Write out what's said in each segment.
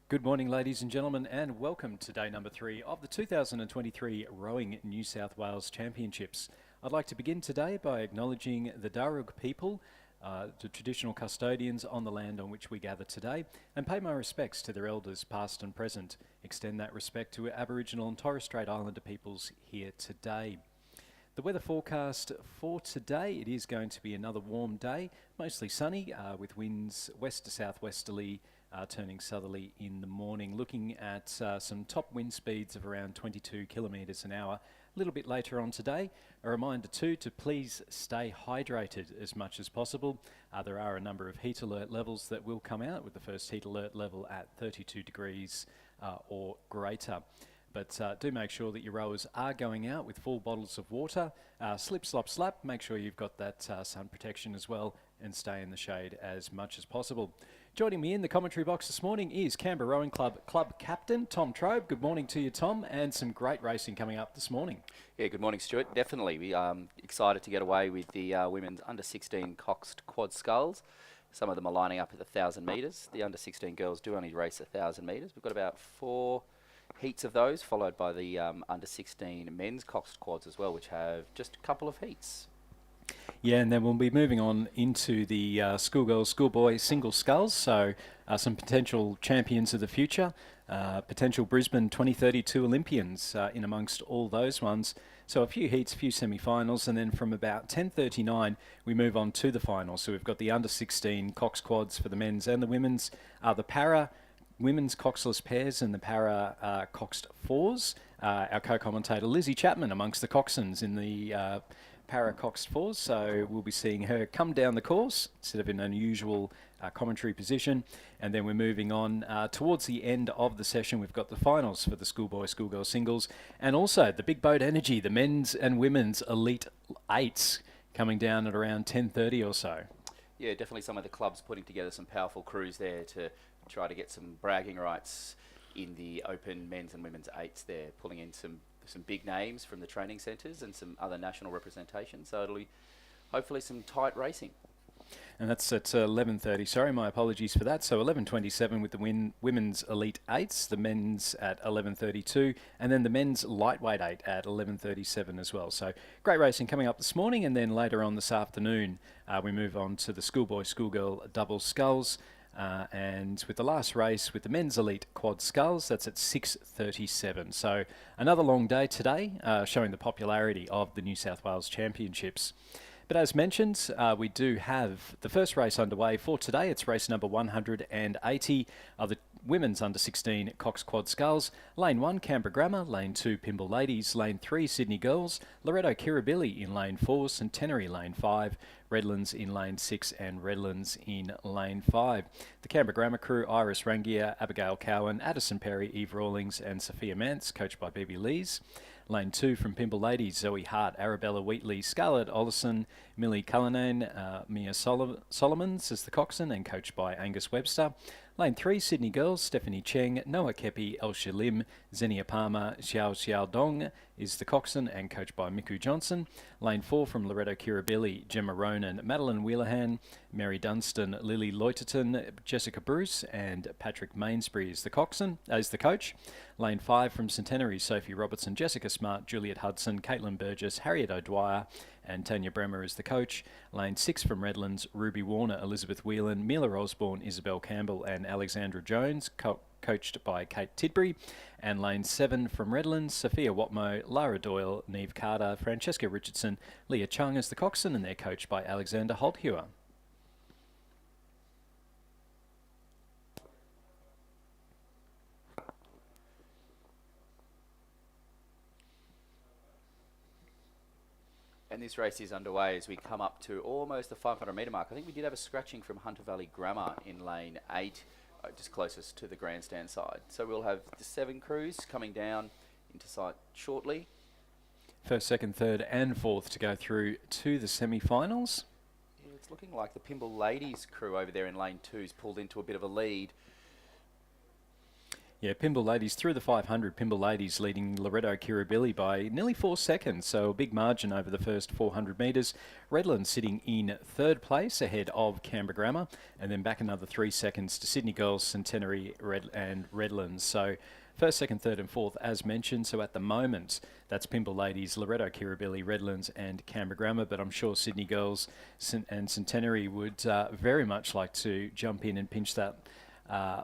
Good morning, ladies and gentlemen, and welcome to day number 3 of the 2023 Rowing New South Wales Championships. I'd like to begin today by acknowledging the Darug people, the traditional custodians on the land on which we gather today, and pay my respects to their elders past and present. Extend that respect to Aboriginal and Torres Strait Islander peoples here today. The weather forecast for today, it is going to be another warm day, mostly sunny with winds west to southwesterly, turning southerly in the morning. Looking at some top wind speeds of around 22 kilometres an hour. A little bit later on today, a reminder too to please stay hydrated as much as possible. There are a number of heat alert levels that will come out, with the first heat alert level at 32 degrees or greater. But do make sure that your rowers are going out with full bottles of water. Slip, slop, slap. Make sure you've got that sun protection as well, and stay in the shade as much as possible. Joining me in the commentary box this morning is Canberra Rowing Club Captain Tom Trobe. Good morning to you, Tom, and some great racing coming up this morning. Yeah, good morning, Stuart. Definitely. We are excited to get away with the women's under-16 coxed quad sculls. Some of them are lining up at the 1,000 metres. The under-16 girls do only race 1,000 metres. We've got about 4 heats of those, followed by the under-16 men's coxed quads as well, which have just a couple of heats. Yeah, and then we'll be moving on into the schoolgirls, schoolboy single sculls. So some potential champions of the future, potential Brisbane 2032 Olympians in amongst all those ones. So a few heats, a few semi-finals, and then from about 10:39 we move on to the finals. So we've got the under-16 cox quads for the men's and the women's, the para women's coxless pairs and the para coxed fours. Our co-commentator Lizzie Chapman amongst the coxswains in the para coxed fours, so we'll be seeing her come down the course instead of in an unusual commentary position. And then we're moving on towards the end of the session. We've got the finals for the schoolboy schoolgirl singles, and also the big boat energy, the men's and women's elite eights, coming down at around 10:30 or so. Yeah, definitely some of the clubs putting together some powerful crews there to try to get some bragging rights in the open men's and women's eights there, pulling in some big names from the training centres and some other national representation. So it'll be hopefully some tight racing. And that's at 11:30. Sorry, my apologies for that. So 11:27 with the women's elite eights, the men's at 11:32, and then the men's lightweight eight at 11:37 as well. So great racing coming up this morning, and then later on this afternoon we move on to the schoolboy schoolgirl double sculls. And with the last race with the men's elite quad sculls, that's at 6:37. So another long day today, showing the popularity of the New South Wales Championships. But as mentioned, we do have the first race underway for today. It's race number 180 of the women's under-16 cox quad sculls. Lane 1, Canberra Grammar. Lane 2, Pymble Ladies. Lane 3, Sydney Girls. Loretto Kirribilli in Lane 4. Centenary Lane 5. Redlands in Lane 6 and Redlands in Lane 5. The Canberra Grammar crew, Iris Rangier, Abigail Cowan, Addison Perry, Eve Rawlings and Sophia Mance, coached by Bibi Lees. Lane 2 from Pymble Ladies, Zoe Hart, Arabella Wheatley, Scarlett Ollison, Millie Cullinan, Mia Solomons as the coxswain and coached by Angus Webster. Lane 3, Sydney Girls, Stephanie Cheng, Noah Kepi, Elsha Lim, Xenia Palmer, Xiao Dong is the coxswain and coached by Miku Johnson. Lane 4 from Loretto Kirribilli, Gemma Ronan, Madeline Wheelahan, Mary Dunstan, Lily Loiterton, Jessica Bruce and Patrick Mainsbury is the coxswain, as the coach. Lane 5 from Centenary, Sophie Robertson, Jessica Smart, Juliet Hudson, Caitlin Burgess, Harriet O'Dwyer and Tanya Bremer is the coach. Lane 6 from Redlands, Ruby Warner, Elizabeth Whelan, Mila Osborne, Isabel Campbell and Alexandra Jones, coached by Kate Tidbury. And Lane 7 from Redlands, Sophia Watmo, Lara Doyle, Neve Carter, Francesca Richardson, Leah Chung is the coxswain and they're coached by Alexander Holthewer. And this race is underway as we come up to almost the 500 metre mark. I think we did have a scratching from Hunter Valley Grammar in lane 8, just closest to the grandstand side. So we'll have the 7 crews coming down into sight shortly. First, second, third and fourth to go through to the semi-finals. Yeah, it's looking like the Pymble Ladies crew over there in lane 2's pulled into a bit of a lead. Yeah, Pimble Ladies through the 500. Pimble Ladies leading Loretto Kirribilli by nearly 4 seconds, so a big margin over the first 400 metres. Redlands sitting in third place ahead of Canberra Grammar, and then back another 3 seconds to Sydney Girls, Centenary and Redlands. So first, second, third and fourth as mentioned. So at the moment, that's Pimble Ladies, Loretto Kirribilli, Redlands and Canberra Grammar, but I'm sure Sydney Girls and Centenary would very much like to jump in and pinch that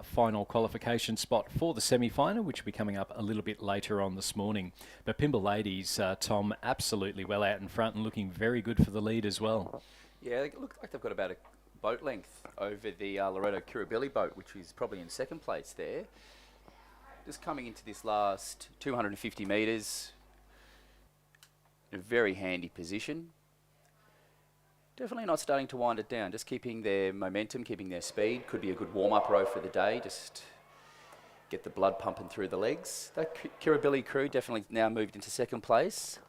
final qualification spot for the semi-final, which will be coming up a little bit later on this morning. But Pimble Ladies, Tom, absolutely well out in front and looking very good for the lead as well. Yeah, it looks like they've got about a boat length over the Loretto Kirribilli boat, which is probably in second place there. Just coming into this last 250 metres, in a very handy position. Definitely not starting to wind it down, just keeping their momentum, keeping their speed. Could be a good warm-up row for the day, just get the blood pumping through the legs. That Kirribilli crew definitely now moved into second place.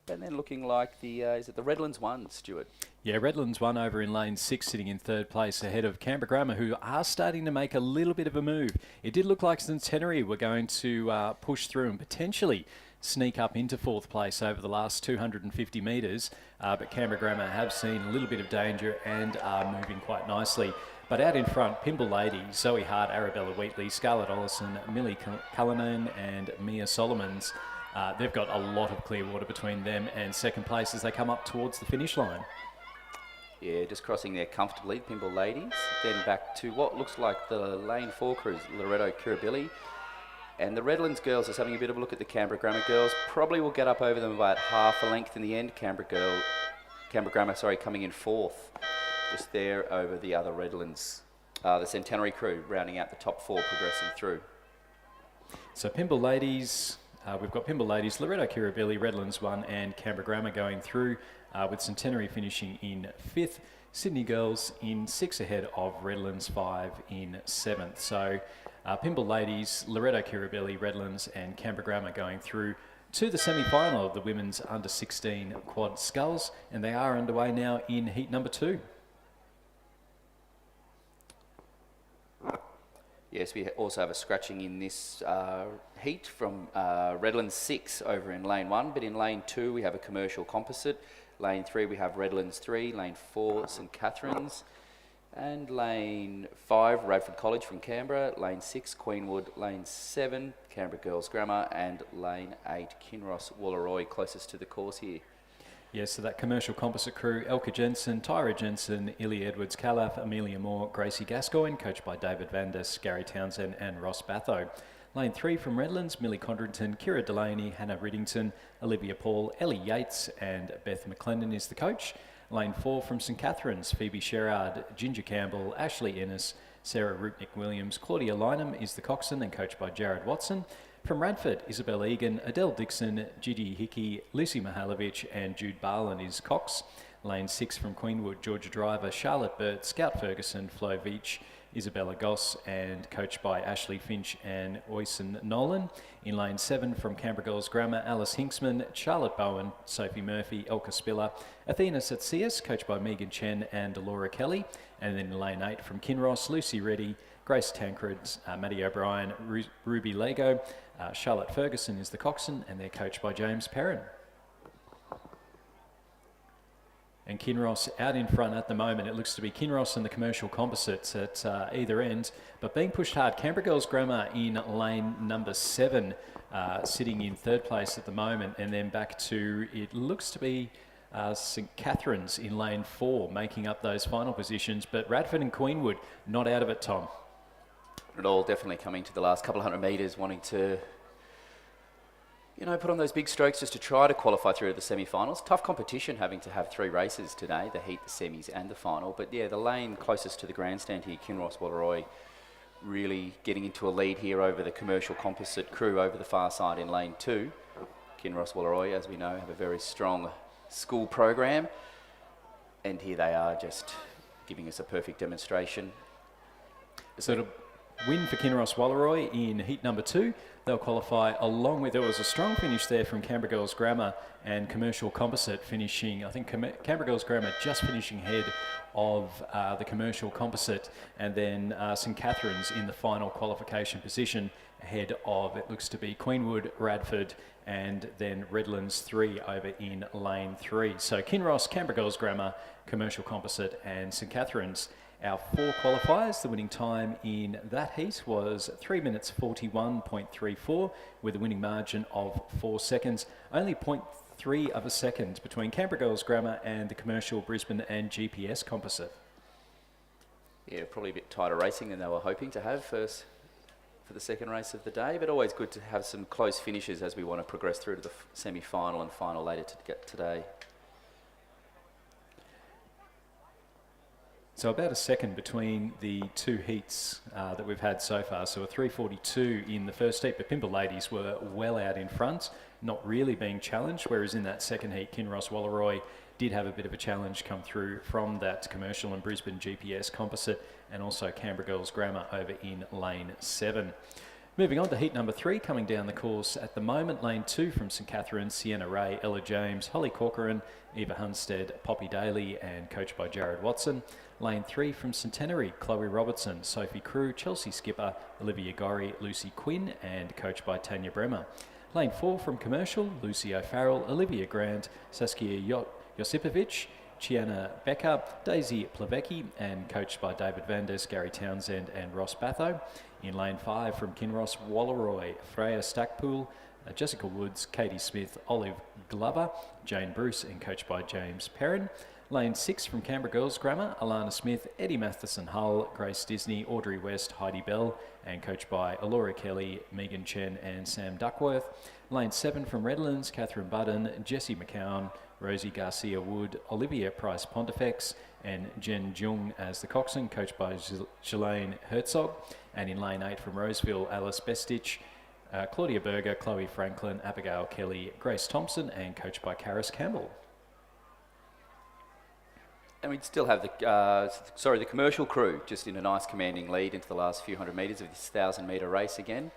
And then looking like the, is it the Redlands one, Stuart? Yeah, Redlands one over in lane 6, sitting in third place ahead of Canberra Grammar, who are starting to make a little bit of a move. It did look like Centenary were going to push through and potentially sneak up into fourth place over the last 250 metres, but Canberra Grammar have seen a little bit of danger and are moving quite nicely. But out in front, Pimble Lady, Zoe Hart, Arabella Wheatley, Scarlett Ollison, Millie Cullinan and Mia Solomons. They've got a lot of clear water between them and second place as they come up towards the finish line. Yeah, just crossing there comfortably, Pimble Ladies. Then back to what looks like the lane 4 crews, Loretto Kirribilli. And the Redlands girls is having a bit of a look at the Canberra Grammar girls. Probably will get up over them about half a length in the end. Canberra Grammar, coming in fourth. Just there over the other Redlands. The Centenary crew rounding out the top 4, progressing through. So Pimble Ladies, we've got Pimble Ladies, Loretto Kirribilli, Redlands 1 and Canberra Grammar going through, with Centenary finishing in 5th. Sydney Girls in 6 ahead of Redlands 5 in 7th. So Pimble Ladies, Loretto Kirribilli, Redlands and Canberra Grammar going through to the semi-final of the women's under-16 quad sculls, and they are underway now in heat number 2. Yes, we also have a scratching in this heat from Redlands 6 over in lane 1, but in lane 2 we have a commercial composite. Lane 3 we have Redlands 3, lane 4 St Catherine's, and lane 5 Radford College from Canberra, lane 6 Queenwood, lane 7 Canberra Girls Grammar, and lane 8 Kinross Wooleroy closest to the course here. Yeah, so that commercial composite crew, Elka Jensen, Tyra Jensen, Illy Edwards Calaf, Amelia Moore, Gracie Gascoigne, coached by David Vandis, Gary Townsend and Ross Batho. Lane 3 from Redlands, Millie Condrington, Kira Delaney, Hannah Riddington, Olivia Paul, Ellie Yates and Beth McLennan is the coach. Lane 4 from St Catherine's, Phoebe Sherrard, Ginger Campbell, Ashley Ennis, Sarah Rupnick-Williams, Claudia Lynham is the coxswain and coached by Jared Watson. From Radford, Isabel Egan, Adele Dixon, Gigi Hickey, Lucy Mihalovic and Jude Barlin is cox. Lane 6 from Queenwood, Georgia Driver, Charlotte Burt, Scout Ferguson, Flo Veach, Isabella Goss and coached by Ashley Finch and Oyson Nolan. In lane 7 from Canberra Girls Grammar, Alice Hinksman, Charlotte Bowen, Sophie Murphy, Elka Spiller, Athena Satsias, coached by Megan Chen and Laura Kelly. And then in lane 8 from Kinross, Lucy Reddy, Grace Tancred, Maddie O'Brien, Ruby Lego, Charlotte Ferguson is the coxswain and they're coached by James Perrin. And Kinross out in front at the moment. It looks to be Kinross and the commercial composites at either end, but being pushed hard. Canberra Girls Grammar in lane number 7, sitting in third place at the moment, and then back to, it looks to be St Catherine's in lane 4, making up those final positions, but Radford and Queenwood not out of it, Tom. It all definitely coming to the last couple of 100 metres, wanting to put on those big strokes just to try to qualify through to the semi-finals. Tough competition having to have 3 races today, the heat, the semis and the final. But yeah, the lane closest to the grandstand here, Kinross Wooleroy, really getting into a lead here over the commercial composite crew over the far side in lane 2. Kinross Wooleroy, as we know, have a very strong school program. And here they are just giving us a perfect demonstration. So to win for Kinross Wooleroy in heat number 2, They'll qualify along with, there was a strong finish there from Canberra Girls Grammar and Commercial Composite finishing, I think Canberra Girls Grammar just finishing ahead of the Commercial Composite, and then St Catherine's in the final qualification position ahead of, it looks to be Queenwood, Radford, and then Redlands 3 over in lane 3. So Kinross, Canberra Girls Grammar, Commercial Composite and St Catherine's. Our 4 qualifiers, the winning time in that heat was 3 minutes 41.34 with a winning margin of 4 seconds. Only 0.3 of a second between Canberra Girls Grammar and the Commercial Brisbane and GPS Composite. Yeah, probably a bit tighter racing than they were hoping to have for the second race of the day, but always good to have some close finishes as we want to progress through to the semi-final and final later today. So about a second between the 2 heats that we've had so far. So a 3:42 in the first heat, but Pimble Ladies were well out in front, not really being challenged, whereas in that second heat, Kinross Walleroy did have a bit of a challenge come through from that Commercial and Brisbane GPS Composite, and also Canberra Girls Grammar over in lane 7. Moving on to heat number 3, coming down the course at the moment, lane 2 from St Catherine's, Sienna Ray, Ella James, Holly Corcoran, Eva Hunstead, Poppy Daly, and coached by Jared Watson. Lane 3 from Centenary, Chloe Robertson, Sophie Crew, Chelsea Skipper, Olivia Gorry, Lucy Quinn, and coached by Tanya Bremer. Lane 4 from Commercial, Lucy O'Farrell, Olivia Grant, Saskia Josipovic, Chiana Becker, Daisy Plavecki, and coached by David Vandes, Gary Townsend, and Ross Batho. In lane 5 from Kinross Walleroy, Freya Stackpool, Jessica Woods, Katie Smith, Olive Glover, Jane Bruce, and coached by James Perrin. Lane 6 from Canberra Girls Grammar, Alana Smith, Eddie Matheson Hull, Grace Disney, Audrey West, Heidi Bell, and coached by Alora Kelly, Megan Chen, and Sam Duckworth. Lane 7 from Redlands, Catherine Budden, Jessie McCown, Rosie Garcia Wood, Olivia Price Pontifex, and Jen Jung as the coxswain, coached by Jelaine Herzog. And in lane 8 from Roseville, Alice Bestich, Claudia Berger, Chloe Franklin, Abigail Kelly, Grace Thompson, and coached by Karis Campbell. And we'd still have the Commercial Crew just in a nice commanding lead into the last few hundred metres of this 1,000-metre race again.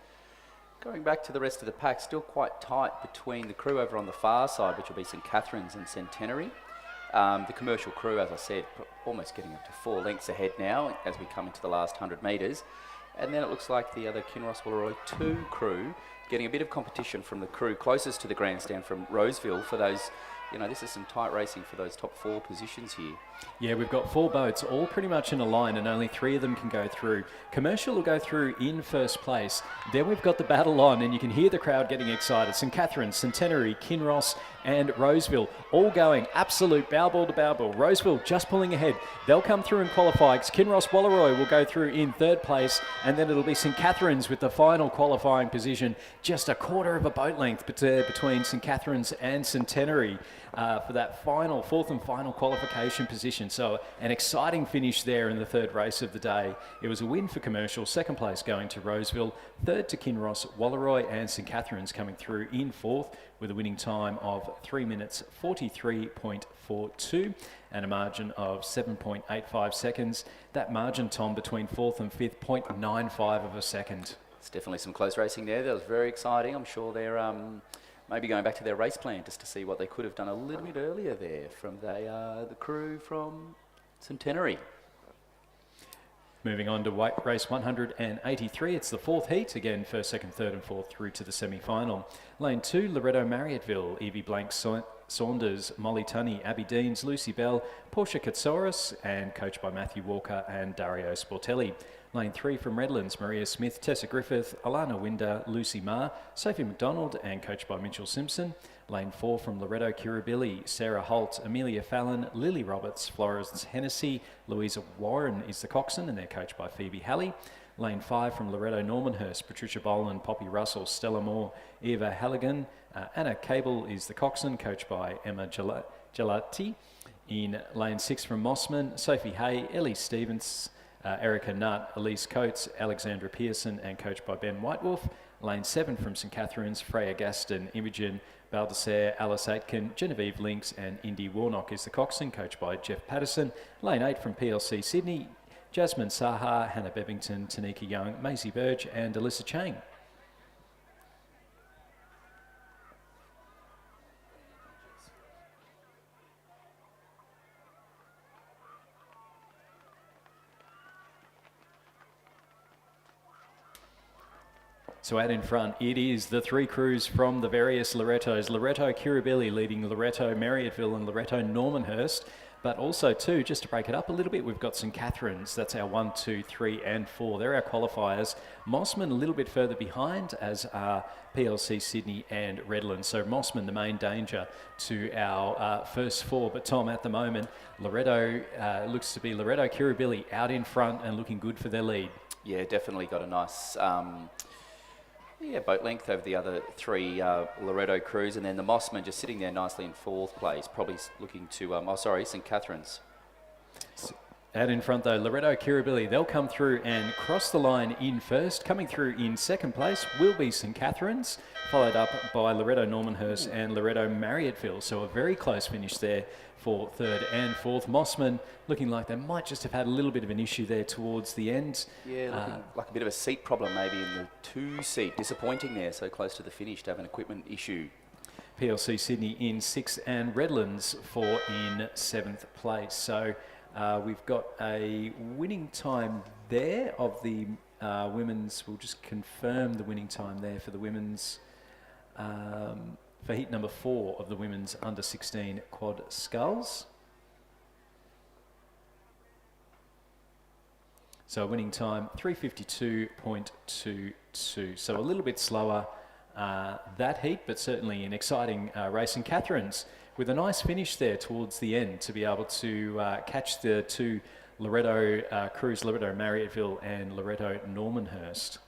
Going back to the rest of the pack, still quite tight between the crew over on the far side, which will be St Catherine's and Centenary. The Commercial Crew, as I said, almost getting up to 4 lengths ahead now as we come into the last 100 metres. And then it looks like the other Kinross Walleroy 2 crew getting a bit of competition from the crew closest to the grandstand from Roseville for those. This is some tight racing for those top 4 positions here. Yeah, we've got 4 boats all pretty much in a line and only 3 of them can go through. Commercial will go through in first place. Then we've got the battle on and you can hear the crowd getting excited. St Catherine's, Centenary, Kinross and Roseville all going absolute bow ball to bow ball. Roseville just pulling ahead. They'll come through and qualify. Kinross Walleroy will go through in 3rd place and then it'll be St Catherine's with the final qualifying position. Just a quarter of a boat length between St Catherine's and Centenary. For that 4th and final qualification position. So an exciting finish there in the 3rd race of the day. It was a win for Commercial, 2nd place going to Roseville, 3rd to Kinross, Walleroy and St Catherine's coming through in 4th with a winning time of 3 minutes 43.42 and a margin of 7.85 seconds. That margin, Tom, between 4th and 5th, 0.95 of a second. It's definitely some close racing there. That was very exciting. I'm sure they're maybe going back to their race plan just to see what they could have done a little bit earlier there from the crew from Centenary. Moving on to race 183, it's the 4th heat. Again, 1st, 2nd, 3rd and 4th through to the semi-final. Lane 2, Loretto Marriotteville, Evie Blank Saunders, Molly Tunney, Abby Deans, Lucy Bell, Portia Katsaurus, and coached by Matthew Walker and Dario Sportelli. Lane 3 from Redlands, Maria Smith, Tessa Griffith, Alana Winder, Lucy Marr, Sophie McDonald, and coached by Mitchell Simpson. Lane 4 from Loretto Kirribilli, Sarah Holt, Amelia Fallon, Lily Roberts, Florence Hennessy, Louisa Warren is the coxswain, and they're coached by Phoebe Halley. Lane 5 from Loretto Normanhurst, Patricia Boland, Poppy Russell, Stella Moore, Eva Halligan, Anna Cable is the coxswain, coached by Emma Gelati. In lane 6 from Mossman, Sophie Hay, Ellie Stevens, Erica Nutt, Elise Coates, Alexandra Pearson, and coached by Ben Whitewolf. Lane 7 from St Catherine's, Freya Gaston, Imogen Baldassare, Alice Aitken, Genevieve Links, and Indy Warnock is the coxswain, coached by Jeff Patterson. Lane 8 from PLC Sydney, Jasmine Saha, Hannah Bevington, Tanika Young, Maisie Burge, and Alyssa Chang. So out in front, it is the three crews from the various Lorettos. Loretto Kirribilli leading Loretto Marriotteville and Loretto Normanhurst. But also, too, just to break it up a little bit, we've got St Catherine's. That's our 1, 2, 3 and 4. They're our qualifiers. Mossman a little bit further behind, as are PLC Sydney and Redlands. So Mossman, the main danger to our first four. But Tom, at the moment, Loretto looks to be Loretto Kirribilli out in front and looking good for their lead. Yeah, definitely got a nice boat length over the other three Loretto crews, and then the Mossman just sitting there nicely in fourth place, probably looking to, St Catherine's. Out in front though, Loretto Kirribilli, they'll come through and cross the line in first. Coming through in second place will be St Catherine's, followed up by Loretto Normanhurst and Loretto Marriotteville. So a very close finish there for third and fourth. Mossman looking like they might just have had a little bit of an issue there towards the end. Yeah, looking like a bit of a seat problem maybe in the 2 seat. Disappointing there, so close to the finish to have an equipment issue. PLC Sydney in 6th and Redlands in 7th place. So we've got a winning time there of the women's. We'll just confirm the winning time there for the women's for heat number 4 of the women's under 16 quad sculls. So winning time 3:52.22. So a little bit slower that heat, but certainly an exciting race. And Catherine's with a nice finish there towards the end to be able to catch the two Loretto crews, Loretto Marriotteville and Loretto Normanhurst.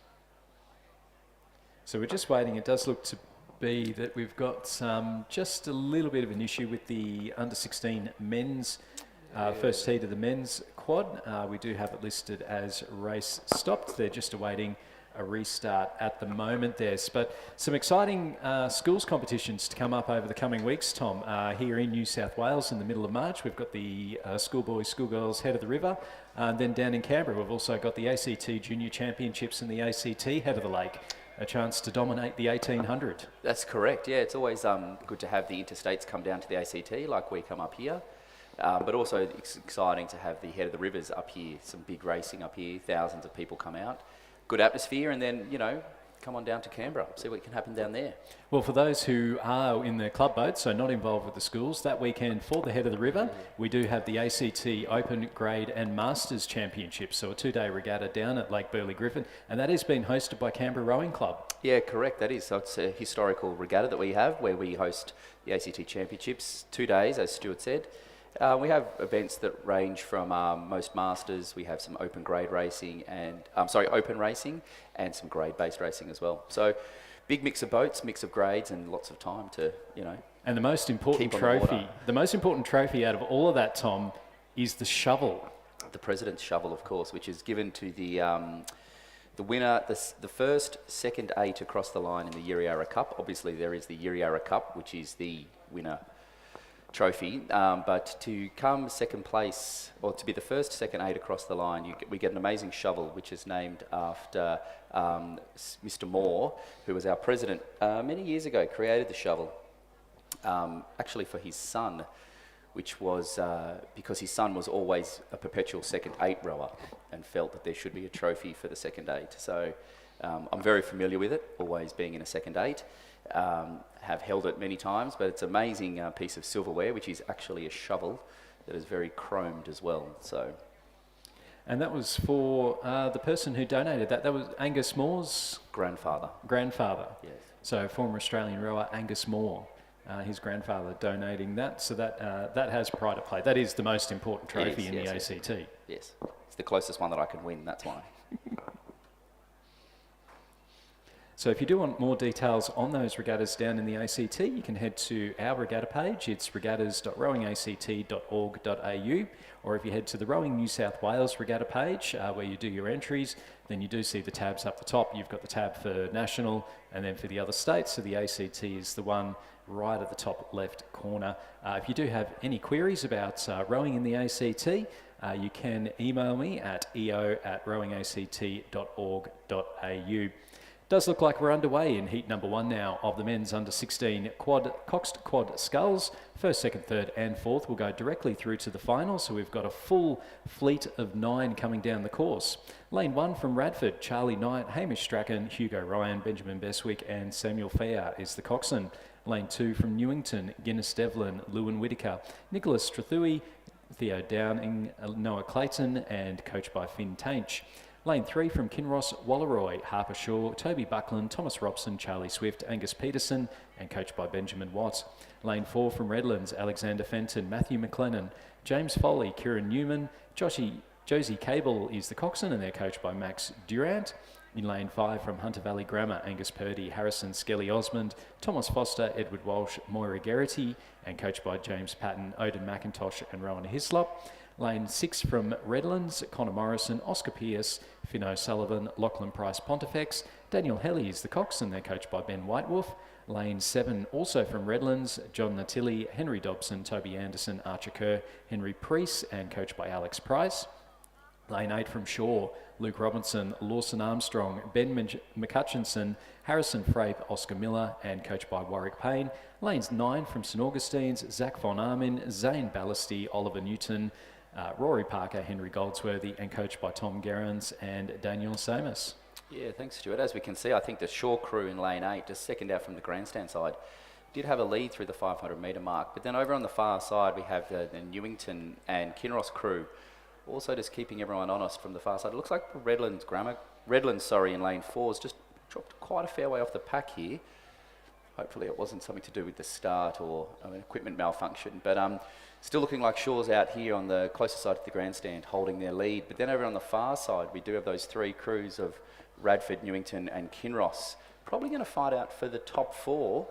So we're just waiting. It does look to be that we've got just a little bit of an issue with the under 16 men's first heat of the men's quad. We do have it listed as race stopped. They're just awaiting a restart at the moment there. But some exciting schools competitions to come up over the coming weeks, Tom. Here in New South Wales in the middle of March, we've got the schoolboys, schoolgirls Head of the River. Then down in Canberra, we've also got the ACT Junior Championships and the ACT Head of the Lake. A chance to dominate the 1800. That's correct, yeah. It's always good to have the interstates come down to the ACT like we come up here. But also it's exciting to have the Head of the Rivers up here, some big racing up here, thousands of people come out. Good atmosphere, and then, come on down to Canberra, see what can happen down there. Well, for those who are in the club boat, so not involved with the schools, that weekend for the Head of the River, we do have the ACT Open Grade and Masters Championships, so a 2-day regatta down at Lake Burley Griffin, and that is being hosted by Canberra Rowing Club. Yeah, correct, that is. So it's a historical regatta that we have where we host the ACT Championships, 2 days, as Stuart said. We have events that range from most masters. We have some open grade racing and open racing and some grade-based racing as well. So big mix of boats, mix of grades, and lots of time to And the most important trophy, the most important trophy out of all of that, Tom, is the shovel. The President's Shovel, of course, which is given to the winner, the first, second 8 across the line in the Yiriara Cup. Obviously, there is the Yiriara Cup, which is the winner trophy, but to come second place, or to be the first, second 8 across the line, we get an amazing shovel, which is named after Mr. Moore, who was our president many years ago, created the shovel, actually for his son, which was because his son was always a perpetual second 8 rower and felt that there should be a trophy for the second 8. So I'm very familiar with it, always being in a second 8. Have held it many times, but it's an amazing piece of silverware, which is actually a shovel that is very chromed as well. So, and that was for the person who donated that. That was Angus Moore's grandfather. Yes. So former Australian rower Angus Moore, his grandfather donating that. So that that has pride of play. That is the most important trophy in the ACT. Yes, it's the closest one that I can win. That's why. So if you do want more details on those regattas down in the ACT, you can head to our regatta page. It's regattas.rowingact.org.au, or if you head to the Rowing New South Wales regatta page, where you do your entries, then you do see the tabs up the top. You've got the tab for national, and then for the other states. So the ACT is the one right at the top left corner. If you do have any queries about rowing in the ACT, you can email me at eo@rowingact.org.au. Does look like we're underway in heat number 1 now of the men's under 16 coxed quad sculls. First, second, third and fourth will go directly through to the final, so we've got a full fleet of 9 coming down the course. Lane 1 from Radford, Charlie Knight, Hamish Strachan, Hugo Ryan, Benjamin Beswick and Samuel Fayar is the coxswain. Lane 2 from Newington, Guinness Devlin, Lewin Whitaker, Nicholas Strathui, Theo Downing, Noah Clayton and coached by Finn Tainch. Lane 3 from Kinross, Walleroy, Harper Shaw, Toby Buckland, Thomas Robson, Charlie Swift, Angus Peterson and coached by Benjamin Watt. Lane 4 from Redlands, Alexander Fenton, Matthew McLennan, James Foley, Kieran Newman, Josie Cable is the coxswain and they're coached by Max Durant. In lane 5 from Hunter Valley Grammar, Angus Purdy, Harrison Skelly Osmond, Thomas Foster, Edward Walsh, Moira Geraghty and coached by James Patton, Odin McIntosh and Rowan Hislop. Lane 6 from Redlands, Connor Morrison, Oscar Pearce, Finn O'Sullivan, Lachlan Price Pontifex, Daniel Helly is the coxswain, they're coached by Ben Whitewolf. Lane 7 also from Redlands, John Natilli, Henry Dobson, Toby Anderson, Archer Kerr, Henry Priest and coached by Alex Price. Lane 8 from Shaw, Luke Robinson, Lawson Armstrong, Ben McCutchinson, Harrison Frape, Oscar Miller and coached by Warwick Payne. Lanes 9 from St Augustine's, Zach Von Armin, Zane Ballasty, Oliver Newton, Rory Parker, Henry Goldsworthy and coached by Tom Gerrans and Daniel Samus. Yeah, thanks Stuart. As we can see, I think the Shaw crew in lane 8, just second out from the grandstand side, did have a lead through the 500 metre mark. But then over on the far side, we have the Newington and Kinross crew, also just keeping everyone honest from the far side. It looks like the Redlands in lane 4 has just dropped quite a fair way off the pack here. Hopefully it wasn't something to do with the start or equipment malfunction. But still looking like Shaw's out here on the closer side of the grandstand holding their lead. But then over on the far side, we do have those 3 crews of Radford, Newington and Kinross. Probably going to fight out for the top 4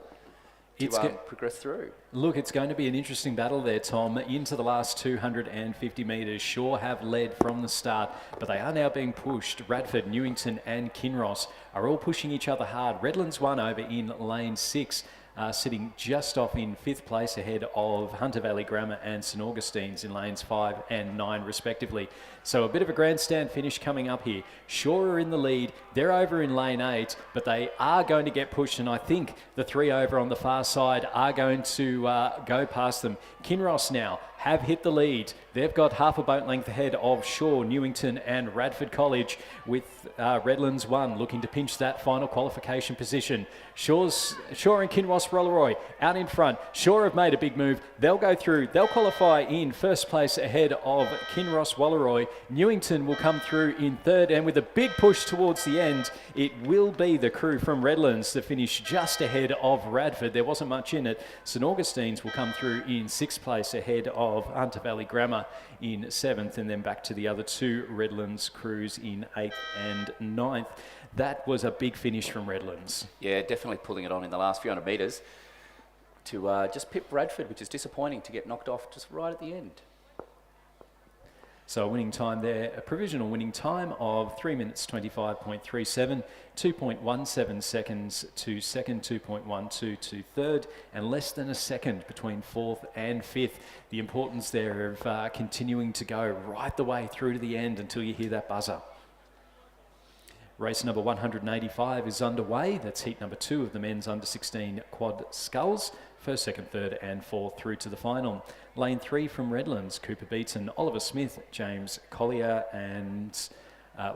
to progress through. Look, it's going to be an interesting battle there, Tom. Into the last 250 metres, Shaw have led from the start, but they are now being pushed. Radford, Newington and Kinross are all pushing each other hard. Redlands won over in lane 6, sitting just off in 5th place ahead of Hunter Valley Grammar and St Augustine's in lanes 5 and 9 respectively. So a bit of a grandstand finish coming up here. Shaw are in the lead. They're over in lane 8, but they are going to get pushed, and I think the 3 over on the far side are going to go past them. Kinross now have hit the lead. They've got half a boat length ahead of Shaw, Newington and Radford College, with Redlands 1 looking to pinch that final qualification position. Shaw and Kinross Rolleroy out in front. Shaw have made a big move. They'll go through. They'll qualify in first place ahead of Kinross Walleroy. Newington will come through in third, and with a big push towards the end, it will be the crew from Redlands that finish just ahead of Radford. There wasn't much in it. St Augustine's will come through in 6th place ahead of Hunter Valley Grammar in 7th, and then back to the other 2 Redlands crews in 8th and 9th. That was a big finish from Redlands. Yeah, definitely pulling it on in the last few hundred metres to just pip Radford, which is disappointing to get knocked off just right at the end. So a winning time there, a provisional winning time of 3 minutes 25.37, 2.17 seconds to second, 2.12 to third, and less than a second between 4th and 5th. The importance there of continuing to go right the way through to the end until you hear that buzzer. Race number 185 is underway. That's heat number 2 of the men's under 16 quad sculls. First, second, third and fourth through to the final. Lane 3 from Redlands, Cooper Beaton, Oliver Smith, James Collier and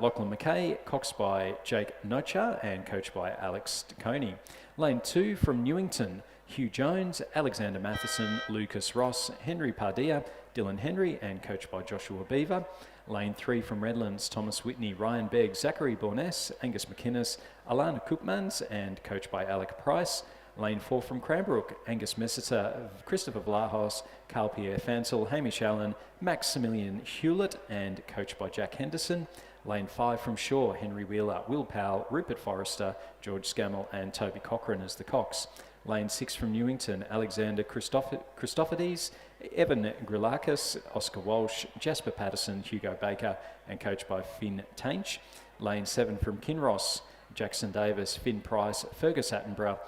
Lachlan McKay, coxed by Jake Nocha and coached by Alex Coney. Lane 2 from Newington, Hugh Jones, Alexander Matheson, Lucas Ross, Henry Pardea, Dylan Henry and coached by Joshua Beaver. Lane 3 from Redlands, Thomas Whitney, Ryan Begg, Zachary Borness, Angus McInnes, Alana Koopmans and coached by Alec Price. Lane 4 from Cranbrook, Angus Messiter, Christopher Vlahos, Carl Pierre Fansel, Hamish Allen, Maximilian Hewlett and coached by Jack Henderson. Lane 5 from Shaw, Henry Wheeler, Will Powell, Rupert Forrester, George Scammell and Toby Cochran as the cox. Lane 6 from Newington, Alexander Christophides, Evan Grilakis, Oscar Walsh, Jasper Patterson, Hugo Baker and coached by Finn Tainch. Lane 7 from Kinross, Jackson Davis, Finn Price, Fergus Attenborough,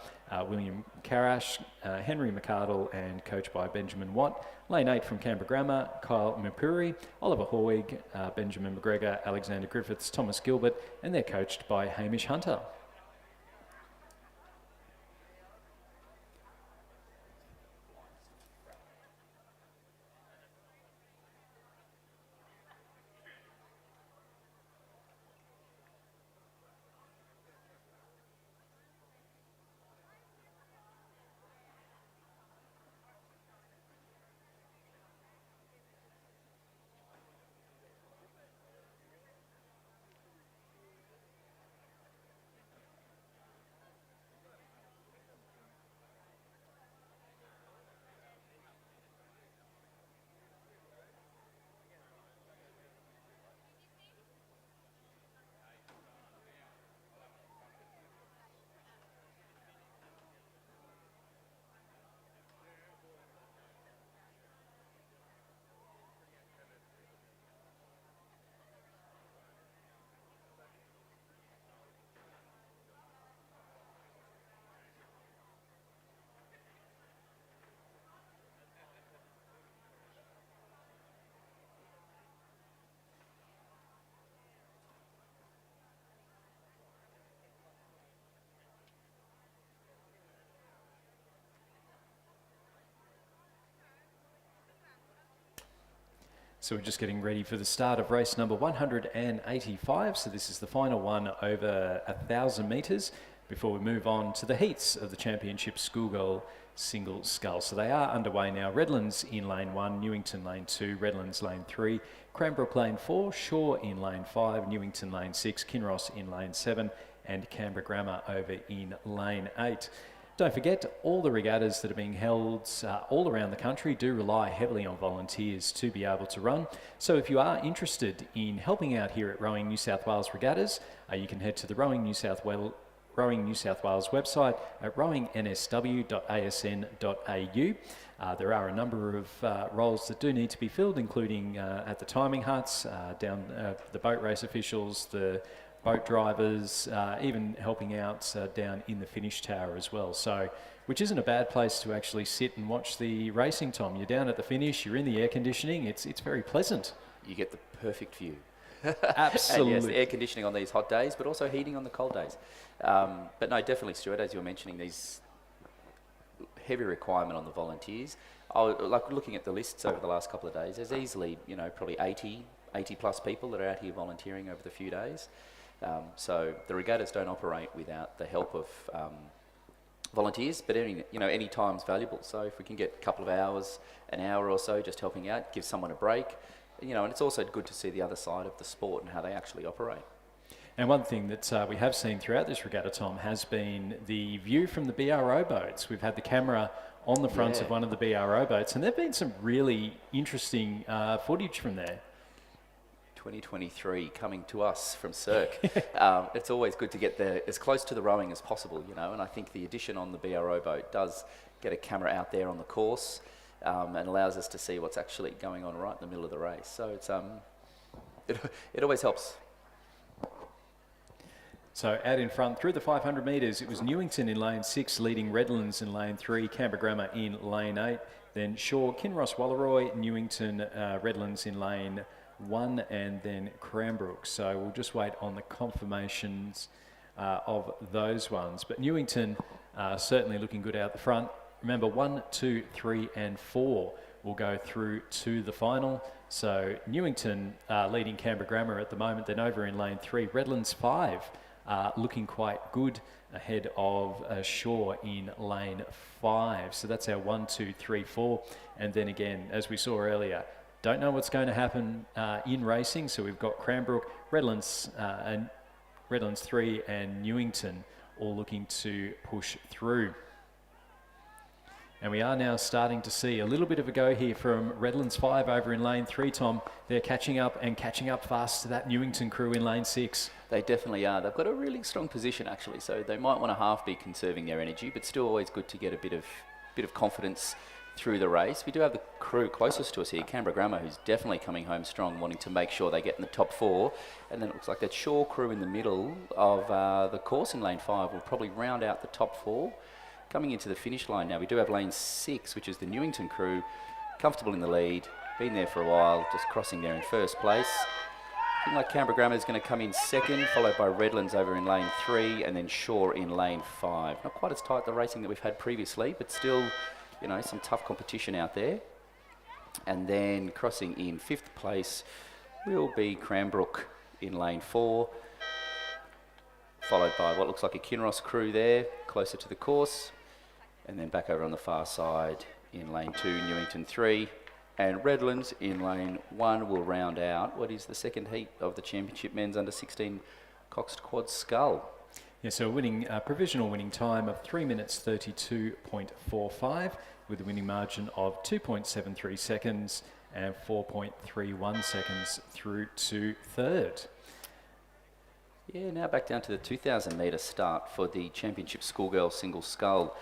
William Karash, Henry McArdle and coached by Benjamin Watt. Lane 8 from Canberra Grammar, Kyle Mapuri, Oliver Hoig, Benjamin McGregor, Alexander Griffiths, Thomas Gilbert and they're coached by Hamish Hunter. So we're just getting ready for the start of race number 185. So this is the final one over 1,000 metres before we move on to the heats of the championship schoolgirl single scull. So they are underway now. Redlands in lane 1, Newington lane 2, Redlands lane 3, Cranbrook lane 4, Shaw in lane 5, Newington lane 6, Kinross in lane 7 and Canberra Grammar over in lane 8. Don't forget, all the regattas that are being held all around the country do rely heavily on volunteers to be able to run. So if you are interested in helping out here at Rowing New South Wales Regattas, you can head to the Rowing New South Wales website at rowingnsw.asn.au. There are a number of roles that do need to be filled, including at the timing huts, down the boat race officials, the boat drivers, even helping out down in the finish tower as well. So, which isn't a bad place to actually sit and watch the racing, Tom. You're down at the finish, you're in the air conditioning, it's very pleasant. You get the perfect view. Absolutely. And yes, air conditioning on these hot days, but also heating on the cold days. But no, definitely, Stuart, as you were mentioning, these heavy requirement on the volunteers. Like looking at the lists over the last couple of days, there's easily, probably 80 plus people that are out here volunteering over the few days. So the regattas don't operate without the help of volunteers, but any time's valuable. So if we can get a couple of hours, an hour or so, just helping out, give someone a break, and it's also good to see the other side of the sport and how they actually operate. And one thing that we have seen throughout this regatta, Tom, has been the view from the BRO boats. We've had the camera on the front of one of the BRO boats, and there have been some really interesting footage from there. 2023 coming to us from Cirque. It's always good to get as close to the rowing as possible, and I think the addition on the BRO boat does get a camera out there on the course and allows us to see what's actually going on right in the middle of the race. So it's it always helps. So out in front through the 500 metres, it was Newington in lane 6, leading Redlands in lane 3, Canberra Grammar in lane 8, then Shaw, Kinross, Wallaroy, Newington, Redlands in lane 1, and then Cranbrook. So we'll just wait on the confirmations of those ones. But Newington certainly looking good out the front. Remember, 1, 2, 3 and 4 will go through to the final. So Newington leading Canberra Grammar at the moment. Then over in lane 3, Redlands 5 looking quite good ahead of Shaw in lane 5. So that's our 1, 2, 3, 4. And then again, as we saw earlier, don't know what's going to happen in racing. So we've got Cranbrook, Redlands 3 and Newington all looking to push through. And we are now starting to see a little bit of a go here from Redlands 5 over in lane 3, Tom. They're catching up fast to that Newington crew in lane 6. They definitely are. They've got a really strong position, actually, so they might want to half be conserving their energy, but still always good to get a bit of confidence through the race. We do have the crew closest to us here, Canberra Grammar, who's definitely coming home strong, wanting to make sure they get in the top 4. And then it looks like that Shaw crew in the middle of the course in lane 5 will probably round out the top 4. Coming into the finish line now, we do have lane 6, which is the Newington crew, comfortable in the lead, been there for a while, just crossing there in first place. Looking like Canberra Grammar is going to come in second, followed by Redlands over in lane 3, and then Shaw in lane 5. Not quite as tight the racing that we've had previously, but still, some tough competition out there. And then crossing in 5th place will be Cranbrook in lane 4, followed by what looks like a Kinross crew there, closer to the course. And then back over on the far side in lane 2, Newington 3. And Redlands in lane 1 will round out what is the second heat of the championship men's under 16 Coxed Quad Scull. Yeah, so a provisional winning time of 3 minutes 32.45 with a winning margin of 2.73 seconds and 4.31 seconds through to third. Yeah, now back down to the 2,000 metre start for the championship schoolgirl single scull.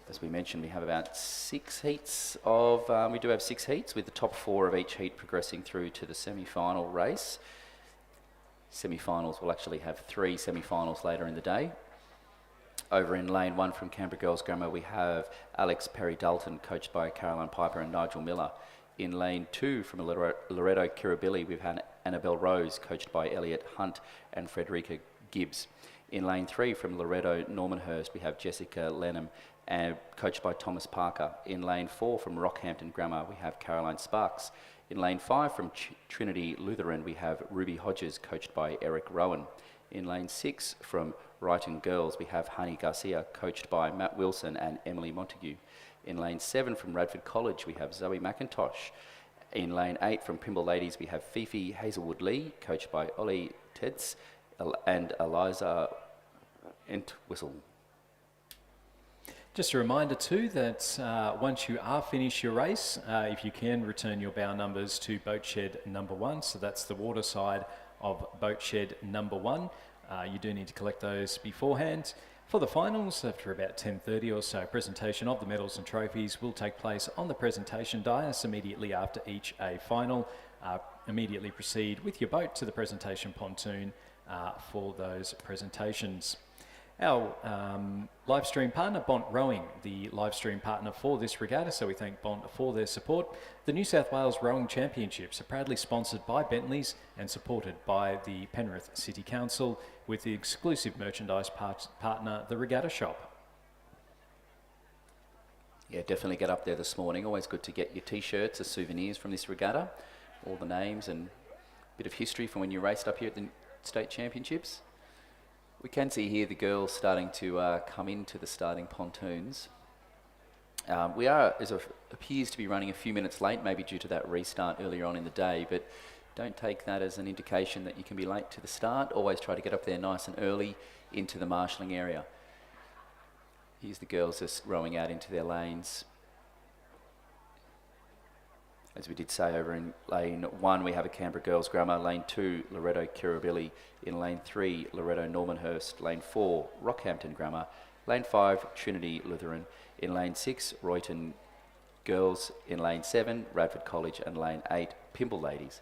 As we mentioned, we have about 6 heats we do have 6 heats with the top 4 of each heat progressing through to the semi-final race. Semi-finals will actually have 3 semi-finals later in the day. Over in lane 1 from Canberra Girls Grammar, we have Alex Perry-Dalton, coached by Caroline Piper and Nigel Miller. In lane 2 from Loretto Kirribilli, we've had Annabelle Rose, coached by Elliot Hunt and Frederica Gibbs. In lane 3 from Loretto Normanhurst, we have Jessica Lenham, and coached by Thomas Parker. In lane 4 from Rockhampton Grammar, we have Caroline Sparks. In lane 5 from Trinity Lutheran, we have Ruby Hodges, coached by Eric Rowan. In lane 6 from Brighton Girls, we have Honey Garcia, coached by Matt Wilson and Emily Montague. In lane 7 from Radford College, we have Zoe McIntosh. In lane 8 from Pimble Ladies, we have Fifi Hazelwood Lee, coached by Ollie Teds and Eliza Entwistle. Just a reminder too that once you are finished your race, if you can return your bow numbers to boat shed number 1, so that's the water side of boat shed number 1. You do need to collect those beforehand. For the finals, after about 10:30 or so, presentation of the medals and trophies will take place on the presentation dais immediately after each A final. Immediately proceed with your boat to the presentation pontoon for those presentations. Our live stream partner, Bont Rowing, the live stream partner for this regatta, so we thank Bont for their support. The New South Wales Rowing Championships are proudly sponsored by Bentley's and supported by the Penrith City Council, with the exclusive merchandise partner, the Regatta Shop. Yeah, definitely get up there this morning. Always good to get your t-shirts as souvenirs from this regatta. All the names and a bit of history from when you raced up here at the State Championships. We can see here the girls starting to come into the starting pontoons. We are, as it appears to be running a few minutes late, maybe due to that restart earlier on in the day, but don't take that as an indication that you can be late to the start. Always try to get up there nice and early into the marshalling area. Here's the girls just rowing out into their lanes. As we did say, over in lane 1, we have a Canberra Girls Grammar. Lane 2, Loretto Kirribilli. In lane 3, Loretto Normanhurst. Lane 4, Rockhampton Grammar. Lane 5, Trinity Lutheran. In lane 6, Royton Girls. In lane 7, Radford College. And lane 8, Pimble Ladies.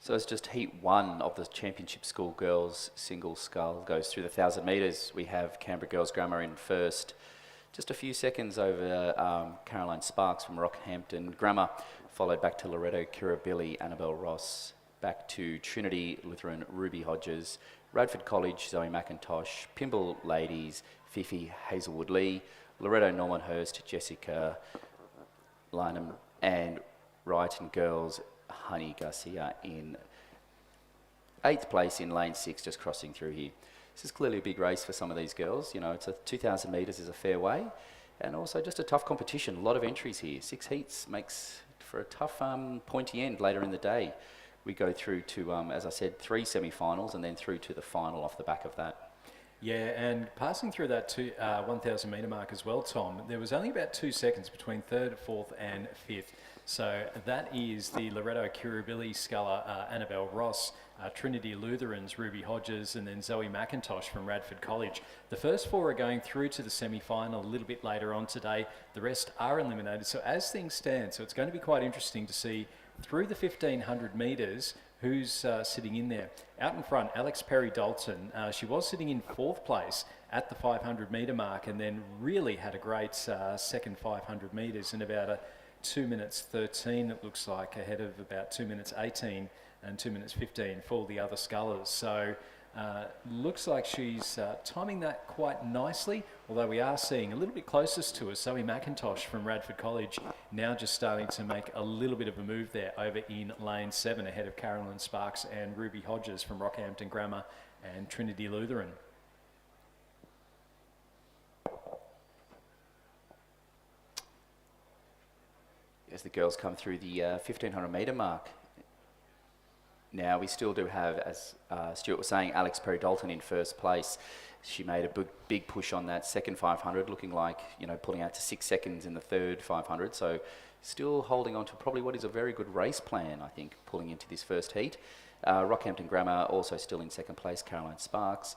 So it's just heat one of the championship school girls single scull goes through the 1,000 metres. We have Canberra Girls Grammar in first, just a few seconds over Caroline Sparks from Rockhampton Grammar, followed back to Loretto Kirribilli, Annabelle Ross, back to Trinity Lutheran Ruby Hodges, Radford College Zoe McIntosh, Pymble Ladies Fifi Hazelwood Lee, Loretto Normanhurst Jessica Lynham, and Ryton Girls Honey Garcia in 8th place in lane 6, just crossing through here. This is clearly a big race for some of these girls. You know, it's 2,000 metres is a fair way, and also just a tough competition. A lot of entries here. 6 heats makes for a tough pointy end later in the day. We go through to, as I said, 3 semi-finals and then through to the final off the back of that. Yeah, and passing through that 1,000 metre mark as well, Tom, there was only about 2 seconds between 3rd, 4th and 5th. So that is the Loretto Kirribilli sculler, Annabelle Ross, Trinity Lutheran's Ruby Hodges, and then Zoe McIntosh from Radford College. The first 4 are going through to the semi-final a little bit later on today. The rest are eliminated. So as things stand, so it's going to be quite interesting to see through the 1,500 metres who's sitting in there. Out in front, Alex Perry-Dalton. She was sitting in 4th place at the 500 metre mark and then really had a great second 500 metres in about a 2 minutes 13, it looks like, ahead of about 2 minutes 18 and 2 minutes 15 for the other scullers. So looks like she's timing that quite nicely, although we are seeing a little bit closest to us, Zoe McIntosh from Radford College, now just starting to make a little bit of a move there over in lane 7 ahead of Caroline Sparks and Ruby Hodges from Rockhampton Grammar and Trinity Lutheran. As the girls come through the 1,500 metre mark. Now we still do have, as Stuart was saying, Alex Perry-Dalton in first place. She made a big push on that second 500, looking like, you know, pulling out to 6 seconds in the third 500. So still holding on to probably what is a very good race plan, I think, pulling into this first heat. Rockhampton Grammar also still in second place, Caroline Sparks.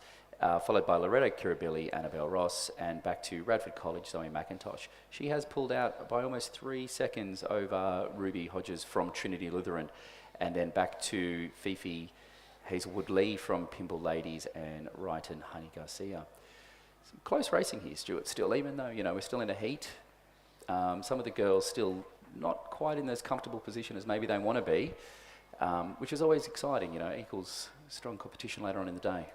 Followed by Loretto Kirribilli, Annabelle Ross, and back to Radford College, Zoe McIntosh. She has pulled out by almost 3 seconds over Ruby Hodges from Trinity Lutheran, and then back to Fifi Hazelwood Lee from Pymble Ladies and Ryton Honey Garcia. Some close racing here, Stuart, still, even though, you know, we're still in a heat. Some of the girls still not quite in as comfortable position as maybe they want to be, which is always exciting, you know, equals strong competition later on in the day.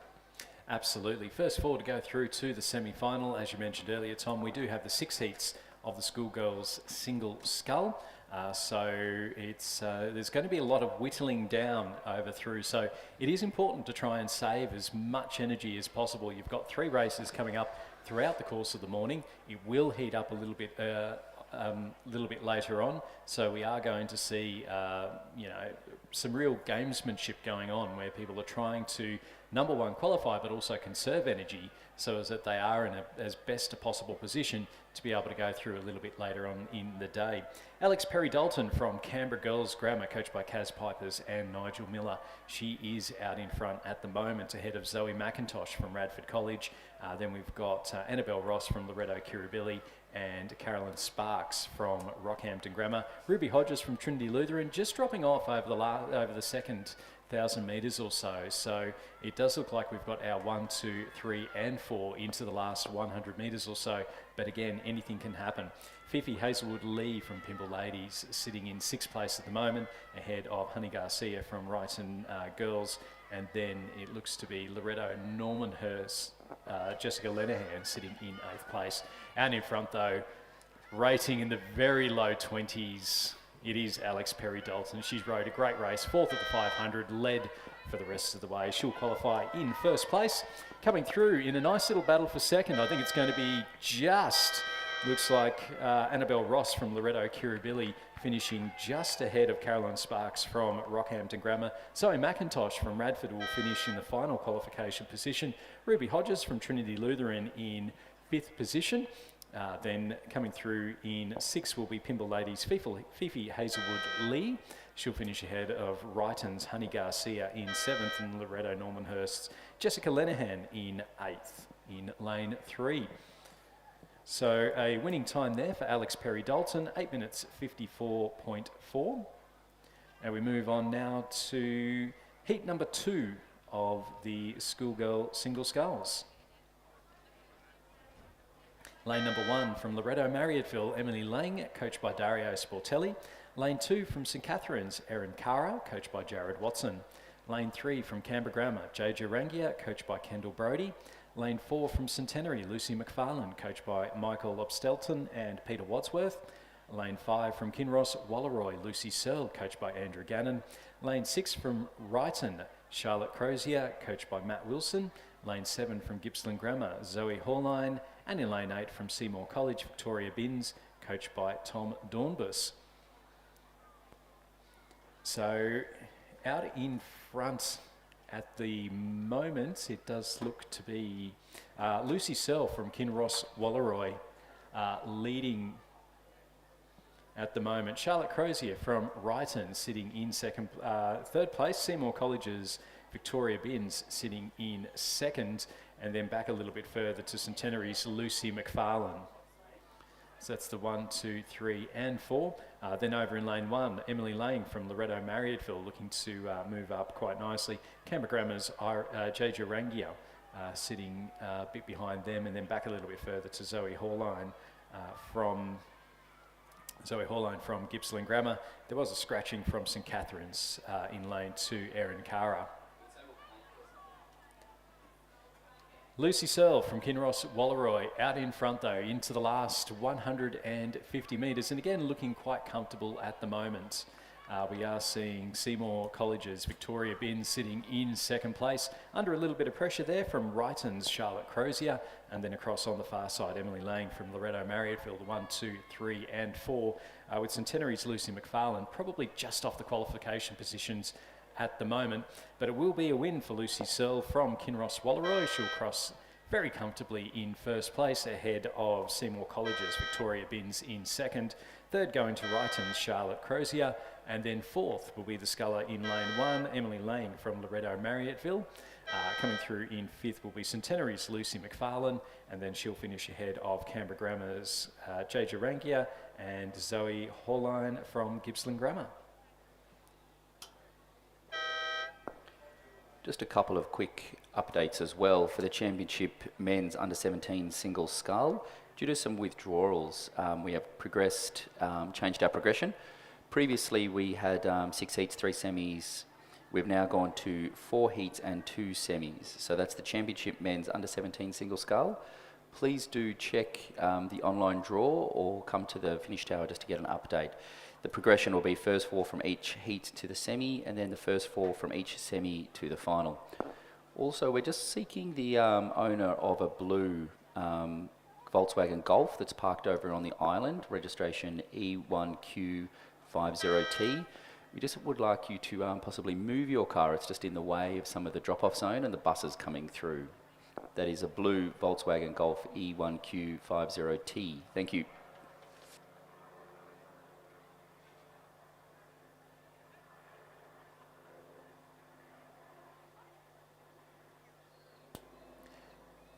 Absolutely. First 4 to go through to the semi-final. As you mentioned earlier, Tom, we do have the 6 heats of the schoolgirls single scull. So it's there's going to be a lot of whittling down over through. So it is important to try and save as much energy as possible. You've got 3 races coming up throughout the course of the morning. It will heat up a little bit later on. So we are going to see, you know, some real gamesmanship going on where people are trying to, number one, qualify, but also conserve energy so as that they are in as best a possible position to be able to go through a little bit later on in the day. Alex Perry-Dalton from Canberra Girls Grammar, coached by Kaz Pipers and Nigel Miller. She is out in front at the moment, ahead of Zoe McIntosh from Radford College. Then we've got Annabelle Ross from Loretto Kirribilli and Caroline Sparks from Rockhampton Grammar. Ruby Hodges from Trinity Lutheran just dropping off over the second 1,000 metres or so. So it does look like we've got our 1, 2, 3 and 4 into the last 100 metres or so. But again, anything can happen. Fifi Hazelwood Lee from Pymble Ladies sitting in 6th place at the moment, ahead of Honey Garcia from Ryton Girls. And then it looks to be Loretto Normanhurst, Jessica Lenahan sitting in 8th place. Out in front though, rating in the very low 20s, it is Alex Perry-Dalton. She's rode a great race, 4th at the 500, led for the rest of the way. She'll qualify in 1st place. Coming through in a nice little battle for 2nd, I think it's going to be just, looks like Annabelle Ross from Loretto Kirribilli finishing just ahead of Caroline Sparks from Rockhampton Grammar. Zoe McIntosh from Radford will finish in the final qualification position. Ruby Hodges from Trinity Lutheran in 5th position. Then coming through in 6th will be Pymble Ladies' Fifi Hazelwood Lee. She'll finish ahead of Ryton's Honey Garcia in 7th and Loretto Normanhurst's Jessica Lenahan in 8th in lane 3. So a winning time there for Alex Perry-Dalton, 8 minutes 54.4. And we move on now to heat number 2 of the schoolgirl single sculls. Lane number 1 from Loretto Marriotteville, Emily Lang, coached by Dario Sportelli. Lane 2 from St Catherine's, Erin Cara, coached by Jared Watson. Lane 3 from Canberra Grammar, Jojo Rangia, coached by Kendall Brody. Lane 4 from Centenary, Lucy McFarlane, coached by Michael Lobstelton and Peter Wadsworth. Lane 5 from Kinross Walleroy, Lucy Searle, coached by Andrew Gannon. Lane 6 from Wrighton, Charlotte Crozier, coached by Matt Wilson. Lane 7 from Gippsland Grammar, Zoe Horline. And in Lane 8 from Seymour College, Victoria Binns, coached by Tom Dornbus. So out in front at the moment, it does look to be Lucy Searle from Kinross Walleroy leading at the moment. Charlotte Crozier from Wrighton sitting in third place. Seymour College's Victoria Binns sitting in second, and then back a little bit further to Centenary's Lucy McFarlane. So that's the 1, 2, 3 and 4. Then over in lane 1, Emily Lang from Loretto Marriotteville looking to move up quite nicely. Canberra Grammar's Jojo Rangia sitting a bit behind them, and then back a little bit further to Zoe Horline from Gippsland Grammar. There was a scratching from St Catherine's in lane 2, Erin Cara. Lucy Searle from Kinross Walleroy out in front though, into the last 150 metres, and again looking quite comfortable at the moment. We are seeing Seymour College's Victoria Binns sitting in second place, under a little bit of pressure there from Wrighton's Charlotte Crozier, and then across on the far side, Emily Lang from Loretto Marriotteville, 1, 2, 3 and 4, with Centenary's Lucy McFarlane probably just off the qualification positions at the moment, but it will be a win for Lucy Searle from Kinross Walleroy. She'll cross very comfortably in first place ahead of Seymour College's Victoria Binns in second. Third going to Wrighton's Charlotte Crozier, and then fourth will be the sculler in lane 1, Emily Lang from Loretto Marriotteville. Coming through in fifth will be Centenary's Lucy McFarlane, and then she'll finish ahead of Canberra Grammar's Jojo Rangia and Zoe Horline from Gippsland Grammar. Just a couple of quick updates as well for the championship men's under-17 single scull. Due to some withdrawals, we have progressed, changed our progression. Previously we had 6 heats, 3 semis. We've now gone to 4 heats and 2 semis. So that's the championship men's under-17 single scull. Please do check the online draw or come to the finish tower just to get an update. The progression will be first 4 from each heat to the semi, and then the first 4 from each semi to the final. Also, we're just seeking the owner of a blue Volkswagen Golf that's parked over on the island, registration E1Q50T. We just would like you to possibly move your car. It's just in the way of some of the drop-off zone and the buses coming through. That is a blue Volkswagen Golf E1Q50T. Thank you.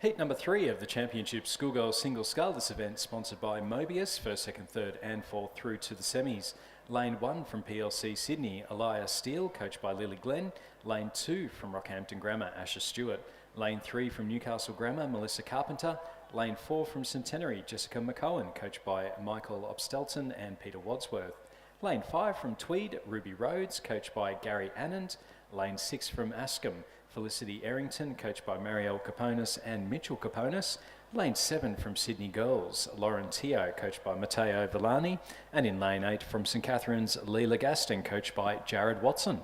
Heat number 3 of the Championship Schoolgirls Single Scull. This event sponsored by Mobius, first, second, third and fourth through to the semis. Lane 1 from PLC Sydney, Elias Steele, coached by Lily Glenn. Lane 2 from Rockhampton Grammar, Asher Stewart. Lane 3 from Newcastle Grammar, Melissa Carpenter. Lane 4 from Centenary, Jessica McCowan, coached by Michael Obstelton and Peter Wadsworth. Lane 5 from Tweed, Ruby Rhodes, coached by Gary Annand. Lane 6 from Askham, Felicity Errington, coached by Marielle Caponis and Mitchell Caponis. Lane 7 from Sydney Girls, Lauren Teo, coached by Matteo Villani. And in Lane 8 from St Catherine's, Leela Gaston, coached by Jared Watson.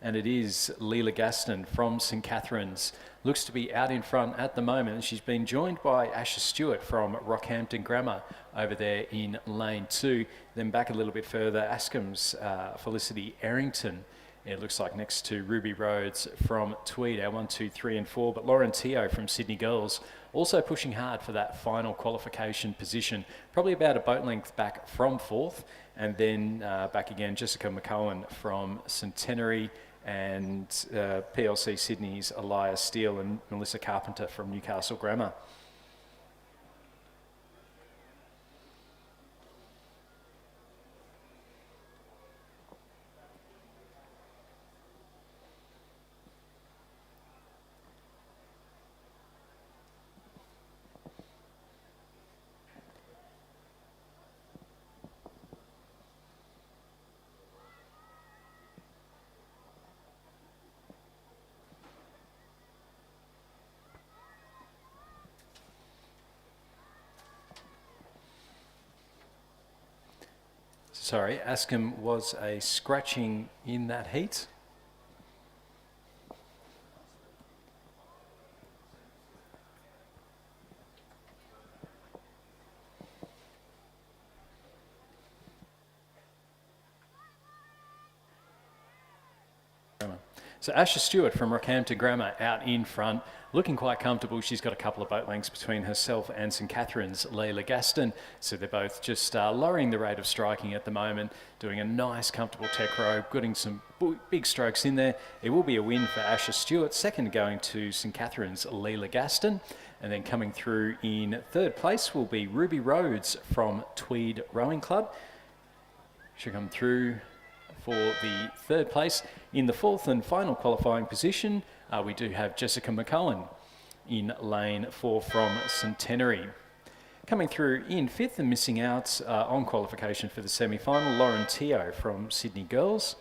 And it is Leela Gaston from St Catherine's. Looks to be out in front at the moment. She's been joined by Asher Stewart from Rockhampton Grammar over there in Lane 2. Then back a little bit further, Askham's Felicity Errington. It looks like next to Ruby Rhodes from Tweed, our 1, 2, 3 and 4. But Lauren Teo from Sydney Girls also pushing hard for that final qualification position. Probably about a boat length back from fourth. And then back again, Jessica McCowan from Centenary and PLC Sydney's Elias Steele and Melissa Carpenter from Newcastle Grammar. Sorry, Askham was a scratching in that heat. So Asher Stewart from Rockhampton Grammar out in front, looking quite comfortable. She's got a couple of boat lengths between herself and St Catherine's Leila Gaston. So they're both just lowering the rate of striking at the moment, doing a nice comfortable tech row, getting some big strokes in there. It will be a win for Asher Stewart. Second going to St Catherine's Leila Gaston. And then coming through in third place will be Ruby Rhodes from Tweed Rowing Club. She'll come through for the third place. In the fourth and final qualifying position, we do have Jessica McCowan in lane 4 from Centenary. Coming through in fifth and missing out on qualification for the semi-final, Lauren Teo from Sydney Girls.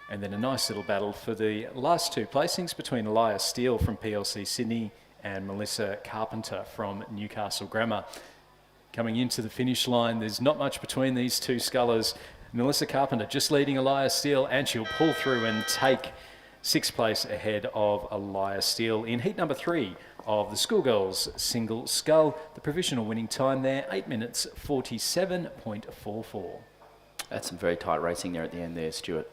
And then a nice little battle for the last two placings between Elias Steele from PLC Sydney and Melissa Carpenter from Newcastle Grammar. Coming into the finish line, there's not much between these two scullers. Melissa Carpenter just leading Elias Steele, and she'll pull through and take sixth place ahead of Elias Steele in heat number 3 of the schoolgirls single scull. The provisional winning time there, 8 minutes 47.44. That's some very tight racing there at the end there, Stuart.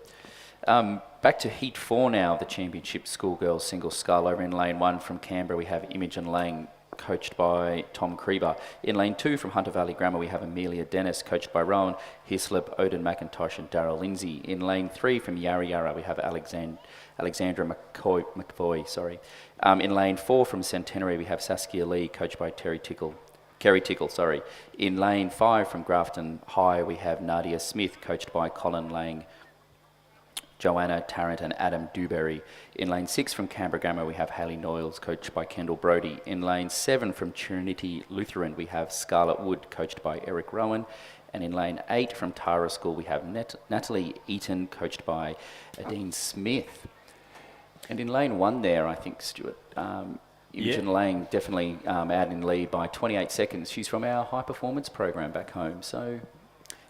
Back to heat 4 now, the championship schoolgirls single scull. Over in lane 1 from Canberra, we have Imogen Lang, coached by Tom Krieber. In lane 2 from Hunter Valley Grammar, we have Amelia Dennis, coached by Rowan Hislop, Odin McIntosh and Darryl Lindsay. In lane 3 from Yarra Yarra, we have Alexandra McVoy. In lane 4 from Centenary, we have Saskia Lee, coached by Kerry Tickle. In lane 5 from Grafton High, we have Nadia Smith, coached by Colin Lang, Joanna Tarrant and Adam Dewberry. In lane 6 from Canberra Grammar, we have Hayley Noyles, coached by Kendall Brody. In lane 7 from Trinity Lutheran, we have Scarlett Wood, coached by Eric Rowan. And in lane 8 from Tara School, we have Natalie Eaton, coached by Adine Smith. And in lane 1 there, I think, Stuart, Imogen Lang definitely out in lead by 28 seconds. She's from our high performance program back home, so...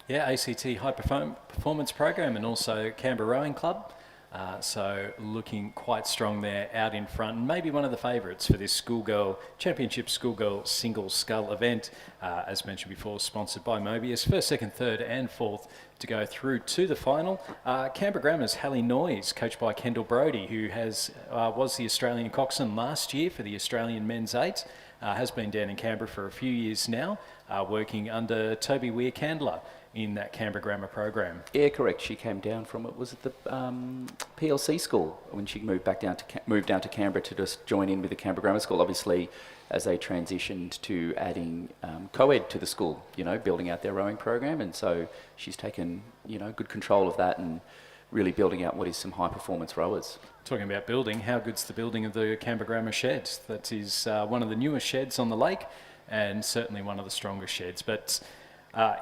Yeah, ACT High Performance Program and also Canberra Rowing Club. So looking quite strong there out in front, and maybe one of the favourites for this championship schoolgirl single scull event. As mentioned before, sponsored by Mobius. First, second, third and fourth to go through to the final. Canberra Grammar's Hallie Noyes, coached by Kendall Brody, who was the Australian coxswain last year for the Australian Men's 8. Has been down in Canberra for a few years now, working under Toby Weir-Candler in that Canberra Grammar program. Yeah, correct. She came down from the PLC school when she moved down to Canberra to just join in with the Canberra Grammar School. Obviously, as they transitioned to adding co-ed to the school, building out their rowing program, and so she's taken good control of that and really building out what is some high performance rowers. Talking about building, how good's the building of the Canberra Grammar sheds? That is one of the newest sheds on the lake, and certainly one of the strongest sheds. But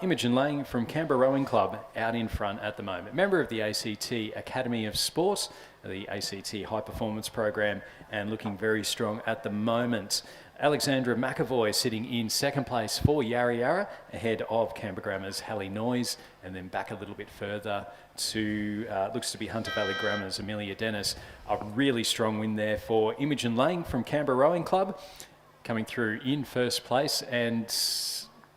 Imogen Lang from Canberra Rowing Club out in front at the moment. Member of the ACT Academy of Sport, the ACT High Performance Program, and looking very strong at the moment. Alexandra McAvoy sitting in second place for Yarra Yarra, ahead of Canberra Grammar's Hallie Noyes, and then back a little bit further to, looks to be Hunter Valley Grammar's Amelia Dennis. A really strong win there for Imogen Lang from Canberra Rowing Club, coming through in first place, and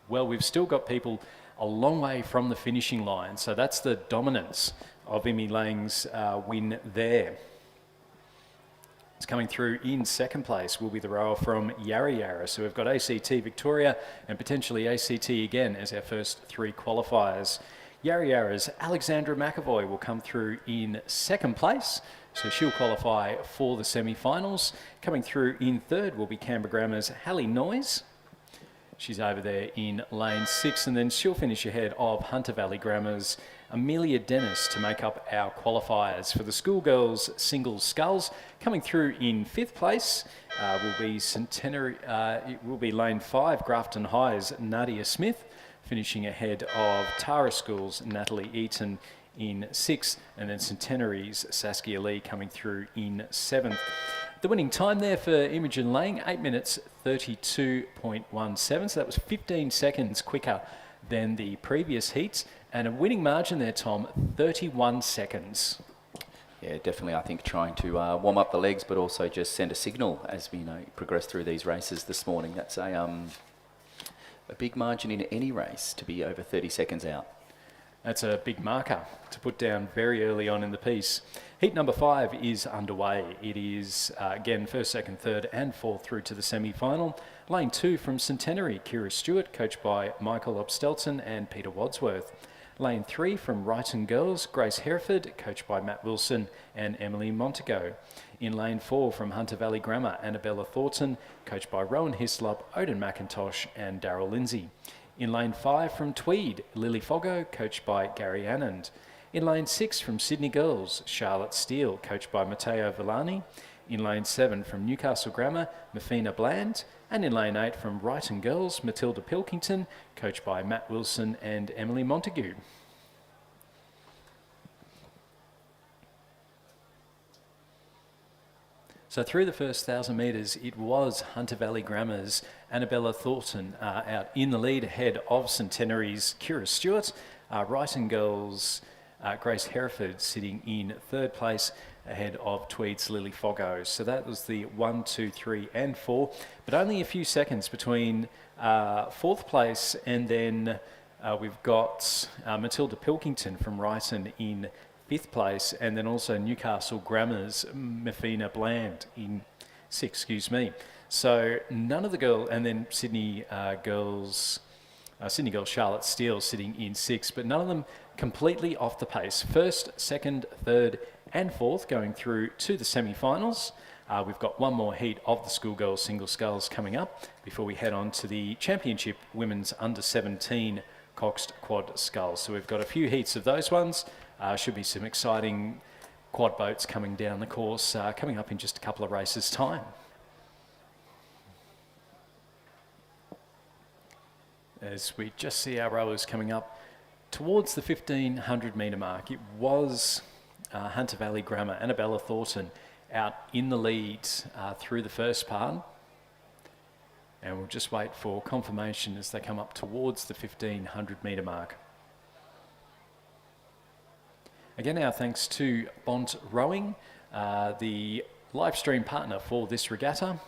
well, we've still got people a long way from the finishing line, so that's the dominance of Imi Lang's win there. It's coming through in second place will be the rower from Yarra Yarra. So we've got ACT Victoria and potentially ACT again as our first 3 qualifiers. Yarra Yarra's Alexandra McAvoy will come through in second place, so she'll qualify for the semi-finals. Coming through in third will be Canberra Grammar's Hallie Noyes. She's over there in lane 6, and then she'll finish ahead of Hunter Valley Grammar's Amelia Dennis to make up our qualifiers for the schoolgirls single sculls. Coming through in 5th place will be Centenary. It will be lane 5, Grafton High's Nadia Smith, finishing ahead of Tara School's Natalie Eaton in 6th, and then Centenary's Saskia Lee coming through in 7th. The winning time there for Imogen Lang, 8 minutes 32.17, so that was 15 seconds quicker than the previous heats, and a winning margin there, Tom, 31 seconds. Yeah, definitely. I think trying to warm up the legs, but also just send a signal as we progress through these races this morning. That's a big margin in any race to be over 30 seconds out. That's a big marker to put down very early on in the piece. Heat number 5 is underway. It is, again, first, second, third and fourth through to the semi-final. Lane 2 from Centenary, Kira Stewart, coached by Michael Obstelton and Peter Wadsworth. Lane 3 from Wrighton Girls, Grace Hereford, coached by Matt Wilson and Emily Montego. In Lane 4 from Hunter Valley Grammar, Annabella Thornton, coached by Rowan Hislop, Odin McIntosh and Daryl Lindsay. In Lane 5 from Tweed, Lily Foggo, coached by Gary Annand. In Lane 6 from Sydney Girls, Charlotte Steele, coached by Matteo Villani. In Lane 7 from Newcastle Grammar, Mafina Bland. And in Lane 8 from Wrighton Girls, Matilda Pilkington, coached by Matt Wilson and Emily Montague. So through the first 1,000 metres, it was Hunter Valley Grammar's Annabella Thornton out in the lead ahead of Centenary's Kira Stewart. Wrighton Girls' Grace Hereford sitting in third place ahead of Tweed's Lily Foggo. So that was the 1, 2, 3 and 4, but only a few seconds between fourth place and then we've got Matilda Pilkington from Wrighton in fifth place, and then also Newcastle Grammar's Mafina Bland in sixth, So none of the girls, and then Sydney Girls Charlotte Steele sitting in sixth, but none of them completely off the pace. First, second, third and fourth going through to the semi-finals. We've got one more heat of the schoolgirls single sculls coming up before we head on to the championship women's under 17 coxed quad sculls. So we've got a few heats of those ones. Should be some exciting quad boats coming down the course, coming up in just a couple of races' time. As we just see our rowers coming up towards the 1,500 metre mark, it was Hunter Valley Grammar, Annabella Thornton, out in the lead through the first part. And we'll just wait for confirmation as they come up towards the 1,500 metre mark. Again, our thanks to Bont Rowing, the live stream partner for this regatta.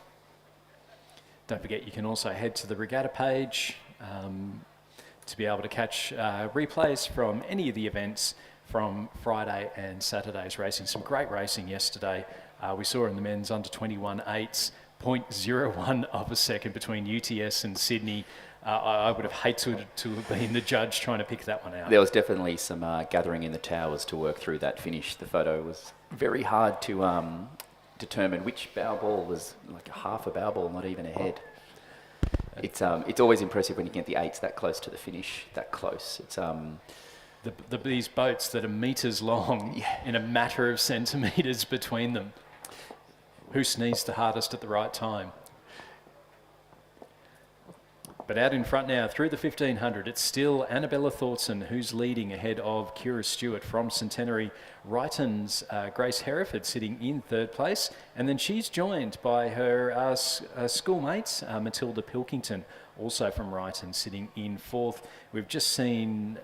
Don't forget you can also head to the regatta page to be able to catch replays from any of the events from Friday and Saturday's racing. Some great racing yesterday. We saw in the men's under 21 8s, 0.01 of a second between UTS and Sydney. I would have hated to have been the judge trying to pick that one out. There was definitely some gathering in the towers to work through that finish. The photo was very hard to determine which bow ball was like a half a bow ball, not even a head. It's always impressive when you get the eights that close to the finish, that close. It's these boats that are metres long, yeah, in a matter of centimetres between them. Who sneezed the hardest at the right time? But out in front now, through the 1,500, it's still Annabella Thornton who's leading ahead of Kira Stewart from Centenary. Wrighton's Grace Hereford sitting in third place. And then she's joined by her schoolmates, Matilda Pilkington, also from Wrighton, sitting in fourth. We've just seen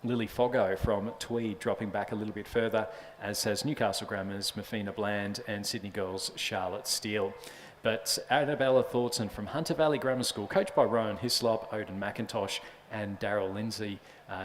Lily Foggo from Tweed dropping back a little bit further, as has Newcastle Grammar's Mafina Bland and Sydney Girls' Charlotte Steele. But Annabella Thornton from Hunter Valley Grammar School, coached by Rowan Hislop, Odin McIntosh and Daryl Lindsay.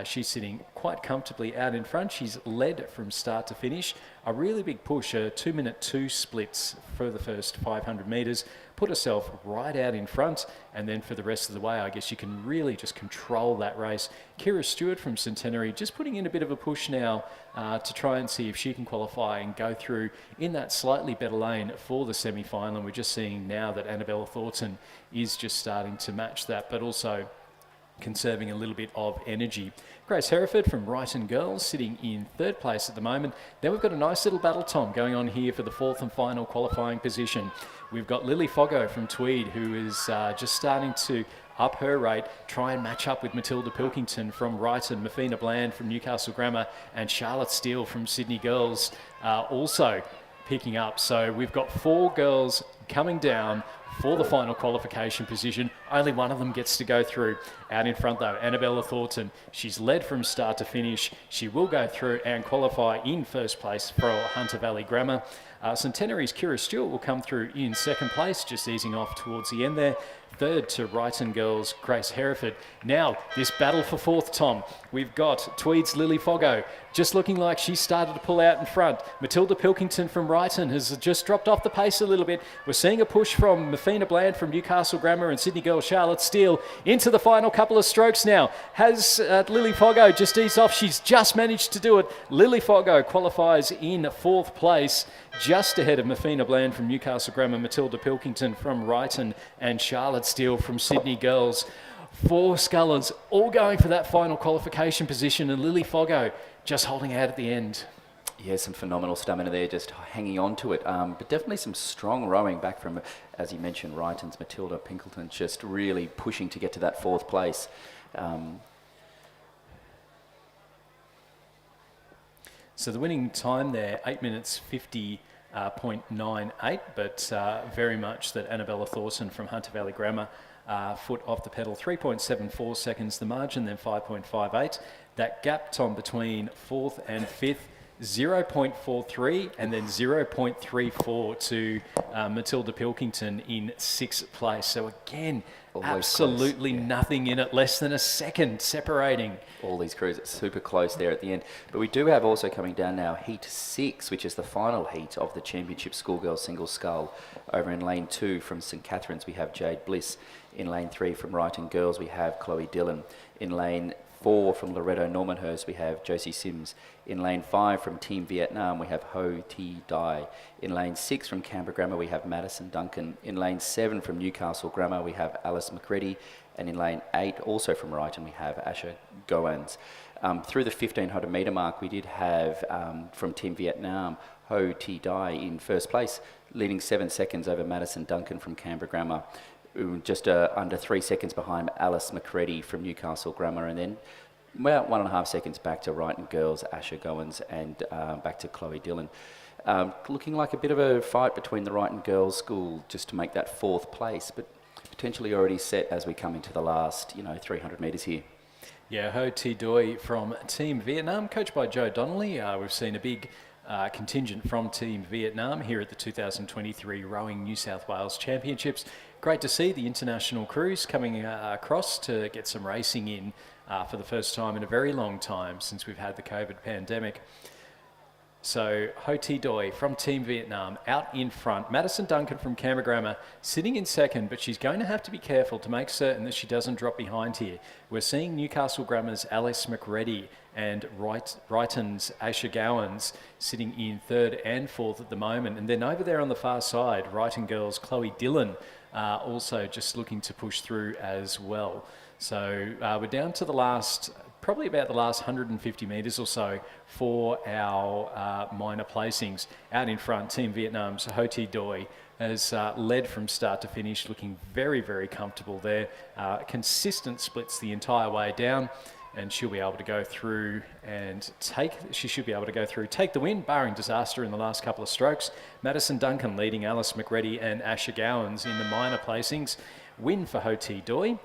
She's sitting quite comfortably out in front. She's led from start to finish. A really big push, a 2-minute 2 splits for the first 500 metres. Put herself right out in front, and then for the rest of the way, I guess you can really just control that race. Kira Stewart from Centenary just putting in a bit of a push now to try and see if she can qualify and go through in that slightly better lane for the semi-final. And we're just seeing now that Annabella Thornton is just starting to match that, but also conserving a little bit of energy. Grace Hereford from Wrighton Girls sitting in third place at the moment. Then we've got a nice little battle, Tom, going on here for the fourth and final qualifying position. We've got Lily Foggo from Tweed, who is just starting to up her rate, try and match up with Matilda Pilkington from Wrighton, Mafina Bland from Newcastle Grammar, and Charlotte Steele from Sydney Girls also picking up. So we've got 4 girls coming down for the final qualification position. Only one of them gets to go through. Out in front though, Annabella Thornton. She's led from start to finish. She will go through and qualify in first place for Hunter Valley Grammar. Centenary's Kira Stewart will come through in second place, just easing off towards the end there. Third to Wrighton Girls' Grace Hereford. Now, this battle for fourth, Tom. We've got Tweed's Lily Foggo, just looking like she started to pull out in front. Matilda Pilkington from Wrighton has just dropped off the pace a little bit. We're seeing a push from Mafina Bland from Newcastle Grammar and Sydney Girl Charlotte Steele into the final couple of strokes now. Has Lily Foggo just eased off? She's just managed to do it. Lily Foggo qualifies in fourth place, just ahead of Mafina Bland from Newcastle Grammar, Matilda Pilkington from Wrighton, and Charlotte Steele from Sydney Girls. 4 scullers all going for that final qualification position, and Lily Foggo just holding out at the end. Yeah, some phenomenal stamina there, just hanging on to it. But definitely some strong rowing back from, as you mentioned, Wrighton's Matilda Pilkington, just really pushing to get to that fourth place. So the winning time there, 8 minutes 50.98, but very much that Annabella Thorson from Hunter Valley Grammar, foot off the pedal, 3.74 seconds the margin, then 5.58. That gap, Tom, between fourth and fifth, 0.43 and then 0.34 to Matilda Pilkington in sixth place. So again, always absolutely close, yeah. Nothing in it, less than a second separating. All these crews are super close there at the end. But we do have also coming down now Heat 6, which is the final heat of the Championship Schoolgirls Single Scull. Over in Lane 2 from St Catherine's, we have Jade Bliss. In Lane 3 from Wrighton Girls, we have Chloe Dillon. In Lane 4 from Loretto Normanhurst, we have Josie Sims. In Lane 5 from Team Vietnam, we have Ho Thi Dai. In Lane 6 from Canberra Grammar, we have Madison Duncan. In Lane 7 from Newcastle Grammar, we have Alice McCready. And in Lane 8, also from Wrighton, we have Asha Goans. Through the 1500 metre mark, we did have, from Team Vietnam, Ho Thi Dai in first place, leading 7 seconds over Madison Duncan from Canberra Grammar. Just under 3 seconds behind Alice McCready from Newcastle Grammar, and then about 1.5 seconds back to Wrighton Girls, Asha Goins, and back to Chloe Dillon. Looking like a bit of a fight between the Wrighton Girls School just to make that fourth place, but potentially already set as we come into the last 300 metres here. Yeah, Ho Thi Doi from Team Vietnam, coached by Joe Donnelly. We've seen a big contingent from Team Vietnam here at the 2023 Rowing New South Wales Championships. Great to see the international crews coming across to get some racing in for the first time in a very long time since we've had the COVID pandemic. So Ho Thi Doi from Team Vietnam out in front. Madison Duncan from Canberra Grammar sitting in second, but she's going to have to be careful to make certain that she doesn't drop behind here. We're seeing Newcastle Grammar's Alice McReady and Wrighton's Asha Gowans sitting in third and fourth at the moment. And then over there on the far side, Wrighton Girls' Chloe Dillon also just looking to push through as well. So we're down to the last, probably about the last 150 metres or so for our minor placings. Out in front, Team Vietnam's Ho Thi Doi has led from start to finish, looking very, very comfortable there. Consistent splits the entire way down, and she'll be able to go through and take the win, barring disaster in the last couple of strokes. Madison Duncan leading Alice McReady and Asha Gowans in the minor placings. Win for Ho Thi Doi.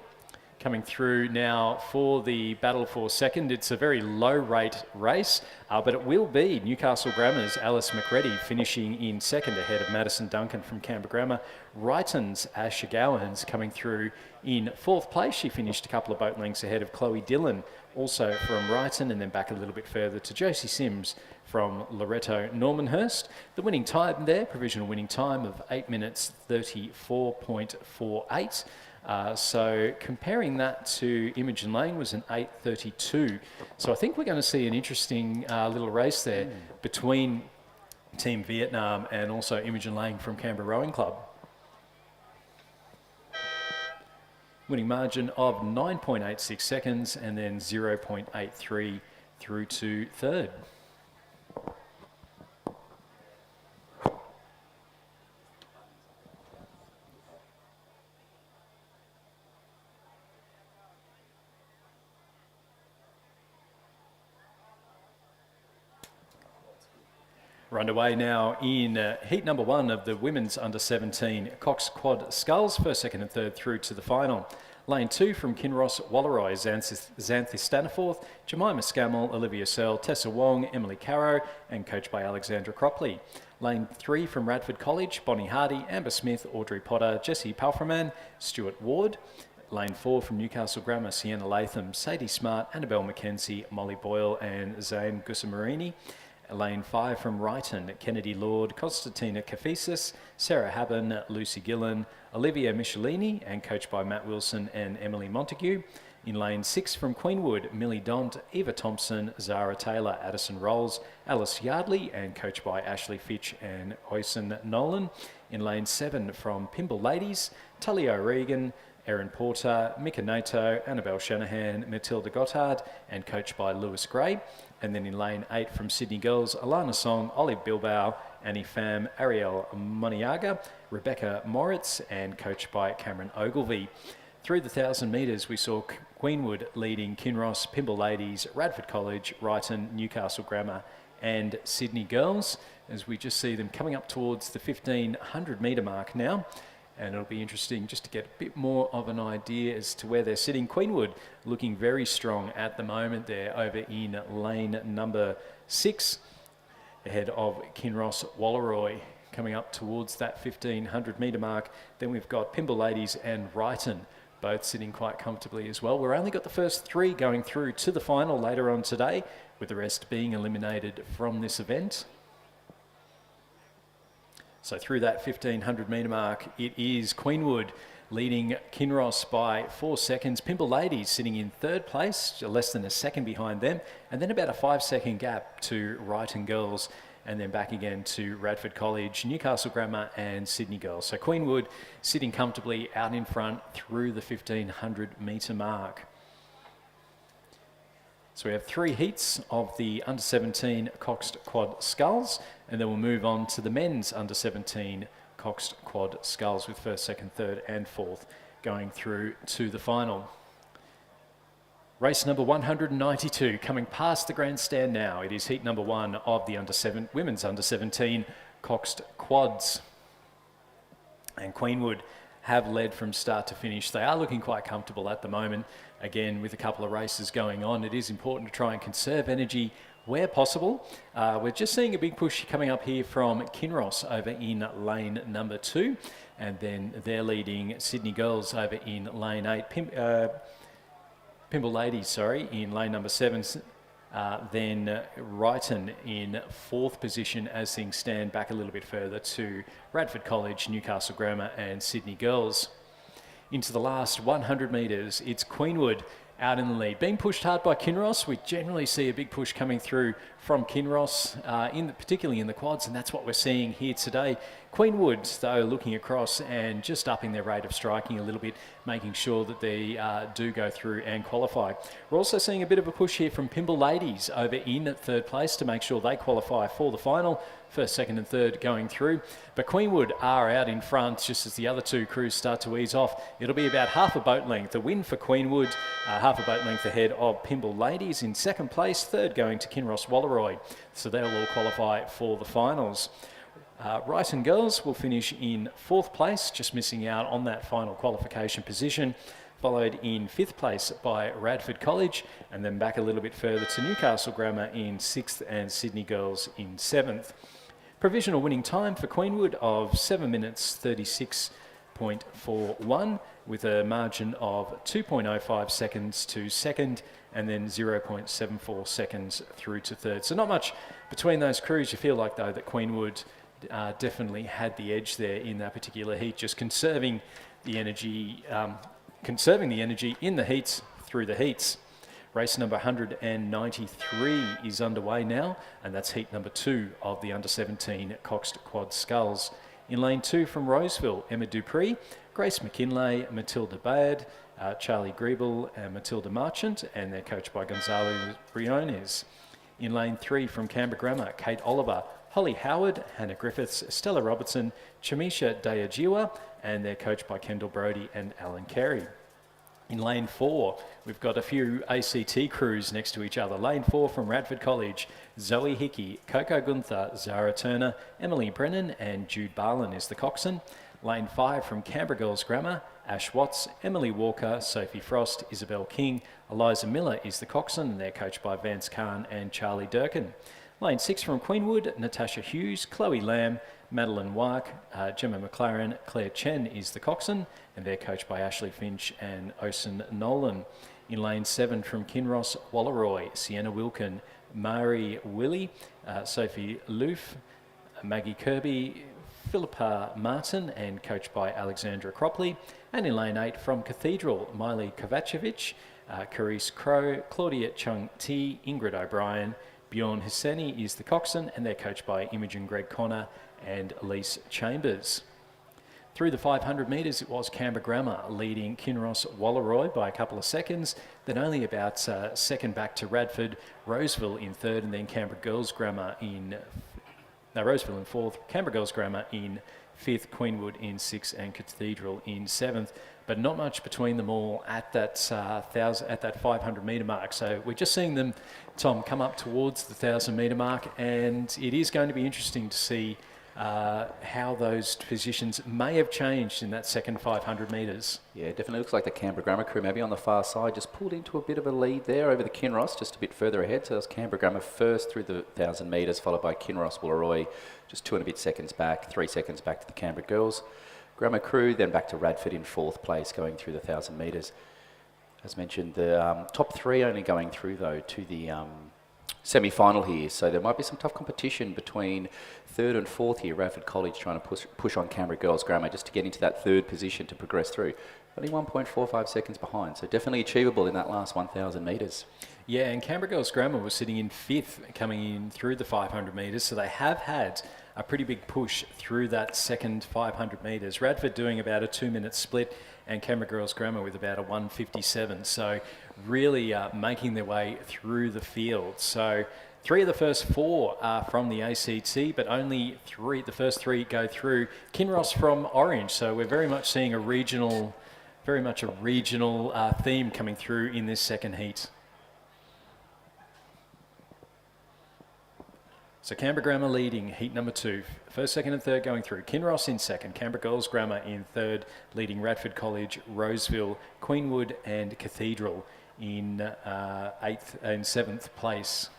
Coming through now for the battle for second. It's a very low rate race, but it will be Newcastle Grammar's Alice McReady finishing in second ahead of Madison Duncan from Canberra Grammar. Wrighton's Asha Gowans coming through in fourth place. She finished a couple of boat lengths ahead of Chloe Dillon, also from Wrighton, and then back a little bit further to Josie Sims from Loretto Normanhurst. The winning time there, provisional winning time of 8 minutes 34.48. So comparing that to Imogen Lane was an 8:32. So I think we're going to see an interesting little race there between Team Vietnam and also Imogen Lane from Canberra Rowing Club. Winning margin of 9.86 seconds and then 0.83 through to third. We're underway now in heat number 1 of the women's under-17 Cox Quad Sculls, first, second and third through to the final. Lane 2 from Kinross Walleroy, Xanthi Staniforth, Jemima Scammell, Olivia Searle, Tessa Wong, Emily Carrow, and coached by Alexandra Cropley. Lane 3 from Radford College, Bonnie Hardy, Amber Smith, Audrey Potter, Jessie Palfreman, Stuart Ward. Lane 4 from Newcastle Grammar, Sienna Latham, Sadie Smart, Annabelle McKenzie, Molly Boyle, and Zane Gusamarini. Lane 5 from Wrighton, Kennedy Lord, Constantina Kafisis, Sarah Haben, Lucy Gillen, Olivia Michelini, and coached by Matt Wilson and Emily Montague. In lane 6 from Queenwood, Millie Dont, Eva Thompson, Zara Taylor, Addison Rolls, Alice Yardley, and coached by Ashley Fitch and Oyson Nolan. In lane 7 from Pimble Ladies, Tully O'Regan, Erin Porter, Mika Nato, Annabelle Shanahan, Matilda Gottard, and coached by Lewis Gray. And then in lane 8 from Sydney Girls, Alana Song, Olive Bilbao, Annie Pham, Ariel Moniaga, Rebecca Moritz, and coached by Cameron Ogilvie. Through the 1,000 metres, we saw Queenwood leading Kinross, Pimble Ladies, Radford College, Wrighton, Newcastle Grammar, and Sydney Girls, as we just see them coming up towards the 1,500 metre mark now. And it'll be interesting just to get a bit more of an idea as to where they're sitting. Queenwood looking very strong at the moment. They're over in lane number 6, ahead of Kinross Walleroy, coming up towards that 1,500 metre mark. Then we've got Pimble Ladies and Wrighton, both sitting quite comfortably as well. We've only got the first 3 going through to the final later on today, with the rest being eliminated from this event. So through that 1,500 metre mark, it is Queenwood leading Kinross by 4 seconds. Pimble Ladies sitting in 3rd place, less than a second behind them, and then about a 5-second gap to Wrighton Girls, and then back again to Radford College, Newcastle Grammar, and Sydney Girls. So Queenwood sitting comfortably out in front through the 1,500 metre mark. So we have 3 heats of the under-17 Coxed Quad Sculls, and then we'll move on to the men's under-17 Coxed Quad Sculls with 1st, 2nd, 3rd and 4th going through to the final. Race number 192 coming past the grandstand now. It is heat number 1 of the women's under-17 Coxed Quads. And Queenwood have led from start to finish. They are looking quite comfortable at the moment. Again, with a couple of races going on, it is important to try and conserve energy where possible. We're just seeing a big push coming up here from Kinross over in lane number 2, and then they're leading Sydney Girls over in lane 8. Pimble Ladies, in lane number 7. Then Wrighton in 4th position as things stand back a little bit further to Radford College, Newcastle Grammar and Sydney Girls. Into the last 100 metres, it's Queenwood out in the lead. Being pushed hard by Kinross, we generally see a big push coming through from Kinross, particularly in the quads, and that's what we're seeing here today. Queenwood, though, looking across and just upping their rate of striking a little bit, making sure that they do go through and qualify. We're also seeing a bit of a push here from Pimble Ladies over in 3rd place to make sure they qualify for the final. 1st, 2nd and 3rd going through. But Queenwood are out in front just as the other 2 crews start to ease off. It'll be about half a boat length. The win for Queenwood, half a boat length ahead of Pimble Ladies in 2nd place. 3rd going to Kinross Walleroy. So they'll all qualify for the finals. Wrighton Girls will finish in 4th place, just missing out on that final qualification position, followed in 5th place by Radford College, and then back a little bit further to Newcastle Grammar in 6th and Sydney Girls in 7th. Provisional winning time for Queenwood of 7 minutes 36.41 with a margin of 2.05 seconds to 2nd and then 0.74 seconds through to 3rd. So not much between those crews. You feel like, though, that Queenwood definitely had the edge there in that particular heat, just conserving the energy in the heats through the heats. Race number 193 is underway now, and that's heat number 2 of the under-17 Coxed Quad Sculls. In lane 2 from Roseville, Emma Dupree, Grace McKinlay, Matilda Baird, Charlie Griebel and Matilda Marchant, and they're coached by Gonzalo Briones. In lane 3 from Canberra Grammar, Kate Oliver, Holly Howard, Hannah Griffiths, Stella Robertson, Chamisha Dayajiwa, and they're coached by Kendall Brody and Alan Carey. In lane 4, we've got a few ACT crews next to each other. Lane 4 from Radford College, Zoe Hickey, Coco Gunther, Zara Turner, Emily Brennan and Jude Barlin is the coxswain. Lane 5 from Canberra Girls Grammar, Ash Watts, Emily Walker, Sophie Frost, Isabel King, Eliza Miller is the coxswain, and they're coached by Vance Kahn and Charlie Durkin. Lane 6 from Queenwood, Natasha Hughes, Chloe Lamb, Madeline Wark, Gemma McLaren, Claire Chen is the coxswain, and they're coached by Ashley Finch and Osen Nolan. In lane 7 from Kinross, Walleroy, Sienna Wilkin, Mari Willie, Sophie Loof, Maggie Kirby, Philippa Martin, and coached by Alexandra Cropley. And in lane 8 from Cathedral, Miley Kovacevic, Carice Crow, Claudia Chung T, Ingrid O'Brien, Bjorn Hisseni is the coxswain, and they're coached by Imogen Greg Connor and Elise Chambers. Through the 500 metres, it was Canberra Grammar leading Kinross Walleroy by a couple of seconds, then only about second back to Radford, Roseville in third, and then Canberra Girls Grammar in Roseville in fourth, Canberra Girls Grammar in fifth, Queenwood in sixth, and Cathedral in seventh. But not much between them all at that 500 metre mark. So we're just seeing them, Tom, come up towards the 1,000 metre mark, and it is going to be interesting to see how those positions may have changed in that second 500 metres. Yeah, it definitely looks like the Canberra Grammar crew, maybe on the far side, just pulled into a bit of a lead there over the Kinross, just a bit further ahead. So it was Canberra Grammar first through the 1,000 metres, followed by Kinross Walleroy, just 2 and a bit seconds back, 3 seconds back to the Canberra Girls Grammar crew, then back to Radford in fourth place going through the 1,000 metres. As mentioned, the top 3 only going through, though, to the semi-final here, so there might be some tough competition between third and fourth here. Radford College trying to push on Canberra Girls Grammar just to get into that third position to progress through. Only 1.45 seconds behind, so definitely achievable in that last 1,000 metres. Yeah, and Canberra Girls Grammar was sitting in fifth coming in through the 500 metres, so they have had a pretty big push through that second 500 metres. Radford doing about a 2-minute split, and Canberra Girls Grammar with about a 1:57. So really making their way through the field. So 3 of the first 4 are from the ACT, but only the first 3 go through. Kinross from Orange, so we're very much seeing a regional theme coming through in this second heat. So Canberra Grammar leading heat number 2. First, second and third going through. Kinross in second, Canberra Girls Grammar in third, leading Radford College, Roseville, Queenwood and Cathedral in 8th and 7th place.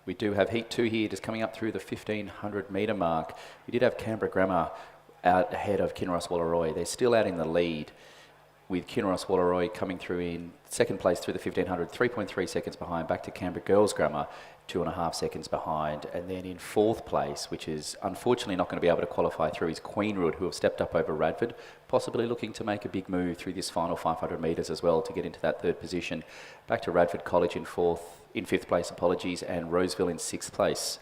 We do have heat 2 here, just coming up through the 1,500 metre mark. We did have Canberra Grammar out ahead of Kinross Walleroy. They're still out in the lead, with Kinross Walleroy coming through in second place through the 1,500, 3.3 seconds behind, back to Canberra Girls Grammar, 2.5 seconds behind. And then in fourth place, which is unfortunately not going to be able to qualify through, is Queenwood, who have stepped up over Radford, possibly looking to make a big move through this final 500 metres as well to get into that third position. Back to Radford College in fifth place, and Roseville in sixth place.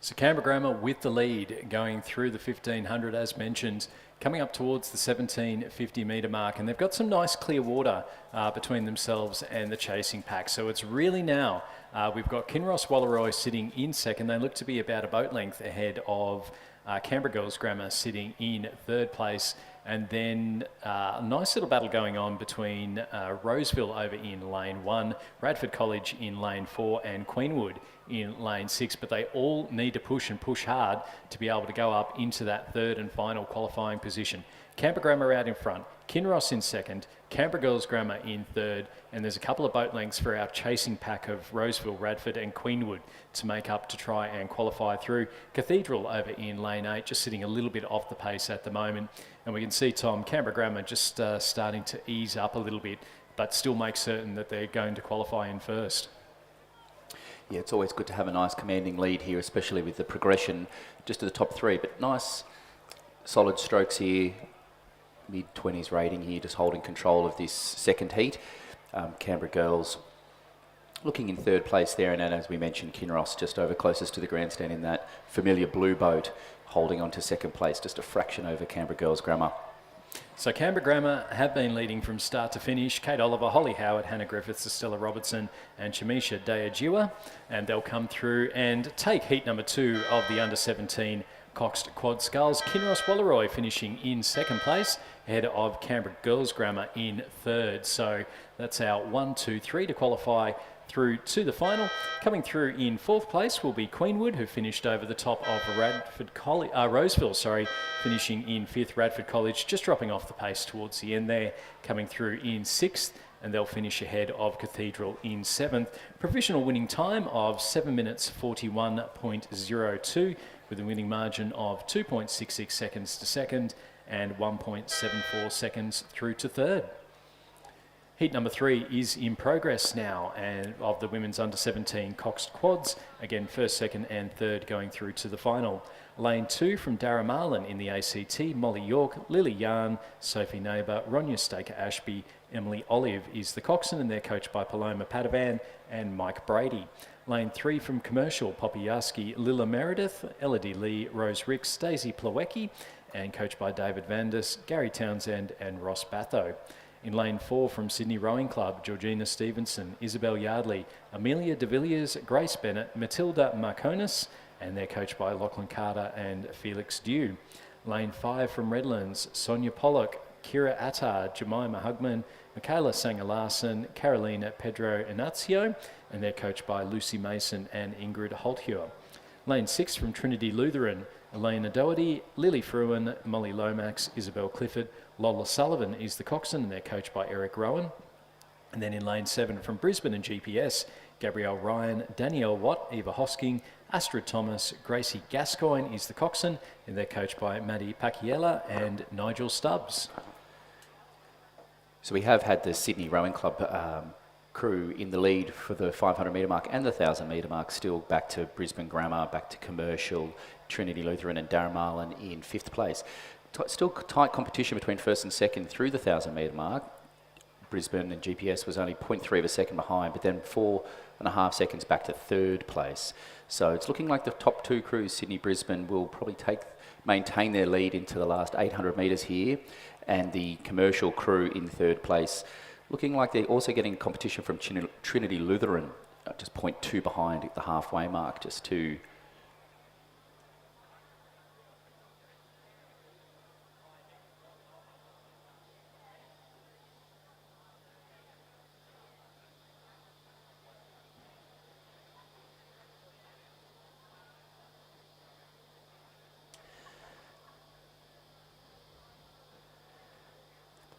So Canberra Grammar with the lead going through the 1,500 as mentioned, coming up towards the 1,750 metre mark, and they've got some nice clear water between themselves and the chasing pack. So it's really now, we've got Kinross Walleroy sitting in second. They look to be about a boat length ahead of Canberra Girls Grammar sitting in third place. And then a nice little battle going on between Roseville over in lane 1, Radford College in lane 4 and Queenwood in lane 6. But they all need to push and push hard to be able to go up into that third and final qualifying position. Canberra Grammar out in front, Kinross in second, Canberra Girls Grammar in third, and there's a couple of boat lengths for our chasing pack of Roseville, Radford and Queenwood to make up to try and qualify through. Cathedral over in lane 8, just sitting a little bit off the pace at the moment. And we can see, Tom, Canberra Grammar just starting to ease up a little bit, but still make certain that they're going to qualify in first. Yeah, it's always good to have a nice commanding lead here, especially with the progression just to the top three. But nice, solid strokes here, mid-20s rating here, just holding control of this second heat. Canberra girls looking in third place there, and then, as we mentioned, Kinross just over closest to the grandstand in that familiar blue boat, holding on to second place, just a fraction over Canberra girls Grammar. So Canberra Grammar have been leading from start to finish. Kate Oliver, Holly Howard, Hannah Griffiths, Estella Robertson and Chamisha Dayajiwa. And they'll come through and take heat number 2 of the under-17 Coxed Quad Sculls. Kinross Walleroy finishing in second place, ahead of Canberra Girls Grammar in third. So that's our 1, 2, 3 to qualify through to the final. Coming through in fourth place will be Queenwood, who finished over the top of Roseville, finishing in fifth. Radford College just dropping off the pace towards the end there, coming through in sixth, and they'll finish ahead of Cathedral in seventh. Provisional winning time of 7 minutes 41.02, with a winning margin of 2.66 seconds to second and 1.74 seconds through to third. Heat number 3 is in progress now, and of the women's under-17 Coxed Quads. Again, first, second and third going through to the final. Lane 2 from Dara Marlin in the ACT, Molly York, Lily Yarn, Sophie Neighbour, Ronya Staker-Ashby, Emily Olive is the coxswain, and they're coached by Paloma Padovan and Mike Brady. Lane 3 from Commercial, Poppy Yaski, Lilla Meredith, Elodie Lee, Rose Ricks, Daisy Plawecki, and coached by David Vandis, Gary Townsend and Ross Batho. In lane 4 from Sydney Rowing Club, Georgina Stevenson, Isabel Yardley, Amelia de Villiers, Grace Bennett, Matilda Marconis, and they're coached by Lachlan Carter and Felix Dew. Lane 5 from Redlands, Sonia Pollock, Kira Attar, Jemima Hugman, Michaela Sanger-Larson, Carolina Pedro Inazio, and they're coached by Lucy Mason and Ingrid Holthuer. Lane 6 from Trinity Lutheran, Elena Doherty, Lily Fruin, Molly Lomax, Isabel Clifford, Lola Sullivan is the coxswain, and they're coached by Eric Rowan. And then in lane 7 from Brisbane and GPS, Gabrielle Ryan, Danielle Watt, Eva Hosking, Astrid Thomas, Gracie Gascoigne is the coxswain, and they're coached by Maddie Paciella and Nigel Stubbs. So we have had the Sydney Rowing Club crew in the lead for the 500 metre mark and the 1,000 metre mark, still back to Brisbane Grammar, back to Commercial, Trinity Lutheran and Dara Marlin in 5th place. Still tight competition between first and second through the 1,000 metre mark. Brisbane and GPS was only 0.3 of a second behind, but then 4.5 seconds back to 3rd place. So it's looking like the top 2 crews, Sydney, Brisbane, will probably maintain their lead into the last 800 metres here, and the Commercial crew in 3rd place, looking like they're also getting competition from Trinity Lutheran, just 0.2 behind at the halfway mark, just to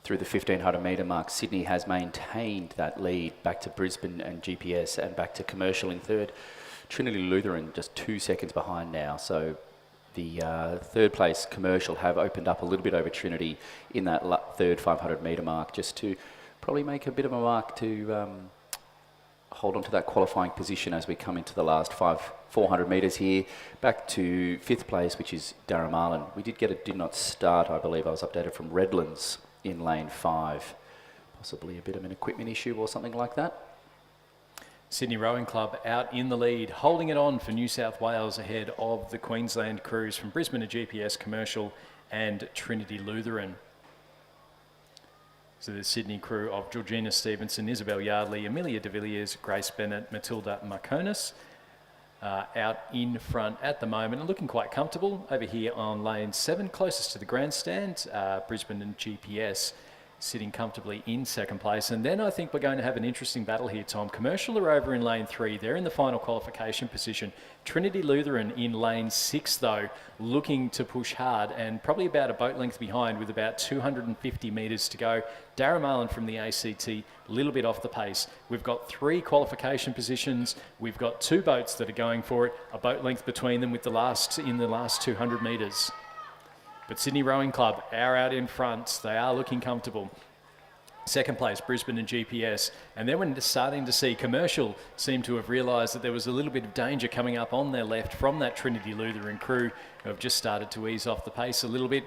through the 1,500 metre mark. Sydney has maintained that lead back to Brisbane and GPS and back to Commercial in 3rd. Trinity Lutheran just 2 seconds behind now. So the 3rd place Commercial have opened up a little bit over Trinity in that 3rd 500 metre mark, just to probably make a bit of a mark to hold on to that qualifying position as we come into the last 400 metres here. Back to 5th place, which is Dara Marlin. We did not start, I believe. I was updated from Redlands in lane 5. Possibly a bit of an equipment issue or something like that. Sydney Rowing Club out in the lead, holding it on for New South Wales ahead of the Queensland crews from Brisbane to GPS, Commercial and Trinity Lutheran. So the Sydney crew of Georgina Stevenson, Isabel Yardley, Amelia de Villiers, Grace Bennett, Matilda Marconis out in front at the moment and looking quite comfortable over here on lane 7, closest to the grandstand. Brisbane and GPS sitting comfortably in second place. And then I think we're going to have an interesting battle here, Tom. Commercial are over in lane 3. They're in the final qualification position. Trinity Lutheran in lane 6, though, looking to push hard and probably about a boat length behind with about 250 metres to go. Dara Marlin from the ACT, a little bit off the pace. We've got 3 qualification positions. We've got 2 boats that are going for it, a boat length between them with the last 200 metres. But Sydney Rowing Club are out in front. They are looking comfortable. Second place, Brisbane and GPS. And then when starting to see Commercial seem to have realised that there was a little bit of danger coming up on their left from that Trinity Lutheran crew who have just started to ease off the pace a little bit.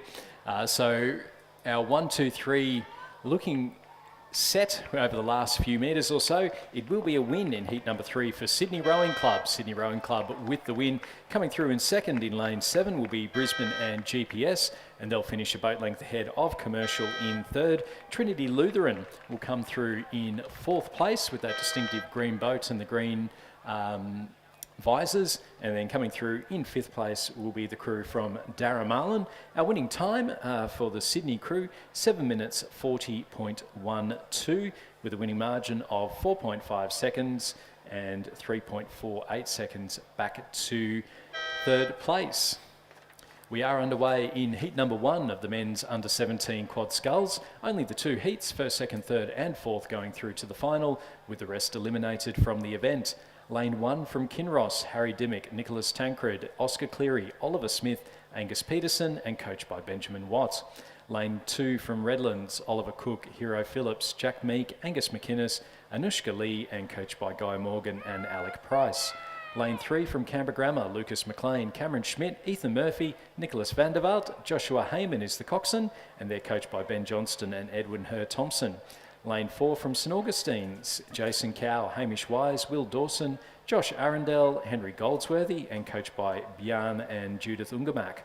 So our 1, 2, 3 looking set over the last few metres or so. It will be a win in heat number 3 for Sydney Rowing Club. Sydney Rowing Club with the win. Coming through in second in lane 7 will be Brisbane and GPS, and they'll finish a boat length ahead of Commercial in third. Trinity Lutheran will come through in fourth place with that distinctive green boat and the green visors, and then coming through in fifth place will be the crew from Darramarlin. Our winning time for the Sydney crew, 7 minutes 40.12, with a winning margin of 4.5 seconds and 3.48 seconds back to third place. We are underway in heat number 1 of the men's under 17 quad sculls. Only the 2 heats, first, second, third and fourth, going through to the final, with the rest eliminated from the event. Lane 1 from Kinross, Harry Dimmick, Nicholas Tancred, Oscar Cleary, Oliver Smith, Angus Peterson, and coached by Benjamin Watt. Lane 2 from Redlands, Oliver Cook, Hero Phillips, Jack Meek, Angus McInnes, Anushka Lee, and coached by Guy Morgan and Alec Price. Lane 3 from Canberra Grammar, Lucas McLean, Cameron Schmidt, Ethan Murphy, Nicholas Vandervaart, Joshua Heyman is the coxswain, and they're coached by Ben Johnston and Edwin Herr Thompson. Lane 4 from St Augustine's, Jason Cow, Hamish Wise, Will Dawson, Josh Arundel, Henry Goldsworthy, and coached by Bjarne and Judith Ungermack.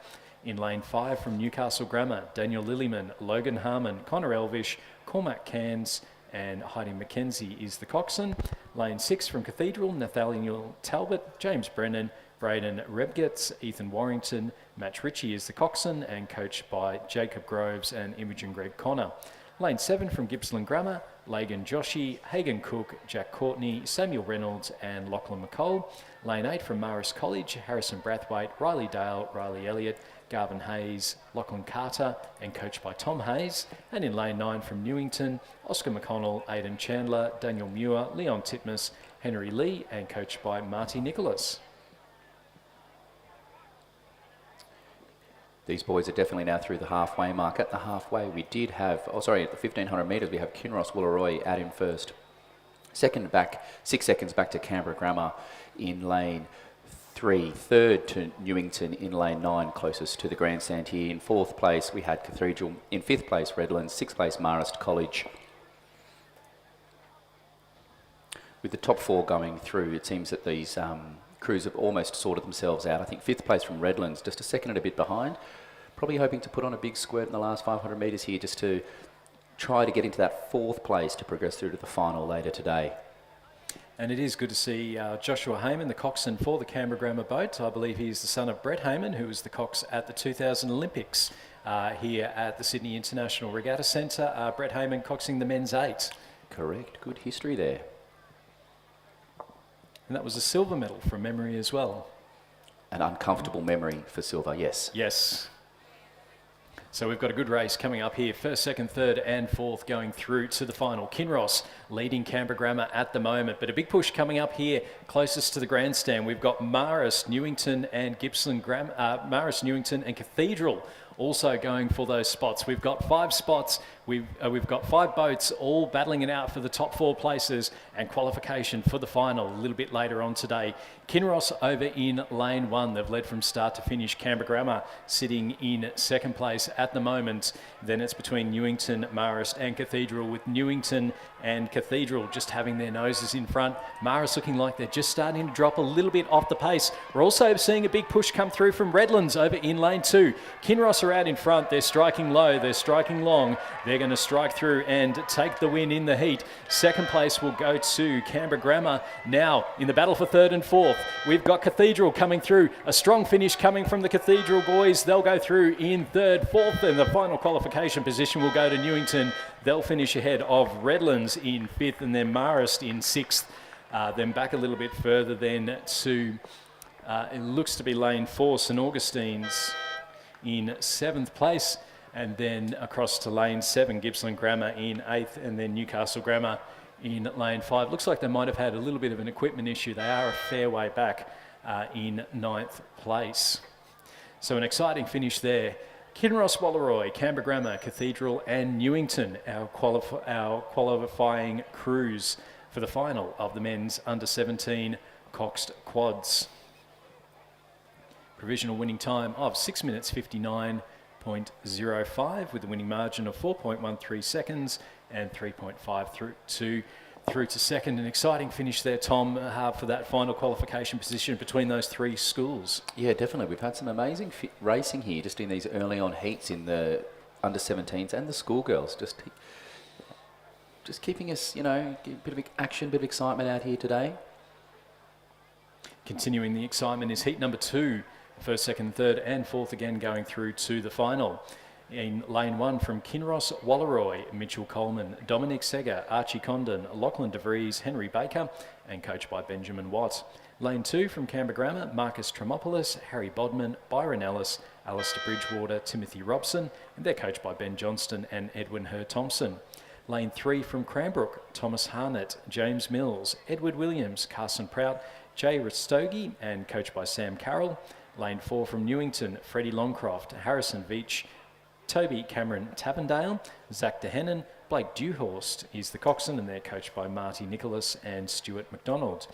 In lane 5 from Newcastle Grammar, Daniel Lillyman, Logan Harmon, Connor Elvish, Cormac Cairns, and Heidi McKenzie is the coxswain. Lane 6 from Cathedral, Nathaniel Talbot, James Brennan, Braden Rebgetz, Ethan Warrington, Matt Ritchie is the coxswain, and coached by Jacob Groves and Imogen Greg Connor. Lane 7 from Gippsland Grammar, Lagan Joshi, Hagan Cook, Jack Courtney, Samuel Reynolds and Lachlan McCall. Lane 8 from Marist College, Harrison Brathwaite, Riley Dale, Riley Elliott, Garvin Hayes, Lachlan Carter and coached by Tom Hayes. And in lane 9 from Newington, Oscar McConnell, Aidan Chandler, Daniel Muir, Leon Titmus, Henry Lee and coached by Marty Nicholas. These boys are definitely now through the halfway mark. At the halfway, we did have, at the 1,500 metres, we have Kinross Woollaroy out in first. Second back, 6 seconds back to Canberra Grammar in lane 3. Third to Newington in lane 9, closest to the grandstand here. In fourth place, we had Cathedral. In fifth place, Redlands. Sixth place, Marist College. With the top 4 going through, it seems that these crews have almost sorted themselves out. I think fifth place from Redlands, just a second and a bit behind. Probably hoping to put on a big squirt in the last 500 metres here just to try to get into that fourth place to progress through to the final later today. And it is good to see Joshua Heyman, the coxswain for the Canberra Grammar boat. I believe he's the son of Brett Heyman, who was the cox at the 2000 Olympics here at the Sydney International Regatta Centre. Brett Heyman coxing the men's 8. Correct. Good history there. And that was a silver medal from memory as well. An uncomfortable memory for silver, yes. Yes. So we've got a good race coming up here. First, second, third and fourth going through to the final. Kinross leading Canberra Grammar at the moment, but a big push coming up here closest to the grandstand. We've got Marist, Newington and Marist, Newington and Cathedral also going for those spots. We've got 5 spots. We've got 5 boats all battling it out for the top 4 places and qualification for the final a little bit later on today. Kinross over in lane 1. They've led from start to finish. Canberra Grammar sitting in second place at the moment. Then it's between Newington, Marist and Cathedral, with Newington and Cathedral just having their noses in front. Marist looking like they're just starting to drop a little bit off the pace. We're also seeing a big push come through from Redlands over in lane 2. Kinross are out in front. They're striking low. They're striking long. They're going to strike through and take the win in the heat. Second place will go to Canberra Grammar. Now in the battle for third and fourth, we've got Cathedral coming through. A strong finish coming from the Cathedral boys. They'll go through in third, fourth, and the final qualification position will go to Newington. They'll finish ahead of Redlands in fifth and then Marist in sixth. Then back a little bit further then to, it looks to be lane 4, St Augustine's in 7th place. And then across to lane 7, Gippsland Grammar in 8th, and then Newcastle Grammar in lane 5. Looks like they might have had a little bit of an equipment issue. They are a fair way back in 9th place. So an exciting finish there. Kinross Walleroy, Canberra Grammar, Cathedral and Newington, our qualifying crews for the final of the men's under-17 Coxed Quads. Provisional winning time of 6 minutes 59.05 with a winning margin of 4.13 seconds and 3.5 through to second. An exciting finish there, Tom, for that final qualification position between those three schools. Yeah, definitely. We've had some amazing racing here just in these early on heats in the under-17s and the schoolgirls. Just keeping us, you know, a bit of action, a bit of excitement out here today. Continuing the excitement is heat number 2. First, second, third and fourth again going through to the final. In lane 1 from Kinross Walleroy, Mitchell Coleman, Dominic Seger, Archie Condon, Lachlan DeVries, Henry Baker and coached by Benjamin Watt. Lane 2 from Canberra Grammar, Marcus Tremopoulos, Harry Bodman, Byron Ellis, Alistair Bridgewater, Timothy Robson and they're coached by Ben Johnston and Edwin Herr Thompson. Lane 3 from Cranbrook, Thomas Harnett, James Mills, Edward Williams, Carson Prout, Jay Rastogi and coached by Sam Carroll. Lane 4 from Newington, Freddie Longcroft, Harrison Veach, Toby Cameron Tavendale, Zach DeHennon, Blake Dewhorst is the coxswain and they're coached by Marty Nicholas and Stuart McDonald.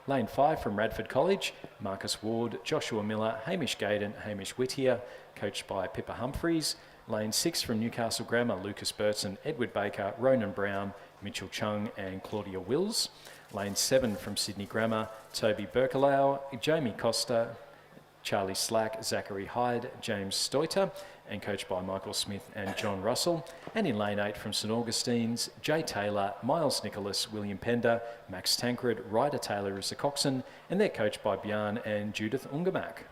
Lane 5 from Radford College, Marcus Ward, Joshua Miller, Hamish Gaydon, Hamish Whittier, coached by Pippa Humphreys. Lane 6 from Newcastle Grammar, Lucas Burton, Edward Baker, Ronan Brown, Mitchell Chung and Claudia Wills. Lane 7 from Sydney Grammar, Toby Berkelau, Jamie Costa, Charlie Slack, Zachary Hyde, James Stoiter, and coached by Michael Smith and John Russell. And in lane 8 from St Augustine's, Jay Taylor, Miles Nicholas, William Pender, Max Tancred, Ryder Taylor is the coxswain, and they're coached by Bjarne and Judith Ungermack.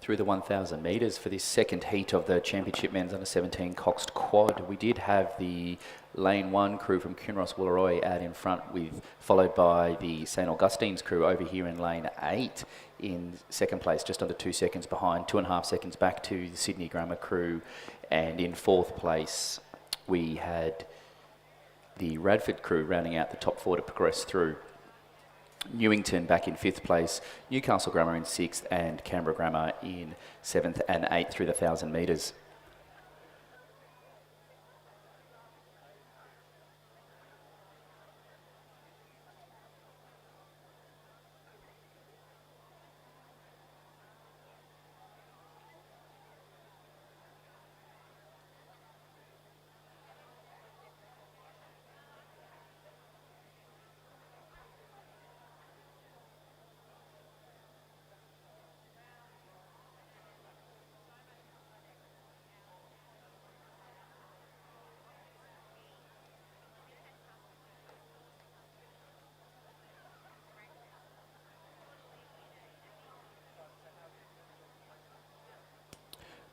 Through the 1,000 metres for this second heat of the Championship Men's Under-17 Coxed Quad, we did have the Lane 1 crew from Kinross Walleroy out in front, followed by the St Augustine's crew over here in Lane 8 in second place, just under 2 seconds behind, 2.5 seconds back to the Sydney Grammar crew. And in fourth place, we had the Radford crew rounding out the top 4 to progress through. Newington back in 5th place, Newcastle Grammar in 6th and Canberra Grammar in 7th and 8th through the 1,000 metres.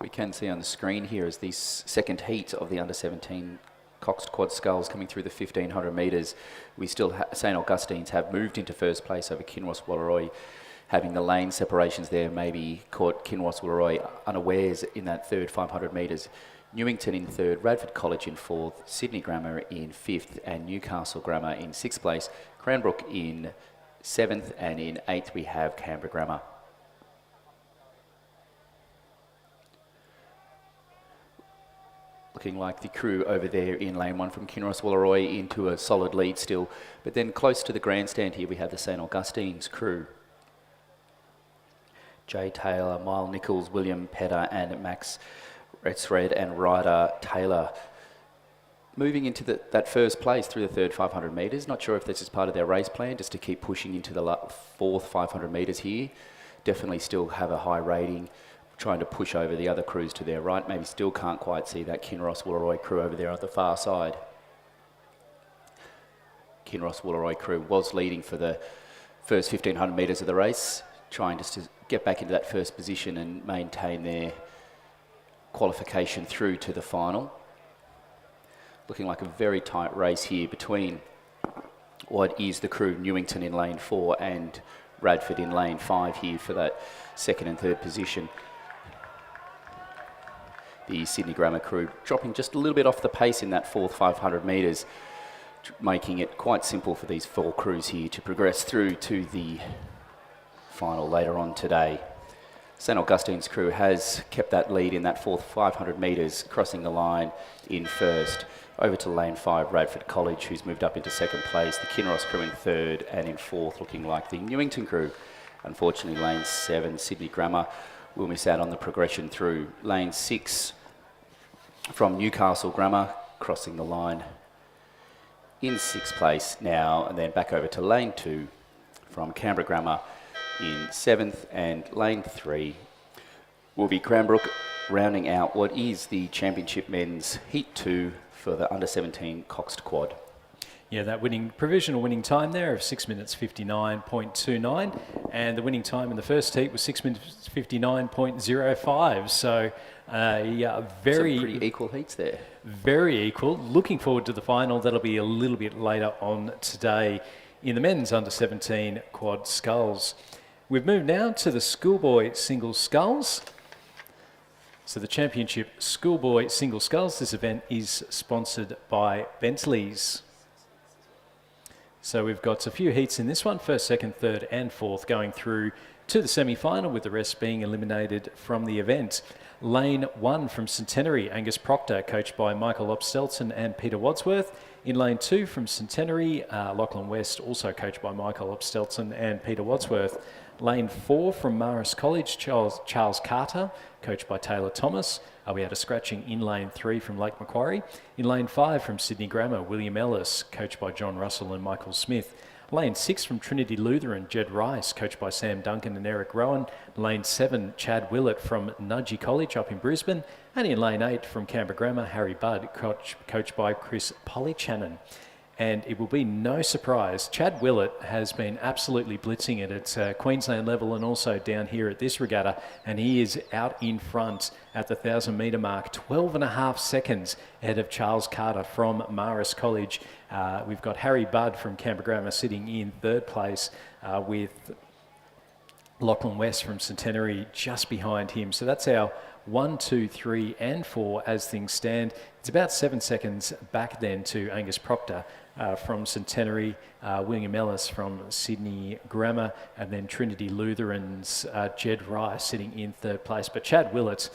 We can see on the screen here is the second heat of the under-17 Coxed Quad Sculls coming through the 1,500 metres. We still, St Augustine's have moved into first place over Kinross Walleroy, having the lane separations there maybe caught Kinross Walleroy unawares in that third 500 metres. Newington in 3rd, Radford College in 4th, Sydney Grammar in 5th and Newcastle Grammar in 6th place. Cranbrook in 7th and in 8th we have Canberra Grammar. Looking like the crew over there in lane 1 from Kinross Walleroy into a solid lead still. But then close to the grandstand here we have the St Augustine's crew. Jay Taylor, Mile Nichols, William Pedder and Max Retsred and Ryder Taylor moving into that first place through the third 500 metres. Not sure if this is part of their race plan, just to keep pushing into the fourth 500 metres here. Definitely still have a high rating, trying to push over the other crews to their right. Maybe still can't quite see that Kinross Walleroy crew over there on the far side. Kinross Walleroy crew was leading for the first 1,500 metres of the race, trying just to get back into that first position and maintain their qualification through to the final. Looking like a very tight race here between what is the crew Newington in lane 4 and Radford in lane 5 here for that second and third position. The Sydney Grammar crew dropping just a little bit off the pace in that fourth 500 metres, making it quite simple for these 4 crews here to progress through to the final later on today. St Augustine's crew has kept that lead in that fourth 500 metres, crossing the line in first. Over to lane 5, Radford College, who's moved up into second place. The Kinross crew in third, and in fourth, looking like the Newington crew. Unfortunately, lane 7, Sydney Grammar, will miss out on the progression through. Lane 6 from Newcastle Grammar, crossing the line in sixth place now, and then back over to lane 2 from Canberra Grammar in 7th, and lane 3 will be Cranbrook, rounding out what is the Championship Men's Heat 2 for the under-17 Coxed Quad. Yeah, that provisional winning time there of 6 minutes 59.29, and the winning time in the first heat was 6 minutes 59.05. So, yeah, very some pretty equal heats there. Very equal. Looking forward to the final. That'll be a little bit later on today in the men's under-17 quad sculls. We've moved now to the schoolboy single sculls. So the Championship Schoolboy Single Sculls, this event is sponsored by Bentley's. So we've got a few heats in this one, first, second, third and fourth, going through to the semi-final, with the rest being eliminated from the event. Lane 1 from Centenary, Angus Proctor, coached by Michael Opstelton and Peter Wadsworth. In lane 2 from Centenary, Lachlan West, also coached by Michael Opstelton and Peter Wadsworth. Lane 4 from Marist College, Charles Carter, coached by Taylor Thomas. We had a scratching in lane 3 from Lake Macquarie. In lane 5 from Sydney Grammar, William Ellis, coached by John Russell and Michael Smith. Lane 6 from Trinity Lutheran, Jed Rice, coached by Sam Duncan and Eric Rowan. Lane 7, Chad Willett from Nudgee College up in Brisbane. And in lane 8 from Canberra Grammar, Harry Budd, coached by Chris Polichannon. And it will be no surprise, Chad Willett has been absolutely blitzing it at Queensland level and also down here at this regatta, and he is out in front at the 1,000 metre mark, 12.5 seconds ahead of Charles Carter from Marist College. We've got Harry Budd from Canberra Grammar sitting in third place with Lachlan West from Centenary just behind him. So that's our 1, 2, 3 and 4 as things stand. It's about 7 seconds back then to Angus Proctor from Centenary, William Ellis from Sydney Grammar, and then Trinity Lutheran's Jed Rice sitting in third place. But Chad Willett,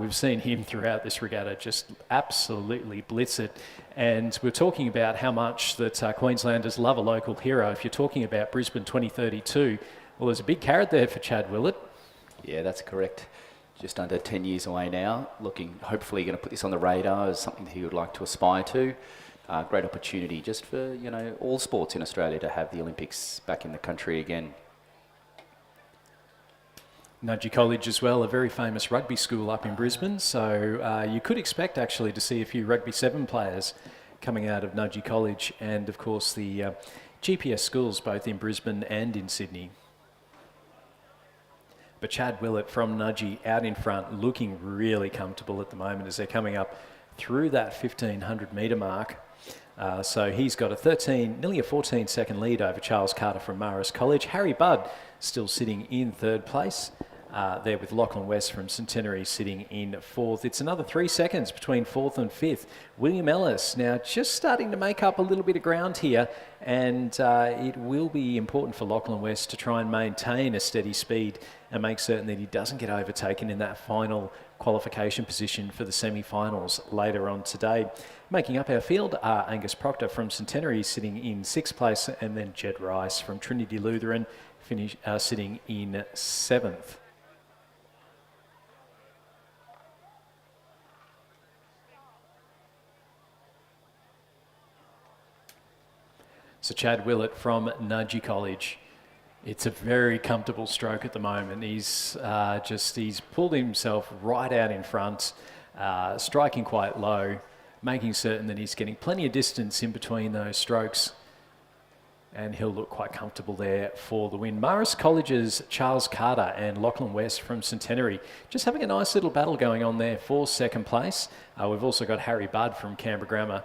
we've seen him throughout this regatta just absolutely blitz it. And we're talking about how much that Queenslanders love a local hero. If you're talking about Brisbane 2032, well, there's a big carrot there for Chad Willett. Yeah, that's correct. Just under 10 years away now, looking, hopefully going to put this on the radar as something that he would like to aspire to. Great opportunity just for, you know, all sports in Australia to have the Olympics back in the country again. Nudgee College as well, a very famous rugby school up in Brisbane. So you could expect actually to see a few rugby 7 players coming out of Nudgee College, and of course the GPS schools both in Brisbane and in Sydney. But Chad Willett from Nudgee out in front, looking really comfortable at the moment as they're coming up through that 1,500 metre mark. So he's got nearly a 14-second lead over Charles Carter from Marist College. Harry Budd still sitting in third place. There with Lachlan West from Centenary sitting in fourth. It's another 3 seconds between fourth and fifth. William Ellis now just starting to make up a little bit of ground here, and it will be important for Lachlan West to try and maintain a steady speed and make certain that he doesn't get overtaken in that final qualification position for the semi-finals later on today. Making up our field are Angus Proctor from Centenary sitting in sixth place, and then Jed Rice from Trinity Lutheran sitting in seventh. So Chad Willett from Nudgee College. It's a very comfortable stroke at the moment. He's pulled himself right out in front, striking quite low, making certain that he's getting plenty of distance in between those strokes, and he'll look quite comfortable there for the win. Marist College's Charles Carter and Lachlan West from Centenary just having a nice little battle going on there for second place. We've also got Harry Budd from Canberra Grammar,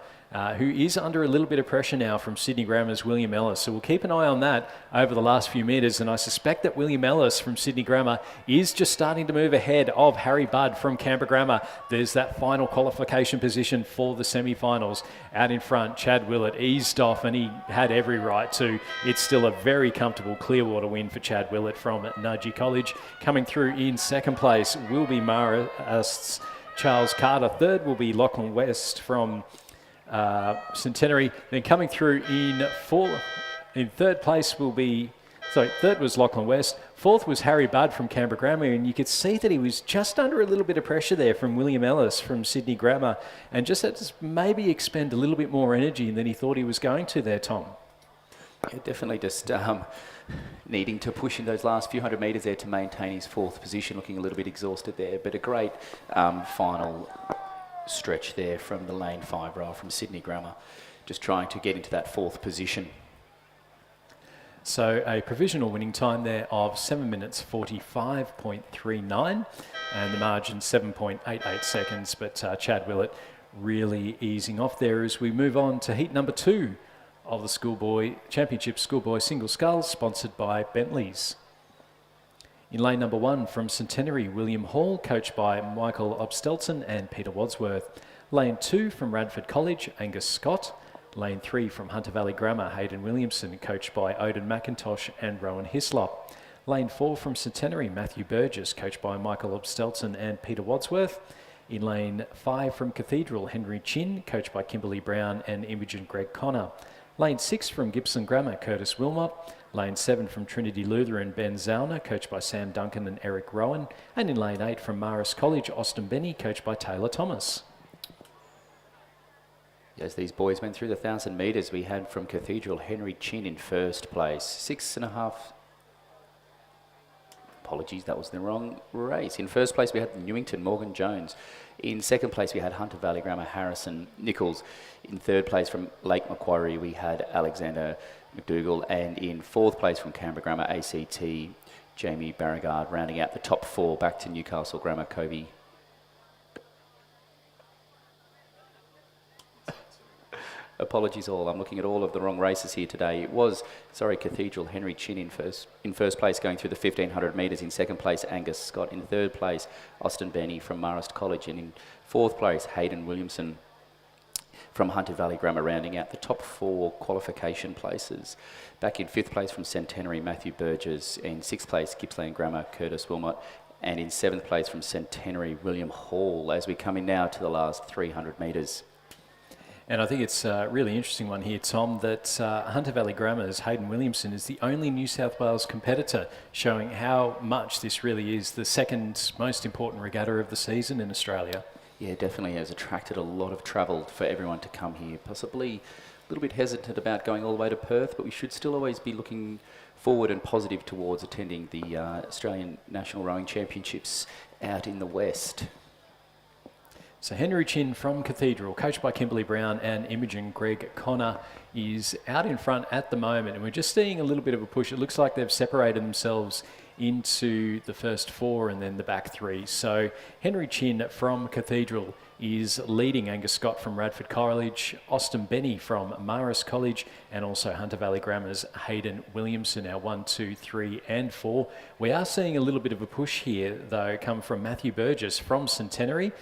who is under a little bit of pressure now from Sydney Grammar's William Ellis. So we'll keep an eye on that over the last few metres, and I suspect that William Ellis from Sydney Grammar is just starting to move ahead of Harry Budd from Canberra Grammar. There's that final qualification position for the semi-finals. Out in front, Chad Willett eased off, and he had every right to. It's still a very comfortable Clearwater win for Chad Willett from Nudgee College. Coming through in second place will be Marist's Charles Carter. Third will be Lachlan West from Centenary. Then coming through in third place will be, third was Lachlan West. Fourth was Harry Budd from Canberra Grammar, and you could see that he was just under a little bit of pressure there from William Ellis from Sydney Grammar, and just had to maybe expend a little bit more energy than he thought he was going to there, Tom. Yeah, definitely just needing to push in those last few hundred metres there to maintain his fourth position, looking a little bit exhausted there, but a great final stretch there from the lane 5 row from Sydney Grammar, just trying to get into that fourth position. So a provisional winning time there of 7 minutes 45.39 and the margin 7.88 seconds, but Chad Willett really easing off there as we move on to heat number 2 of the Schoolboy Championship Schoolboy Single Sculls, sponsored by Bentley's. In lane number 1 from Centenary, William Hall, coached by Michael Obstelton and Peter Wadsworth. Lane 2 from Radford College, Angus Scott. Lane 3 from Hunter Valley Grammar, Hayden Williamson, coached by Odin McIntosh and Rowan Hislop. Lane 4 from Centenary, Matthew Burgess, coached by Michael Obstelton and Peter Wadsworth. In lane 5 from Cathedral, Henry Chin, coached by Kimberly Brown and Imogen Greg Connor. Lane 6 from Gibson Grammar, Curtis Wilmot. Lane 7 from Trinity Lutheran, Ben Zauner, coached by Sam Duncan and Eric Rowan. And in lane 8 from Marist College, Austin Benny, coached by Taylor Thomas. As these boys went through the 1,000 metres, we had from Cathedral, Henry Chin in first place. 6.5. Apologies, that was the wrong race. In first place, we had Newington, Morgan Jones. In second place, we had Hunter Valley Grammar, Harrison Nichols. In third place from Lake Macquarie, we had Alexander McDougall. And in fourth place from Canberra Grammar, ACT, Jamie Barragard, rounding out the top 4 back to Newcastle Grammar, Covey. Apologies all, I'm looking at all of the wrong races here today. It was, Cathedral, Henry Chin in first place going through the 1,500 metres. In second place, Angus Scott. In third place, Austin Benny from Marist College. And in fourth place, Hayden Williamson from Hunter Valley Grammar, rounding out the top 4 qualification places. Back in fifth place from Centenary, Matthew Burgess. In sixth place, Gippsland Grammar, Curtis Wilmot. And in seventh place from Centenary, William Hall, as we come in now to the last 300 metres. And I think it's a really interesting one here, Tom, that Hunter Valley Grammar's Hayden Williamson is the only New South Wales competitor, showing how much this really is the second most important regatta of the season in Australia. Yeah, definitely has attracted a lot of travel for everyone to come here. Possibly a little bit hesitant about going all the way to Perth, but we should still always be looking forward and positive towards attending the Australian National Rowing Championships out in the West. So Henry Chin from Cathedral, coached by Kimberly Brown and Imogen Greg Connor, is out in front at the moment, and we're just seeing a little bit of a push. It looks like they've separated themselves into the first 4 and then the back 3. So Henry Chin from Cathedral is leading Angus Scott from Radford College, Austin Benny from Marist College, and also Hunter Valley Grammar's Hayden Williamson, our 1, 2, 3 and 4. We are seeing a little bit of a push here, though, come from Matthew Burgess from Centenary.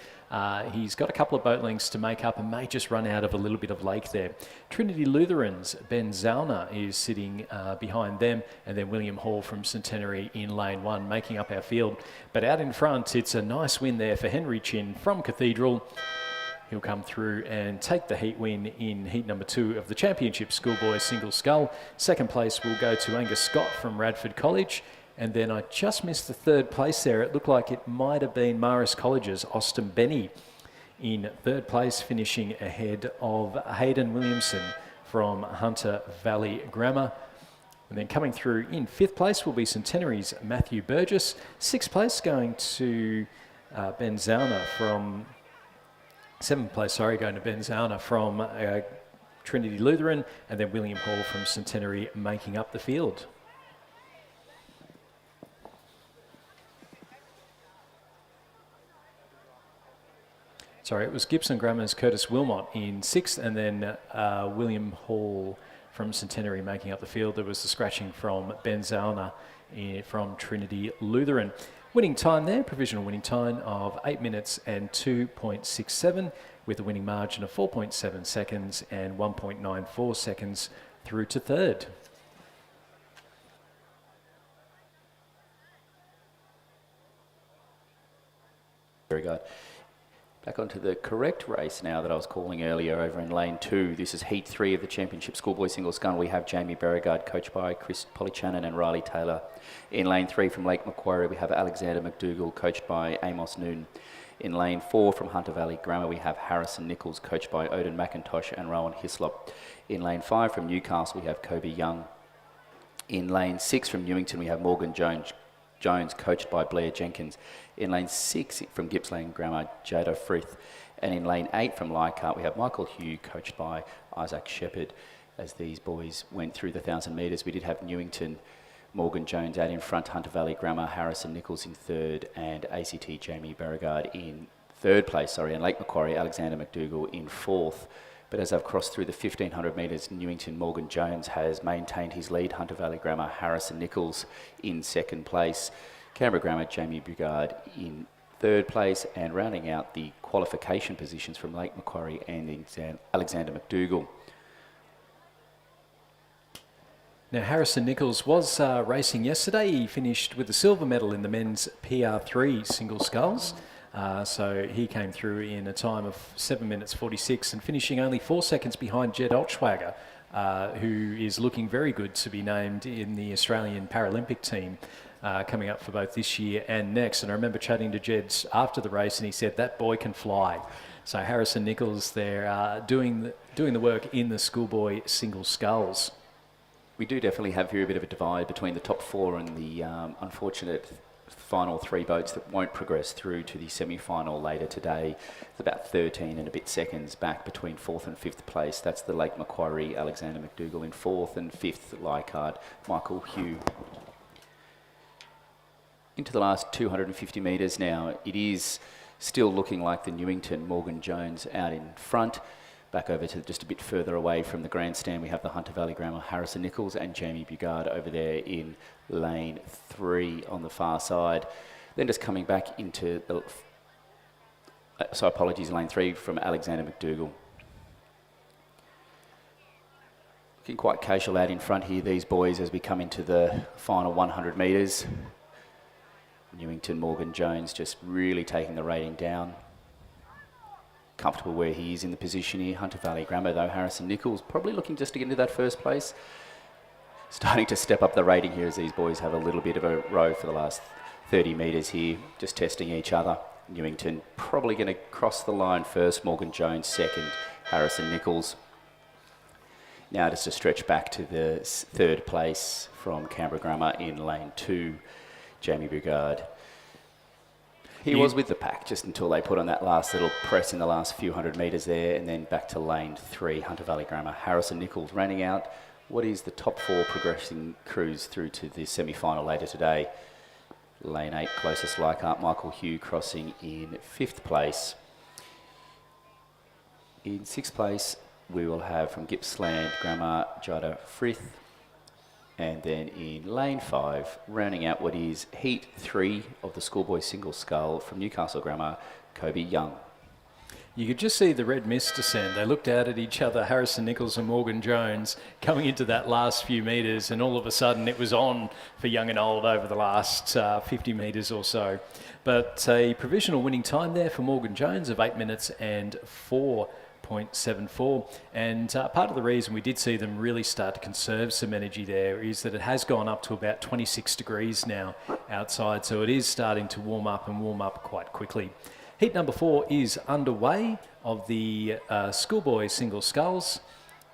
He's got a couple of boat lengths to make up and may just run out of a little bit of lake there. Trinity Lutheran's Ben Zauner is sitting behind them, and then William Hall from Centenary in lane 1, making up our field. But out in front, it's a nice win there for Henry Chin from Cathedral. He'll come through and take the heat win in heat number 2 of the Championship Schoolboy Single Scull. Second place will go to Angus Scott from Radford College. And then I just missed the third place there. It looked like it might have been Marist College's Austin Benny in third place, finishing ahead of Hayden Williamson from Hunter Valley Grammar. And then coming through in fifth place will be Centenary's Matthew Burgess. Sixth place going to Ben Zauner from... Seventh place, going to Ben Zauner from Trinity Lutheran. And then William Hall from Centenary making up the field. It was Gibson Grammar's Curtis Wilmot in sixth, and then William Hall from Centenary making up the field. There was the scratching from Ben Zauner from Trinity Lutheran. Winning time there, provisional winning time of 8 minutes and 2.67, with a winning margin of 4.7 seconds and 1.94 seconds through to third. Very good. Back onto the correct race now that I was calling earlier over in lane 2. This is heat 3 of the Championship Schoolboy Single Scull. We have Jamie Beauregard, coached by Chris Polichannon and Riley Taylor. In lane 3 from Lake Macquarie, we have Alexander McDougall, coached by Amos Noon. In lane 4 from Hunter Valley Grammar, we have Harrison Nichols, coached by Odin McIntosh and Rowan Hislop. In lane 5 from Newcastle, we have Kobe Young. In lane 6 from Newington, we have Morgan Jones, coached by Blair Jenkins. In lane 6 from Gippsland Grammar, Jada Frith. And in lane 8 from Leichhardt, we have Michael Hugh, coached by Isaac Shepherd. As these boys went through the 1,000 metres, we did have Newington, Morgan Jones out in front, Hunter Valley Grammar, Harrison Nichols in third, and ACT Jamie Beauregard in third place, and Lake Macquarie, Alexander McDougall in fourth. But as I've crossed through the 1,500 metres, Newington Morgan Jones has maintained his lead. Hunter Valley Grammar, Harrison Nichols in second place. Canberra Grammar, Jamie Beauregard in third place. And rounding out the qualification positions from Lake Macquarie and Alexander McDougall. Now, Harrison Nichols was racing yesterday. He finished with the silver medal in the men's PR3 single sculls. So he came through in a time of 7 minutes 46 and finishing only 4 seconds behind Jed Olschwager, who is looking very good to be named in the Australian Paralympic team coming up for both this year and next. And I remember chatting to Jed after the race, and he said that boy can fly. So Harrison Nichols there doing the work in the schoolboy single sculls. We do definitely have here a bit of a divide between the top 4 and the unfortunate final 3 boats that won't progress through to the semi-final later today. It's about 13 and a bit seconds back between 4th and 5th place. That's the Lake Macquarie, Alexander McDougall in 4th, and 5th, Leichhardt, Michael Hugh. Into the last 250 metres now, it is still looking like the Newington Morgan Jones out in front. Back over to just a bit further away from the grandstand, we have the Hunter Valley Grammar, Harrison Nichols and Jamie Beauregard over there in lane 3 on the far side. Then just coming back into the, lane 3 from Alexander McDougall. Looking quite casual out in front here, these boys, as we come into the final 100 metres. Newington Morgan Jones just really taking the rating down. Comfortable where he is in the position here. Hunter Valley Grammar, though, Harrison Nichols probably looking just to get into that first place. Starting to step up the rating here as these boys have a little bit of a row for the last 30 metres here, just testing each other. Newington probably going to cross the line first, Morgan Jones second, Harrison Nichols. Now just a stretch back to the third place from Canberra Grammar in lane 2, Jamie Beauregard. He was with the pack just until they put on that last little press in the last few hundred metres there, and then back to lane 3, Hunter Valley Grammar. Harrison Nichols running out what is the top 4 progressing crews through to the semi-final later today. Lane 8, closest Leichhardt, Michael Hugh crossing in 5th place. In 6th place, we will have from Gippsland Grammar, Jada Frith. And then in lane 5, rounding out what is heat 3 of the schoolboy single scull from Newcastle Grammar, Kobe Young. You could just see the red mist descend. They looked out at each other, Harrison Nichols and Morgan Jones, coming into that last few metres, and all of a sudden it was on for young and old over the last 50 metres or so. But a provisional winning time there for Morgan Jones of 8 minutes and 4.74. And part of the reason we did see them really start to conserve some energy there is that it has gone up to about 26 degrees now outside, so it is starting to warm up and warm up quite quickly. Heat number 4 is underway of the schoolboy single sculls.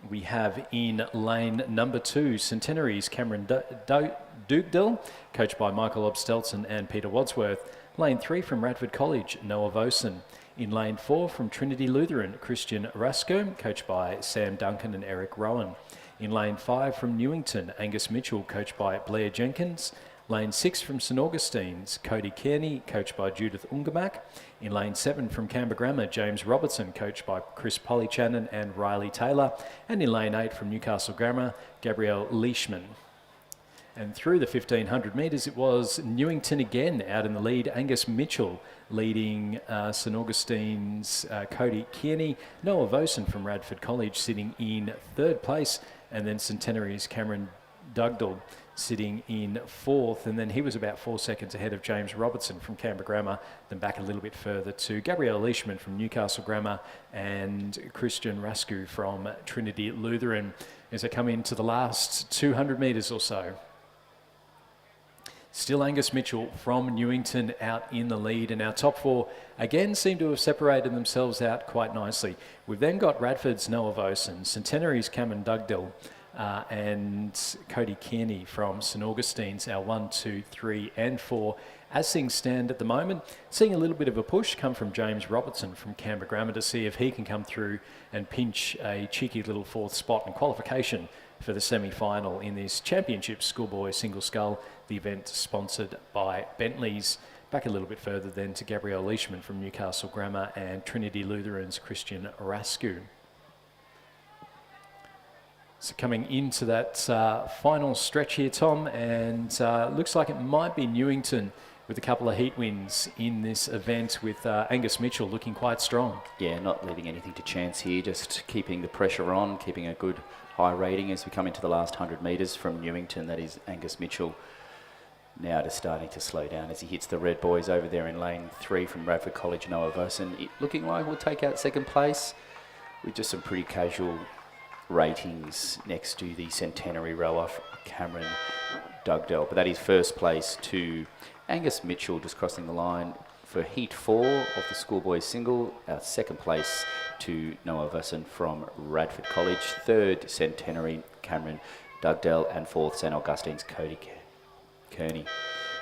We have in lane number 2, Centenary's Cameron Dugdale, coached by Michael Obstelson and Peter Wadsworth. Lane 3 from Radford College, Noah Vosen. In lane 4 from Trinity Lutheran, Christian Rasko, coached by Sam Duncan and Eric Rowan. In lane 5 from Newington, Angus Mitchell, coached by Blair Jenkins. Lane 6 from St Augustine's, Cody Kearney, coached by Judith Ungermack. In lane 7 from Canberra Grammar, James Robertson, coached by Chris Polychannon and Riley Taylor. And in lane 8 from Newcastle Grammar, Gabrielle Leishman. And through the 1500 metres, it was Newington again out in the lead. Angus Mitchell leading St Augustine's Cody Kearney. Noah Vosen from Radford College sitting in third place. And then Centenary's Cameron Dugdale sitting in fourth, and then he was about 4 seconds ahead of James Robertson from Canberra Grammar, then back a little bit further to Gabrielle Leishman from Newcastle Grammar and Christian Rascu from Trinity Lutheran as they come into the last 200 metres or so. Still Angus Mitchell from Newington out in the lead, and our top four again seem to have separated themselves out quite nicely. We've then got Radford's Noah Vosen, Centenary's Cameron Dugdale, and Cody Kearney from St Augustine's, our 1, 2, 3 and 4. As things stand at the moment, seeing a little bit of a push come from James Robertson from Canberra Grammar to see if he can come through and pinch a cheeky little fourth spot in qualification for the semi-final in this Championship Schoolboy Single Scull, the event sponsored by Bentley's. Back a little bit further then to Gabrielle Leishman from Newcastle Grammar and Trinity Lutheran's Christian Rascu. So coming into that final stretch here, Tom, and looks like it might be Newington with a couple of heat wins in this event, with Angus Mitchell looking quite strong. Yeah, not leaving anything to chance here, just keeping the pressure on, keeping a good high rating as we come into the last 100 metres from Newington. That is Angus Mitchell now just starting to slow down as he hits the red boys over there in lane 3 from Radford College, Noah Vosen. Looking like we'll take out second place with just some pretty casual ratings next to the centenary rower Cameron Dugdale. But that is first place to Angus Mitchell just crossing the line for heat 4 of the schoolboy single. Second place to Noah Vosen from Radford College. Third, centenary Cameron Dugdale, and fourth, St Augustine's Cody Kearney.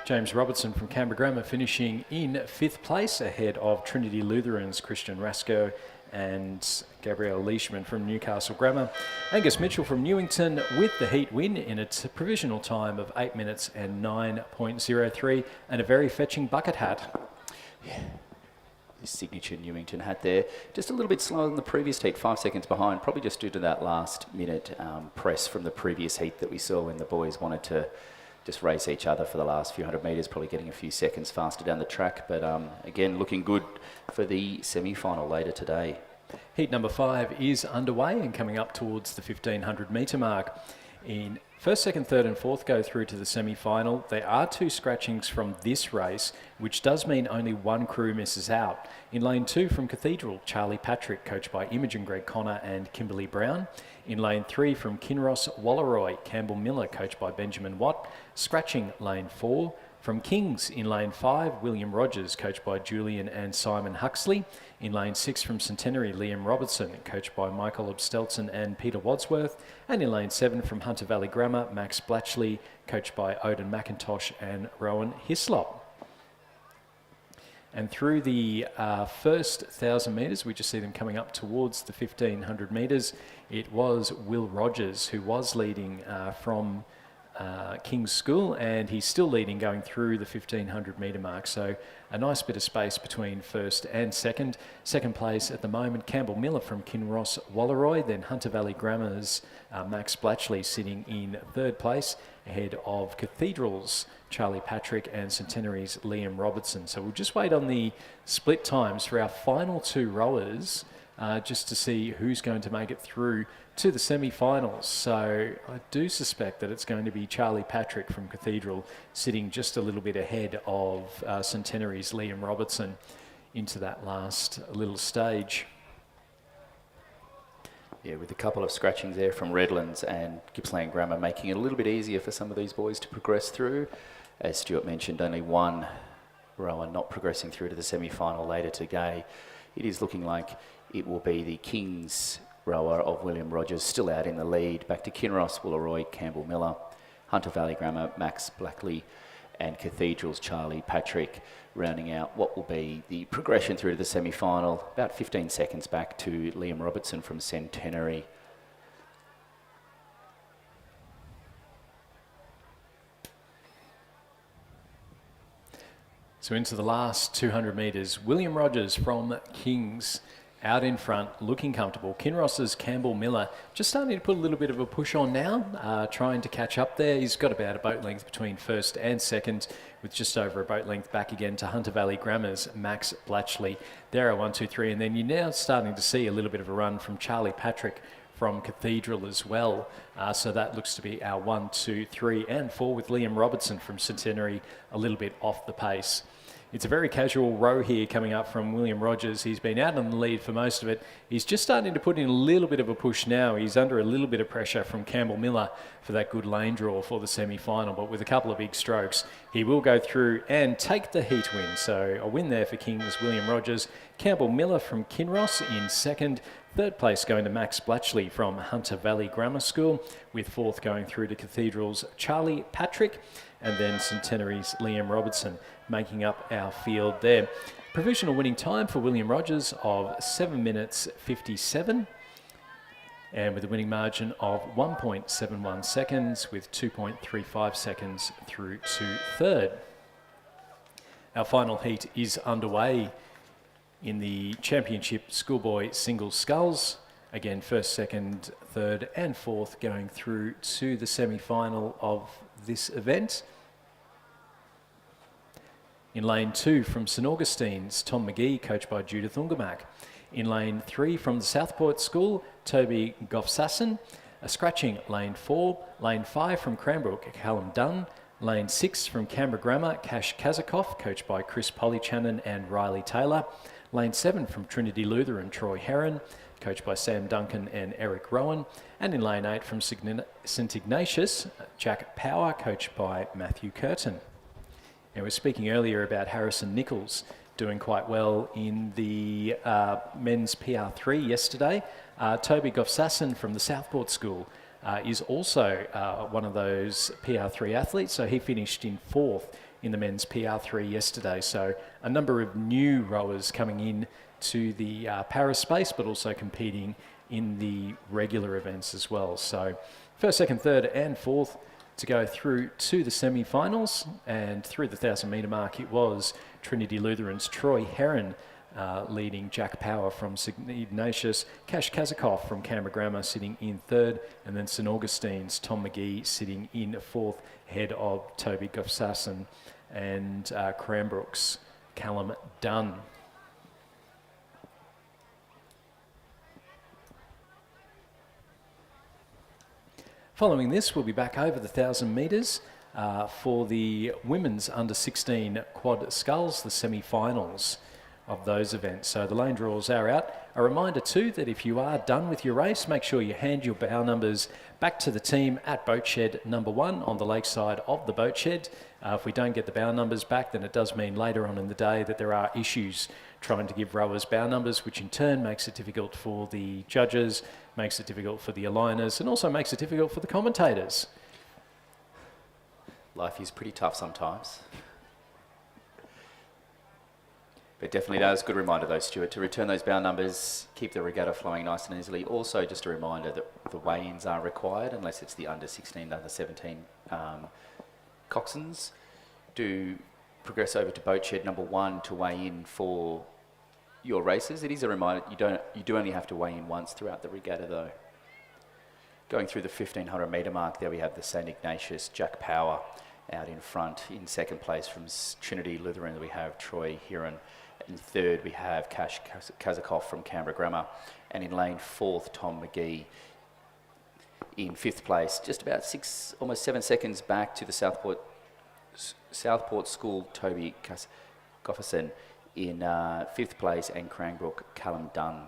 James Robertson from Canberra Grammar finishing in 5th place ahead of Trinity Lutheran's Christian Rasco and Gabrielle Leishman from Newcastle Grammar. Angus Mitchell from Newington with the heat win in its provisional time of 8 minutes and 9.03, and a very fetching bucket hat. Yeah, his signature Newington hat there. Just a little bit slower than the previous heat, 5 seconds behind, probably just due to that last minute press from the previous heat that we saw when the boys wanted to just race each other for the last few hundred metres, probably getting a few seconds faster down the track. But again, looking good for the semi-final later today. Heat number 5 is underway and coming up towards the 1500 metre mark. In first, second, third and fourth go through to the semi-final. There are 2 scratchings from this race, which does mean only 1 crew misses out. In lane 2 from Cathedral, Charlie Patrick, coached by Imogen Greg Connor and Kimberly Brown. In lane 3 from Kinross Walleroy, Campbell Miller, coached by Benjamin Watt. Scratching lane 4. From Kings in lane 5, William Rogers, coached by Julian and Simon Huxley. In lane 6 from Centenary, Liam Robertson, coached by Michael Obstelson and Peter Wadsworth. And in lane 7 from Hunter Valley Grammar, Max Blatchley, coached by Odin McIntosh and Rowan Hislop. And through the first 1,000 metres, we just see them coming up towards the 1,500 metres. It was Will Rogers who was leading from King's School, and he's still leading going through the 1,500 metre mark. So a nice bit of space between first and second. Second place at the moment, Campbell Miller from Kinross Walleroy, then Hunter Valley Grammar's Max Blatchley sitting in third place, ahead of Cathedral's Charlie Patrick and Centenary's Liam Robertson. So we'll just wait on the split times for our final 2 rowers just to see who's going to make it through to the semi-finals. So I do suspect that it's going to be Charlie Patrick from Cathedral sitting just a little bit ahead of Centenary's Liam Robertson into that last little stage. Yeah, with a couple of scratchings there from Redlands and Gippsland Grammar, making it a little bit easier for some of these boys to progress through. As Stuart mentioned, only 1 rower not progressing through to the semi-final later today. It is looking like it will be the Kings rower of William Rogers still out in the lead. Back to Kinross, Walleroy, Campbell Miller, Hunter Valley Grammar, Max Blackley, and Cathedral's Charlie Patrick, rounding out what will be the progression through to the semi-final. About 15 seconds back to Liam Robertson from Centenary. So into the last 200 metres, William Rogers from Kings out in front, looking comfortable. Kinross's Campbell Miller just starting to put a little bit of a push on now, trying to catch up there. He's got about a boat length between first and second, with just over a boat length back again to Hunter Valley Grammar's Max Blatchley. There are 1, 2, 3, and then you're now starting to see a little bit of a run from Charlie Patrick from Cathedral as well. So that looks to be our 1, 2, 3 and 4, with Liam Robertson from Centenary a little bit off the pace. It's a very casual row here coming up from William Rogers. He's been out on the lead for most of it. He's just starting to put in a little bit of a push now. He's under a little bit of pressure from Campbell Miller for that good lane draw for the semi-final, but with a couple of big strokes, he will go through and take the heat win. So a win there for Kings, William Rogers. Campbell Miller from Kinross in second. Third place going to Max Blatchley from Hunter Valley Grammar School, with fourth going through to Cathedral's Charlie Patrick, and then Centenary's Liam Robertson making up our field there. Provisional winning time for William Rogers of 7 minutes 57, and with a winning margin of 1.71 seconds, with 2.35 seconds through to third. Our final heat is underway in the Championship Schoolboy Single Sculls. Again, first, second, third and fourth going through to the semi-final of this event. In lane 2 from St Augustine's, Tom McGee, coached by Judith Ungermack. In lane 3 from the Southport School, Toby Goffsasson. A scratching lane 4. Lane 5 from Cranbrook, Callum Dunn. Lane 6 from Canberra Grammar, Cash Kazakov, coached by Chris Polychanan and Riley Taylor. Lane 7 from Trinity Lutheran, Troy Heron, coached by Sam Duncan and Eric Rowan. And in lane 8 from St Ignatius, Jack Power, coached by Matthew Curtin. And we were speaking earlier about Harrison Nichols doing quite well in the men's PR3 yesterday. Toby Goffsasson from the Southport School is also one of those PR3 athletes, so he finished in fourth in the men's PR3 yesterday. So a number of new rowers coming in to the para space, but also competing in the regular events as well. So first, second, third and fourth to go through to the semi-finals, and through the 1,000 metre mark it was Trinity Lutheran's Troy Heron leading Jack Power from St Ignatius, Cash Kazakov from Canberra Grammar sitting in third, and then St Augustine's Tom McGee sitting in fourth, ahead of Toby Goffsasson and Cranbrook's Callum Dunn. Following this, we'll be back over the 1,000 metres for the women's under 16 quad sculls, the semi-finals of those events. So the lane draws are out. A reminder too that if you are done with your race, make sure you hand your bow numbers back to the team at boat shed number 1 on the lakeside of the boat shed. If we don't get the bow numbers back, then it does mean later on in the day that there are issues trying to give rowers bow numbers, which in turn makes it difficult for the judges, makes it difficult for the aligners, and also makes it difficult for the commentators. Life is pretty tough sometimes. But definitely that was a good reminder though, Stuart, to return those bow numbers, keep the regatta flowing nice and easily. Also just a reminder that the weigh-ins are required unless it's the under 16, under 17 coxswains. Do progress over to boat shed number 1 to weigh in for your races. It is a reminder you do only have to weigh in once throughout the regatta though. Going through the 1,500 metre mark, there we have the St Ignatius Jack Power out in front. In second place from Trinity Lutheran, we have Troy Heron. In third, we have Cash Kazakov from Canberra Grammar. And in lane 4th, Tom McGee. In 5th place, just about almost 7 seconds back to the Southport School, Toby Goffsasson in 5th place, and Cranbrook, Callum Dunn.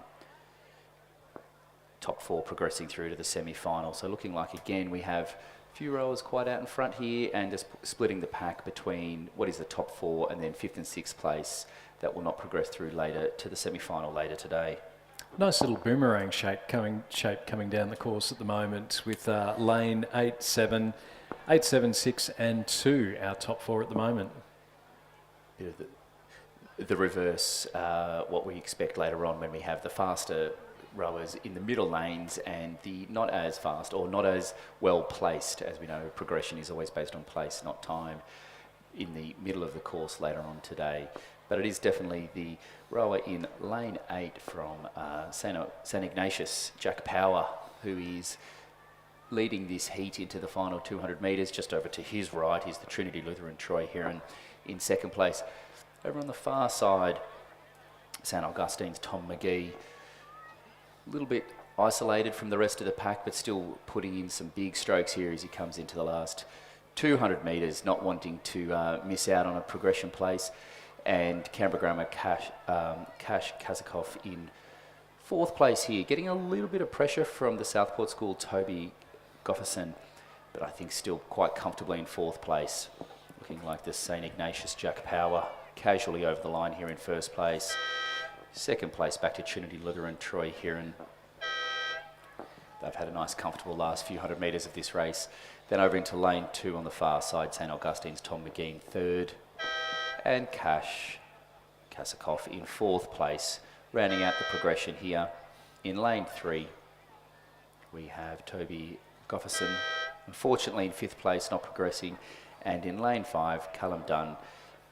Top 4 progressing through to the semi-final. So looking like, again, we have a few rowers quite out in front here, and just splitting the pack between what is the top 4 and then 5th and 6th place that will not progress through later to the semi-final later today. Nice little boomerang shape coming down the course at the moment, with lane 8, 7, 8, 7, 6 and 2, our top 4 at the moment. Bit of the reverse, what we expect later on when we have the faster rowers in the middle lanes and the not as fast or not as well placed. As we know, progression is always based on place, not time. in the middle of the course later on today. But it is definitely the rower in lane 8 from St Ignatius, Jack Power, who is leading this heat into the final 200 metres. Just over to his right is the Trinity Lutheran Troy Heron in second place. Over on the far side, St Augustine's Tom McGee, a little bit isolated from the rest of the pack, but still putting in some big strokes here as he comes into the last 200 metres, not wanting to miss out on a progression place. And Canberra Grammar Cash Kazakov in fourth place here, getting a little bit of pressure from the Southport School Toby Gofferson, but I think still quite comfortably in fourth place. Looking like the St Ignatius Jack Power casually over the line here in first place. Second place back to Trinity Lutheran Troy Heron. They've had a nice comfortable last few hundred metres of this race. Then over into lane 2 on the far side, St Augustine's Tom McGee in third, and Cash Kasakov in fourth place. Rounding out the progression here in lane 3, we have Toby Gofferson, unfortunately in fifth place, not progressing. And in lane 5, Callum Dunn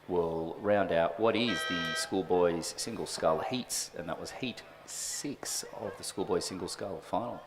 will round out what is the schoolboys single scull heats, and that was heat 6 of the schoolboys single scull final.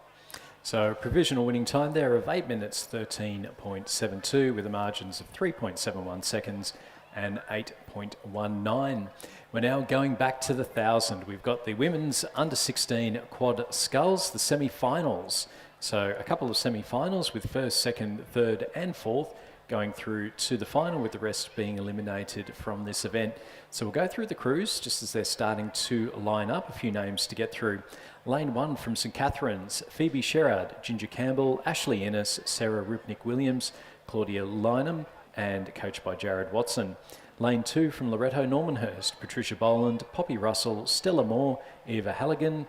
So provisional winning time there of 8 minutes 13.72 with the margins of 3.71 seconds and 8.19. We're now going back to the 1,000. We've got the women's under 16 quad sculls, the semi-finals. So a couple of semi-finals with first, second, third and fourth going through to the final, with the rest being eliminated from this event. So we'll go through the crews just as they're starting to line up. A few names to get through. Lane 1 from St Catherine's, Phoebe Sherrard, Ginger Campbell, Ashley Ennis, Sarah Rupnik-Williams, Claudia Lynham, and coached by Jared Watson. Lane 2 from Loretto Normanhurst, Patricia Boland, Poppy Russell, Stella Moore, Eva Halligan,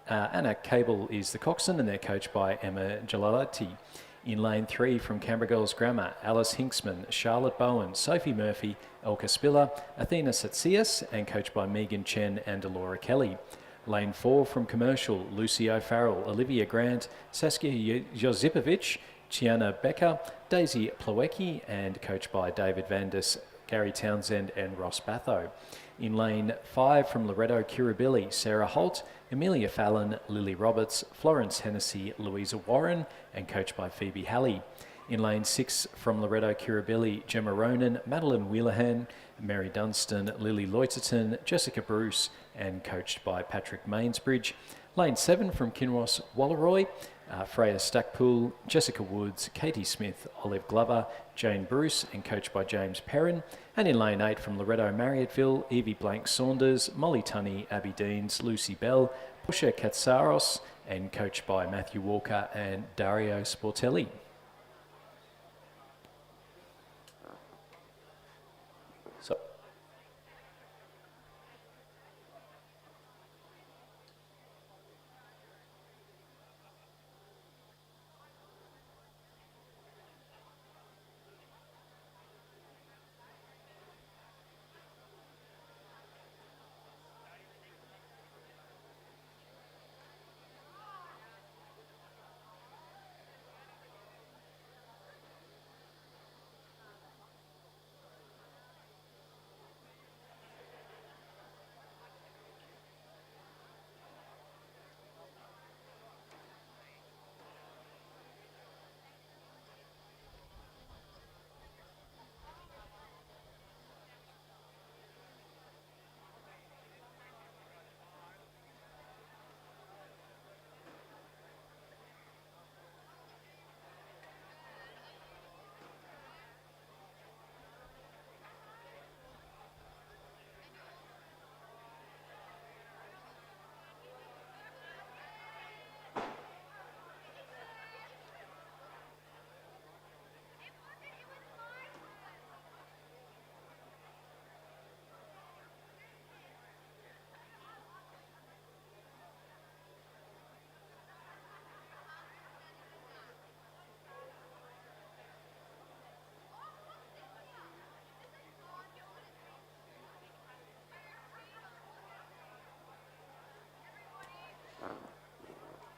Anna Cable is the coxswain, and they're coached by Emma Jalati. In lane 3 from Canberra Girls Grammar, Alice Hinksman, Charlotte Bowen, Sophie Murphy, Elka Spiller, Athena Satsias, and coached by Megan Chen and Delora Kelly. Lane 4 from Commercial, Lucy O'Farrell, Olivia Grant, Saskia Josipovic, Chiana Becker, Daisy Plawecki, and coached by David Vandis, Gary Townsend and Ross Batho. In lane 5 from Loretto Kirribilli, Sarah Holt, Amelia Fallon, Lily Roberts, Florence Hennessy, Louisa Warren, and coached by Phoebe Halley. In lane 6 from Loretto Kirribilli, Gemma Ronan, Madeline Wheelahan, Mary Dunstan, Lily Loiterton, Jessica Bruce, and coached by Patrick Mainsbridge. Lane 7 from Kinross Walleroy, Freya Stackpool, Jessica Woods, Katie Smith, Olive Glover, Jane Bruce, and coached by James Perrin. And in lane 8 from Loretto Marriotteville, Evie Blank Saunders, Molly Tunney, Abby Deans, Lucy Bell, Pusha Katsaros, and coached by Matthew Walker and Dario Sportelli. So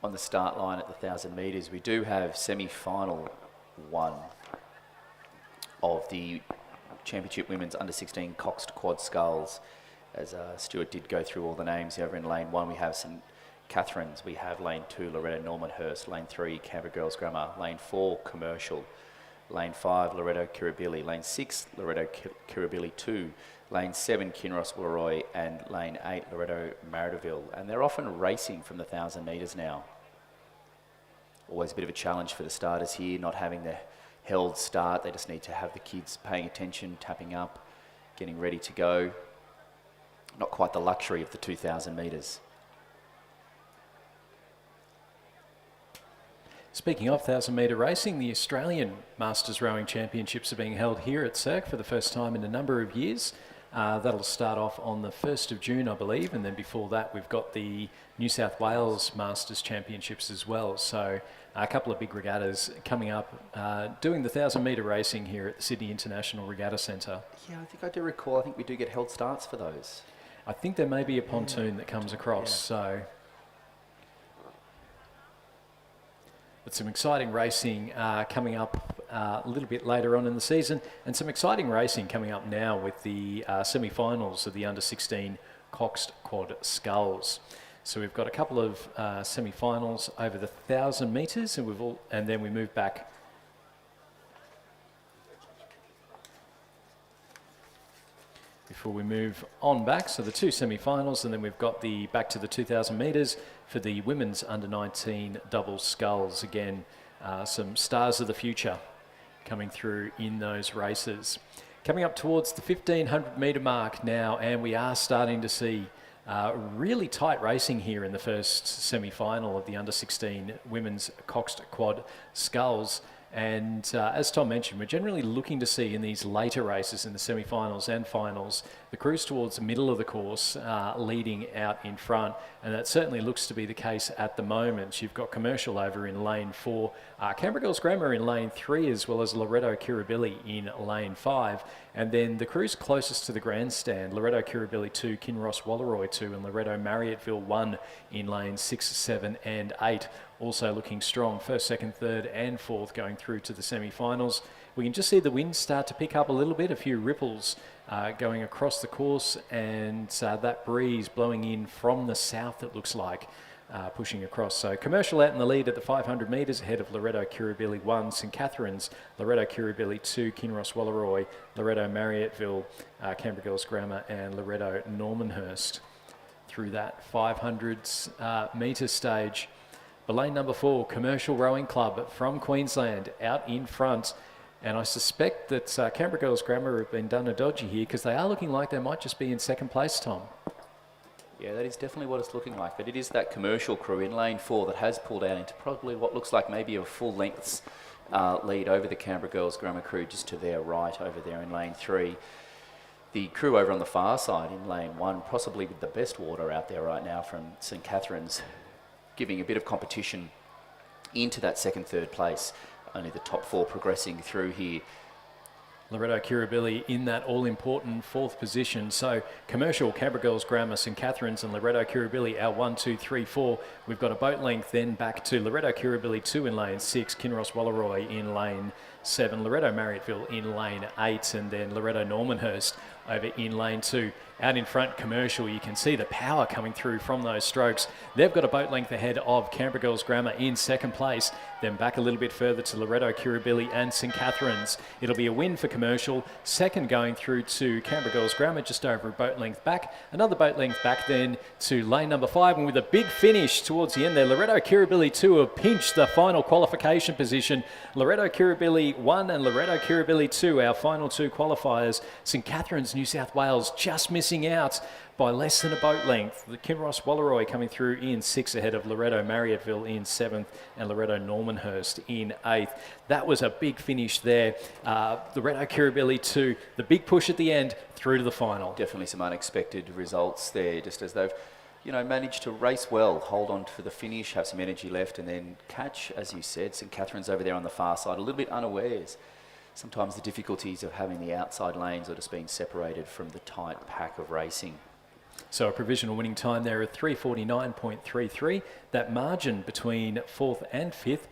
on the start line at the 1,000 metres, we do have semi-final 1 of the Championship Women's Under-16 Coxed Quad Sculls. As Stuart did go through all the names over in lane 1, we have St Catherine's, we have lane 2, Loretto Normanhurst, lane 3, Canberra Girls Grammar, lane 4, Commercial, lane 5, Loretto Kirribilli, lane 6, Loretto Kirribilli 2, lane 7, Kinross Wooleroy, and lane 8, Loretto Maridaville. And they're often racing from the 1,000 metres now. Always a bit of a challenge for the starters here, not having the held start. They just need to have the kids paying attention, tapping up, getting ready to go. Not quite the luxury of the 2,000 metres. Speaking of 1,000 metre racing, the Australian Masters Rowing Championships are being held here at Cirque for the first time in a number of years. That'll start off on the 1st of June, I believe, and then before that we've got the New South Wales Masters Championships as well. So a couple of big regattas coming up, doing the 1,000 metre racing here at the Sydney International Regatta Centre. Yeah, I think I do recall, I think we do get held starts for those. I think there may be a pontoon that comes across, so... But some exciting racing coming up a little bit later on in the season, and some exciting racing coming up now with the semi-finals of the Under-16 Coxed Quad Sculls. So we've got a couple of semi-finals over the 1,000 metres, and then we move back before we move on back. So the two semi-finals, and then we've got the back to the 2,000 metres for the women's under-19 double sculls. Again, some stars of the future coming through in those races. Coming up towards the 1,500 metre mark now, and we are starting to see really tight racing here in the first semi-final of the under-16 women's Coxed Quad Sculls. And as Tom mentioned, we're generally looking to see in these later races in the semi-finals and finals, the crews towards the middle of the course leading out in front. And that certainly looks to be the case at the moment. You've got Commercial over in lane 4, Canberra Girls Grammar in lane 3, as well as Loretto Kirribilli in lane 5. And then the crews closest to the grandstand, Loretto Kirribilli 2, Kinross Wooleroy 2, and Loretto Marriotteville 1 in lanes 6, 7 and 8. Also looking strong, first, second, third and fourth going through to the semi-finals. We can just see the wind start to pick up a little bit, a few ripples going across the course, and that breeze blowing in from the south, it looks like, pushing across. So Commercial out in the lead at the 500 metres ahead of Loretto Kirribilli 1, St Catherine's, Loretto Kirribilli 2, Kinross Wooleroy, Loretto Marriotteville, Canberra Girls Grammar and Loretto Normanhurst through that 500 metre stage. But lane number 4, Commercial Rowing Club from Queensland out in front. And I suspect that Canberra Girls Grammar have been done a dodgy here, because they are looking like they might just be in second place, Tom. Yeah, that is definitely what it's looking like. But it is that Commercial crew in lane 4 that has pulled out into probably what looks like maybe a full length's lead over the Canberra Girls Grammar crew just to their right over there in lane 3. The crew over on the far side in lane 1, possibly with the best water out there right now from St Catherine's, giving a bit of competition into that second, third place. Only the top 4 progressing through here. Loretto Kirribilli in that all-important 4th position. So Commercial, Canberra Girls Grammar, St Catherine's and Loretto Kirribilli our 1, 2, 3, 4. We've got a boat length then back to Loretto Kirribilli 2 in lane 6, Kinross Wooleroy in lane 7, Loretto Marriotteville in lane 8, and then Loretto Normanhurst over in lane 2. Out in front, Commercial, you can see the power coming through from those strokes. They've got a boat length ahead of Canberra Girls Grammar in second place. Then back a little bit further to Loretto Kirribilli and St Catherine's. It'll be a win for Commercial. Second going through to Canberra Girls Grammar, just over a boat length back. Another boat length back then to lane number 5. And with a big finish towards the end there, Loretto Kirribilli 2 have pinched the final qualification position. Loretto Kirribilli 1 and Loretto Kirribilli 2, our final 2 qualifiers. St Catherine's, New South Wales, just missing out by less than a boat length. The Kinross Wooleroy coming through in 6th ahead of Loretto Marriotteville in 7th and Loretto Normanhurst in 8th. That was a big finish there. Loretto Kirribilli 2, the big push at the end through to the final. Definitely some unexpected results there, just as they've managed to race well, hold on for the finish, have some energy left, and then catch, as you said, St Catherine's over there on the far side, a little bit unawares. Sometimes the difficulties of having the outside lanes or just being separated from the tight pack of racing. So a provisional winning time there of 3:49.33. That margin between 4th and 5th,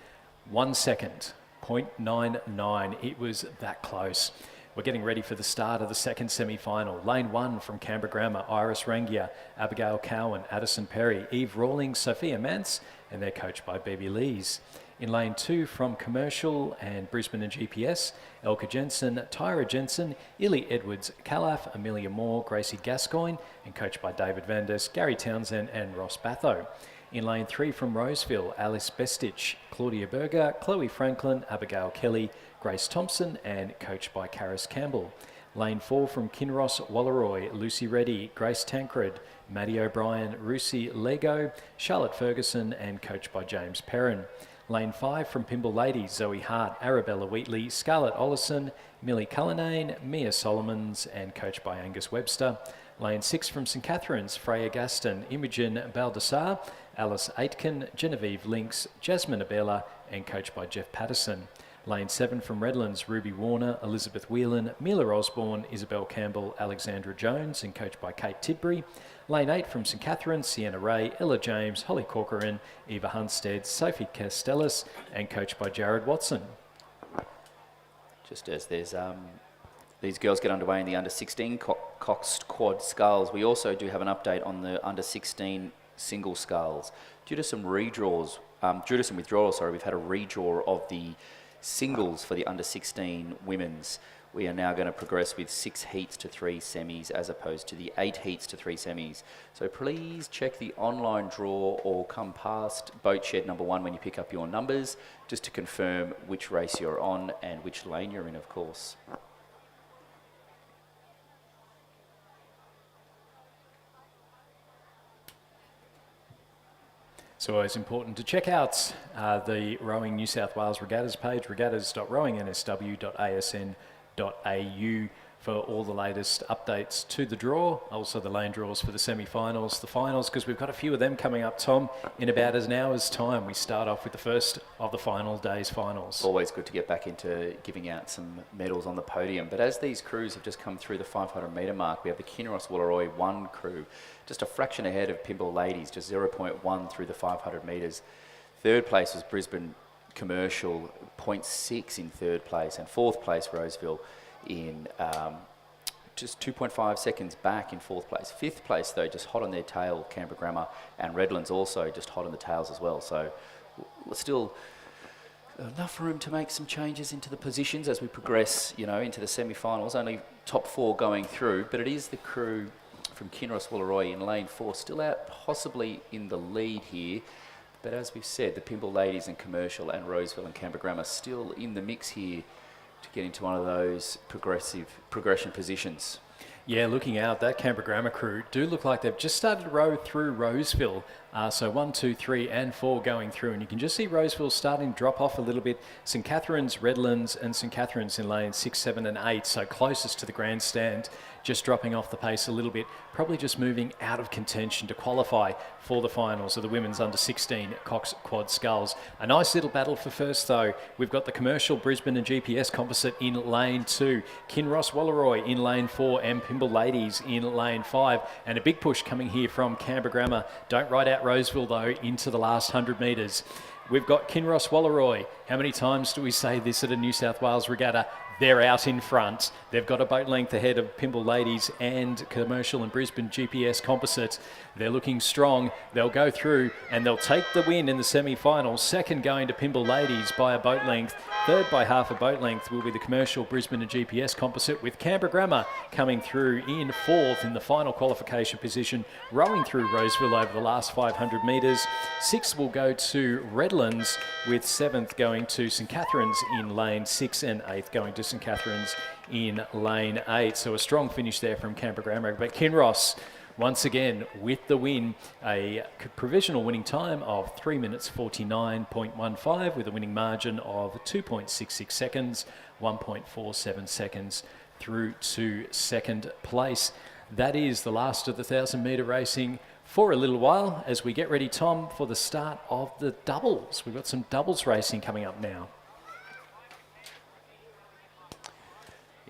1 second, 0.99. It was that close. We're getting ready for the start of the second semi-final. Lane 1 from Canberra Grammar, Iris Rangia, Abigail Cowan, Addison Perry, Eve Rawlings, Sophia Mance, and they're coached by Bebe Lees. In lane 2 from Commercial and Brisbane and GPS, Elka Jensen, Tyra Jensen, Illy Edwards, Calaf, Amelia Moore, Gracie Gascoigne, and coached by David Vandes, Gary Townsend and Ross Batho. In lane 3 from Roseville, Alice Bestich, Claudia Berger, Chloe Franklin, Abigail Kelly, Grace Thompson, and coached by Karis Campbell. Lane 4 from Kinross Walleroy, Lucy Reddy, Grace Tancred, Maddie O'Brien, Rusi Lego, Charlotte Ferguson, and coached by James Perrin. Lane 5 from Pimble Ladies, Zoe Hart, Arabella Wheatley, Scarlett Ollison, Millie Cullinane, Mia Solomons, and coached by Angus Webster. Lane 6 from St Catherine's, Freya Gaston, Imogen Baldassar, Alice Aitken, Genevieve Links, Jasmine Abella, and coached by Jeff Patterson. Lane 7 from Redlands, Ruby Warner, Elizabeth Whelan, Mila Osborne, Isabel Campbell, Alexandra Jones, and coached by Kate Tidbury. Lane 8 from St Catherine's, Sienna Ray, Ella James, Holly Corcoran, Eva Hunstead, Sophie Castellas, and coached by Jared Watson. Just as there's these girls get underway in the under-16 Coxed Quad Sculls, we also do have an update on the under-16 single sculls. Due to some withdrawals, we've had a redraw of the singles for the under-16 women's. We are now going to progress with 6 heats to 3 semis as opposed to the 8 heats to 3 semis. So please check the online draw or come past boat shed number 1 when you pick up your numbers, just to confirm which race you're on and which lane you're in, of course. So always important to check out the Rowing New South Wales Regattas page, regattas.rowingnsw.asn.au for all the latest updates to the draw, also the lane draws for the semi-finals, the finals, because we've got a few of them coming up, Tom, in about an hour's time. We start off with the first of the final day's finals. Always good to get back into giving out some medals on the podium. But as these crews have just come through the 500 metre mark, we have the Kinross Walleroy 1 crew, just a fraction ahead of Pimble Ladies, just 0.1 through the 500 metres. Third place was Brisbane Commercial, 0.6 in third place, and fourth place Roseville in just 2.5 seconds back in fourth place. Fifth place, though, just hot on their tail, Canberra Grammar, and Redlands also just hot on the tails as well. So still enough room to make some changes into the positions as we progress, into the semi-finals. Only top 4 going through, but it is the crew from Kinross Walleroy in lane 4 still out possibly in the lead here. But as we've said, the Pimble Ladies and Commercial and Roseville and Canberra Grammar still in the mix here to get into one of those progression positions. Yeah, looking out, that Canberra Grammar crew do look like they've just started to row through Roseville. So 1, 2, 3 and 4 going through. And you can just see Roseville starting to drop off a little bit. St Catherine's, Redlands and St Catherine's in lanes 6, 7 and 8. So closest to the grandstand, just dropping off the pace a little bit. Probably just moving out of contention to qualify for the finals of the women's under-16 Cox Quad Sculls. A nice little battle for first, though. We've got the Commercial, Brisbane and GPS composite in lane 2. Kinross Walleroy in lane 4 and Pimble Ladies in lane 5. And a big push coming here from Canberra Grammar. Don't ride out Roseville, though, into the last 100 metres. We've got Kinross Walleroy. How many times do we say this at a New South Wales regatta? They're out in front. They've got a boat length ahead of Pimble Ladies and Commercial and Brisbane GPS composites. They're looking strong. They'll go through and they'll take the win in the semi-final. Second going to Pimble Ladies by a boat length. Third by half a boat length will be the Commercial, Brisbane and GPS composite, with Canberra Grammar coming through in fourth in the final qualification position, rowing through Roseville over the last 500 metres. Sixth will go to Redlands, with seventh going to St Catherine's in lane 6 and eighth going to St Catherine's in lane 8. So a strong finish there from Canberra Grammar. But Kinross, once again, with the win, a provisional winning time of 3 minutes 49.15 with a winning margin of 2.66 seconds, 1.47 seconds through to second place. That is the last of the 1,000 metre racing for a little while as we get ready, Tom, for the start of the doubles. We've got some doubles racing coming up now.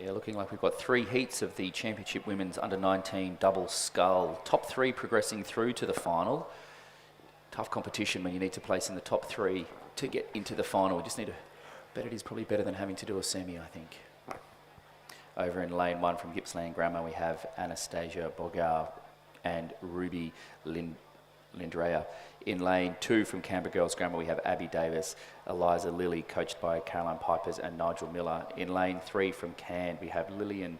Yeah, looking like we've got 3 heats of the Championship Women's Under-19 Double Scull. Top 3 progressing through to the final. Tough competition when you need to place in the top 3 to get into the final. We just need to bet it is probably better than having to do a semi, I think. Over in lane 1 from Gippsland Grammar, we have Anastasia Bogar and Ruby Lindrea. In lane 2 from Canberra Girls Grammar, we have Abby Davis, Eliza Lilly, coached by Caroline Pipers and Nigel Miller. In lane 3 from Cairn, we have Lillian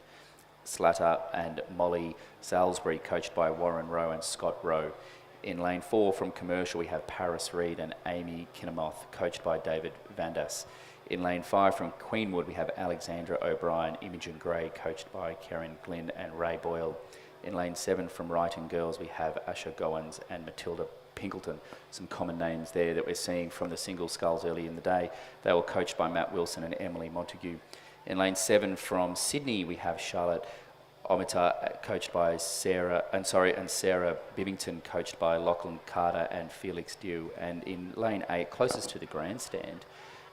Slatter and Molly Salisbury, coached by Warren Rowe and Scott Rowe. In lane 4 from Commercial, we have Paris Reed and Amy Kinnamoth, coached by David Vandas. In lane 5 from Queenwood, we have Alexandra O'Brien, Imogen Gray, coached by Karen Glynn and Ray Boyle. In lane 7 from Wrighton Girls, we have Asha Goins and Matilda Pinkleton. Some common names there that we're seeing from the single sculls early in the day. They were coached by Matt Wilson and Emily Montague. In lane 7 from Sydney, we have Charlotte Omita, coached by Sarah Bibbington, coached by Lachlan Carter and Felix Dew. And in lane 8, closest to the grandstand,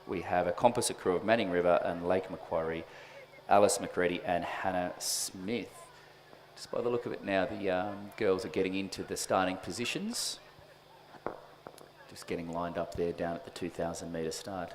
we have a composite crew of Manning River and Lake Macquarie, Alice McReady and Hannah Smith. Just by the look of it now, the girls are getting into the starting positions. Just getting lined up there down at the 2,000 metre start.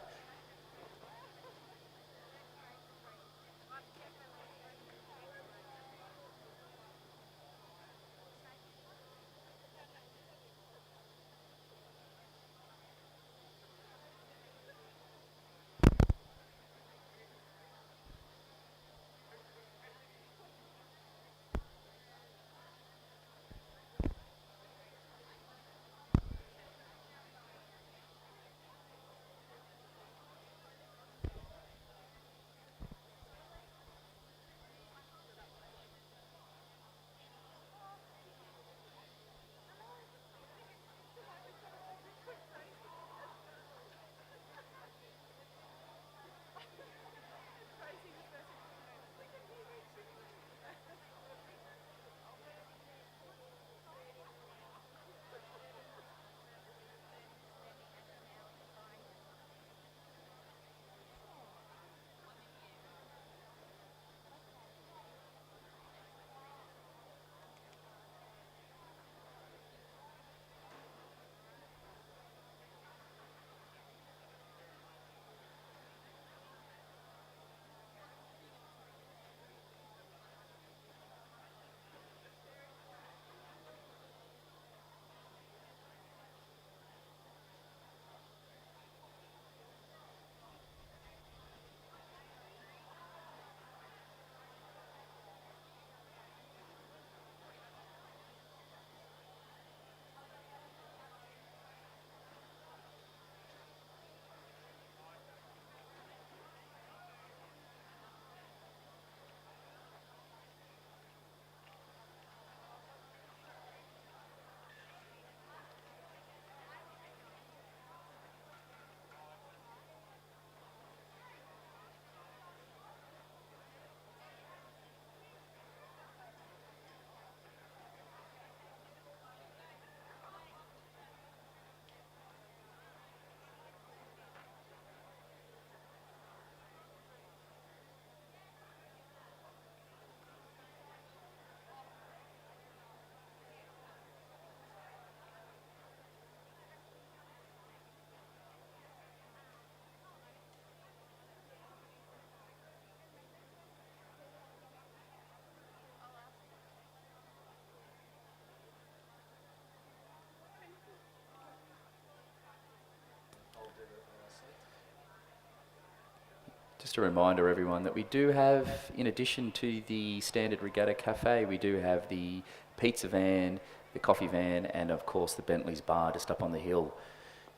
Just a reminder, everyone, that we do have, in addition to the standard Regatta Cafe, we do have the pizza van, the coffee van, and of course the Bentley's bar just up on the hill.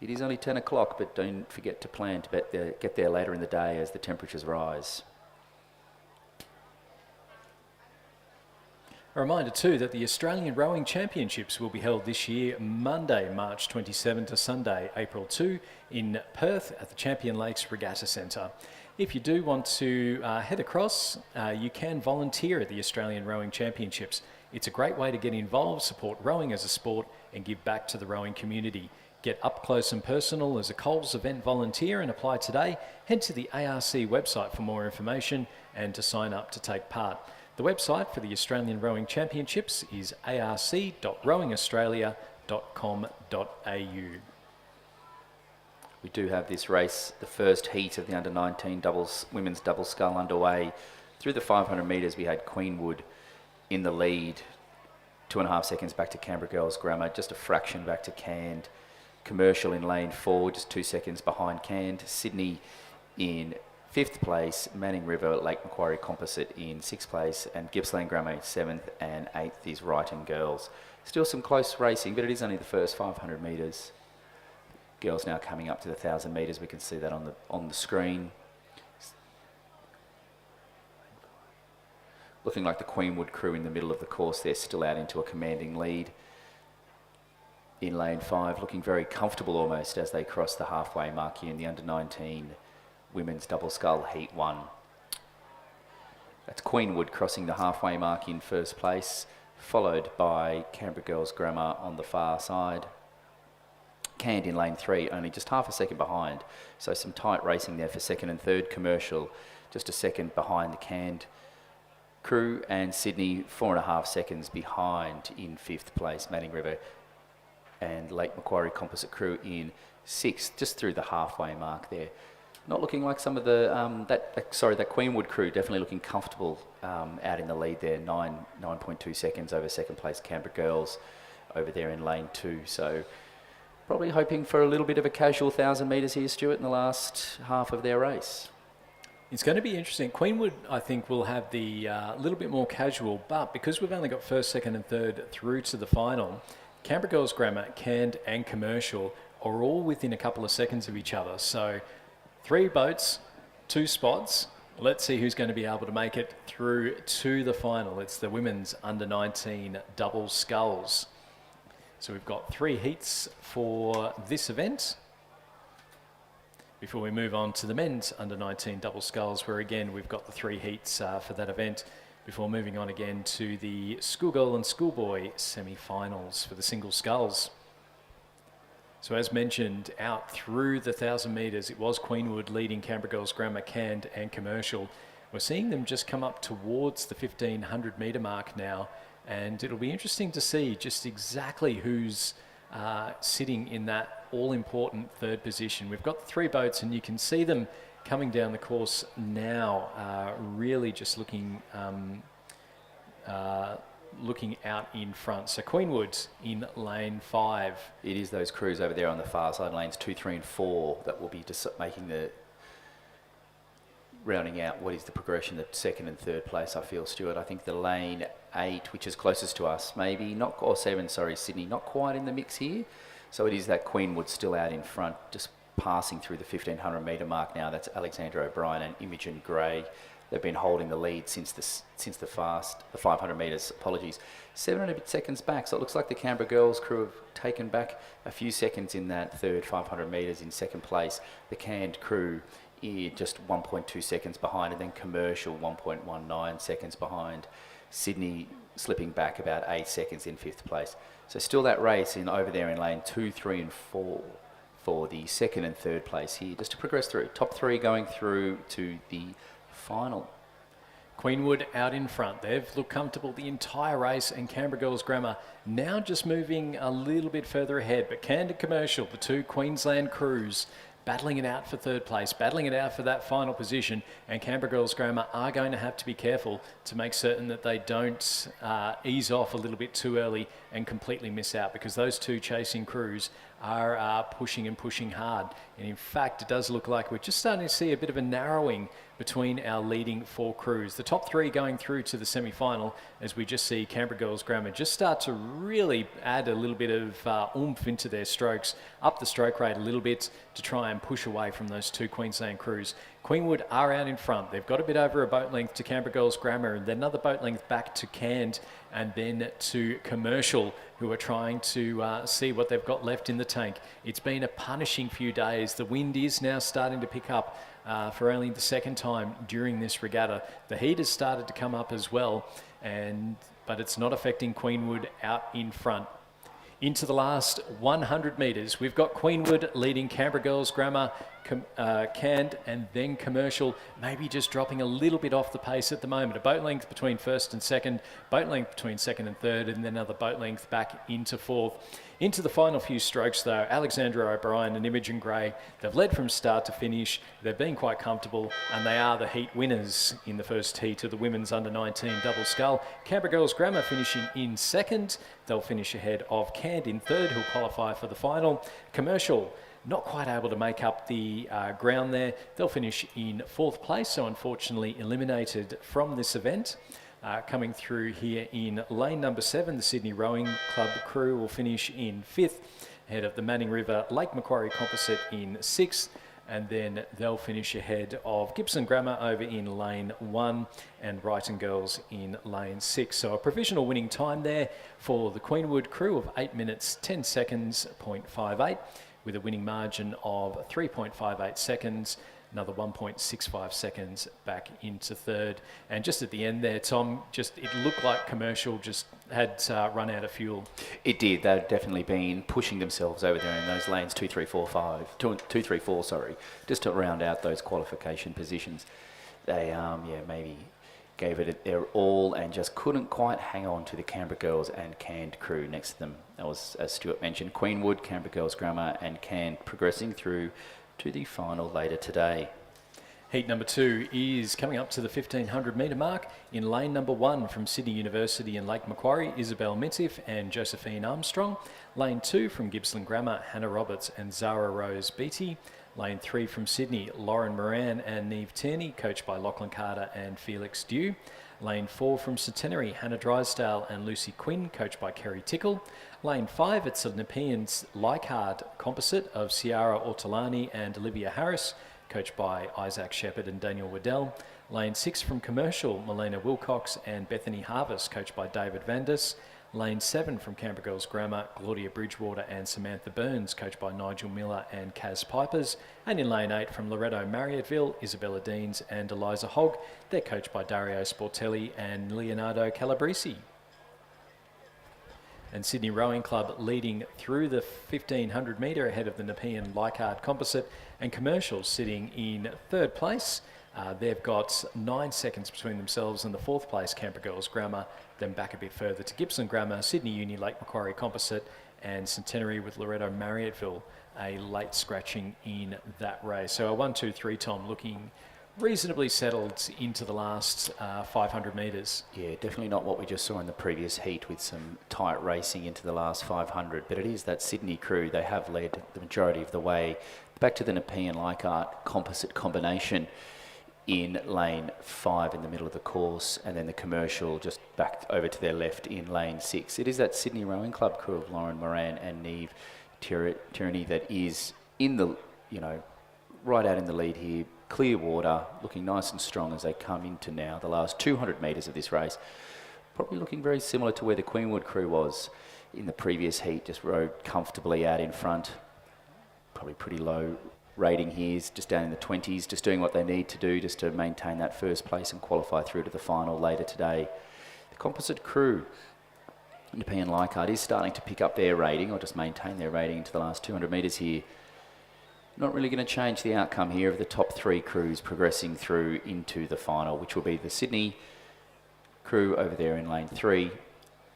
It is only 10 o'clock, but don't forget to plan to get there later in the day as the temperatures rise. A reminder too that the Australian Rowing Championships will be held this year, Monday, March 27 to Sunday, April 2, in Perth at the Champion Lakes Regatta Centre. If you do want to head across, you can volunteer at the Australian Rowing Championships. It's a great way to get involved, support rowing as a sport, and give back to the rowing community. Get up close and personal as a Coles event volunteer and apply today. Head to the ARC website for more information and to sign up to take part. The website for the Australian Rowing Championships is arc.rowingaustralia.com.au. We do have this race, the first heat of the under-19 women's double scull underway. Through the 500 metres, we had Queenwood in the lead, 2.5 seconds back to Canberra Girls Grammar, just a fraction back to Canned. Commercial in lane 4, just 2 seconds behind Canned. Sydney in 5th place, Manning River, Lake Macquarie Composite in 6th place, and Gippsland Grammar 7th, and 8th is Wrighton Girls. Still some close racing, but it is only the first 500 metres. Girls now coming up to the 1,000 metres. We can see that on the screen. Looking like the Queenwood crew in the middle of the course, they're still out into a commanding lead. In lane 5, looking very comfortable almost as they cross the halfway mark here in the under-19 women's double scull heat 1. That's Queenwood crossing the halfway mark in first place, followed by Canberra Girls Grammar on the far side. Canned in lane 3, only just half a second behind. So some tight racing there for second and third. Commercial just a second behind the Canned crew, and Sydney 4.5 seconds behind in 5th place. Manning River and Lake Macquarie Composite crew in 6th, just through the halfway mark there. Not looking like some of the that Queenwood crew, definitely looking comfortable out in the lead there. 9.2 seconds over second place Canberra Girls over there in lane 2. So probably hoping for a little bit of a casual 1,000 metres here, Stuart, in the last half of their race. It's going to be interesting. Queenwood, I think, will have the little bit more casual, but because we've only got first, second and third through to the final, Canberra Girls Grammar, Canned and Commercial are all within a couple of seconds of each other. So 3 boats, 2 spots. Let's see who's going to be able to make it through to the final. It's the women's under-19 double sculls. So we've got 3 heats for this event before we move on to the men's under-19 double sculls, where again we've got the 3 heats for that event before moving on again to the schoolgirl and schoolboy semi-finals for the single sculls. So as mentioned, out through the 1,000 metres, it was Queenwood leading Canberra Girls Grammar, Canned and Commercial. We're seeing them just come up towards the 1,500 metre mark now, and it'll be interesting to see just exactly who's sitting in that all-important third position. We've got 3 boats, and you can see them coming down the course now, really just looking out in front. So Queenwood in lane 5. It is those crews over there on the far side, lanes 2, 3 and 4, that will be just making the rounding out what is the progression of second and third place, I feel, Stuart. I think the lane 8, which is closest to us, maybe not, or 7, sorry, Sydney, not quite in the mix here. So it is that Queenwood still out in front, just passing through the 1,500 metre mark now. That's Alexandra O'Brien and Imogen Gray. They've been holding the lead since the 500 metres, apologies. 7 and a bit seconds back, so it looks like the Canberra Girls crew have taken back a few seconds in that third 500 metres in second place. The Canned crew just 1.2 seconds behind, and then Commercial 1.19 seconds behind. Sydney slipping back about 8 seconds in 5th place. So still that race in over there in lane 2, 3 and 4 for the second and third place here, just to progress through. Top 3 going through to the final. Queenwood out in front. They've looked comfortable the entire race, and Canberra Girls Grammar now just moving a little bit further ahead. But Canned and Commercial, the 2 Queensland crews, battling it out for third place, battling it out for that final position, and Canberra Girls Grammar are going to have to be careful to make certain that they don't ease off a little bit too early and completely miss out, because those 2 chasing crews are pushing and pushing hard. And in fact, it does look like we're just starting to see a bit of a narrowing between our leading 4 crews. The top 3 going through to the semi-final, as we just see Canberra Girls Grammar just start to really add a little bit of oomph into their strokes, up the stroke rate a little bit to try and push away from those 2 Queensland crews. Queenwood are out in front. They've got a bit over a boat length to Canberra Girls Grammar, and then another boat length back to Canned, and then to Commercial, who are trying to see what they've got left in the tank. It's been a punishing few days. The wind is now starting to pick up for only the second time during this regatta. The heat has started to come up as well, but it's not affecting Queenwood out in front. Into the last 100 metres, we've got Queenwood leading Canberra Girls Grammar, Canned, and then Commercial, maybe just dropping a little bit off the pace at the moment. A boat length between first and second, boat length between second and third, and then another boat length back into fourth. Into the final few strokes, though, Alexandra O'Brien and Imogen Gray, they've led from start to finish. They've been quite comfortable, and they are the heat winners in the first heat of the women's under-19 double scull. Canberra Girls Grammar finishing in second. They'll finish ahead of Canned in third, who'll qualify for the final. Commercial, not quite able to make up the ground there. They'll finish in fourth place, so unfortunately eliminated from this event. Coming through here in lane number 7, the Sydney Rowing Club crew will finish in 5th, ahead of the Manning River Lake Macquarie Composite in 6th, and then they'll finish ahead of Gippsland Grammar over in lane 1 and Brighton Girls in lane 6. So a provisional winning time there for the Queenwood crew of 8 minutes 10 seconds, 0.58, with a winning margin of 3.58 seconds. Another 1.65 seconds back into third. And just at the end there, Tom, it looked like Commercial just had run out of fuel. It did. They've definitely been pushing themselves over there in those lanes 2, 3, 4, 5, 2, 3, 4, sorry, just to round out those qualification positions. They, maybe gave it their all and just couldn't quite hang on to the Canberra Girls and Canned crew next to them. That was, as Stuart mentioned, Queenwood, Canberra Girls Grammar and Canned progressing through to the final later today. Heat number 2 is coming up to the 1500 metre mark. In lane number 1 from Sydney University and Lake Macquarie, Isabel Mitif and Josephine Armstrong. Lane 2 from Gippsland Grammar, Hannah Roberts and Zara Rose Beattie. Lane 3 from Sydney, Lauren Moran and Neve Tierney, coached by Lachlan Carter and Felix Dew. Lane 4 from Centenary, Hannah Drysdale and Lucy Quinn, coached by Kerry Tickle. Lane 5, it's a Nepean's Leichhardt composite of Ciara Ortolani and Olivia Harris, coached by Isaac Shepherd and Daniel Waddell. Lane 6 from Commercial, Melina Wilcox and Bethany Harvest, coached by David Vandis. Lane 7 from Canberra Girls Grammar, Claudia Bridgewater and Samantha Burns, coached by Nigel Miller and Kaz Pipers. And in lane 8 from Loretto Marriotteville, Isabella Deans and Eliza Hogg. They're coached by Dario Sportelli and Leonardo Calabresi. And Sydney Rowing Club leading through the 1500 metre ahead of the Nepean Leichhardt composite, and Commercial sitting in third place. They've got 9 seconds between themselves and the fourth place Canberra Girls Grammar, then back a bit further to Gippsland Grammar, Sydney Uni Lake Macquarie Composite and Centenary with Loretto Marriotteville, a late scratching in that race. So a 1, 2, 3, Tom, looking reasonably settled into the last 500 metres. Yeah, definitely not what we just saw in the previous heat with some tight racing into the last 500, but it is that Sydney crew. They have led the majority of the way back to the Nepean Leichhardt composite combination in lane 5 in the middle of the course, and then the Commercial just back over to their left in lane 6. It is that Sydney Rowing Club crew of Lauren Moran and Neve Tierney that is in the, right out in the lead here. Clear water, looking nice and strong as they come into now the last 200 metres of this race. Probably looking very similar to where the Queenwood crew was in the previous heat, just rode comfortably out in front. Probably pretty low rating here, is just down in the 20s, just doing what they need to do just to maintain that first place and qualify through to the final later today. The composite crew, Nepean Leichhardt, is starting to pick up their rating, or just maintain their rating into the last 200 metres here. Not really going to change the outcome here of the top 3 crews progressing through into the final, which will be the Sydney crew over there in lane 3,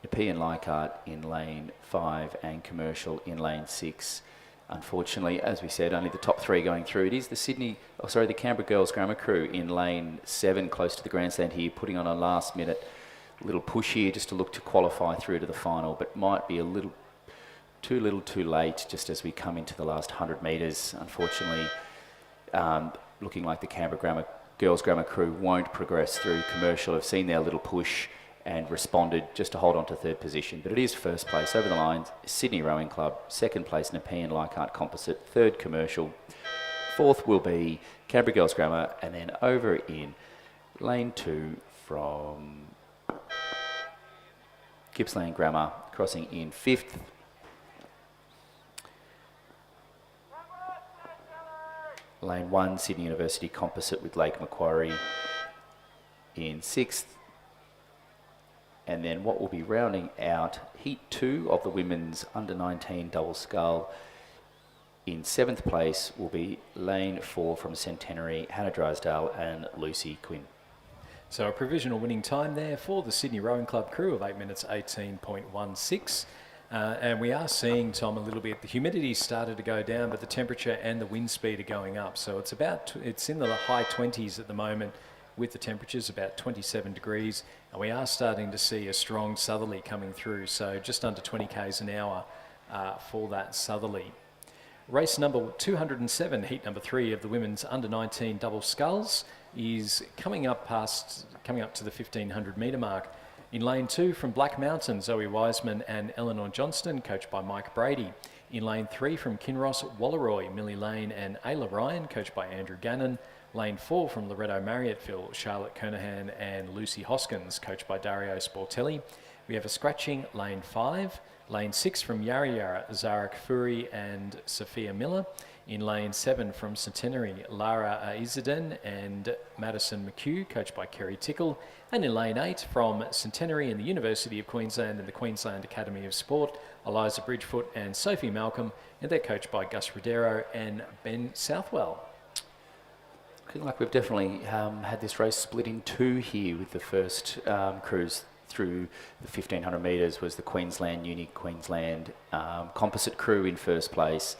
Nepean Leichhardt in lane 5 and Commercial in lane 6. Unfortunately, as we said, only the top 3 going through. It is the Canberra Girls Grammar crew in lane 7, close to the grandstand here, putting on a last minute little push here just to look to qualify through to the final, but might be a little too late just as we come into the last 100 metres. Unfortunately, looking like the Canberra Girls Grammar crew won't progress through. Commercial have seen their little push and responded just to hold on to third position. But it is first place over the lines, Sydney Rowing Club, second place Nepean Leichhardt Composite, third Commercial, fourth will be Canberra Girls Grammar, and then over in lane 2 from Gippsland Grammar, crossing in 5th. Lane 1, Sydney University Composite with Lake Macquarie in 6th. And then what will be rounding out Heat 2 of the women's under-19 double scull In 7th place will be lane 4 from Centenary, Hannah Drysdale and Lucy Quinn. So a provisional winning time there for the Sydney Rowing Club crew of 8 minutes 18.16. And we are seeing, Tom, a little bit, the humidity started to go down, but the temperature and the wind speed are going up. So it's in the high 20s at the moment with the temperatures, about 27 degrees. And we are starting to see a strong southerly coming through. So just under 20 k's an hour for that southerly. Race number 207, heat number 3 of the women's under-19 double sculls is coming up to the 1500 metre mark. In lane 2 from Black Mountain, Zoe Wiseman and Eleanor Johnston, coached by Mike Brady. In lane 3 from Kinross, Walleroy, Millie Lane and Ayla Ryan, coached by Andrew Gannon. Lane 4 from Loretto Marriotteville, Charlotte Kernahan and Lucy Hoskins, coached by Dario Sportelli. We have a scratching lane 5. Lane 6 from Yarra Yarra, Zarek Furi and Sophia Miller. In lane 7 from Centenary, Lara Izadin and Madison McHugh, coached by Kerry Tickle. And in lane 8 from Centenary and the University of Queensland and the Queensland Academy of Sport, Eliza Bridgefoot and Sophie Malcolm, and they're coached by Gus Rodero and Ben Southwell. Looking like we've definitely had this race split in 2 here, with the first cruise through the 1500 metres was the Queensland Queensland composite crew in first place.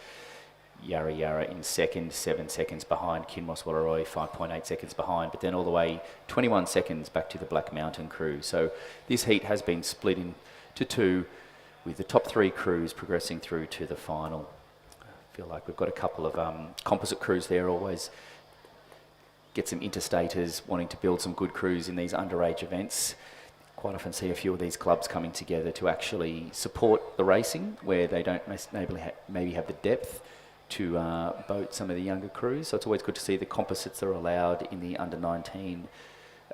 Yarra Yarra in second, 7 seconds behind. Kinross Walleroy 5.8 seconds behind, but then all the way 21 seconds back to the Black Mountain crew. So this heat has been split into 2, with the top 3 crews progressing through to the final. I feel like we've got a couple of composite crews there. Always get some interstaters wanting to build some good crews in these underage events. Quite often see a few of these clubs coming together to actually support the racing, where they don't maybe have the depth to boat some of the younger crews. So it's always good to see the composites that are allowed in the under-19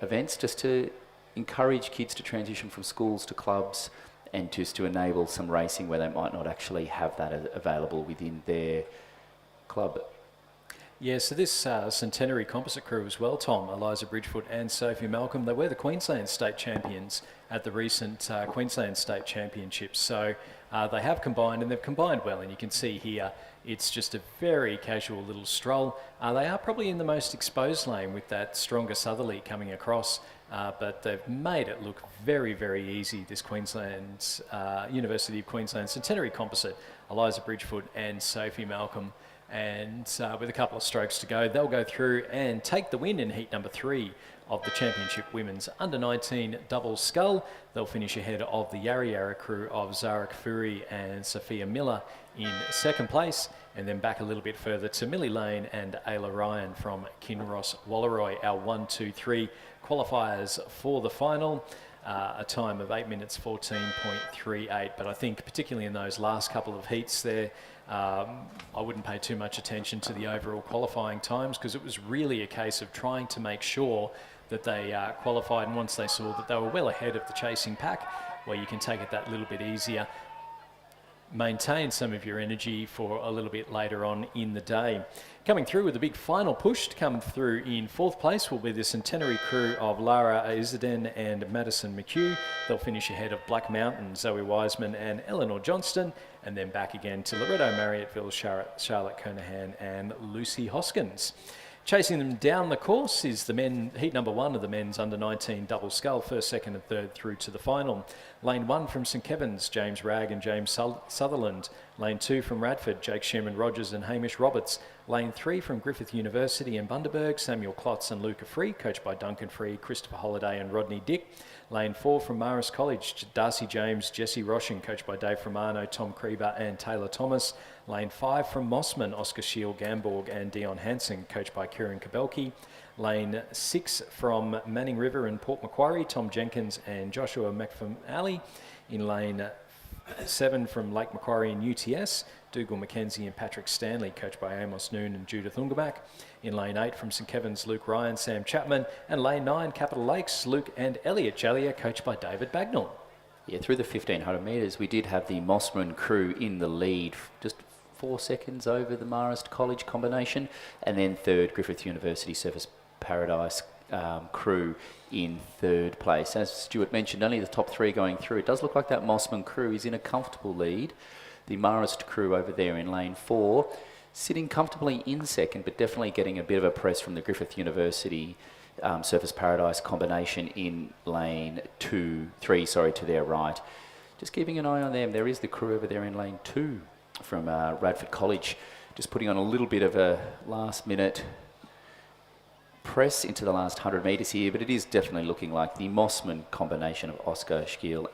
events, just to encourage kids to transition from schools to clubs, and just to enable some racing where they might not actually have that available within their club. Yeah, so this Centenary composite crew as well, Tom, Eliza Bridgefoot and Sophie Malcolm, they were the Queensland State Champions at the recent Queensland State Championships. So they have combined, and they've combined well, and you can see here it's just a very casual little stroll. They are probably in the most exposed lane with that stronger southerly coming across, but they've made it look very, very easy, this Queensland's University of Queensland Centenary composite, Eliza Bridgefoot and Sophie Malcolm. And with a couple of strokes to go, they'll go through and take the win in heat number 3 of the Championship Women's Under-19 Double Scull. They'll finish ahead of the Yarra Yarra crew of Zarek Furi and Sophia Miller in second place, and then back a little bit further to Millie Lane and Ayla Ryan from Kinross Walleroy, our 1-2-3 qualifiers for the final. A time of 8 minutes 14.38, but I think particularly in those last couple of heats there, I wouldn't pay too much attention to the overall qualifying times, because it was really a case of trying to make sure that they qualified, and once they saw that they were well ahead of the chasing pack, where you can take it that little bit easier, maintain some of your energy for a little bit later on in the day. Coming through with a big final push to come through in 4th place will be the Centenary crew of Lara Izadin and Madison McHugh. They'll finish ahead of Black Mountain, Zoe Wiseman and Eleanor Johnston, and then back again to Loretto Marriotteville, Charlotte Kernahan and Lucy Hoskins. Chasing them down the course is the heat number 1 of the men's under-19 double scull, 1st, 2nd and 3rd through to the final. Lane 1 from St Kevin's, James Ragg and James Sutherland. Lane 2 from Radford, Jake Sherman Rogers and Hamish Roberts. Lane 3 from Griffith University and Bundaberg, Samuel Klotz and Luca Free, coached by Duncan Free, Christopher Holliday and Rodney Dick. Lane 4 from Marist College, Darcy James, Jesse Roshing, coached by Dave Romano, Tom Creeber and Taylor Thomas. Lane 5 from Mossman, Oscar Shield, Gamborg and Dion Hansen, coached by Kieran Kabelki. Lane 6 from Manning River and Port Macquarie, Tom Jenkins and Joshua McFamali. In lane 7 from Lake Macquarie and UTS, Dougal McKenzie and Patrick Stanley, coached by Amos Noon and Judith Ungerbach. In lane 8 from St Kevin's, Luke Ryan, Sam Chapman. And lane 9, Capital Lakes, Luke and Elliot Jallier, coached by David Bagnall. Yeah, through the 1500 metres, we did have the Mossman crew in the lead, just 4 seconds over the Marist College combination, and then 3rd, Griffith University Surface Paradise crew in 3rd place. As Stuart mentioned, only the top 3 going through. It does look like that Mossman crew is in a comfortable lead. The Marist crew over there in lane 4 sitting comfortably in second, but definitely getting a bit of a press from the Griffith University Surface Paradise combination in lane 3 to their right. Just keeping an eye on them. There is the crew over there in lane 2 from Radford College, just putting on a little bit of a last minute press into the last 100 metres here, but it is definitely looking like the Mossman combination of Oscar Scheel,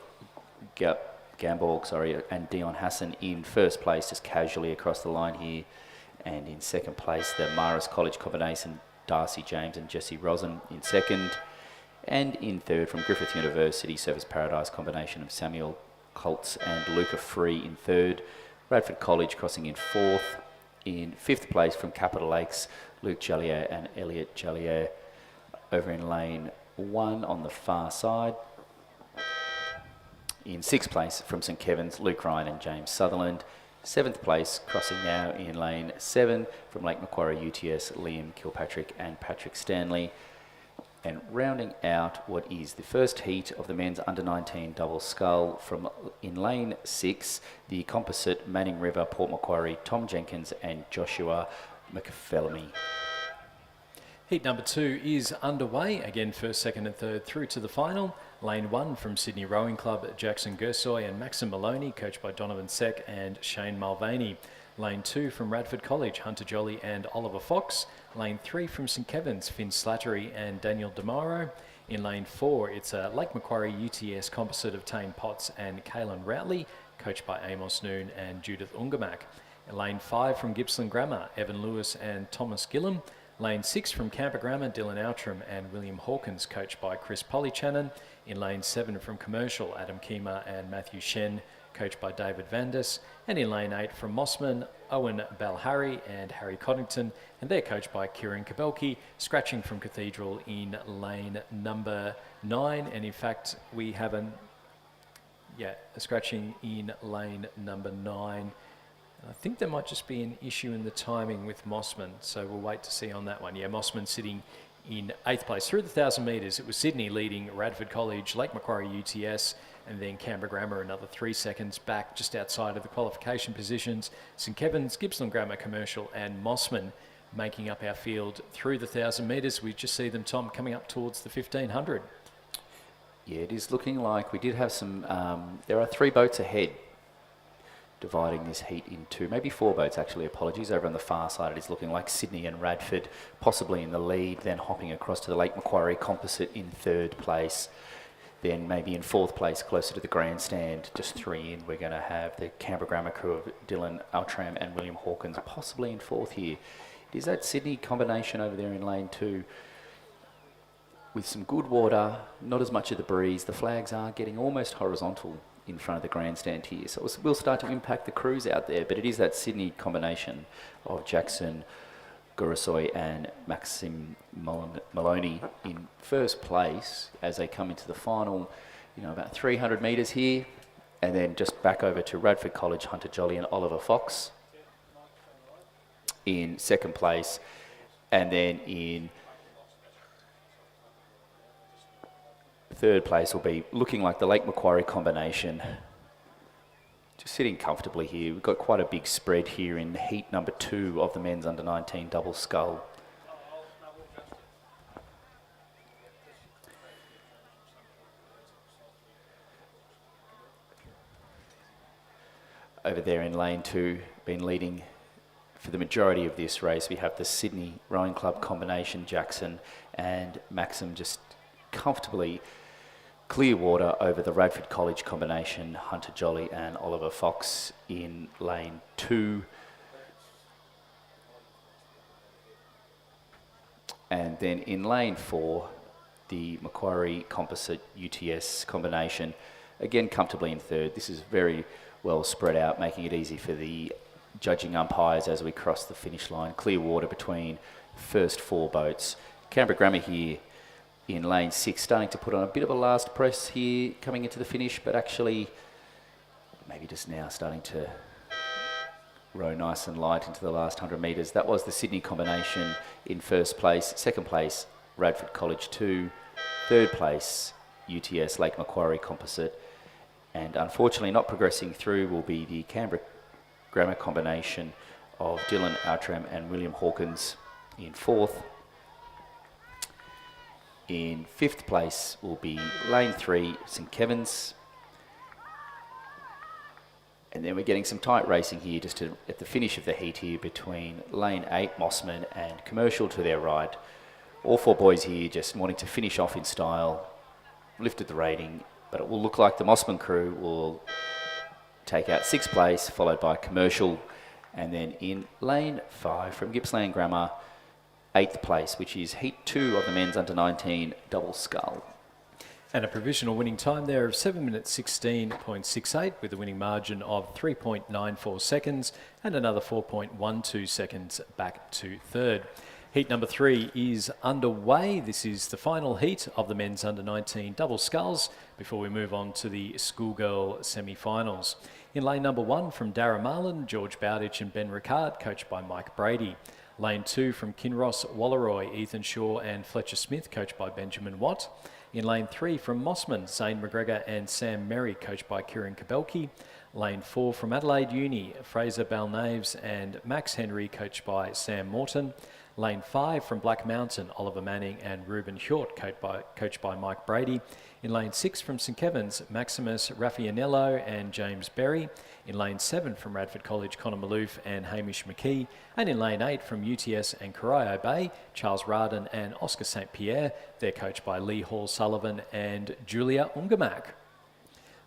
Gamborg, and Dion Hassan in first place, just casually across the line here. And in second place, the Maris College combination, Darcy James and Jesse Rosen in second. And in third, from Griffith University, Surface Paradise combination of Samuel Colts and Luca Free in third. Radford College crossing in fourth. In fifth place, from Capital Lakes, Luke Jallier and Elliot Jallier over in lane 1 on the far side. In sixth place, from St Kevin's, Luke Ryan and James Sutherland. Seventh place, crossing now in lane 7, from Lake Macquarie UTS, Liam Kilpatrick and Patrick Stanley. And rounding out what is the first heat of the men's under-19 double scull, from in lane 6, the composite Manning River, Port Macquarie, Tom Jenkins and Joshua McPhellamy. Heat number 2 is underway. Again, first, second and third through to the final. Lane 1 from Sydney Rowing Club, Jackson Gersoy and Maxim Maloney, coached by Donovan Seck and Shane Mulvaney. Lane 2 from Radford College, Hunter Jolly and Oliver Fox. Lane 3 from St Kevin's, Finn Slattery and Daniel Demaro. In lane 4, it's a Lake Macquarie UTS composite of Tane Potts and Kaylin Routley, coached by Amos Noon and Judith Ungamak. In lane 5 from Gippsland Grammar, Evan Lewis and Thomas Gillum. Lane 6 from Canberra Grammar, Dylan Outram and William Hawkins, coached by Chris Polychanan. In lane 7 from Commercial, Adam Keema and Matthew Shen, coached by David Vandis. And in lane 8 from Mossman, Owen Balharry and Harry Coddington, and they're coached by Kieran Kabelki, scratching from Cathedral in lane number 9. And in fact, we have a scratching in lane number 9. I think there might just be an issue in the timing with Mossman, so we'll wait to see on that one. Yeah, Mossman sitting in 8th place. Through the 1,000 metres, it was Sydney leading Radford College, Lake Macquarie UTS, and then Canberra Grammar another 3 seconds back just outside of the qualification positions. St Kevin's, Gippsland Grammar, Commercial and Mossman making up our field through the 1,000 metres. We just see them, Tom, coming up towards the 1,500. Yeah, it is looking like we did have some, there are 3 boats ahead, dividing this heat into maybe 4 boats actually, apologies. Over on the far side it is looking like Sydney and Radford possibly in the lead, then hopping across to the Lake Macquarie composite in 3rd place. Then maybe in 4th place, closer to the grandstand, just 3 in, we're going to have the Canberra Grammar crew of Dylan Altram and William Hawkins possibly in 4th here. It is that Sydney combination over there in lane 2 with some good water, not as much of the breeze. The flags are getting almost horizontal in front of the grandstand here, so it will start to impact the crews out there, but it is that Sydney combination of Jackson Gurasoy and Maxim Maloney in 1st place as they come into the final, about 300 metres here, and then just back over to Radford College, Hunter Jolly and Oliver Fox in 2nd place, and then in 3rd place will be looking like the Lake Macquarie combination. Just sitting comfortably here. We've got quite a big spread here in heat number 2 of the men's under-19 double scull. Over there in lane 2, been leading for the majority of this race, we have the Sydney Rowing Club combination, Jackson and Maxim, just comfortably clear water over the Radford College combination, Hunter Jolly and Oliver Fox in lane 2. And then in lane 4, the Macquarie Composite UTS combination, again comfortably in 3rd. This is very well spread out, making it easy for the judging umpires as we cross the finish line. Clear water between first 4 boats. Canberra Grammar here in lane 6, starting to put on a bit of a last press here coming into the finish, but actually maybe just now starting to row nice and light into the last 100 metres. That was the Sydney combination in 1st place. 2nd place, Radford College 2. 3rd place, UTS Lake Macquarie Composite. And unfortunately not progressing through will be the Canberra Grammar combination of Dylan Outram and William Hawkins in 4th. In 5th place will be Lane 3, St Kevin's. And then we're getting some tight racing here just at the finish of the heat here between Lane 8, Mossman, and Commercial to their right. All 4 boys here just wanting to finish off in style, lifted the rating, but it will look like the Mossman crew will take out 6th place, followed by Commercial, and then in Lane 5 from Gippsland Grammar, 8th place, which is Heat 2 of the men's under-19 double scull. And a provisional winning time there of 7 minutes 16.68 with a winning margin of 3.94 seconds and another 4.12 seconds back to third. Heat number 3 is underway. This is the final heat of the men's under-19 double sculls before we move on to the schoolgirl semi-finals. In lane number 1 from Darra Marlin, George Bowditch and Ben Ricard, coached by Mike Brady. Lane 2 from Kinross Walleroy, Ethan Shaw and Fletcher Smith, coached by Benjamin Watt. In lane 3 from Mossman, Zane McGregor and Sam Merry, coached by Kieran Kabelke. Lane 4 from Adelaide Uni, Fraser Balnaves and Max Henry, coached by Sam Morton. Lane 5 from Black Mountain, Oliver Manning and Ruben Hjort, coached by Mike Brady. In lane 6 from St Kevin's, Maximus Raffaanello and James Berry. In lane 7 from Radford College, Connor Maloof and Hamish McKee. And in lane 8 from UTS and Corio Bay, Charles Radin and Oscar St Pierre. They're coached by Lee Hall Sullivan and Julia Ungamak.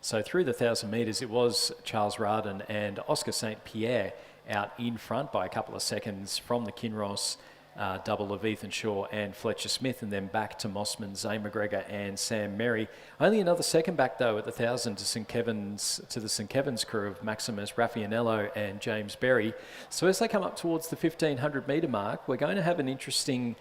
So through the 1,000 metres, it was Charles Radin and Oscar St Pierre out in front by a couple of seconds from the Kinross double of Ethan Shaw and Fletcher Smith, and then back to Mossman, Zane McGregor and Sam Merry. Only another second back though at the 1,000 to the St Kevin's crew of Maximus Raffaanello and James Berry. So as they come up towards the 1,500 metre mark, we're going to have an interesting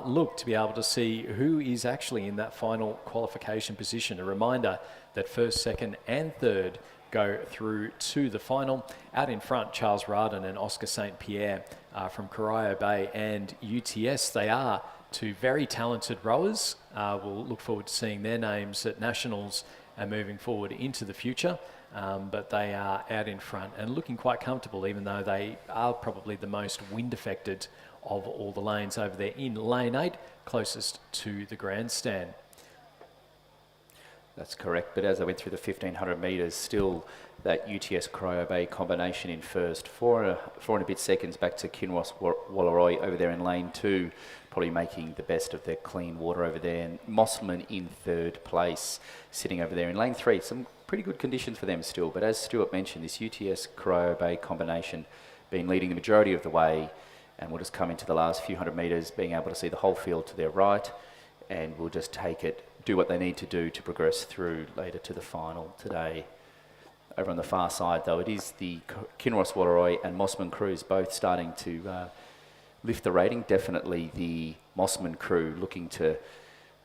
look to be able to see who is actually in that final qualification position. A reminder that first, second and third go through to the final. Out in front, Charles Radin and Oscar St Pierre from Corio Bay and UTS. They are two very talented rowers. We'll look forward to seeing their names at Nationals and moving forward into the future. But they are out in front and looking quite comfortable, even though they are probably the most wind affected of all the lanes over there in lane 8, closest to the grandstand. That's correct, but as I went through the 1,500 metres, still that UTS Corio Bay combination in first, four and a bit seconds back to Kinross Walleroy over there in lane 2, probably making the best of their clean water over there, and Mossman in third place, sitting over there in lane 3. Some pretty good conditions for them still, but as Stuart mentioned, this UTS Corio Bay combination been leading the majority of the way, and we'll just come into the last few hundred metres being able to see the whole field to their right, and we'll just take it, do what they need to do to progress through later to the final today. Over on the far side though, it is the Kinross Walleroy and Mossman crews both starting to lift the rating. Definitely the Mossman crew looking to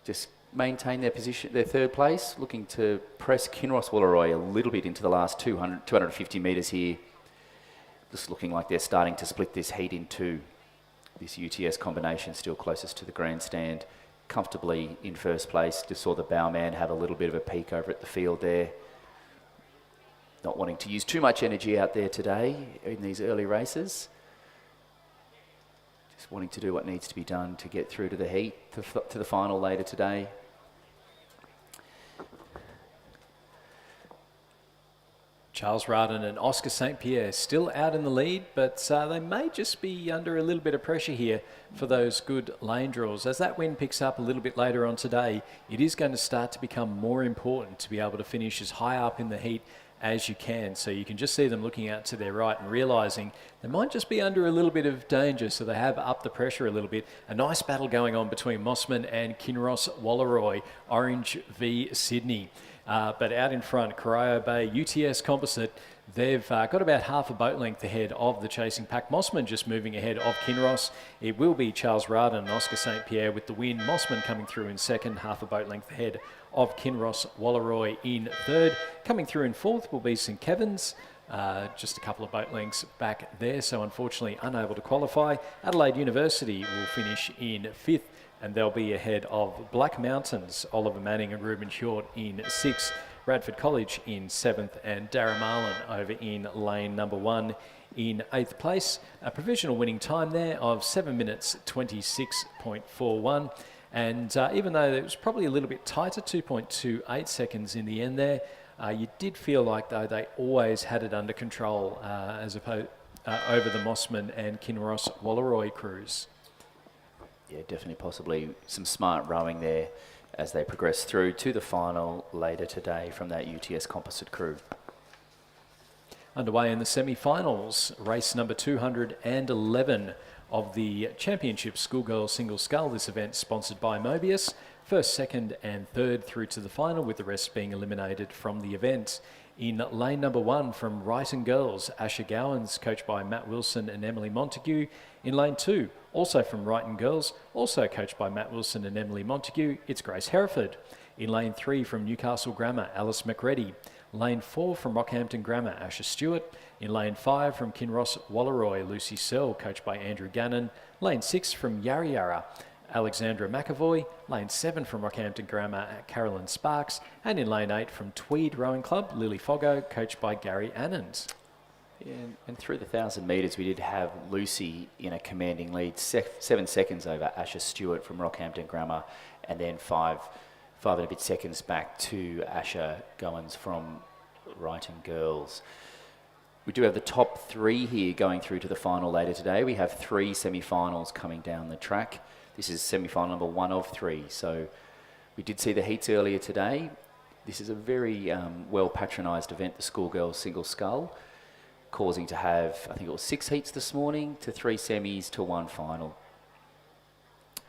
just maintain their position, their third place, looking to press Kinross Walleroy a little bit into the last 250 metres here. Just looking like they're starting to split this heat into this UTS combination, still closest to the grandstand. Comfortably in first place. Just saw the bowman have a little bit of a peek over at the field there. Not wanting to use too much energy out there today in these early races. Just wanting to do what needs to be done to get through to the heat, to the final later today. Charles Radin and Oscar St Pierre still out in the lead, but they may just be under a little bit of pressure here for those good lane draws. As that wind picks up a little bit later on today, it is going to start to become more important to be able to finish as high up in the heat as you can. So you can just see them looking out to their right and realising they might just be under a little bit of danger, so they have upped the pressure a little bit. A nice battle going on between Mossman and Kinross Walleroy, Orange v Sydney. But out in front, Corio Bay, UTS Composite, they've got about half a boat length ahead of the chasing pack. Mossman just moving ahead of Kinross. It will be Charles Radin and Oscar St Pierre with the win. Mossman coming through in second, half a boat length ahead of Kinross Walleroy in third. Coming through in fourth will be St Kevin's. Just a couple of boat lengths back there, so unfortunately unable to qualify. Adelaide University will finish in fifth, and they'll be ahead of Black Mountains, Oliver Manning and Ruben Hjort in sixth. Radford College in 7th, and Darramarlin over in lane number 1 in 8th place. A provisional winning time there of 7 minutes 26.41. And even though it was probably a little bit tighter, 2.28 seconds in the end there, you did feel like, though, they always had it under control as opposed over the Mossman and Kinross Walleroy crews. Yeah, definitely possibly some smart rowing there as they progress through to the final later today from that UTS composite crew. Underway in the semi-finals, race number 211 of the Championship Schoolgirls Single Scull. This event sponsored by Mobius. First, second and third through to the final, with the rest being eliminated from the event. In lane number 1 from Wrighton Girls, Asher Gowans, coached by Matt Wilson and Emily Montague. In lane 2, also from Wrighton Girls, also coached by Matt Wilson and Emily Montague, it's Grace Hereford. In lane 3 from Newcastle Grammar, Alice McReady. Lane 4 from Rockhampton Grammar, Asher Stewart. In lane 5 from Kinross Walleroy, Lucy Searle, coached by Andrew Gannon. Lane 6 from Yarra Yarra, Alexandra McAvoy. Lane 7 from Rockhampton Grammar, Carolyn Sparks. And in lane 8 from Tweed Rowing Club, Lily Foggo, coached by Gary Annand. Yeah, and through the 1,000 metres, we did have Lucy in a commanding lead, 7 seconds over Asher Stewart from Rockhampton Grammar, and then five and a bit seconds back to Asher Goins from Wrighton Girls. We do have the top 3 here going through to the final later today. We have 3 semi-finals coming down the track. This is semi-final number 1 of 3. So we did see the heats earlier today. This is a very well patronised event, the Schoolgirls Single Scull, causing to have, I think it was 6 heats this morning, to 3 semis to 1 final.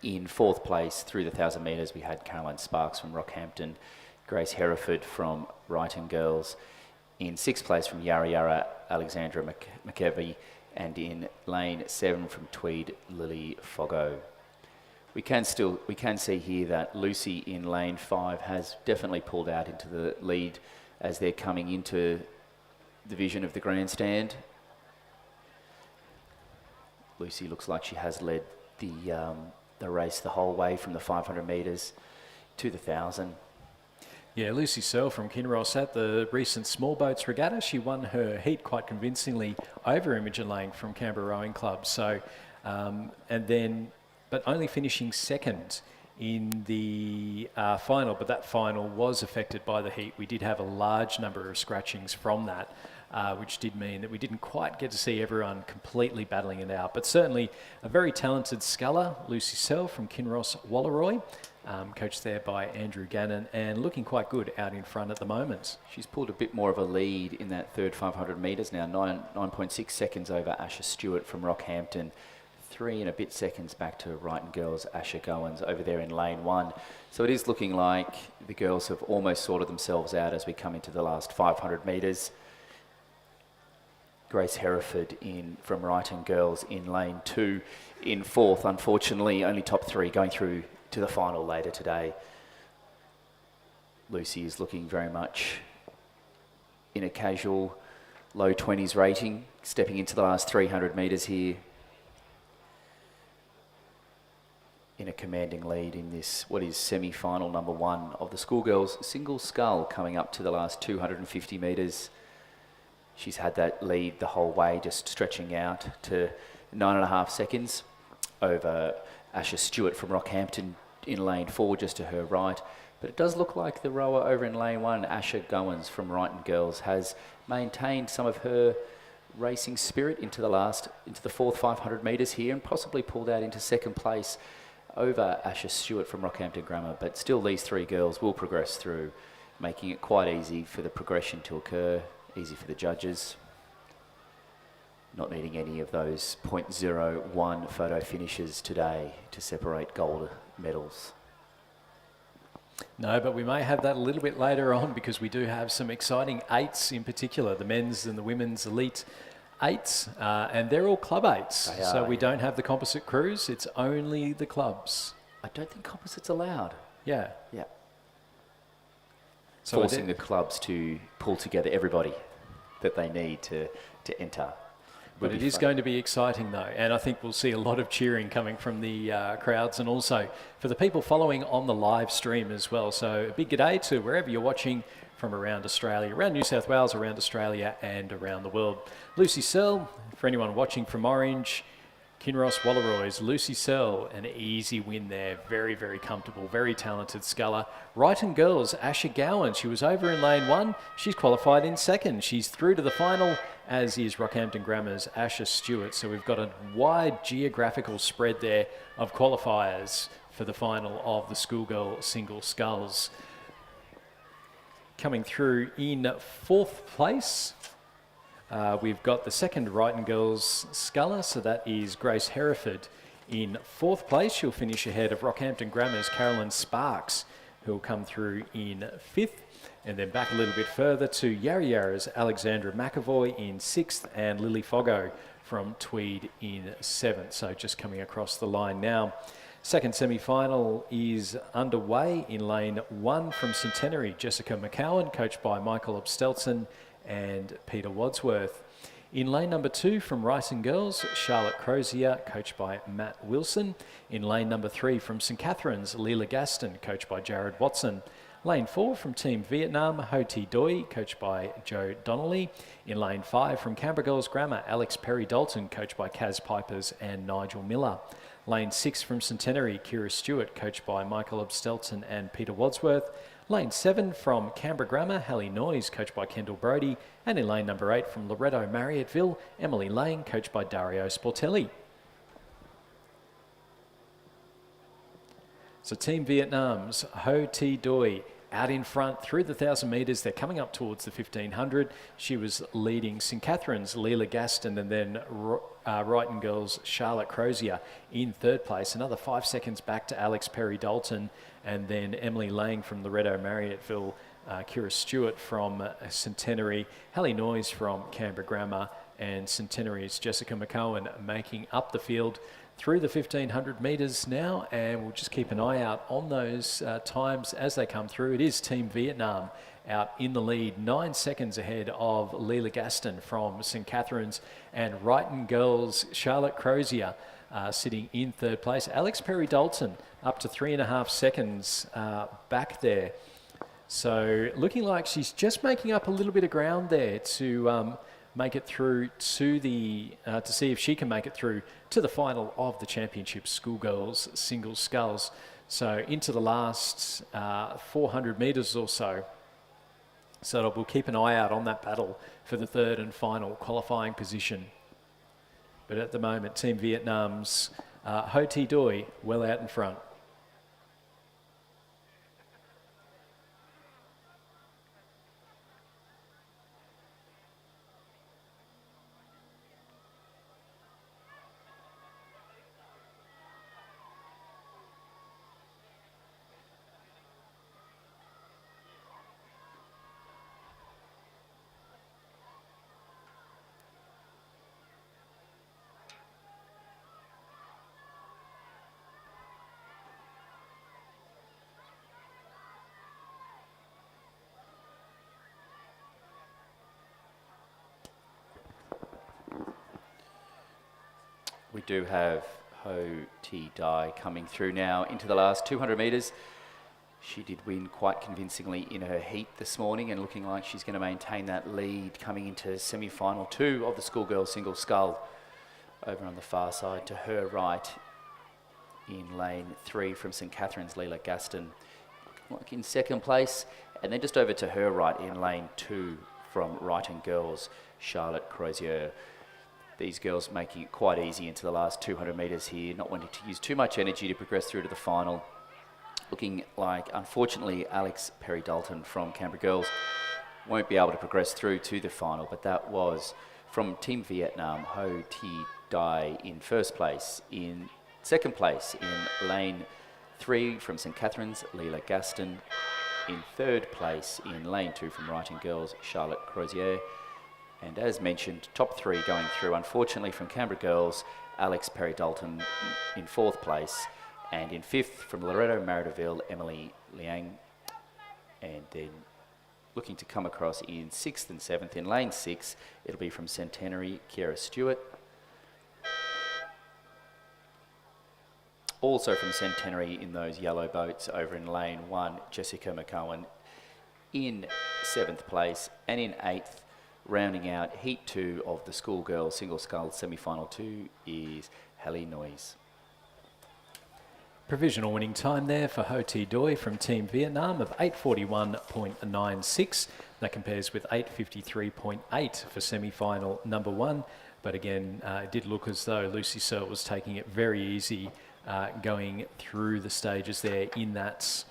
In 4th place through the 1,000 metres, we had Caroline Sparks from Rockhampton, Grace Hereford from Wrighton Girls. In 6th place from Yarra Yarra, Alexandra McKevy, and in lane 7 from Tweed, Lily Foggo. We can see here that Lucy in lane 5 has definitely pulled out into the lead as they're coming into the vision of the grandstand. Lucy looks like she has led the race the whole way from the 500 metres to the 1,000. Yeah, Lucy Searle from Kinross at the recent Small Boats Regatta. She won her heat quite convincingly over Imogen Lang from Canberra Rowing Club. So, but only finishing second in the final. But that final was affected by the heat. We did have a large number of scratchings from that, which did mean that we didn't quite get to see everyone completely battling it out. But certainly a very talented sculler, Lucy Searle from Kinross Walleroy, coached there by Andrew Gannon, and looking quite good out in front at the moment. She's pulled a bit more of a lead in that third 500 metres now, 9.6 seconds over Asher Stewart from Rockhampton, 3 and a bit seconds back to Wrighton Girls, Asher Goins over there in lane 1. So it is looking like the girls have almost sorted themselves out as we come into the last 500 metres. Grace Hereford from Wrighton Girls in lane 2. In 4th, unfortunately, only top 3 going through to the final later today. Lucy is looking very much in a casual low 20s rating, stepping into the last 300 metres here in a commanding lead in this, what is semi-final number 1 of the Schoolgirls Single Scull, coming up to the last 250 metres. She's had that lead the whole way, just stretching out to 9.5 seconds over Asher Stewart from Rockhampton in lane 4, just to her right. But it does look like the rower over in lane 1, Asher Goins from Wrighton Girls, has maintained some of her racing spirit into the 4th 500 metres here, and possibly pulled out into 2nd place over Asher Stewart from Rockhampton Grammar. But still, these 3 girls will progress through, making it quite easy for the progression to occur, easy for the judges, not needing any of those .01 photo finishes today to separate gold medals. No, but we may have that a little bit later on, because we do have some exciting 8s in particular, the men's and the women's elite 8s, and they're all club 8s. So we don't have the composite crews, it's only the clubs. I don't think composite's allowed. Yeah. Yeah. So forcing the clubs to pull together everybody that they need to enter. But it is going to be exciting though, and I think we'll see a lot of cheering coming from the crowds and also for the people following on the live stream as well. So a big g'day to wherever you're watching from around Australia, around New South Wales, around Australia and around the world. Lucy Searle, for anyone watching from Orange, Kinross Wallaroys, Lucy Searle, an easy win there. Very, very comfortable, very talented sculler. Wrighton Girls, Asher Gowan, she was over in lane 1. She's qualified in 2nd. She's through to the final, as is Rockhampton Grammar's Asher Stewart. So we've got a wide geographical spread there of qualifiers for the final of the schoolgirl single sculls. Coming through in 4th place, we've got the 2nd Wrighton Girls sculler, so that is Grace Hereford in 4th place. She'll finish ahead of Rockhampton Grammar's Carolyn Sparks, who'll come through in 5th. And then back a little bit further to Yarra Yarra's Alexandra McAvoy in 6th and Lily Foggo from Tweed in 7th. So just coming across the line now. Second semi-final is underway in lane 1 from Centenary. Jessica McCowan, coached by Michael Obstelson and Peter Wadsworth. In lane number 2 from Wrighton Girls, Charlotte Crozier, coached by Matt Wilson. In lane number 3 from St Catherine's, Leela Gaston, coached by Jared Watson. Lane 4 from Team Vietnam, Ho Thi Doi, coached by Joe Donnelly. In lane 5 from Canberra Girls Grammar, Alex Perry-Dalton, coached by Kaz Pipers and Nigel Miller. Lane 6 from Centenary, Kira Stewart, coached by Michael Obstelton and Peter Wadsworth. Lane 7 from Canberra Grammar, Hallie Noyes, coached by Kendall Brody. And in lane number 8 from Loretto Marriotteville, Emily Lane, coached by Dario Sportelli. So Team Vietnam's Ho Thi Doi out in front through the 1,000 metres. They're coming up towards the 1,500. She was leading St Catherine's Leela Gaston and then Wrighton Girls Charlotte Crozier in 3rd place. Another 5 seconds back to Alex Perry-Dalton and then Emily Lang from Loretto Marriotteville, Kira Stewart from Centenary, Hallie Noyes from Canberra Grammar and Centenary's Jessica McCowan making up the field through the 1,500 metres now, and we'll just keep an eye out on those times as they come through. It is Team Vietnam out in the lead, 9 seconds ahead of Leela Gaston from St Catherine's, and Wrighton Girls Charlotte Crozier sitting in 3rd place. Alex Perry-Dalton up to 3.5 seconds back there. So looking like she's just making up a little bit of ground there to make it through to the to see if she can make it through to the final of the championship schoolgirls single sculls. So into the last 400 metres or so. So we'll keep an eye out on that battle for the 3rd and final qualifying position. But at the moment, Team Vietnam's Ho Thi Doi well out in front. We do have Ho Thi Dai coming through now into the last 200 metres. She did win quite convincingly in her heat this morning and looking like she's going to maintain that lead coming into semi-final 2 of the schoolgirl single scull. Over on the far side to her right in lane 3 from St Catherine's, Leela Gaston, like in 2nd place. And then just over to her right in lane 2 from Wrighton Girls, Charlotte Crozier. These girls making it quite easy into the last 200 metres here, not wanting to use too much energy to progress through to the final. Looking like, unfortunately, Alex Perry-Dalton from Canberra Girls won't be able to progress through to the final, but that was from Team Vietnam, Ho Thi Dai in 1st place. In 2nd place in lane 3 from St Catherine's, Leela Gaston. In 3rd place in lane 2 from Wrighton Girls, Charlotte Crozier. And as mentioned, top 3 going through, unfortunately from Canberra Girls, Alex Perry-Dalton in 4th place. And in 5th from Loretto Marriotteville, Emily Liang. And then looking to come across in 6th and 7th. In lane 6, it'll be from Centenary, Kiera Stewart. Also from Centenary in those yellow boats over in lane 1, Jessica McCowan in 7th place. And in 8th, rounding out heat 2 of the schoolgirl single scull semi-final 2 is Hallie Noyes. Provisional winning time there for Ho Thi Doi from Team Vietnam of 8:41.96. That compares with 8:53.8 for semi-final number 1. But again, it did look as though Lucy Searle was taking it very easy going through the stages there in that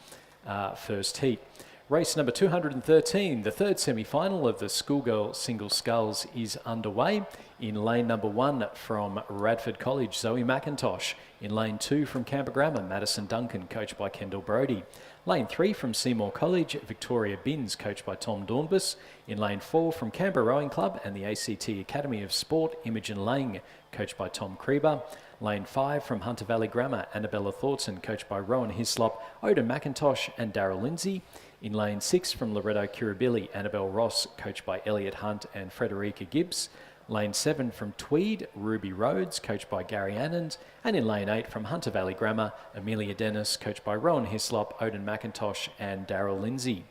first heat. Race number 213, the third semi-final of the schoolgirl single sculls is underway. In lane number 1 from Radford College, Zoe McIntosh. In lane 2 from Canberra Grammar, Madison Duncan, coached by Kendall Brody. Lane 3 from Seymour College, Victoria Binns, coached by Tom Dornbus. In lane 4 from Canberra Rowing Club and the ACT Academy of Sport, Imogen Lang, coached by Tom Krieber. Lane 5 from Hunter Valley Grammar, Annabella Thornton, coached by Rowan Hislop, Odin McIntosh and Daryl Lindsay. In lane 6 from Loretto Kirribilli, Annabelle Ross, coached by Elliot Hunt and Frederica Gibbs. Lane 7 from Tweed, Ruby Rhodes, coached by Gary Annand. And in lane 8 from Hunter Valley Grammar, Amelia Dennis, coached by Rowan Hislop, Odin McIntosh and Daryl Lindsay.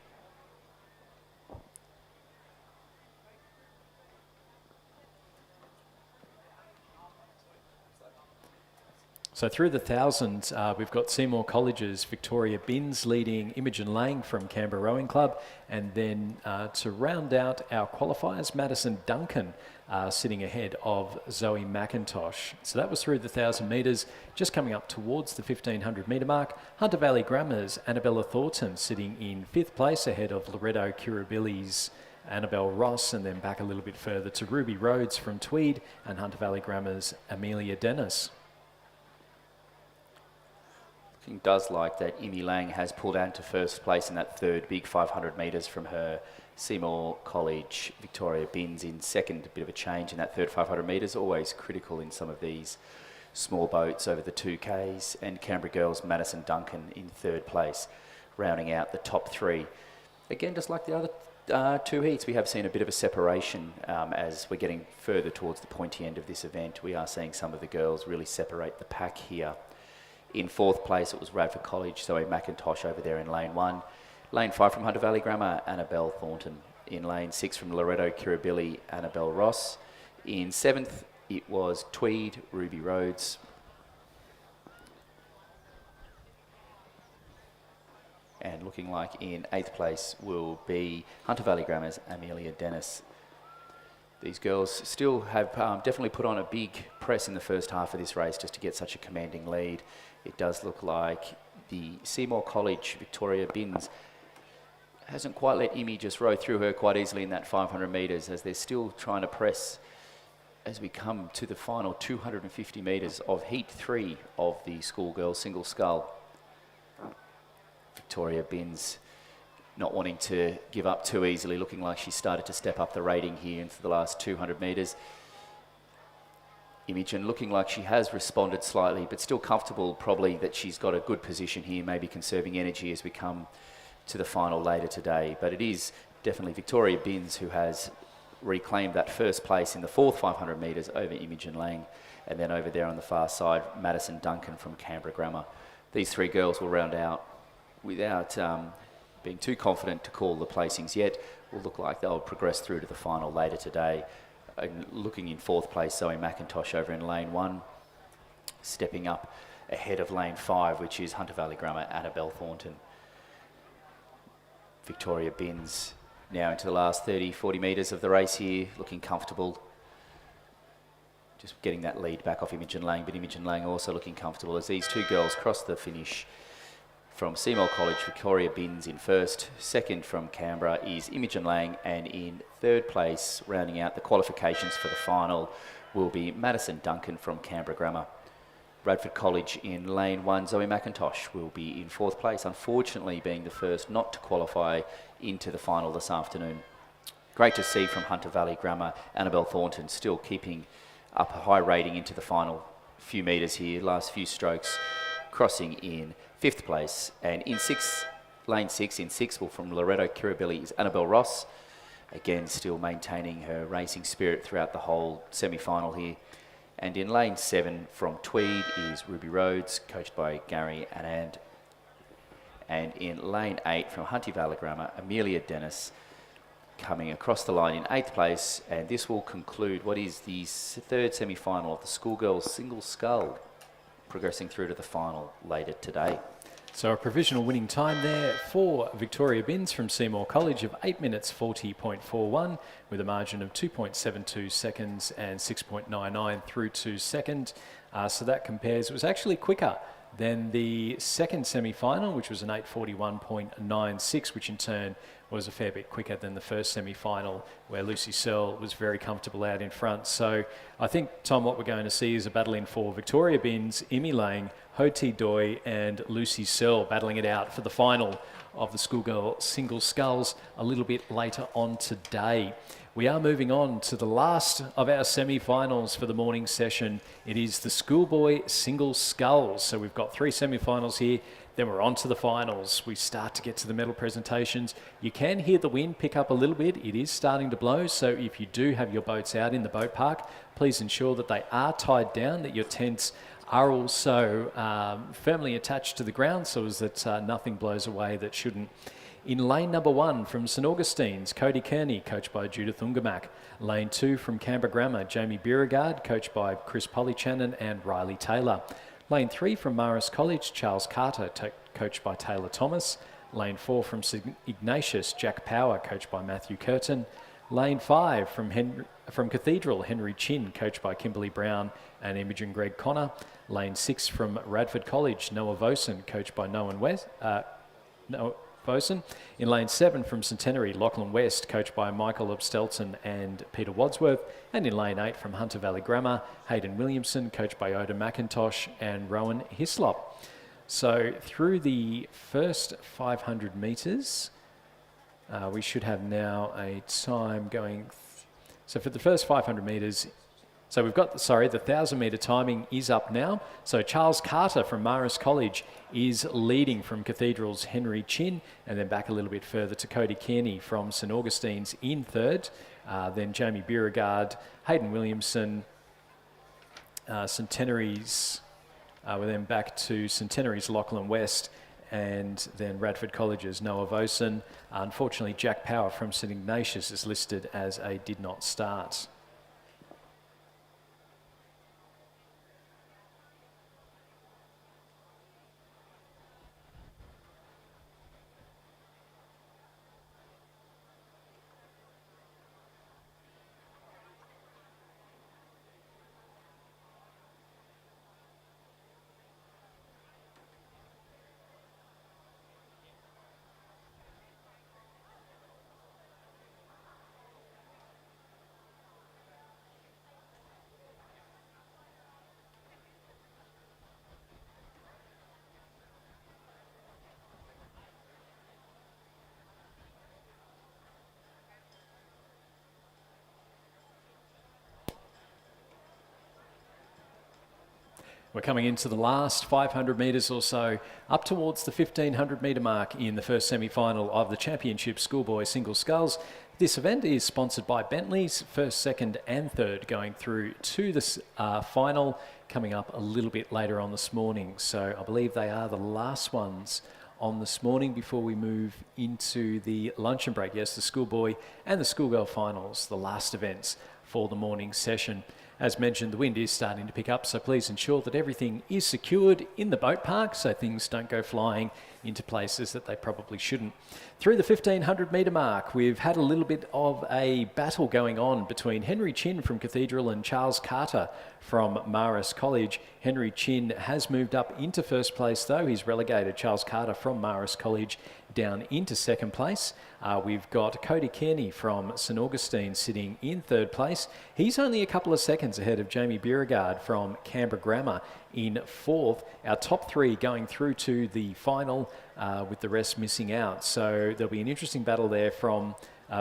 So through the thousands, we've got Seymour College's Victoria Binns leading Imogen Lang from Canberra Rowing Club. And then to round out our qualifiers, Madison Duncan sitting ahead of Zoe McIntosh. So that was through the 1,000 metres. Just coming up towards the 1,500 metre mark, Hunter Valley Grammar's Annabella Thornton sitting in 5th place ahead of Loretto Kirribilli's Annabelle Ross, and then back a little bit further to Ruby Rhodes from Tweed and Hunter Valley Grammar's Amelia Dennis. It does like that Imi Lang has pulled out to first place in that third big 500 metres from her Seymour College. Victoria Binns in second, a bit of a change in that third 500 metres, always critical in some of these small boats over the 2Ks. And Canberra Girls Madison Duncan in third place, rounding out the top 3. Again, just like the other 2 heats, we have seen a bit of a separation as we're getting further towards the pointy end of this event. We are seeing some of the girls really separate the pack here. In 4th place, it was Radford College, Zoe McIntosh over there in lane 1. Lane 5 from Hunter Valley Grammar, Annabelle Thornton. In lane 6 from Loretto Kirribilli, Annabelle Ross. In 7th, it was Tweed, Ruby Rhodes. And looking like in 8th place will be Hunter Valley Grammar's Amelia Dennis. These girls still have definitely put on a big press in the first half of this race just to get such a commanding lead. It does look like the Seymour College Victoria Binns hasn't quite let Imi just row through her quite easily in that 500 metres, as they're still trying to press as we come to the final 250 metres of heat 3 of the schoolgirl single scull. Victoria Binns not wanting to give up too easily, looking like she started to step up the rating here into the last 200 metres. Imogen looking like she has responded slightly, but still comfortable probably that she's got a good position here, maybe conserving energy as we come to the final later today. But it is definitely Victoria Binns who has reclaimed that first place in the 4th 500 metres over Imogen Lang. And then over there on the far side, Madison Duncan from Canberra Grammar. These 3 girls will round out without being too confident to call the placings yet. Will look like they'll progress through to the final later today. And looking in 4th place, Zoe McIntosh over in lane 1, stepping up ahead of lane 5, which is Hunter Valley Grammar, Annabelle Thornton. Victoria Binns now into the last 30-40 metres of the race here, looking comfortable. Just getting that lead back off Imogen Lang, but Imogen Lang also looking comfortable as these 2 girls cross the finish. From Seymour College, Victoria Binns in 1st. 2nd from Canberra is Imogen Lang, and in 3rd place, rounding out the qualifications for the final, will be Madison Duncan from Canberra Grammar. Radford College in lane 1, Zoe McIntosh will be in 4th place, unfortunately being the first not to qualify into the final this afternoon. Great to see from Hunter Valley Grammar, Annabelle Thornton still keeping up a high rating into the final few metres here, last few strokes, crossing in 5th place. And in 6th Lane 6 in 6, well, from Loreto Kirribilli is Annabelle Ross. Again, still maintaining her racing spirit throughout the whole semi-final here. And in lane 7 from Tweed is Ruby Rhodes, coached by Gary Anand. And in lane 8 from Hunty Valley Grammar, Amelia Dennis coming across the line in 8th place. And this will conclude what is the third semi-final of the schoolgirls single scull, progressing through to the final later today. So a provisional winning time there for Victoria Binns from Seymour College of 8 minutes 40.41 with a margin of 2.72 seconds and 6.99 through to second. So that compares, it was actually quicker than the second semi-final, which was an 8:41.96, which in turn was a fair bit quicker than the first semi-final, where Lucy Searle was very comfortable out in front. So I think, Tom, what we're going to see is a battle in for Victoria Binns, Imi Lang, Ho Ti Doi and Lucy Searle battling it out for the final of the schoolgirl single sculls a little bit later on today. We are moving on to the last of our semi-finals for the morning session. It is the schoolboy single sculls. So we've got 3 semi-finals here. Then we're on to the finals. We start to get to the medal presentations. You can hear the wind pick up a little bit. It is starting to blow. So if you do have your boats out in the boat park, please ensure that they are tied down, that your tents are also firmly attached to the ground so as that nothing blows away that shouldn't. In lane number 1 from St Augustine's, Cody Kearney, coached by Judith Ungamak. Lane 2 from Canberra Grammar, Jamie Beauregard, coached by Chris Polychannon and Riley Taylor. Lane 3 from Marist College, Charles Carter, coached by Taylor Thomas. Lane 4 from St Ignatius, Jack Power, coached by Matthew Curtin. Lane 5 from Cathedral, Henry Chin, coached by Kimberly Brown and Imogen Greg Connor. Lane 6 from Radford College, Noah Vosen, coached by Noah Vosen. In lane 7 from Centenary, Lachlan West, coached by Michael Upstelton and Peter Wadsworth. And in lane 8 from Hunter Valley Grammar, Hayden Williamson, coached by Oda McIntosh and Rowan Hislop. So through the first 500 metres, we should have now a time going. So for the first 500 metres, so we've got, the 1,000 metre timing is up now. So Charles Carter from Marist College is leading from Cathedral's Henry Chin, and then back a little bit further to Cody Kearney from St Augustine's in third. Then Jamie Beauregard, Hayden Williamson, Centenary's, we're then back to Centenary's Lachlan West, and then Radford College's Noah Vosen. Unfortunately, Jack Power from St Ignatius is listed as a did not start. We're coming into the last 500 metres or so, up towards the 1,500 metre mark in the first semi-final of the Championship Schoolboy Single Sculls. This event is sponsored by Bentley's, first, second and third going through to the final, coming up a little bit later on this morning. So I believe they are the last ones on this morning before we move into the luncheon break. Yes, the schoolboy and the schoolgirl finals, the last events for the morning session. As mentioned, the wind is starting to pick up, so please ensure that everything is secured in the boat park so things don't go flying into places that they probably shouldn't. Through the 1,500 metre mark, we've had a little bit of a battle going on between Henry Chin from Cathedral and Charles Carter from Marist College. Henry Chin has moved up into first place, though. He's relegated Charles Carter from Marist College down into second place. We've got Cody Kearney from St Augustine sitting in third place. He's only a couple of seconds ahead of Jamie Beauregard from Canberra Grammar in fourth. Our top 3 going through to the final with the rest missing out. So there'll be an interesting battle there from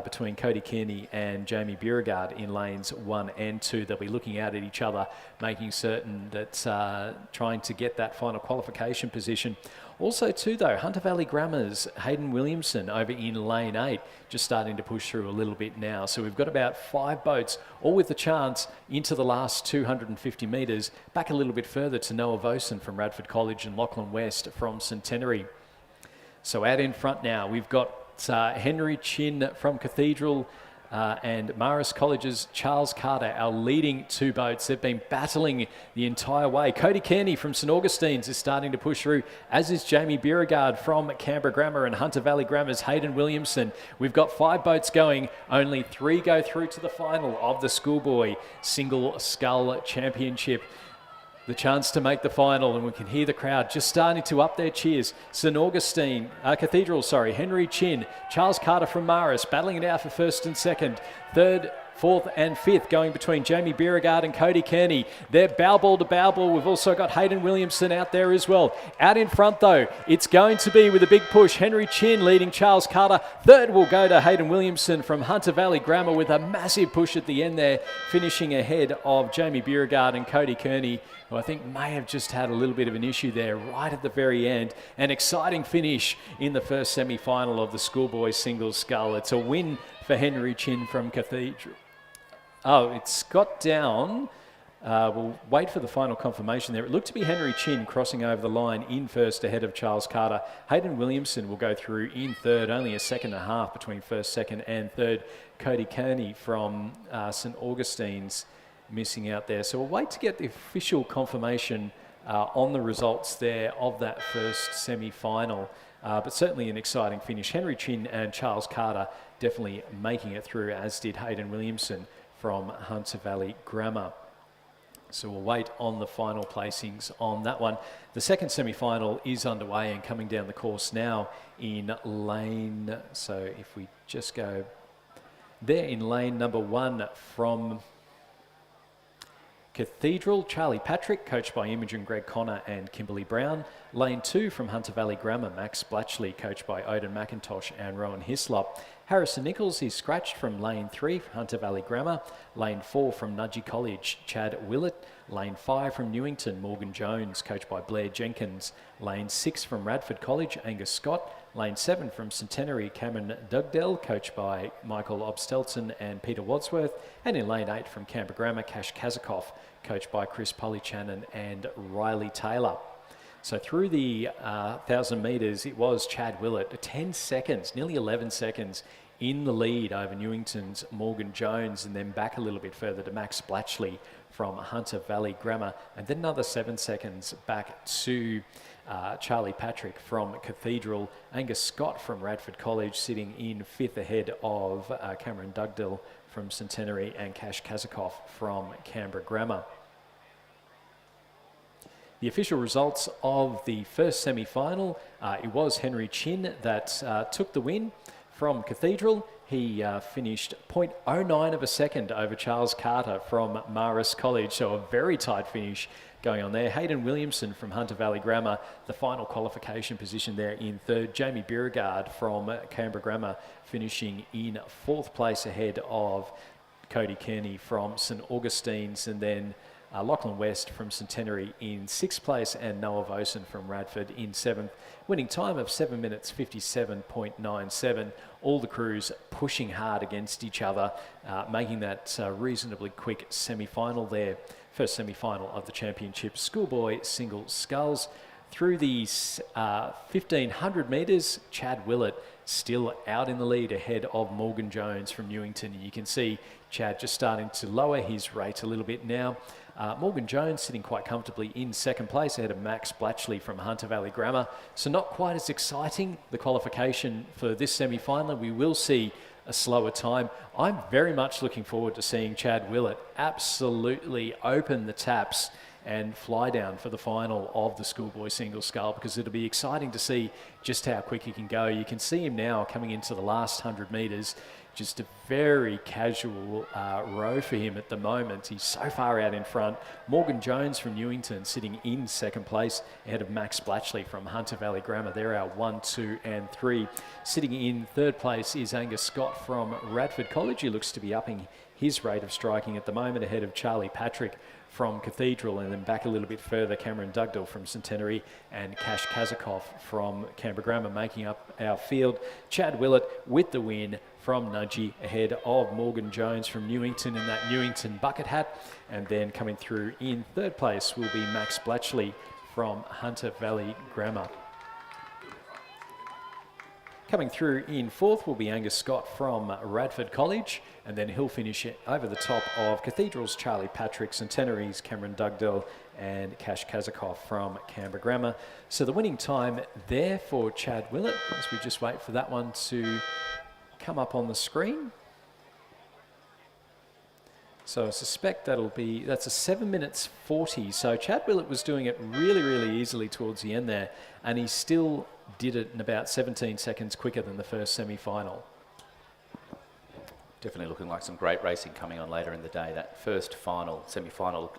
between Cody Kearney and Jamie Beauregard in lanes 1 and 2. They'll be looking out at each other, making certain that trying to get that final qualification position. Also too though, Hunter Valley Grammar's Hayden Williamson over in lane 8, just starting to push through a little bit now. So we've got about 5 boats, all with the chance into the last 250 metres, back a little bit further to Noah Vosen from Radford College and Lachlan West from Centenary. So out in front now, we've got Henry Chin from Cathedral, and Marist College's Charles Carter, our leading 2 boats. They've been battling the entire way. Cody Kearney from St Augustine's is starting to push through, as is Jamie Beauregard from Canberra Grammar and Hunter Valley Grammar's Hayden Williamson. We've got 5 boats going. Only 3 go through to the final of the Schoolboy Single Scull Championship. The chance to make the final, and we can hear the crowd just starting to up their cheers. St Augustine, Cathedral, Henry Chin, Charles Carter from Marist, battling it out for first and second. Third, fourth and fifth going between Jamie Beauregard and Cody Kearney. They're bow ball to bow ball. We've also got Hayden Williamson out there as well. Out in front though, it's going to be with a big push. Henry Chin leading Charles Carter. Third will go to Hayden Williamson from Hunter Valley Grammar with a massive push at the end there, finishing ahead of Jamie Beauregard and Cody Kearney, who I think may have just had a little bit of an issue there right at the very end. An exciting finish in the first semi-final of the Schoolboy Single Scull. It's a win for Henry Chin from Cathedral. Oh, it's got down. We'll wait for the final confirmation there. It looked to be Henry Chin crossing over the line in first ahead of Charles Carter. Hayden Williamson will go through in third, only a second and a half between first, second and third. Cody Kearney from St Augustine's missing out there. So we'll wait to get the official confirmation on the results there of that first semi-final. But certainly an exciting finish. Henry Chin and Charles Carter definitely making it through, as did Hayden Williamson from Hunter Valley Grammar. So we'll wait on the final placings on that one. The second semi-final is underway and coming down the course now in lane. So if we just go there in lane number 1 from Cathedral, Charlie Patrick, coached by Imogen Greg Connor and Kimberly Brown. Lane 2 from Hunter Valley Grammar, Max Blatchley, coached by Odin McIntosh and Rowan Hislop. Harrison Nichols is scratched from Lane 3 for Hunter Valley Grammar. Lane 4 from Nudgee College, Chad Willett. Lane 5 from Newington, Morgan Jones, coached by Blair Jenkins. Lane 6 from Radford College, Angus Scott. Lane 7 from Centenary, Cameron Dugdale, coached by Michael Obstelton and Peter Wadsworth. And in Lane 8 from Canberra Grammar, Cash Kazakov, coached by Chris Polychanan and Riley Taylor. So through the 1,000 metres, it was Chad Willett, 10 seconds, nearly 11 seconds in the lead over Newington's Morgan Jones, and then back a little bit further to Max Blatchley from Hunter Valley Grammar, and then another 7 seconds back to Charlie Patrick from Cathedral. Angus Scott from Radford College sitting in 5th ahead of Cameron Dugdale from Centenary and Cash Kazakov from Canberra Grammar. The official results of the first semi-final, it was Henry Chin that took the win from Cathedral. He finished 0.09 of a second over Charles Carter from Marist College, so a very tight finish going on there. Hayden Williamson from Hunter Valley Grammar, the final qualification position there in third. Jamie Beauregard from Canberra Grammar finishing in 4th place ahead of Cody Kearney from St Augustine's, and then Lachlan West from Centenary in 6th place, and Noah Vosen from Radford in 7th. Winning time of 7 minutes 57.97. All the crews pushing hard against each other, making that reasonably quick semi-final there. First semi-final of the championship, Schoolboy Single Sculls. Through the 1,500 metres, Chad Willett still out in the lead ahead of Morgan Jones from Newington. You can see Chad just starting to lower his rate a little bit now. Morgan Jones sitting quite comfortably in 2nd place ahead of Max Blatchley from Hunter Valley Grammar. So not quite as exciting, the qualification for this semi-final. We will see a slower time. I'm very much looking forward to seeing Chad Willett absolutely open the taps and fly down for the final of the Schoolboy Single Scull, because it'll be exciting to see just how quick he can go. You can see him now coming into the last 100 metres. Just a very casual row for him at the moment. He's so far out in front. Morgan Jones from Newington sitting in 2nd place ahead of Max Blatchley from Hunter Valley Grammar. They're our 1, 2 and 3. Sitting in 3rd place is Angus Scott from Radford College. He looks to be upping his rate of striking at the moment ahead of Charlie Patrick from Cathedral, and then back a little bit further, Cameron Dugdale from Centenary and Cash Kazakov from Canberra Grammar making up our field. Chad Willett with the win from Nudgee, ahead of Morgan Jones from Newington in that Newington bucket hat. And then coming through in third place will be Max Blatchley from Hunter Valley Grammar. Coming through in fourth will be Angus Scott from Radford College, and then he'll finish it over the top of Cathedral's Charlie Patrick, Centenary's Cameron Dugdale and Cash Kazakov from Canberra Grammar. So the winning time there for Chad Willett, as we just wait for that one to come up on the screen. So I suspect that's a 7 minutes 40. So Chad Willett was doing it really, really easily towards the end there, and he still did it in about 17 seconds quicker than the first semi-final. Definitely looking like some great racing coming on later in the day. That first semi-final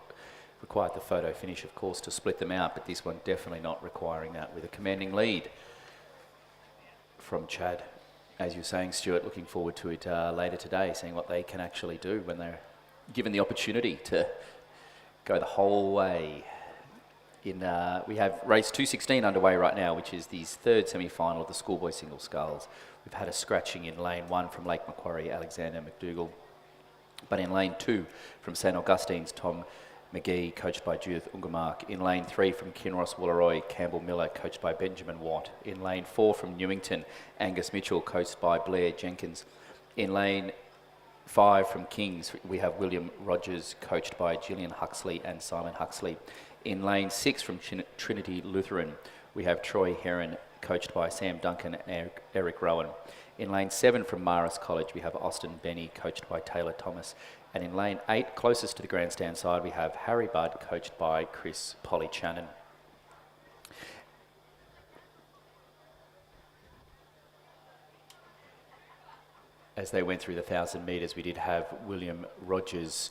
required the photo finish, of course, to split them out, but this one definitely not requiring that, with a commanding lead from Chad. As you're saying, Stuart, looking forward to it later today, seeing what they can actually do when they're given the opportunity to go the whole way. We have race 216 underway right now, which is the third semi-final of the schoolboy single sculls. We've had a scratching in lane 1 from Lake Macquarie, Alexander McDougall. But in lane 2 from St Augustine's, Tom McGee, coached by Judith Ungermark. In lane 3 from Kinross Woolloomooloo, Campbell Miller, coached by Benjamin Watt. In lane 4 from Newington, Angus Mitchell, coached by Blair Jenkins. In lane 5 from Kings, we have William Rogers, coached by Gillian Huxley and Simon Huxley. In lane 6 from Trinity Lutheran, we have Troy Heron, coached by Sam Duncan and Eric Rowan. In lane 7 from Marist College, we have Austin Benny, coached by Taylor Thomas. And in lane 8, closest to the grandstand side, we have Harry Budd, coached by Chris Polly-Channon. As they went through the 1,000 metres, we did have William Rogers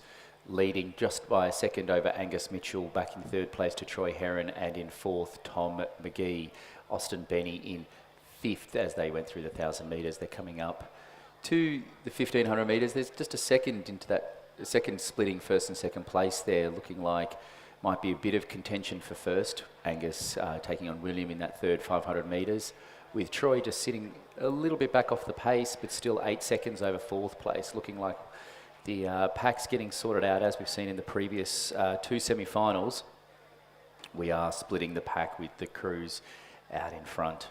leading just by a second over Angus Mitchell, back in third place to Troy Heron, and in fourth, Tom McGee. Austin Benny in fifth as they went through the 1,000 metres. They're coming up to the 1,500 metres. There's just a second into that, a second splitting first and second place there, looking like might be a bit of contention for first. Angus taking on William in that third 500 metres, with Troy just sitting a little bit back off the pace, but still 8 seconds over fourth place, looking like the pack's getting sorted out. As we've seen in the previous two semi-finals, we are splitting the pack with the crews out in front.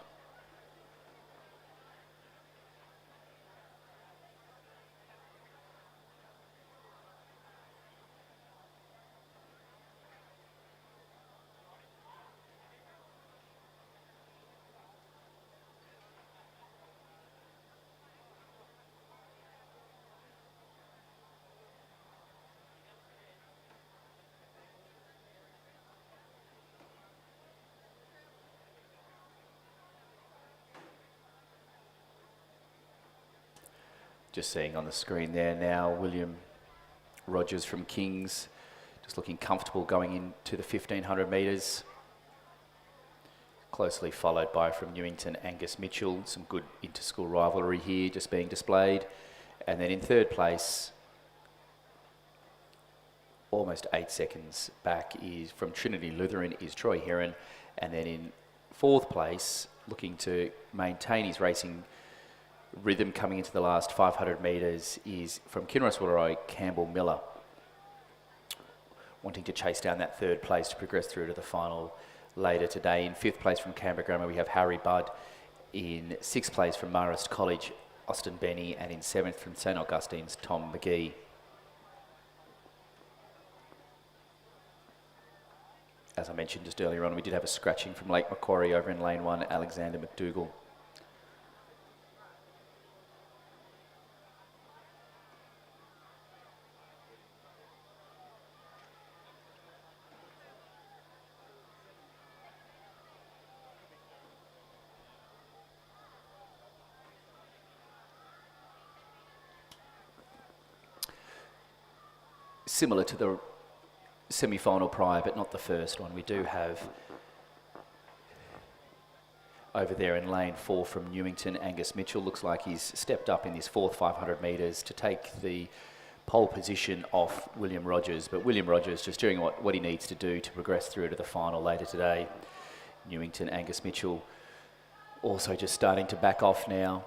Just seeing on the screen there now, William Rogers from Kings, just looking comfortable going into the 1,500 metres. Closely followed by from Newington, Angus Mitchell. Some good inter-school rivalry here just being displayed. And then in third place, almost 8 seconds back, is from Trinity Lutheran is Troy Heron. And then in fourth place, looking to maintain his racing rhythm coming into the last 500 metres, is from Kinross Woolloomooloo, Campbell Miller, wanting to chase down that third place to progress through to the final later today. In fifth place from Canberra Grammar, we have Harry Budd. In sixth place from Marist College, Austin Benny. And in seventh from St Augustine's, Tom McGee. As I mentioned just earlier on, we did have a scratching from Lake Macquarie over in lane 1, Alexander McDougall. Similar to the semi-final prior, but not the first one, we do have over there in lane 4 from Newington, Angus Mitchell. Looks like he's stepped up in his fourth 500 metres to take the pole position off William Rogers, but William Rogers just doing what he needs to do to progress through to the final later today. Newington, Angus Mitchell also just starting to back off now.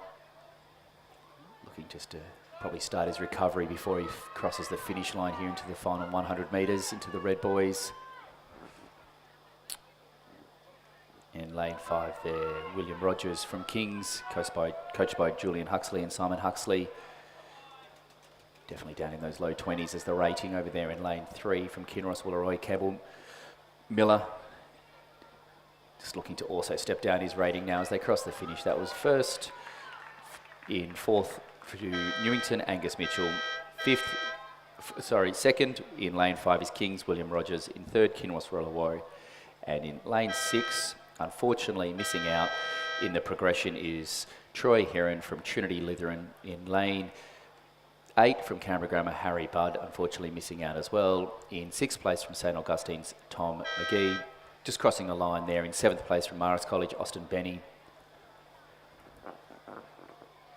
Looking just to probably start his recovery before he crosses the finish line here into the final 100 metres into the Red Boys. In lane 5 there, William Rogers from Kings, coached by Julian Huxley and Simon Huxley. Definitely down in those low 20s as the rating over there in lane 3 from Kinross, Wooleroy, Campbell, Miller. Just looking to also step down his rating now as they cross the finish. That was first. In fourth for Newington, Angus Mitchell. Second in lane 5 is Kings, William Rogers. In third, Kinross, Wooleroy. And in lane 6, unfortunately missing out in the progression is Troy Heron from Trinity Lutheran. In lane 8 from Canberra Grammar, Harry Budd, unfortunately missing out as well. In 6th place from St Augustine's, Tom McGee. Just crossing the line there in 7th place from Morris College, Austin Benny.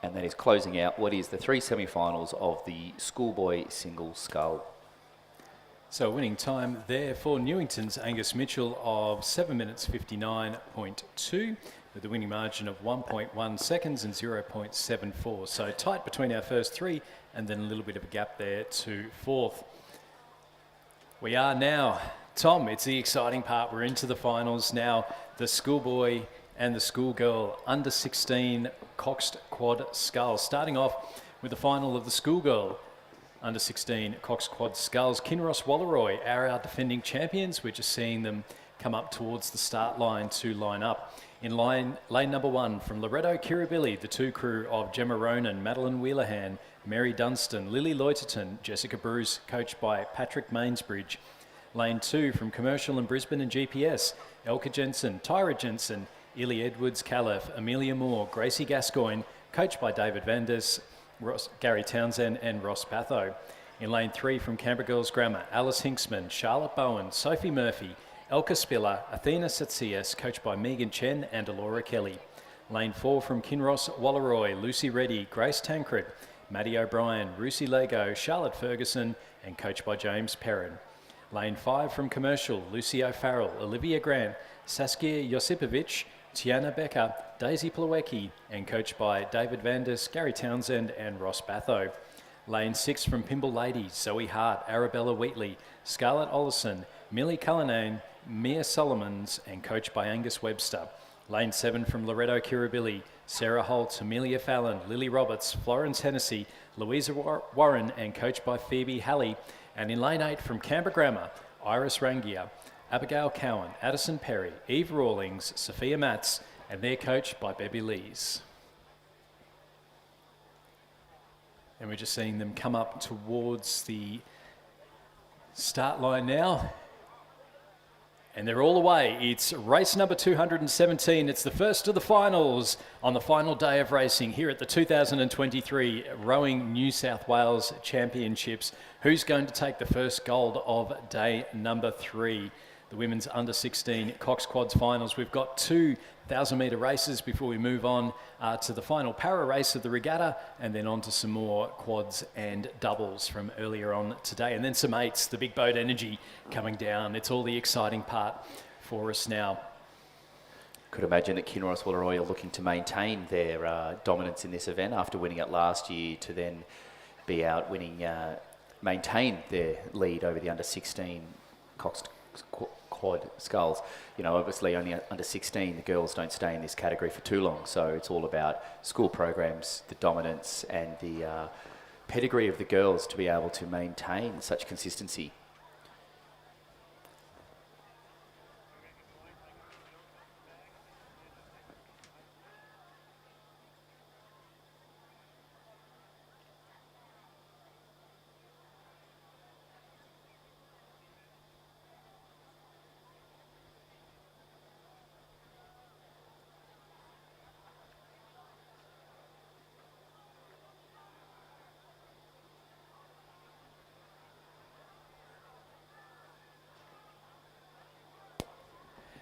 And that is closing out what is the 3 semi-finals of the schoolboy single scull. So winning time there for Newington's Angus Mitchell of 7 minutes 59.2 with a winning margin of 1.1 seconds and 0.74. So tight between our first 3 and then a little bit of a gap there to 4th. We are now, Tom, it's the exciting part. We're into the finals now. The schoolboy and the schoolgirl under 16 Coxed Quad Sculls. Starting off with the final of the schoolgirl under 16 Cox Quad Sculls. Kinross Wooleroy are our defending champions. We're just seeing them come up towards the start line to line up. In lane number 1 from Loretto Kirribilli, the 2 crew of Gemma Ronan, Madeline Wheelerhan, Mary Dunstan, Lily Loiterton, Jessica Bruce, coached by Patrick Mainsbridge. Lane 2 from Commercial and Brisbane and GPS, Elka Jensen, Tyra Jensen, Illy Edwards, Caliph, Amelia Moore, Gracie Gascoigne, coached by David Vanders, Gary Townsend and Ross Batho. In lane 3 from Canberra Girls Grammar, Alice Hinksman, Charlotte Bowen, Sophie Murphy, Elka Spiller, Athena Satsias, coached by Megan Chen and Alora Kelly. Lane 4 from Kinross Wooleroy, Lucy Reddy, Grace Tancred, Maddie O'Brien, Rusi Lego, Charlotte Ferguson and coached by James Perrin. Lane 5 from Commercial, Lucy O'Farrell, Olivia Grant, Saskia Josipovic, Tiana Becker, Daisy Plawecki and coached by David Vanders, Gary Townsend and Ross Batho. Lane 6 from Pimble Ladies, Zoe Hart, Arabella Wheatley, Scarlett Ollison, Millie Cullinane, Mia Solomons and coached by Angus Webster. Lane 7 from Loretto Kirribilli, Sarah Holt, Amelia Fallon, Lily Roberts, Florence Hennessy, Louisa Warren and coached by Phoebe Halley. And in lane 8 from Canberra Grammar, Iris Rangia, Abigail Cowan, Addison Perry, Eve Rawlings, Sophia Matz, and they're coached by Bebby Lees. And we're just seeing them come up towards the start line now. And they're all away. It's race number 217. It's the first of the finals on the final day of racing here at the 2023 Rowing New South Wales Championships. Who's going to take the first gold of day number 3? The women's under 16 Cox Quads finals. We've got 2 1,000-metre races before we move on to the final para race of the regatta and then on to some more quads and doubles from earlier on today. And then some eights, the big boat energy coming down. It's all the exciting part for us now. Could imagine that Kinross Wooleroy are looking to maintain their dominance in this event after winning it last year to then be out winning, maintain their lead over the under 16 Cox Quad Sculls. You know, obviously only under 16, the girls don't stay in this category for too long. So it's all about school programs, the dominance and the pedigree of the girls to be able to maintain such consistency.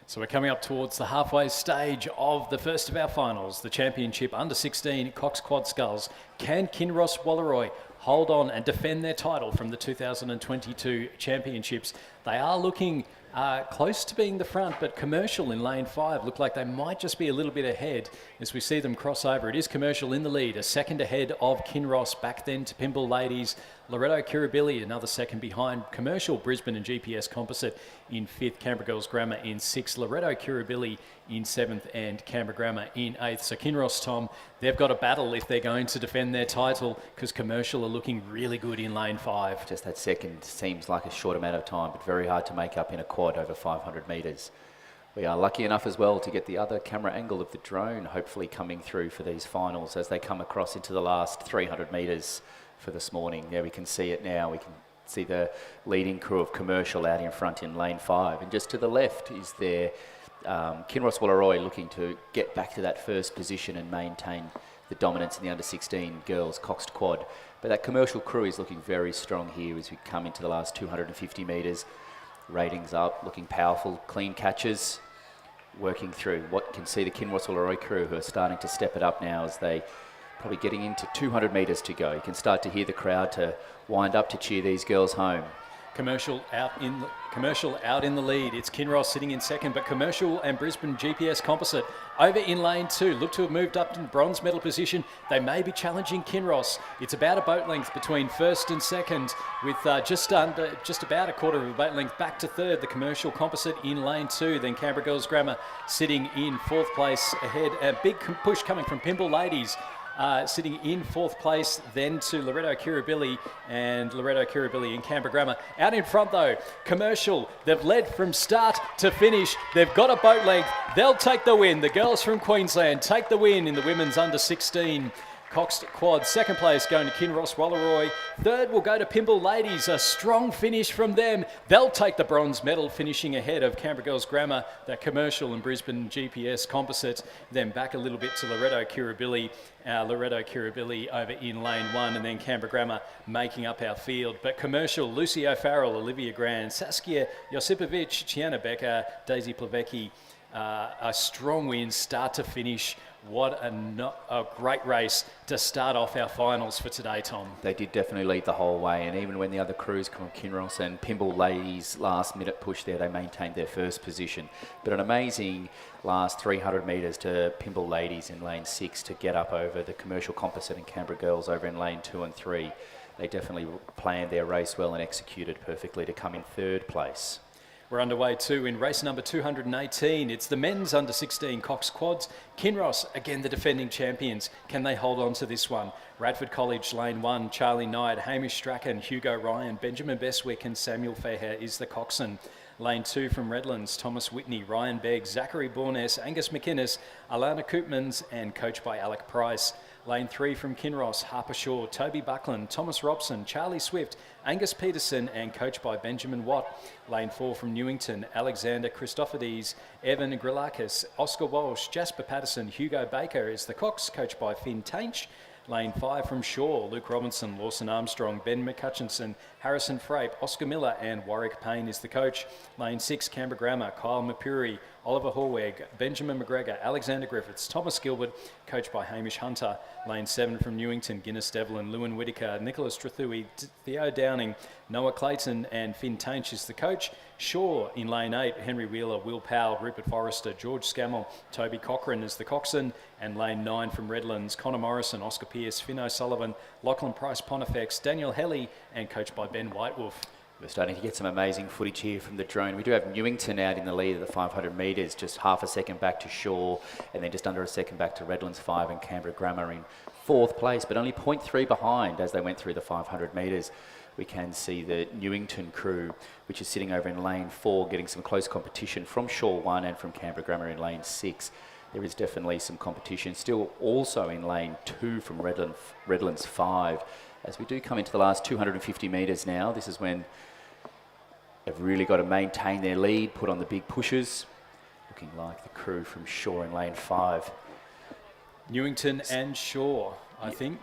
So we're coming up towards the halfway stage of the first of our finals, the championship under 16 Cox Quad Sculls. Can Kinross Wallaroi hold on and defend their title from the 2022 championships? They are looking close to being the front, but Commercial in lane 5 look like they might just be a little bit ahead as we see them cross over. It is Commercial in the lead, a second ahead of Kinross, back then to Pimble Ladies. Loretto Kirribilli another second behind Commercial, Brisbane and GPS Composite in 5th, Canberra Girls Grammar in 6th, Loretto Kirribilli in 7th and Canberra Grammar in 8th. So Kinross, Tom, they've got a battle if they're going to defend their title because Commercial are looking really good in lane 5. Just that second seems like a short amount of time, but very hard to make up in a quad over 500 metres. We are lucky enough as well to get the other camera angle of the drone hopefully coming through for these finals as they come across into the last 300 metres for this morning. Yeah, we can see it now. We can see the leading crew of Commercial out in front in lane 5. And just to the left is their Kinross Wallaroi looking to get back to that first position and maintain the dominance in the under-16 girls Coxed Quad. But that Commercial crew is looking very strong here as we come into the last 250 metres. Ratings up, looking powerful, clean catches, working through what can see the Kinross Wallaroi crew who are starting to step it up now as they probably getting into 200 metres to go. You can start to hear the crowd to wind up to cheer these girls home. Commercial out in the lead. It's Kinross sitting in second, but Commercial and Brisbane GPS Composite over in lane 2 look to have moved up to bronze medal position. They may be challenging Kinross. It's about a boat length between first and second, with just about a quarter of a boat length back to third. The Commercial Composite in lane 2. Then Canberra Girls Grammar sitting in 4th place ahead. A big push coming from Pimble Ladies. Sitting in 4th place, then to Loretto Kirribilli and Loretto Kirribilli in Canberra Grammar. Out in front though, Commercial, they've led from start to finish. They've got a boat length. They'll take the win. The girls from Queensland take the win in the women's under 16 Coxed Quad. Second place going to Kinross Wallaroi. Third will go to Pimble Ladies. A strong finish from them. They'll take the bronze medal, finishing ahead of Canberra Girls Grammar, that Commercial and Brisbane GPS Composite. Then back a little bit to Loretto Kirribilli. Over in lane 1, and then Canberra Grammar making up our field. But Commercial, Lucy O'Farrell, Olivia Grand, Saskia Josipovic, Chiana Becker, Daisy Plavecki, a strong win start to finish. What a great race to start off our finals for today, Tom. They did definitely lead the whole way, and even when the other crews come from Kinross and Pimble Ladies last minute push there, they maintained their first position. But an amazing last 300 metres to Pimble Ladies in lane 6 to get up over the Commercial Composite and Canberra Girls over in lane 2 and 3. They definitely planned their race well and executed perfectly to come in 3rd place. We're underway too in race number 218. It's the men's under 16 Cox Quads. Kinross, again the defending champions. Can they hold on to this one? Radford College, lane 1, Charlie Knight, Hamish Strachan, Hugo Ryan, Benjamin Bestwick and Samuel Fairhair is the coxswain. Lane 2 from Redlands, Thomas Whitney, Ryan Begg, Zachary Bournes, Angus McInnes, Alana Koopmans and coached by Alec Price. Lane 3 from Kinross, Harper Shaw, Toby Buckland, Thomas Robson, Charlie Swift, Angus Peterson and coached by Benjamin Watt. Lane 4 from Newington, Alexander Christophides, Evan Grilakis, Oscar Walsh, Jasper Patterson, Hugo Baker is the cox, coached by Finn Tainch. Lane 5 from Shaw, Luke Robinson, Lawson Armstrong, Ben McCutchinson, Harrison Frape, Oscar Miller and Warwick Payne is the coach. Lane 6, Canberra Grammar, Kyle Mapuri, Oliver Horweg, Benjamin McGregor, Alexander Griffiths, Thomas Gilbert, coached by Hamish Hunter. Lane 7 from Newington, Guinness Devlin, Lewin Whitaker, Nicholas Trathui, Theo Downing, Noah Clayton and Finn Tainch is the coach. Shaw in lane 8, Henry Wheeler, Will Powell, Rupert Forrester, George Scammell, Toby Cochran is the coxswain. And lane 9 from Redlands, Connor Morrison, Oscar Pearce, Finn O'Sullivan, Lachlan Price Pontifex, Daniel Helly and coached by Ben Whitewolf. We're starting to get some amazing footage here from the drone. We do have Newington out in the lead of the 500 metres, just half a second back to Shaw, and then just under a second back to Redlands 5 and Canberra Grammar in 4th place, but only 0.3 behind as they went through the 500 metres. We can see the Newington crew, which is sitting over in lane 4, getting some close competition from Shaw 1 and from Canberra Grammar in lane 6. There is definitely some competition still also in lane 2 from Redlands 5. As we do come into the last 250 metres now, this is when they've really got to maintain their lead, put on the big pushes. Looking like the crew from Shaw in lane 5. Newington and Shaw, I think.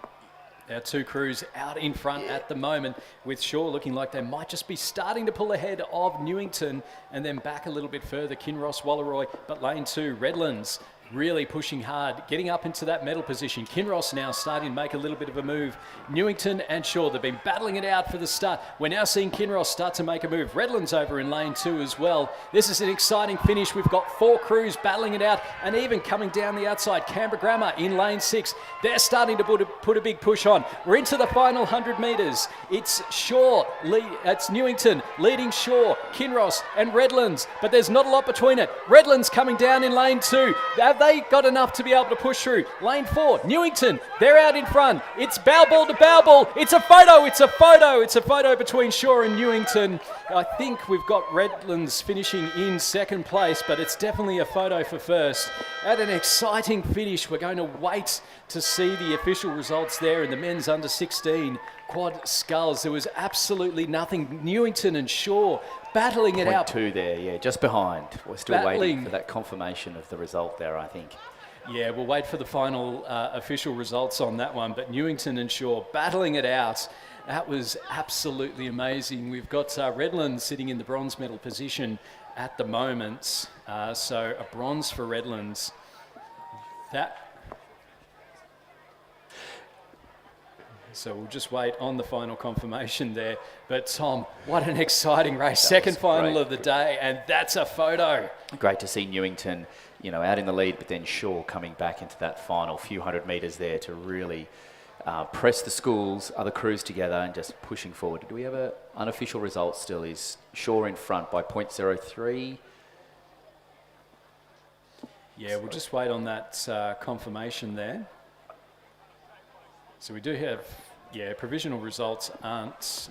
Our two crews out in front at the moment, with Shaw looking like they might just be starting to pull ahead of Newington, and then back a little bit further, Kinross, Walleroy, but lane 2, Redlands really pushing hard, getting up into that medal position. Kinross now starting to make a little bit of a move. Newington and Shaw, they've been battling it out for the start. We're now seeing Kinross start to make a move. Redlands over in lane 2 as well. This is an exciting finish. We've got 4 crews battling it out, and even coming down the outside, Canberra Grammar in lane 6. They're starting to put a big push on. We're into the final 100 metres. It's it's Newington leading Shaw, Kinross and Redlands, but there's not a lot between it. Redlands coming down in lane 2. Have they got enough to be able to push through? Lane 4, Newington, they're out in front. It's bow ball to bow ball. It's a photo. It's a photo between Shaw and Newington. I think we've got Redlands finishing in second place, but it's definitely a photo for first. At an exciting finish, we're going to wait to see the official results there in the men's under 16 quad sculls. There was absolutely nothing. Newington and Shaw battling it out. 2 there, yeah, just behind. We're still waiting for that confirmation of the result there, I think. Yeah, we'll wait for the final official results on that one, but Newington and Shaw battling it out. That was absolutely amazing. We've got Redlands sitting in the bronze medal position at the moment. So a bronze for Redlands. So we'll just wait on the final confirmation there. But Tom, what an exciting race. Second final of the day, and that's a photo. Great to see Newington, out in the lead, but then Shaw coming back into that final few hundred metres there to really press the schools, other crews together and just pushing forward. Do we have an unofficial result still? Is Shaw in front by 0.03? Yeah, we'll just wait on that confirmation there. So we do have, provisional results aren't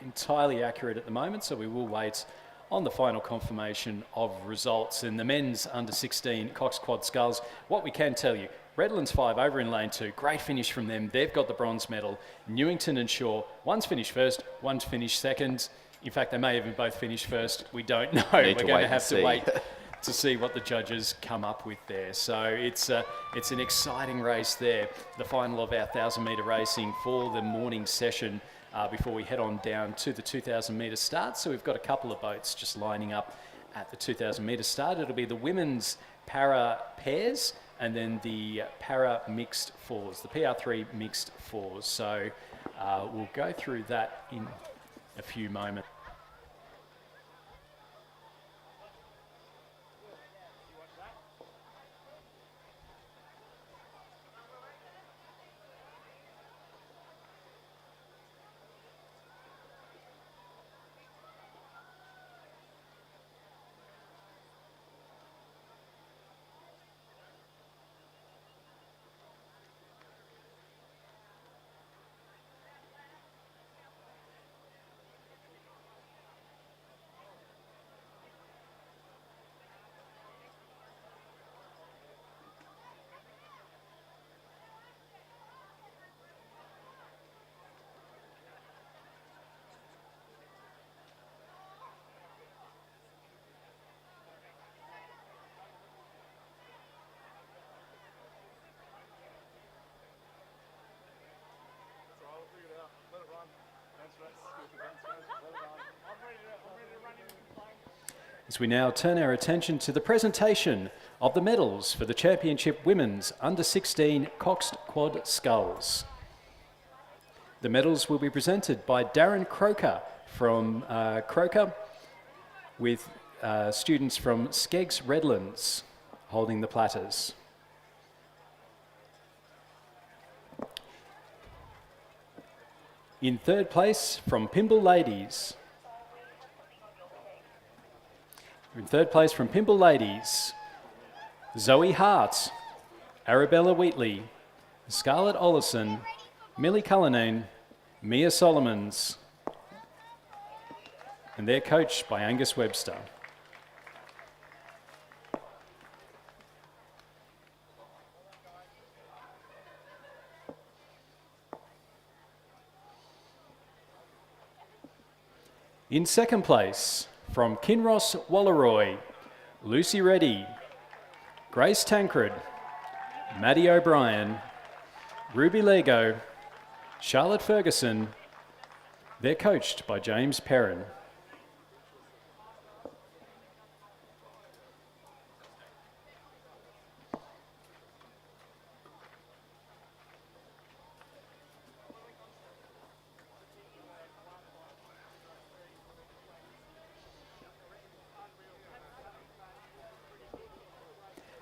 entirely accurate at the moment, so we will wait on the final confirmation of results. In the men's under 16 Cox Quad Sculls, what we can tell you, Redlands 5 over in lane 2, great finish from them. They've got the bronze medal. Newington and Shaw, one's finished first, one's finished second. In fact, they may even both finish first. We don't know. We're going to have to wait to see what the judges come up with there. So it's an exciting race there, the final of our 1,000-metre racing for the morning session before we head on down to the 2,000-metre start. So we've got a couple of boats just lining up at the 2,000-metre start. It'll be the women's para pairs and then the para mixed fours, the PR3 mixed fours. So we'll go through that in a few moments. As we now turn our attention to the presentation of the medals for the Championship Women's Under 16 Coxed Quad Sculls. The medals will be presented by Darren Croker from Croker, with students from Skeggs Redlands holding the platters. In third place from Pymble Ladies. In third place from Pymble Ladies, Zoe Hart, Arabella Wheatley, Scarlett Ollison, Millie Cullinane, Mia Solomons, and they're coached by Angus Webster. In second place, from Kinross Walleroy, Lucy Reddy, Grace Tancred, Maddie O'Brien, Ruby Lego, Charlotte Ferguson. They're coached by James Perrin.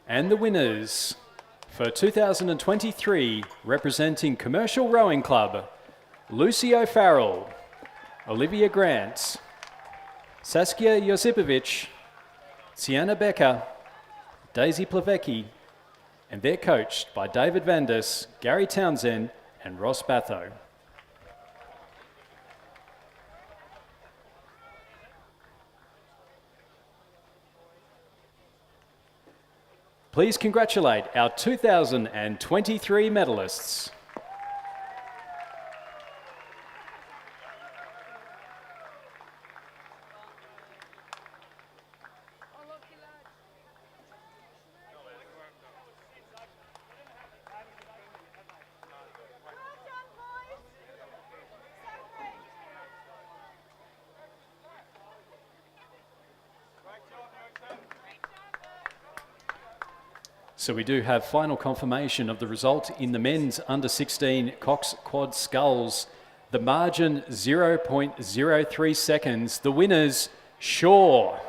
And the winners for 2023, representing Commercial Rowing Club, Lucy O'Farrell, Olivia Grant, Saskia Josipovic, Tiana Becker, Daisy Plavecki, and they're coached by David Vandis, Gary Townsend, and Ross Batho. Please congratulate our 2023 medalists. So we do have final confirmation of the result in the men's under-16 Cox Quad Sculls. The margin 0.03 seconds. The winners, Shaw.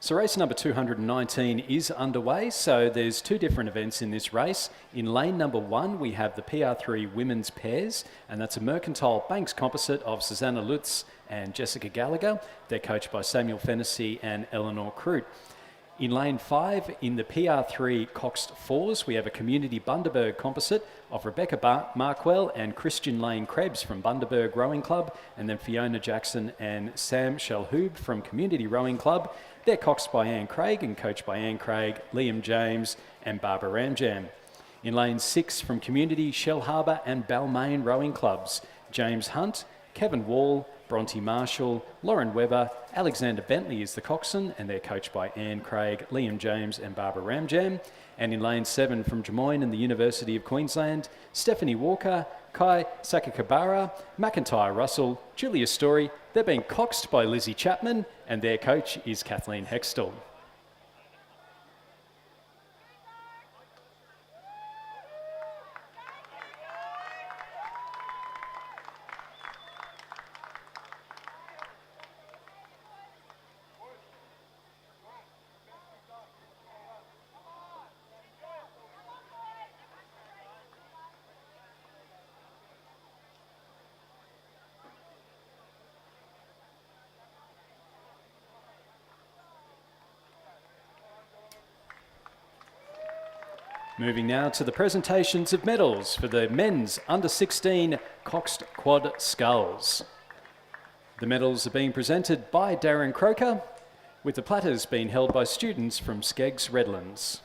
So race number 219 is underway, so there's two different events in this race. In lane number 1, we have the PR3 women's pairs, and that's a Mercantile Banks composite of Susanna Lutz and Jessica Gallagher. They're coached by Samuel Fennessy and Eleanor Crute. In lane 5, in the PR3 Coxed Fours, we have a community Bundaberg composite of Rebecca Markwell and Christian Lane Krebs from Bundaberg Rowing Club, and then Fiona Jackson and Sam Shalhoub from Community Rowing Club. They're coxed by Anne Craig and coached by Anne Craig, Liam James and Barbara Ramjam. In lane 6 from Community, Shell Harbour and Balmain Rowing Clubs, James Hunt, Kevin Wall, Bronte Marshall, Lauren Webber, Alexander Bentley is the coxswain, and they're coached by Anne Craig, Liam James and Barbara Ramjam. And in lane 7 from Des Moines and the University of Queensland, Stephanie Walker, Kai Sakakabara, McIntyre Russell, Julia Story. They're being coxed by Lizzie Chapman, and their coach is Kathleen Hextall. Moving now to the presentations of medals for the men's under-16 Coxed Quad Sculls. The medals are being presented by Darren Croker, with the platters being held by students from Skeggs Redlands.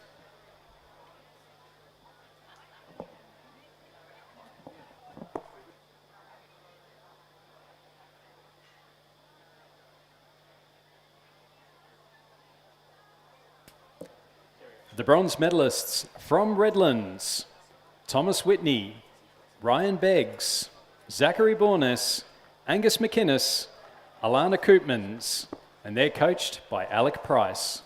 The bronze medalists from Redlands, Thomas Whitney, Ryan Beggs, Zachary Bornes, Angus McInnes, Alana Koopmans, and they're coached by Alec Price.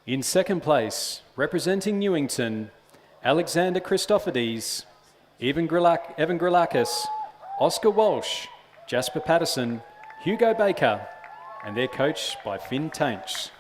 In second place, representing Newington, Alexander Christophides, Evan Grilakis, Oscar Walsh, Jasper Patterson, Hugo Baker, and they're coached by Finn Tainch.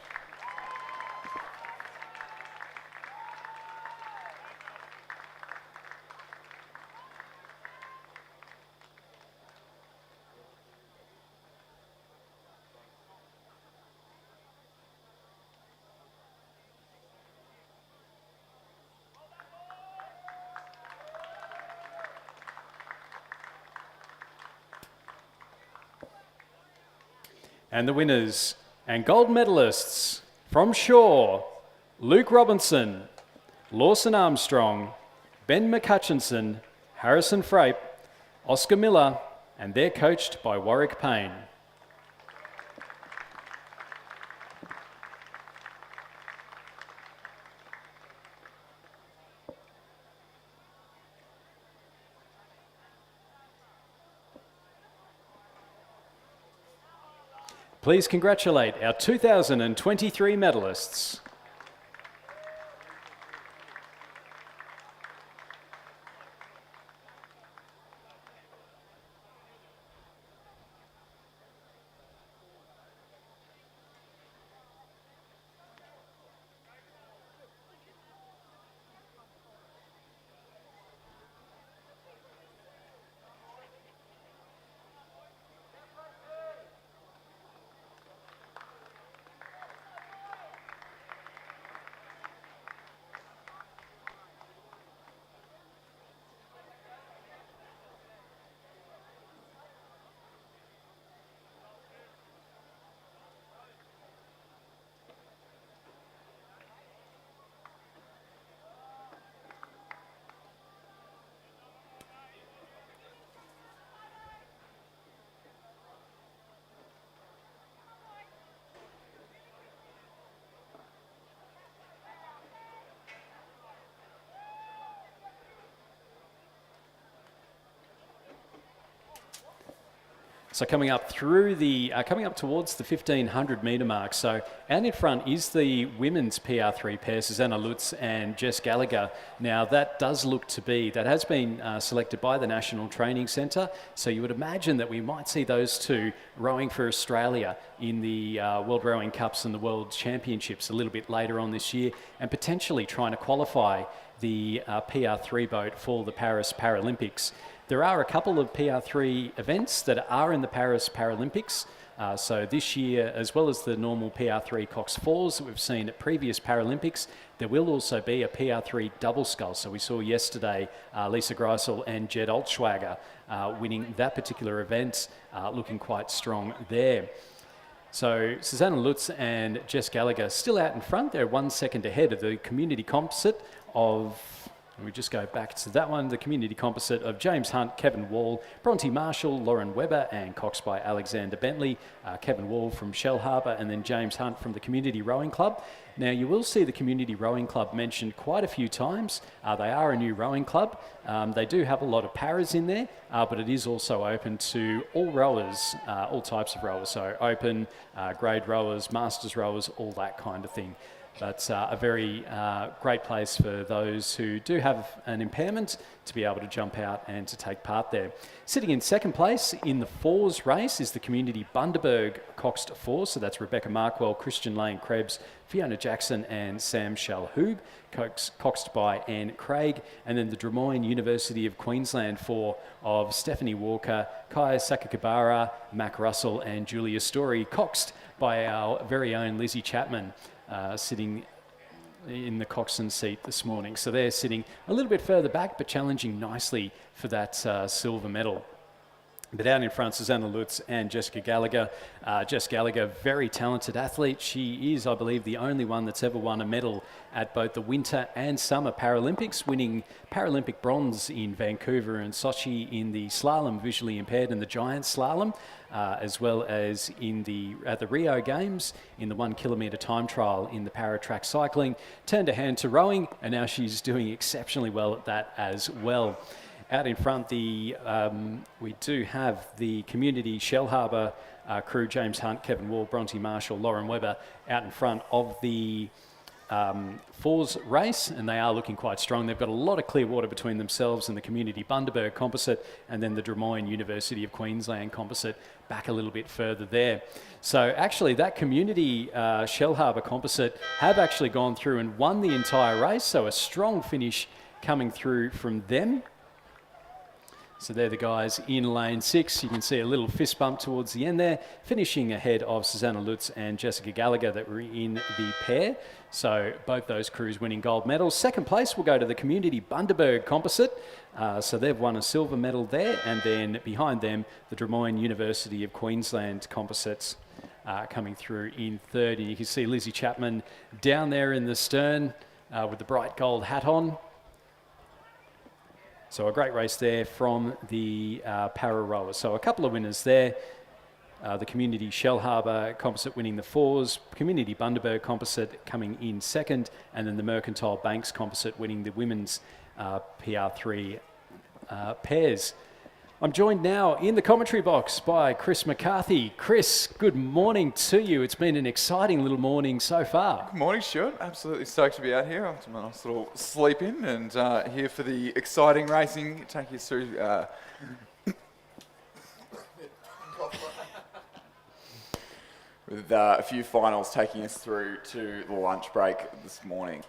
And the winners and gold medalists from Shaw, Luke Robinson, Lawson Armstrong, Ben McCutchinson, Harrison Frape, Oscar Miller, and they're coached by Warwick Payne. Please congratulate our 2023 medalists. So coming up through the, coming up towards the 1500 metre mark. So out in front is the women's PR3 pair, Susanna Lutz and Jess Gallagher. Now that does look to be, that has been selected by the National Training Centre. So you would imagine that we might see those two rowing for Australia in the World Rowing Cups and the World Championships a little bit later on this year, and potentially trying to qualify the PR3 boat for the Paris Paralympics. There are a couple of PR3 events that are in the Paris Paralympics. So this year, as well as the normal PR3 Cox Fours that we've seen at previous Paralympics, there will also be a PR3 double scull. So we saw yesterday Lisa Greisel and Jed Altschwager winning that particular event, looking quite strong there. So Susanna Lutz and Jess Gallagher still out in front. They're 1 second ahead of the community composite of, we just go back to that one, the community composite of James Hunt, Kevin Wall, Bronte Marshall, Lauren Webber, and Cox by Alexander Bentley, Kevin Wall from Shellharbour, and then James Hunt from the Community Rowing Club. Now, you will see the Community Rowing Club mentioned quite a few times. They are a new rowing club. They do have a lot of paras in there, but it is also open to all rowers, all types of rowers. So open, grade rowers, masters rowers, all that kind of thing. But a very great place for those who do have an impairment to be able to jump out and to take part there. Sitting in second place in the fours race is the Community Bundaberg Coxed Fours. So that's Rebecca Markwell, Christian Lane Krebs, Fiona Jackson and Sam Shalhoub, coxed by Anne Craig. And then the Drummoyne University of Queensland Four of Stephanie Walker, Kai Sakakibara, Mac Russell and Julia Story, coxed by our very own Lizzie Chapman. Sitting in the coxswain seat this morning. So they're sitting a little bit further back, but challenging nicely for that silver medal. But out in front, Susanna Lutz and Jessica Gallagher. Jess Gallagher, very talented athlete. She is, I believe, the only one that's ever won a medal at both the Winter and Summer Paralympics, winning Paralympic bronze in Vancouver and Sochi in the slalom, visually impaired, and the giant slalom, as well as in at the Rio Games in the 1 kilometre time trial in the para-track cycling. Turned her hand to rowing, and now she's doing exceptionally well at that as well. Out in front, we do have the Community Shellharbour crew, James Hunt, Kevin Wall, Bronte Marshall, Lauren Webber, out in front of the fours race, and they are looking quite strong. They've got a lot of clear water between themselves and the Community Bundaberg Composite, and then the Des Moines University of Queensland Composite back a little bit further there. So actually that Community Shellharbour Composite have actually gone through and won the entire race, so a strong finish coming through from them. So they're the guys in lane 6. You can see a little fist bump towards the end there, finishing ahead of Susanna Lutz and Jessica Gallagher that were in the pair. So both those crews winning gold medals. Second place will go to the Community Bundaberg Composite. So they've won a silver medal there. And then behind them, the Des Moines University of Queensland Composites coming through in third. And you can see Lizzie Chapman down there in the stern with the bright gold hat on. So a great race there from the para rowers. So a couple of winners there. The Community Shellharbour Composite winning the fours, Community Bundaberg Composite coming in second, and then the Mercantile Banks Composite winning the women's PR3 pairs. I'm joined now in the commentary box by Chris McCarthy. Chris, good morning to you. It's been an exciting little morning so far. Good morning, Stuart. Absolutely stoked to be out here after my nice little sleep in and here for the exciting racing. Take you through with a few finals taking us through to the lunch break this morning.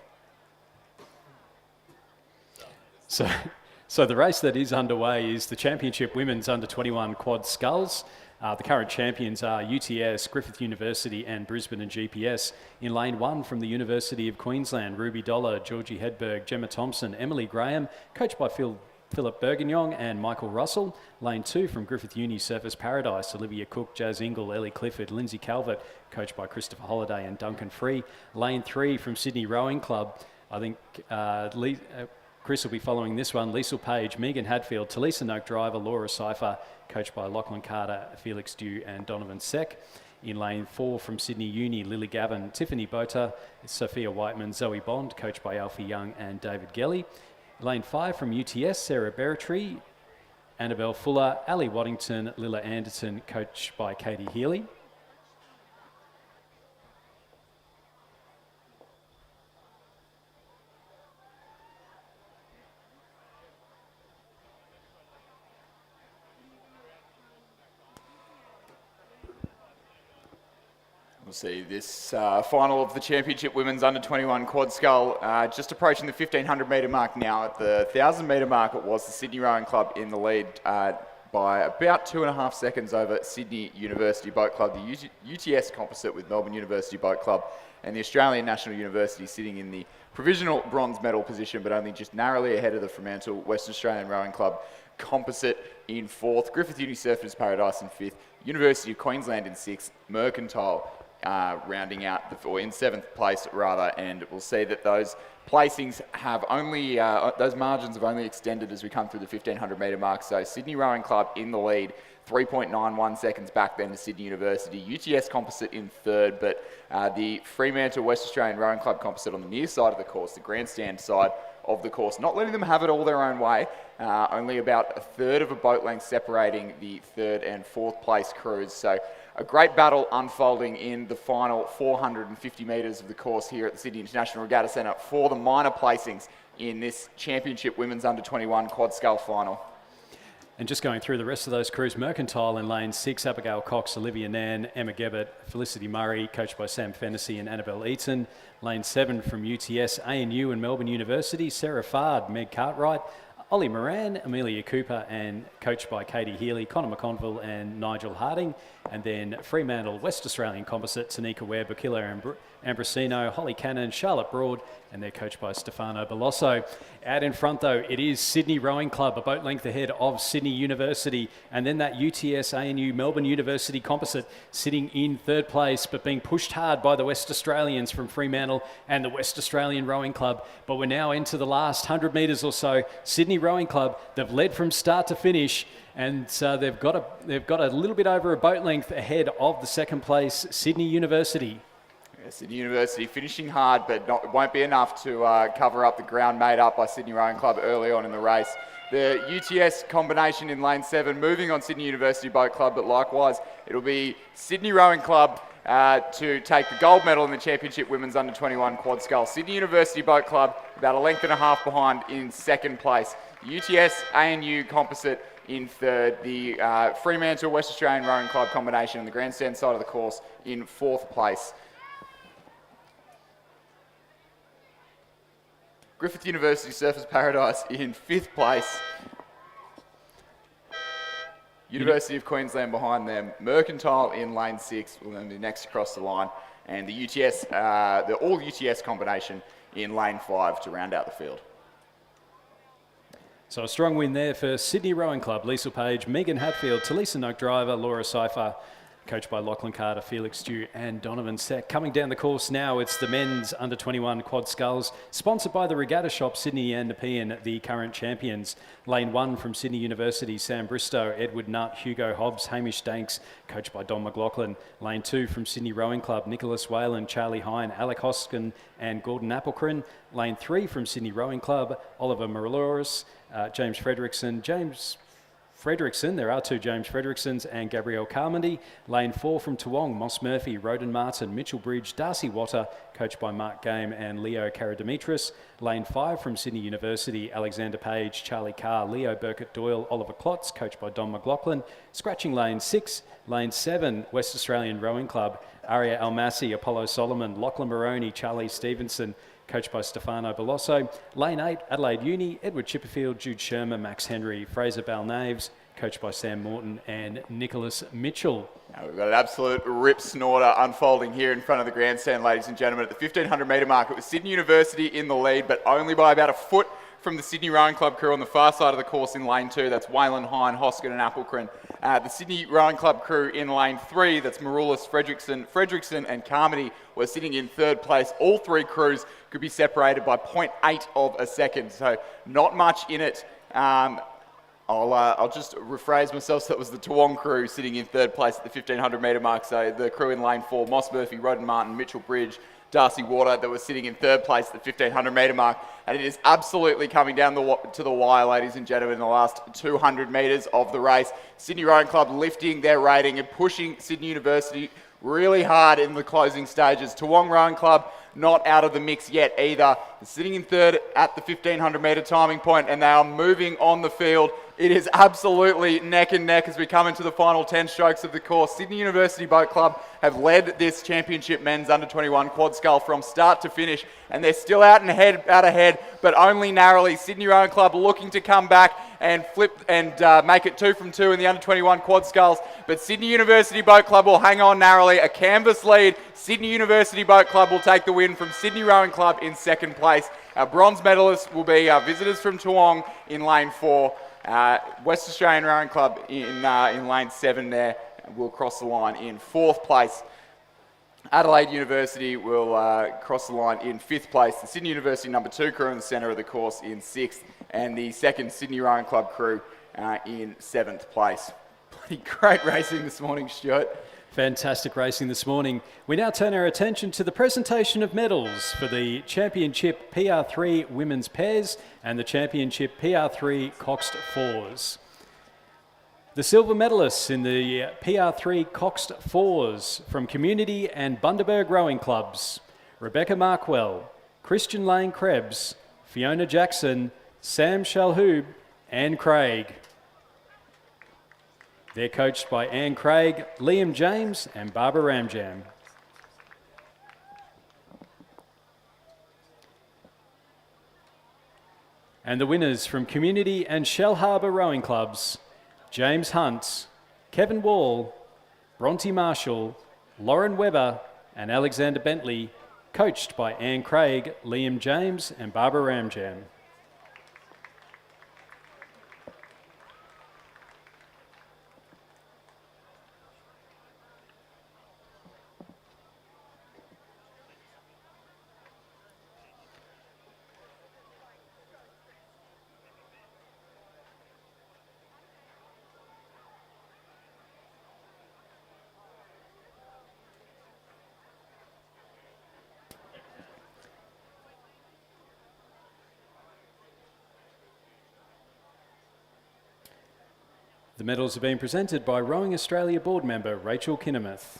So the race that is underway is the Championship Women's Under-21 Quad Sculls. The current champions are UTS, Griffith University and Brisbane and GPS. In lane 1 from the University of Queensland, Ruby Dollar, Georgie Hedberg, Gemma Thompson, Emily Graham, coached by Philip Bergignon and Michael Russell. Lane 2 from Griffith Uni, Surfers Paradise, Olivia Cook, Jazz Ingle, Ellie Clifford, Lindsay Calvert, coached by Christopher Holliday and Duncan Free. Lane 3 from Sydney Rowing Club, I think Chris will be following this one. Liesl Page, Megan Hadfield, Talisa Noak driver, Laura Seifer, coached by Lachlan Carter, Felix Dew and Donovan Seck. In lane 4 from Sydney Uni, Lily Gavin, Tiffany Bota, Sophia Whiteman, Zoe Bond, coached by Alfie Young and David Gelly. Lane 5 from UTS, Sarah Berretry, Annabelle Fuller, Ali Waddington, Lilla Anderton, coached by Katie Healy. We'll see this final of the Championship Women's Under-21 Quad Scull just approaching the 1,500 metre mark now. At the 1,000 metre mark, it was the Sydney Rowing Club in the lead by about 2.5 seconds over Sydney University Boat Club, the UTS Composite with Melbourne University Boat Club, and the Australian National University sitting in the provisional bronze medal position, but only just narrowly ahead of the Fremantle Western Australian Rowing Club Composite in 4th, Griffith Uni Surfers Paradise in 5th, University of Queensland in 6th, Mercantile rounding out, or in 7th place rather, and we'll see that those placings have only, those margins have only extended as we come through the 1,500 metre mark. So Sydney Rowing Club in the lead, 3.91 seconds back then to Sydney University. UTS Composite in 3rd, but the Fremantle West Australian Rowing Club Composite on the near side of the course, the grandstand side of the course, not letting them have it all their own way. Only about a third of a boat length separating the 3rd and 4th place crews. So a great battle unfolding in the final 450 metres of the course here at the Sydney International Regatta Centre for the minor placings in this Championship Women's Under-21 Quad Scull final. And just going through the rest of those crews, Mercantile in lane 6, Abigail Cox, Olivia Nan, Emma Gebbert, Felicity Murray, coached by Sam Fennessy and Annabelle Eaton. Lane 7 from UTS, ANU and Melbourne University, Sarah Fard, Meg Cartwright, Ollie Moran, Amelia Cooper, and coached by Katie Healy, Connor McConville and Nigel Harding. And then Fremantle West Australian Composite, Tanika Webb, Akila Ambrosino, Holly Cannon, Charlotte Broad, and they're coached by Stefano Belosso. Out in front, though, it is Sydney Rowing Club, a boat length ahead of Sydney University, and then that UTS ANU Melbourne University Composite sitting in 3rd place, but being pushed hard by the West Australians from Fremantle and the West Australian Rowing Club. But we're now into the last 100 metres or so. Sydney Rowing Club, they've led from start to finish, and they've got a little bit over a boat length ahead of the 2nd place Sydney University. Sydney University finishing hard, but it won't be enough to cover up the ground made up by Sydney Rowing Club early on in the race. the UTS combination in lane 7, moving on Sydney University Boat Club, but likewise it'll be Sydney Rowing Club to take the gold medal in the Championship Women's Under-21 Quad Scull. Sydney University Boat Club about a length and a half behind in second place. UTS ANU Composite in third. The Fremantle West Australian Rowing Club combination on the grandstand side of the course in fourth place. Griffith University Surfers Paradise in fifth place. University of Queensland behind them. Mercantile in lane 6 will then be next across the line. And the UTS, the all UTS combination in lane 5 to round out the field. So a strong win there for Sydney Rowing Club. Lisa Page, Megan Hatfield, Talisa Noak driver, Laura Seifer, coached by Lachlan Carter, Felix Stew and Donovan Seck. Coming down the course now, it's the men's under-21 quad sculls, sponsored by the Regatta Shop, Sydney and Nepean, the current champions. Lane 1 from Sydney University, Sam Bristow, Edward Nutt, Hugo Hobbs, Hamish Danks, coached by Don McLaughlin. Lane 2 from Sydney Rowing Club, Nicholas Whalen, Charlie Hine, Alec Hoskin and Gordon Applecrin. Lane 3 from Sydney Rowing Club, Oliver Marloris, James Fredrickson, there are two James Fredricksons and Gabrielle Carmody. Lane 4 from Toowong, Moss Murphy, Roden Martin, Mitchell Bridge, Darcy Watter, coached by Mark Game and Leo Karadimitris. Lane 5 from Sydney University, Alexander Page, Charlie Carr, Leo Burkett Doyle, Oliver Klotz, coached by Don McLaughlin. Scratching lane 6, lane 7, West Australian Rowing Club, Aria Almasi, Apollo Solomon, Lachlan Maroney, Charlie Stevenson, coached by Stefano Belosso. Lane 8, Adelaide Uni, Edward Chipperfield, Jude Shermer, Max Henry, Fraser Balnaves, coached by Sam Morton and Nicholas Mitchell. Now we've got an absolute rip snorter unfolding here in front of the grandstand, ladies and gentlemen. At the 1500 metre mark, it was Sydney University in the lead, but only by about a foot from the Sydney Rowing Club crew on the far side of the course in lane 2. That's Wayland, Hine, Hoskin and Applecrin. The Sydney Rowing Club crew in lane 3, that's Maroulis, Fredrickson and Carmody, were sitting in third place. All three crews could be separated by 0.8 of a second, so not much in it. I'll just rephrase myself. So that was the Toowong crew sitting in third place at the 1500 metre mark. So the crew in lane 4, Moss Murphy, Roden Martin, Mitchell Bridge, Darcy Water, that was sitting in third place at the 1500 metre mark. And it is absolutely coming down to the wire, ladies and gentlemen, in the last 200 metres of the race. Sydney Rowing Club lifting their rating and pushing Sydney University really hard in the closing stages. Toowong Rowing Club not out of the mix yet either. They're sitting in third at the 1500 metre timing point and they are moving on the field. It is absolutely neck and neck as we come into the final 10 strokes of the course. Sydney University Boat Club have led this championship men's under-21 quad scull from start to finish, and they're still out ahead, but only narrowly. Sydney Rowing Club looking to come back and flip and make it 2 from 2 in the under-21 quad sculls, but Sydney University Boat Club will hang on narrowly. A canvas lead. Sydney University Boat Club will take the win from Sydney Rowing Club in second place. Our bronze medalists will be our visitors from Toowong in lane 4. West Australian Rowing Club in lane 7 there will cross the line in 4th place. Adelaide University will cross the line in 5th place. The Sydney University number 2 crew in the centre of the course in 6th, and the second Sydney Rowing Club crew in 7th place. Bloody great racing this morning, Stuart. Fantastic racing this morning. We now turn our attention to the presentation of medals for the Championship PR3 Women's Pairs and the Championship PR3 Coxed Fours. The silver medalists in the PR3 Coxed Fours from Community and Bundaberg Rowing Clubs: Rebecca Markwell, Christian Lane Krebs, Fiona Jackson, Sam Shalhoub, Anne Craig. They're coached by Anne Craig, Liam James and Barbara Ramjam. And the winners from Community and Shell Harbour Rowing Clubs: James Hunt, Kevin Wall, Bronte Marshall, Lauren Webber and Alexander Bentley, coached by Anne Craig, Liam James and Barbara Ramjam. The medals are being presented by Rowing Australia board member Rachel Kinnemeth.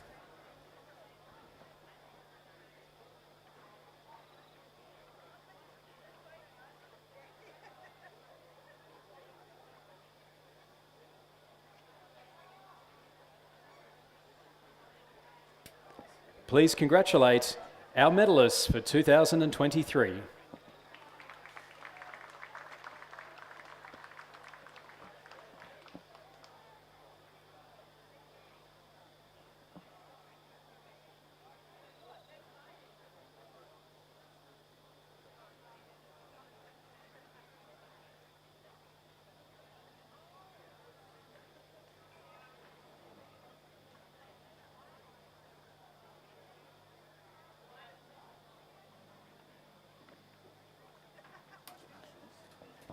Please congratulate our medalists for 2023.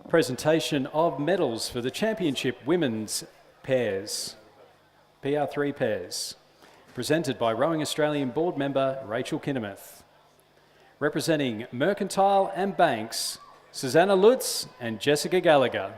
Presentation of medals for the Championship Women's Pairs, PR3 Pairs, presented by Rowing Australian board member Rachel Kinnemeth. Representing Mercantile and Banks, Susanna Lutz and Jessica Gallagher.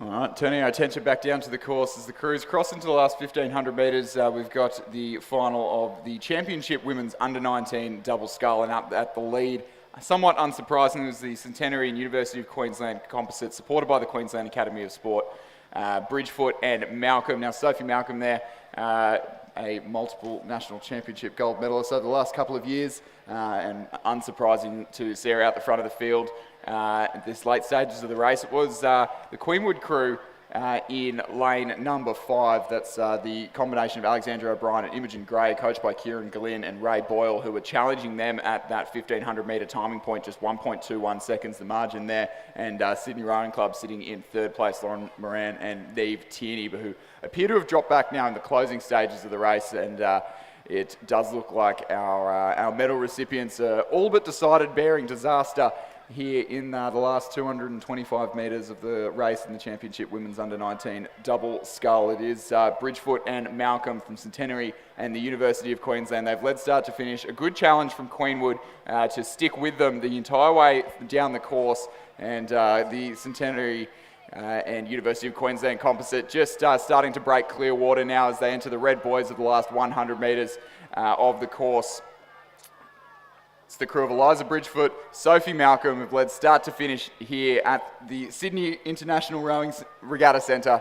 All right, turning our attention back down to the course as the crews cross into the last 1,500 metres. We've got the final of the Championship Women's Under-19 double scull, and up at the lead, somewhat unsurprisingly, was the Centenary and University of Queensland composite, supported by the Queensland Academy of Sport, Bridgefoot and Malcolm. Now, Sophie Malcolm there, a multiple national championship gold medalist over the last couple of years, and unsurprising to see her out the front of the field at this late stages of the race. It was the Queenwood crew in lane number 5. That's the combination of Alexandra O'Brien and Imogen Gray, coached by Kieran Gallin and Ray Boyle, who were challenging them at that 1,500 metre timing point, just 1.21 seconds the margin there. And Sydney Rowing Club sitting in third place, Lauren Moran and Neve Tierney, who appear to have dropped back now in the closing stages of the race. And it does look like our medal recipients are all but decided, bearing disaster here in the last 225 metres of the race in the Championship Women's Under-19 double scull. It is Bridgefoot and Malcolm from Centenary and the University of Queensland. They've led start to finish. A good challenge from Queenwood to stick with them the entire way down the course, and the Centenary and University of Queensland composite just starting to break clear water now as they enter the red buoys of the last 100 metres of the course. It's the crew of Eliza Bridgefoot, Sophie Malcolm, who've led start to finish here at the Sydney International Rowing Regatta Centre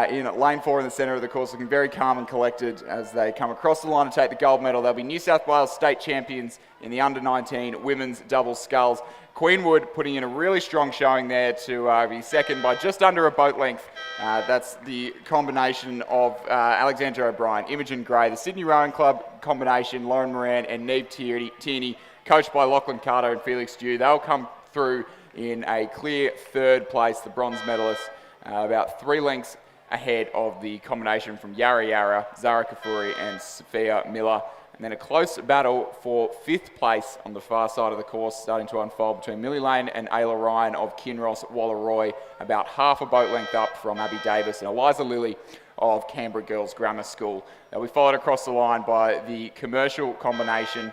in lane 4 in the centre of the course, looking very calm and collected as they come across the line to take the gold medal. They'll be New South Wales state champions in the Under-19 women's double sculls. Queenwood putting in a really strong showing there to be second by just under a boat length. That's the combination of Alexandra O'Brien, Imogen Gray, the Sydney Rowing Club combination, Lauren Moran and Neve Tierney, coached by Lachlan Carter and Felix Dew. They'll come through in a clear third place, the bronze medalists, about 3 lengths ahead of the combination from Yara Yara, Zara Kafuri and Sophia Miller. And then a close battle for 5th place on the far side of the course starting to unfold between Millie Lane and Ayla Ryan of Kinross Walleroy, about half a boat length up from Abby Davis and Eliza Lilly of Canberra Girls Grammar School. They'll be followed across the line by the commercial combination.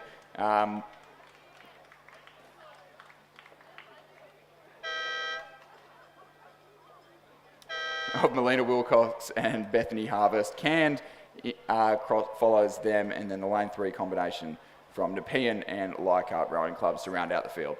of Melina Wilcox and Bethany Harvest. Canned follows them, and then the lane 3 combination from Nepean and Leichhardt Rowing Clubs to round out the field.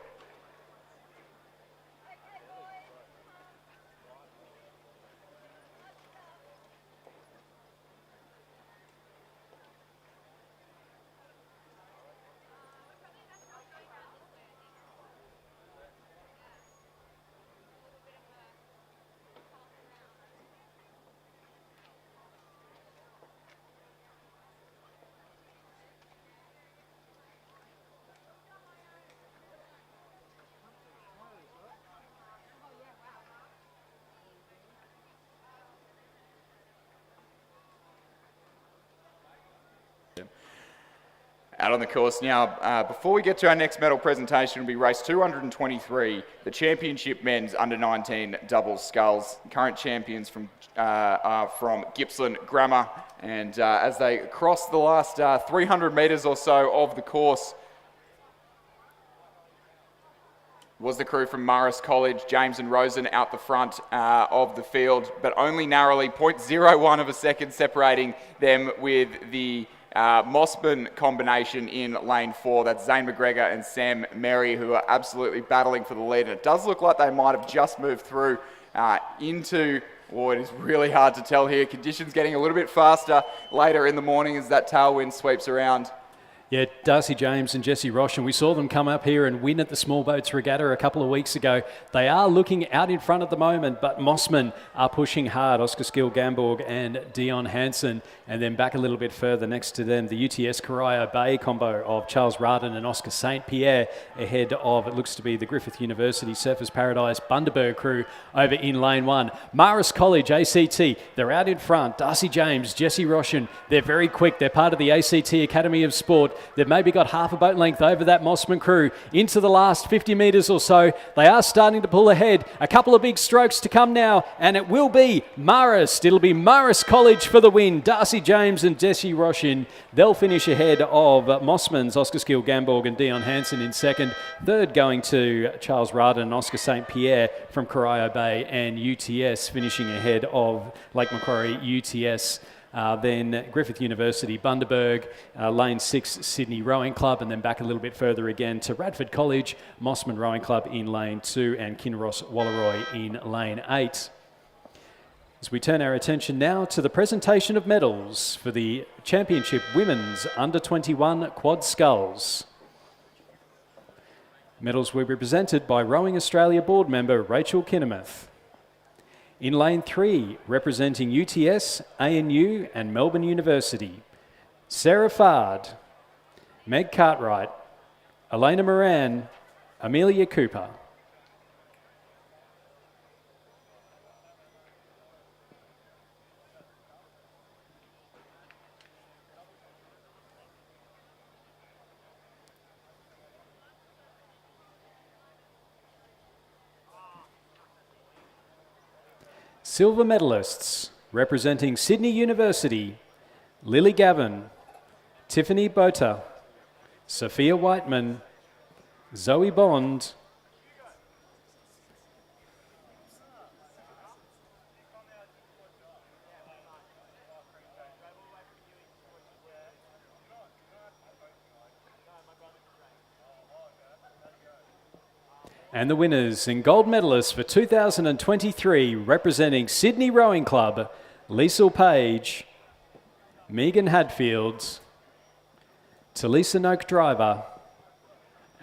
Out on the course now, before we get to our next medal presentation, will be race 223, the Championship Men's Under-19 Doubles Sculls. Current champions are from Gippsland Grammar, and as they cross the last 300 metres or so of the course, was the crew from Morris College, James and Rosen out the front of the field, but only narrowly 0.01 of a second separating them with the Mossman combination in lane 4. That's Zane McGregor and Sam Merry, who are absolutely battling for the lead. And it does look like they might have just moved through into, it is really hard to tell here. Conditions getting a little bit faster later in the morning as that tailwind sweeps around. Yeah, Darcy James and Jesse Roshan, we saw them come up here and win at the Small Boats Regatta a couple of weeks ago. They are looking out in front at the moment, but Mossman are pushing hard. Oscar Skill-Gamborg and Dion Hansen, and then back a little bit further next to them, the UTS Corio Bay combo of Charles Radin and Oscar St. Pierre ahead of, it looks to be the Griffith University Surfers Paradise Bundaberg crew over in lane 1. Morris College, ACT, they're out in front. Darcy James, Jesse Roshan, they're very quick. They're part of the ACT Academy of Sport. They've maybe got half a boat length over that Mossman crew into the last 50 metres or so. They are starting to pull ahead. A couple of big strokes to come now, and it will be Marist. It'll be Morris College for the win. Darcy James and Jesse Roshan, they'll finish ahead of Mossman's Oscar Skill-Gamborg and Dion Hansen in second. Third going to Charles Radin and Oscar St. Pierre from Corio Bay, and UTS finishing ahead of Lake Macquarie UTS. Then Griffith University, Bundaberg, lane 6, Sydney Rowing Club, and then back a little bit further again to Radford College, Mossman Rowing Club in lane 2, and Kinross Walleroy in lane 8. As we turn our attention now to the presentation of medals for the Championship Women's Under-21 Quad Sculls. Medals will be presented by Rowing Australia board member Rachel Kinnemouth. In lane 3, representing UTS, ANU and Melbourne University, Sarah Fard, Meg Cartwright, Elena Moran, Amelia Cooper. Silver medalists, representing Sydney University, Lily Gavin, Tiffany Bota, Sophia Whiteman, Zoe Bond, and the winners and gold medalists for 2023, representing Sydney Rowing Club, Liesl Page, Megan Hadfield, Talisa Noak Driver,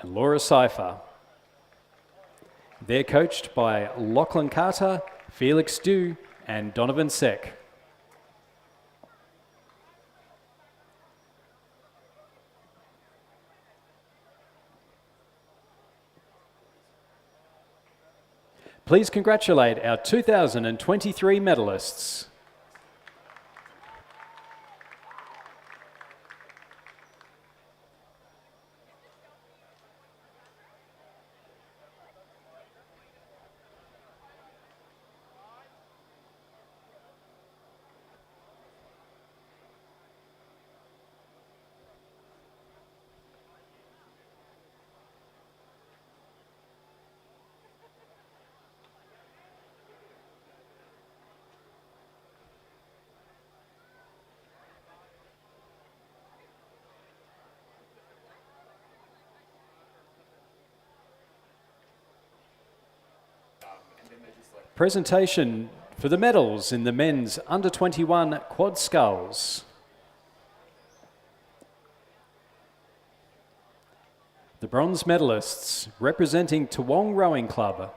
and Laura Seifer. They're coached by Lachlan Carter, Felix Dew, and Donovan Seck. Please congratulate our 2023 medalists. Presentation for the medals in the men's under-21 quad sculls. The bronze medalists representing Toowong Rowing Club,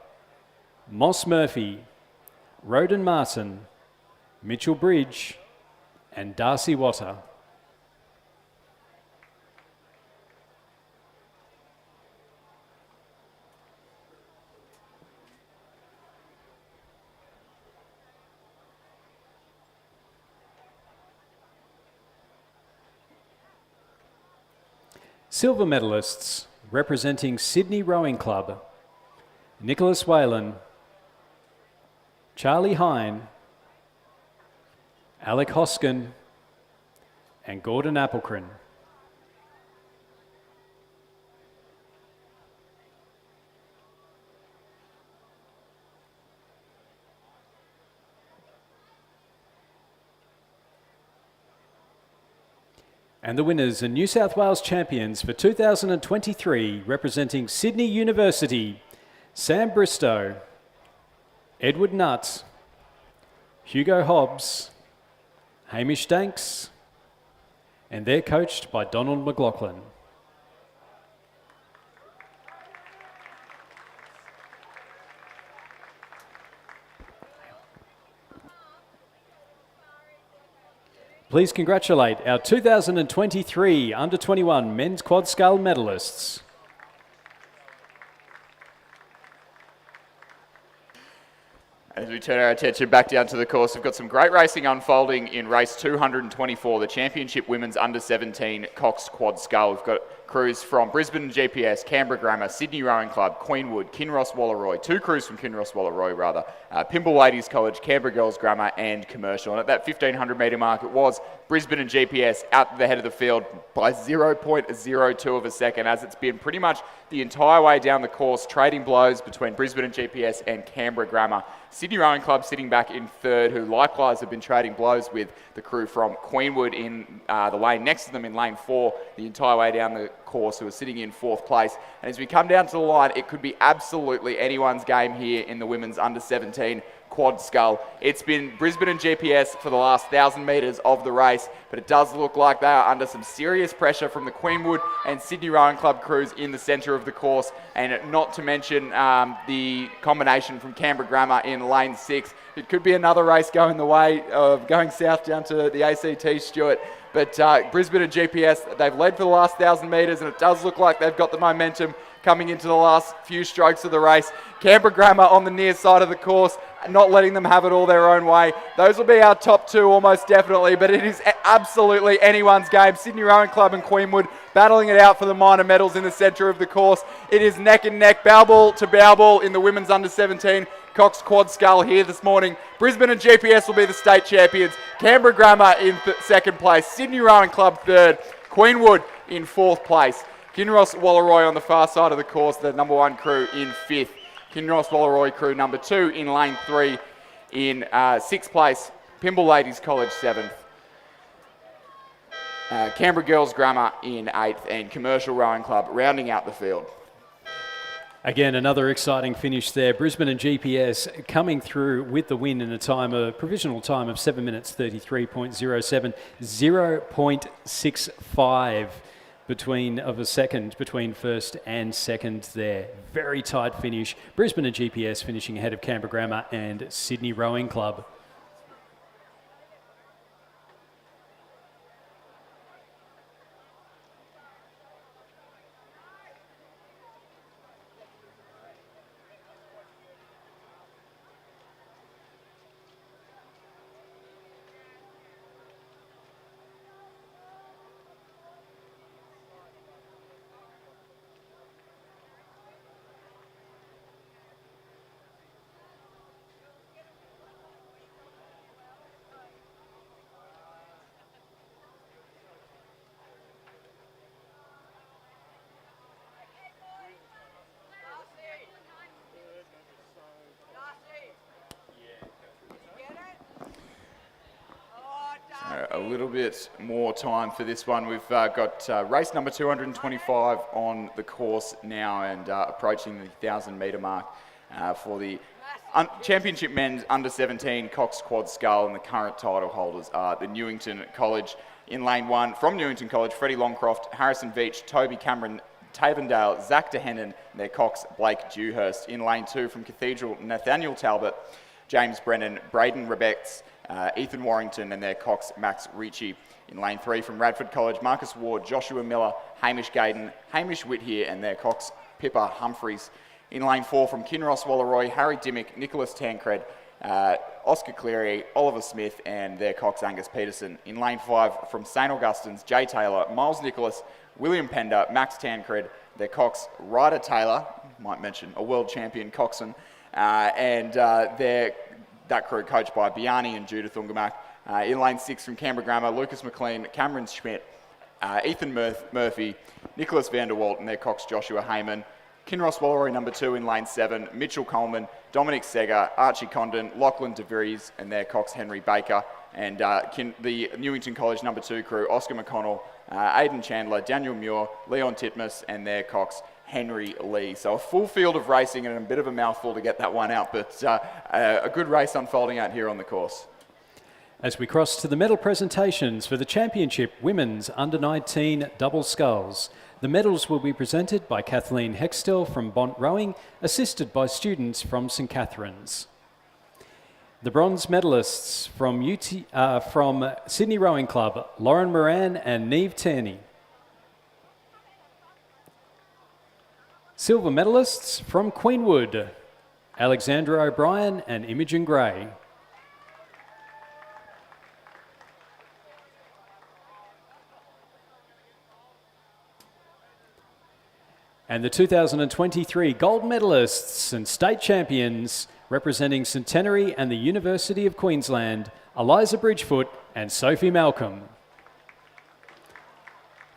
Moss Murphy, Roden Martin, Mitchell Bridge and Darcy Watter. Silver medalists representing Sydney Rowing Club, Nicholas Whalen, Charlie Hine, Alec Hoskin and Gordon Applecrin. And the winners and New South Wales champions for 2023, representing Sydney University, Sam Bristow, Edward Nutt, Hugo Hobbs, Hamish Danks, and they're coached by Donald McLaughlin. Please congratulate our 2023 Under-21 Men's Quad Scull medalists. As we turn our attention back down to the course, we've got some great racing unfolding in race 224, the Championship Women's Under-17 Cox Quad Scull. We've got crews from Brisbane and GPS, Canberra Grammar, Sydney Rowing Club, Queenwood, Kinross Walleroy, two crews from Kinross Walleroy rather, Pymble Ladies College, Canberra Girls Grammar and Commercial. And at that 1500 metre mark, it was Brisbane and GPS out the head of the field by 0.02 of a second, as it's been pretty much the entire way down the course, trading blows between Brisbane and GPS and Canberra Grammar. Sydney Rowing Club sitting back in third, who likewise have been trading blows with the crew from Queenwood in the lane next to them in lane 4 the entire way down the course, who are sitting in 4th place. And as we come down to the line, it could be absolutely anyone's game here in the women's under-17 quad scull. It's been Brisbane and GPS for the last 1,000 metres of the race, but it does look like they are under some serious pressure from the Queenwood and Sydney Rowing Club crews in the centre of the course, and not to mention the combination from Canberra Grammar in lane 6. It could be another race going the way of going south down to the ACT, Stuart. But Brisbane and GPS, they've led for the last 1,000 metres, and it does look like they've got the momentum coming into the last few strokes of the race. Canberra Grammar on the near side of the course, not letting them have it all their own way. Those will be our top two almost definitely, but it is absolutely anyone's game. Sydney Rowing Club and Queenwood battling it out for the minor medals in the centre of the course. It is neck and neck, bow ball to bow ball in the women's under-17 Cox Quad Scull here this morning. Brisbane and GPS will be the state champions. Canberra Grammar in second place. Sydney Rowing Club third. Queenwood in 4th place. Kinross Walleroy on the far side of the course, the number 1 crew in 5th. Kinross Walleroy crew number 2 in lane 3 in 6th place. Pymble Ladies College 7th. Canberra Girls Grammar in 8th, and Commercial Rowing Club rounding out the field. Again, another exciting finish there. Brisbane and GPS coming through with the win in a provisional time of 7 minutes 33.07, 0.65 between first and second there. Very tight finish. Brisbane and GPS finishing ahead of Canberra Grammar and Sydney Rowing Club. A little bit more time for this one. We've got race number 225 on the course now, and approaching the 1,000 metre mark for the Championship men's under 17 Cox Quad Scull, and the current title holders are the Newington College. In lane 1, from Newington College, Freddie Longcroft, Harrison Veach, Toby Cameron, Tavendale, Zach DeHennen, and their Cox, Blake Dewhurst. In lane 2, from Cathedral, Nathaniel Talbot, James Brennan, Braden Rebecks, Ethan Warrington, and their Cox, Max Ricci. In lane 3, from Radford College, Marcus Ward, Joshua Miller, Hamish Gaydon, Hamish Whittier, and their Cox, Pippa Humphreys. In lane 4, from Kinross Walleroy, Harry Dimmick, Nicholas Tancred, Oscar Cleary, Oliver Smith, and their Cox, Angus Peterson. In lane 5, from St Augustine's, Jay Taylor, Miles Nicholas, William Pender, Max Tancred, their Cox, Ryder Taylor, might mention a world champion coxswain, and that crew coached by Biani and Judith Ungamak. In lane 6, from Canberra Grammar, Lucas McLean, Cameron Schmidt, Ethan Murphy, Nicholas Vanderwalt, and their Cox, Joshua Heyman. Kinross Walleroy number 2 in lane 7, Mitchell Coleman, Dominic Seger, Archie Condon, Lachlan DeVries, and their Cox, Henry Baker. And the Newington College number 2 crew, Oscar McConnell, Aidan Chandler, Daniel Muir, Leon Titmus, and their Cox, Henry Lee. So a full field of racing and a bit of a mouthful to get that one out, but a good race unfolding out here on the course. As we cross to the medal presentations for the Championship Women's Under-19 Double Sculls, the medals will be presented by Kathleen Hextel from Bont Rowing, assisted by students from St Catherine's. The bronze medalists from Sydney Rowing Club, Lauren Moran and Neve Tierney. Silver medalists from Queenwood, Alexandra O'Brien and Imogen Gray. And the 2023 gold medalists and state champions representing Centenary and the University of Queensland, Eliza Bridgefoot and Sophie Malcolm.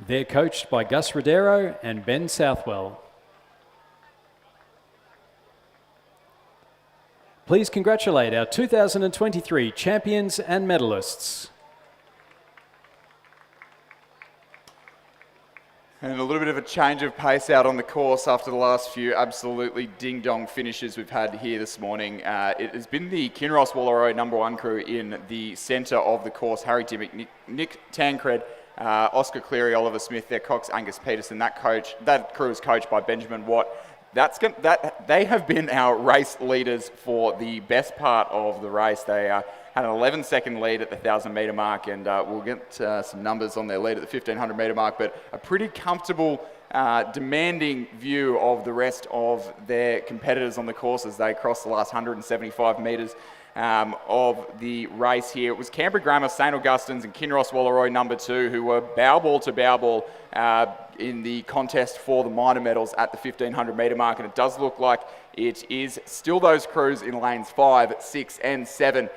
They're coached by Gus Rodero and Ben Southwell. Please congratulate our 2023 champions and medalists. And a little bit of a change of pace out on the course after the last few absolutely ding-dong finishes we've had here this morning. It has been the Kinross Walleroy number 1 crew in the centre of the course. Harry Dimmick, Nick Tancred, Oscar Cleary, Oliver Smith, their Cox, Angus Peterson. That crew is coached by Benjamin Watt. They have been our race leaders for the best part of the race. They had an 11-second lead at the 1,000-metre mark, and we'll get some numbers on their lead at the 1,500-metre mark, but a pretty comfortable, demanding view of the rest of their competitors on the course as they cross the last 175 metres of the race here. It was Canberra Grammar, St Augustine's and Kinross Walleroy number 2 who were bow ball to bow ball in the contest for the minor medals at the 1,500-metre mark, and it does look like it is still those crews in lanes 5, 6 and 7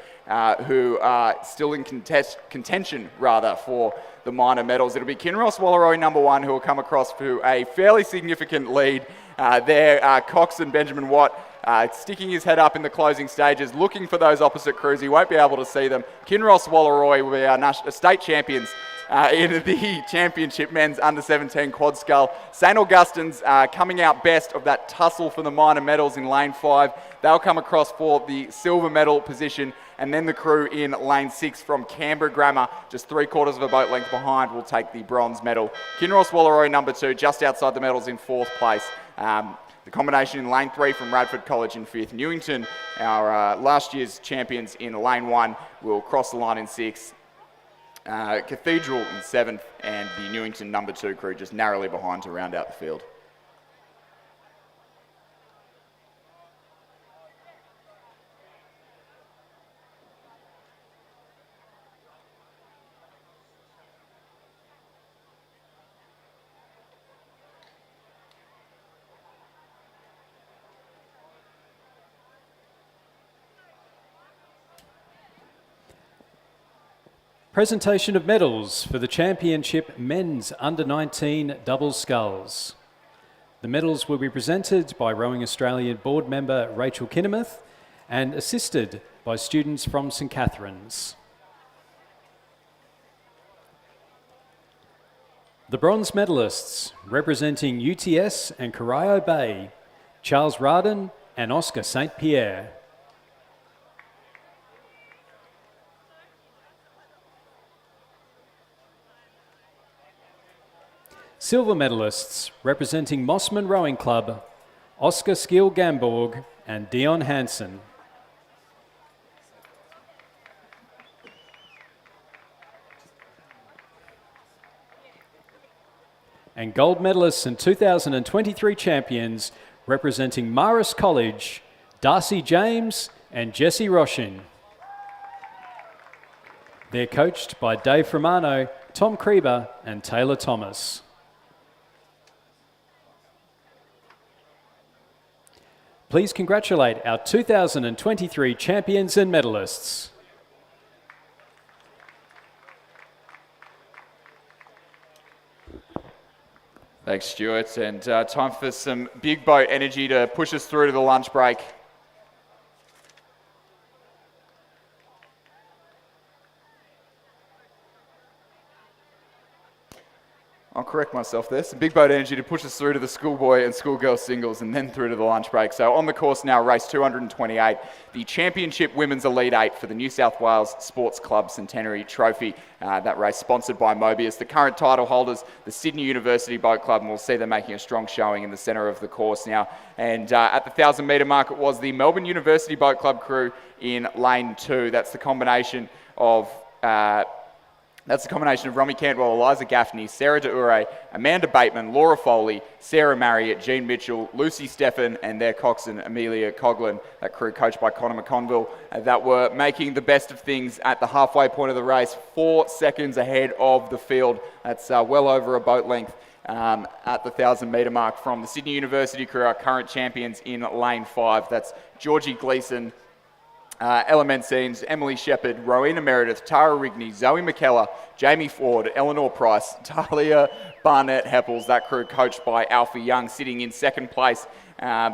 who are still in contention for the minor medals. It'll be Kinross Walleroy number 1 who will come across to a fairly significant lead. There, Cox and Benjamin Watt sticking his head up in the closing stages, looking for those opposite crews. He won't be able to see them. Kinross Walleroy will be our state champions in the Championship Men's Under-17 Quad Scull. St Augustine's coming out best of that tussle for the minor medals in lane 5. They'll come across for the silver medal position, and then the crew in lane 6 from Canberra Grammar, just 3/4 of a boat length behind, will take the bronze medal. Kinross Walleroy number 2, just outside the medals in 4th place. The combination in lane 3 from Radford College in 5th. Newington, our last year's champions in lane 1, will cross the line in 6th. Cathedral in 7th, and the Newington number 2 crew just narrowly behind to round out the field. Presentation of medals for the Championship Men's Under-19 Double Sculls. The medals will be presented by Rowing Australian board member Rachel Kinnemouth and assisted by students from St Catherine's. The bronze medalists representing UTS and Corio Bay, Charles Radin and Oscar St Pierre. Silver medalists representing Mossman Rowing Club, Oscar Skill Gamborg and Dion Hansen. And gold medalists and 2023 champions representing Marist College, Darcy James and Jessie Roshin. They're coached by Dave Romano, Tom Krieber and Taylor Thomas. Please congratulate our 2023 champions and medalists. Thanks, Stuart. And time for some big boat energy to push us through to the lunch break. I'll correct myself there. Some big boat energy to push us through to the schoolboy and schoolgirl singles and then through to the lunch break. So on the course now, race 228, the Championship Women's Elite 8 for the New South Wales Sports Club Centenary Trophy. That race sponsored by Mobius. The current title holders, the Sydney University Boat Club, and we'll see them making a strong showing in the centre of the course now. And at the 1,000 metre mark, it was the Melbourne University Boat Club crew in lane 2. That's the combination of Romy Cantwell, Eliza Gaffney, Sarah DeUre, Amanda Bateman, Laura Foley, Sarah Marriott, Jean Mitchell, Lucy Steffen, and their coxswain, Amelia Coughlin, that crew coached by Connor McConville, that were making the best of things at the halfway point of the race, 4 seconds ahead of the field. That's well over a boat length at the 1,000 metre mark from the Sydney University crew, our current champions in lane 5. That's Georgie Gleeson, Ella Mencines, Emily Shepherd, Rowena Meredith, Tara Rigney, Zoe McKellar, Jamie Ford, Eleanor Price, Talia Barnett Heppels, that crew coached by Alfie Young, sitting in second place,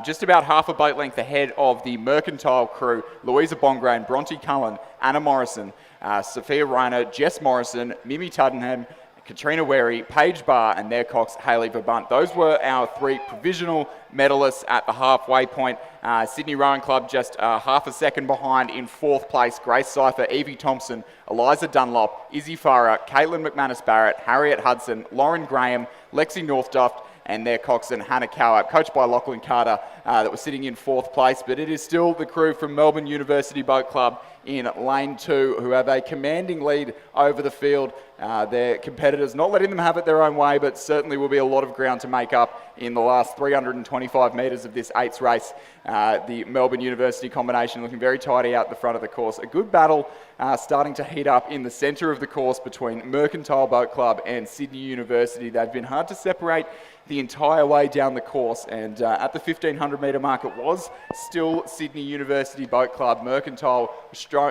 just about half a boat length ahead of the Mercantile crew, Louisa Bongrain, Bronte Cullen, Anna Morrison, Sophia Reiner, Jess Morrison, Mimi Tuddenham, Katrina Wary, Paige Barr, and their cox, Hayley Verbunt. Those were our 3 provisional medalists at the halfway point. Sydney Rowing Club just half a second behind in 4th place. Grace Cipher, Evie Thompson, Eliza Dunlop, Izzy Farah, Caitlin McManus-Barrett, Harriet Hudson, Lauren Graham, Lexi Northduft, and their coxswain, Hannah Cowart, coached by Lachlan Carter, that was sitting in 4th place. But it is still the crew from Melbourne University Boat Club in lane 2 who have a commanding lead over the field. Their competitors not letting them have it their own way, but certainly will be a lot of ground to make up in the last 325 metres of this 8th race. The Melbourne University combination looking very tidy out the front of the course. A good battle starting to heat up in the centre of the course between Mercantile Boat Club and Sydney University. They've been hard to separate the entire way down the course, and at the 1,500 metre mark it was still Sydney University Boat Club. Mercantile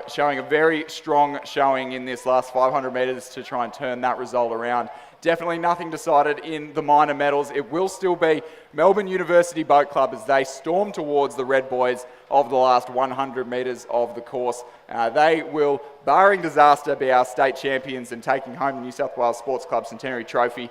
showing a very strong showing in this last 500 metres to try and turn that result around. Definitely nothing decided in the minor medals. It will still be Melbourne University Boat Club as they storm towards the Red Boys of the last 100 metres of the course. They will, barring disaster, be our state champions and taking home the New South Wales Sports Club Centenary Trophy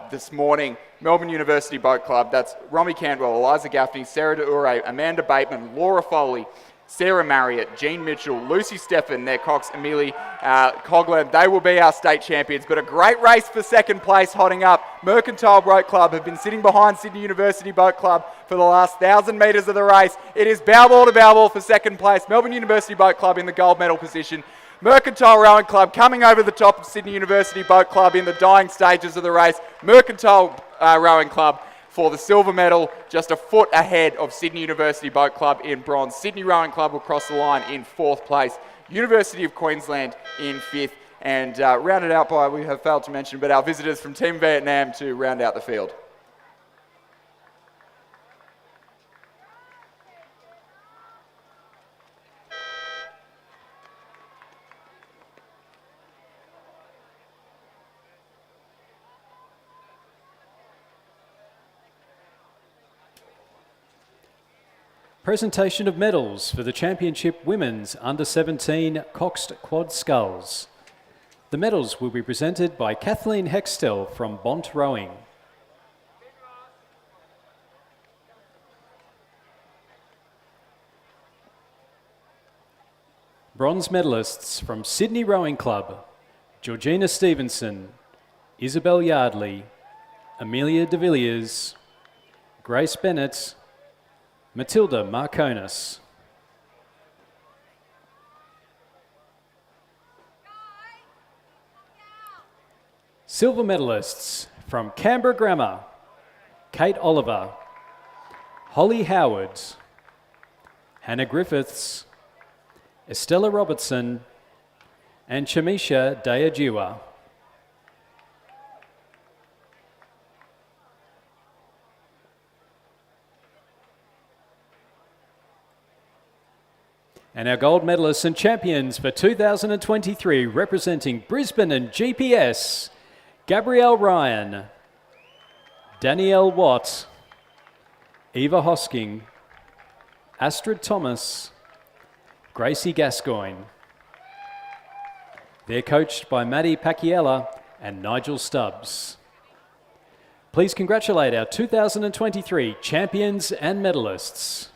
this morning. Melbourne University Boat Club, that's Romy Cantwell, Eliza Gaffney, Sarah DeUre, Amanda Bateman, Laura Foley, Sarah Marriott, Jean Mitchell, Lucy Steffen, their cox, Amelia Coughlin. They will be our state champions, but a great race for second place hotting up. Mercantile Boat Club have been sitting behind Sydney University Boat Club for the last 1,000 metres of the race. It is bow ball to bow ball for second place. Melbourne University Boat Club in the gold medal position. Mercantile Rowing Club coming over the top of Sydney University Boat Club in the dying stages of the race. Mercantile Rowing Club for the silver medal, just a foot ahead of Sydney University Boat Club in bronze. Sydney Rowing Club will cross the line in 4th place. University of Queensland in 5th. And rounded out by, we have failed to mention, but our visitors from Team Vietnam to round out the field. Presentation of medals for the Championship Women's Under-17 Coxed Quad Sculls. The medals will be presented by Kathleen Hextel from Bont Rowing. Bronze medalists from Sydney Rowing Club, Georgina Stevenson, Isabel Yardley, Amelia de Villiers, Grace Bennett, Matilda Marconis. Silver medalists from Canberra Grammar, Kate Oliver, Holly Howard, Hannah Griffiths, Estella Robertson, and Chamisha Dayajiwa. And our gold medalists and champions for 2023, representing Brisbane and GPS, Gabrielle Ryan, Danielle Watt, Eva Hosking, Astrid Thomas, Gracie Gascoigne. They're coached by Maddie Pacquiella and Nigel Stubbs. Please congratulate our 2023 champions and medalists.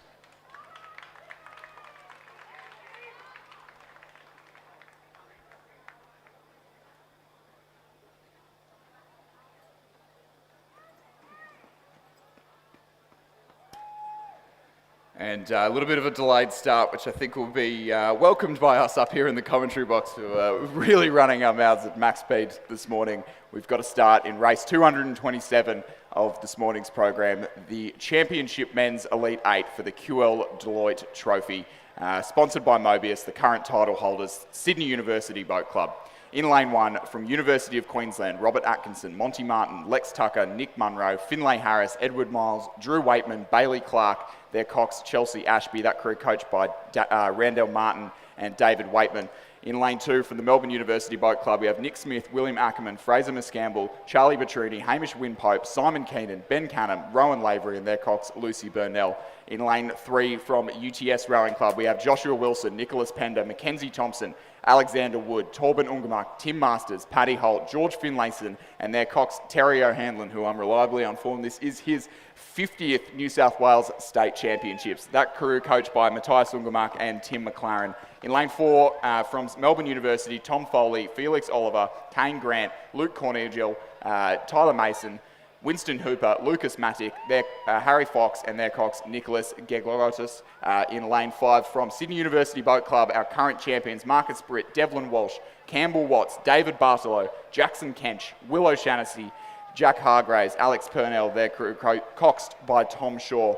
And a little bit of a delayed start, which I think will be welcomed by us up here in the commentary box, who are really running our mouths at max speed this morning. We've got to start in race 227 of this morning's program, the Championship Men's Elite 8 for the QL Deloitte Trophy, sponsored by Mobius, the current title holders, Sydney University Boat Club. In lane 1, from University of Queensland, Robert Atkinson, Monty Martin, Lex Tucker, Nick Munro, Finlay Harris, Edward Miles, Drew Waitman, Bailey Clark, their cox, Chelsea Ashby, that crew coached by Randell Martin and David Waitman. In lane 2, from the Melbourne University Boat Club, we have Nick Smith, William Ackerman, Fraser Miscamble, Charlie Batruni, Hamish Winpope, Simon Keenan, Ben Canham, Rowan Lavery, and their cox, Lucy Burnell. In lane 3, from UTS Rowing Club, we have Joshua Wilson, Nicholas Pender, Mackenzie Thompson, Alexander Wood, Torben Ungemark, Tim Masters, Paddy Holt, George Finlayson, and their cox, Terry O'Hanlon, who I'm reliably informed this is his 50th New South Wales State Championships. That crew coached by Matthias Ungemark and Tim McLaren. In lane 4, from Melbourne University, Tom Foley, Felix Oliver, Kane Grant, Luke Cornegel, Tyler Mason, Winston Hooper, Lucas Matic, their Harry Fox, and their cox, Nicholas Geglorotis. In lane 5, from Sydney University Boat Club, our current champions, Marcus Britt, Devlin Walsh, Campbell Watts, David Bartolo, Jackson Kench, Will O'Shaughnessy, Jack Hargraves, Alex Purnell, their crew coxed by Tom Shaw.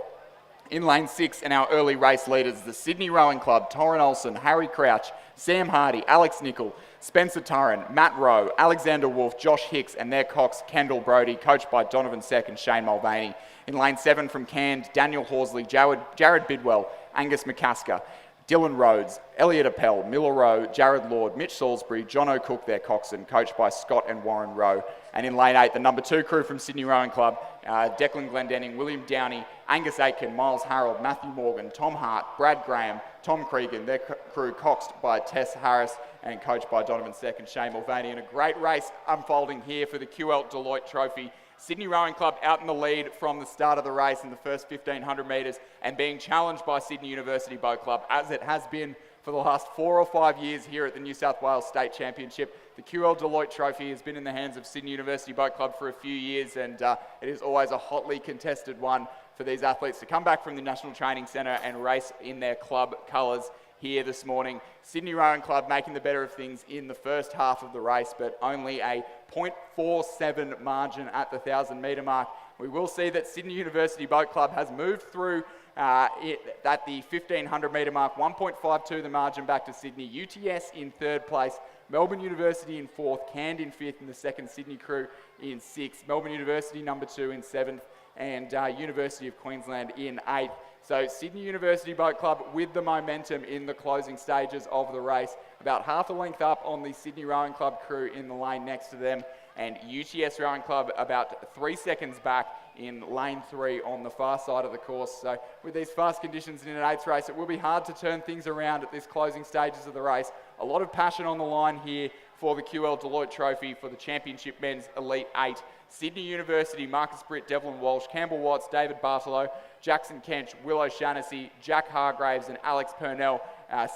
In lane 6, and our early race leaders, the Sydney Rowing Club, Torrin Olsen, Harry Crouch, Sam Hardy, Alex Nicol, Spencer Turren, Matt Rowe, Alexander Wolf, Josh Hicks, and their cox, Kendall Brody, coached by Donovan Seck and Shane Mulvaney. In lane 7, from Cairns, Daniel Horsley, Jared Bidwell, Angus McCasker, Dylan Rhodes, Elliot Appel, Miller Rowe, Jared Lord, Mitch Salisbury, John O'Cook, their coxswain, coached by Scott and Warren Rowe. And in lane 8, the number 2 crew from Sydney Rowing Club, Declan Glendenning, William Downey, Angus Aitken, Miles Harold, Matthew Morgan, Tom Hart, Brad Graham, Tom Cregan, their crew coxed by Tess Harris and coached by Donovan Seck and Shane Mulvaney. And a great race unfolding here for the QL Deloitte Trophy. Sydney Rowing Club out in the lead from the start of the race in the first 1,500 metres and being challenged by Sydney University Boat Club, as it has been for the last 4 or 5 years here at the New South Wales State Championship. The QL Deloitte Trophy has been in the hands of Sydney University Boat Club for a few years, and it is always a hotly contested one for these athletes to come back from the National Training Centre and race in their club colours here this morning. Sydney Rowing Club making the better of things in the first half of the race, but only a 0.47 margin at the 1,000-metre mark. We will see that Sydney University Boat Club has moved through at the 1,500-metre mark, 1.52 the margin back to Sydney. UTS in 3rd place, Melbourne University in 4th, Cand in 5th, and the second Sydney crew in 6th. Melbourne University number 2 in 7th, and University of Queensland in 8th. So Sydney University Boat Club with the momentum in the closing stages of the race, about half a length up on the Sydney Rowing Club crew in the lane next to them, and UTS Rowing Club about 3 seconds back in lane 3 on the far side of the course. So with these fast conditions in an 8th race, it will be hard to turn things around at this closing stages of the race. A lot of passion on the line here for the QL Deloitte Trophy for the Championship Men's Elite 8. Sydney University, Marcus Britt, Devlin Walsh, Campbell Watts, David Bartolo, Jackson Kench, Will O'Shaughnessy, Jack Hargraves and Alex Purnell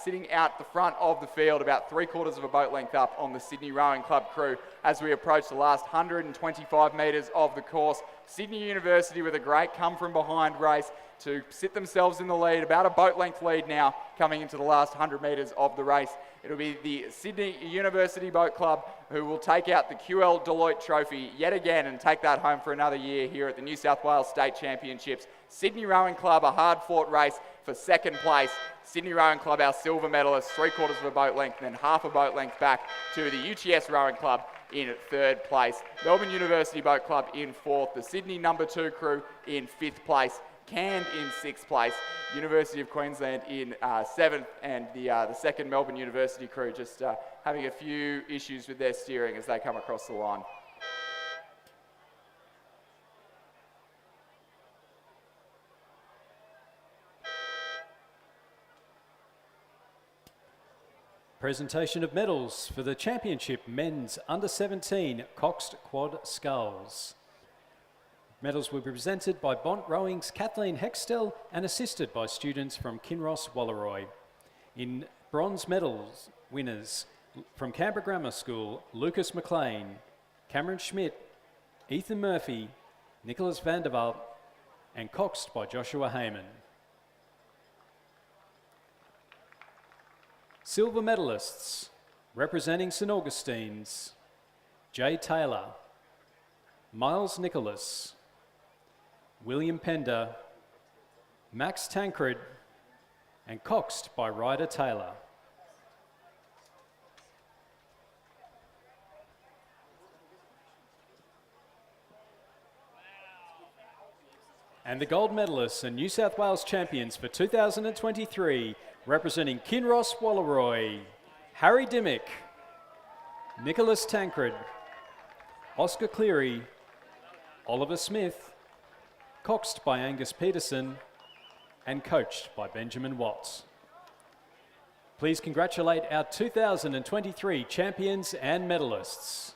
sitting out the front of the field, about 3/4 of a boat length up on the Sydney Rowing Club crew as we approach the last 125 metres of the course. Sydney University with a great come-from-behind race to sit themselves in the lead, about a boat length lead now coming into the last 100 metres of the race. It'll be the Sydney University Boat Club who will take out the QL Deloitte Trophy yet again and take that home for another year here at the New South Wales State Championships. Sydney Rowing Club, a hard-fought race for second place. Sydney Rowing Club, our silver medalist, 3/4 of a boat length and then half a boat length back to the UTS Rowing Club in third place. Melbourne University Boat Club in fourth. The Sydney number 2 crew in fifth place. Cairns in sixth place, University of Queensland in seventh, and the second Melbourne University crew just having a few issues with their steering as they come across the line. Presentation of medals for the Championship Men's Under-17 Coxed Quad Sculls. Medals will be presented by Bont Rowing's Kathleen Hextel and assisted by students from Kinross Walleroy. In bronze medals winners from Canberra Grammar School, Lucas McLean, Cameron Schmidt, Ethan Murphy, Nicholas Vanderwalt, and coxed by Joshua Heyman. Silver medalists representing St Augustine's, Jay Taylor, Miles Nicholas, William Pender, Max Tancred, and coxed by Ryder Taylor. And the gold medalists and New South Wales champions for 2023, representing Kinross Walleroy, Harry Dimmick, Nicholas Tancred, Oscar Cleary, Oliver Smith, coxed by Angus Peterson, and coached by Benjamin Watts. Please congratulate our 2023 champions and medalists.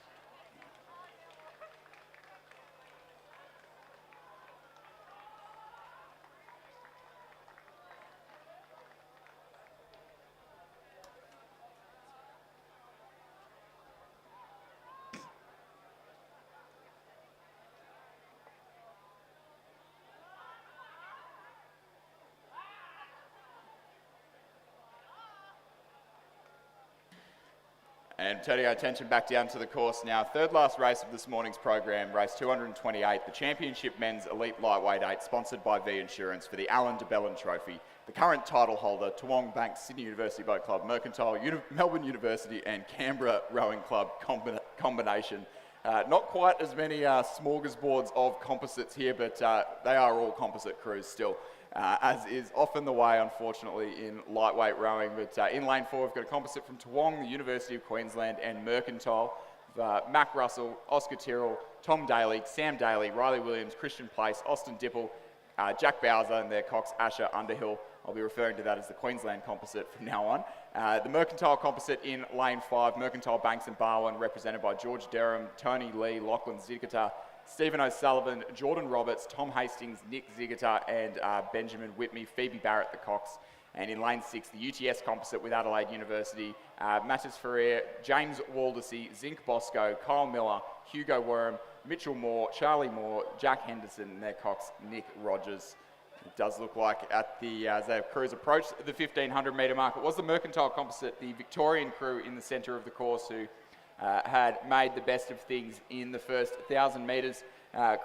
And turning our attention back down to the course now, third last race of this morning's program, race 228, the Championship Men's Elite Lightweight 8, sponsored by V Insurance for the Alan de Bellin Trophy. The current title holder, Toowong Bank Sydney University Boat Club, Mercantile, Melbourne University and Canberra Rowing Club combination. Not quite as many smorgasbords of composites here, but they are all composite crews still. As is often the way, unfortunately, in lightweight rowing. But in lane 4, we've got a composite from Toowong, the University of Queensland, and Mercantile. Mac Russell, Oscar Tyrrell, Tom Daly, Sam Daly, Riley Williams, Christian Place, Austin Dipple, Jack Bowser, and their cox Asher Underhill. I'll be referring to that as the Queensland composite from now on. The Mercantile composite in lane 5, Mercantile Banks and Barwon, represented by George Derham, Tony Lee, Lachlan Zigata, Stephen O'Sullivan, Jordan Roberts, Tom Hastings, Nick Zigata, and Benjamin Whitney, Phoebe Barrett, the cox. And in lane 6, the UTS composite with Adelaide University, Mattis Ferrier, James Waldersey, Zinc Bosco, Kyle Miller, Hugo Worm, Mitchell Moore, Charlie Moore, Jack Henderson, and their cox, Nick Rogers. It does look like at the, as their crews approach the 1500 metre mark, it was the Mercantile composite, the Victorian crew in the centre of the course who had made the best of things in the first 1,000 metres,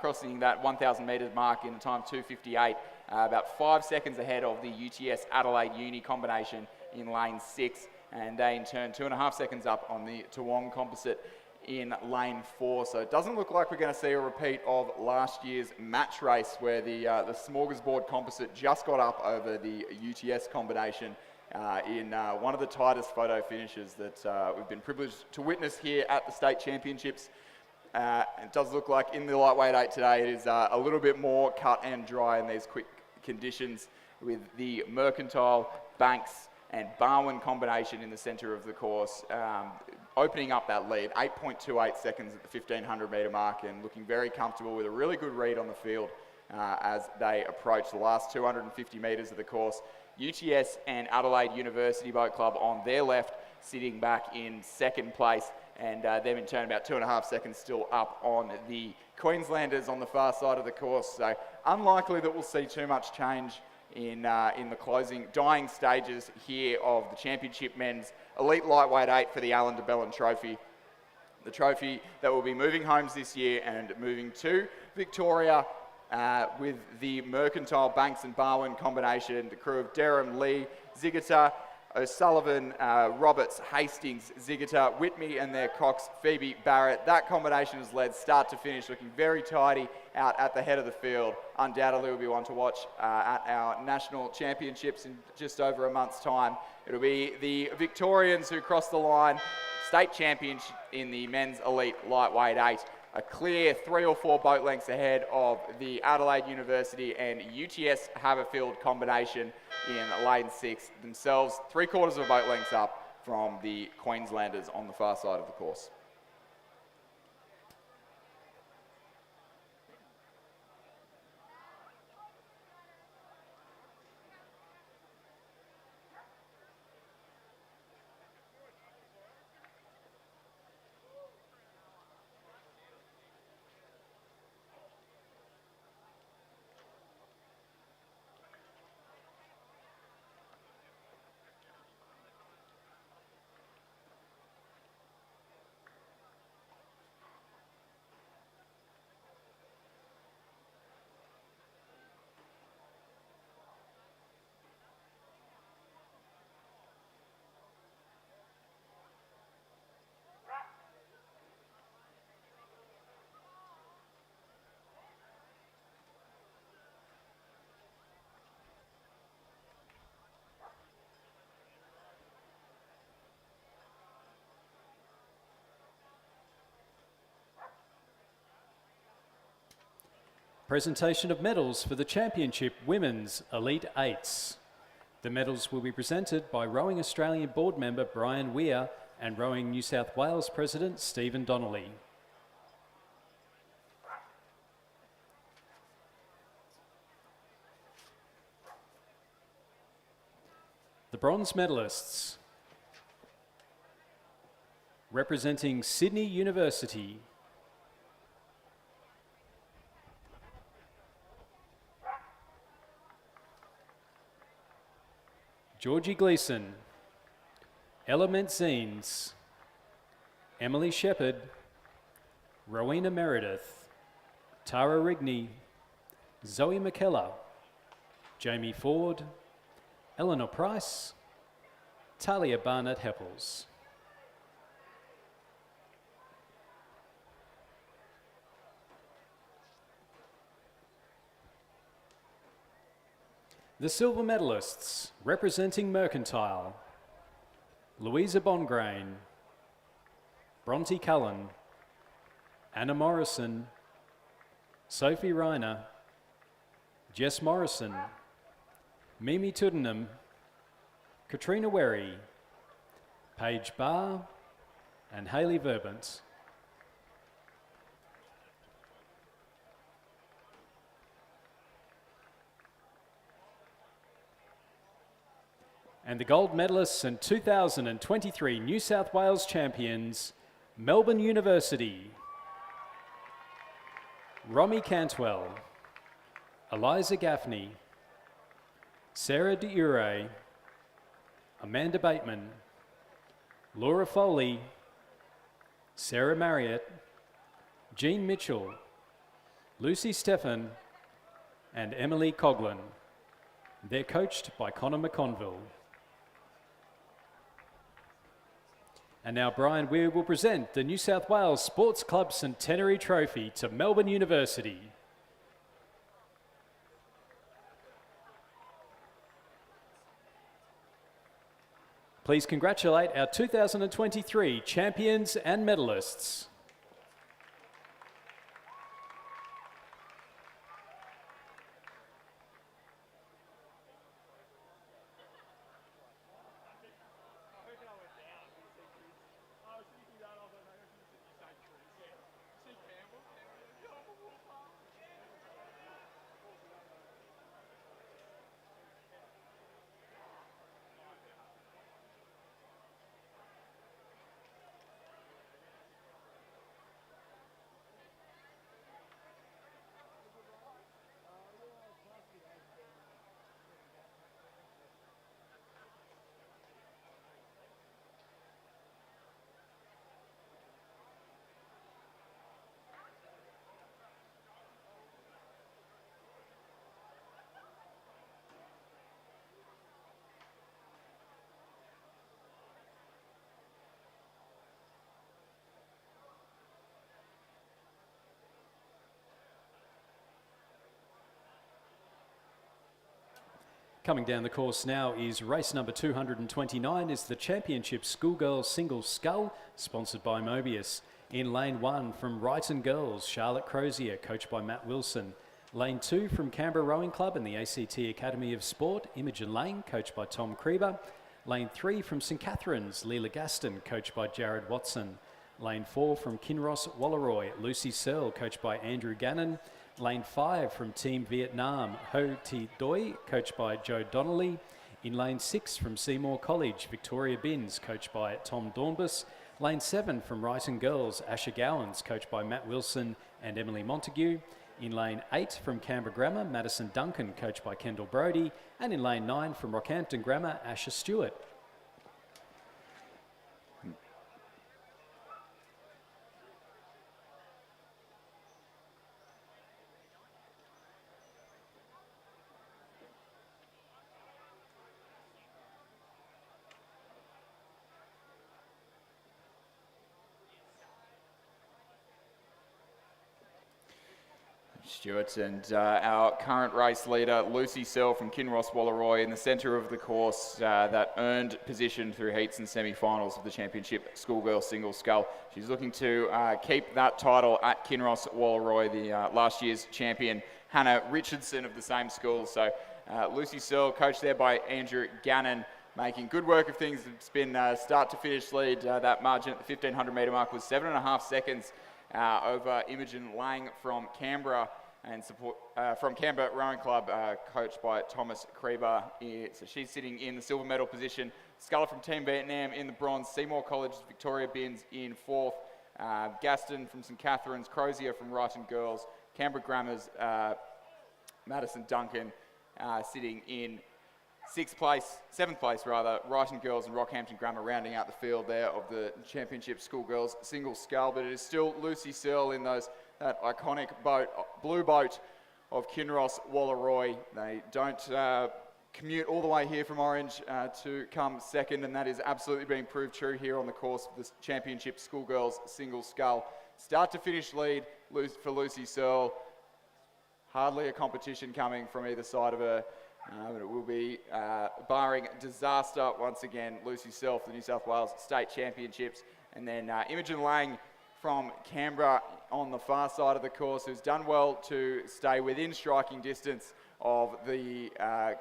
crossing that 1,000 metres mark in a time 2:58, about 5 seconds ahead of the UTS Adelaide Uni combination in lane 6, and they in turn 2.5 seconds up on the Toowong composite in lane 4. So it doesn't look like we're going to see a repeat of last year's match race where the smorgasbord composite just got up over the UTS combination. In one of the tightest photo finishes that we've been privileged to witness here at the State Championships. It does look like in the lightweight 8 today it is a little bit more cut and dry in these quick conditions, with the Mercantile, Banks and Barwon combination in the centre of the course, opening up that lead, 8.28 seconds at the 1500 metre mark, and looking very comfortable with a really good read on the field as they approach the last 250 metres of the course. UTS and Adelaide University Boat Club on their left, sitting back in second place, and them in turn about 2.5 seconds still up on the Queenslanders on the far side of the course. So unlikely that we'll see too much change in the dying stages here of the Championship Men's Elite Lightweight 8 for the Alan de Bellin Trophy. The trophy that will be moving homes this year and moving to Victoria with the Mercantile Banks and Barwin combination, the crew of Derham, Lee, Zigata, O'Sullivan, Roberts, Hastings, Zigata, Whitney and their Cox, Phoebe, Barrett. That combination has led start to finish, looking very tidy out at the head of the field. Undoubtedly will be one to watch at our national championships in just over a month's time. It'll be the Victorians who cross the line, state champions in the men's elite lightweight 8. A clear 3 or 4 boat lengths ahead of the Adelaide University and UTS Haverfield combination in lane 6. Themselves 3/4 of a boat lengths up from the Queenslanders on the far side of the course. Presentation of medals for the Championship Women's Elite Eights. The medals will be presented by Rowing Australian board member Brian Weir and Rowing New South Wales President Stephen Donnelly. The bronze medalists, representing Sydney University, Georgie Gleeson, Ella Mentzines, Emily Shepherd, Rowena Meredith, Tara Rigney, Zoe McKellar, Jamie Ford, Eleanor Price, Talia Barnett-Heppels. The silver medalists, representing Mercantile, Louisa Bongrain, Bronte Cullen, Anna Morrison, Sophie Reiner, Jess Morrison, Mimi Tuddenham, Katrina Werry, Paige Barr, and Hayley Verbant. And the gold medalists and 2023 New South Wales champions, Melbourne University, Romy Cantwell, Eliza Gaffney, Sarah Diure, Amanda Bateman, Laura Foley, Sarah Marriott, Jean Mitchell, Lucy Stephan, and Emily Coughlin. They're coached by Connor McConville. And now Brian Weir will present the New South Wales Sports Club Centenary Trophy to Melbourne University. Please congratulate our 2023 champions and medalists. Coming down the course now is race number 229, is the Championship Schoolgirls Single Scull, sponsored by Mobius. In lane 1 from Brighton Girls, Charlotte Crozier, coached by Matt Wilson. Lane 2 from Canberra Rowing Club and the ACT Academy of Sport, Imogen Lang, coached by Tom Krieber. Lane 3 from St Catherine's, Leela Gaston, coached by Jared Watson. Lane 4 from Kinross Walleroy, Lucy Searle, coached by Andrew Gannon. Lane 5 from Team Vietnam, Ho Thi Doi, coached by Joe Donnelly. In lane 6 from Seymour College, Victoria Binns, coached by Tom Dornbus. Lane 7 from Brighton Girls, Asher Gowans, coached by Matt Wilson and Emily Montague. In lane 8 from Canberra Grammar, Madison Duncan, coached by Kendall Brody. And in lane 9 from Rockhampton Grammar, Asher Stewart. Stewart and our current race leader, Lucy Searle from Kinross Walleroy, in the centre of the course, that earned position through heats and semi-finals of the Championship Schoolgirls Single Scull. She's looking to keep that title at Kinross Walleroy, the last year's champion, Hannah Richardson of the same school. So Lucy Searle, coached there by Andrew Gannon, making good work of things. It's been start to finish lead. That margin at the 1500 metre mark was 7.5 seconds over Imogen Lang from Canberra. And support from Canberra Rowing Club, coached by Thomas Krieber. So she's sitting in the silver medal position. Sculler from Team Vietnam in the bronze. Seymour College, Victoria Binns in 4th. Gaston from St Catherine's. Crozier from Brighton Girls. Canberra Grammar's Madison Duncan sitting in 7th place rather. Brighton Girls and Rockhampton Grammar rounding out the field there of the Championship Schoolgirls Single Scull. But it is still Lucy Searle in that iconic blue boat of Kinross Walleroy. They don't commute all the way here from Orange to come second, and that is absolutely being proved true here on the course of the Championship Schoolgirls Single Scull. Start to finish lead for Lucy Searle. Hardly a competition coming from either side of her. But it will be, barring disaster, once again, Lucy Searle for the New South Wales State Championships. And then Imogen Lang from Canberra on the far side of the course, who's done well to stay within striking distance of the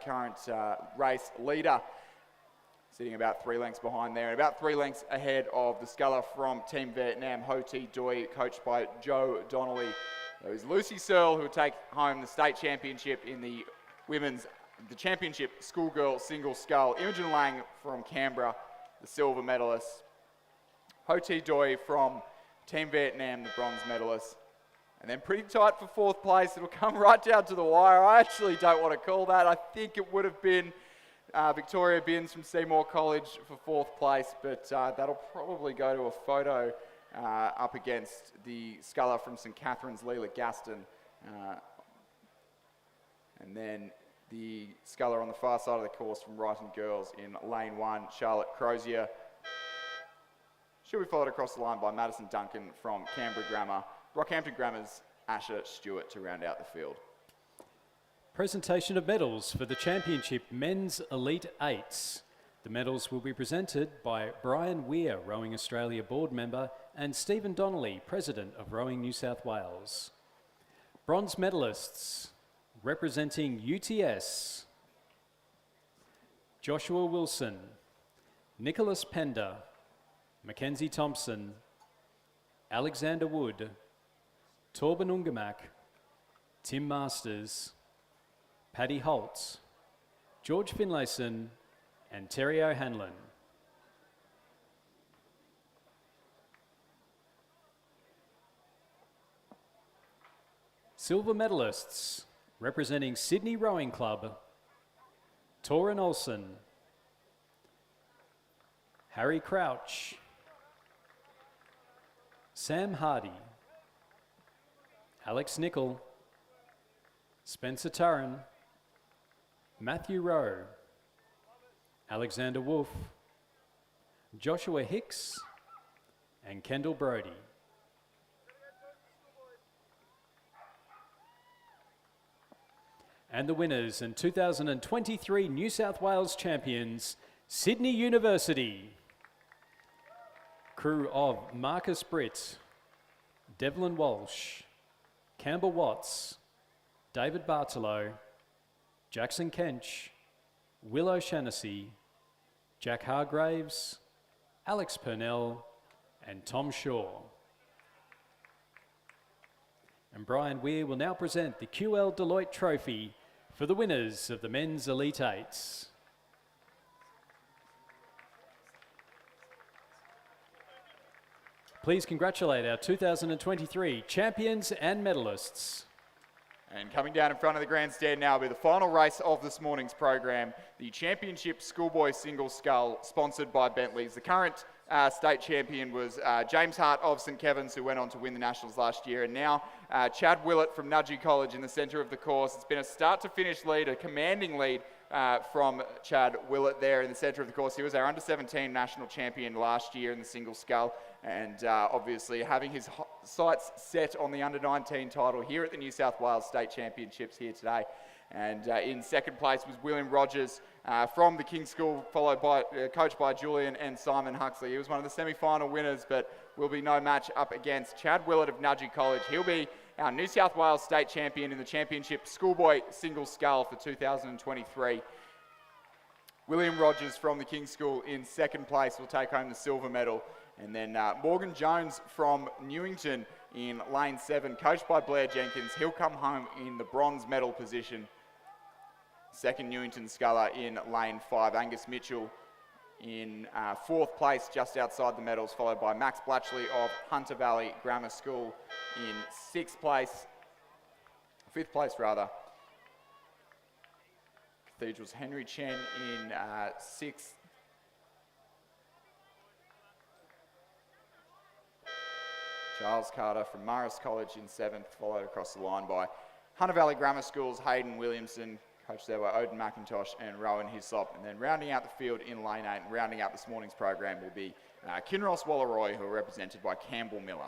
current race leader, sitting about 3 lengths behind there, and about 3 lengths ahead of the sculler from Team Vietnam, Ho Thi Doi, coached by Joe Donnelly. It was Lucy Searle who would take home the state championship in the Championship Schoolgirl Single Scull. Imogen Lang from Canberra, the silver medalist. Ho Thi Doi from Team Vietnam, the bronze medalist. And then pretty tight for 4th place. It'll come right down to the wire. I actually don't want to call that. I think it would have been Victoria Binns from Seymour College for 4th place, but that'll probably go to a photo up against the sculler from St Catherine's, Leela Gaston. And then the sculler on the far side of the course from Brighton Girls in lane 1, Charlotte Crozier. She'll be followed across the line by Madison Duncan from Canberra Grammar. Rockhampton Grammar's Asher Stewart to round out the field. Presentation of medals for the Championship Men's Elite Eights. The medals will be presented by Brian Weir, Rowing Australia board member, and Stephen Donnelly, President of Rowing New South Wales. Bronze medalists representing UTS, Joshua Wilson, Nicholas Pender, Mackenzie Thompson, Alexander Wood, Torben Ungemak, Tim Masters, Paddy Holtz, George Finlayson, and Terry O'Hanlon. Silver medalists representing Sydney Rowing Club, Torin Olsen, Harry Crouch, Sam Hardy, Alex Nichol, Spencer Turren, Matthew Rowe, Alexander Wolf, Joshua Hicks, and Kendall Brody. And the winners and 2023 New South Wales champions, Sydney University. Crew of Marcus Britt, Devlin Walsh, Campbell Watts, David Bartolo, Jackson Kench, Will O'Shannessy, Jack Hargraves, Alex Purnell, and Tom Shaw. And Brian Weir will now present the QL Deloitte Trophy for the winners of the Men's Elite Eights. Please congratulate our 2023 champions and medalists. And coming down in front of the grandstand now will be the final race of this morning's program, the Championship Schoolboy Single Scull, sponsored by Bentley's. The current state champion was James Hart of St Kevin's, who went on to win the Nationals last year. And now Chad Willett from Nudgee College in the centre of the course. It's been a start-to-finish lead, a commanding lead from Chad Willett there in the centre of the course. He was our under-17 national champion last year in the single scull, and obviously having his sights set on the under-19 title here at the New South Wales State Championships here today. And in second place was William Rogers from the King's School, followed by coached by Julian and Simon Huxley. He was one of the semi-final winners, but will be no match up against Chad Willett of Nudgee College. He'll be our New South Wales State Champion in the Championship Schoolboy Single Scull for 2023. William Rogers from the King's School in second place will take home the silver medal. And then Morgan Jones from Newington in lane 7, coached by Blair Jenkins. He'll come home in the bronze medal position. Second Newington sculler in lane 5. Angus Mitchell in fourth place, just outside the medals, followed by Max Blatchley of Hunter Valley Grammar School in fifth place. Cathedral's Henry Chen in sixth. Charles Carter from Morris College in seventh, followed across the line by Hunter Valley Grammar School's Hayden Williamson, coached there by Odin McIntosh and Rowan Hislop. And then rounding out the field in lane 8 and rounding out this morning's program will be Kinross Wallaroy, who are represented by Campbell Miller.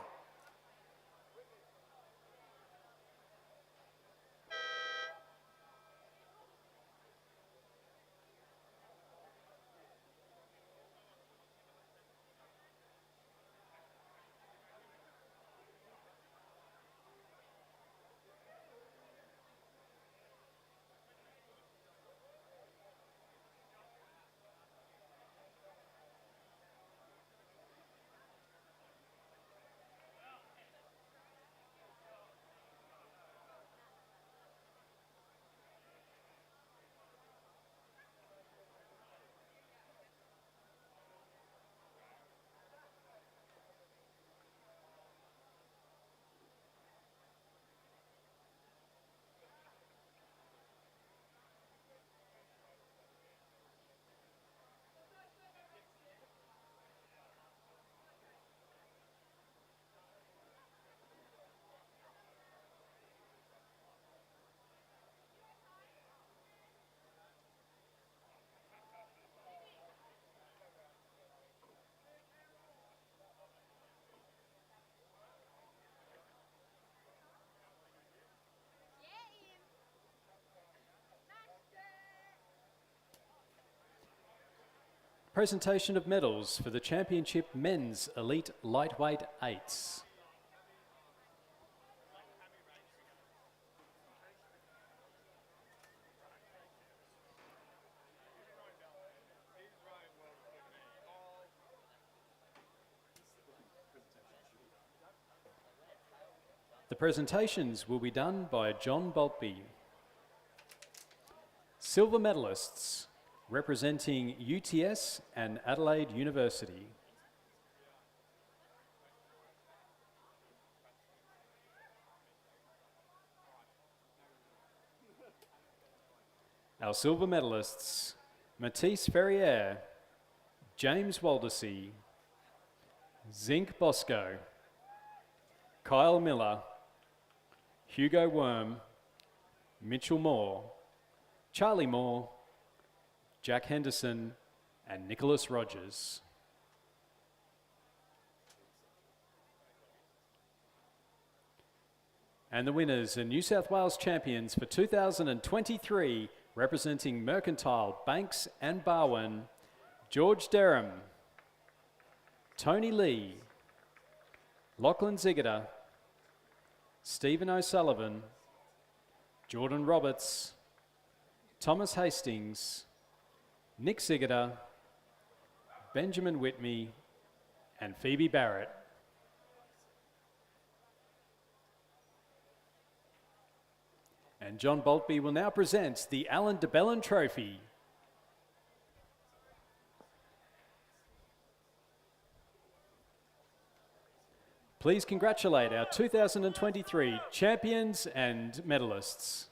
Presentation of medals for the Championship Men's Elite Lightweight Eights. The presentations will be done by John Boltby. Silver medalists representing UTS and Adelaide University. Our silver medalists, Matisse Ferrier, James Waldersee, Zink Bosco, Kyle Miller, Hugo Worm, Mitchell Moore, Charlie Moore, Jack Henderson, and Nicholas Rogers. And the winners and New South Wales champions for 2023, representing Mercantile, Banks and Barwon, George Derham, Tony Lee, Lachlan Ziggiter, Stephen O'Sullivan, Jordan Roberts, Thomas Hastings, Nick Ziggiter, Benjamin Whitmey, and Phoebe Barrett. And John Boltby will now present the Alan de Bellin Trophy. Please congratulate our 2023 champions and medalists.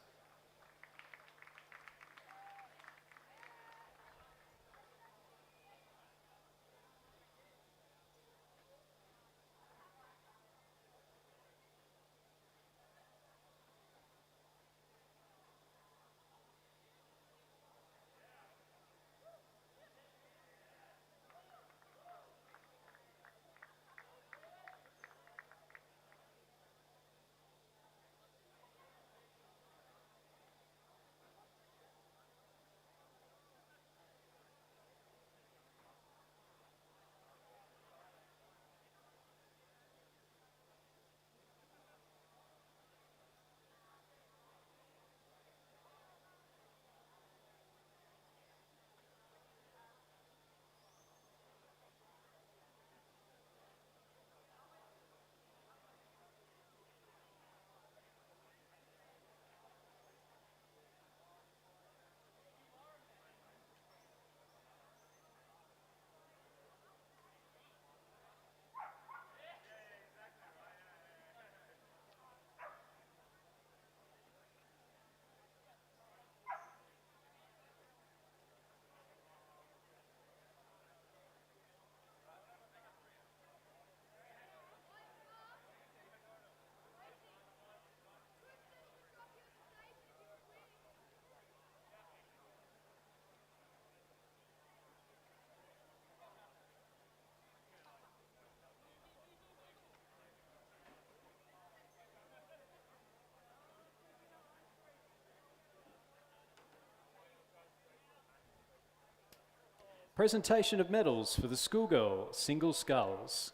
Presentation of medals for the schoolgirl single sculls.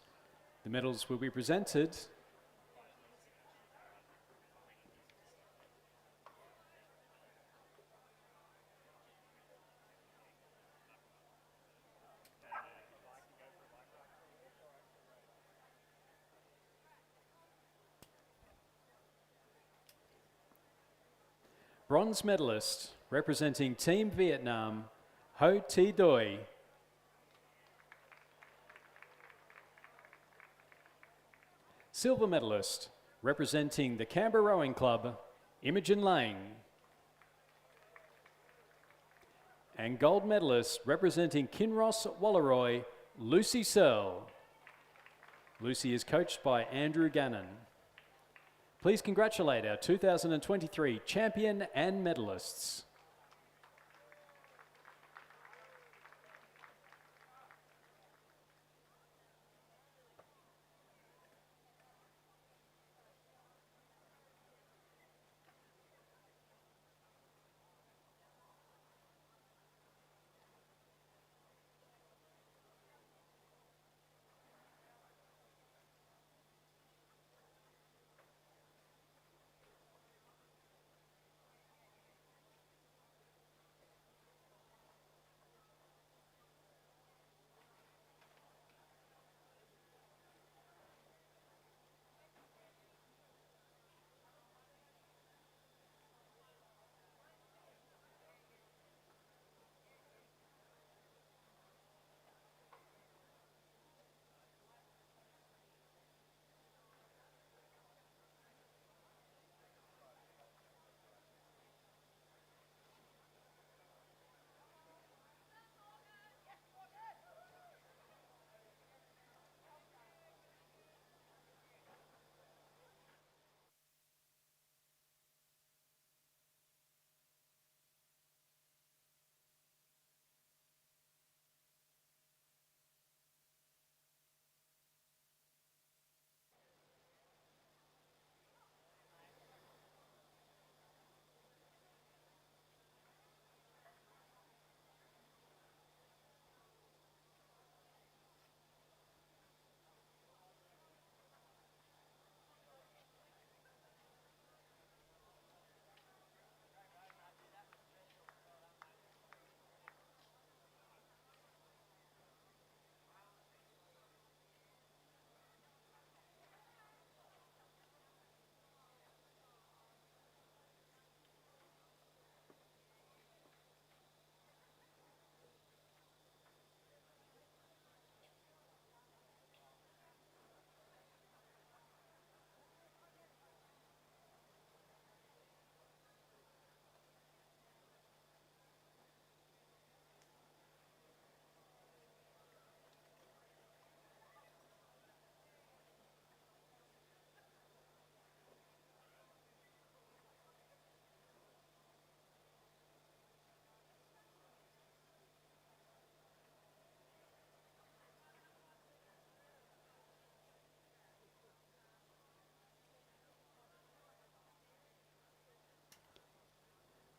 The medals will be presented bronze medalist representing Team Vietnam, Ho Thi Doi. Silver medalist representing the Canberra Rowing Club, Imogen Lang. And gold medalist representing Kinross Walleroy, Lucy Searle. Lucy is coached by Andrew Gannon. Please congratulate our 2023 champion and medalists.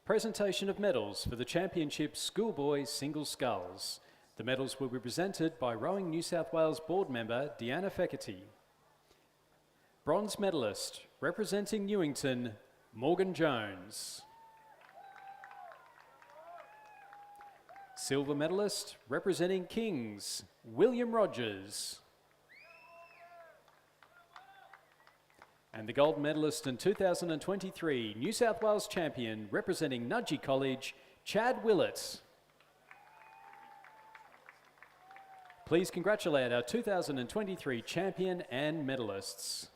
Presentation of medals for the Championship Schoolboys Single Sculls. The medals will be presented by Rowing New South Wales board member Deanna Feckerty. Bronze medalist, representing Newington, Morgan Jones. Silver medalist, representing Kings, William Rogers. And the gold medalist in 2023 New South Wales champion, representing Nudgee College, Chad Willett. Please congratulate our 2023 champion and medalists.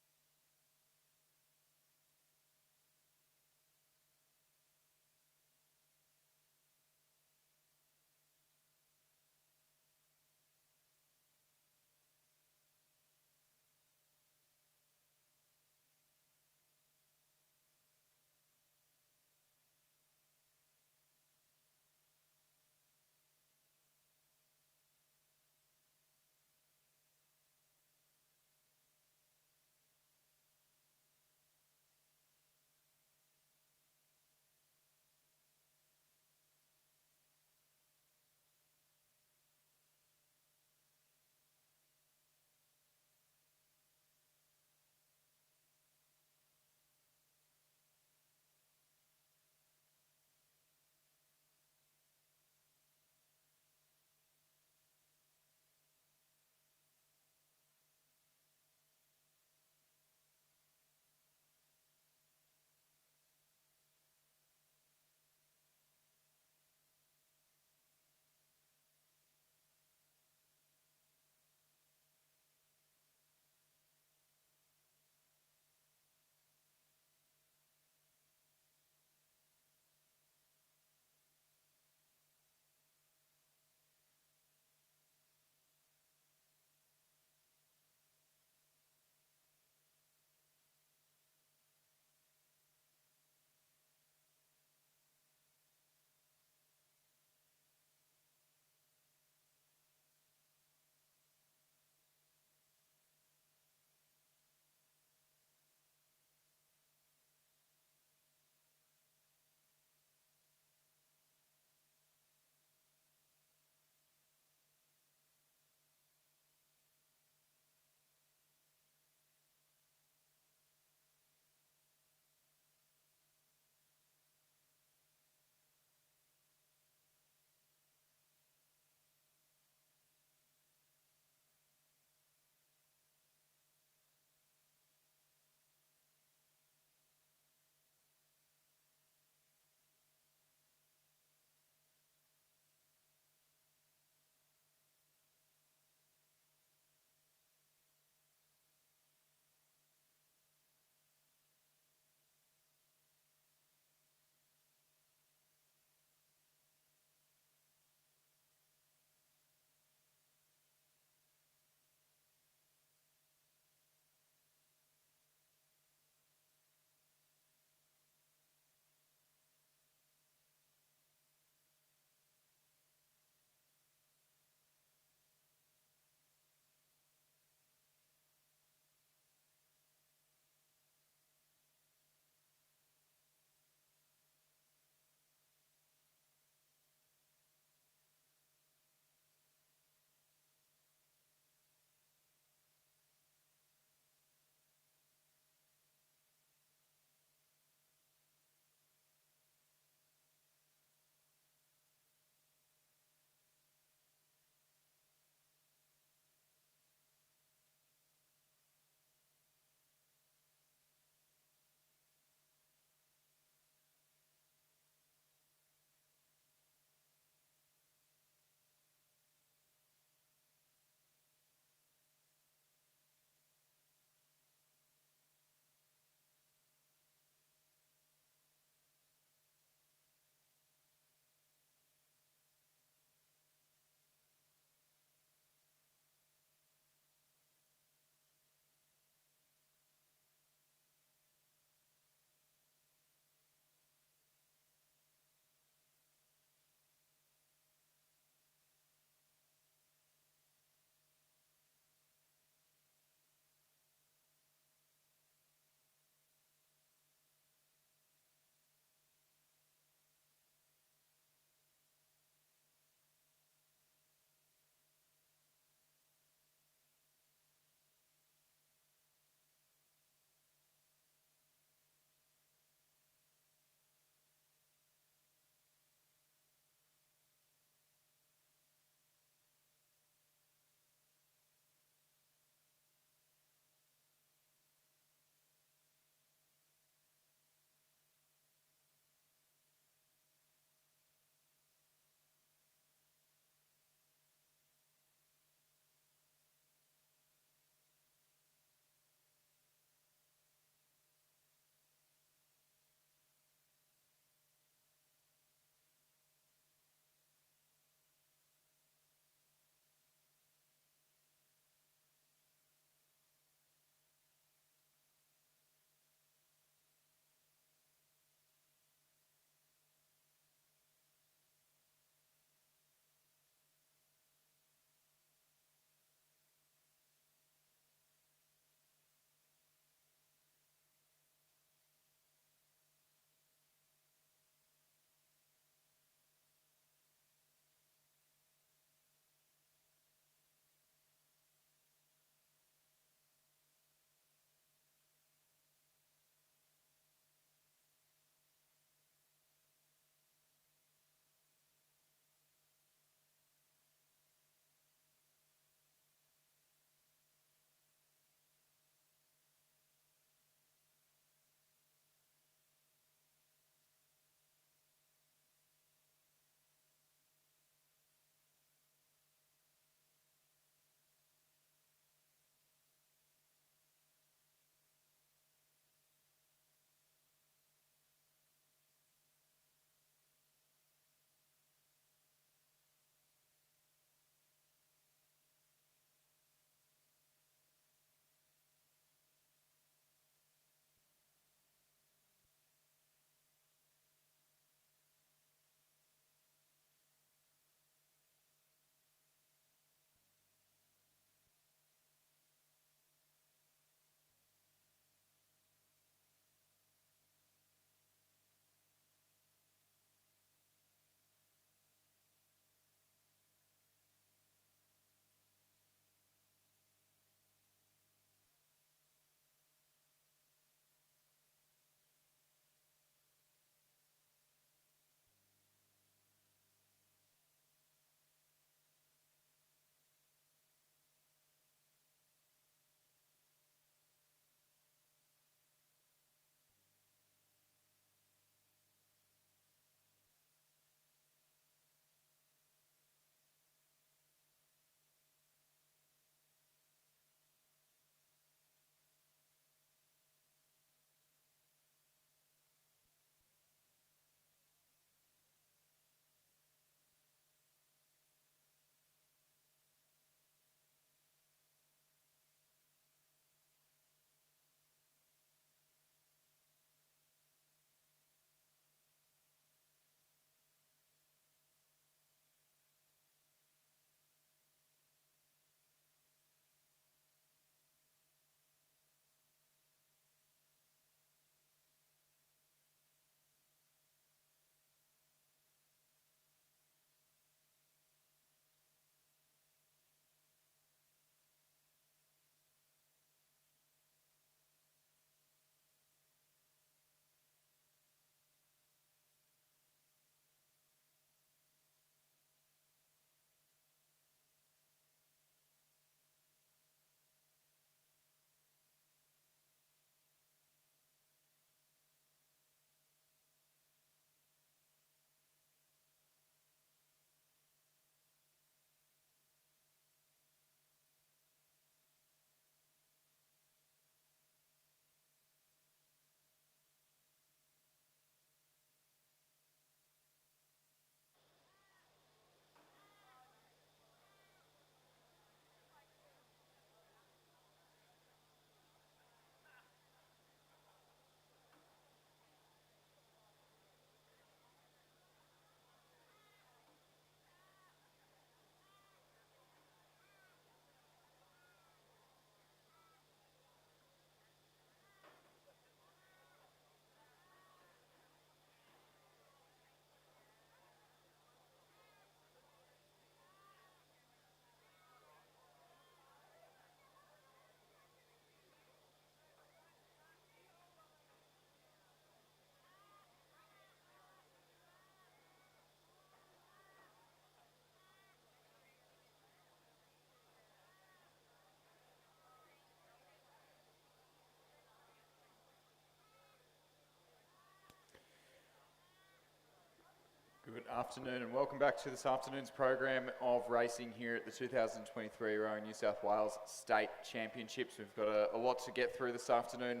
Good afternoon and welcome back to this afternoon's program of racing here at the 2023 Rowing New South Wales State Championships. We've got a lot to get through this afternoon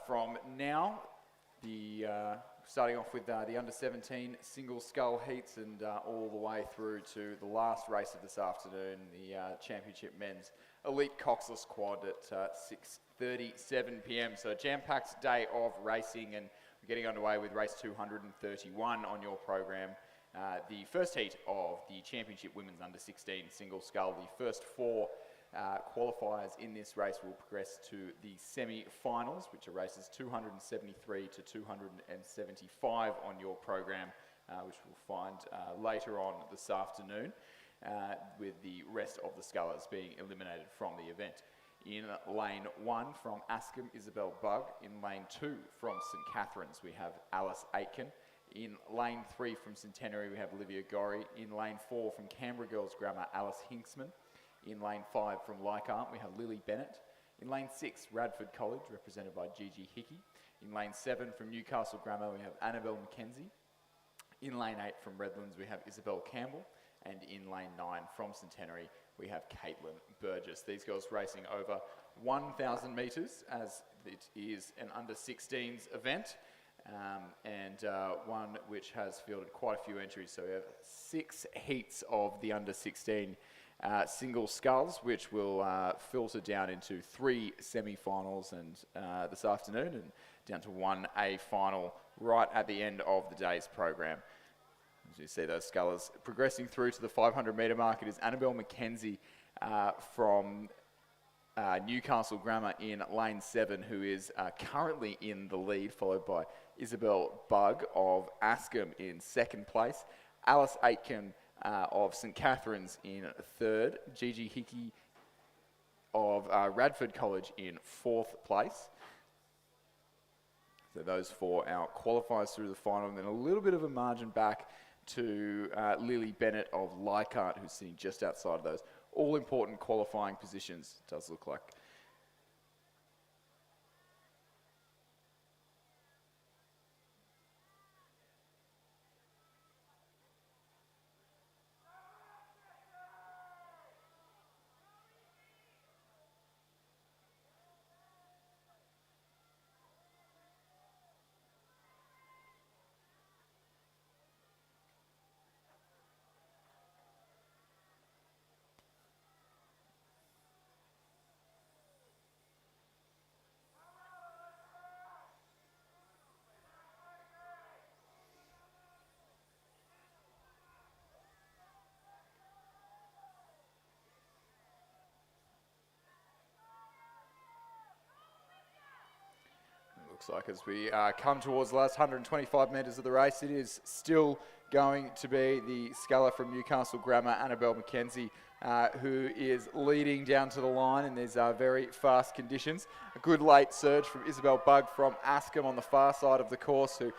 from now. Starting off with the under-17 single scull heats and all the way through to the last race of this afternoon, the Championship Men's Elite Coxless Quad at 6:37 p.m. So a jam-packed day of racing, and we're getting underway with race 231 on your program. The first heat of the Championship Women's Under-16 Single Scull. The first four qualifiers in this race will progress to the semi-finals, which are races 273 to 275 on your program, which we'll find later on this afternoon, with the rest of the scullers being eliminated from the event. In lane 1 from Askham, Isabel Bugg. In lane 2 from St Catherine's, we have Alice Aitken. In lane 3 from Centenary, we have Olivia Gorry. In lane 4 from Canberra Girls Grammar, Alice Hinksman. In lane 5 from Leichhardt, we have Lily Bennett. In lane 6, Radford College, represented by Gigi Hickey. In lane 7 from Newcastle Grammar, we have Annabelle McKenzie. In lane 8 from Redlands, we have Isabel Campbell. And in lane 9 from Centenary, we have Caitlin Burgess. These girls racing over 1,000 metres, as it is an under-16s event, and one which has fielded quite a few entries. So we have 6 heats of the under-16 single sculls, which will filter down into 3 semi-finals and this afternoon, and down to 1A final right at the end of the day's program. As you see those scullers progressing through to the 500 metre mark, it is Annabelle McKenzie from Newcastle Grammar in lane 7, who is currently in the lead, followed by Isabel Bugg of Askham in 2nd place, Alice Aitken of St Catherine's in 3rd, Gigi Hickey of Radford College in 4th place. So those 4 our qualifiers through the final, and then a little bit of a margin back to Lily Bennett of Leichhardt, who's sitting just outside of those all-important qualifying positions, it does look like. Looks like as we come towards the last 125 metres of the race, it is still going to be the sculler from Newcastle Grammar, Annabelle McKenzie, who is leading down to the line in these very fast conditions. A good late surge from Isabel Bugg from Askham on the far side of the course, who,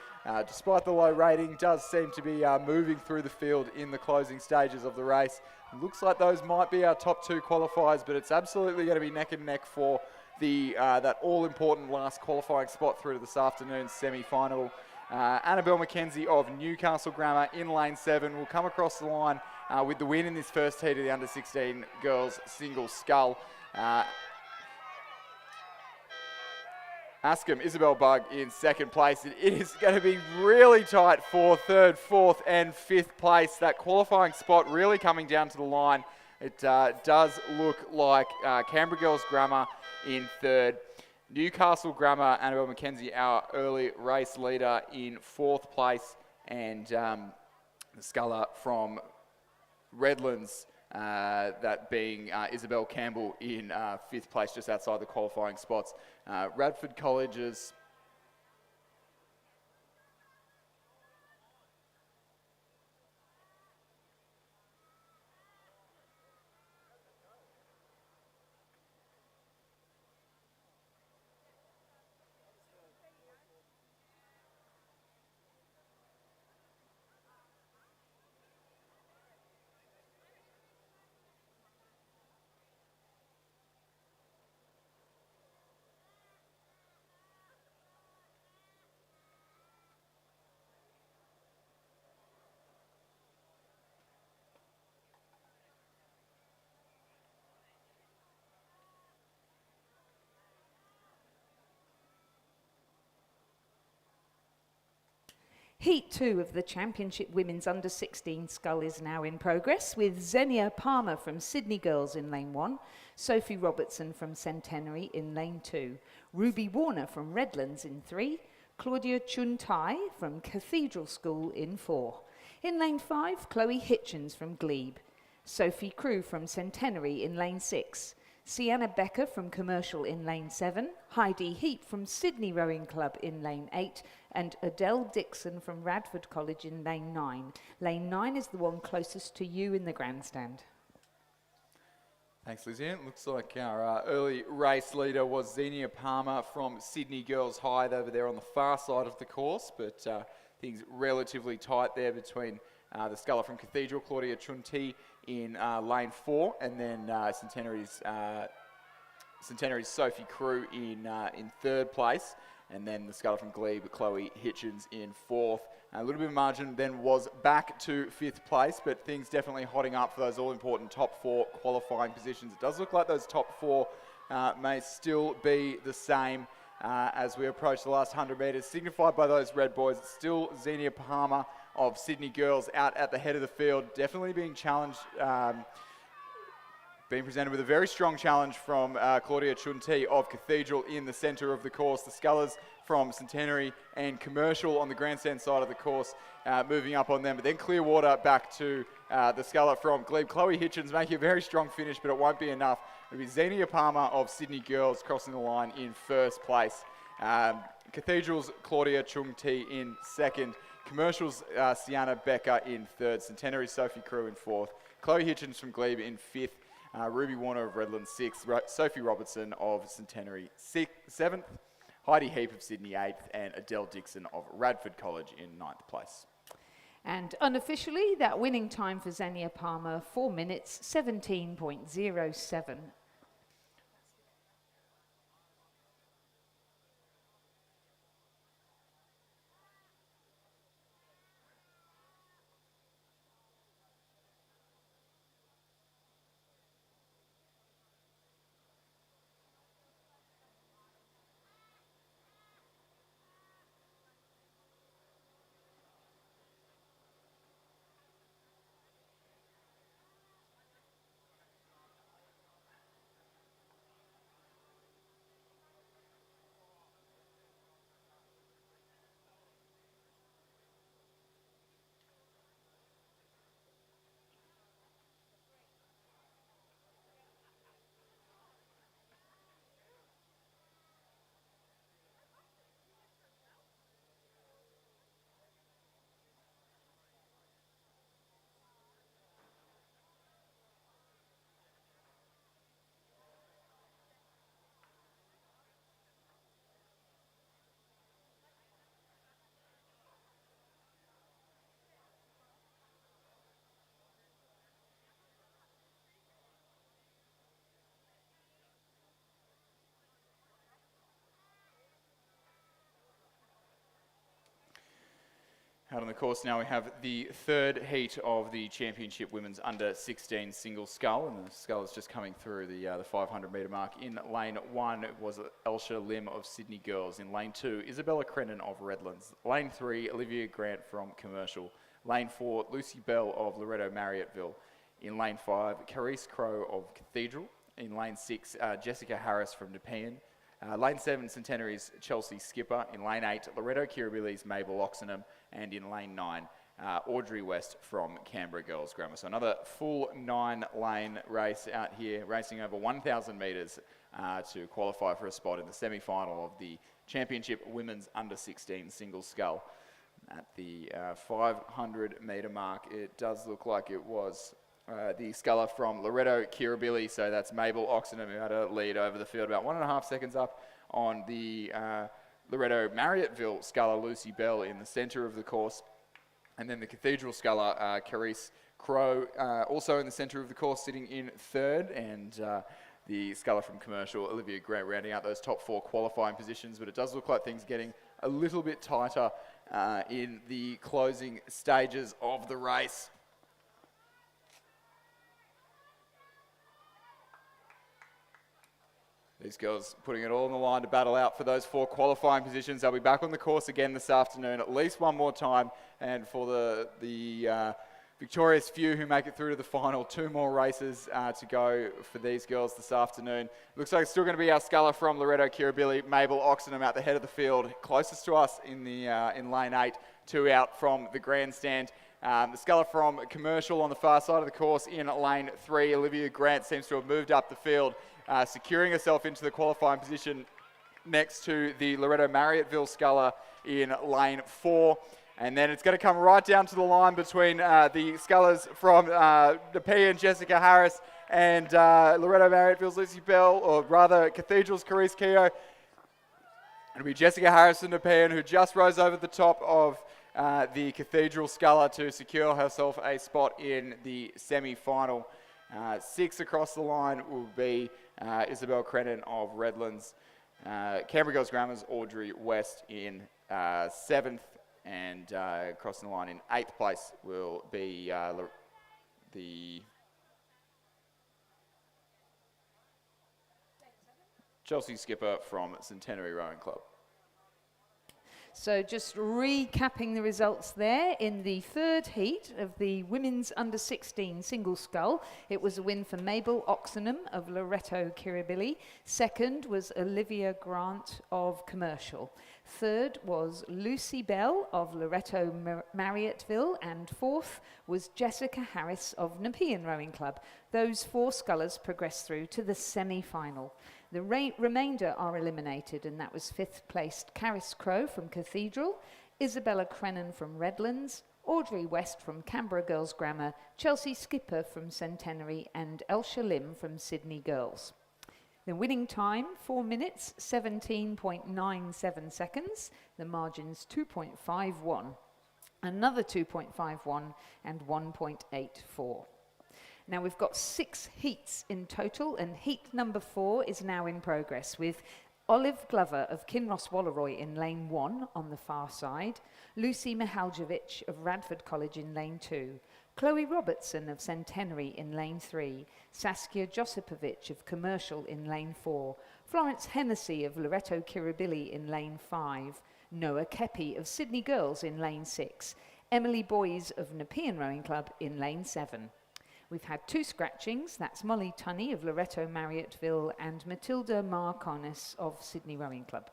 despite the low rating, does seem to be moving through the field in the closing stages of the race. It looks like those might be our top 2 qualifiers, but it's absolutely going to be neck and neck for that all-important last qualifying spot through to this afternoon's semi-final. Annabelle McKenzie of Newcastle Grammar in lane 7 will come across the line with the win in this first heat of the under-16 girls single scull. Askham, Isabel Bugg in 2nd place. It is going to be really tight for 3rd, 4th and 5th place. That qualifying spot really coming down to the line. It does look like Canberra Girls Grammar in 3rd. Newcastle Grammar, Annabelle McKenzie, our early race leader, in 4th place. And the sculler from Redlands, that being Isabel Campbell in 5th place, just outside the qualifying spots. Radford College's Heat 2 of the Championship Women's Under-16 Scull is now in progress, with Xenia Palmer from Sydney Girls in lane 1, Sophie Robertson from Centenary in lane 2, Ruby Warner from Redlands in 3, Claudia Chun-Tai from Cathedral School in 4. In lane 5, Chloe Hitchens from Glebe, Sophie Crew from Centenary in lane 6, Sienna Becker from Commercial in lane 7, Heidi Heap from Sydney Rowing Club in lane 8, and Adele Dixon from Radford College in lane 9. Lane 9 is the one closest to you in the grandstand. Thanks, Lizanne. Looks like our early race leader was Xenia Palmer from Sydney Girls High over there on the far side of the course, but things relatively tight there between the sculler from Cathedral, Claudia Chunti, in lane 4, and then Centenary's Sophie Crew in 3rd place, and then the sculler from Glebe, Chloe Hitchens, in 4th. A little bit of margin then was back to 5th place, but things definitely hotting up for those all-important top 4 qualifying positions. It does look like those top 4 may still be the same as we approach the last 100 metres, signified by those red boys. It's still Xenia Palmer of Sydney Girls out at the head of the field, definitely being challenged, being presented with a very strong challenge from Claudia Chunti of Cathedral in the centre of the course. The scullers from Centenary and Commercial on the grandstand side of the course moving up on them, but then Clearwater back to the sculler from Glebe. Chloe Hitchens making a very strong finish, but it won't be enough. It'll be Xenia Palmer of Sydney Girls crossing the line in 1st place. Cathedral's Claudia Chunti in 2nd. Commercial's Sienna Becker in 3rd. Centenary Sophie Crew in 4th. Chloe Hitchens from Glebe in 5th. Ruby Warner of Redlands 6th. Sophie Robertson of Centenary 7th. Heidi Heap of Sydney 8th. And Adele Dixon of Radford College in 9th place. And unofficially, that winning time for Xenia Palmer, 4 minutes, 17.07. Out on the course now, we have the 3rd heat of the Championship Women's Under-16 Single Scull, and the scull is just coming through the 500-metre mark. In lane 1, it was Elsha Lim of Sydney Girls. In lane 2, Isabella Crennan of Redlands. Lane 3, Olivia Grant from Commercial. Lane 4, Lucy Bell of Loretto Marriotteville. In lane 5, Carice Crow of Cathedral. In lane 6, Jessica Harris from Nepean. Lane 7, Centenary's Chelsea Skipper. In lane 8, Loretto Kirribilli's Mabel Oxenham. And in lane 9, Audrey West from Canberra Girls Grammar. So another full 9-lane race out here, racing over 1,000 metres to qualify for a spot in the semi-final of the Championship Women's Under-16 Single Scull. At the 500-metre mark, it does look like it was the sculler from Loretto Kirribilli, so that's Mabel Oxenham, who had a lead over the field, about 1.5 seconds up on the Loretto Marriotteville sculler, Lucy Bell, in the centre of the course. And then the Cathedral sculler, Carice Crow, also in the centre of the course, sitting in 3rd. And the sculler from Commercial, Olivia Grant, rounding out those top 4 qualifying positions. But it does look like things getting a little bit tighter in the closing stages of the race. These girls putting it all on the line to battle out for those 4 qualifying positions. They'll be back on the course again this afternoon, at least one more time. And for the victorious few who make it through to the final, 2 more races to go for these girls this afternoon. Looks like it's still going to be our sculler from Loreto Kirribilli, Mabel Oxenham at the head of the field, closest to us in lane 8, 2 out from the grandstand. The sculler from Commercial on the far side of the course in lane 3. Olivia Grant seems to have moved up the field, securing herself into the qualifying position next to the Loreto Marriotteville sculler in lane 4. And then it's going to come right down to the line between the scullers from Nepean, Jessica Harris, and Loreto Marriotteville's Lucy Bell, or rather Cathedral's Carice Keogh. It'll be Jessica Harris and Nepean who just rose over the top of the Cathedral sculler to secure herself a spot in the semi-final. 6 across the line will be Isabel Crennan of Redlands, Canberra Girls Grammar's Audrey West in 7th, and crossing the line in 8th place will be the Chelsea skipper from Centenary Rowing Club. So just recapping the results there, in the 3rd heat of the women's under-16 single scull, it was a win for Mabel Oxenham of Loreto Kirribilli. 2nd was Olivia Grant of Commercial. 3rd was Lucy Bell of Loreto Marriotteville, and 4th was Jessica Harris of Nepean Rowing Club. Those 4 scullers progressed through to the semi-final. The remainder are eliminated, and that was 5th placed Carice Crowe from Cathedral, Isabella Crennan from Redlands, Audrey West from Canberra Girls Grammar, Chelsea Skipper from Centenary, and Elsha Lim from Sydney Girls. The winning time, 4 minutes, 17.97 seconds. The margins 2.51, another 2.51, and 1.84. Now we've got 6 heats in total, and heat number 4 is now in progress with Olive Glover of Kinross Walleroy in lane 1 on the far side, Lucy Mihaljevic of Radford College in lane 2, Chloe Robertson of Centenary in lane 3, Saskia Josipovic of Commercial in lane 4, Florence Hennessy of Loreto Kirribilli in lane 5, Noah Kepi of Sydney Girls in lane 6, Emily Boys of Nepean Rowing Club in lane 7. We've had 2 scratchings, that's Molly Tunney of Loreto Marriotteville and Matilda Marconis of Sydney Rowing Club.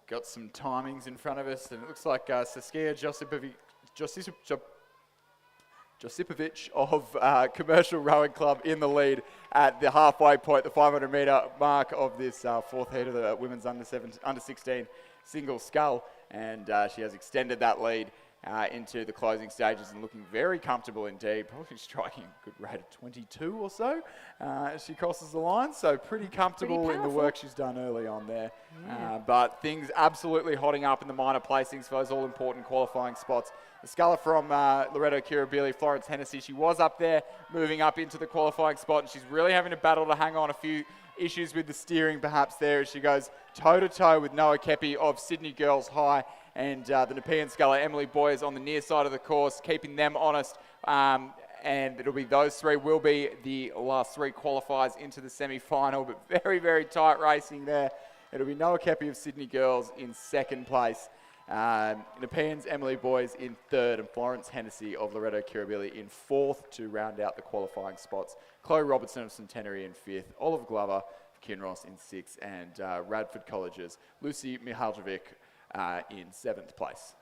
Got some timings in front of us, and it looks like Saskia Josipovic of Commercial Rowing Club in the lead at the halfway point, the 500 metre mark of this 4th heat of the women's under-16 single scull, and she has extended that lead into the closing stages and looking very comfortable indeed, probably striking a good rate of 22 or so as she crosses the line, so pretty comfortable in the work she's done early on there. Yeah. But things absolutely hotting up in the minor placings for those all-important qualifying spots. The sculler from Loreto Kirribilli, Florence Hennessy, she was up there moving up into the qualifying spot, and she's really having to battle to hang on. A few issues with the steering perhaps there as she goes toe-to-toe with Noah Kepi of Sydney Girls High, and the Nepean sculler Emily Boyers on the near side of the course, keeping them honest. And it'll be those 3 will be the last 3 qualifiers into the semi-final, but very, very tight racing there. It'll be Noah Kepi of Sydney Girls in 2nd place, Nepean's Emily Boyers in 3rd, and Florence Hennessy of Loreto Kirribilli in 4th to round out the qualifying spots. Chloe Robertson of Centenary in 5th, Olive Glover of Kinross in 6th, and Radford College's Lucy Mihaljevic in 7th place.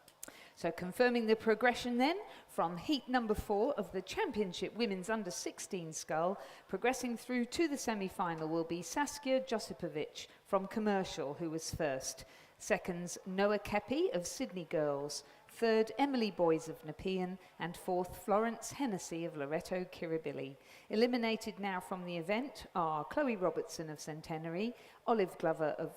So confirming the progression then, from heat number 4 of the Championship Women's Under-16 Scull, progressing through to the semi-final will be Saskia Josipovic from Commercial, who was 1st. 2nds, Noah Kepi of Sydney Girls. 3rd, Emily Boys of Nepean, and 4th, Florence Hennessy of Loreto Kirribilli. Eliminated now from the event are Chloe Robertson of Centenary, Olive Glover of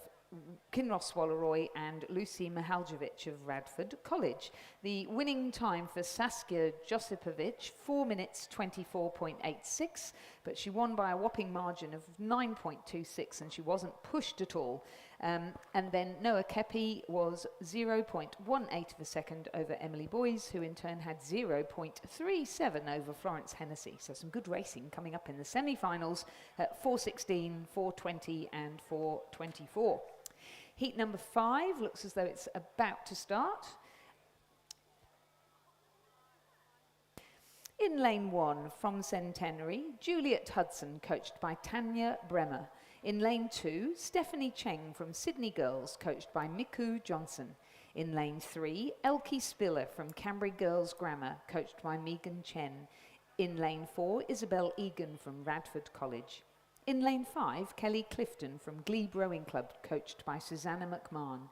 Kinross Walleroy and Lucy Mihaljevic of Radford College. The winning time for Saskia Josipovic, 4 minutes 24.86, but she won by a whopping margin of 9.26 and she wasn't pushed at all. And then Noah Kepi was 0.18 of a second over Emily Boyes, who in turn had 0.37 over Florence Hennessy. So some good racing coming up in the semi-finals at 4:16, 4:20 and 4:24. Heat number 5 looks as though it's about to start. In lane 1 from Centenary, Juliet Hudson, coached by Tanya Bremer. In lane 2, Stephanie Cheng from Sydney Girls, coached by Miku Johnson. In lane 3, Elkie Spiller from Cambry Girls Grammar, coached by Megan Chen. In lane 4, Isabel Egan from Radford College. In lane 5, Kelly Clifton from Glebe Rowing Club, coached by Susanna McMahon.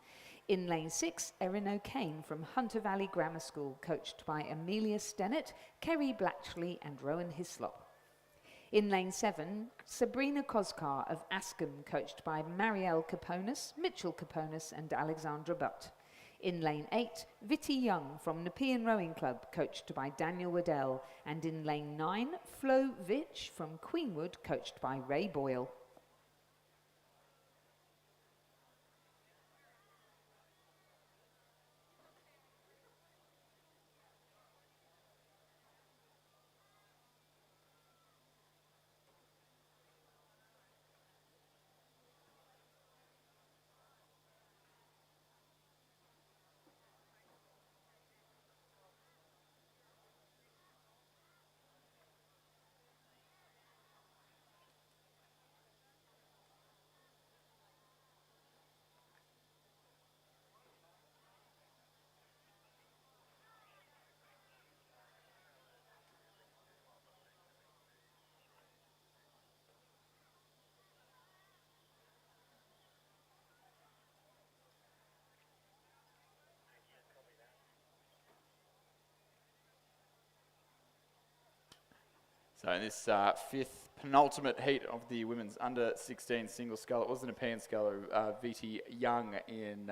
In lane 6, Erin O'Kane from Hunter Valley Grammar School, coached by Amelia Stennett, Kerry Blatchley and Rowan Hislop. In lane 7, Sabrina Koskar of Askham, coached by Marielle Caponis, Mitchell Caponis and Alexandra Butt. In lane 8, Vitti Young from Nepean Rowing Club, coached by Daniel Waddell. And in lane 9, Flo Vitch from Queenwood, coached by Ray Boyle. So in this fifth penultimate heat of the women's under-16 single scull, it was an Nepean sculler, Vitti Young in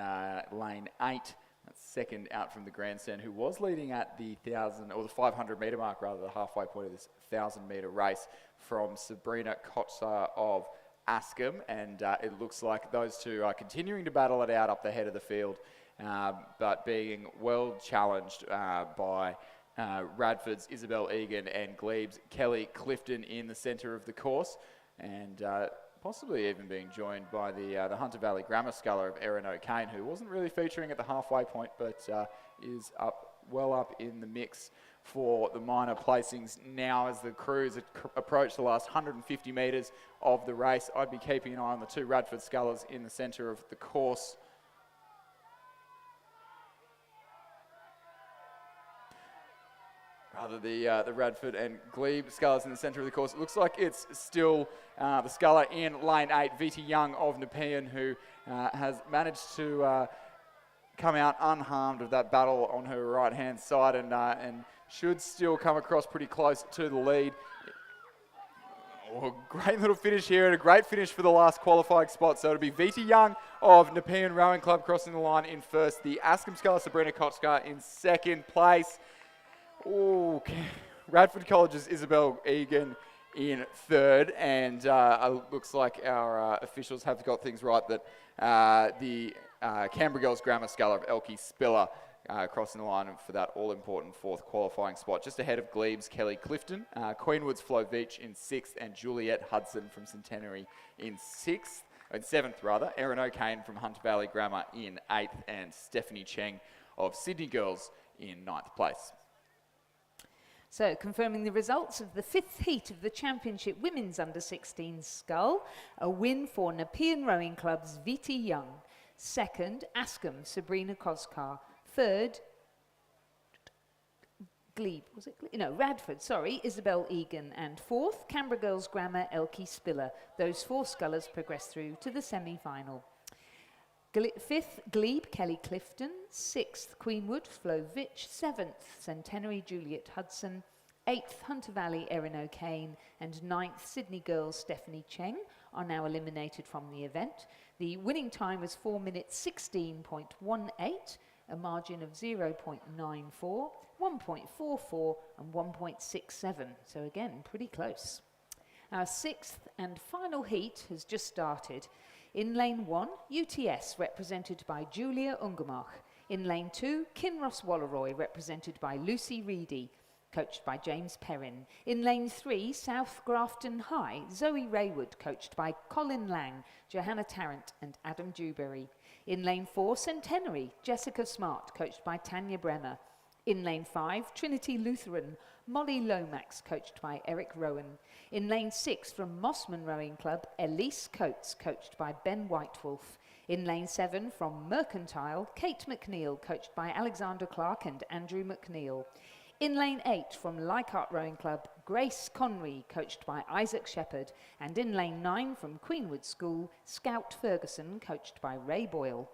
lane 8. That's second out from the grandstand, who was leading at the 1,000, or the 500 metre mark, rather, the halfway point of this 1,000 metre race from Sabrina Kotsar of Askham. And it looks like those two are continuing to battle it out up the head of the field, but being well challenged by Radford's Isabel Egan and Glebe's Kelly Clifton in the centre of the course, and possibly even being joined by the Hunter Valley Grammar sculler of Erin O'Kane, who wasn't really featuring at the halfway point, but is well up in the mix for the minor placings now as the crews approach the last 150 metres of the race. I'd be keeping an eye on the two Radford scullers in the centre of the course. Rather, the Radford and Glebe scullers in the centre of the course. It looks like it's still the sculler in lane 8, Vitti Young of Nepean, who has managed to come out unharmed of that battle on her right-hand side and should still come across pretty close to the lead. Oh, great little finish here and a great finish for the last qualifying spot. So it'll be Vitti Young of Nepean Rowing Club crossing the line in first. The Askham sculler, Sabrina Kotzka, in second place. Oh, Radford College's Isabel Egan in third, and looks like our officials have got things right that the Canberra Girls Grammar sculler of Elkie Spiller crossing the line for that all-important fourth qualifying spot, just ahead of Glebe's Kelly Clifton, Queenwood's Flo Veach in sixth, and Juliet Hudson from Centenary in seventh, Erin O'Kane from Hunter Valley Grammar in eighth, and Stephanie Cheng of Sydney Girls in ninth place. So, confirming the results of the fifth heat of the Championship Women's Under-16 Scull, a win for Nepean Rowing Club's Vitti Young. Second, Askham, Sabrina Koskar. Third, Radford, Isabel Egan. And fourth, Canberra Girls Grammar, Elkie Spiller. Those four scullers progressed through to the semi-final. Fifth, Glebe, Kelly Clifton. Sixth, Queenwood, Flo Vitch. Seventh, Centenary, Juliet Hudson. 8th, Hunter Valley Erin O'Kane, and 9th, Sydney Girls Stephanie Cheng are now eliminated from the event. The winning time was 4 minutes 16.18, a margin of 0.94, 1.44 and 1.67. So again, pretty close. Our 6th and final heat has just started. In lane 1, UTS, represented by Julia Ungermach. In lane 2, Kinross Walleroy, represented by Lucy Reedy, coached by James Perrin. In lane 3, South Grafton High, Zoe Raywood, coached by Colin Lang, Johanna Tarrant and Adam Dewberry. In lane 4, Centenary, Jessica Smart, coached by Tanya Brenner. In lane 5, Trinity Lutheran, Molly Lomax, coached by Eric Rowan. In lane 6, from Mossman Rowing Club, Elise Coates, coached by Ben Whitewolf. In lane 7, from Mercantile, Kate McNeil, coached by Alexander Clark and Andrew McNeil. In lane 8, from Leichhardt Rowing Club, Grace Conry, coached by Isaac Shepherd. And in lane 9, from Queenwood School, Scout Ferguson, coached by Ray Boyle.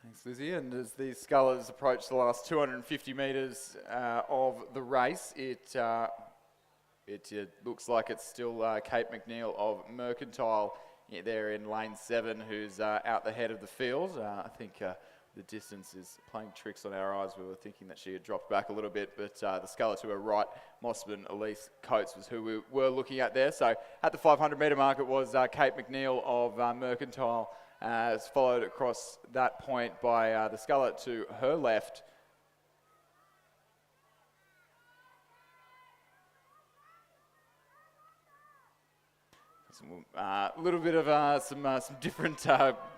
Thanks, Lizzie. And as these scullers approach the last 250 metres of the race, it looks like it's still Kate McNeil of Mercantile there in lane 7 who's out the head of the field. I think the distance is playing tricks on our eyes. We were thinking that she had dropped back a little bit, but the sculler to her right, Mossman Elise Coates, was who we were looking at there. So at the 500 metre mark, it was Kate McNeil of Mercantile, followed across that point by the sculler to her left. A little bit of some different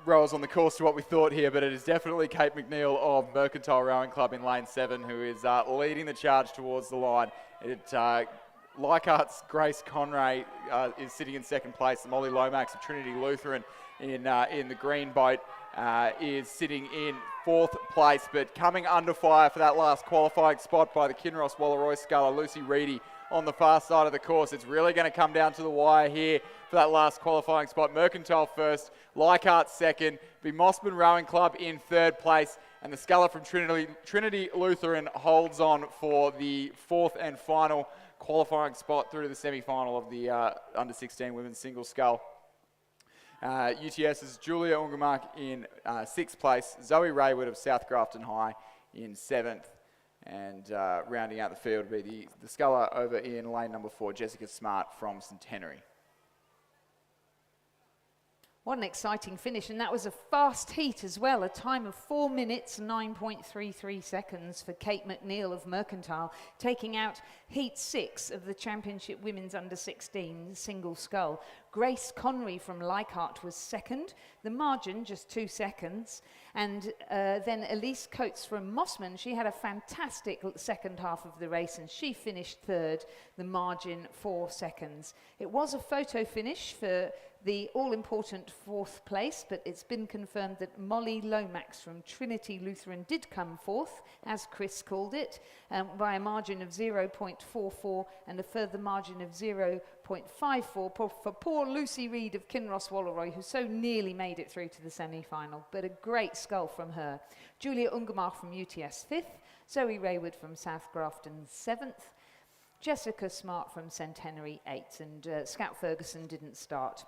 rowers on the course to what we thought here, but it is definitely Kate McNeil of Mercantile Rowing Club in lane 7 who is leading the charge towards the line. Leichhardt's Grace Conray is sitting in second place. Molly Lomax of Trinity Lutheran in the green boat is sitting in 4th place, but coming under fire for that last qualifying spot by the Kinross Walleroy sculler, Lucy Reedy, on the far side of the course. It's really going to come down to the wire here for that last qualifying spot. Mercantile first, Leichhardt second, be Mossman Rowing Club in 3rd place, and the sculler from Trinity Lutheran holds on for the 4th and final qualifying spot through to the semi-final of the under-16 women's single scull. UTS's Julia Ungermark in 6th place, Zoe Raywood of South Grafton High in 7th, and rounding out the field would be the sculler over in lane number 4, Jessica Smart from Centenary. What an exciting finish, and that was a fast heat as well, a time of 4 minutes 9.33 seconds for Kate McNeil of Mercantile, taking out heat 6 of the Championship Women's Under-16 single scull. Grace Conry from Leichhardt was second, the margin just 2 seconds, and then Elise Coates from Mossman, she had a fantastic second half of the race and she finished 3rd, the margin 4 seconds. It was a photo finish for the all-important 4th place, but it's been confirmed that Molly Lomax from Trinity Lutheran did come 4th, as Chris called it, by a margin of 0.44 and a further margin of 0.54 for poor Lucy Reed of Kinross Walleroy, who so nearly made it through to the semi-final, but a great scull from her. Julia Ungermark from UTS 5th, Zoe Raywood from South Grafton 7th, Jessica Smart from Centenary 8th, and Scout Ferguson didn't start.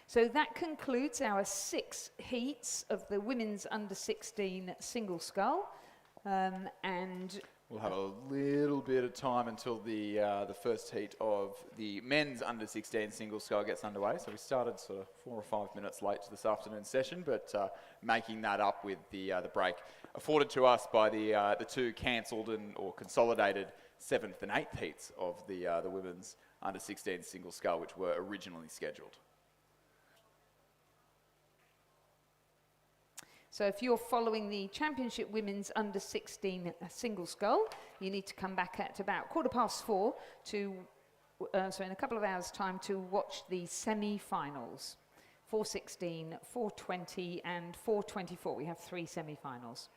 So that concludes our 6 heats of the women's under-16 single scull, and we'll have a little bit of time until the first heat of the men's under-16 single scull gets underway. So we started sort of 4 or 5 minutes late to this afternoon session, but making that up with the break afforded to us by the 2 cancelled or consolidated 7th and 8th heats of the women's under-16 single scull, which were originally scheduled. So if you're following the Championship Women's Under-16 single scull, you need to come back at about 4:15 to, so in a couple of hours' time, to watch the semi-finals. 4:16, 4:20 and 4:24. We have 3 semi-finals.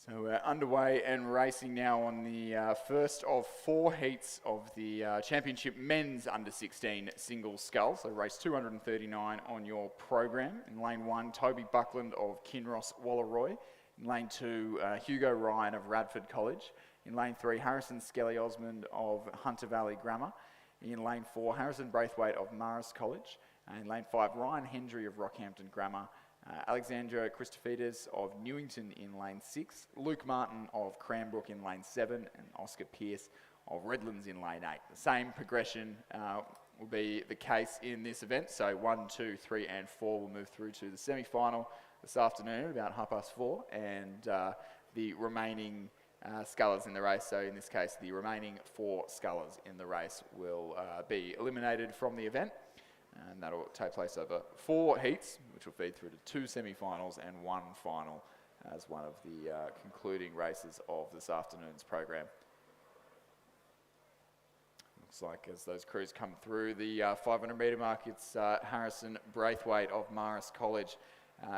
So we're underway and racing now on the first of 4 heats of the Championship Men's Under-16 Single Scull. So race 239 on your program. In lane 1, Toby Buckland of Kinross Walleroy. In lane 2, Hugo Ryan of Radford College. In lane 3, Harrison Skelly Osmond of Hunter Valley Grammar. In lane 4, Harrison Braithwaite of Marist College. And in lane 5, Ryan Hendry of Rockhampton Grammar. Alexandra Christofides of Newington in lane 6, Luke Martin of Cranbrook in lane 7, and Oscar Pearce of Redlands in lane 8. The same progression will be the case in this event. So 1, 2, 3 and 4 will move through to the semi-final this afternoon at about 4:30, and the remaining scullers in the race, so in this case the remaining 4 scullers in the race will be eliminated from the event. And that'll take place over 4 heats, which will feed through to 2 semi-finals and 1 final as one of the concluding races of this afternoon's program. Looks like as those crews come through the 500 metre mark, it's Harrison Braithwaite of Marist College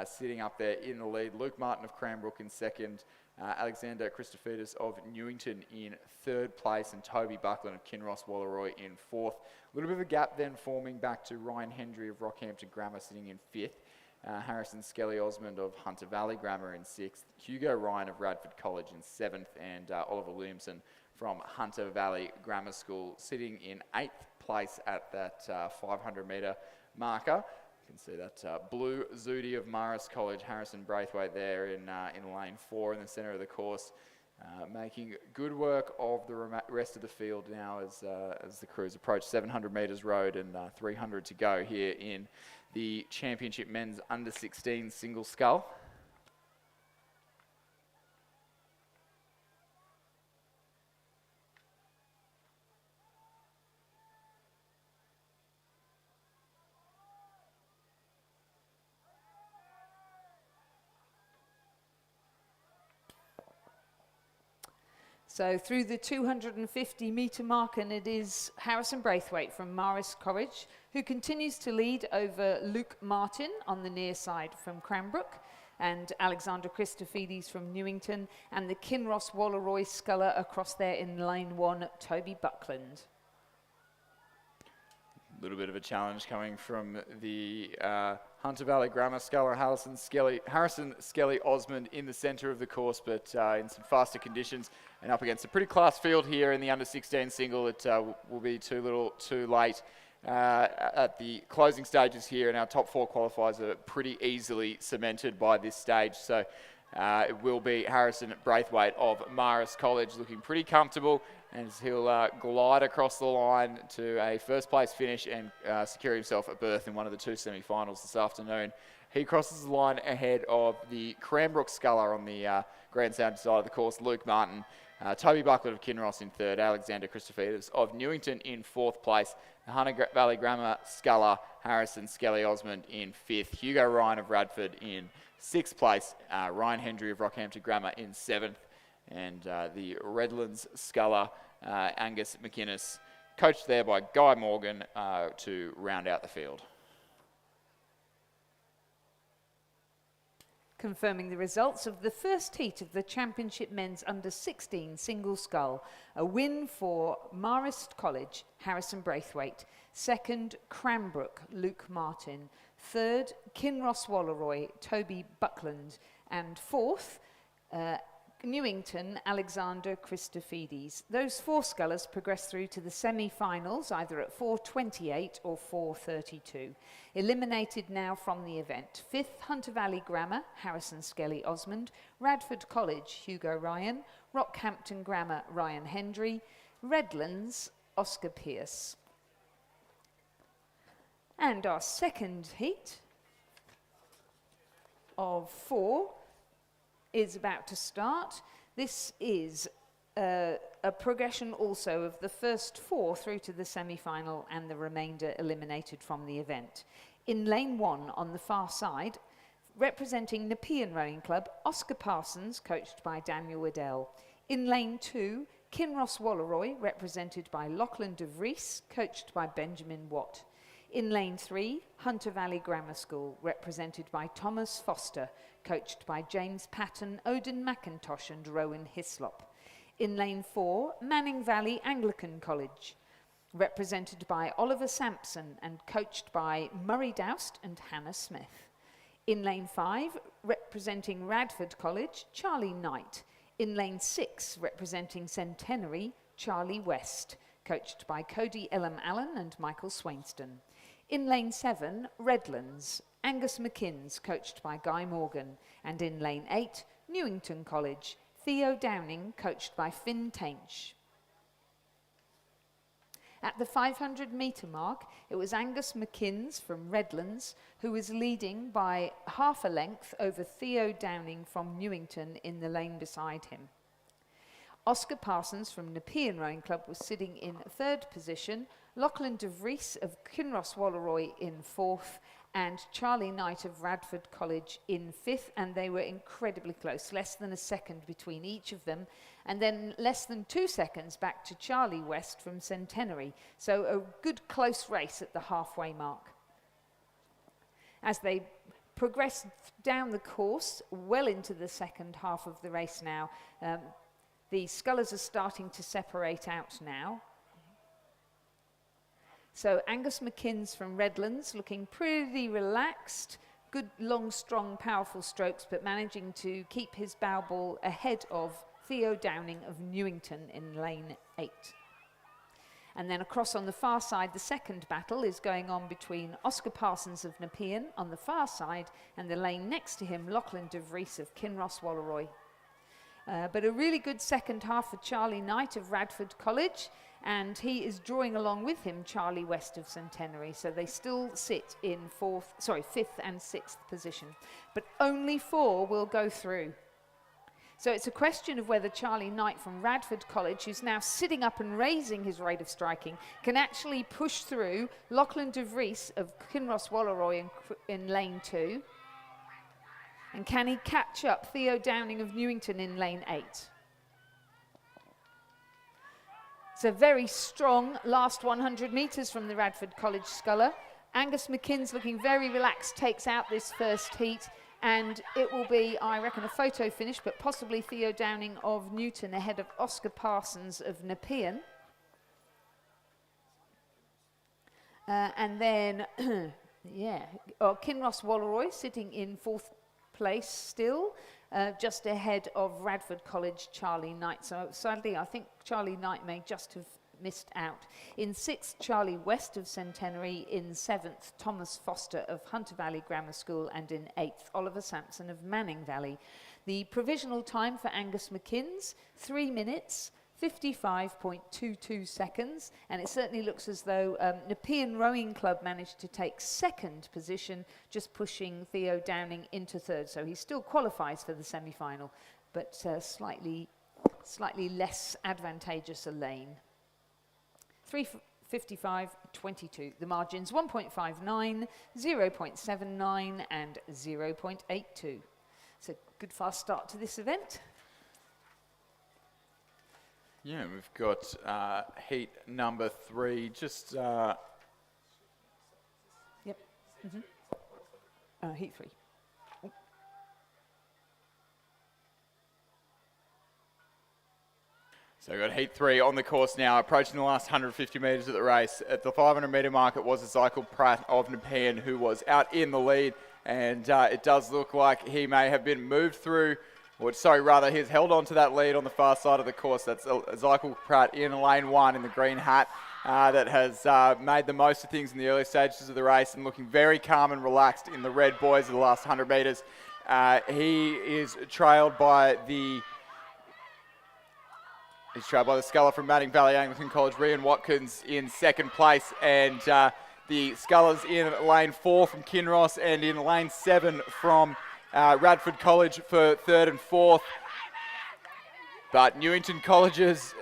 sitting up there in the lead. Luke Martin of Cranbrook in second. Alexander Christofides of Newington in 3rd place, and Toby Buckland of Kinross Walleroy in 4th. A little bit of a gap then forming back to Ryan Hendry of Rockhampton Grammar sitting in 5th. Harrison Skelly Osmond of Hunter Valley Grammar in 6th. Hugo Ryan of Radford College in 7th, and Oliver Williamson from Hunter Valley Grammar School sitting in 8th place at that 500 metre marker. You can see that blue Zudi of Marist College, Harrison Braithwaite there in lane 4 in the centre of the course, making good work of the rest of the field now as the crews approach 700 metres road and 300 to go here in the Championship Men's Under-16 Single Scull. So through the 250 metre mark, and it is Harrison Braithwaite from Marist College who continues to lead over Luke Martin on the near side from Cranbrook, and Alexander Christofides from Newington, and the Kinross Walleroy sculler across there in lane 1, Toby Buckland. A little bit of a challenge coming from the Hunter Valley Grammar sculler, Harrison Skelly Osmond in the centre of the course, but in some faster conditions and up against a pretty class field here in the under-16 single. It will be too little too late at the closing stages here, and our top 4 qualifiers are pretty easily cemented by this stage. So it will be Harrison Braithwaite of Marist College looking pretty comfortable, as he'll glide across the line to a first place finish and secure himself a berth in one of the 2 semi-finals this afternoon. He crosses the line ahead of the Cranbrook sculler on the grandstand side of the course, Luke Martin. Toby Buckland of Kinross in 3rd, Alexander Christofides of Newington in 4th place, the Hunter Valley Grammar sculler, Harrison Skelly Osmond in 5th, Hugo Ryan of Radford in 6th place, Ryan Hendry of Rockhampton Grammar in 7th, and the Redlands sculler, Angus McInnes, coached there by Guy Morgan to round out the field. Confirming the results of the first heat of the Championship Men's Under-16 Single Scull. A win for Marist College, Harrison Braithwaite. 2nd, Cranbrook, Luke Martin. 3rd, Kinross Walleroy, Toby Buckland. And 4th, Newington, Alexander Christofides. Those 4 scullers progress through to the semi-finals, either at 4:28 or 4:32. Eliminated now from the event: 5th, Hunter Valley Grammar, Harrison Skelly Osmond; Radford College, Hugo Ryan; Rockhampton Grammar, Ryan Hendry; Redlands, Oscar Pearce. And our second heat of 4 is about to start. This is a progression also of the first 4 through to the semi-final and the remainder eliminated from the event. In lane 1 on the far side, representing Nepean Rowing Club, Oscar Parsons, coached by Daniel Waddell. In lane 2, Kinross Walleroy, represented by Lachlan de Vries, coached by Benjamin Watt. In lane 3, Hunter Valley Grammar School, represented by Thomas Foster, coached by James Patton, Odin McIntosh and Rowan Hislop. In lane 4, Manning Valley Anglican College, represented by Oliver Sampson and coached by Murray Doust and Hannah Smith. In lane 5, representing Radford College, Charlie Knight. In lane 6, representing Centenary, Charlie West, coached by Cody Elam Allen and Michael Swainston. In lane 7, Redlands, Angus McKinns, coached by Guy Morgan. And in lane 8, Newington College, Theo Downing, coached by Finn Tainch. At the 500 metre mark, it was Angus McKinns from Redlands who was leading by half a length over Theo Downing from Newington in the lane beside him. Oscar Parsons from Nepean Rowing Club was sitting in third position, Lachlan de Vries of Kinross Walleroy in fourth, and Charlie Knight of Radford College in fifth, and they were incredibly close, less than a second between each of them, and then less than 2 seconds back to Charlie West from Centenary. So a good close race at the halfway mark. As they progress down the course, well into the second half of the race now, the scullers are starting to separate out now. So Angus McKinns from Redlands looking pretty relaxed, good long, strong, powerful strokes, but managing to keep his bow ball ahead of Theo Downing of Newington in lane 8. And then across on the far side, the second battle is going on between Oscar Parsons of Nepean on the far side and the lane next to him, Lachlan de Vries of Kinross Walleroy. But a really good second half for Charlie Knight of Radford College, and he is drawing along with him Charlie West of Centenary, so they still sit in fifth and sixth position. But only 4 will go through. So it's a question of whether Charlie Knight from Radford College, who's now sitting up and raising his rate of striking, can actually push through Lachlan de Vries of Kinross Walleroy in lane 2. And can he catch up Theo Downing of Newington in lane 8? It's a very strong last 100 metres from the Radford College sculler. Angus McKinns, looking very relaxed, takes out this first heat. And it will be, I reckon, a photo finish, but possibly Theo Downing of Newton ahead of Oscar Parsons of Nepean. And then, Kinross Walleroy sitting in 4th place still, just ahead of Radford College Charlie Knight. So sadly, I think Charlie Knight may just have missed out. In 6th, Charlie West of Centenary. In 7th, Thomas Foster of Hunter Valley Grammar School. And in 8th, Oliver Sampson of Manning Valley. The provisional time for Angus McKinns, 3 minutes, 55.22 seconds, and it certainly looks as though Nepean Rowing Club managed to take second position, just pushing Theo Downing into third. So he still qualifies for the semi-final, but slightly less advantageous a lane. 3:55.22. The margins 1.59, 0.79 and 0.82. So good fast start to this event. Yeah, we've got heat number 3, just... Yep. Heat 3. Oh. So we've got heat 3 on the course now, approaching the last 150 metres of the race. At the 500 metre mark, it was Ezekiel Pratt of Nepean who was out in the lead, and it does look like he may have been moved through. He's held on to that lead on the far side of the course. That's Ezekiel Pratt in lane 1 in the green hat that has made the most of things in the early stages of the race and looking very calm and relaxed in the red boys of the last 100 metres. He is trailed by the sculler from Manning Valley Anglican College, Rian Watkins, in second place, and the scullers in lane 4 from Kinross and in lane 7 from Radford College for third and fourth. But Newington College's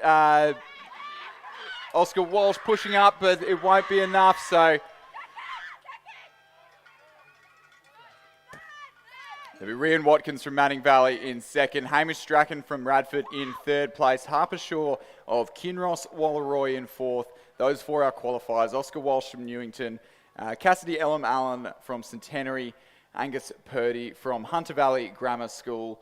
Oscar Walsh pushing up, but it won't be enough, so there'll be Rian Watkins from Manning Valley in second, Hamish Strachan from Radford in third place, Harper Shaw of Kinross Walleroy in fourth. Those 4 are qualifiers. Oscar Walsh from Newington, Cassidy Elam Allen from Centenary, Angus Purdy from Hunter Valley Grammar School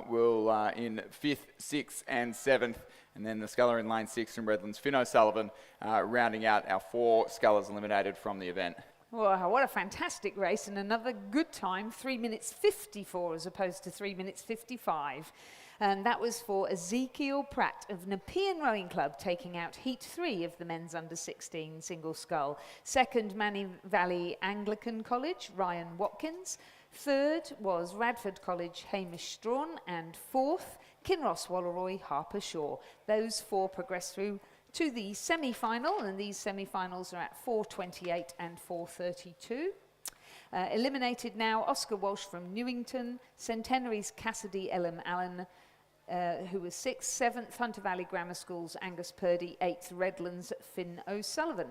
will in 5th, 6th and 7th. And then the sculler in lane 6 from Redlands, Finn O'Sullivan, rounding out our 4 scullers eliminated from the event. Wow, what a fantastic race, and another good time, 3 minutes 54 as opposed to 3 minutes 55. And that was for Ezekiel Pratt of Nepean Rowing Club, taking out Heat 3 of the men's under-16 single scull. Second, Manning Valley Anglican College, Ryan Watkins. Third was Radford College, Hamish Strawn. And fourth, Kinross Walleroy, Harper Shaw. Those 4 progressed through to the semi-final, and these semi-finals are at 4:28 and 4:32. Eliminated now, Oscar Walsh from Newington, Centenary's Cassidy Ellen Allen, who was 6th, 7th, Hunter Valley Grammar School's Angus Purdy, 8th, Redlands, Finn O'Sullivan.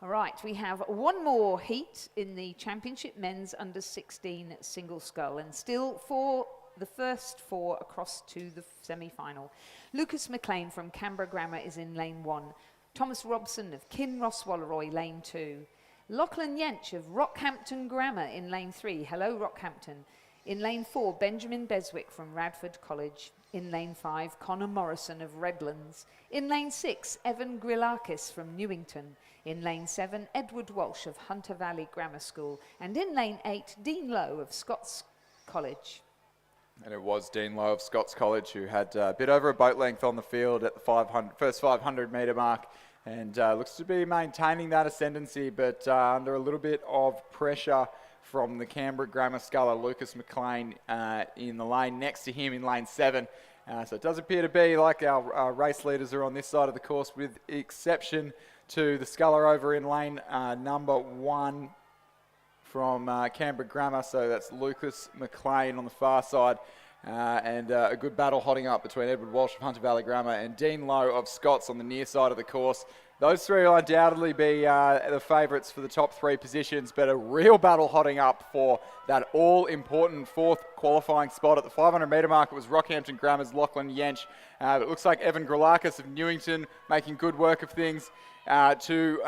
All right, we have one more heat in the championship men's under-16 single scull, and still for the first 4 across to the semi-final. Lucas McLean from Canberra Grammar is in lane 1. Thomas Robson of Kinross Walleroy, lane 2. Lachlan Yench of Rockhampton Grammar in lane 3. Hello, Rockhampton. In lane 4, Benjamin Beswick from Radford College. In lane 5, Connor Morrison of Redlands. In lane 6, Evan Grilakis from Newington. In lane 7, Edward Walsh of Hunter Valley Grammar School. And in lane 8, Dean Lowe of Scots College. And it was Dean Lowe of Scots College who had a bit over a boat length on the field at the first 500 metre mark, and looks to be maintaining that ascendancy, but under a little bit of pressure from the Canberra Grammar sculler, Lucas McLean, in the lane next to him in lane 7. So it does appear to be like our race leaders are on this side of the course, with exception to the sculler over in lane number 1 from Canberra Grammar. So that's Lucas McLean on the far side. And a good battle hotting up between Edward Walsh of Hunter Valley Grammar and Dean Lowe of Scots on the near side of the course. Those 3 will undoubtedly be the favourites for the top 3 positions, but a real battle hotting up for that all-important 4th qualifying spot. At the 500 metre mark, it was Rockhampton Grammar's Lachlan Yench. It looks like Evan Grilakis of Newington making good work of things to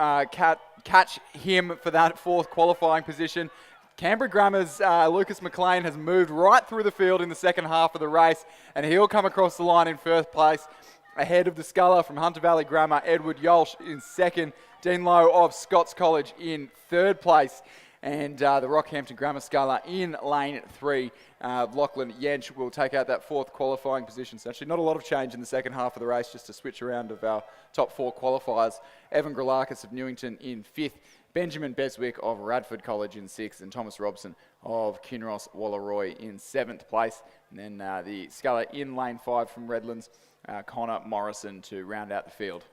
catch him for that 4th qualifying position. Canberra Grammar's Lucas McLean has moved right through the field in the second half of the race, and he'll come across the line in first place, ahead of the sculler from Hunter Valley Grammar, Edward Walsh, in second, Dean Lowe of Scots College in third place, and the Rockhampton Grammar sculler in lane 3. Lachlan Yench will take out that 4th qualifying position. So actually not a lot of change in the second half of the race, just a switch around of our top 4 qualifiers. Evan Grilakis of Newington in 5th, Benjamin Beswick of Radford College in 6th, and Thomas Robson of Kinross Walleroy in 7th place. And then the sculler in lane 5 from Redlands, Connor Morrison, to round out the field.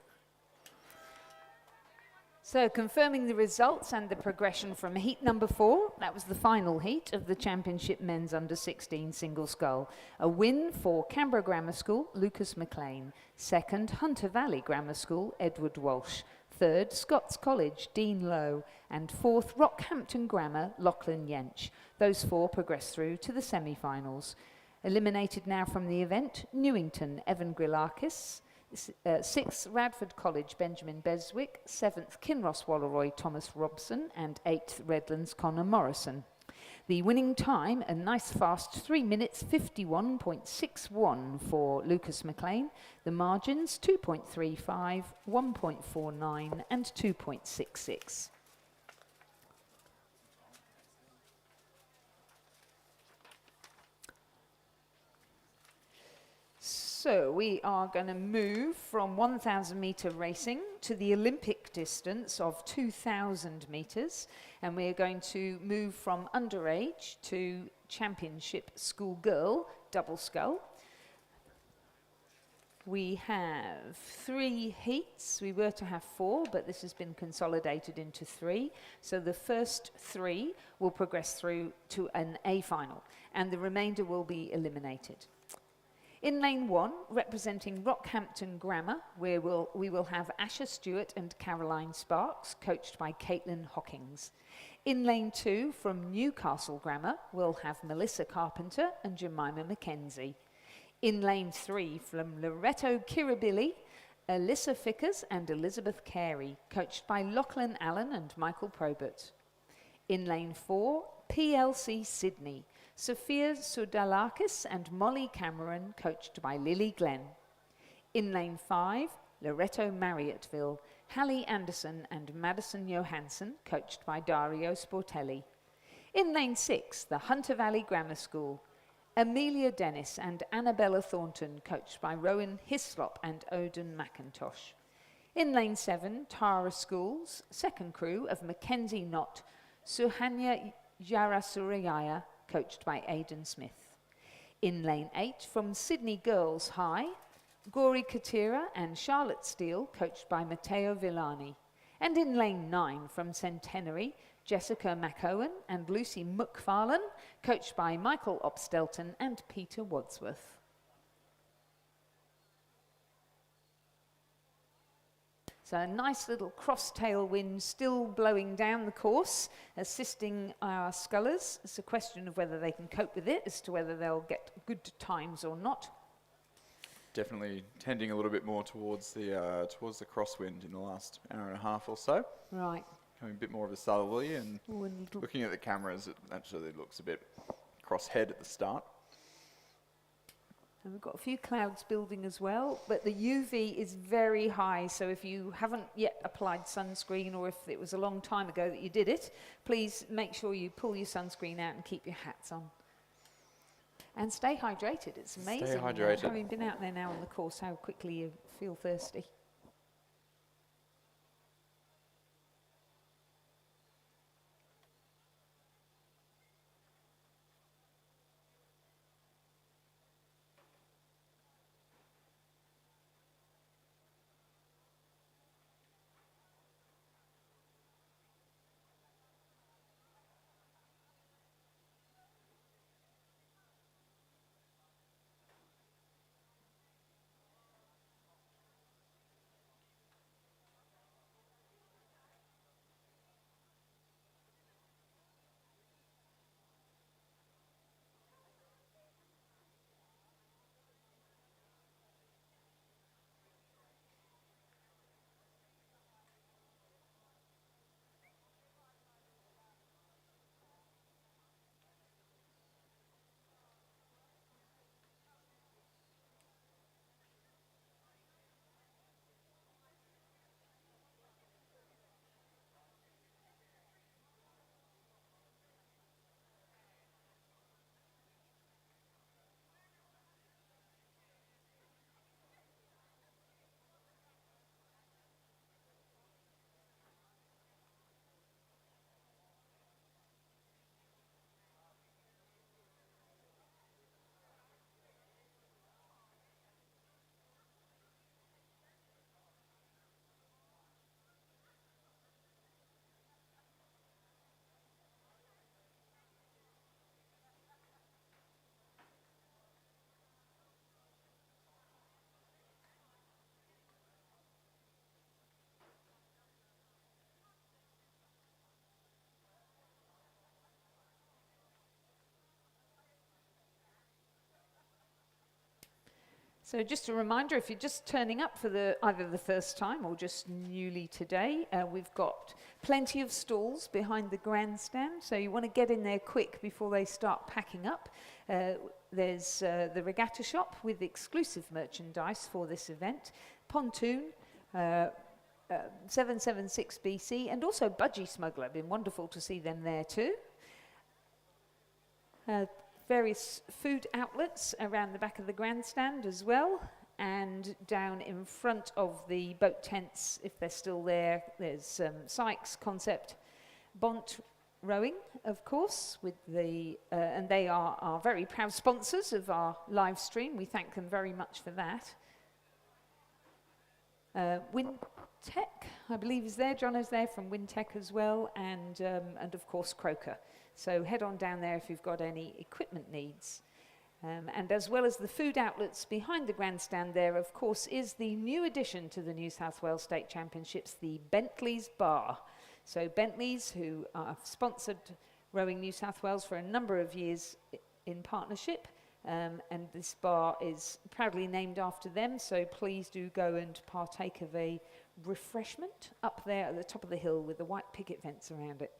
So confirming the results and the progression from heat number 4, that was the final heat of the championship men's under-16 single scull. A win for Canberra Grammar School, Lucas McLean. Second, Hunter Valley Grammar School, Edward Walsh. Third, Scots College, Dean Lowe. And fourth, Rockhampton Grammar, Lachlan Yench. Those 4 progressed through to the semi-finals. Eliminated now from the event, Newington, Evan Grilakis. 6th, Radford College, Benjamin Beswick. 7th, Kinross Walleroy, Thomas Robson. And 8th, Redlands, Connor Morrison. The winning time, a nice fast 3 minutes 51.61 for Lucas McLean. The margins 2.35, 1.49 and 2.66. So we are going to move from 1,000 metre racing to the Olympic distance of 2,000 metres, and we are going to move from underage to championship schoolgirl double scull. We have 3 heats. We were to have 4, but this has been consolidated into 3. So the first 3 will progress through to an A final, and the remainder will be eliminated. In lane 1, representing Rockhampton Grammar, we will have Asher Stewart and Caroline Sparks, coached by Caitlin Hockings. In lane 2, from Newcastle Grammar, we'll have Melissa Carpenter and Jemima Mackenzie. In lane 3, from Loretto Kirribilli, Alyssa Fickers and Elizabeth Carey, coached by Lachlan Allen and Michael Probert. In lane 4, PLC Sydney, Sophia Soudalakis and Molly Cameron, coached by Lily Glenn. In lane 5, Loreto Marriotteville, Hallie Anderson and Madison Johansson, coached by Dario Sportelli. In lane 6, the Hunter Valley Grammar School, Amelia Dennis and Annabella Thornton, coached by Rowan Hislop and Odin McIntosh. In lane 7, Tara Schools, second crew of Mackenzie Knott, Suhanya Yarasuriyaya, coached by Aidan Smith. In lane 8, from Sydney Girls High, Gori Katira and Charlotte Steele, coached by Matteo Villani. And in lane 9, from Centenary, Jessica McOwen and Lucy McFarlane, coached by Michael Opstelton and Peter Wadsworth. So a nice little cross-tail wind still blowing down the course, assisting our scullers. It's a question of whether they can cope with it, as to whether they'll get good times or not. Definitely tending a little bit more towards the crosswind in the last hour and a half or so. Right. Becoming a bit more of a southerly, and Ooh, and little looking at the cameras, it actually looks a bit crosshead at the start. And we've got a few clouds building as well, but the UV is very high, so if you haven't yet applied sunscreen, or if it was a long time ago that you did it, please make sure you pull your sunscreen out and keep your hats on. And stay hydrated. It's amazing, Stay hydrated. Having been out there now on the course, how quickly you feel thirsty. So just a reminder, if you're just turning up for either the first time or just newly today, we've got plenty of stalls behind the grandstand, so you want to get in there quick before they start packing up. There's the regatta shop with exclusive merchandise for this event, pontoon, 776 BC, and also Budgie Smuggler. Been wonderful to see them there too. Various food outlets around the back of the grandstand as well, and down in front of the boat tents, if they're still there, there's Sykes Concept, Bont Rowing, of course, with the and they are our very proud sponsors of our live stream. We thank them very much for that. Wintech, I believe, is there. Jono's there from Wintech as well, and of course Croker. So head on down there if you've got any equipment needs. And as well as the food outlets behind the grandstand there, of course, is the new addition to the New South Wales State Championships, the Bentley's Bar. So Bentley's, who have sponsored Rowing New South Wales for a number of years in partnership, and this bar is proudly named after them, so please do go and partake of a refreshment up there at the top of the hill with the white picket fence around it.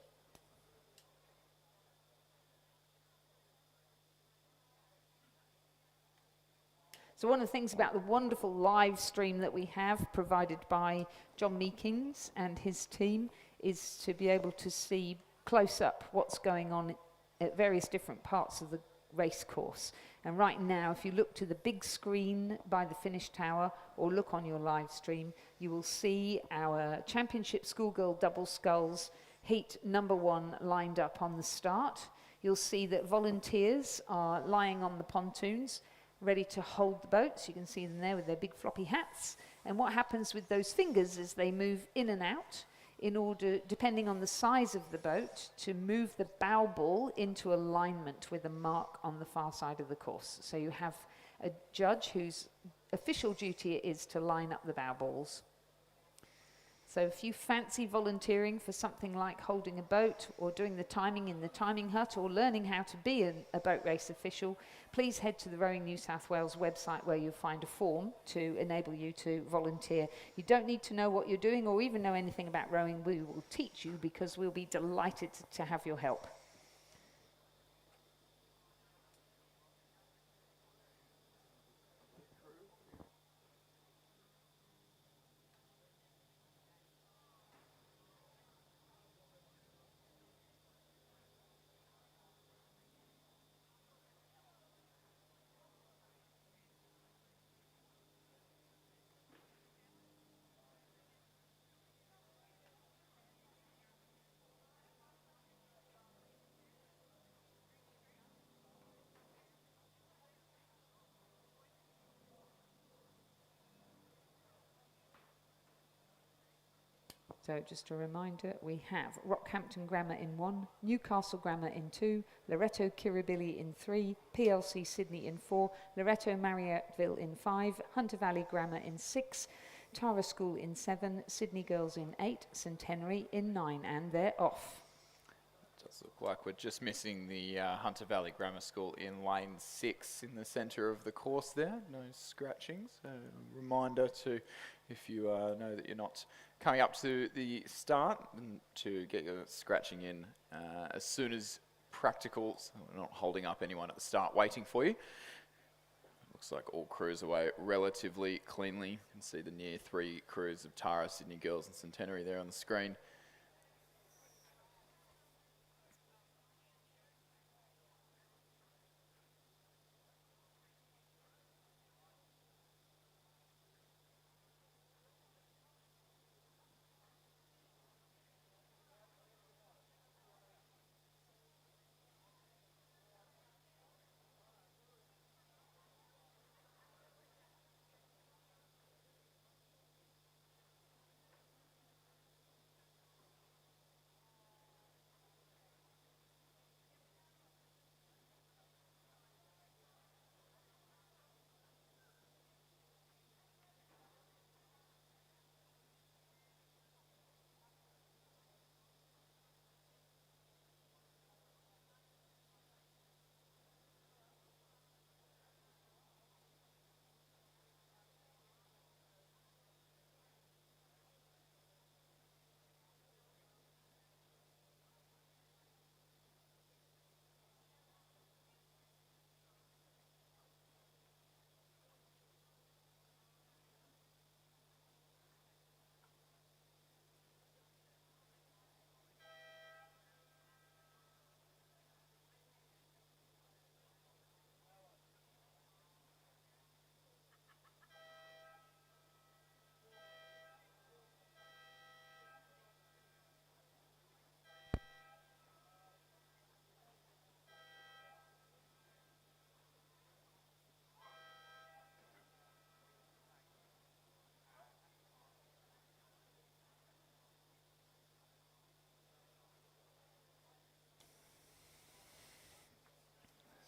So one of the things about the wonderful live stream that we have provided by John Meekings and his team is to be able to see close up what's going on at various different parts of the race course. And right now, if you look to the big screen by the finish tower or look on your live stream, you will see our championship schoolgirl double sculls heat number 1 lined up on the start. You'll see that volunteers are lying on the pontoons, ready to hold the boats. You can see them there with their big floppy hats. And what happens with those fingers is they move in and out in order, depending on the size of the boat, to move the bow ball into alignment with a mark on the far side of the course. So you have a judge whose official duty it is to line up the bow balls. So if you fancy volunteering for something like holding a boat or doing the timing in the timing hut or learning how to be a boat race official, please head to the Rowing New South Wales website where you'll find a form to enable you to volunteer. You don't need to know what you're doing or even know anything about rowing. We will teach you because we'll be delighted to have your help. So just a reminder, we have Rockhampton Grammar in 1, Newcastle Grammar in 2, Loreto Kirribilli in 3, PLC Sydney in 4, Loreto Marriotteville in 5, Hunter Valley Grammar in 6, Tara School in 7, Sydney Girls in 8, Centenary in 9, and they're off. It does look like we're just missing the Hunter Valley Grammar School in lane 6 in the centre of the course there. No scratching, so a reminder to, if you know that you're not coming up to the start, and to get your scratching in as soon as practical, so we're not holding up anyone at the start waiting for you. Looks like all crews away relatively cleanly. You can see the near 3 crews of Tara, Sydney Girls and Centenary there on the screen.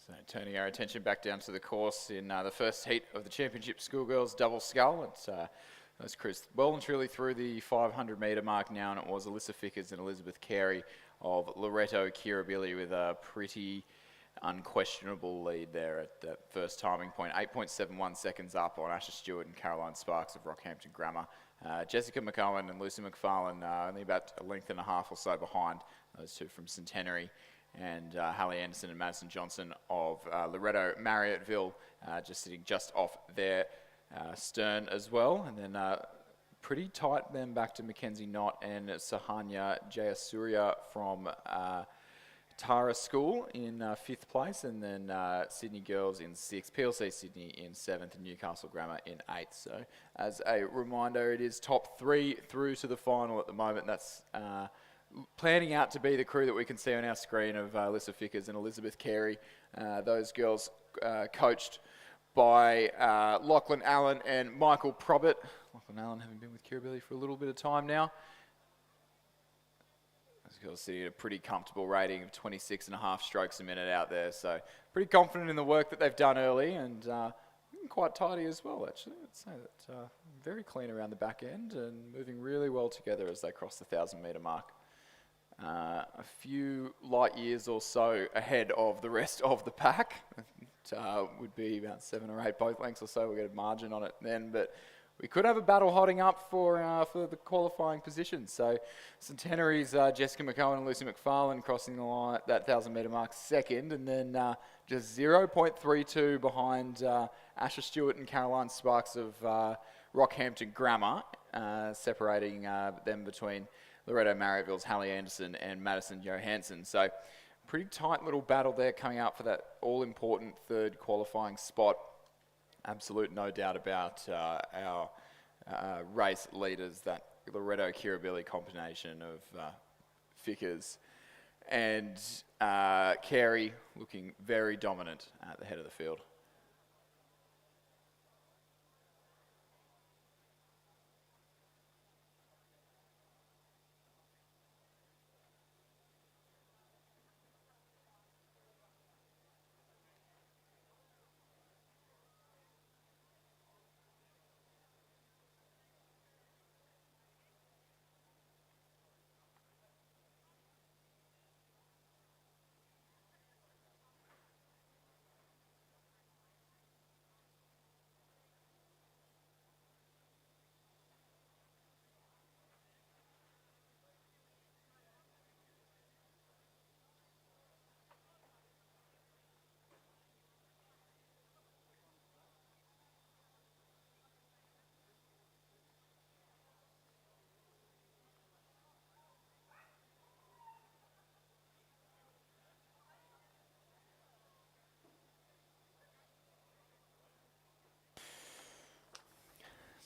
So turning our attention back down to the course in the first heat of the Championship Schoolgirls double scull. It's those crews well and truly through the 500 metre mark now, and it was Alyssa Fickers and Elizabeth Carey of Loreto Kirribilli with a pretty unquestionable lead there at that first timing point. 8.71 seconds up on Asher Stewart and Caroline Sparks of Rockhampton Grammar. Jessica McCowan and Lucy McFarlane only about a length and a half or so behind, those two from Centenary. and Hallie Anderson and Madison Johnson of Loretto Marriotteville just sitting just off their stern as well. And then pretty tight then back to Mackenzie Knott and Sahanya Jayasuriya from Tara School in 5th place, and then Sydney Girls in 6th, PLC Sydney in 7th, and Newcastle Grammar in 8th. So as a reminder, it is top 3 through to the final at the moment. That's planning out to be the crew that we can see on our screen of Alyssa Fickers and Elizabeth Carey. Those girls coached by Lachlan Allen and Michael Probert. Lachlan Allen having been with Kirribilli for a little bit of time now. Those girls sitting at a pretty comfortable rating of 26.5 strokes a minute out there. So pretty confident in the work that they've done early, and quite tidy as well, actually. I'd say that very clean around the back end and moving really well together as they cross the 1,000-metre mark. A few light years or so ahead of the rest of the pack. It would be about 7 or 8 both lengths or so. We'll get a margin on it then, but we could have a battle hotting up for the qualifying position. So Centenary's Jessica McCowan and Lucy McFarlane crossing the line, that 1,000-metre mark second, and then just 0.32 behind Asher Stewart and Caroline Sparks of Rockhampton Grammar, separating them between Loretto Marriotteville's Hallie Anderson and Madison Johansson. So pretty tight little battle there coming out for that all-important third qualifying spot. Absolute no doubt about our race leaders, that Loretto Kirribilli combination of Fickers and Carey looking very dominant at the head of the field.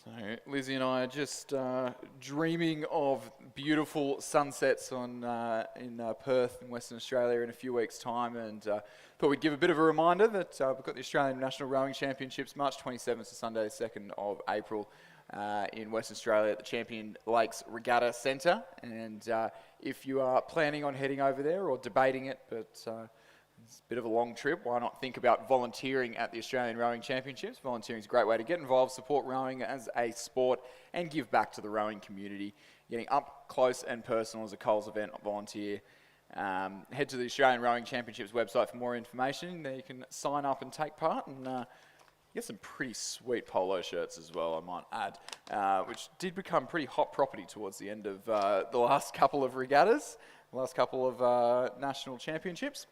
So Lizzie and I are just dreaming of beautiful sunsets in Perth in Western Australia in a few weeks' time, and thought we'd give a bit of a reminder that we've got the Australian National Rowing Championships March 27th to Sunday 2nd of April in Western Australia at the Champion Lakes Regatta Centre. And if you are planning on heading over there or debating it, but it's a bit of a long trip, why not think about volunteering at the Australian Rowing Championships? Volunteering is a great way to get involved, support rowing as a sport, and give back to the rowing community. Getting up close and personal as a Coles event volunteer. Head to the Australian Rowing Championships website for more information. There you can sign up and take part, and get some pretty sweet polo shirts as well, I might add, which did become pretty hot property towards the end of the last couple of regattas, the last couple of national championships.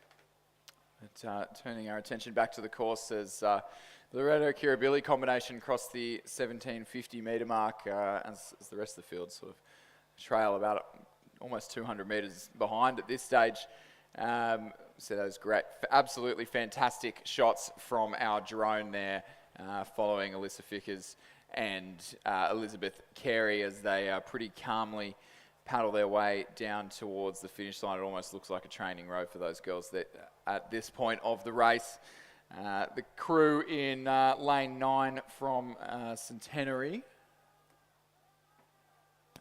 But, turning our attention back to the course as the Loretto Kirribilli combination crossed the 1750 metre mark as the rest of the field sort of trail about almost 200 metres behind at this stage. So those great, absolutely fantastic shots from our drone there, following Alyssa Fickers and Elizabeth Carey as they pretty calmly paddle their way down towards the finish line. It almost looks like a training row for those girls that at this point of the race. The crew in lane 9 from Centenary.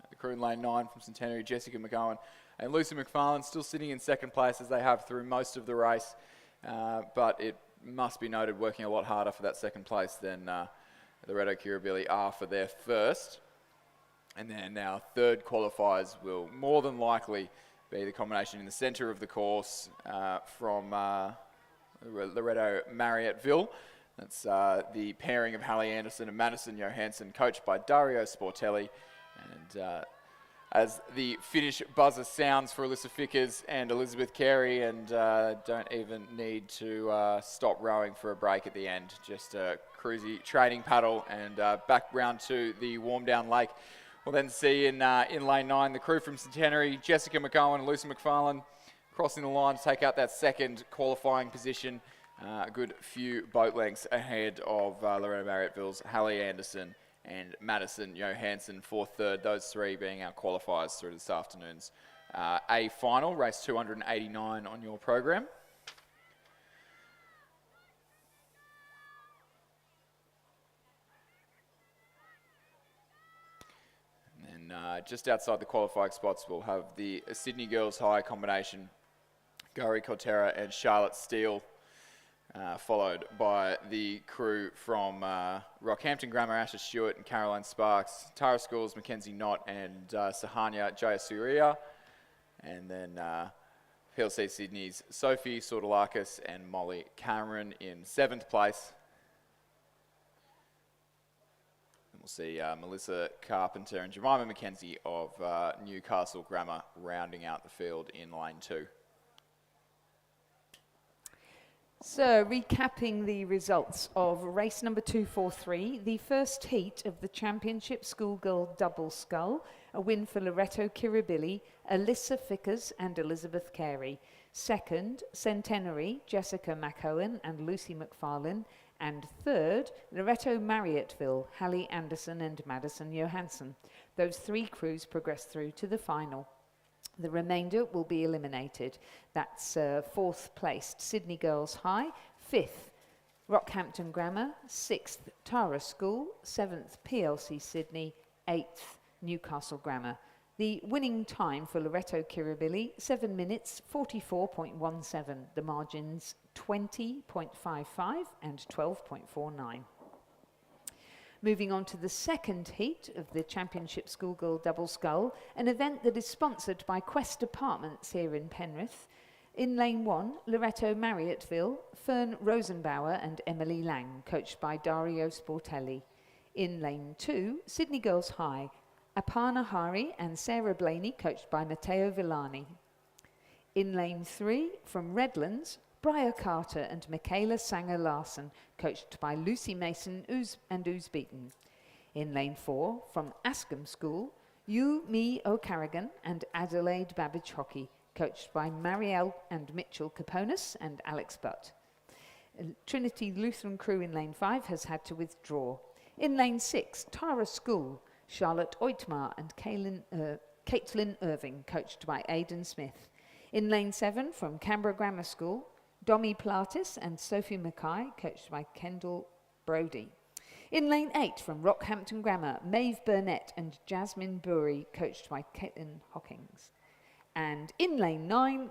The crew in lane 9 from Centenary, Jessica McGowan and Lucy McFarlane, still sitting in second place as they have through most of the race. But it must be noted, working a lot harder for that second place than the Loretto Kirribilli are for their first. And then our third qualifiers will more than likely be the combination in the centre of the course from Loretto Marriotteville. That's the pairing of Hallie Anderson and Madison Johansson, coached by Dario Sportelli. And as the finish buzzer sounds for Alyssa Fickers and Elizabeth Carey, and don't even need to stop rowing for a break at the end. Just a cruisy training paddle and back round to the warm down lake. We'll then see in lane 9 the crew from Centenary, Jessica McGowan and Lucy McFarlane, crossing the line to take out that second qualifying position. A good few boat lengths ahead of Loretta Marriotteville's Hallie Anderson and Madison Johansson for third. Those three being our qualifiers through this afternoon's A final, race 289 on your program. And then just outside the qualifying spots, we'll have the Sydney Girls High combination, Gary Cotera and Charlotte Steele. Followed by the crew from Rockhampton Grammar, Asher Stewart and Caroline Sparks, Tara Schools, Mackenzie Knott and Sahanya Jayasuriya, and then PLC Sydney's Sophie Sordolakis and Molly Cameron in 7th place. And we'll see Melissa Carpenter and Jemima McKenzie of Newcastle Grammar rounding out the field in lane 2. So, recapping the results of race number 243, the first heat of the Championship Schoolgirl Double Scull, a win for Loretto Kirribilli, Alyssa Fickers and Elizabeth Carey. Second, Centenary, Jessica McOwen and Lucy McFarlane. And third, Loretto Marriottville, Hallie Anderson and Madison Johansson. Those three crews progressed through to the final. The remainder will be eliminated. That's 4th placed Sydney Girls High, 5th Rockhampton Grammar, 6th Tara School, 7th PLC Sydney, 8th Newcastle Grammar. The winning time for Loretto Kirribilli, 7 minutes 44.17. The margins 20.55 and 12.49. Moving on to the second heat of the Championship Schoolgirl Double Scull, an event that is sponsored by Quest Apartments here in Penrith. In lane 1, Loretto Marriottville, Fern Rosenbauer and Emily Lang, coached by Dario Sportelli. In lane 2, Sydney Girls High, Aparna Hari and Sarah Blaney, coached by Matteo Villani. In lane 3, from Redlands, Briar Carter and Michaela Sanger-Larson, coached by Lucy Mason and Ooze Beaton. In lane 4, from Ascombe School, Yu Mi O'Carrigan and Adelaide Babbage Hockey, coached by Marielle and Mitchell Caponis and Alex Butt. Trinity Lutheran crew in lane 5 has had to withdraw. In lane 6, Tara School, Charlotte Oitmar and Caitlin Irving, coached by Aidan Smith. In lane 7, from Canberra Grammar School, Domi Platis and Sophie Mackay, coached by Kendall Brody. In lane 8, from Rockhampton Grammar, Maeve Burnett and Jasmine Bury, coached by Caitlin Hawkins. And in lane 9,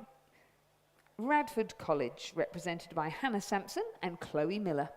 Radford College, represented by Hannah Sampson and Chloe Miller.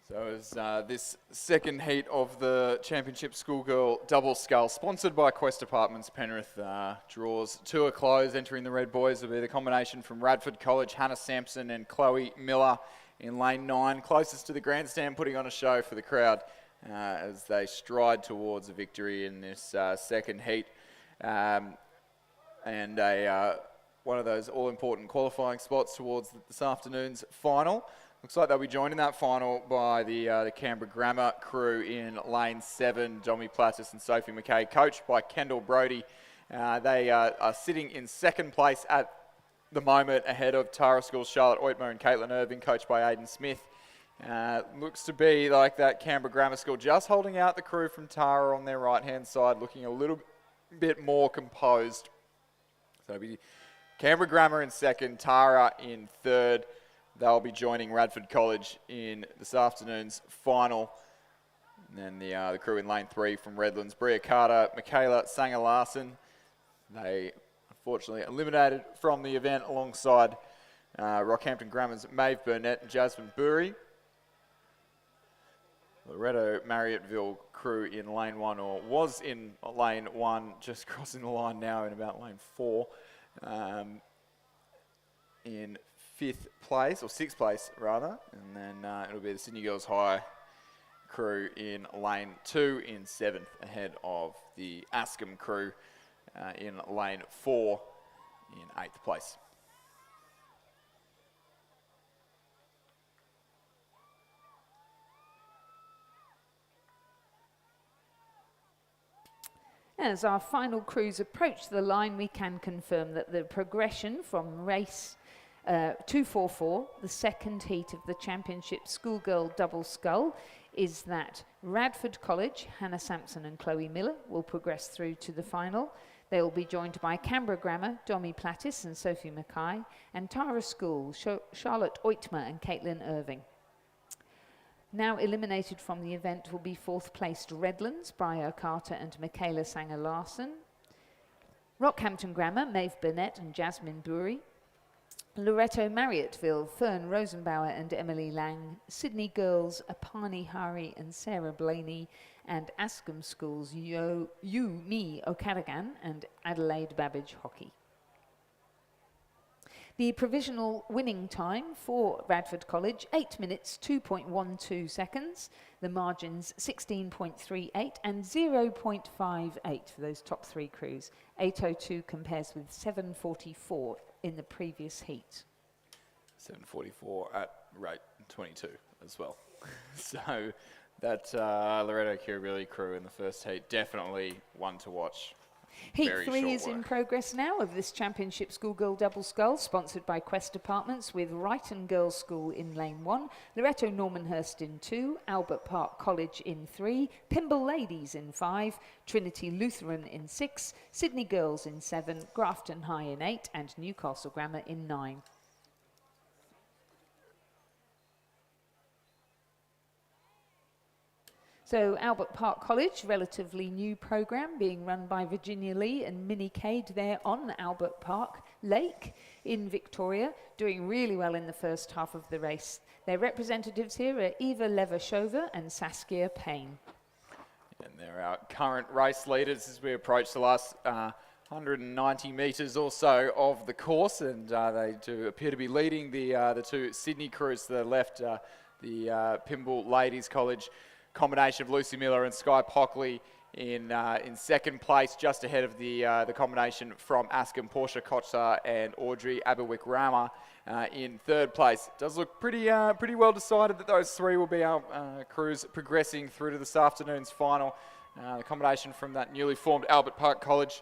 So as this second heat of the Championship Schoolgirl Double Scull, sponsored by Quest Apartments Penrith, draws to a close. Entering the red boys will be the combination from Radford College, Hannah Sampson and Chloe Miller in lane 9, closest to the grandstand, putting on a show for the crowd as they stride towards a victory in this second heat. And one of those all-important qualifying spots towards this afternoon's final. Looks like they'll be joined in that final by the Canberra Grammar crew in lane 7, Domi Plattis and Sophie McKay, coached by Kendall Brody. They are sitting in second place at the moment, ahead of Tara School's Charlotte Oitmer and Caitlin Irving, coached by Aidan Smith. Looks to be like that Canberra Grammar School just holding out the crew from Tara on their right-hand side, looking a little bit more composed. So it'll be Canberra Grammar in second, Tara in third. They'll be joining Radford College in this afternoon's final. And then the crew in lane 3 from Redlands, Bria Carter, Michaela Sanger-Larson. They unfortunately eliminated from the event alongside Rockhampton Grammar's Maeve Burnett and Jasmine Burry. Loretto Marriotteville crew in lane 1, or was in lane 1, just crossing the line now in about lane 4. In 5th place, or 6th place rather, and then it'll be the Sydney Girls High crew in lane 2 in 7th, ahead of the Ascom crew in lane 4 in 8th place. As our final crews approach the line, we can confirm that the progression from race 244, the second heat of the championship schoolgirl double scull, is that Radford College, Hannah Sampson and Chloe Miller, will progress through to the final. They will be joined by Canberra Grammar, Domi Plattis and Sophie Mackay, and Tara School, Charlotte Oitmer and Caitlin Irving. Now eliminated from the event will be 4th placed Redlands, Bria Carter and Michaela Sanger-Larson. Rockhampton Grammar, Maeve Burnett and Jasmine Burry. Loretto Marriotteville, Fern Rosenbauer and Emily Lang. Sydney Girls, Apani Hari and Sarah Blaney. And Ascom Schools, Me O'Callaghan and Adelaide Babbage Hockey. The provisional winning time for Radford College, 8 minutes, 2.12 seconds. The margins, 16.38 and 0.58 for those top 3 crews. 8:02 compares with 7:44 in the previous heat. 7:44 at rate 22 as well. So that Loretto Kirribilli crew in the first heat, definitely one to watch. Heat Very 3 short is in work. progress now of this championship schoolgirl double scull, sponsored by Quest Apartments, with Wrighton Girls School in lane 1, Loretto Normanhurst in 2, Albert Park College in 3, Pymble Ladies in 5, Trinity Lutheran in 6, Sydney Girls in 7, Grafton High in 8 and Newcastle Grammar in 9. So Albert Park College, relatively new program being run by Virginia Lee and Minnie Cade there on Albert Park Lake in Victoria, doing really well in the first half of the race. Their representatives here are Eva Levashova and Saskia Payne. And they're our current race leaders as we approach the last 190 metres or so of the course, and they do appear to be leading the 2 Sydney crews to the left, the Pymble Ladies College combination of Lucy Miller and Sky Pockley in second place, just ahead of the combination from Ascom, Portia Kochsar and Audrey Aberwick-Rama in third place. It does look pretty well decided that those 3 will be our crews progressing through to this afternoon's final. The combination from that newly formed Albert Park College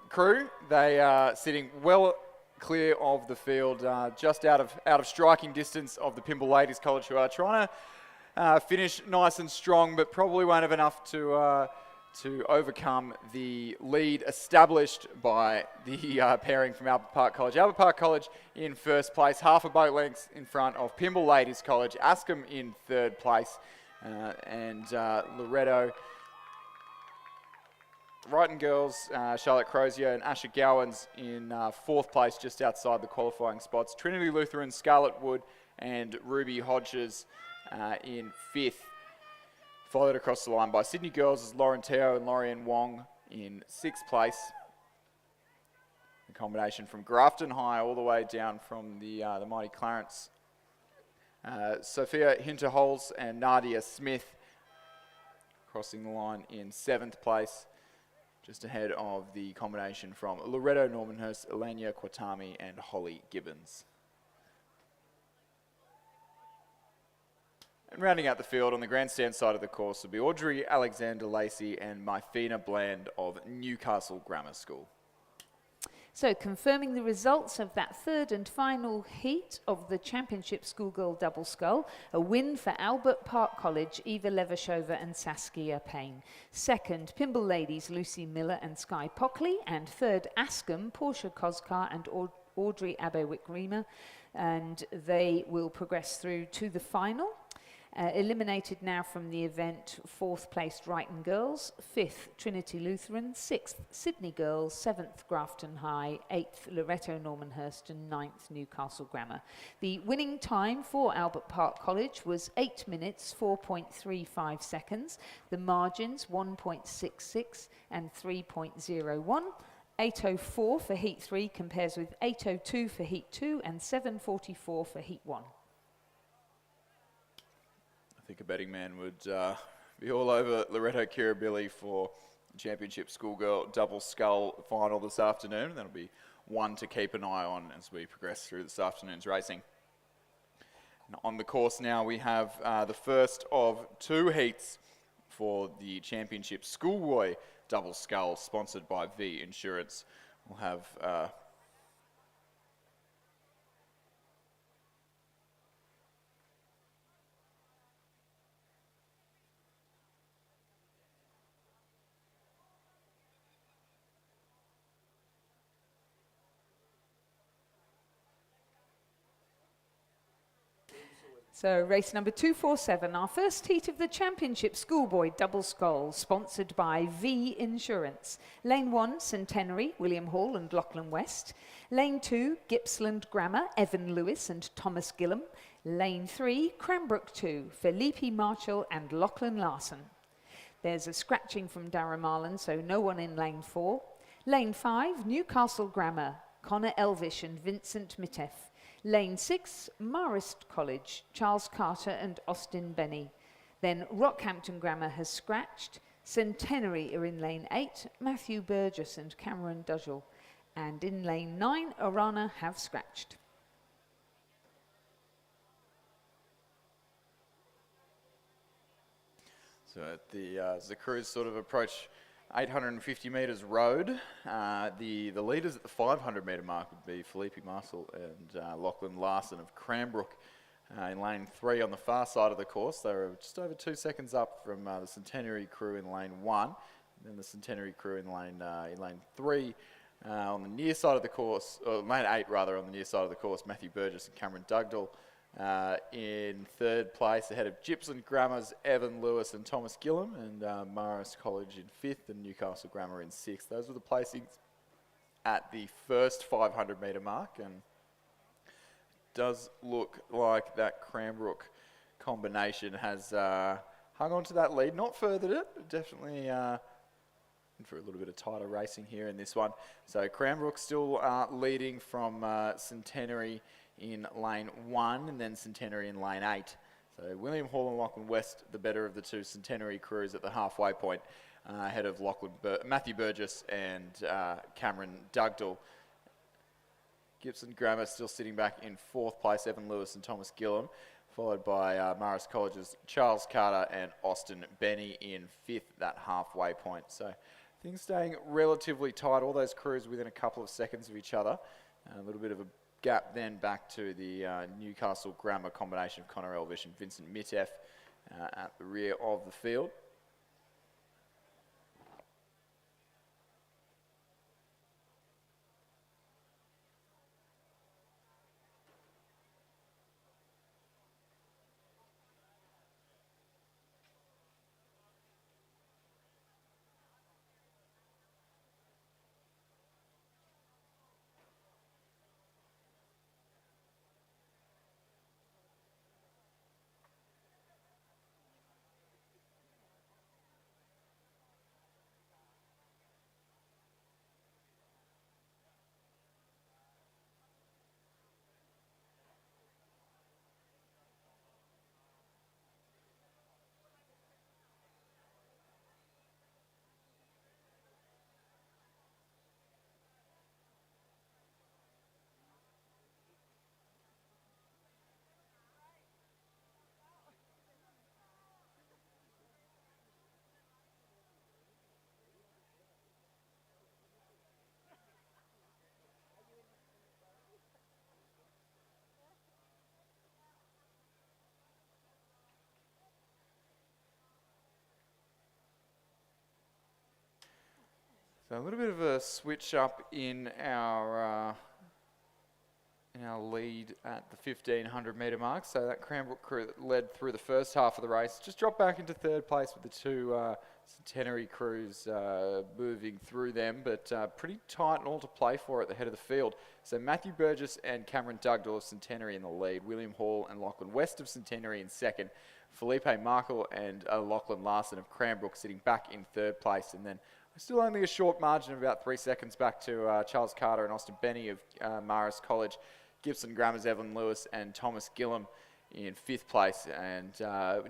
crew, they are sitting well clear of the field, just out of striking distance of the Pymble Ladies College, who are trying to finish nice and strong, but probably won't have enough to overcome the lead established by the pairing from Albert Park College. Albert Park College in first place, half a boat length in front of Pymble Ladies College. Ascom in third place, and Loretto, Wrighton Girls, Charlotte Crozier and Asher Gowans in 4th place, just outside the qualifying spots. Trinity Lutheran, Scarlett Wood and Ruby Hodges in 5th. Followed across the line by Sydney Girls as Lauren Teo and Lorian Wong in 6th place. The combination from Grafton High all the way down from the mighty Clarence. Sophia Hinterholz and Nadia Smith crossing the line in 7th place, just ahead of the combination from Loretto Normanhurst, Elenia Quatami and Holly Gibbons. And rounding out the field on the grandstand side of the course will be Audrey Alexander Lacey and Myfina Bland of Newcastle Grammar School. So confirming the results of that third and final heat of the Championship Schoolgirl Double Scull, a win for Albert Park College, Eva Levashova and Saskia Payne. Second, Pymble Ladies, Lucy Miller and Skye Pockley. And third, Ascombe, Portia Koskar and Audrey Abewick-Riemer. And they will progress through to the final. Eliminated now from the event, 4th placed Brighton Girls, 5th Trinity Lutheran, 6th Sydney Girls, 7th Grafton High, 8th Loretto Normanhurst and 9th Newcastle Grammar. The winning time for Albert Park College was 8 minutes 4.35 seconds. The margins 1.66 and 3.01. 8:04 for Heat 3 compares with 8:02 for Heat 2 and 7:44 for Heat 1. I think a betting man would be all over Loretto Kirribilli for the Championship Schoolgirl Double Scull final this afternoon. That'll be one to keep an eye on as we progress through this afternoon's racing. And on the course now we have the first of 2 heats for the Championship Schoolboy Double Scull, sponsored by V Insurance. We'll have So race number 247, our first heat of the Championship Schoolboy Double Scull, sponsored by V Insurance. Lane 1, Centenary, William Hall and Lachlan West. Lane 2, Gippsland Grammar, Evan Lewis and Thomas Gillam. Lane 3, Cranbrook 2, Felipe Marshall and Lachlan Larson. There's a scratching from Darragh Marlin, so no one in lane 4. Lane 5, Newcastle Grammar, Connor Elvish and Vincent Mitteff. Lane 6, Marist College, Charles Carter and Austin Benny. Then Rockhampton Grammar has scratched. Centenary are in lane 8, Matthew Burgess and Cameron Dudgell. And in lane 9, Orana have scratched. So as the crews sort of approach 850 metres road, the leaders at the 500 metre mark would be Felipe Marshall and Lachlan Larson of Cranbrook in lane 3 on the far side of the course. They were just over 2 seconds up from the Centenary crew in lane 1, and then the Centenary crew in lane 3. On the near side of the course, or lane 8 rather, on the near side of the course, Matthew Burgess and Cameron Dugdale in 3rd place, ahead of Gippsland Grammar's Evan Lewis and Thomas Gillam, and Marist College in 5th and Newcastle Grammar in 6th. Those were the placings at the first 500 metre mark, and does look like that Cranbrook combination has hung on to that lead, not furthered it, but definitely in for a little bit of tighter racing here in this one. So Cranbrook still leading from Centenary in lane 1 and then Centenary in lane 8. So William Hall and Lachlan West, the better of the 2 Centenary crews at the halfway point, ahead of Matthew Burgess and Cameron Dugdale. Gibson Grammar still sitting back in 4th place, Evan Lewis and Thomas Gillam, followed by Marist College's Charles Carter and Austin Benny in 5th, that halfway point. So things staying relatively tight, all those crews within a couple of seconds of each other. A little bit of a gap then back to the Newcastle Grammar combination of Connor Elvish and Vincent Mitteff at the rear of the field. So a little bit of a switch up in our lead at the 1500 metre mark. So that Cranbrook crew that led through the first half of the race just dropped back into third place with the two Centenary crews moving through them, but pretty tight and all to play for at the head of the field. So Matthew Burgess and Cameron Dugdale of Centenary in the lead, William Hall and Lachlan West of Centenary in second, Felipe Markle and Lachlan Larson of Cranbrook sitting back in third place, and then still only a short margin of about 3 seconds back to Charles Carter and Austin Benny of Marist College, Gibson Grammar's Evan Lewis and Thomas Gillum in fifth place, and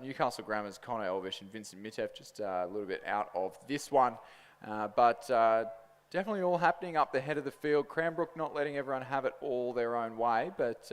Newcastle Grammar's Connor Elvish and Vincent Mitteff just a little bit out of this one, but definitely all happening up the head of the field. Cranbrook not letting everyone have it all their own way, but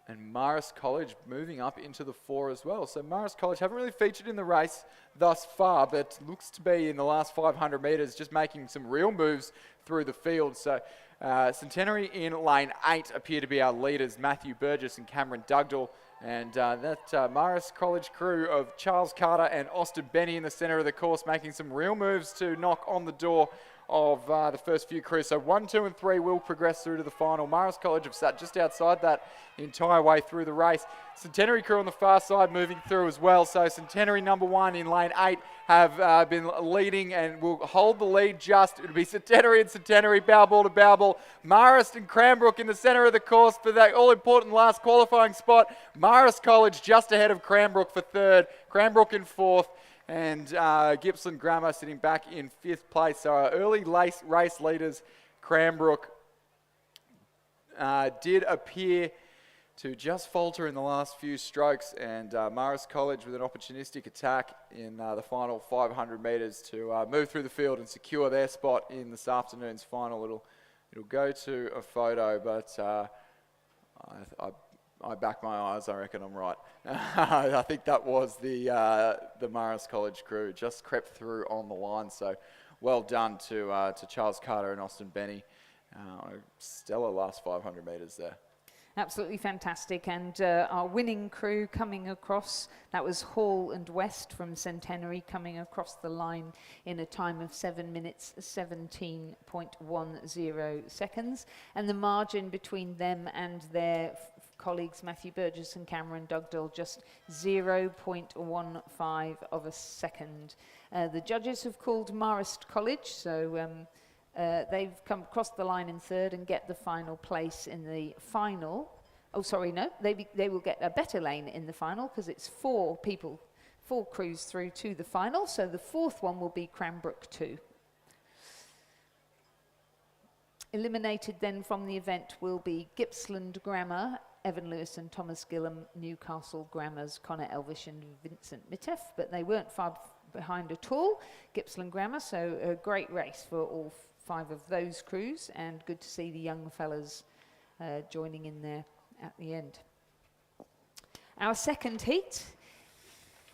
and Marist College moving up into the 4 as well. So Marist College haven't really featured in the race thus far, but looks to be in the last 500 metres just making some real moves through the field. So Centenary in lane 8 appear to be our leaders, Matthew Burgess and Cameron Dugdale. And that Marist College crew of Charles Carter and Austin Benny in the centre of the course making some real moves to knock on the door of the first few crews. So 1, 2 and 3 will progress through to the final. Marist College have sat just outside that the entire way through the race. Centenary crew on the far side moving through as well. So Centenary number 1 in lane 8 have been leading and will hold the lead just. It'll be Centenary, bow ball to bow ball. Marist and Cranbrook in the centre of the course for that all-important last qualifying spot. Marist College just ahead of Cranbrook for third. Cranbrook in fourth. And Gippsland Grammar sitting back in fifth place. So our early race leaders, Cranbrook, did appear to just falter in the last few strokes, and Marist College with an opportunistic attack in the final 500 metres to move through the field and secure their spot in this afternoon's final. It'll go to a photo, but I back my eyes. I reckon I'm right. I think that was the Marist College crew just crept through on the line. So well done to Charles Carter and Austin Benny. Stellar last 500 metres there. Absolutely fantastic. And our winning crew coming across, that was Hall and West from Centenary coming across the line in a time of 7 minutes 17.10 seconds. And the margin between them and their colleagues Matthew Burgess and Cameron Dugdale just 0.15 of a second. The judges have called Marist College, so they've come across the line in third and get the final place in the final. Oh, sorry, no, they will get a better lane in the final because it's 4 crews through to the final. So the fourth one will be Cranbrook 2. Eliminated then from the event will be Gippsland Grammar, Evan Lewis and Thomas Gillum, Newcastle Grammar's Connor Elvish and Vincent Mitteff, but they weren't far behind at all, Gippsland Grammar, so a great race for all 5 of those crews, and good to see the young fellas joining in there at the end. Our second heat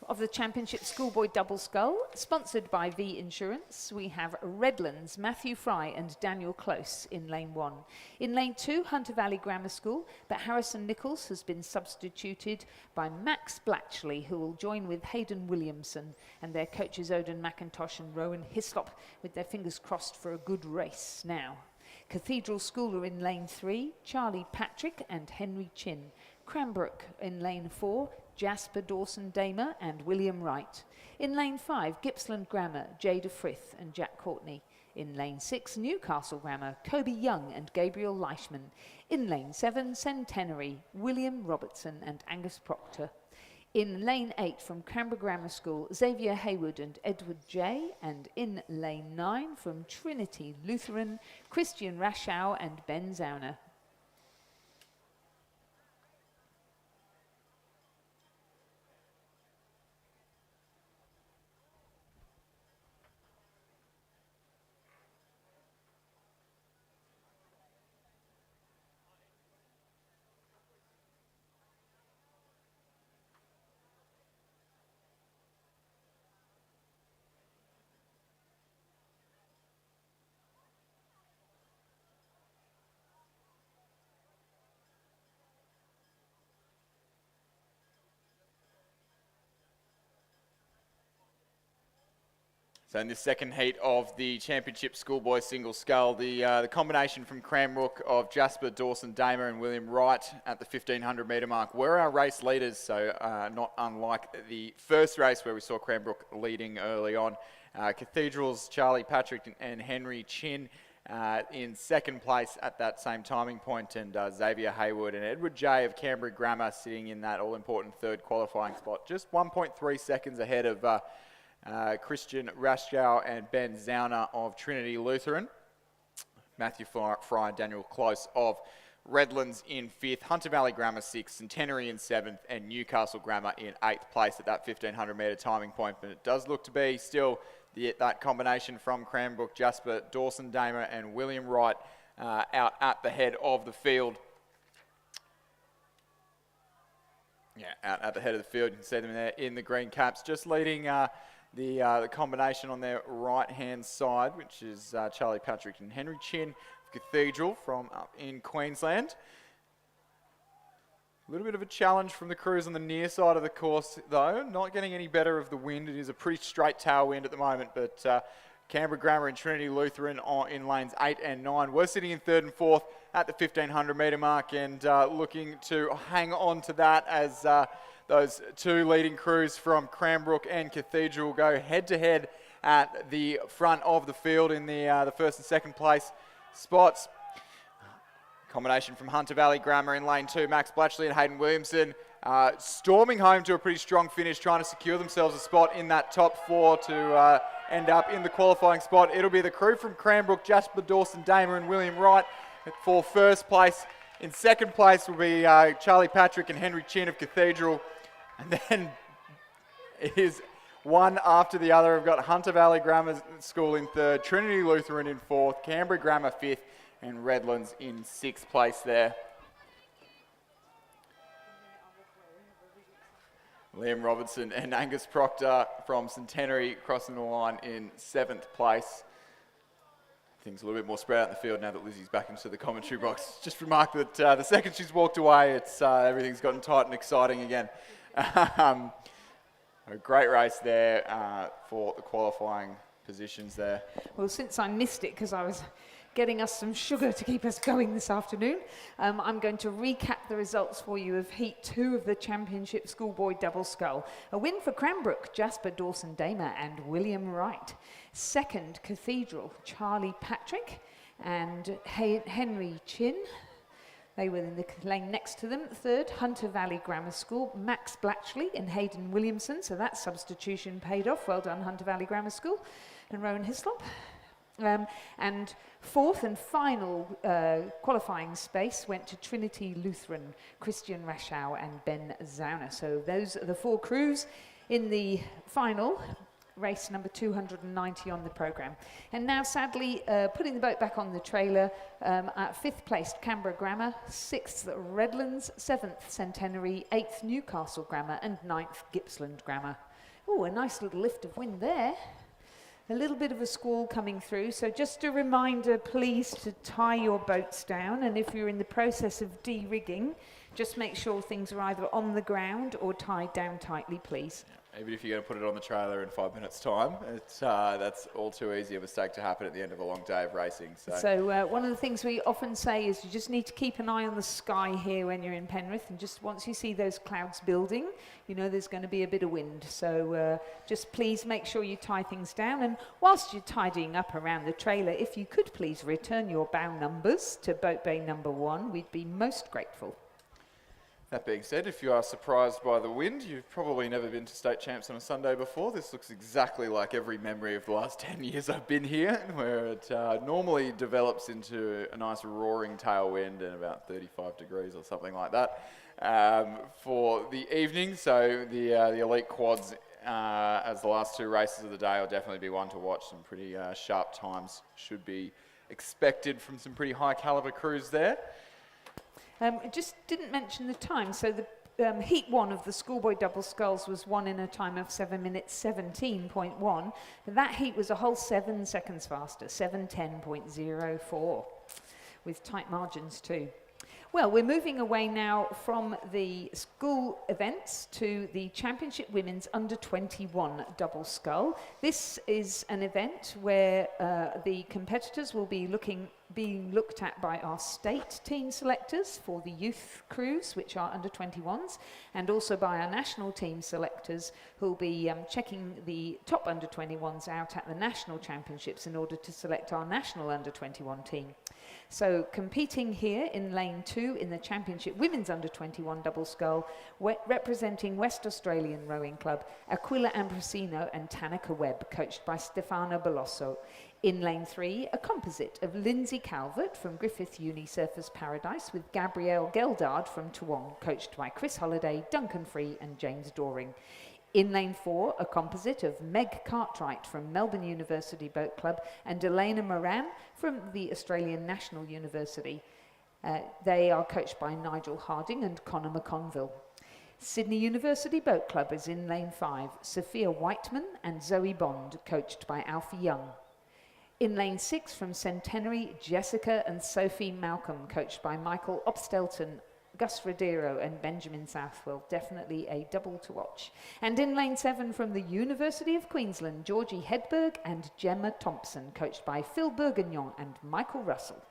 of the Championship Schoolboy Double Scull, sponsored by V Insurance. We have Redlands, Matthew Fry and Daniel Close in lane 1. In lane 2, Hunter Valley Grammar School, but Harrison Nichols has been substituted by Max Blatchley, who will join with Hayden Williamson and their coaches Odin McIntosh and Rowan Hislop with their fingers crossed for a good race now. Cathedral School are in lane 3, Charlie Patrick and Henry Chin. Cranbrook in lane 4, Jasper Dawson Damer and William Wright. In lane 5, Gippsland Grammar, Jada Frith and Jack Courtney. In lane 6, Newcastle Grammar, Kobe Young and Gabriel Leishman. In lane 7, Centenary, William Robertson and Angus Proctor. In lane 8 from Cranbrook Grammar School, Xavier Haywood and Edward J. And in lane 9 from Trinity Lutheran, Christian Raschow and Ben Zauner. So in this second heat of the championship schoolboy single scull, the combination from Cranbrook of Jasper, Dawson, Damer and William Wright at the 1500 metre mark were our race leaders, so not unlike the first race where we saw Cranbrook leading early on. Cathedral's Charlie Patrick and Henry Chin in second place at that same timing point, and Xavier Hayward and Edward J of Canberra Grammar sitting in that all-important third qualifying spot, just 1.3 seconds ahead of Christian Raschau and Ben Zauner of Trinity Lutheran. Matthew Fry and Daniel Close of Redlands in 5th, Hunter Valley Grammar 6th, Centenary in 7th, and Newcastle Grammar in 8th place at that 1500 metre timing point. But it does look to be still that combination from Cranbrook, Jasper, Dawson Damer and William Wright out at the head of the field. Yeah, out at the head of the field. You can see them there in the green caps, just leading the combination on their right-hand side, which is Charlie Patrick and Henry Chin of Cathedral from up in Queensland. A little bit of a challenge from the crews on the near side of the course, though. Not getting any better of the wind. It is a pretty straight tailwind at the moment, but Canberra Grammar and Trinity Lutheran in lanes 8 and 9. We're sitting in 3rd and 4th at the 1500 metre mark and looking to hang on to that as those two leading crews from Cranbrook and Cathedral go head-to-head at the front of the field in the first and second place spots. Combination from Hunter Valley Grammar in lane 2, Max Blatchley and Hayden Williamson storming home to a pretty strong finish, trying to secure themselves a spot in that top 4 to end up in the qualifying spot. It'll be the crew from Cranbrook, Jasper, Dawson, Damer and William Wright for first place. In second place will be Charlie Patrick and Henry Chin of Cathedral. And then it is one after the other. We've got Hunter Valley Grammar School in 3rd, Trinity Lutheran in 4th, Canberra Grammar 5th, and Redlands in 6th place there. Liam Robertson and Angus Proctor from Centenary crossing the line in 7th place. Things a little bit more spread out in the field now that Lizzie's back into the commentary box. Just remark that the second she's walked away, everything's gotten tight and exciting again. A great race there for the qualifying positions there. Well, since I missed it because I was getting us some sugar to keep us going this afternoon, I'm going to recap the results for you of Heat 2 of the Championship Schoolboy Double Scull. A win for Cranbrook, Jasper Dawson Damer and William Wright. Second, Cathedral, Charlie Patrick and Henry Chin. They were in the lane next to them. Third, Hunter Valley Grammar School, Max Blatchley and Hayden Williamson. So that substitution paid off. Well done, Hunter Valley Grammar School and Rowan Hislop. And fourth and final qualifying space went to Trinity Lutheran, Christian Raschau and Ben Zauner. So those are the 4 crews in the final race number 290 on the programme. And now sadly putting the boat back on the trailer, at 5th place Canberra Grammar, 6th Redlands, 7th Centenary, 8th Newcastle Grammar and 9th Gippsland Grammar. Oh, a nice little lift of wind there. A little bit of a squall coming through, so just a reminder please to tie your boats down, and if you're in the process of de-rigging, just make sure things are either on the ground or tied down tightly, please. Yeah, even if you're going to put it on the trailer in 5 minutes' time, that's all too easy a mistake to happen at the end of a long day of racing. So one of the things we often say is you just need to keep an eye on the sky here when you're in Penrith, and just once you see those clouds building, you know there's going to be a bit of wind. So just please make sure you tie things down, and whilst you're tidying up around the trailer, if you could please return your bow numbers to boat bay number 1, we'd be most grateful. That being said, if you are surprised by the wind, you've probably never been to State Champs on a Sunday before. This looks exactly like every memory of the last 10 years I've been here, where it normally develops into a nice roaring tailwind and about 35 degrees or something like that for the evening. So the elite quads, as the last 2 races of the day, will definitely be one to watch. Some pretty sharp times should be expected from some pretty high caliber crews there. I just didn't mention the time. So the Heat 1 of the Schoolboy Double Sculls was won in a time of 7 minutes 17.1. That heat was a whole 7 seconds faster, 7:10.04, with tight margins too. Well, we're moving away now from the school events to the Championship Women's Under 21 double scull. This is an event where the competitors will be being looked at by our state team selectors for the youth crews, which are under 21s, and also by our national team selectors who will be checking the top under 21s out at the national championships in order to select our national under 21 team. So competing here in lane 2 in the Championship Women's Under 21 double scull, representing West Australian Rowing Club, Aquila Ambrosino and Tanika Webb, coached by Stefano Belosso. In lane 3, a composite of Lindsay Calvert from Griffith Uni Surfers Paradise with Gabrielle Geldard from Toowong, coached by Chris Holliday, Duncan Free and James Doring. In lane 4, a composite of Meg Cartwright from Melbourne University Boat Club and Elena Moran from the Australian National University. They are coached by Nigel Harding and Connor McConville. Sydney University Boat Club is in lane 5, Sophia Whiteman and Zoe Bond, coached by Alfie Young. In lane 6 from Centenary, Jessica and Sophie Malcolm, coached by Michael Opstelton, Gus Rodero and Benjamin Southwell, definitely a double to watch. And in lane 7 from the University of Queensland, Georgie Hedberg and Gemma Thompson, coached by Phil Bourguignon and Michael Russell.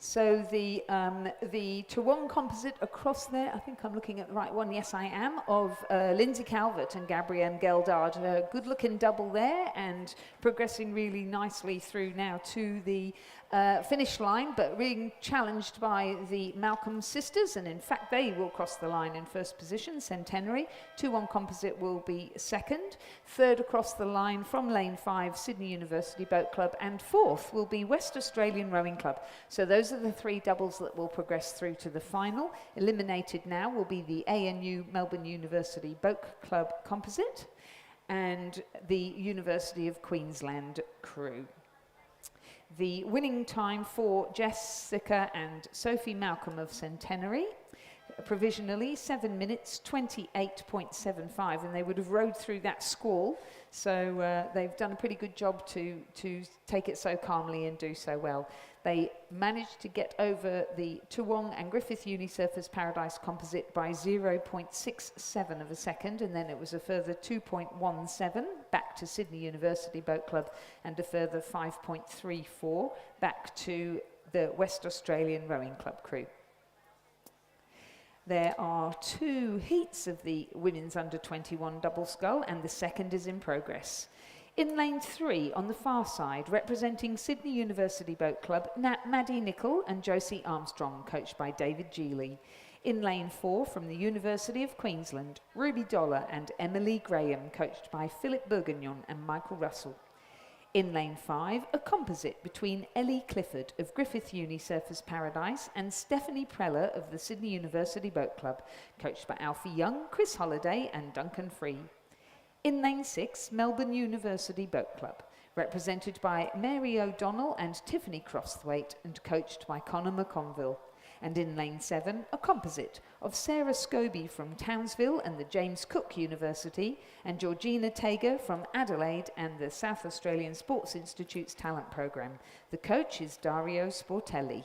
So the Toowong composite across there, I think I'm looking at the right one, yes I am, of Lindsay Calvert and Gabrielle Geldard. A good looking double there and progressing really nicely through now to the finish line, but being challenged by the Malcolm sisters, and in fact they will cross the line in first position. Centenary, Toowong composite will be second. Third across the line from lane 5, Sydney University Boat Club, and fourth will be West Australian Rowing Club. So those are the 3 doubles that will progress through to the final. Eliminated now will be the ANU Melbourne University Boat Club composite and the University of Queensland crew. The winning time for Jessica and Sophie Malcolm of Centenary, provisionally 7 minutes 28.75, and they would have rowed through that squall, so they've done a pretty good job to take it so calmly and do so well. They managed to get over the Toowong and Griffith Uni Surfers Paradise composite by 0.67 of a second, and then it was a further 2.17 back to Sydney University Boat Club and a further 5.34 back to the West Australian Rowing Club crew. There are 2 heats of the women's under 21 double scull, and the second is in progress. In lane 3 on the far side, representing Sydney University Boat Club, Maddie Nicol and Josie Armstrong, coached by David Geely. In lane 4 from the University of Queensland, Ruby Dollar and Emily Graham, coached by Philip Bourguignon and Michael Russell. In lane 5, a composite between Ellie Clifford of Griffith Uni Surfers Paradise and Stephanie Preller of the Sydney University Boat Club, coached by Alfie Young, Chris Holliday and Duncan Free. In lane 6, Melbourne University Boat Club, represented by Mary O'Donnell and Tiffany Crosthwaite and coached by Connor McConville. And in lane 7, a composite of Sarah Scobie from Townsville and the James Cook University and Georgina Tager from Adelaide and the South Australian Sports Institute's talent program. The coach is Dario Sportelli.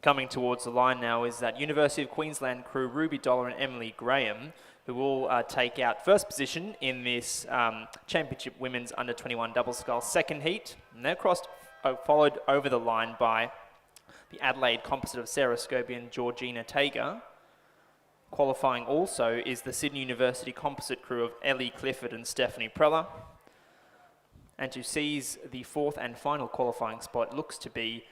coming towards the line now is that University of Queensland crew Ruby Dollar and Emily Graham, who will take out first position in this Championship Women's Under-21 Double Scull second heat. And they're followed over the line by the Adelaide composite of Sarah Scobie and Georgina Tager. Qualifying also is the Sydney University composite crew of Ellie Clifford and Stephanie Preller. And to seize the fourth and final qualifying spot looks to be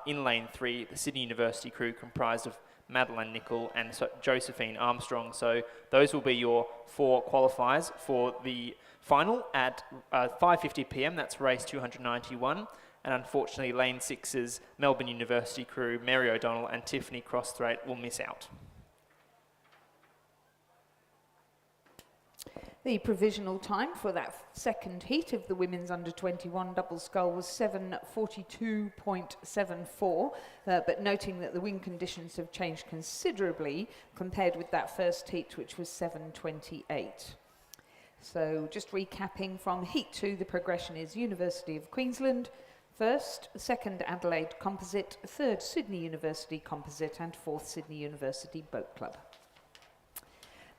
in lane 3, the Sydney University crew comprised of Madeline Nicol and Josephine Armstrong. So those will be your 4 qualifiers for the final at 5:50 p.m. That's race 291. And unfortunately, lane 6's Melbourne University crew Mary O'Donnell and Tiffany Crosthwaite will miss out. The provisional time for that second heat of the women's under-21 double scull was 7:42.74, but noting that the wind conditions have changed considerably compared with that first heat, which was 7:28. So just recapping from heat 2, the progression is University of Queensland first, second Adelaide Composite, third Sydney University Composite, and fourth Sydney University Boat Club.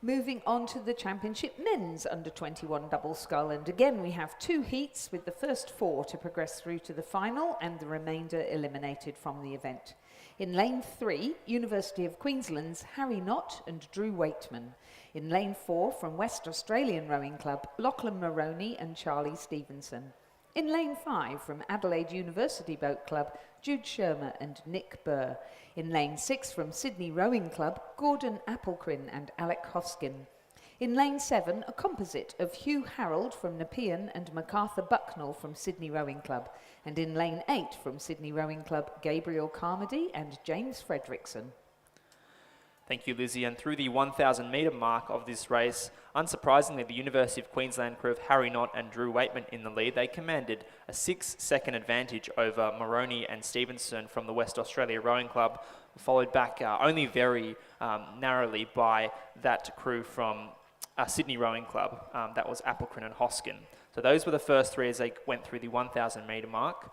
Moving on to the Championship Men's Under-21 Double Scull, and again we have 2 heats with the first 4 to progress through to the final and the remainder eliminated from the event. In lane 3, University of Queensland's Harry Knott and Drew Waitman. In lane 4, from West Australian Rowing Club, Lachlan Maroney and Charlie Stevenson. In lane 5, from Adelaide University Boat Club, Jude Shermer and Nick Burr. In lane 6, from Sydney Rowing Club, Gordon Applecrin and Alec Hoskin. In lane 7, a composite of Hugh Harold from Nepean and MacArthur Bucknell from Sydney Rowing Club. And in lane 8, from Sydney Rowing Club, Gabriel Carmody and James Fredrickson. Thank you, Lizzie. And through the 1,000 metre mark of this race, unsurprisingly, the University of Queensland crew of Harry Knott and Drew Waitman in the lead. They commanded a 6-second advantage over Maroney and Stevenson from the West Australia Rowing Club, followed back only very narrowly by that crew from Sydney Rowing Club. That was Applecrin and Hoskin. So those were the first 3 as they went through the 1,000 metre mark.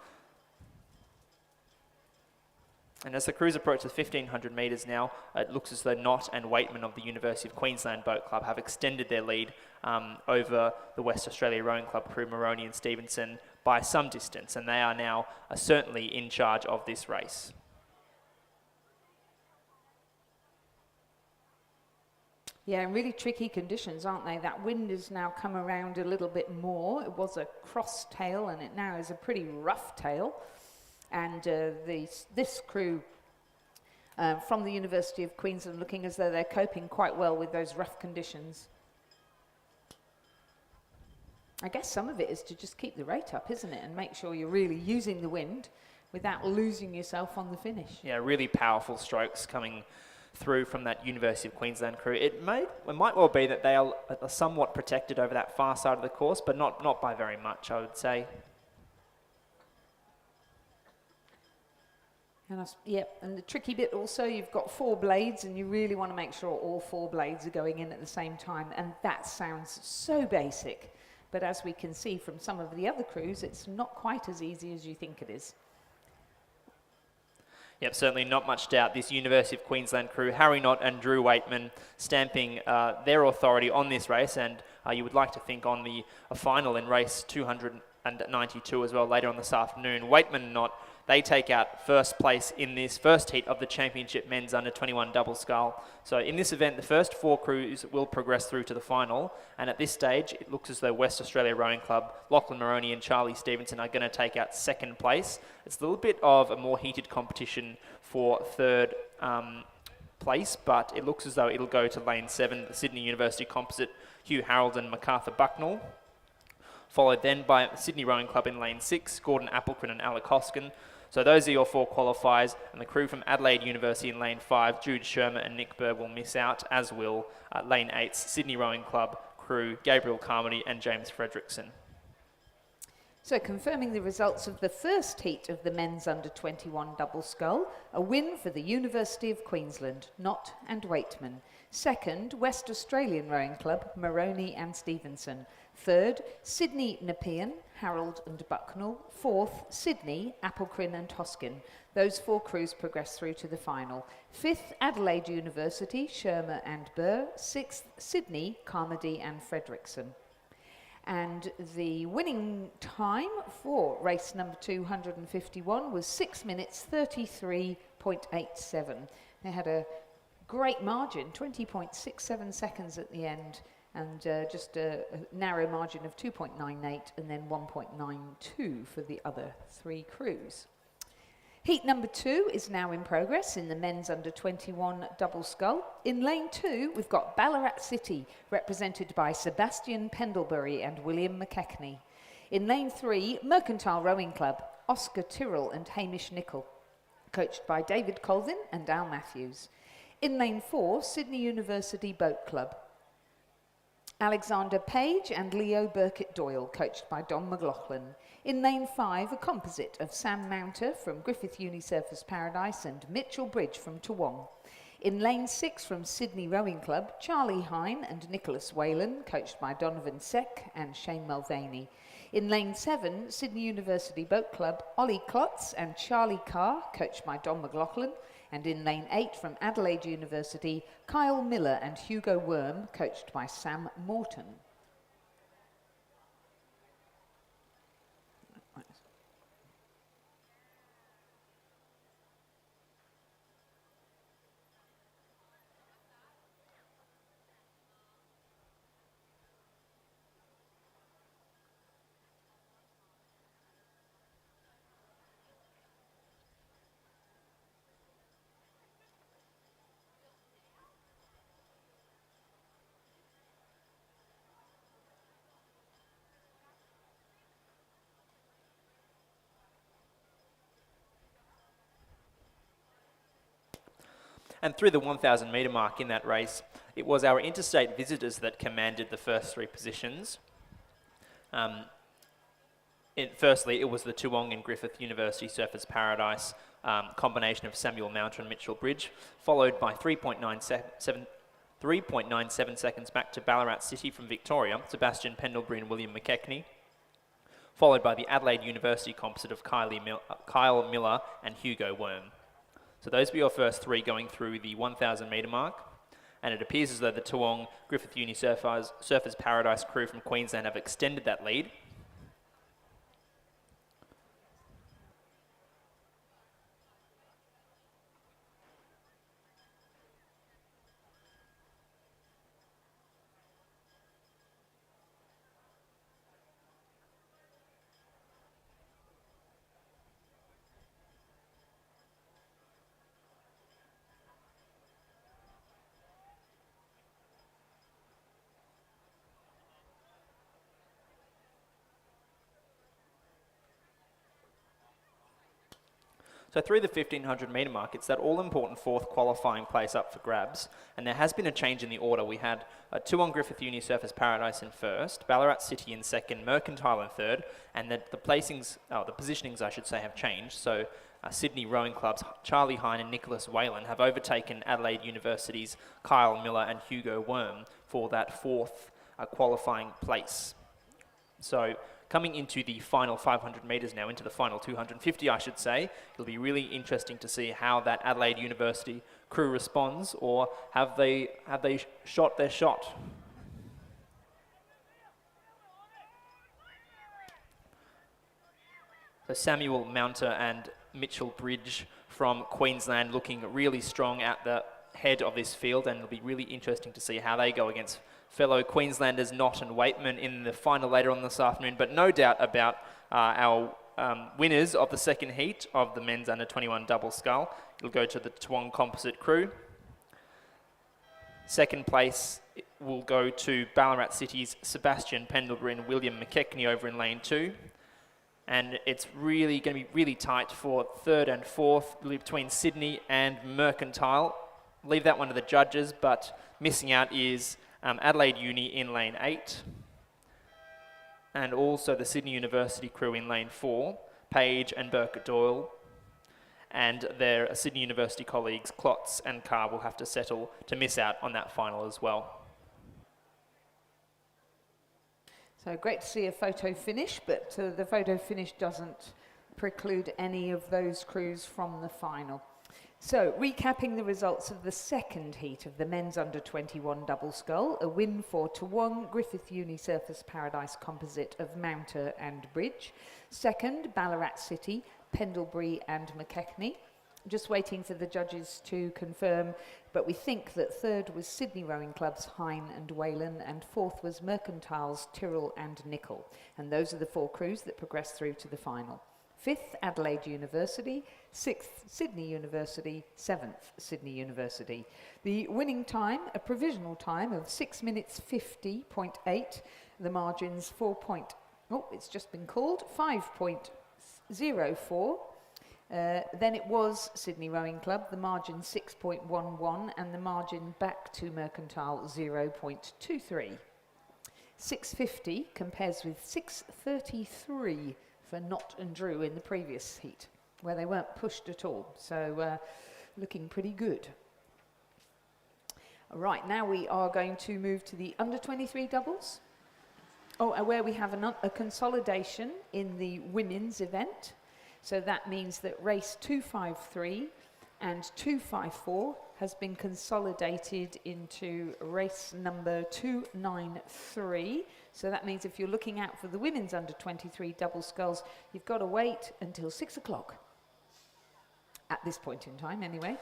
And as the crews approach the 1,500 metres now, it looks as though Knott and Waitman of the University of Queensland Boat Club have extended their lead over the West Australia Rowing Club crew, Maroney and Stevenson, by some distance, and they are now certainly in charge of this race. Yeah, and really tricky conditions, aren't they? That wind has now come around a little bit more. It was a cross tail, and it now is a pretty rough tail. And this crew from the University of Queensland looking as though they're coping quite well with those rough conditions. I guess some of it is to just keep the rate up, isn't it? And make sure you're really using the wind without losing yourself on the finish. Yeah, really powerful strokes coming through from that University of Queensland crew. It might well be that they are somewhat protected over that far side of the course, but not by very much, I would say. And and the tricky bit also, you've got 4 blades and you really want to make sure all 4 blades are going in at the same time, and that sounds so basic, but as we can see from some of the other crews, it's not quite as easy as you think it is. Yep, certainly not much doubt. This University of Queensland crew, Harry Knott and Drew Waitman, stamping their authority on this race, and you would like to think on the final in race 292 as well later on this afternoon. Waitman and Knott, they take out first place in this first heat of the Championship Men's Under-21 Double Scull. So in this event, the first 4 crews will progress through to the final. And at this stage, it looks as though West Australia Rowing Club, Lachlan Maroney and Charlie Stevenson are going to take out second place. It's a little bit of a more heated competition for third place, but it looks as though it'll go to lane 7, the Sydney University Composite, Hugh Harold and MacArthur Bucknell. Followed then by Sydney Rowing Club in lane 6, Gordon Applecrin and Alec Hoskin. So those are your 4 qualifiers, and the crew from Adelaide University in lane 5, Jude Shermer and Nick Burr will miss out, as will lane 8's Sydney Rowing Club crew, Gabriel Carmody and James Fredrickson. So confirming the results of the first heat of the men's under-21 double scull, a win for the University of Queensland, Knott and Waitman. Second, West Australian Rowing Club, Maroney and Stevenson. Third, Sydney Nepean, Harold and Bucknell. Fourth, Sydney, Applecrin and Hoskin. Those 4 crews progress through to the final. Fifth, Adelaide University, Shermer and Burr. Sixth, Sydney, Carmody and Fredrickson. And the winning time for race number 251 was 6 minutes 33.87. They had a great margin, 20.67 seconds at the end, and just a narrow margin of 2.98 and then 1.92 for the other 3 crews. Heat number 2 is now in progress in the men's under 21 double scull. In lane 2, we've got Ballarat City, represented by Sebastian Pendlebury and William McKechnie. In lane 3, Mercantile Rowing Club, Oscar Tyrrell and Hamish Nicol, coached by David Colvin and Al Matthews. In lane 4, Sydney University Boat Club, Alexander Page and Leo Burkitt-Doyle, coached by Don McLaughlin. In lane 5, a composite of Sam Mounter from Griffith Uni Surfers Paradise and Mitchell Bridge from Toowong. In lane 6 from Sydney Rowing Club, Charlie Hine and Nicholas Whalen, coached by Donovan Seck and Shane Mulvaney. In lane 7, Sydney University Boat Club, Ollie Klotz and Charlie Carr, coached by Don McLaughlin. And in lane 8 from Adelaide University, Kyle Miller and Hugo Worm, coached by Sam Morton. And through the 1,000 metre mark in that race, it was our interstate visitors that commanded the first 3 positions. Firstly, it was the Toowong and Griffith University Surfers Paradise combination of Samuel Mounter and Mitchell Bridge, followed by 3.97 seconds back to Ballarat City from Victoria, Sebastian Pendlebury and William McKechnie, followed by the Adelaide University composite of Kyle Miller and Hugo Worm. So those were your first 3 going through the 1,000 metre mark, and it appears as though the Toowong Griffith Uni Surfers Paradise crew from Queensland have extended that lead. So through the 1,500 metre mark, it's that all-important 4th qualifying place up for grabs, and there has been a change in the order. We had Toowong Griffith Uni Surfers Paradise in 1st, Ballarat City in 2nd, Mercantile in 3rd, and the positionings, I should say, have changed. So Sydney Rowing Club's Charlie Hine and Nicholas Whalen have overtaken Adelaide University's Kyle Miller and Hugo Worm for that 4th qualifying place. So coming into the final 500 metres now, into the final 250, I should say, it'll be really interesting to see how that Adelaide University crew responds, or have they shot their shot? So Samuel Mounter and Mitchell Bridge from Queensland looking really strong at the head of this field, and it'll be really interesting to see how they go against fellow Queenslanders Knott and Waitman in the final later on this afternoon. But no doubt about our winners of the second heat of the men's under 21 double scull. It'll go to the Toowong Composite crew. Second place will go to Ballarat City's Sebastian Pendlebury and William McKechnie over in lane 2. And it's really going to be really tight for 3rd and 4th, between Sydney and Mercantile. Leave that one to the judges, but missing out is Adelaide Uni in lane 8, and also the Sydney University crew in lane 4, Page and Burkitt-Doyle, and their Sydney University colleagues Klotz and Carr will have to settle to miss out on that final as well. So great to see a photo finish, but the photo finish doesn't preclude any of those crews from the final. So, recapping the results of the second heat of the men's under-21 double scull, a win for Toowong, Griffith Unisurface Paradise Composite of Mounter and Bridge. Second, Ballarat City, Pendlebury and McKechnie. Just waiting for the judges to confirm, but we think that third was Sydney Rowing Club's Hine and Whalen, and fourth was Mercantile's Tyrrell and Nickel. And those are the 4 crews that progressed through to the final. 5th, Adelaide University. 6th, Sydney University. 7th, Sydney University. The winning time, a provisional time of 6 minutes 50.8. The margins it's just been called, 5.04. Then it was Sydney Rowing Club, the margin 6.11, and the margin back to Mercantile 0.23. 6.50 compares with 6.33 for Knott and Drew in the previous heat, where they weren't pushed at all. So looking pretty good. All right, now we are going to move to the under-23 doubles. Where we have a consolidation in the women's event. So that means that race 253 and 254 has been consolidated into race number 293. So that means if you're looking out for the women's under-23 double sculls, you've got to wait until 6 o'clock. At this point in time, anyway.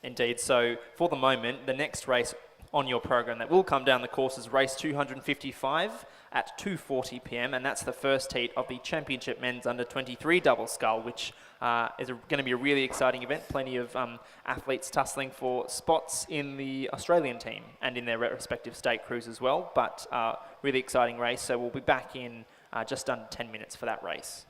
Indeed. So for the moment, the next race on your program that will come down the course is race 255 at 2:40 p.m. and that's the first heat of the Championship Men's Under-23 Double Scull, which is going to be a really exciting event. Plenty of athletes tussling for spots in the Australian team and in their respective state crews as well, but really exciting race. So we'll be back in just under 10 minutes for that race.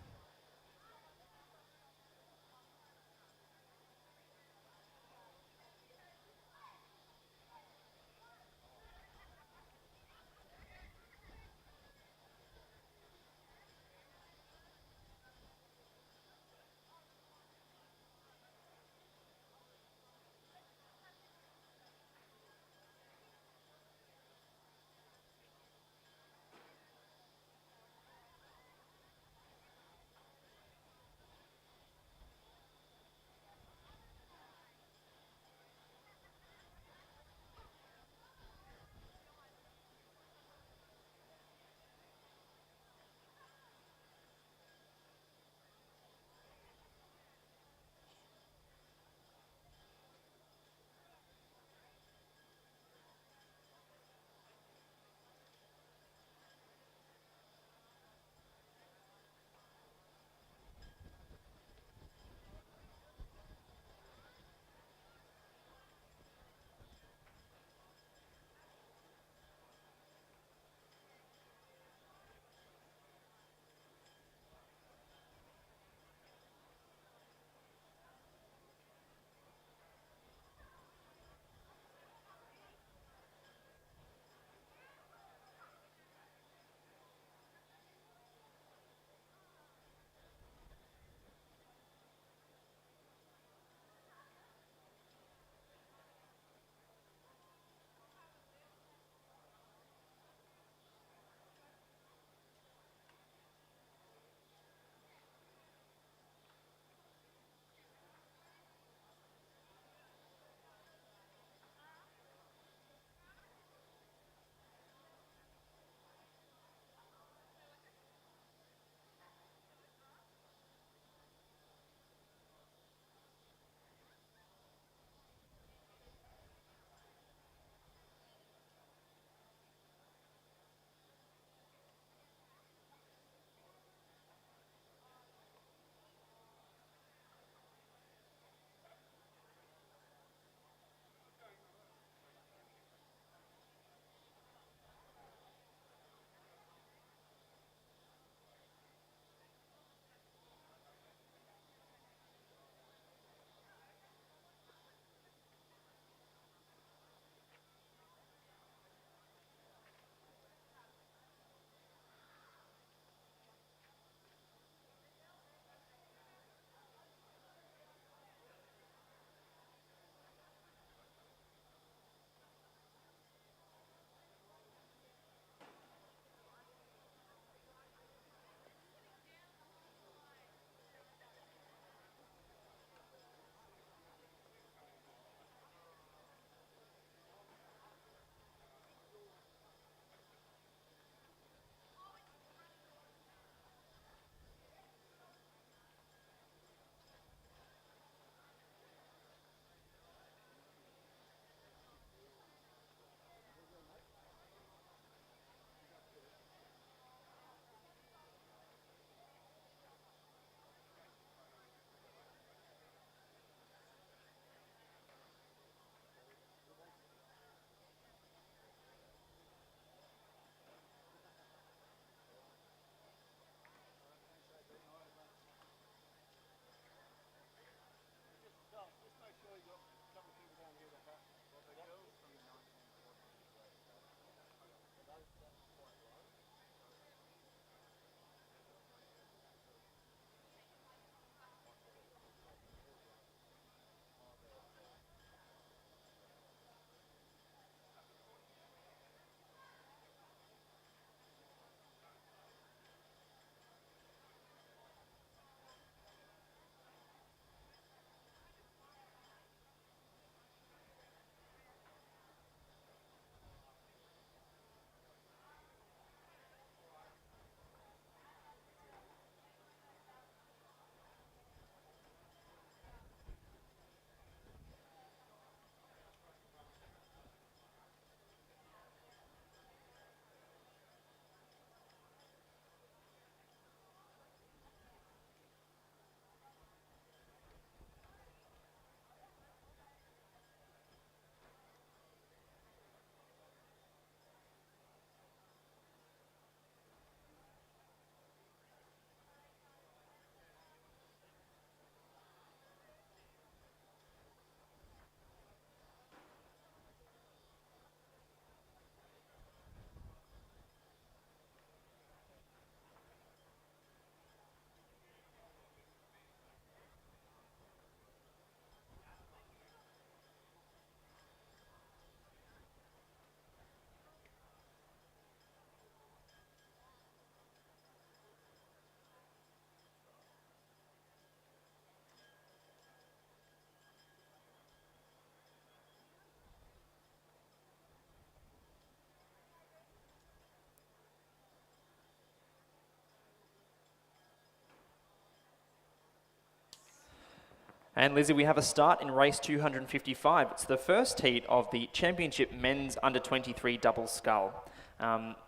And Lizzie, we have a start in race 255. It's the first heat of the Championship Men's Under 23 Double Scull.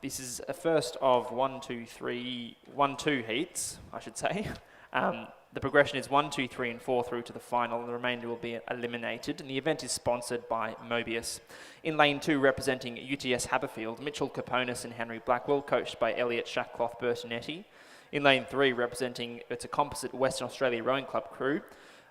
This is a first of 2 heats, I should say. The progression is 1, 2, 3 and 4 through to the final. The remainder will be eliminated, and the event is sponsored by Mobius. In lane 2, representing UTS Haberfield, Mitchell Caponis and Henry Blackwell, coached by Elliot Shackcloth Bertinetti. In lane 3, representing, it's a composite Western Australia Rowing Club crew,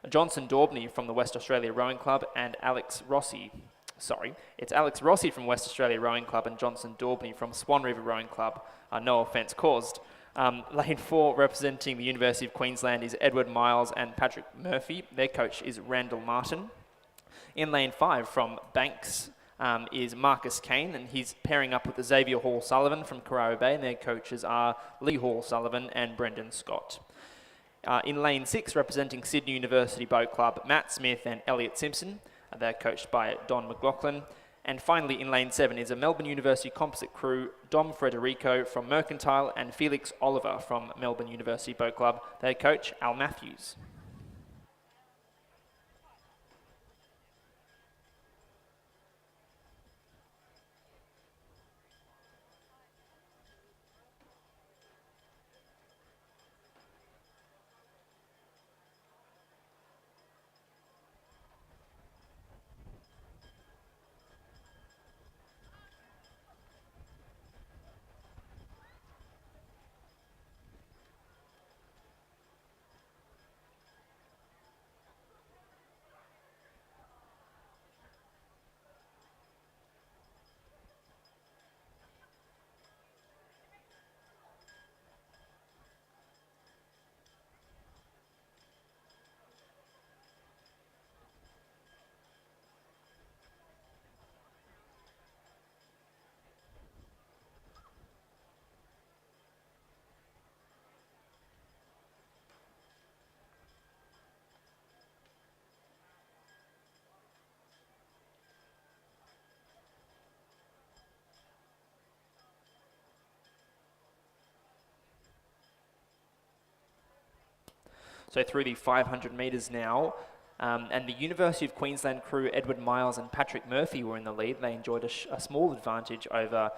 Johnson Daubney from the West Australia Rowing Club and Alex Rossi from West Australia Rowing Club and Johnson Daubney from Swan River Rowing Club. No offence caused. Lane 4, representing the University of Queensland, is Edward Miles and Patrick Murphy. Their coach is Randall Martin. In lane 5, from Banks, is Marcus Kane, and he's pairing up with Xavier Hall-Sullivan from Carrara Bay, and their coaches are Lee Hall-Sullivan and Brendan Scott. In lane 6, representing Sydney University Boat Club, Matt Smith and Elliot Simpson. They're coached by Don McLaughlin. And finally, in lane 7 is a Melbourne University composite crew, Dom Frederico from Mercantile and Felix Oliver from Melbourne University Boat Club. Their coach, Al Matthews. So through the 500 metres now, and the University of Queensland crew, Edward Miles and Patrick Murphy, were in the lead. They enjoyed a small advantage over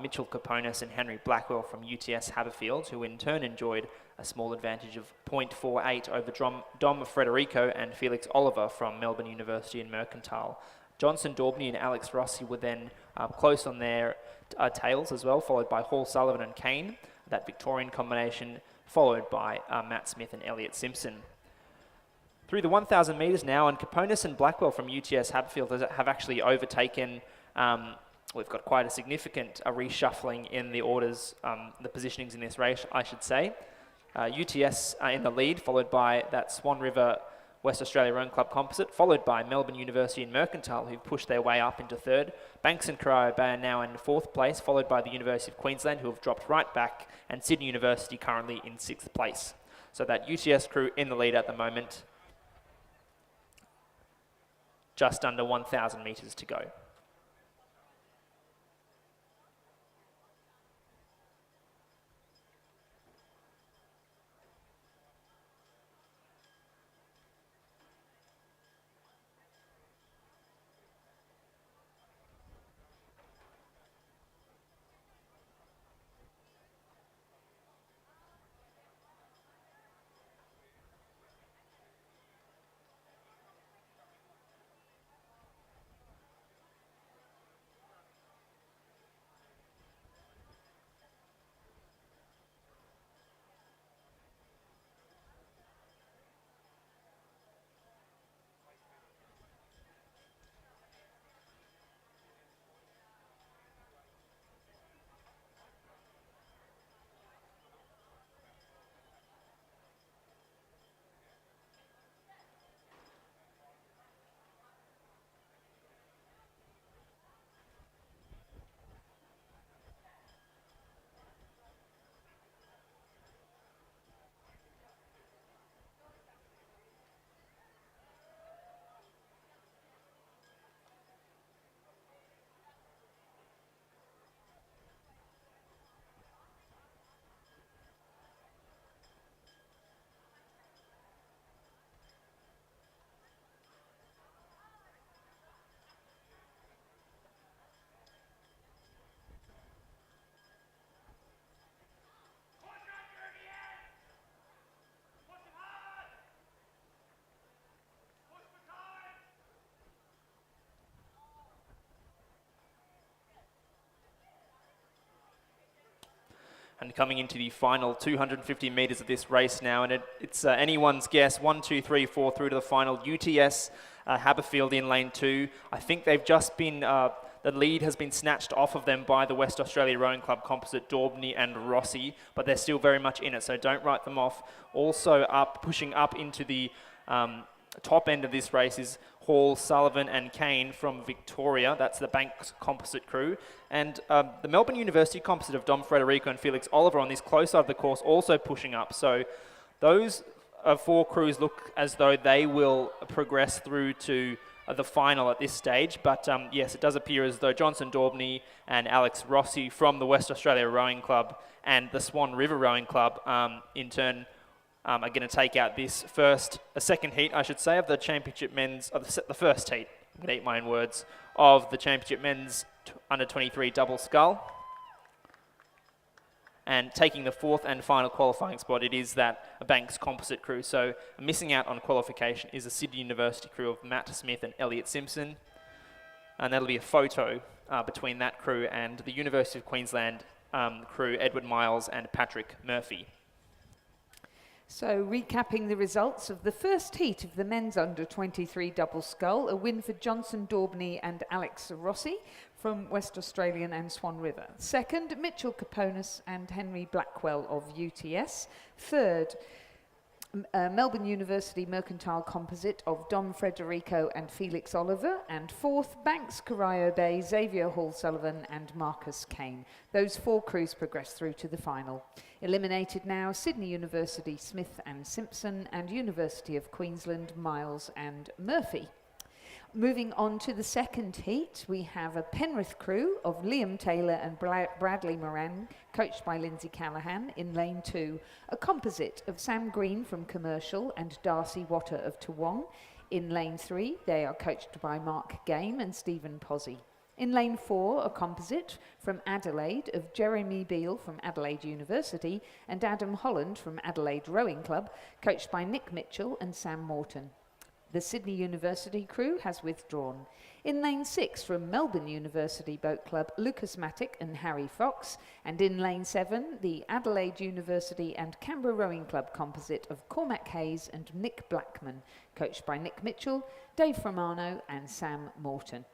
Mitchell Caponis and Henry Blackwell from UTS Haberfield, who in turn enjoyed a small advantage of 0.48 over Dom Frederico and Felix Oliver from Melbourne University and Mercantile. Johnson Daubney and Alex Rossi were then close on their tails as well, followed by Hall Sullivan and Kane, that Victorian combination, followed by Matt Smith and Elliot Simpson. Through the 1,000 metres now, and Caponis and Blackwell from UTS Haberfield have actually overtaken, we've got quite a significant reshuffling in the orders, the positionings in this race, I should say. UTS in the lead, followed by that Swan River West Australia Rowing Club composite, followed by Melbourne University and Mercantile, who've pushed their way up into third. Banks and Carrara Bay are now in fourth place, followed by the University of Queensland, who have dropped right back, and Sydney University currently in sixth place. So that UTS crew in the lead at the moment, just under 1,000 metres to go. And coming into the final 250 metres of this race now, and it's anyone's guess. 1, 2, 3, 4 through to the final. UTS, Haberfield in lane 2. I think they've just been, the lead has been snatched off of them by the West Australia Rowing Club composite Daubney and Rossi, but they're still very much in it, so don't write them off. Also pushing up into the top end of this race is Hall, Sullivan and Kane from Victoria. That's the Banks composite crew. And the Melbourne University composite of Dom Frederico and Felix Oliver on this close side of the course also pushing up. So those 4 crews look as though they will progress through to the final at this stage. But yes, it does appear as though Johnson Daubney and Alex Rossi from the West Australia Rowing Club and the Swan River Rowing Club in turn are going to take out this second heat, I should say, of the championship men's, the first heat, I'm going to eat my own words, of the championship men's under 23 double scull. And taking the 4th and final qualifying spot, it is that Banks composite crew. So missing out on qualification is a Sydney University crew of Matt Smith and Elliot Simpson. And that'll be a photo between that crew and the University of Queensland crew, Edward Miles and Patrick Murphy. So recapping the results of the first heat of the men's under 23 double scull, a win for Johnson Daubney and Alex Rossi from West Australian and Swan River. Second, Mitchell Caponis and Henry Blackwell of UTS. Third, Melbourne University Mercantile Composite of Dom Frederico and Felix Oliver. And fourth, Banks Corio Bay, Xavier Hall Sullivan and Marcus Kane. Those 4 crews progress through to the final. Eliminated now, Sydney University Smith and Simpson and University of Queensland Miles and Murphy. Moving on to the second heat, we have a Penrith crew of Liam Taylor and Bradley Moran, coached by Lindsay Callahan, in lane 2. A composite of Sam Green from Commercial and Darcy Watter of Toowong. In lane 3, they are coached by Mark Game and Stephen Posey. In lane 4, a composite from Adelaide of Jeremy Beale from Adelaide University and Adam Holland from Adelaide Rowing Club, coached by Nick Mitchell and Sam Morton. The Sydney University crew has withdrawn. In lane 6 from Melbourne University Boat Club, Lucas Mattick and Harry Fox. And in lane 7, the Adelaide University and Canberra Rowing Club composite of Cormac Hayes and Nick Blackman, coached by Nick Mitchell, Dave Romano and Sam Morton.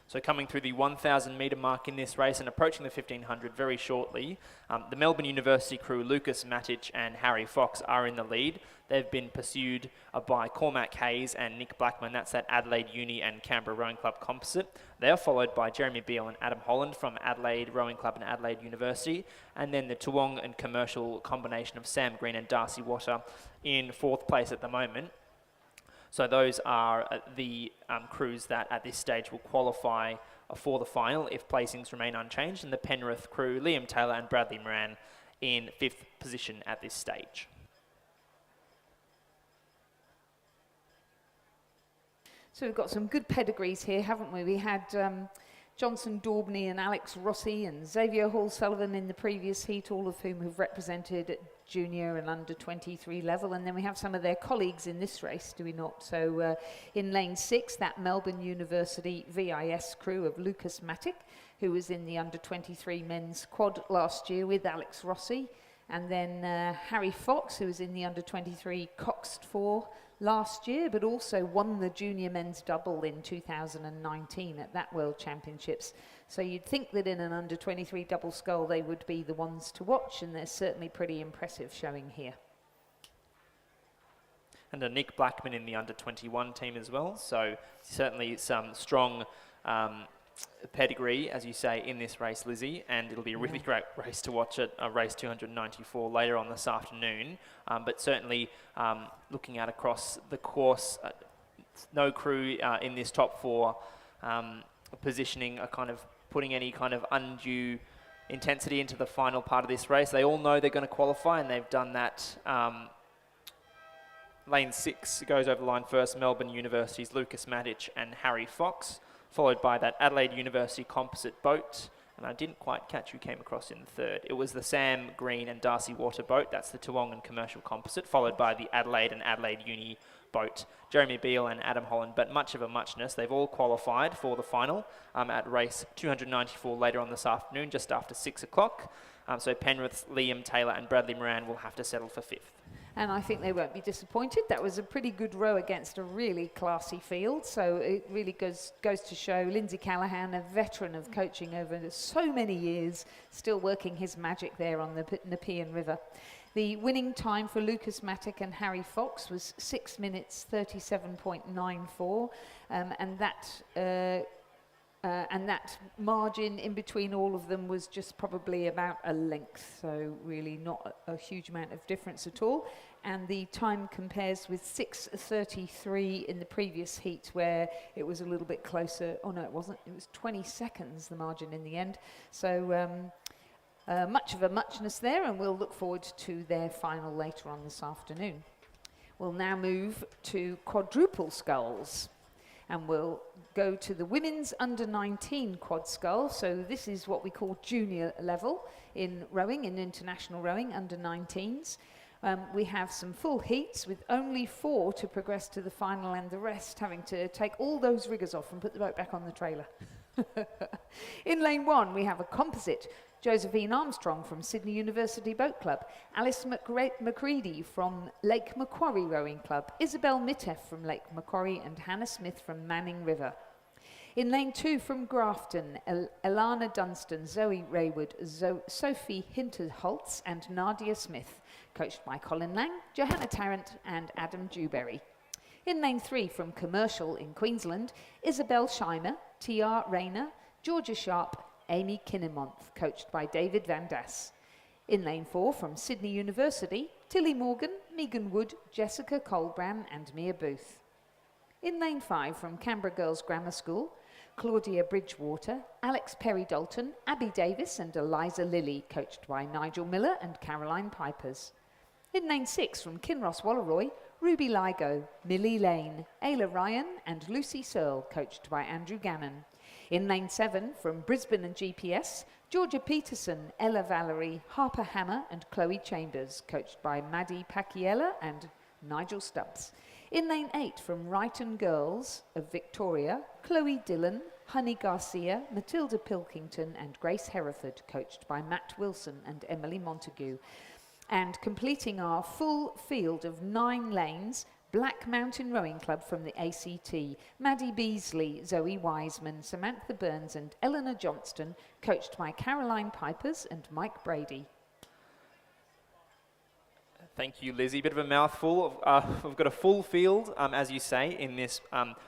So coming through the 1,000 metre mark in this race and approaching the 1,500 very shortly, the Melbourne University crew, Lucas Matich and Harry Fox, are in the lead. They've been pursued by Cormac Hayes and Nick Blackman. That's at Adelaide Uni and Canberra Rowing Club composite. They are followed by Jeremy Beale and Adam Holland from Adelaide Rowing Club and Adelaide University. And then the Toowong and Commercial combination of Sam Green and Darcy Watter in 4th place at the moment. So those are the crews that at this stage will qualify for the final if placings remain unchanged. And the Penrith crew, Liam Taylor and Bradley Moran, in 5th position at this stage. So we've got some good pedigrees here, haven't we? We had Johnson Daubney and Alex Rossi and Xavier Hall-Sullivan in the previous heat, all of whom have represented at junior and under 23 level. And then we have some of their colleagues in this race, do we not? So in lane 6, that Melbourne University VIS crew of Lucas Matic, who was in the under 23 men's quad last year with Alex Rossi. And then Harry Fox, who was in the under 23 Coxed 4 last year, but also won the junior men's double in 2019 at that World Championships. So you'd think that in an under 23 double scull they would be the ones to watch, and they're certainly pretty impressive showing here. And a Nick Blackman in the under 21 team as well, so certainly some strong pedigree, as you say, in this race, Lizzie, and it'll be a really great race to watch at race 294 later on this afternoon. But certainly looking at across the course, no crew in this top 4 positioning a kind of putting any kind of undue intensity into the final part of this race. They all know they're going to qualify, and they've done that. Lane 6 goes over the line first, Melbourne University's Lucas Matic and Harry Fox, followed by that Adelaide University composite boat. And I didn't quite catch who came across in the third. It was the Sam Green and Darcy Water boat. That's the Toowongan commercial composite, followed by the Adelaide and Adelaide Uni boat. Jeremy Beale and Adam Holland, but much of a muchness. They've all qualified for the final at race 294 later on this afternoon, just after 6 o'clock. So Penrith, Liam Taylor and Bradley Moran will have to settle for 5th. And I think they won't be disappointed. That was a pretty good row against a really classy field. So it really goes to show Lindsay Callaghan, a veteran of coaching over so many years, still working his magic there on the Nepean River. The winning time for Lucas Matic and Harry Fox was 6 minutes 37.94, and that margin in between all of them was just probably about a length, so really not a huge amount of difference at all. And the time compares with 6:33 in the previous heat, where it was a little bit closer. Oh no, it wasn't. It was 20 seconds, the margin in the end. So much of a muchness there, and we'll look forward to their final later on this afternoon. We'll now move to quadruple sculls. And we'll go to the women's under 19 quad scull. So this is what we call junior level in rowing, in international rowing, under 19s. We have some full heats with only 4 to progress to the final, and the rest having to take all those riggers off and put the boat back on the trailer. In lane 1, we have a composite. Josephine Armstrong from Sydney University Boat Club, Alice McCready from Lake Macquarie Rowing Club, Isabel Mitteff from Lake Macquarie, and Hannah Smith from Manning River. In lane 2 from Grafton, Elana Dunstan, Zoe Raywood, Sophie Hinterholtz and Nadia Smith, coached by Colin Lang, Johanna Tarrant and Adam Dewberry. In lane 3 from Commercial in Queensland, Isabel Scheimer, T.R. Rayner, Georgia Sharp, Amy Kinnemonth, coached by David Van Das. In lane 4 from Sydney University, Tilly Morgan, Megan Wood, Jessica Colbran and Mia Booth. In lane 5 from Canberra Girls Grammar School, Claudia Bridgewater, Alex Perry-Dalton, Abby Davis and Eliza Lilly, coached by Nigel Miller and Caroline Pipers. In lane 6 from Kinross Walleroy, Ruby Ligo, Millie Lane, Ayla Ryan and Lucy Searle, coached by Andrew Gannon. In lane 7 from Brisbane and GPS, Georgia Peterson, Ella Valerie, Harper Hammer and Chloe Chambers, coached by Maddie Pacquiella and Nigel Stubbs. In lane 8 from Wrighton Girls of Victoria, Chloe Dillon, Honey Garcia, Matilda Pilkington and Grace Hereford, coached by Matt Wilson and Emily Montague. And completing our full field of 9 lanes, Black Mountain Rowing Club from the ACT, Maddie Beasley, Zoe Wiseman, Samantha Burns and Eleanor Johnston, coached by Caroline Pipers and Mike Brady. Thank you, Lizzie. Bit of a mouthful. We've got a full field, as you say, in this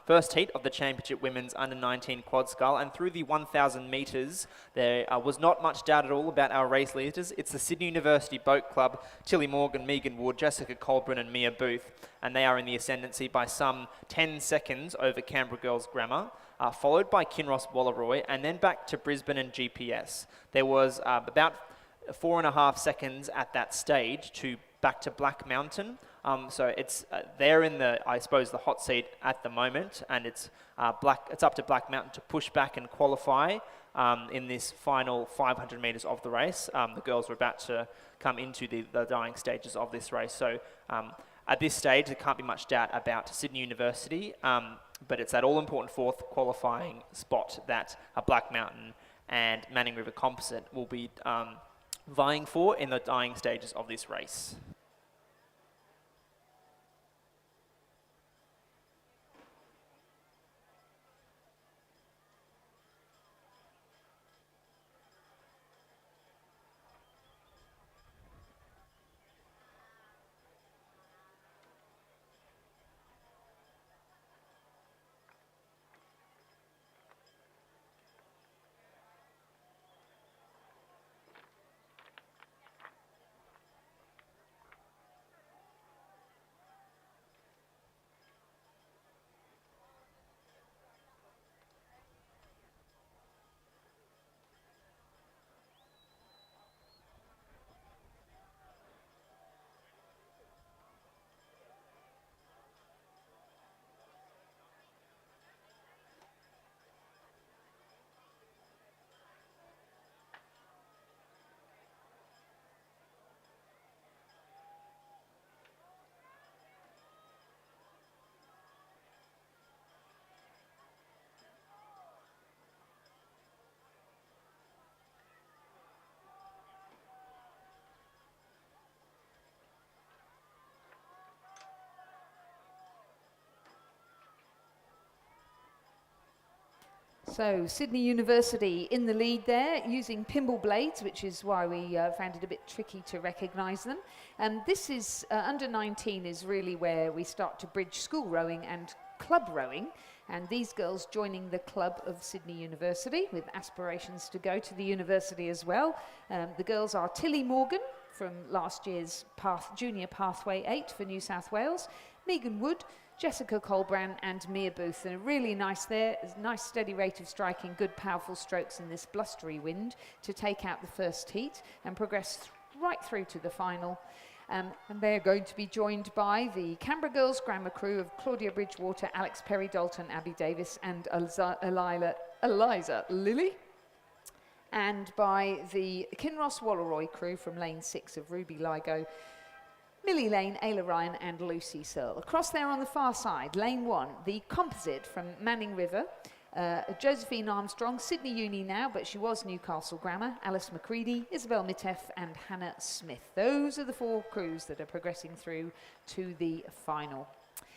first heat of the Championship Women's Under-19 Quad Scull. And through the 1,000 metres, there was not much doubt at all about our race leaders. It's the Sydney University Boat Club, Tilly Morgan, Megan Wood, Jessica Colbran and Mia Booth. And they are in the ascendancy by some 10 seconds over Canberra Girls Grammar, followed by Kinross Walleroy, and then back to Brisbane and GPS. There was about 4.5 seconds at that stage to back to Black Mountain, So it's they're in the, I suppose, the hot seat at the moment, and it's It's up to Black Mountain to push back and qualify in this final 500 metres of the race. The girls are about to come into the dying stages of this race. So at this stage, there can't be much doubt about Sydney University, but it's that all-important fourth qualifying spot that Black Mountain and Manning River Composite will be vying for in the dying stages of this race. So Sydney University in the lead there, using Pimble blades, which is why we found it a bit tricky to recognise them. And this is, under 19 is really where we start to bridge school rowing and club rowing. And these girls joining the club of Sydney University with aspirations to go to the university as well. The girls are Tilly Morgan from last year's Junior Pathway 8 for New South Wales, Megan Wood, Jessica Colbran and Mia Booth, and really nice there, nice steady rate of striking, good powerful strokes in this blustery wind to take out the first heat and progress right through to the final. And they're going to be joined by the Canberra Girls Grammar crew of Claudia Bridgewater, Alex Perry-Dalton, Abby Davis and Eliza Lilly, and by the Kinross Walleroy crew from Lane 6 of Ruby Ligo, Millie Lane, Ayla Ryan and Lucy Searle. Across there on the far side, Lane 1, the composite from Manning River, Josephine Armstrong, Sydney Uni now, but she was Newcastle Grammar, Alice McCready, Isabel Mitteff and Hannah Smith. Those are the 4 crews that are progressing through to the final.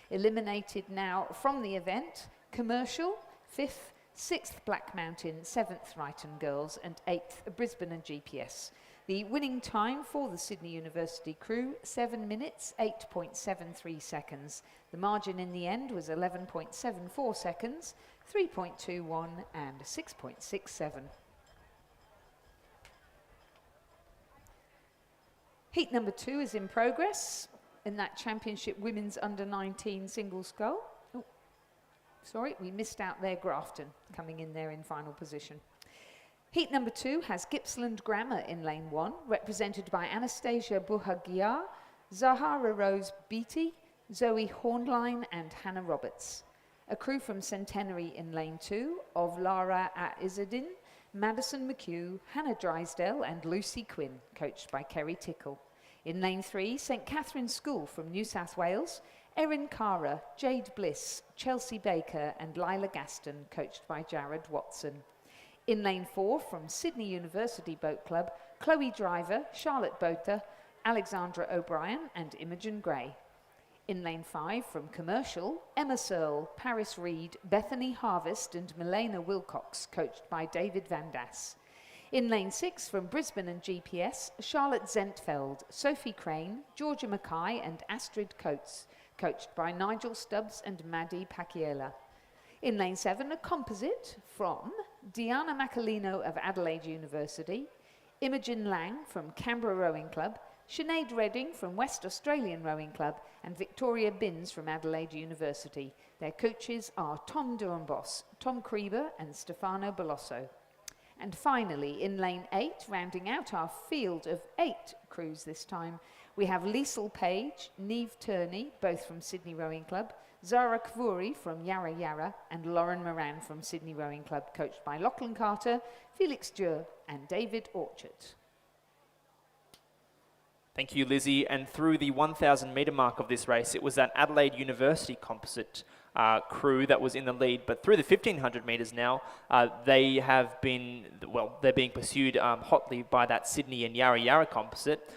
Eliminated now from the event, Commercial, 5th, 6th Black Mountain, 7th Ryton Girls and 8th Brisbane and GPS. The winning time for the Sydney University crew, 7 minutes, 8.73 seconds. The margin in the end was 11.74 seconds, 3.21 and 6.67. Heat number 2 is in progress in that championship women's under 19 single scull. Oh, sorry, we missed out there Grafton coming in there in final position. Heat number 2 has Gippsland Grammar in lane 1, represented by Anastasia Buhagiar, Zahara Rose Beatty, Zoe Hornline and Hannah Roberts. A crew from Centenary in lane 2 of Lara Izzadin, Madison McHugh, Hannah Drysdale and Lucy Quinn, coached by Kerry Tickle. In lane 3, St Catherine's School from New South Wales, Erin Cara, Jade Bliss, Chelsea Baker and Lila Gaston, coached by Jared Watson. In lane 4, from Sydney University Boat Club, Chloe Driver, Charlotte Boter, Alexandra O'Brien and Imogen Gray. In lane 5, from Commercial, Emma Searle, Paris Reed, Bethany Harvest and Milena Wilcox, coached by David Van Das. In lane 6, from Brisbane and GPS, Charlotte Zentfeld, Sophie Crane, Georgia Mackay and Astrid Coates, coached by Nigel Stubbs and Maddie Paciela. In lane 7, a composite from Diana Macalino of Adelaide University, Imogen Lang from Canberra Rowing Club, Sinead Redding from West Australian Rowing Club and Victoria Binns from Adelaide University. Their coaches are Tom Doornbos, Tom Krieber and Stefano Belosso. And finally, in lane 8, rounding out our field of 8 crews this time, We have Liesl Page, Neve Turney, both from Sydney Rowing Club, Zara Kvuri from Yarra Yarra, and Lauren Moran from Sydney Rowing Club, coached by Lachlan Carter, Felix Dürr, and David Orchard. Thank you, Lizzie. And through the 1,000 metre mark of this race, it was that Adelaide University composite crew that was in the lead. But through the 1,500 metres now, they have been, well, they're being pursued hotly by that Sydney and Yarra Yarra composite,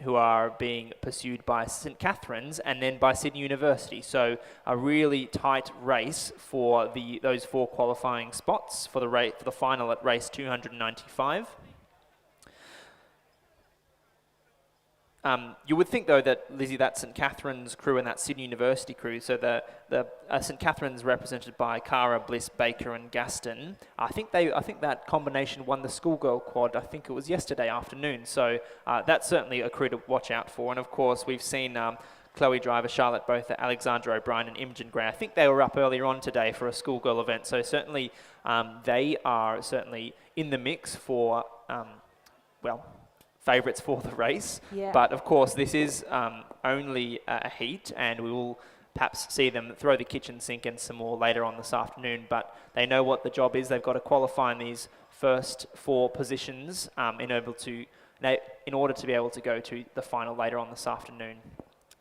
who are being pursued by St Catherine's and then by Sydney University. So a really tight race for those 4 qualifying spots for the final at race 295. You would think, though, that, Lizzie, that St Catherine's crew and that Sydney University crew, so the St Catherine's represented by Cara, Bliss, Baker and Gaston, I think that combination won the schoolgirl quad, I think it was yesterday afternoon. So that's certainly a crew to watch out for. And, of course, we've seen Chloe Driver, Charlotte Botha, Alexandra O'Brien and Imogen Gray. I think they were up earlier on today for a schoolgirl event. So certainly they are certainly in the mix for, favourites for the race. Yeah. But of course this is only a heat, and we will perhaps see them throw the kitchen sink and some more later on this afternoon. But they know what the job is. They've got to qualify in these first 4 positions in order to be able to go to the final later on this afternoon.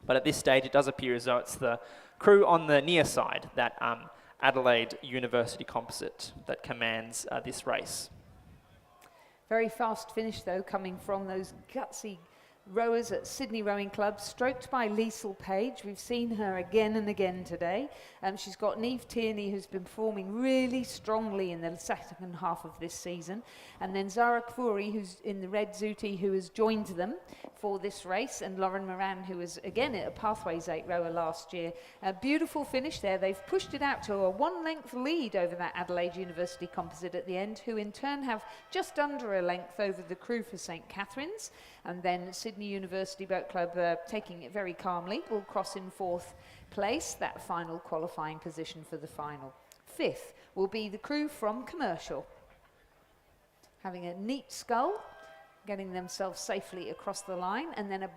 But at this stage it does appear as though it's the crew on the near side, that Adelaide University composite, that commands this race. Very fast finish, though, coming from those gutsy rowers at Sydney Rowing Club, stroked by Liesl Page. We've seen her again and again today. She's got Neve Tierney, who's been performing really strongly in the second half of this season. And then Zara Kvuri, who's in the red Zooty, who has joined them for this race. And Lauren Moran, who was, again, a Pathways 8 rower last year. A beautiful finish there. They've pushed it out to a 1-length lead over that Adelaide University composite at the end, who in turn have just under a length over the crew for St Catherine's. And then Sydney University Boat Club, taking it very calmly, will cross in 4th place, that final qualifying position for the final. 5th will be the crew from Commercial, having a neat scull, getting themselves safely across the line, and then a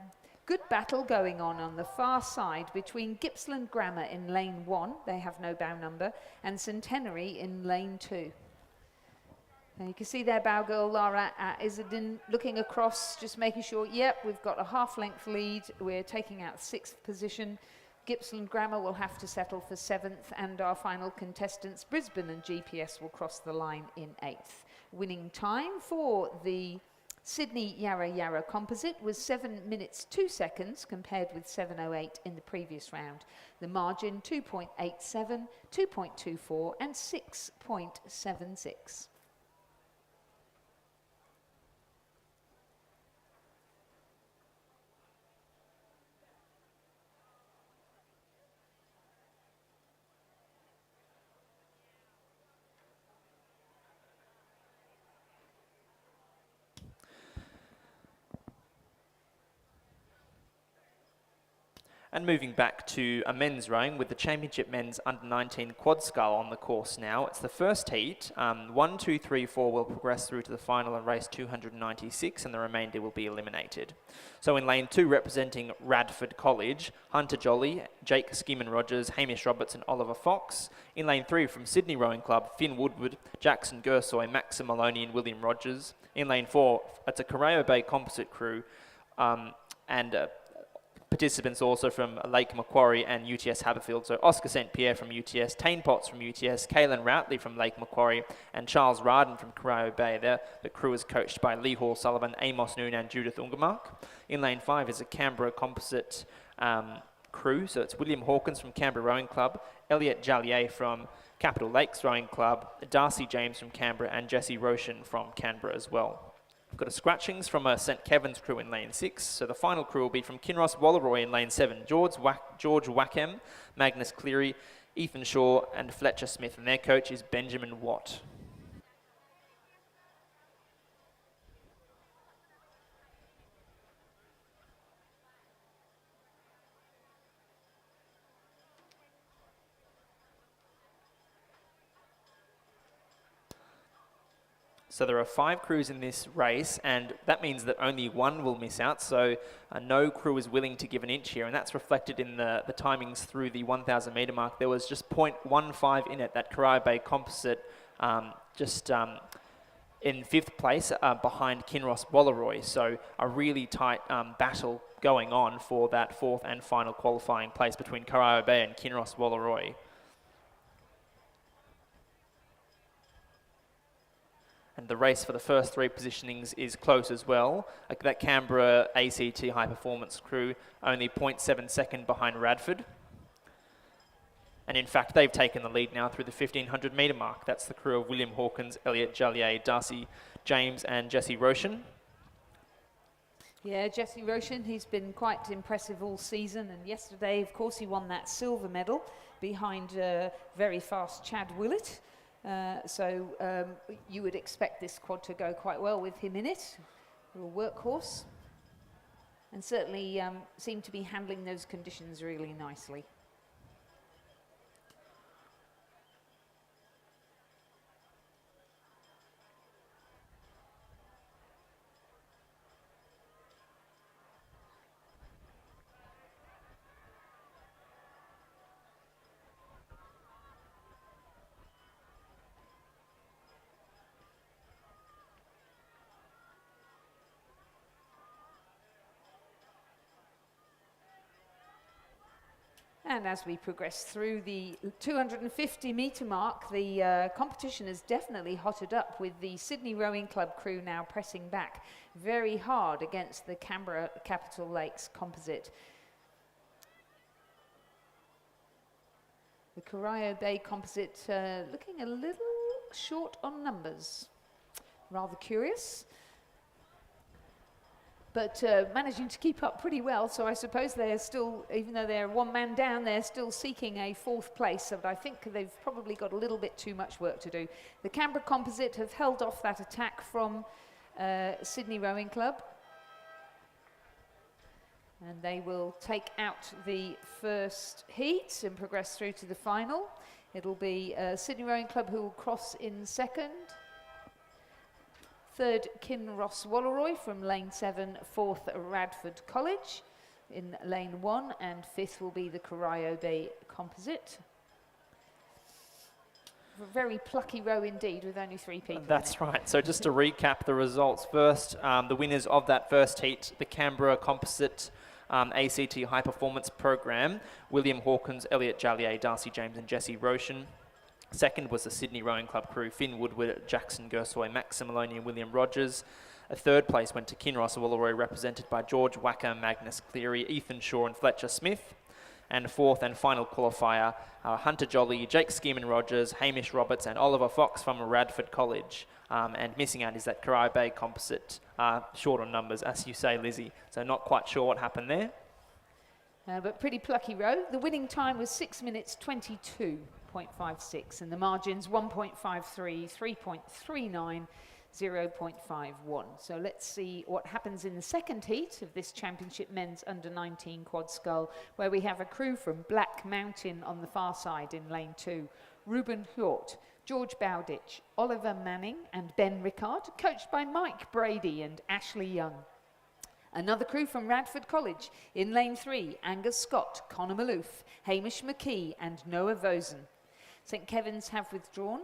good battle going on the far side between Gippsland Grammar in lane 1, they have no bow number, and Centenary in lane 2. And you can see their bow girl, Lara Izzadin, looking across, just making sure, yep, we've got a half-length lead. We're taking out 6th position. Gippsland Grammar will have to settle for 7th, and our final contestants, Brisbane and GPS, will cross the line in 8th. Winning time for the Sydney Yarra Yarra composite was 7 minutes 2 seconds, compared with 7:08 in the previous round. The margin 2.87, 2.24 and 6.76. And moving back to a men's rowing with the Championship Men's Under-19 Quad Scull on the course now. It's the first heat. 1, 2, 3, 4 will progress through to the final and race 296, and the remainder will be eliminated. So in lane 2, representing Radford College, Hunter Jolly, Jake Skimman Rogers, Hamish Roberts and Oliver Fox. In lane 3, from Sydney Rowing Club, Finn Woodward, Jackson Gersoy, Maxim Maloney and William Rogers. In lane 4, it's a Corio Bay composite crew, participants also from Lake Macquarie and UTS Haberfield. So Oscar St. Pierre from UTS, Tane Potts from UTS, Kaylin Routley from Lake Macquarie, and Charles Rarden from Corio Bay. The crew is coached by Lee Hall Sullivan, Amos Noon and Judith Ungermark. In lane 5 is a Canberra composite crew. So it's William Hawkins from Canberra Rowing Club, Elliot Jallier from Capital Lakes Rowing Club, Darcy James from Canberra, and Jesse Roshan from Canberra as well. We've got a scratchings from a St Kevin's crew in lane 6. So the final crew will be from Kinross Wallaroy in lane 7. George Wackham, Magnus Cleary, Ethan Shaw and Fletcher Smith. And their coach is Benjamin Watt. So there are 5 crews in this race, and that means that only one will miss out. So no crew is willing to give an inch here, and that's reflected in the timings through the 1,000 metre mark. There was just 0.15 in it. That Corio Bay composite in 5th place behind Kinross Wallaroi. So a really tight battle going on for that 4th and final qualifying place between Corio Bay and Kinross Wallaroi. And the race for the first 3 positionings is close as well. Like that Canberra ACT High Performance crew only 0.7 second behind Radford. And in fact, they've taken the lead now through the 1,500 metre mark. That's the crew of William Hawkins, Elliot Jallier, Darcy James and Jesse Roshan. Yeah, Jesse Roshan, he's been quite impressive all season, and yesterday, of course, he won that silver medal behind very fast Chad Willett. So you would expect this quad to go quite well with him in it. A workhorse. And certainly seem to be handling those conditions really nicely. And as we progress through the 250 metre mark, the competition has definitely hotted up, with the Sydney Rowing Club crew now pressing back very hard against the Canberra Capital Lakes composite. The Corio Bay composite looking a little short on numbers. Rather curious. But managing to keep up pretty well, so I suppose they're still, even though they're 1 man down, they're still seeking a 4th place, but I think they've probably got a little bit too much work to do. The Canberra composite have held off that attack from Sydney Rowing Club, and they will take out the first heat and progress through to the final. It'll be Sydney Rowing Club who will cross in 2nd. 3rd, Kinross Wallaroi from lane 7, 4th, Radford College in lane 1, and 5th will be the Corio Bay composite. A very plucky row indeed, with only 3 people. That's right. So just to recap the results first, the winners of that first heat, the Canberra composite ACT High Performance Program, William Hawkins, Elliot Jallier, Darcy James and Jesse Roshan. Second was the Sydney Rowing Club crew, Finn Woodward, Jackson Gersoy, Max Similoni and William Rogers. A 3rd place went to Kinross Wallaroi, represented by George Wacker, Magnus Cleary, Ethan Shaw and Fletcher Smith. And 4th and final qualifier, Hunter Jolly, Jake Skeeman Rogers, Hamish Roberts and Oliver Fox from Radford College. And missing out is that Corio Bay composite, short on numbers, as you say, Lizzie. So not quite sure what happened there. But pretty plucky row. The winning time was 6 minutes 22.56, and the margins 1.53, 3.39, 0.51. So let's see what happens in the second heat of this championship men's under 19 quad scull, where we have a crew from Black Mountain on the far side in lane 2. Ruben Hjort, George Bowditch, Oliver Manning and Ben Rickard, coached by Mike Brady and Ashley Young. Another crew from Radford College in lane 3, Angus Scott, Connor Maloof, Hamish McKee and Noah Vosen. St Kevin's have withdrawn.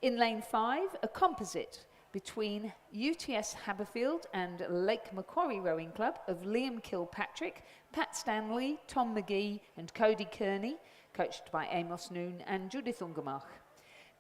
In lane 5, a composite between UTS Haberfield and Lake Macquarie Rowing Club of Liam Kilpatrick, Pat Stanley, Tom McGee and Cody Kearney, coached by Amos Noon and Judith Ungemach.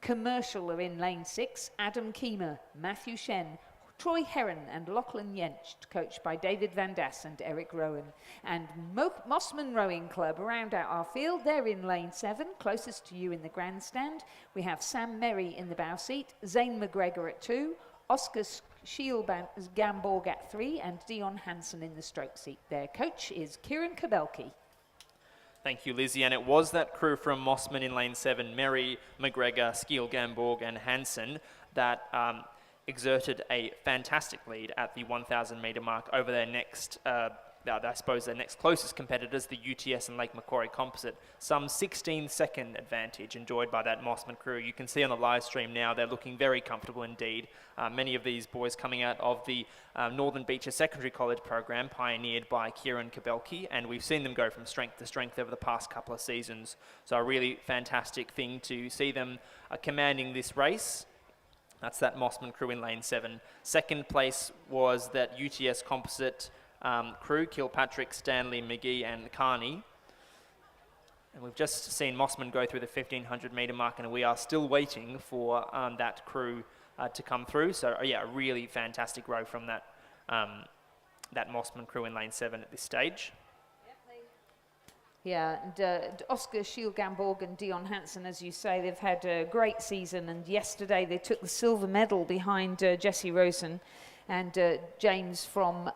Commercial are in lane 6, Adam Keemer, Matthew Shen, Troy Heron and Lachlan Yench, coached by David Van Das and Eric Rowan. And Mossman Rowing Club round out our field. They're in lane 7, closest to you in the grandstand. We have Sam Merry in the bow seat, Zane McGregor at 2, Oscar Shield Gamborg at 3, and Dion Hansen in the stroke seat. Their coach is Kieran Kabelki. Thank you, Lizzie. And it was that crew from Mossman in lane 7, Merry, McGregor, Skeel Gamborg and Hansen, that exerted a fantastic lead at the 1,000 metre mark over their next I suppose their next closest competitors, the UTS and Lake Macquarie Composite. Some 16-second advantage enjoyed by that Mossman crew. You can see on the live stream now they're looking very comfortable indeed. Many of these boys coming out of the Northern Beaches Secondary College program pioneered by Kieran Kabelke, and we've seen them go from strength to strength over the past couple of seasons. So a really fantastic thing to see them commanding this race. That's that Mossman crew in lane 7. Second place was that UTS Composite crew, Kilpatrick, Stanley, McGee and Carney. And we've just seen Mossman go through the 1500 metre mark, and we are still waiting for that crew to come through. So yeah, a really fantastic row from that that Mossman crew in lane 7 at this stage. Yeah, and Oscar Shiel-Gamborg and Dion Hansen, as you say, they've had a great season, and yesterday they took the silver medal behind Jesse Rosen and James from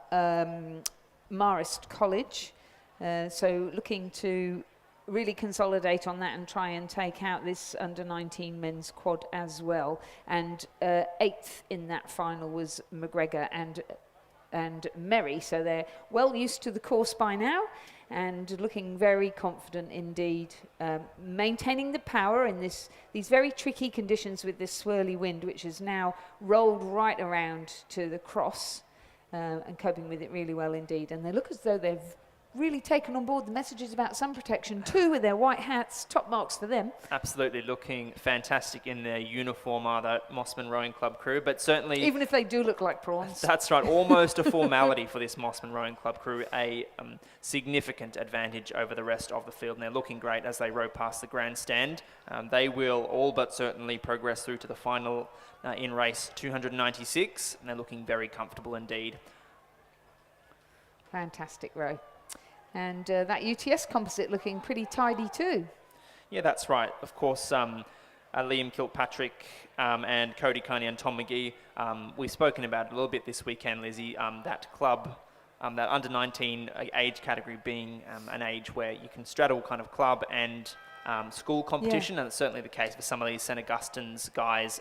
Marist College. So looking to really consolidate on that and try and take out this under-19 men's quad as well. And 8th in that final was McGregor and Merry, so they're well used to the course by now and looking very confident indeed, maintaining the power in these very tricky conditions with this swirly wind, which has now rolled right around to the cross, and coping with it really well indeed. And they look as though they've really taken on board the messages about sun protection too, with their white hats. Top marks for them. Absolutely looking fantastic in their uniform are that Mossman Rowing Club crew, but certainly... Even if they do look like prawns. That's right, almost a formality for this Mossman Rowing Club crew, a significant advantage over the rest of the field, and they're looking great as they row past the grandstand. They will all but certainly progress through to the final in race 296, and they're looking very comfortable indeed. Fantastic row. And that UTS Composite looking pretty tidy too. Yeah, that's right. Of course, Liam Kilpatrick and Cody Carney and Tom McGee, we've spoken about it a little bit this weekend, Lizzie, that club, that under-19 age category being an age where you can straddle kind of club and school competition, and it's certainly the case for some of these St Augustine's guys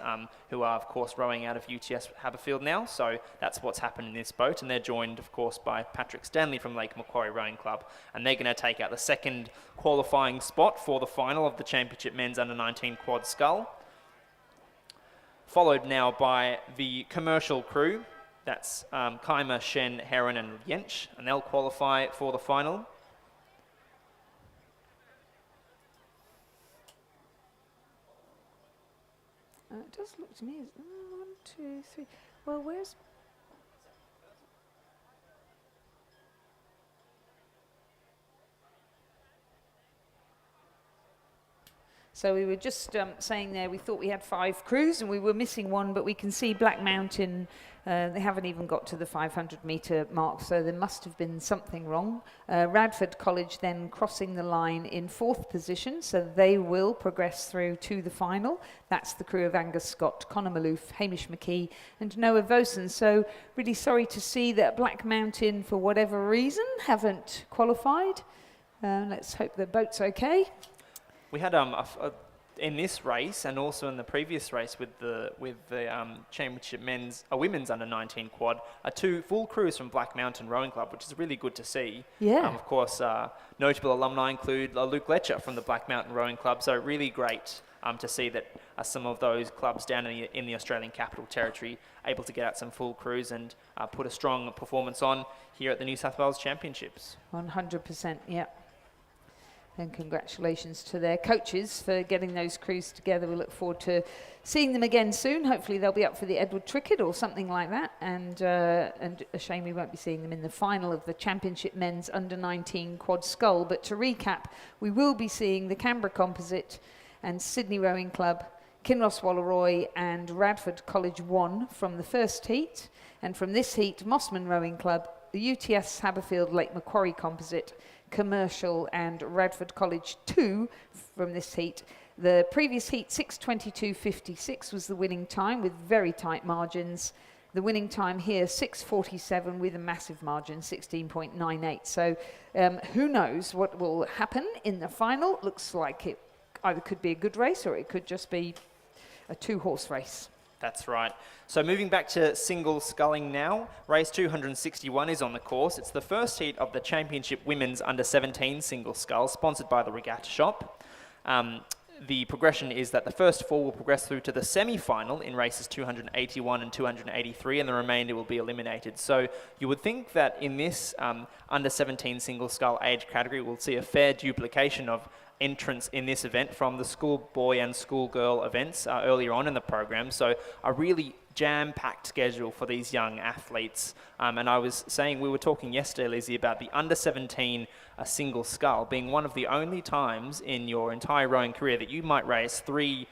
who are, of course, rowing out of UTS Haberfield now. So that's what's happened in this boat, and they're joined, of course, by Patrick Stanley from Lake Macquarie Rowing Club, and they're going to take out the second qualifying spot for the final of the Championship Men's Under-19 Quad Scull, followed now by the commercial crew. That's Keimer, Shen, Heron and Jensch, and they'll qualify for the final. It does look to me as 1, 2, 3. Well, where's... So we were just saying there we thought we had 5 crews and we were missing one, but we can see Black Mountain, they haven't even got to the 500 metre mark, so there must have been something wrong. Radford College then crossing the line in 4th position, so they will progress through to the final. That's the crew of Angus Scott, Conor Maloof, Hamish McKee and Noah Vosen. So really sorry to see that Black Mountain, for whatever reason, haven't qualified. Let's hope the boat's okay. We had in this race and also in the previous race with the Championship women's under-19 quad, 2 full crews from Black Mountain Rowing Club, which is really good to see. Yeah. Of course, notable alumni include Luke Letcher from the Black Mountain Rowing Club, so really great to see that some of those clubs down in the Australian Capital Territory able to get out some full crews and put a strong performance on here at the New South Wales Championships. 100%, yeah. And congratulations to their coaches for getting those crews together. We look forward to seeing them again soon. Hopefully they'll be up for the Edward Trickett or something like that. And a shame we won't be seeing them in the final of the Championship Men's Under-19 Quad Scull. But to recap, we will be seeing the Canberra Composite and Sydney Rowing Club, Kinross Walleroy and Radford College 1 from the first heat. And from this heat, Mossman Rowing Club, the UTS Haberfield Lake Macquarie Composite, Commercial and Radford College 2 from this heat. The previous heat, 6:22.56 was the winning time with very tight margins. The winning time here, 6:47 with a massive margin, 16.98. So who knows what will happen in the final. Looks like it either could be a good race or it could just be a 2-horse race. That's right. So moving back to single sculling now, race 261 is on the course. It's the first heat of the Championship Women's Under-17 single scull, sponsored by the Regatta Shop. The progression is that the first four will progress through to the semi-final in races 281 and 283, and the remainder will be eliminated. So you would think that in this under-17 single scull age category, we'll see a fair duplication of entrants in this event from the schoolboy and schoolgirl events earlier on in the program. So a really jam-packed schedule for these young athletes. And I was saying, we were talking yesterday, Lizzie, about the under-17 single scull being one of the only times in your entire rowing career that you might race 3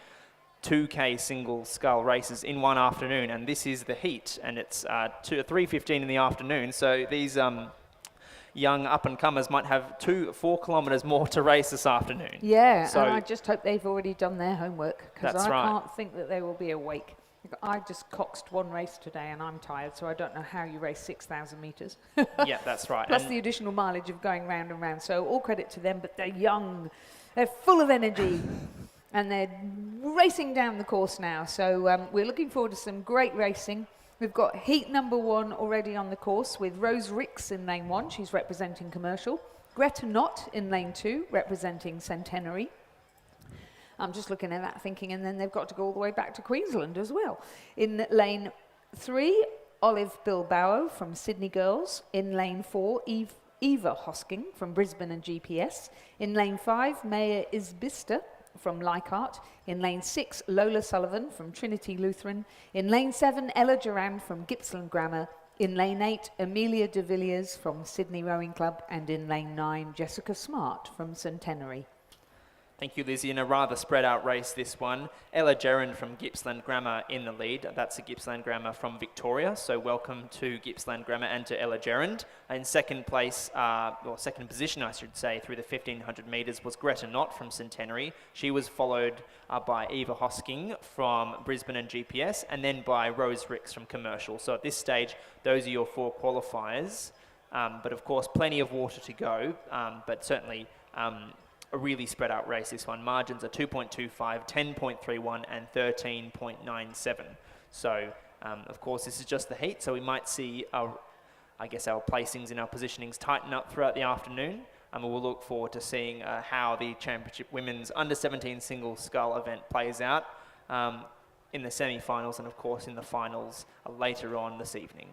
2K single scull races in one afternoon. And this is the heat, and it's 3:15 in the afternoon. So these young up-and-comers might have 4 kilometres more to race this afternoon. Yeah, so and I just hope they've already done their homework, because That's I right. can't think that they will be awake. I just coxed one race today and I'm tired, so I don't know how you race 6,000 metres. yeah, that's right. Plus And the additional mileage of going round and round. So all credit to them, but they're young, they're full of energy, and they're racing down the course now. So we're looking forward to some great racing. We've got heat number 1 already on the course with Rose Ricks in lane 1. She's representing Commercial. Greta Knott in lane 2, representing Centenary. I'm just looking at that thinking, and then they've got to go all the way back to Queensland as well. In lane 3, Olive Bilbao from Sydney Girls. In lane 4, Eva Hosking from Brisbane and GPS. In lane 5, Maya Isbista from Leichhardt. In lane 6, Lola Sullivan from Trinity Lutheran. In lane 7, Ella Durand from Gippsland Grammar. In lane 8, Amelia de Villiers from Sydney Rowing Club. And in lane 9, Jessica Smart from Centenary. Thank you, Lizzie. In a rather spread out race, this one. Ella Gerrand from Gippsland Grammar in the lead. That's a Gippsland Grammar from Victoria. So welcome to Gippsland Grammar and to Ella Gerrand. In second place, or second position, I should say, through the 1,500 metres was Greta Knott from Centenary. She was followed by Eva Hosking from Brisbane and GPS, and then by Rose Ricks from Commercial. So at this stage, those are your 4 qualifiers. But of course, plenty of water to go, but certainly a really spread out race, this one. Margins are 2.25, 10.31 and 13.97. So, of course, this is just the heat, so we might see, our placings and our positionings tighten up throughout the afternoon. And we'll look forward to seeing how the Championship Women's Under-17 Single Scull event plays out in the semi-finals and, of course, in the finals later on this evening.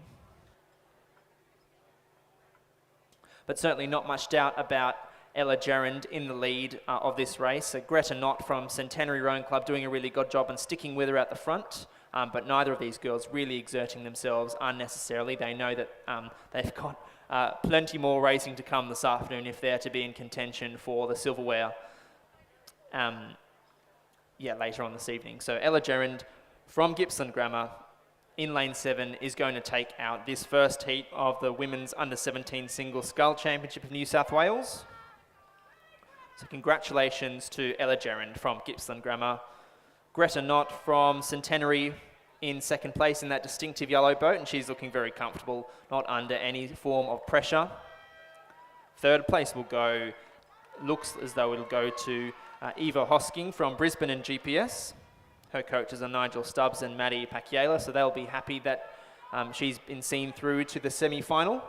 But certainly not much doubt about Ella Gerrand in the lead of this race. Greta Knott from Centenary Rowing Club doing a really good job and sticking with her at the front. But neither of these girls really exerting themselves unnecessarily. They know that they've got plenty more racing to come this afternoon if they're to be in contention for the silverware later on this evening. So Ella Gerrand from Gippsland Grammar in lane 7 is going to take out this first heat of the Women's Under-17 Single Scull Championship of New South Wales. So congratulations to Ella Gerrand from Gippsland Grammar. Greta Knott from Centenary in second place in that distinctive yellow boat, and she's looking very comfortable, not under any form of pressure. Third place looks as though it'll go to Eva Hosking from Brisbane and GPS. Her coaches are Nigel Stubbs and Maddie Pakiela, so they'll be happy that she's been seen through to the semi-final.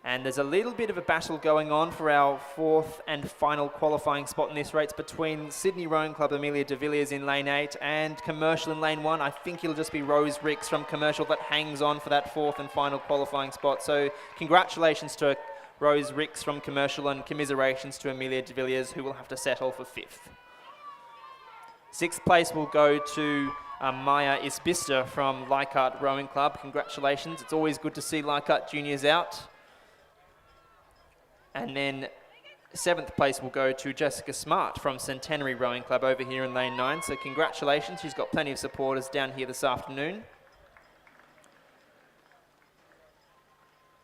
And there's a little bit of a battle going on for our 4th and final qualifying spot in this race between Sydney Rowing Club Amelia de Villiers in lane 8 and Commercial in lane 1. I think it'll just be Rose Ricks from Commercial that hangs on for that 4th and final qualifying spot. So congratulations to Rose Ricks from Commercial and commiserations to Amelia de Villiers, who will have to settle for 5th. 6th place will go to Maya Isbista from Leichhardt Rowing Club. Congratulations. It's always good to see Leichhardt juniors out. And then 7th place will go to Jessica Smart from Centenary Rowing Club over here in lane 9. So congratulations, she's got plenty of supporters down here this afternoon.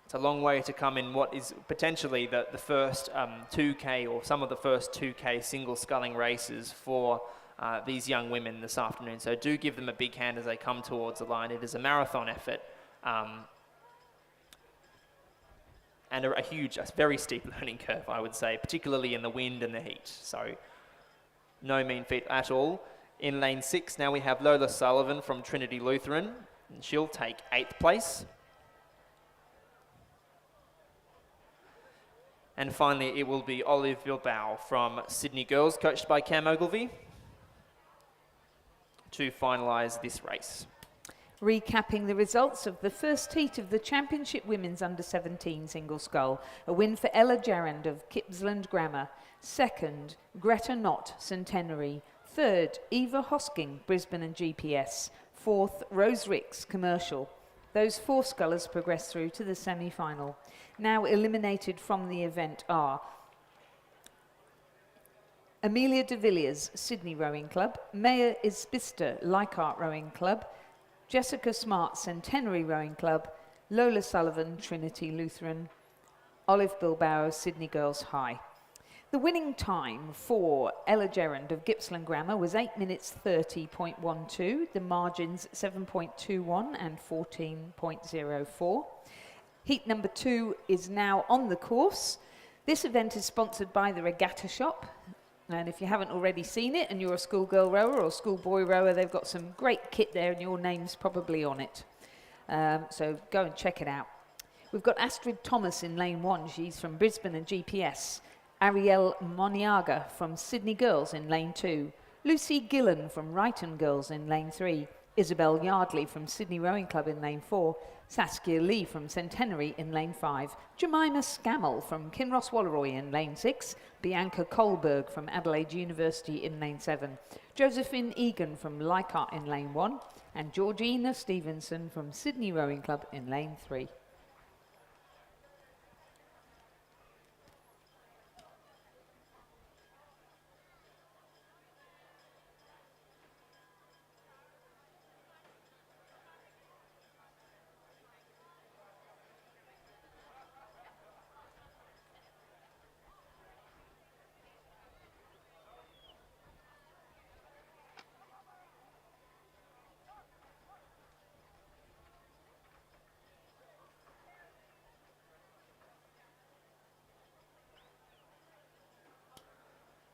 It's a long way to come in what is potentially the first 2K or some of the first 2K single sculling races for these young women this afternoon. So do give them a big hand as they come towards the line. It is a marathon effort. And a very steep learning curve, I would say, particularly in the wind and the heat. So no mean feat at all. In lane 6, now we have Lola Sullivan from Trinity Lutheran, and she'll take 8th place. And finally, it will be Olive Bilbao from Sydney Girls, coached by Cam Ogilvie, to finalise this race. Recapping the results of the first heat of the Championship Women's Under-17 Single Scull. A win for Ella Gerrand of Gippsland Grammar. Second, Greta Knott, Centenary. Third, Eva Hosking, Brisbane and GPS. Fourth, Rose Ricks, Commercial. Those 4 scullers progress through to the semi-final. Now eliminated from the event are Amelia de Villiers, Sydney Rowing Club. Maya Isbister, Leichhardt Rowing Club. Jessica Smart, Centenary Rowing Club. Lola Sullivan, Trinity Lutheran. Olive Bilbao, Sydney Girls High. The winning time for Ella Gerrand of Gippsland Grammar was 8 minutes 30.12. The margins 7.21 and 14.04. Heat number 2 is now on the course. This event is sponsored by the Regatta Shop. And if you haven't already seen it and you're a schoolgirl rower or schoolboy rower, they've got some great kit there and your name's probably on it. So go and check it out. We've got Astrid Thomas in lane 1. She's from Brisbane and GPS. Ariel Moniaga from Sydney Girls in lane 2. Lucy Gillen from Ryton Girls in lane 3. Isabel Yardley from Sydney Rowing Club in lane 4. Saskia Lee from Centenary in lane 5. Jemima Scammell from Kinross Walleroy in lane 6. Bianca Kohlberg from Adelaide University in lane 7. Josephine Egan from Leichhardt in lane 1. And Georgina Stevenson from Sydney Rowing Club in lane 3.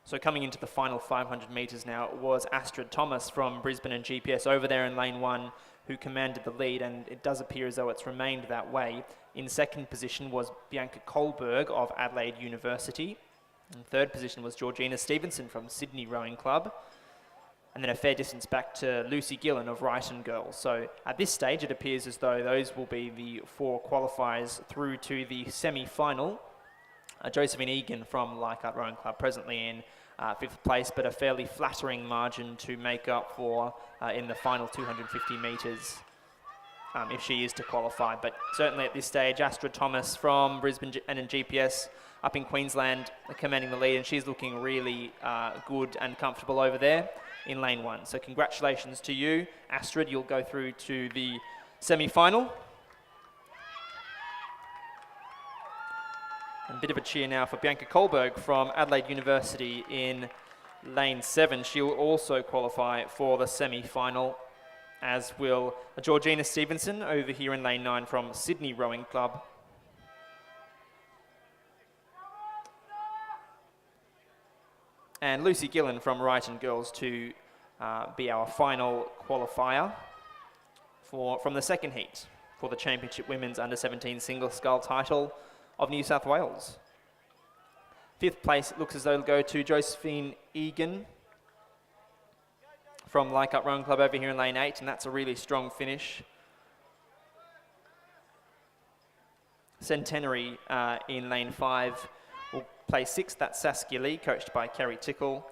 So coming into the final 500 metres now, it was Astrid Thomas from Brisbane and GPS over there in lane 1 who commanded the lead, and it does appear as though it's remained that way. In second position was Bianca Kohlberg of Adelaide University. In third position was Georgina Stevenson from Sydney Rowing Club. And then a fair distance back to Lucy Gillen of Ryton Girls. So at this stage, it appears as though those will be the 4 qualifiers through to the semi-final. Josephine Egan from Leichhardt Rowing Club presently in 5th place, but a fairly flattering margin to make up for in the final 250 metres if she is to qualify. But certainly at this stage, Astrid Thomas from Brisbane and in GPS up in Queensland commanding the lead, and she's looking really good and comfortable over there in lane 1. So congratulations to you, Astrid. You'll go through to the semi-final. A bit of a cheer now for Bianca Kohlberg from Adelaide University in lane 7. She'll also qualify for the semi-final, as will Georgina Stevenson over here in lane 9 from Sydney Rowing Club. And Lucy Gillen from Ryton Girls to be our final qualifier from the second heat for the Championship Women's Under-17 Single Scull title of New South Wales. 5th place, it looks as though it'll go to Josephine Egan from Leichhardt Rowing Club over here in lane 8, and that's a really strong finish. Centenary in lane 5 will play 6th, that's Saskia Lee, coached by Kerry Tickle.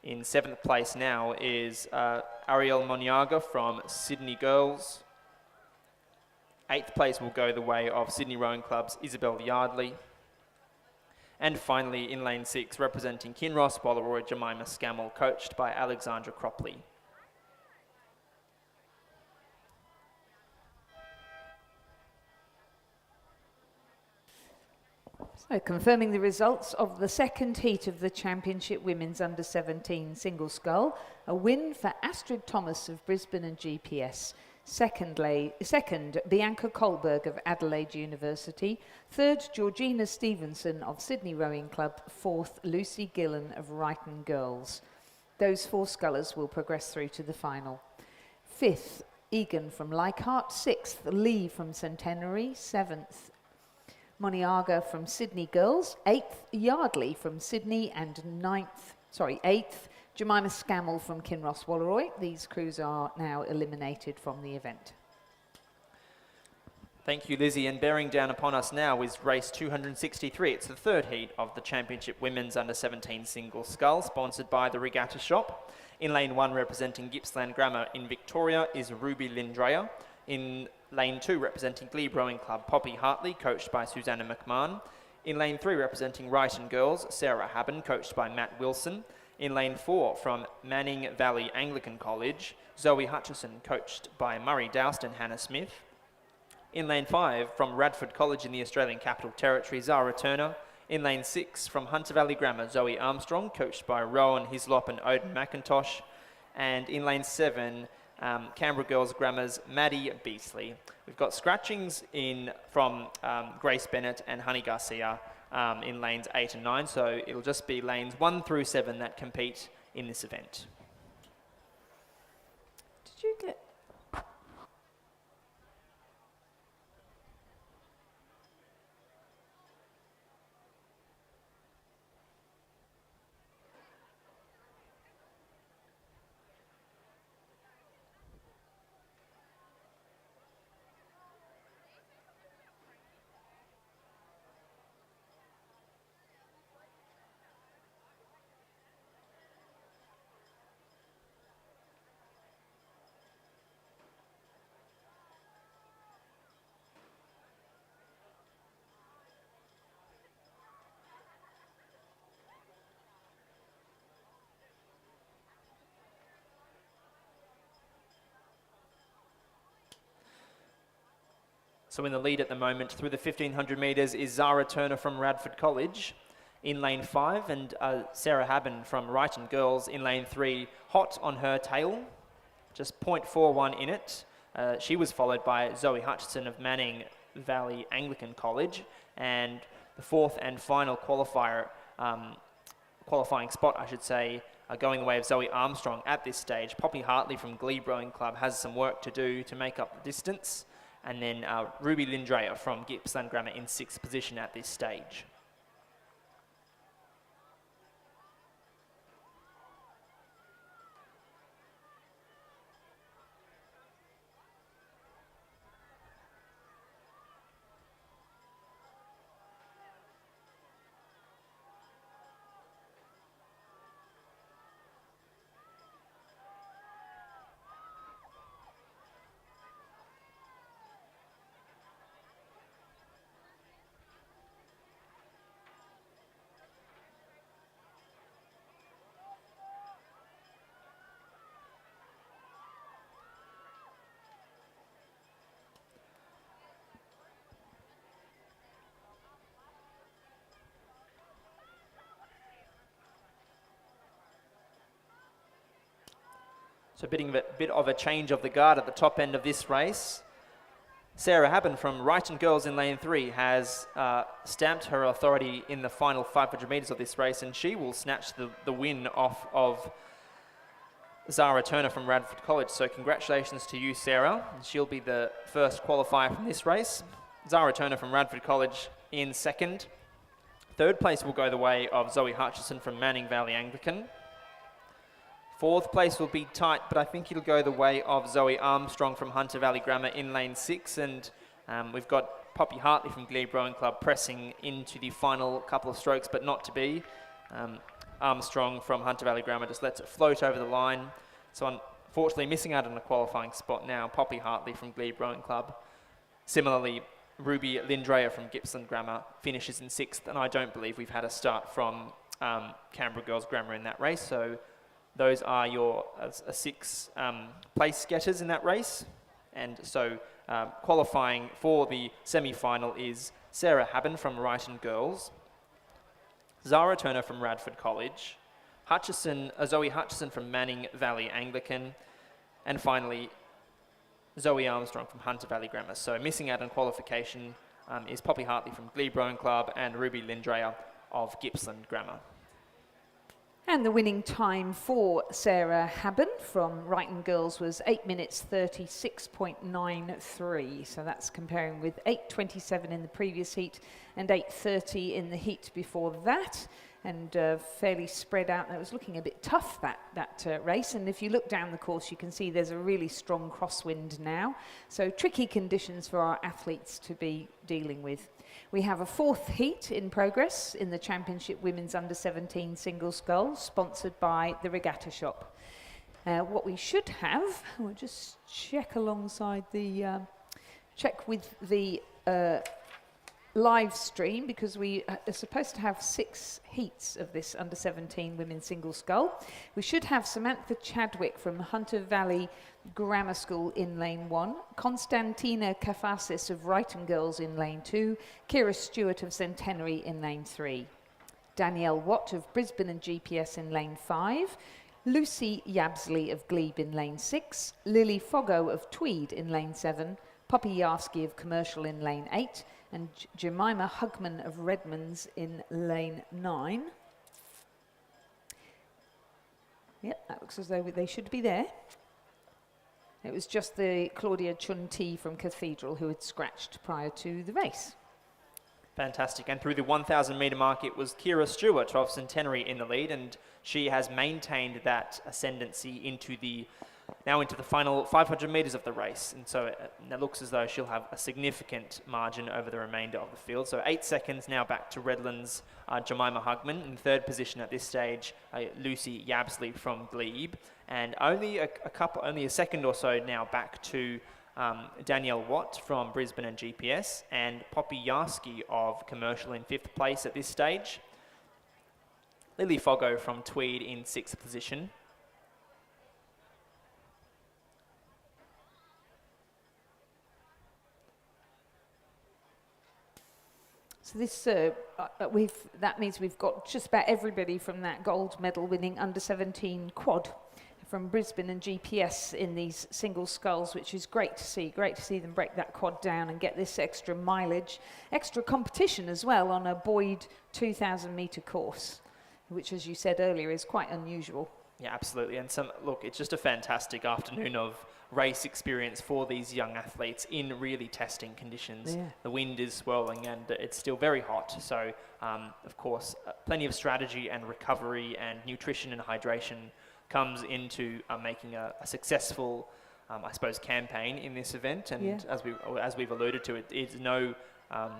In 7th place now is Ariel Moniaga from Sydney Girls. 8th place will go the way of Sydney Rowing Club's Isabel Yardley. And finally, in lane 6, representing Kinross Walleroy, Jemima Scammell, coached by Alexandra Cropley. So confirming the results of the second heat of the Championship Women's Under-17 Single Scull. A win for Astrid Thomas of Brisbane and GPS. Second, Bianca Kohlberg of Adelaide University. Third, Georgina Stevenson of Sydney Rowing Club. Fourth, Lucy Gillen of Ryton Girls. Those 4 scullers will progress through to the final. 5th, Egan from Leichhardt. 6th, Lee from Centenary. 7th, Moniaga from Sydney Girls. 8th, Yardley from Sydney. And 8th, Jemima Scammell from Kinross Walleroy. These crews are now eliminated from the event. Thank you, Lizzie. And bearing down upon us now is race 263. It's the 3rd heat of the Championship Women's Under-17 Single Scull, sponsored by the Regatta Shop. In lane 1, representing Gippsland Grammar in Victoria, is Ruby Lindrea. In lane 2, representing Glebe Rowing Club, Poppy Hartley, coached by Susanna McMahon. In lane 3, representing Ryton Girls, Sarah Haben, coached by Matt Wilson. In lane 4, from Manning Valley Anglican College, Zoe Hutchison, coached by Murray Doust and Hannah Smith. In lane 5, from Radford College in the Australian Capital Territory, Zara Turner. In lane 6, from Hunter Valley Grammar, Zoe Armstrong, coached by Rowan Hislop and Odin McIntosh. And in lane 7, Canberra Girls Grammar's Maddie Beasley. We've got scratchings in from Grace Bennett and Honey Garcia in lanes 8 and 9, so it'll just be lanes 1 through 7 that compete in this event. Did you get... So in the lead at the moment through the 1500 metres is Zara Turner from Radford College in lane 5, and Sarah Haben from Ryton Girls in lane 3, hot on her tail, just 0.41 in it. She was followed by Zoe Hutchison of Manning Valley Anglican College, and the 4th and final qualifier, qualifying spot, I should say, going the way of Zoe Armstrong at this stage. Poppy Hartley from Glebe Rowing Club has some work to do to make up the distance. And then Ruby Lindrea from Gippsland Grammar in 6th position at this stage. So bit of a change of the guard at the top end of this race. Sarah Haben from Ryton Girls in lane 3 has stamped her authority in the final 500 metres of this race, and she will snatch the win off of Zara Turner from Radford College. So congratulations to you, Sarah. She'll be the first qualifier from this race. Zara Turner from Radford College in 2nd. 3rd place will go the way of Zoe Hutchison from Manning Valley Anglican. 4th place will be tight, but I think it'll go the way of Zoe Armstrong from Hunter Valley Grammar in lane 6. And we've got Poppy Hartley from Glebe Rowing Club pressing into the final couple of strokes, but not to be. Armstrong from Hunter Valley Grammar just lets it float over the line. So unfortunately missing out on a qualifying spot now, Poppy Hartley from Glebe Rowing Club. Similarly, Ruby Lindrea from Gippsland Grammar finishes in 6th, and I don't believe we've had a start from Canberra Girls Grammar in that race. So those are your 6 place getters in that race. And so qualifying for the semi-final is Sarah Haben from Ryton Girls, Zara Turner from Radford College, Zoe Hutchison from Manning Valley Anglican, and finally Zoe Armstrong from Hunter Valley Grammar. So missing out on qualification is Poppy Hartley from Glebe Rowing Club and Ruby Lindrea of Gippsland Grammar. And the winning time for Sarah Haben from Brighton Girls was 8 minutes 36.93. So that's comparing with 8:27 in the previous heat and 8:30 in the heat before that. And fairly spread out. It was looking a bit tough, that race. And if you look down the course, you can see there's a really strong crosswind now. So tricky conditions for our athletes to be dealing with. We have a fourth heat in progress in the Championship Women's Under-17 Single Sculls, sponsored by the Regatta Shop. What we should have, we'll just check alongside the, check with the live stream, because we are supposed to have 6 heats of this Under-17 Women's Single Scull. We should have Samantha Chadwick from Hunter Valley Grammar School in lane 1, Constantina Kafasis of Brighton Girls in lane 2, Kira Stewart of Centenary in lane 3, Danielle Watt of Brisbane and GPS in lane 5, Lucy Yabsley of Glebe in lane 6, Lily Foggo of Tweed in lane 7, Poppy Yarsky of Commercial in lane 8, and Jemima Hugman of Redmonds in lane 9. Yep, that looks as though they should be there. It was just the Claudia Chun-Ti from Cathedral who had scratched prior to the race. Fantastic. And through the 1,000 metre mark, it was Kira Stewart of Centenary in the lead, and she has maintained that ascendancy into the final 500 metres of the race. And so it looks as though she'll have a significant margin over the remainder of the field. So 8 seconds now back to Redlands, Jemima Hugman. In third position at this stage, Lucy Yabsley from Glebe. And only a second or so now back to Danielle Watt from Brisbane and GPS, and Poppy Yarsky of Commercial in 5th place at this stage. Lily Foggo from Tweed in 6th position. So this, that means we've got just about everybody from that gold medal winning Under-17 quad from Brisbane and GPS in these single sculls, which is great to see. Great to see them break that quad down and get this extra mileage, extra competition as well on a buoyed 2,000 metre course, which, as you said earlier, is quite unusual. Yeah, absolutely. And look, it's just a fantastic afternoon of race experience for these young athletes in really testing conditions. Yeah. The wind is swirling and it's still very hot. So, of course, plenty of strategy and recovery and nutrition and hydration comes into making a successful, I suppose, campaign in this event. And yeah. as we've alluded to, it is no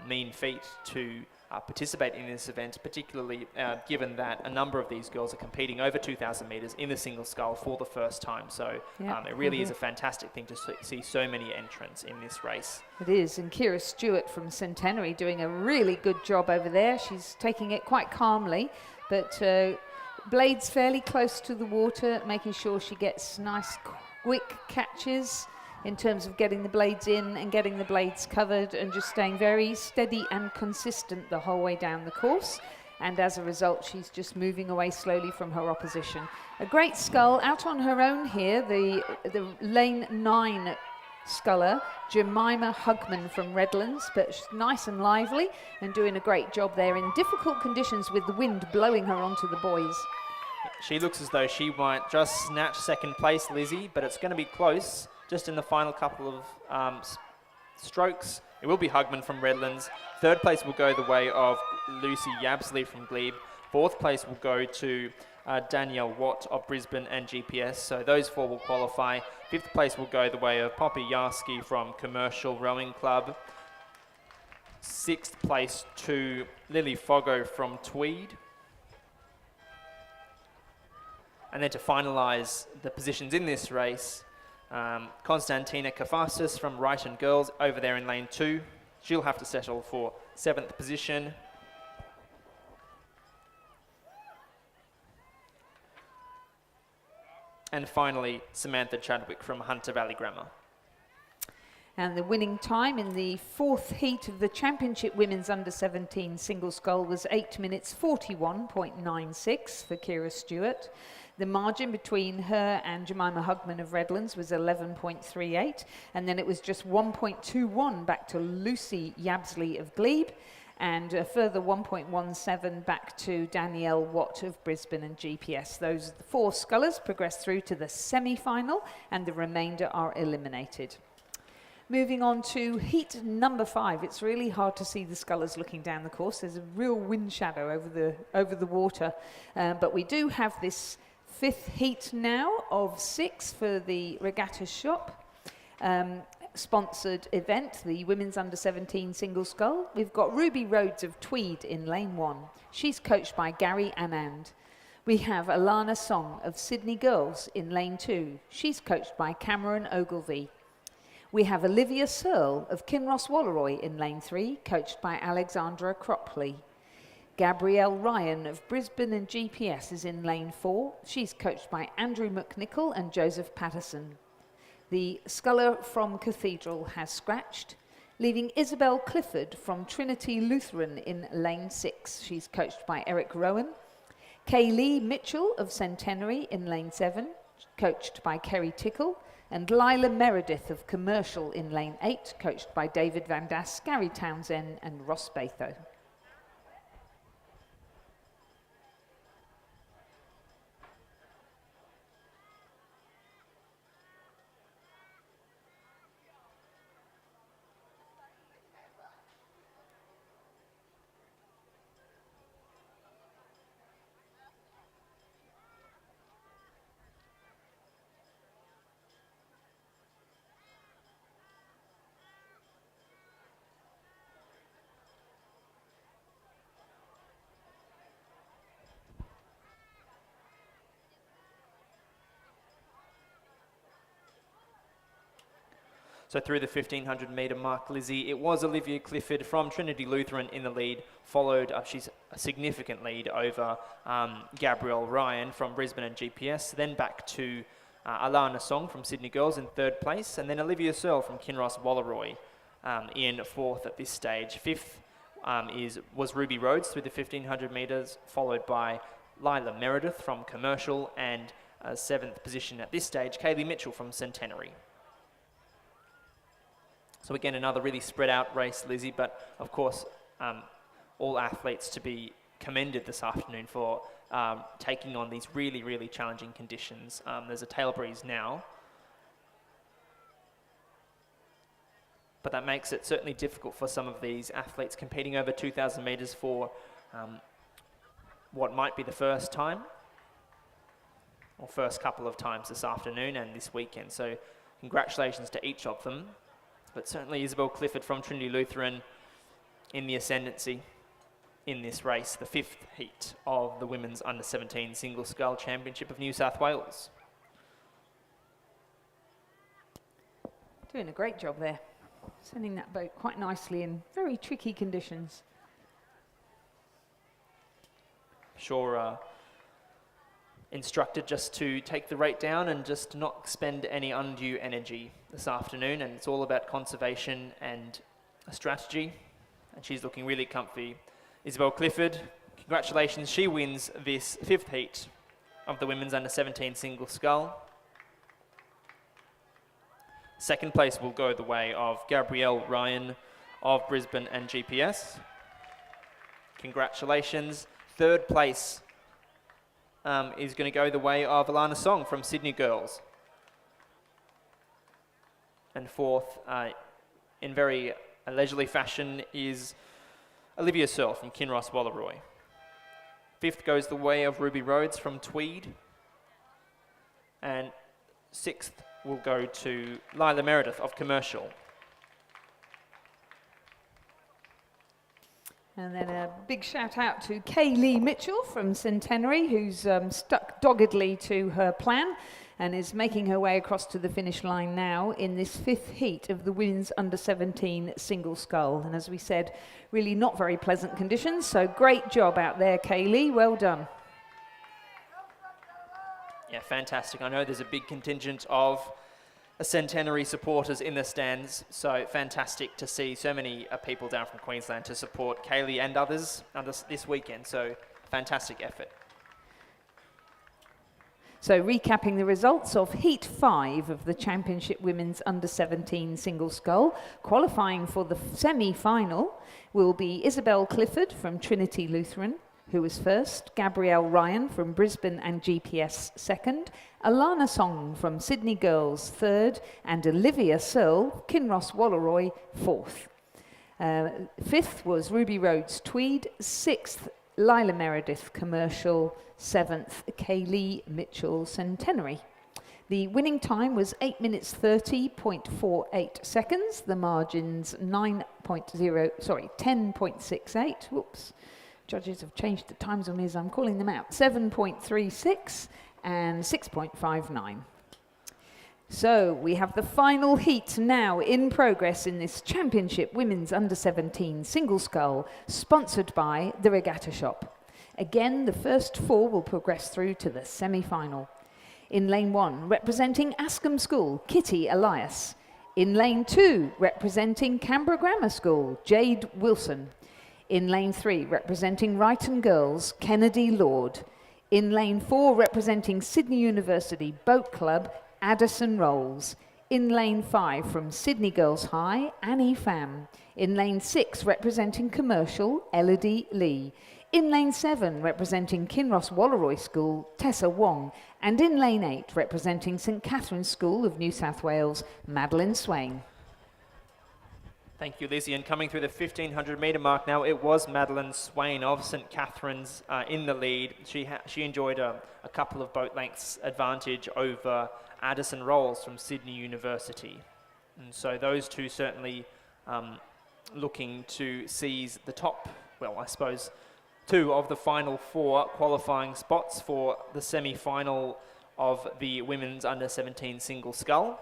mean feat to participate in this event, particularly given that a number of these girls are competing over 2,000 metres in the single scull for the first time. So it really is a fantastic thing to see so many entrants in this race. It is, and Kira Stewart from Centenary doing a really good job over there. She's taking it quite calmly, but blades fairly close to the water, making sure she gets nice quick catches in terms of getting the blades in and getting the blades covered, and just staying very steady and consistent the whole way down the course. And as a result, she's just moving away slowly from her opposition. A great scull out on her own here, the lane 9 sculler, Jemima Hugman from Redlands, but she's nice and lively and doing a great job there in difficult conditions with the wind blowing her onto the buoys. She looks as though she might just snatch second place, Lizzie, but it's going to be close. Just in the final couple of strokes, it will be Hugman from Redlands. Third place will go the way of Lucy Yabsley from Glebe. Fourth place will go to Danielle Watt of Brisbane and GPS. So those 4 will qualify. Fifth place will go the way of Poppy Yarsky from Commercial Rowing Club. Sixth place to Lily Foggo from Tweed. And then to finalise the positions in this race, Constantina Kafasis from Brighton Girls over there in lane 2. She'll have to settle for 7th position. And finally, Samantha Chadwick from Hunter Valley Grammar. And the winning time in the 4th heat of the Championship Women's Under-17 Single Scull was 8 minutes 41.96 for Kira Stewart. The margin between her and Jemima Hugman of Redlands was 11.38, and then it was just 1.21 back to Lucy Yabsley of Glebe, and a further 1.17 back to Danielle Watt of Brisbane and GPS. Those 4 scullers progress through to the semi-final, and the remainder are eliminated. Moving on to heat number 5. It's really hard to see the scullers looking down the course. There's a real wind shadow over the water, but we do have this 5th heat now of 6 for the Regatta Shop. Sponsored event, the Women's Under-17 Single Scull. We've got Ruby Rhodes of Tweed in lane 1. She's coached by Gary Anand. We have Alana Song of Sydney Girls in lane 2. She's coached by Cameron Ogilvie. We have Olivia Searle of Kinross Walleroy in lane 3, coached by Alexandra Cropley. Gabrielle Ryan of Brisbane and GPS is in lane 4. She's coached by Andrew McNichol and Joseph Patterson. The sculler from Cathedral has scratched, leaving Isabel Clifford from Trinity Lutheran in lane 6. She's coached by Eric Rowan. Kaylee Mitchell of Centenary in lane 7, coached by Kerry Tickle. And Lila Meredith of Commercial in lane 8, coached by David Van Das, Gary Townsend and Ross Batho. So through the 1500 metre mark, Lizzie, it was Olivia Clifford from Trinity Lutheran in the lead, followed, she's a significant lead over Gabrielle Ryan from Brisbane and GPS, then back to Alana Song from Sydney Girls in 3rd place, and then Olivia Searle from Kinross Walleroy in 4th at this stage. 5th was Ruby Rhodes through the 1500 metres, followed by Lila Meredith from Commercial, and 7th position at this stage, Kaylee Mitchell from Centenary. So again, another really spread out race, Lizzie, but of course, all athletes to be commended this afternoon for taking on these really, really challenging conditions. There's a tail breeze now, but that makes it certainly difficult for some of these athletes competing over 2,000 metres for what might be the first time, or first couple of times this afternoon and this weekend. So congratulations to each of them. But certainly Isabel Clifford from Trinity Lutheran in the ascendancy in this race, the 5th heat of the Women's Under-17 Single Scull Championship of New South Wales. Doing a great job there, sending that boat quite nicely in very tricky conditions. Sure, instructed just to take the rate down and just not expend any undue energy this afternoon, and it's all about conservation and a strategy, and she's looking really comfy. Isabel Clifford, congratulations, she wins this 5th heat of the Women's Under-17 Single Scull. 2nd place will go the way of Gabrielle Ryan of Brisbane and GPS. Congratulations. 3rd place is going to go the way of Alana Song from Sydney Girls. And 4th, in very leisurely fashion, is Olivia Searle from Kinross Walleroy. 5th goes the way of Ruby Rhodes from Tweed. And 6th will go to Lila Meredith of Commercial. And then a big shout out to Kaylee Mitchell from Centenary, who's stuck doggedly to her plan and is making her way across to the finish line now in this 5th heat of the Women's Under-17 Single Scull. And as we said, really not very pleasant conditions, so great job out there, Kaylee, well done. Yeah, fantastic. I know there's a big contingent of Centenary supporters in the stands, so fantastic to see so many people down from Queensland to support Kaylee and others this weekend, so fantastic effort. So recapping the results of Heat 5 of the Championship Women's Under-17 Single Scull, qualifying for the semi-final will be Isabel Clifford from Trinity Lutheran, who was first, Gabrielle Ryan from Brisbane and GPS second, Alana Song from Sydney Girls third, and Olivia Searle, Kinross Walleroy fourth. Fifth was Ruby Rhodes Tweed, sixth Lila Meredith Commercial, seventh Kaylee Mitchell Centenary. The winning time was 8 minutes 30.48 seconds. The margins 10.68. Whoops. Judges have changed the times on me as I'm calling them out. 7.36 and 6.59. So we have the final heat now in progress in this Championship Women's Under-17 Single Scull, sponsored by the Regatta Shop. Again, the first 4 will progress through to the semi-final. In lane 1, representing Ascombe School, Kitty Elias. In lane 2, representing Canberra Grammar School, Jade Wilson. In lane 3, representing Ryton Girls, Kennedy Lord. In lane 4, representing Sydney University Boat Club, Addison Rolls. In lane 5, from Sydney Girls High, Annie Pham. In lane 6, representing Commercial, Elodie Lee. In lane 7, representing Kinross Walleroy School, Tessa Wong. And in lane 8, representing St Catherine's School of New South Wales, Madeline Swain. Thank you, Lizzie. And coming through the 1500 metre mark now, it was Madeline Swain of St Catherine's in the lead. She enjoyed a couple of boat lengths advantage over Addison Rolls from Sydney University. And so those two certainly looking to seize the top, well, I suppose, 2 of the final 4 qualifying spots for the semi-final of the Women's Under-17 Single Scull.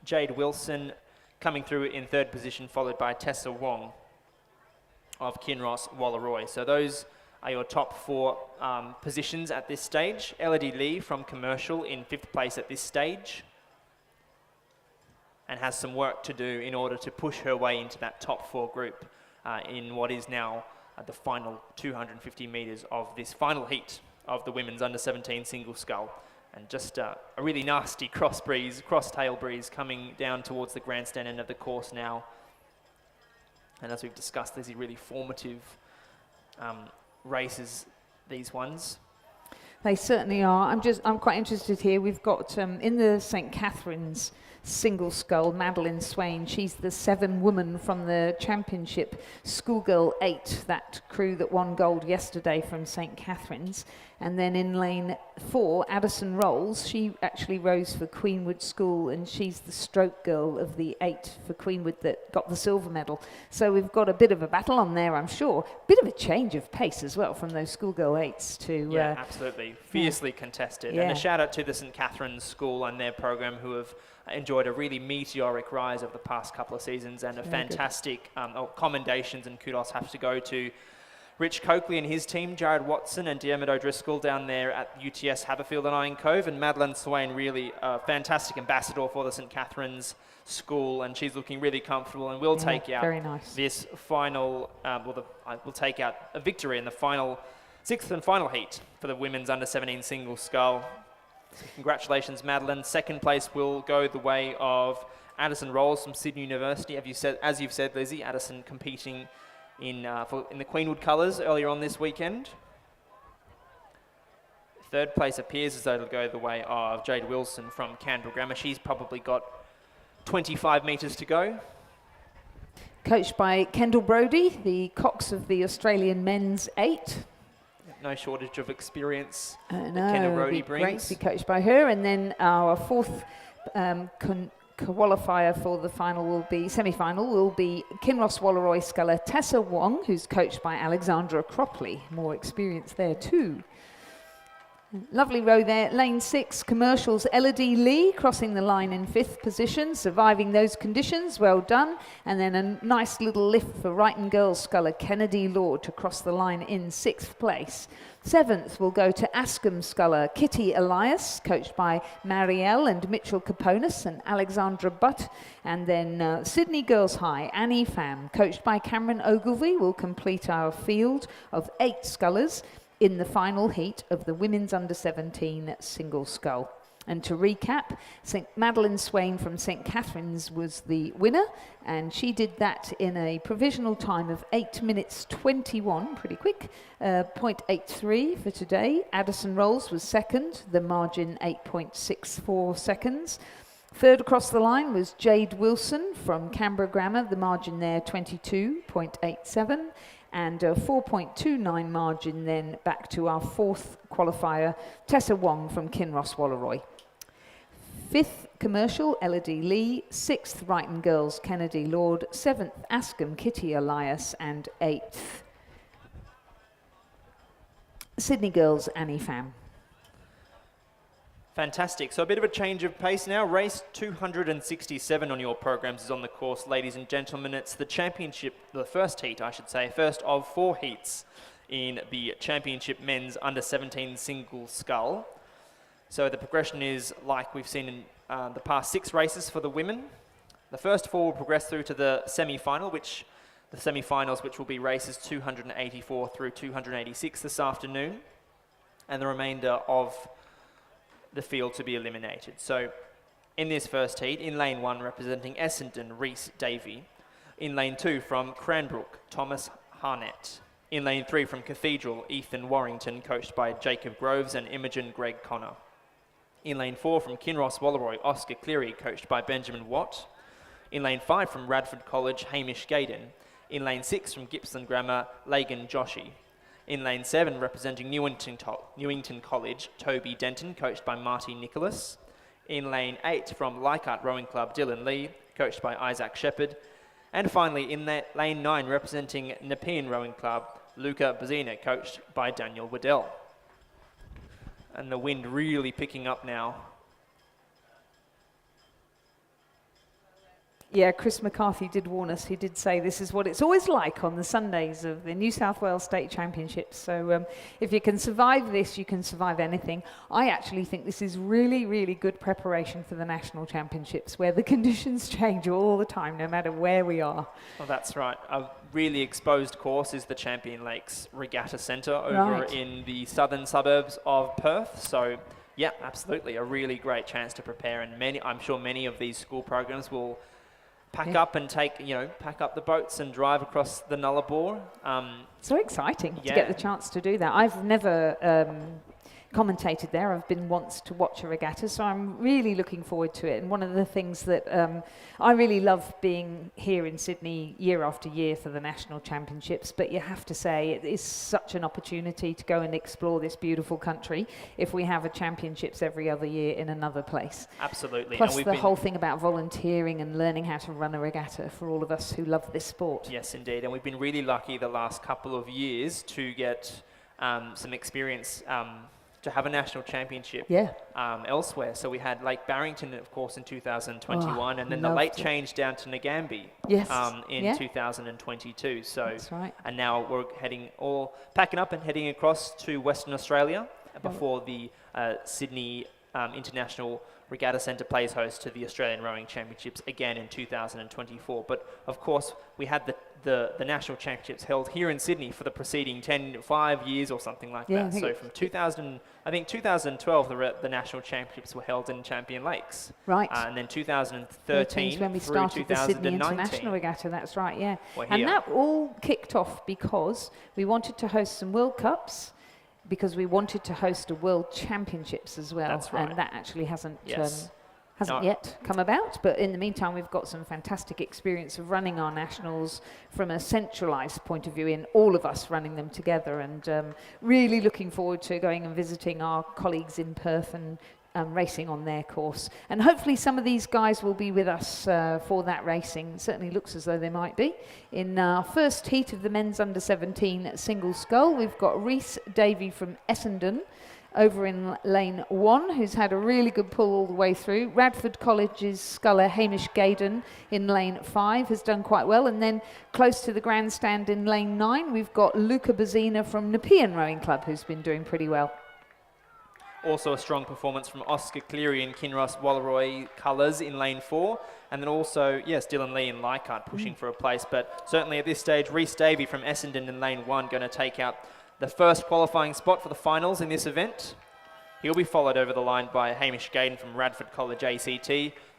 Jade Wilson coming through in 3rd position, followed by Tessa Wong of Kinross Walleroy. So those are your top 4 positions at this stage. Elodie Lee from Commercial in 5th place at this stage, and has some work to do in order to push her way into that top 4 group in what is now the final 250 metres of this final heat of the Women's Under-17 Single Scull. And just a really nasty cross-tail breeze coming down towards the grandstand end of the course now. And as we've discussed, these are really formative races, these ones. They certainly are. I'm quite interested here. We've got in the St Catherine's Single Scull, Madeline Swain. She's the 7 woman from the Championship Schoolgirl 8, that crew that won gold yesterday from St Catherine's. And then in lane 4, Addison Rolls, she actually rows for Queenwood School, and she's the stroke girl of the 8 for Queenwood that got the silver medal. So we've got a bit of a battle on there, I'm sure. Bit of a change of pace as well from those Schoolgirl 8s to... Yeah, absolutely. Fiercely contested. Yeah. And a shout out to the St Catherine's School and their program, who have enjoyed a really meteoric rise over the past couple of seasons, and a fantastic commendations and kudos have to go to Rich Coakley and his team, Jared Watson and Diarmid O'Driscoll down there at UTS Haberfield and Iron Cove, and Madeline Swain, really a fantastic ambassador for the St Catherine's School, and she's looking really comfortable, and will take out this final, will take out a victory in the final 6th and final heat for the Women's Under-17 Single Scull. So congratulations, Madeline. 2nd place will go the way of Addison Rolls from Sydney University. As you've said, Lizzie, Addison competing in the Queenwood colours earlier on this weekend. 3rd place appears as though it'll go the way of Jade Wilson from Canberra Grammar. She's probably got 25 metres to go. Coached by Kendall Brodie, the cox of the Australian men's 8. No shortage of experience that No, Kendall Brodie it'd be great brings. to be coached by her. And then our 4th qualifier for the semi-final will be Kinross Walleroy sculler Tessa Wong, who's coached by Alexandra Cropley. More experience there too. Lovely row there. Lane 6, Commercials, Elodie Lee crossing the line in 5th position, surviving those conditions. Well done. And then a nice little lift for Ryton Girls sculler Kennedy Lord to cross the line in 6th place. 7th will go to Ascombe sculler Kitty Elias, coached by Marielle and Mitchell Caponis and Alexandra Butt. And then Sydney Girls High, Annie Pham, coached by Cameron Ogilvie, will complete our field of 8 scullers. in the final heat of the women's under-17 single scull. And to recap, St. Madeline Swain from St. Catherine's was the winner, and she did that in a provisional time of 8 minutes 21, pretty quick, 0.83 for today. Addison Rolls was second, the margin 8.64 seconds. Third across the line was Jade Wilson from Canberra Grammar, the margin there 22.87. And a 4.29 margin then back to our fourth qualifier, Tessa Wong from Kinross Wallaroi. Fifth, Commercial, Elodie Lee. Sixth, Brighton Girls, Kennedy Lord. Seventh, Askham, Kitty Elias. And eighth, Sydney Girls, Annie Pham. Fantastic. So a bit of a change of pace now. Race 267 on your programs is on the course, ladies and gentlemen. It's the championship, the first heat, I should say, first of 4 heats in the championship men's under-17 single scull. So the progression is like we've seen in the past 6 races for the women. The first 4 will progress through to the semi-final, which will be races 284 through 286 this afternoon, and the remainder of the field to be eliminated. So in this first heat, in lane 1 representing Essendon, Reese Davey. In lane 2 from Cranbrook, Thomas Harnett. In lane 3 from Cathedral, Ethan Warrington, coached by Jacob Groves and Imogen Greg Connor. In lane 4 from Kinross Wallaroi, Oscar Cleary, coached by Benjamin Watt. In lane 5 from Radford College, Hamish Gaydon. In lane 6 from Gippsland Grammar, Lagan Joshi. In lane 7, representing Newington College, Toby Denton, coached by Marty Nicholas. In lane 8, from Leichhardt Rowing Club, Dylan Lee, coached by Isaac Shepherd. And finally, in that lane 9, representing Nepean Rowing Club, Luca Bazina, coached by Daniel Waddell. And the wind really picking up now. Yeah, Chris McCarthy did warn us. He did say this is what it's always like on the Sundays of the New South Wales State Championships. So if you can survive this, you can survive anything. I actually think this is really, really good preparation for the National Championships, where the conditions change all the time, no matter where we are. Well, that's right. A really exposed course is the Champion Lakes Regatta Centre over in the southern suburbs of Perth. So, yeah, absolutely. A really great chance to prepare. And I'm sure many of these school programs will pack up and pack up the boats and drive across the Nullarbor. So exciting to get the chance to do that. I've never commentated there. I've been once to watch a regatta, so I'm really looking forward to it. And one of the things that I really love being here in Sydney year after year for the National Championships, but you have to say it is such an opportunity to go and explore this beautiful country if we have a championships every other year in another place. Absolutely. Plus the whole thing about volunteering and learning how to run a regatta for all of us who love this sport. Yes, indeed. And we've been really lucky the last couple of years to get some experience to have a national championship elsewhere. So we had Lake Barrington, of course, in 2021, and then the late change down to Nagambie in 2022. So, that's right. And now we're packing up and heading across to Western Australia before the Sydney International Regatta Centre plays host to the Australian Rowing Championships again in 2024. But of course, we had the National Championships held here in Sydney for the preceding 5 years or something like that. So from 2012, the National Championships were held in Champion Lakes. Right. And then 2013 when we through started the Sydney 2019. International Regatta, that's right, yeah. And that all kicked off because we wanted to host some World Cups, because we wanted to host a World Championships as well. That's right. And that actually hasn't No. yet come about. But in the meantime, we've got some fantastic experience of running our nationals from a centralised point of view, in all of us running them together, and really looking forward to going and visiting our colleagues in Perth and racing on their course. And hopefully some of these guys will be with us for that racing. It certainly looks as though they might be. In our first heat of the men's under-17 single scull, we've got Reese Davey from Essendon over in lane 1, who's had a really good pull all the way through. Radford College's sculler Hamish Gaydon in lane 5 has done quite well. And then close to the grandstand in lane 9, we've got Luca Bazina from Nepean Rowing Club, who's been doing pretty well. Also a strong performance from Oscar Cleary and Kinross Wallaroi colours in lane 4. And then also, yes, Dylan Lee and Leichhardt pushing for a place. But certainly at this stage, Reese Davey from Essendon in lane 1 going to take out the first qualifying spot for the finals in this event. He'll be followed over the line by Hamish Gaydon from Radford College ACT.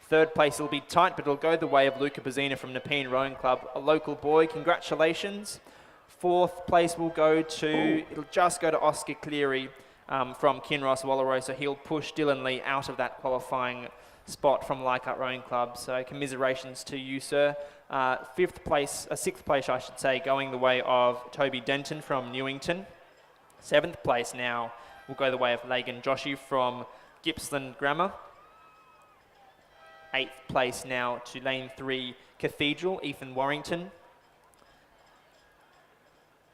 Third place will be tight, but it'll go the way of Luca Bazzina from Nepean Rowing Club, a local boy. Congratulations. Fourth place will go to, it'll just go to Oscar Cleary from Kinross Wallaroo, so he'll push Dylan Lee out of that qualifying spot from Leichhardt Rowing Club. So commiserations to you, sir. Sixth place, I should say, going the way of Toby Denton from Newington. Seventh place now will go the way of Lagan Joshi from Gippsland Grammar. Eighth place now to lane 3 Cathedral, Ethan Warrington.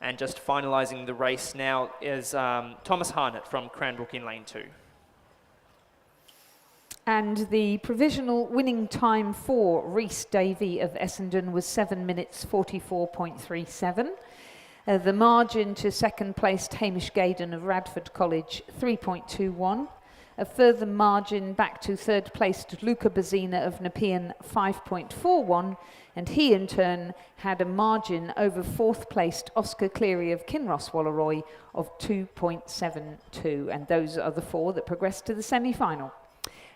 And just finalising the race now is Thomas Harnett from Cranbrook in lane 2. And the provisional winning time for Rhys Davey of Essendon was 7 minutes 44.37. The margin to second placed Hamish Gaydon of Radford College, 3.21. A further margin back to third placed Luca Bazzina of Nepean, 5.41. And he in turn had a margin over fourth placed Oscar Cleary of Kinross Wallaroo of 2.72. And those are the 4 that progressed to the semi-final.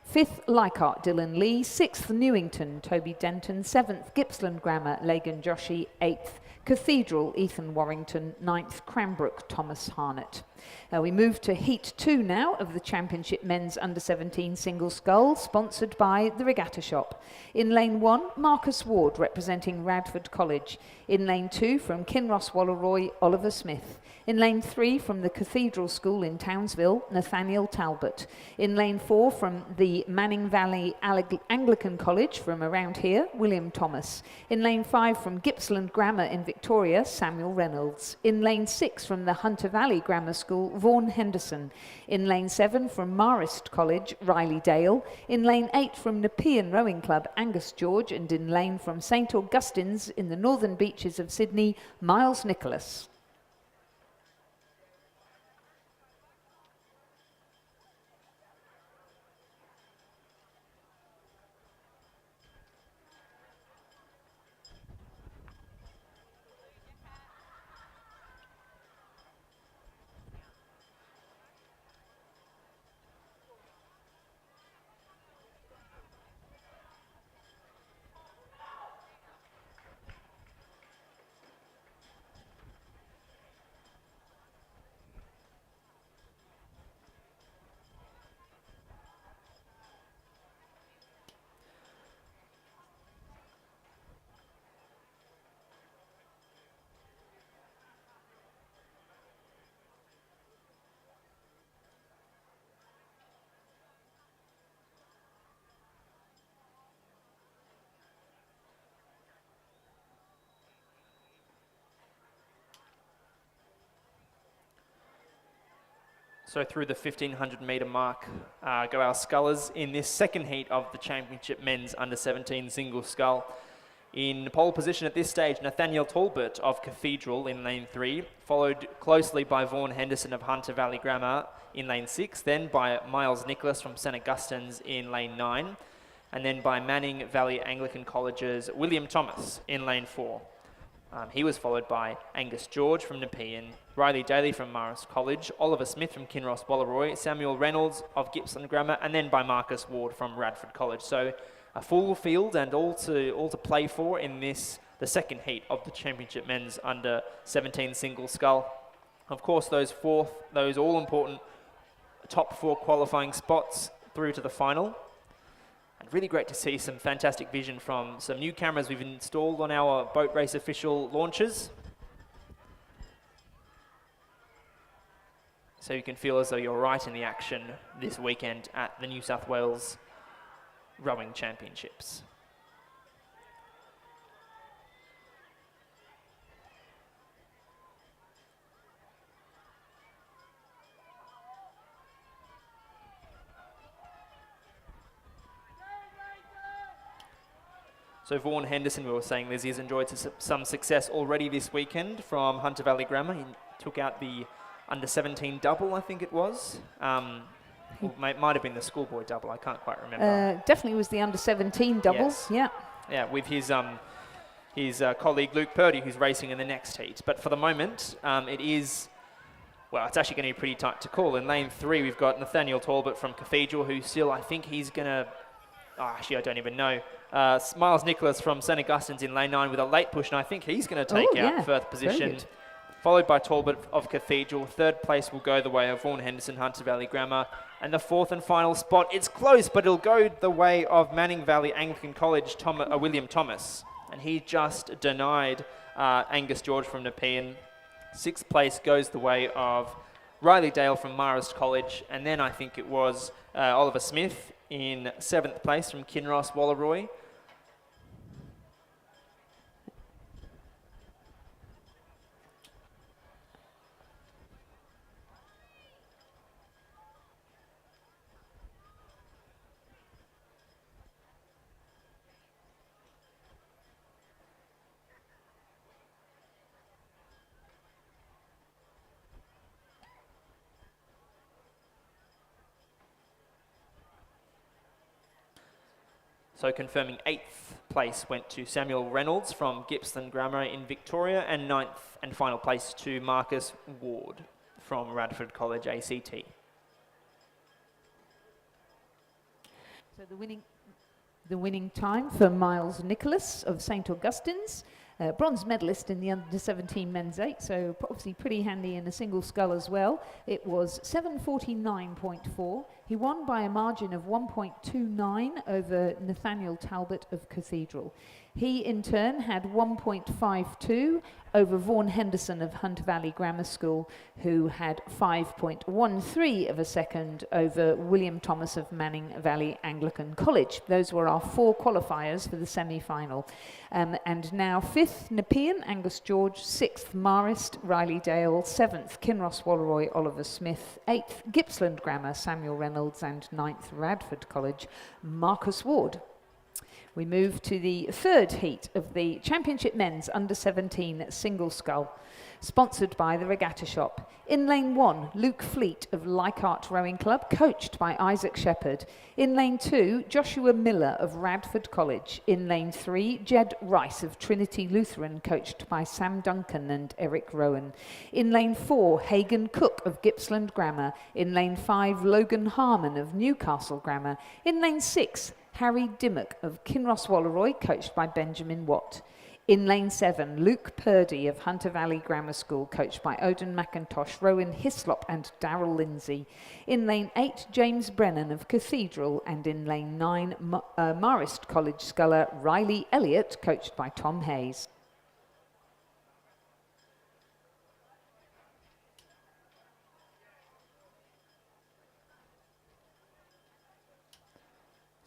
Fifth, Leichhardt, Dylan Lee. Sixth, Newington, Toby Denton. Seventh, Gippsland Grammar, Lagan Joshi. Eighth, Cathedral, Ethan Warrington. Ninth, Cranbrook, Thomas Harnett. We move to Heat 2 now of the Championship Men's Under-17 Single Scull, sponsored by the Regatta Shop. In lane 1, Marcus Ward, representing Radford College. In lane 2, from Kinross Wallaroo, Oliver Smith. In lane 3, from the Cathedral School in Townsville, Nathaniel Talbot. In lane 4, from the Manning Valley Anglican College, from around here, William Thomas. In lane 5, from Gippsland Grammar in Victoria, Samuel Reynolds. In lane 6, from the Hunter Valley Grammar School, Vaughan Henderson. In lane 7, from Marist College, Riley Dale. In lane 8, from Nepean Rowing Club, Angus George. And in lane from St Augustine's in the northern beaches of Sydney, Miles Nicholas. So through the 1500 metre mark go our scullers in this second heat of the Championship Men's Under-17 Single Scull. In pole position at this stage, Nathaniel Talbot of Cathedral in lane 3, followed closely by Vaughan Henderson of Hunter Valley Grammar in lane 6, then by Miles Nicholas from St Augustine's in lane 9, and then by Manning Valley Anglican College's William Thomas in lane 4. He was followed by Angus George from Nepean, Riley Daly from Marist College, Oliver Smith from Kinross Wallaroo, Samuel Reynolds of Gippsland Grammar, and then by Marcus Ward from Radford College. So a full field and all to play for in this, the second heat of the Championship Men's Under-17 Single Scull. Of course, those all-important top 4 qualifying spots through to the final. And really great to see some fantastic vision from some new cameras we've installed on our boat race official launches. So you can feel as though you're right in the action this weekend at the New South Wales Rowing Championships. So Vaughan Henderson, we were saying, Lizzie, has enjoyed some success already this weekend from Hunter Valley Grammar. He took out the under-17 double, I think it was. Might have been the schoolboy double, I can't quite remember. Definitely was the under-17 doubles, yes. yeah. Yeah, with his colleague Luke Purdy, who's racing in the next heat. But for the moment, it is well, it's actually going to be pretty tight to call. In lane 3, we've got Nathaniel Talbot from Cathedral, who still, I think he's going to, actually, I don't even know. Miles Nicholas from St Augustine's in lane 9 with a late push, and I think he's going to take out first position. Followed by Talbot of Cathedral. Third place will go the way of Vaughan Henderson, Hunter Valley Grammar. And the fourth and final spot, it's close, but it'll go the way of Manning Valley Anglican College, William Thomas. And he just denied Angus George from Nepean. Sixth place goes the way of Riley Dale from Marist College. And then I think it was Oliver Smith in seventh place from Kinross Walleroy. So confirming 8th place went to Samuel Reynolds from Gippsland Grammar in Victoria, and 9th and final place to Marcus Ward from Radford College ACT. So the winning time for Miles Nicholas of St Augustine's, bronze medalist in the under-17 men's 8, so obviously pretty handy in a single scull as well. It was 7:49.4. He won by a margin of 1.29 over Nathaniel Talbot of Cathedral. He in turn had 1.52 over Vaughan Henderson of Hunter Valley Grammar School, who had 5.13 of a second over William Thomas of Manning Valley Anglican College. Those were our 4 qualifiers for the semi-final. And now 5th, Nepean, Angus George. 6th, Marist, Riley Dale. 7th, Kinross Walleroy, Oliver Smith. 8th, Gippsland Grammar, Samuel Reynolds. And 9th, Radford College, Marcus Ward. We move to the third heat of the Championship Men's Under-17 Single Scull, sponsored by the Regatta Shop. In lane 1, Luke Fleet of Leichhardt Rowing Club, coached by Isaac Shepherd. In lane 2, Joshua Miller of Radford College. In lane 3, Jed Rice of Trinity Lutheran, coached by Sam Duncan and Eric Rowan. In lane 4, Hagan Cook of Gippsland Grammar. In lane 5, Logan Harmon of Newcastle Grammar. In lane 6, Harry Dimmock of Kinross Walleroy, coached by Benjamin Watt. In lane 7, Luke Purdy of Hunter Valley Grammar School, coached by Odin McIntosh, Rowan Hislop and Darrell Lindsay. In lane 8, James Brennan of Cathedral. And in lane 9, Marist College sculler Riley Elliott, coached by Tom Hayes.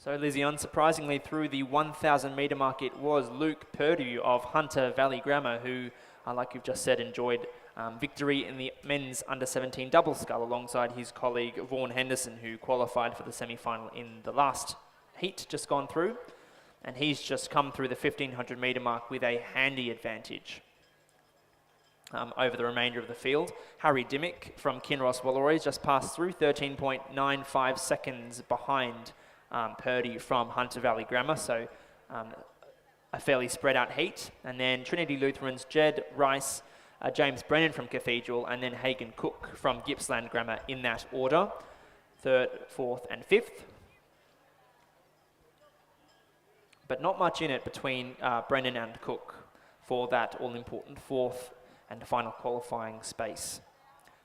So Lizzie, unsurprisingly, through the 1,000 metre mark, it was Luke Purdy of Hunter Valley Grammar who, like you've just said, enjoyed victory in the men's under-17 double scull alongside his colleague Vaughan Henderson, who qualified for the semi-final in the last heat just gone through. And he's just come through the 1,500 metre mark with a handy advantage over the remainder of the field. Harry Dimmock from Kinross Walleroy just passed through, 13.95 seconds behind Purdy from Hunter Valley Grammar, so a fairly spread out heat. And then Trinity Lutheran's Jed Rice, James Brennan from Cathedral, and then Hagan Cook from Gippsland Grammar in that order, 3rd, 4th and 5th. But not much in it between Brennan and Cook for that all-important 4th and final qualifying space.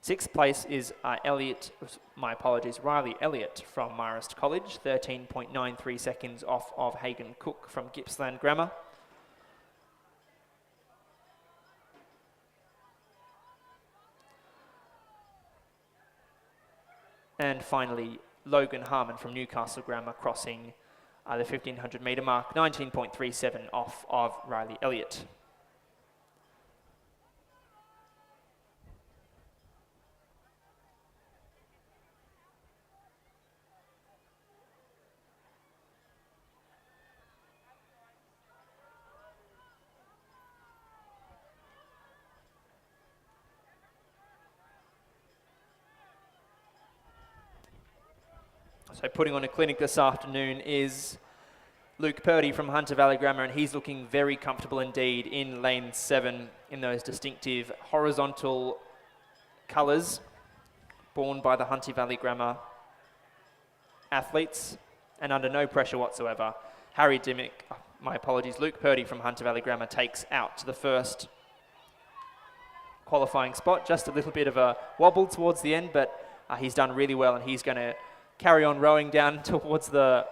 6th place is Riley Elliott from Marist College, 13.93 seconds off of Hagan Cook from Gippsland Grammar. And finally, Logan Harmon from Newcastle Grammar crossing the 1,500 metre mark, 19.37 off of Riley Elliott. So putting on a clinic this afternoon is Luke Purdy from Hunter Valley Grammar, and he's looking very comfortable indeed in lane 7 in those distinctive horizontal colours borne by the Hunter Valley Grammar athletes, and under no pressure whatsoever, Harry Dimmick, Luke Purdy from Hunter Valley Grammar takes out to the first qualifying spot. Just a little bit of a wobble towards the end, but he's done really well, and he's going to carry on rowing down towards the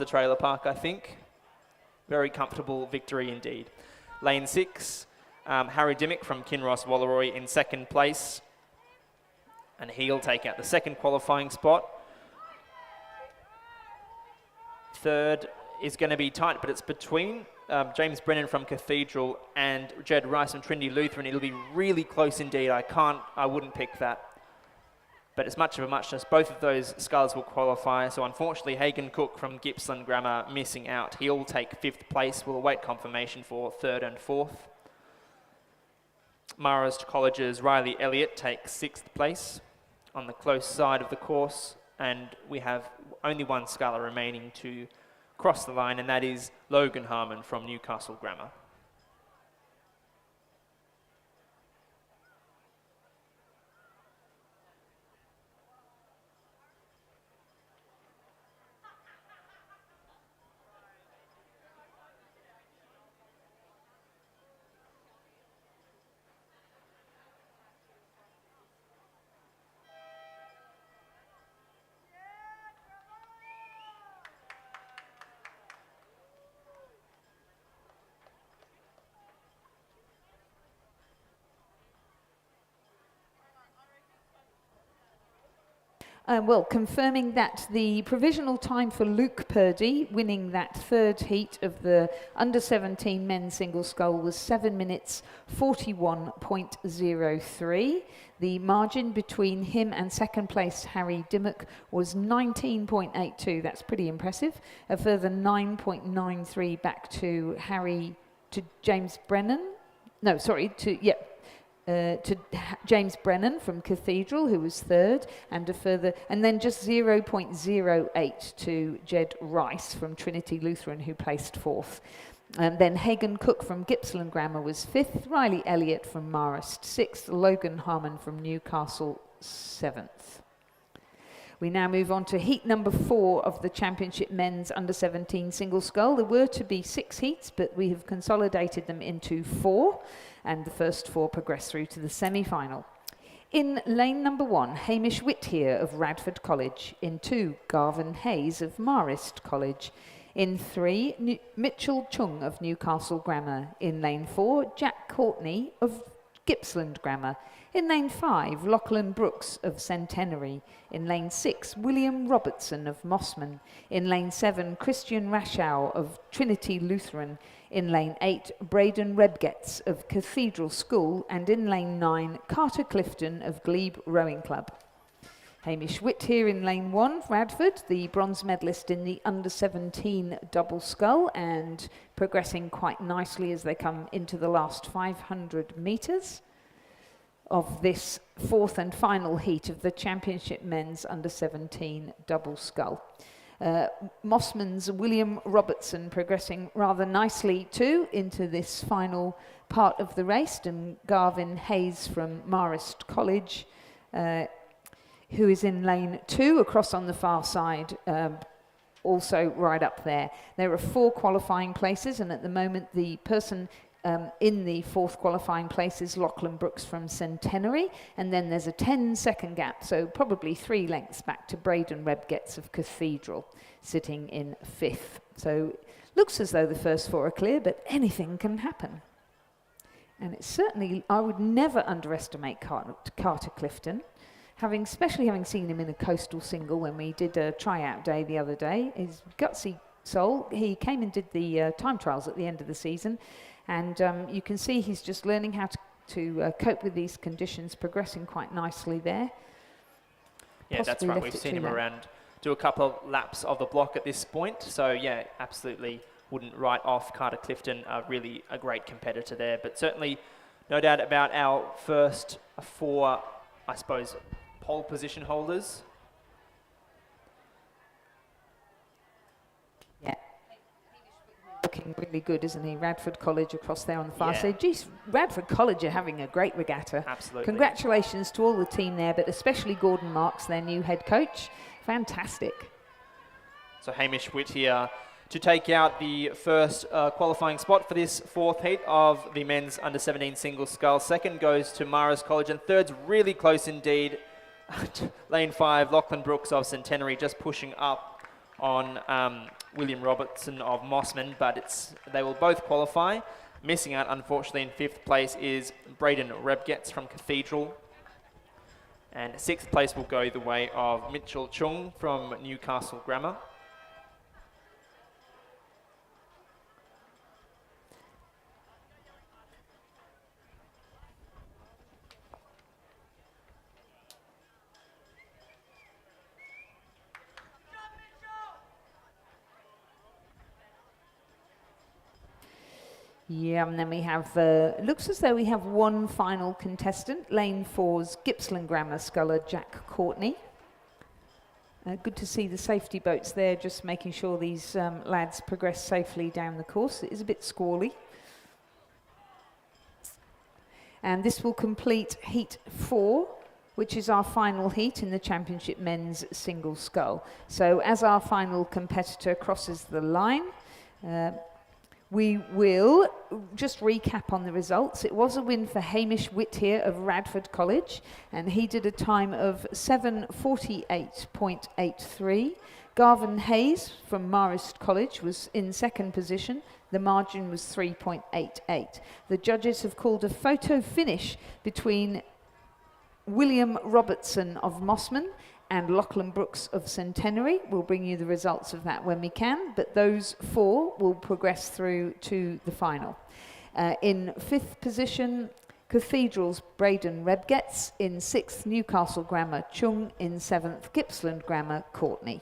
trailer park, I think. Very comfortable victory indeed. Lane 6, Harry Dimmick from Kinross Wallaroi in second place, and he'll take out the second qualifying spot. Third is going to be tight, but it's between James Brennan from Cathedral and Jed Rice from Trinity Lutheran. It'll be really close indeed. I wouldn't pick that. But it's much of a muchness. Both of those sculls will qualify. So unfortunately, Hagan Cook from Gippsland Grammar missing out. He'll take 5th place. We'll await confirmation for 3rd and 4th. Marist College's Riley Elliott takes 6th place on the close side of the course. And we have only one sculler remaining to cross the line, and that is Logan Harmon from Newcastle Grammar. Well, confirming that the provisional time for Luke Purdy winning that 3rd heat of the under-17 men's single scull was 7 minutes 41.03. The margin between him and second place Harry Dimmock was 19.82. That's pretty impressive. A further 9.93 back to James Brennan. No, sorry, to James Brennan from Cathedral, who was 3rd, and then just 0.08 to Jed Rice from Trinity Lutheran, who placed 4th. And then Hagan Cook from Gippsland Grammar was 5th, Riley Elliott from Marist 6th, Logan Harmon from Newcastle 7th. We now move on to heat number 4 of the Championship Men's Under-17 Single Scull. There were to be 6 heats, but we have consolidated them into 4, and the first 4 progress through to the semi-final. In lane number 1, Hamish Whittier of Radford College. In 2, Garvin Hayes of Marist College. In 3, Mitchell Chung of Newcastle Grammar. In lane 4, Jack Courtney of Gippsland Grammar. In lane 5, Lachlan Brooks of Centenary. In lane 6, William Robertson of Mossman. In lane 7, Christian Raschow of Trinity Lutheran. In lane 8, Braden Rebgetz of Cathedral School. And in lane 9, Carter Clifton of Glebe Rowing Club. Hamish Whittier in lane 1, Radford, the bronze medalist in the under-17 double scull, and progressing quite nicely as they come into the last 500 metres of this 4th and final heat of the Championship Men's Under-17 double scull. Mossman's William Robertson progressing rather nicely too into this final part of the race, and Garvin Hayes from Marist College, who is in lane 2 across on the far side, also right up there. There are 4 qualifying places, and at the moment the person in the 4th qualifying place is Lachlan Brooks from Centenary, and then there's a 10-second gap, so probably 3 lengths back to Braden Rebgetz of Cathedral, sitting in 5th. So looks as though the first 4 are clear, but anything can happen. And it's certainly, I would never underestimate Carter Clifton, especially having seen him in a coastal single when we did a tryout day the other day. His gutsy soul. He came and did the time trials at the end of the season, and you can see he's just learning how to cope with these conditions, progressing quite nicely there. Yeah, that's right. We've seen him around, do a couple of laps of the block at this point. So yeah, absolutely wouldn't write off Carter Clifton, really a great competitor there. But certainly no doubt about our first 4, I suppose, pole position holders. looking really good, isn't he? Radford College across there on the far Yeah. side. Geez, Radford College are having a great regatta. Absolutely. Congratulations to all the team there, but especially Gordon Marks, their new head coach. Fantastic. So Hamish Whittier to take out the first qualifying spot for this fourth heat of the men's under-17 single scull. Second goes to Marist College, and third's really close indeed. Lane 5, Lachlan Brooks of Centenary just pushing up on William Robertson of Mossman, but they will both qualify. Missing out, unfortunately, in fifth place is Braden Rebgetz from Cathedral. And sixth place will go the way of Mitchell Chung from Newcastle Grammar. Yeah, and then we have, looks as though we have one final contestant, lane 4's Gippsland Grammar sculler, Jack Courtney. Good to see the safety boats there, just making sure these lads progress safely down the course. It is a bit squally. And this will complete heat 4, which is our final heat in the championship men's single scull. So as our final competitor crosses the line, we will just recap on the results. It was a win for Hamish Whittier of Radford College, and he did a time of 7:48.83. Garvin Hayes from Marist College was in second position. The margin was 3.88. The judges have called a photo finish between William Robertson of Mossman and Lachlan Brooks of Centenary. We'll bring you the results of that when we can, but those 4 will progress through to the final. In fifth position, Cathedral's Braden Rebgetz. In sixth, Newcastle Grammar Chung. In seventh, Gippsland Grammar Courtney.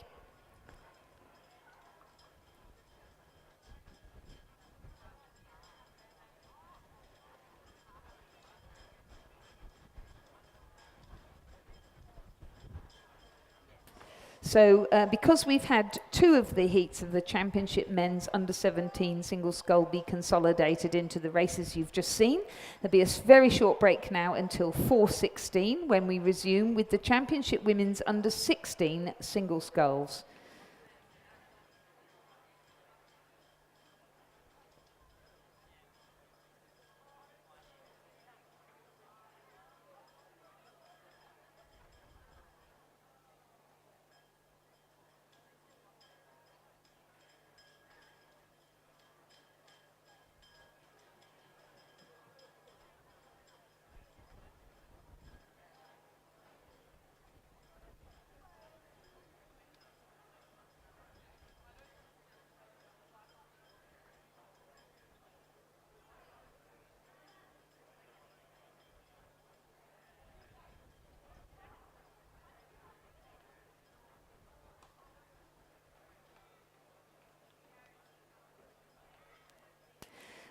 So because we've had 2 of the heats of the championship men's under-17 single scull be consolidated into the races you've just seen, there'll be a very short break now until 4:16 when we resume with the championship women's under-16 single sculls.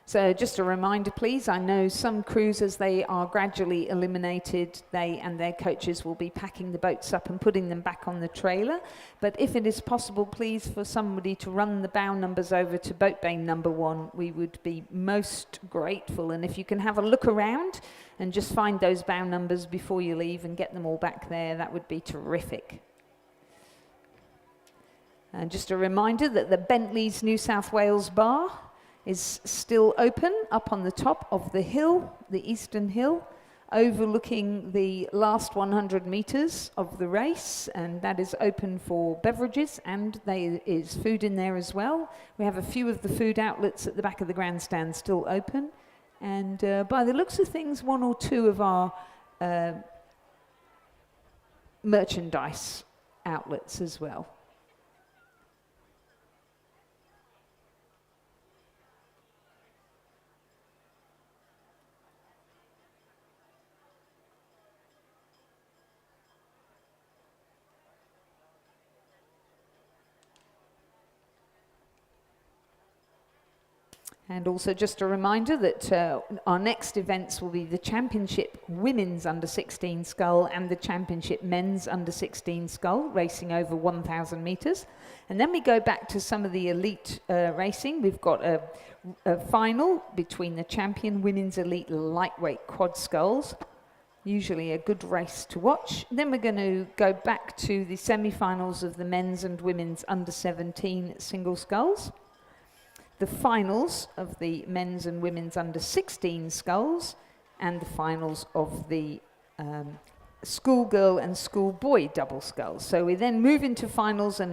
So just a reminder, please, I know some crews, as they are gradually eliminated, they and their coaches will be packing the boats up and putting them back on the trailer. But if it is possible, please, for somebody to run the bow numbers over to boat bay number 1, we would be most grateful. And if you can have a look around and just find those bow numbers before you leave and get them all back there, that would be terrific. And just a reminder that the Bentley's New South Wales bar is still open up on the top of the hill, the eastern hill, overlooking the last 100 metres of the race, and that is open for beverages, and there is food in there as well. We have a few of the food outlets at the back of the grandstand still open, and by the looks of things, 1 or 2 of our merchandise outlets as well. And also just a reminder that our next events will be the Championship Women's Under-16 Scull and the Championship Men's Under-16 Scull, racing over 1,000 metres. And then we go back to some of the elite racing. We've got a final between the Champion Women's Elite Lightweight Quad Sculls, usually a good race to watch. Then we're going to go back to the semi-finals of the Men's and Women's Under-17 Single Sculls, the finals of the men's and women's under-16 sculls, and the finals of the schoolgirl and schoolboy double sculls. So we then move into finals, and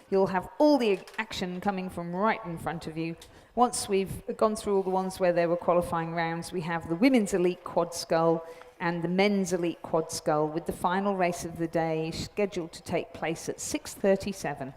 you'll have all the action coming from right in front of you. Once we've gone through all the ones where there were qualifying rounds, we have the women's elite quad scull and the men's elite quad scull, with the final race of the day scheduled to take place at 6:37.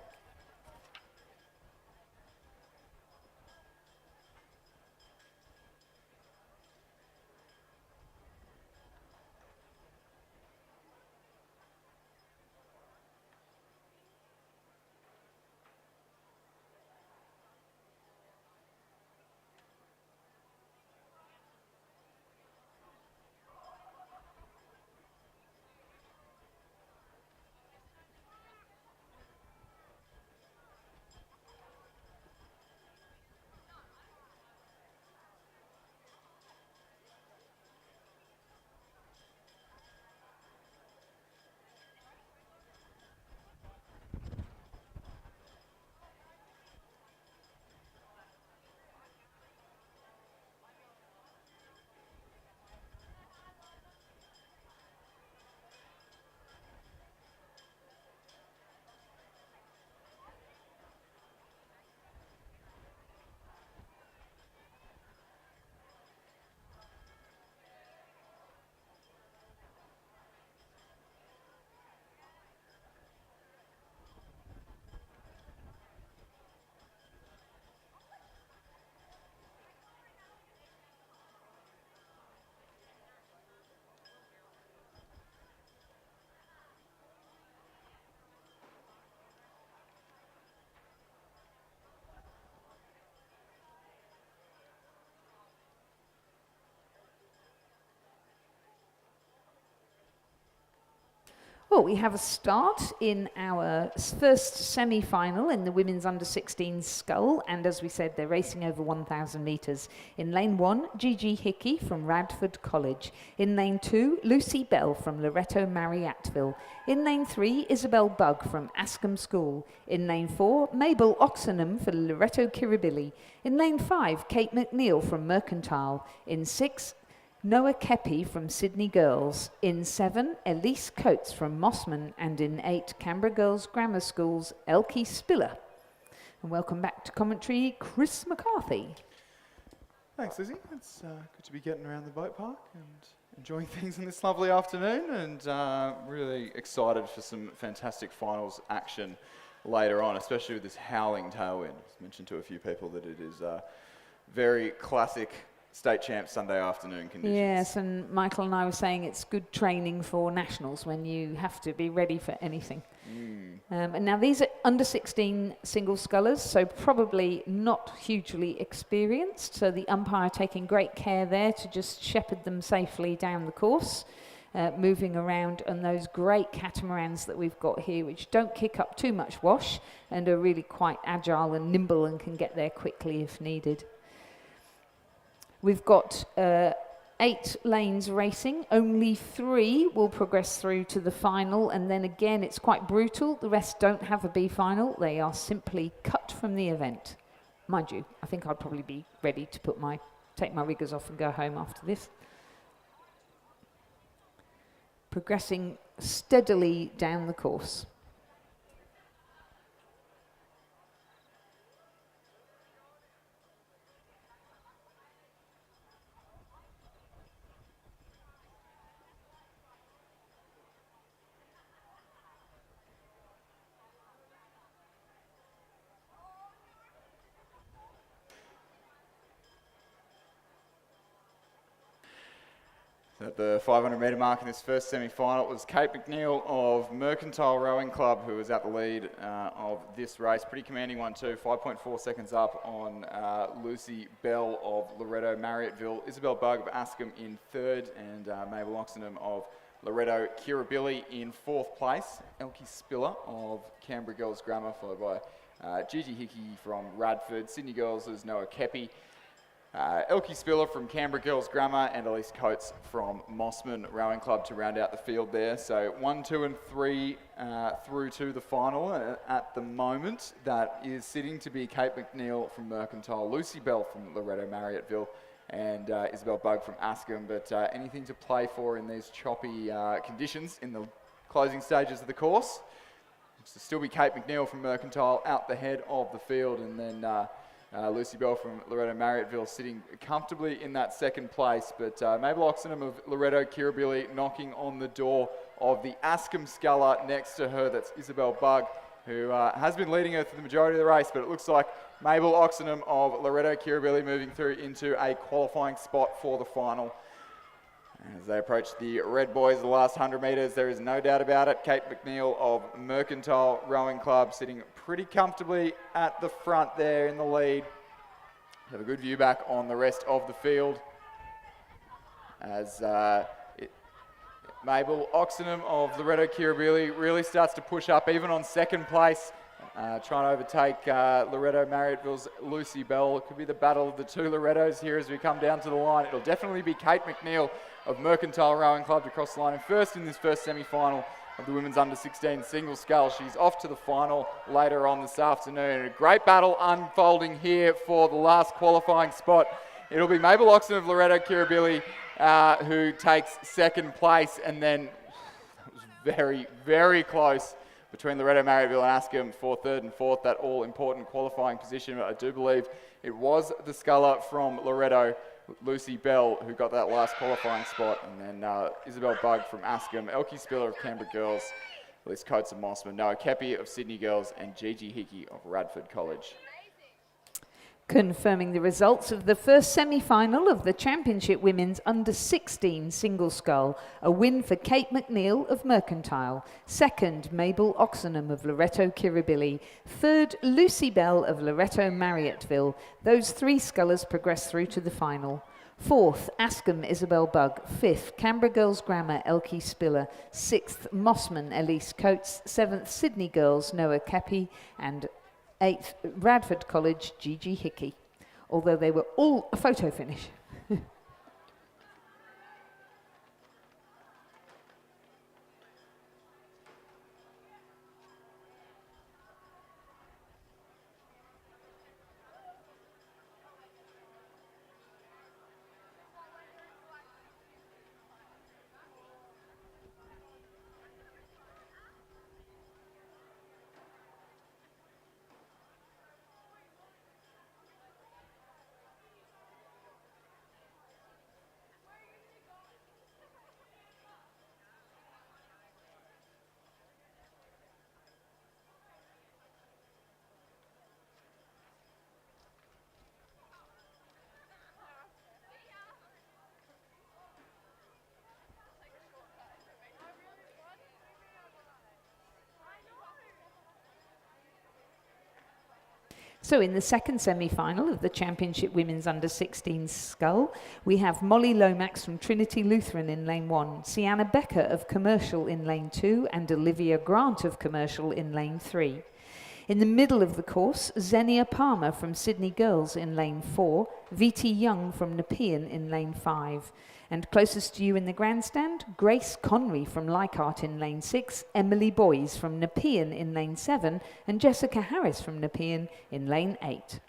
Well, we have a start in our first semi-final in the women's under-16 scull, and as we said, they're racing over 1,000 metres. In lane 1, Gigi Hickey from Radford College. In lane 2, Lucy Bell from Loretto Marriattville. In lane 3, Isabel Bugg from Ascombe School. In lane 4, Mabel Oxenham for Loretto Kirribilli. In lane 5, Kate McNeil from Mercantile. In 6, Noah Kepi from Sydney Girls. In 7, Elise Coates from Mossman. And in 8, Canberra Girls Grammar School's Elkie Spiller. And welcome back to commentary, Chris McCarthy. Thanks, Lizzie. It's good to be getting around the boat park and enjoying things in this lovely afternoon, and really excited for some fantastic finals action later on, especially with this howling tailwind. I've mentioned to a few people that it is very classic state champ Sunday afternoon conditions. Yes, and Michael and I were saying it's good training for nationals when you have to be ready for anything. And now these are under 16 single scullers, so probably not hugely experienced. So the umpire taking great care there to just shepherd them safely down the course, moving around on those great catamarans that we've got here, which don't kick up too much wash and are really quite agile and nimble and can get there quickly if needed. We've got 8 lanes racing. Only 3 will progress through to the final, and then again it's quite brutal. The rest don't have a B final. They are simply cut from the event. Mind you, I think I'd probably be ready to take my riggers off and go home after this. Progressing steadily down the course. At the 500 metre mark in this first semi-final, it was Kate McNeil of Mercantile Rowing Club who was at the lead of this race. Pretty commanding one too, 5.4 seconds up on Lucy Bell of Loretto Marriotteville, Isabel Bug of Askham in third, and Mabel Oxenham of Loretto Kirribilli in fourth place. Elkie Spiller of Canberra Girls Grammar, followed by Gigi Hickey from Radford. Sydney Girls is Noah Kepi. Elkie Spiller from Canberra Girls Grammar and Elise Coates from Mossman Rowing Club to round out the field there. So 1, 2 and 3 through to the final at the moment. That is sitting to be Kate McNeil from Mercantile, Lucy Bell from Loretto Marriotteville and Isabel Bug from Askham. But anything to play for in these choppy conditions in the closing stages of the course. So still be Kate McNeil from Mercantile out the head of the field, and then Lucy Bell from Loretto Marriotteville sitting comfortably in that second place, but Mabel Oxenham of Loretto Kirribilli knocking on the door of the Askham sculler next to her. That's Isabel Bug, who has been leading her through the majority of the race, but it looks like Mabel Oxenham of Loretto Kirribilli moving through into a qualifying spot for the final. As they approach the red boys, the last 100 metres, there is no doubt about it. Kate McNeil of Mercantile Rowing Club sitting pretty comfortably at the front there in the lead. Have a good view back on the rest of the field as Mabel Oxenham of Loretto Kirribilli really starts to push up even on second place. Trying to overtake Loretto Marriotteville's Lucy Bell. It could be the battle of the two Lorettos here as we come down to the line. It'll definitely be Kate McNeil of Mercantile Rowing Club to cross the line and first in this first semi-final of the women's under-16 single scull. She's off to the final later on this afternoon. A great battle unfolding here for the last qualifying spot. It'll be Mabel Oxenham of Loretto Kirribilli who takes second place, and then it was very, very close between Loretto Marriotteville and Askham for third and fourth, that all-important qualifying position. But I do believe it was the sculler from Loretto, Lucy Bell, who got that last qualifying spot, and then Isabel Bug from Askham, Elkie Spiller of Canberra Girls, Elise Coates of Mossman, Noah Kepi of Sydney Girls, and Gigi Hickey of Radford College. Confirming the results of the first semi-final of the Championship Women's Under-16 Single Scull, a win for Kate McNeil of Mercantile, second Mabel Oxenham of Loretto Kirribilli, third Lucy Bell of Loretto Marriotteville. Those three scullers progressed through to the final. Fourth, Askham Isabel Bug. Fifth, Canberra Girls Grammar Elkie Spiller. Sixth, Mossman Elise Coates. Seventh, Sydney Girls Noah Kepi, and 8th, Radford College, Gigi Hickey, although they were all a photo finish. So in the second semi-final of the Championship Women's Under-16 Scull, we have Molly Lomax from Trinity Lutheran in lane 1, Sienna Becker of Commercial in lane 2, and Olivia Grant of Commercial in lane 3. In the middle of the course, Xenia Palmer from Sydney Girls in lane 4, VT Young from Nepean in lane 5. And closest to you in the grandstand, Grace Conry from Leichhardt in lane 6, Emily Boys from Nepean in lane 7, and Jessica Harris from Nepean in lane 8.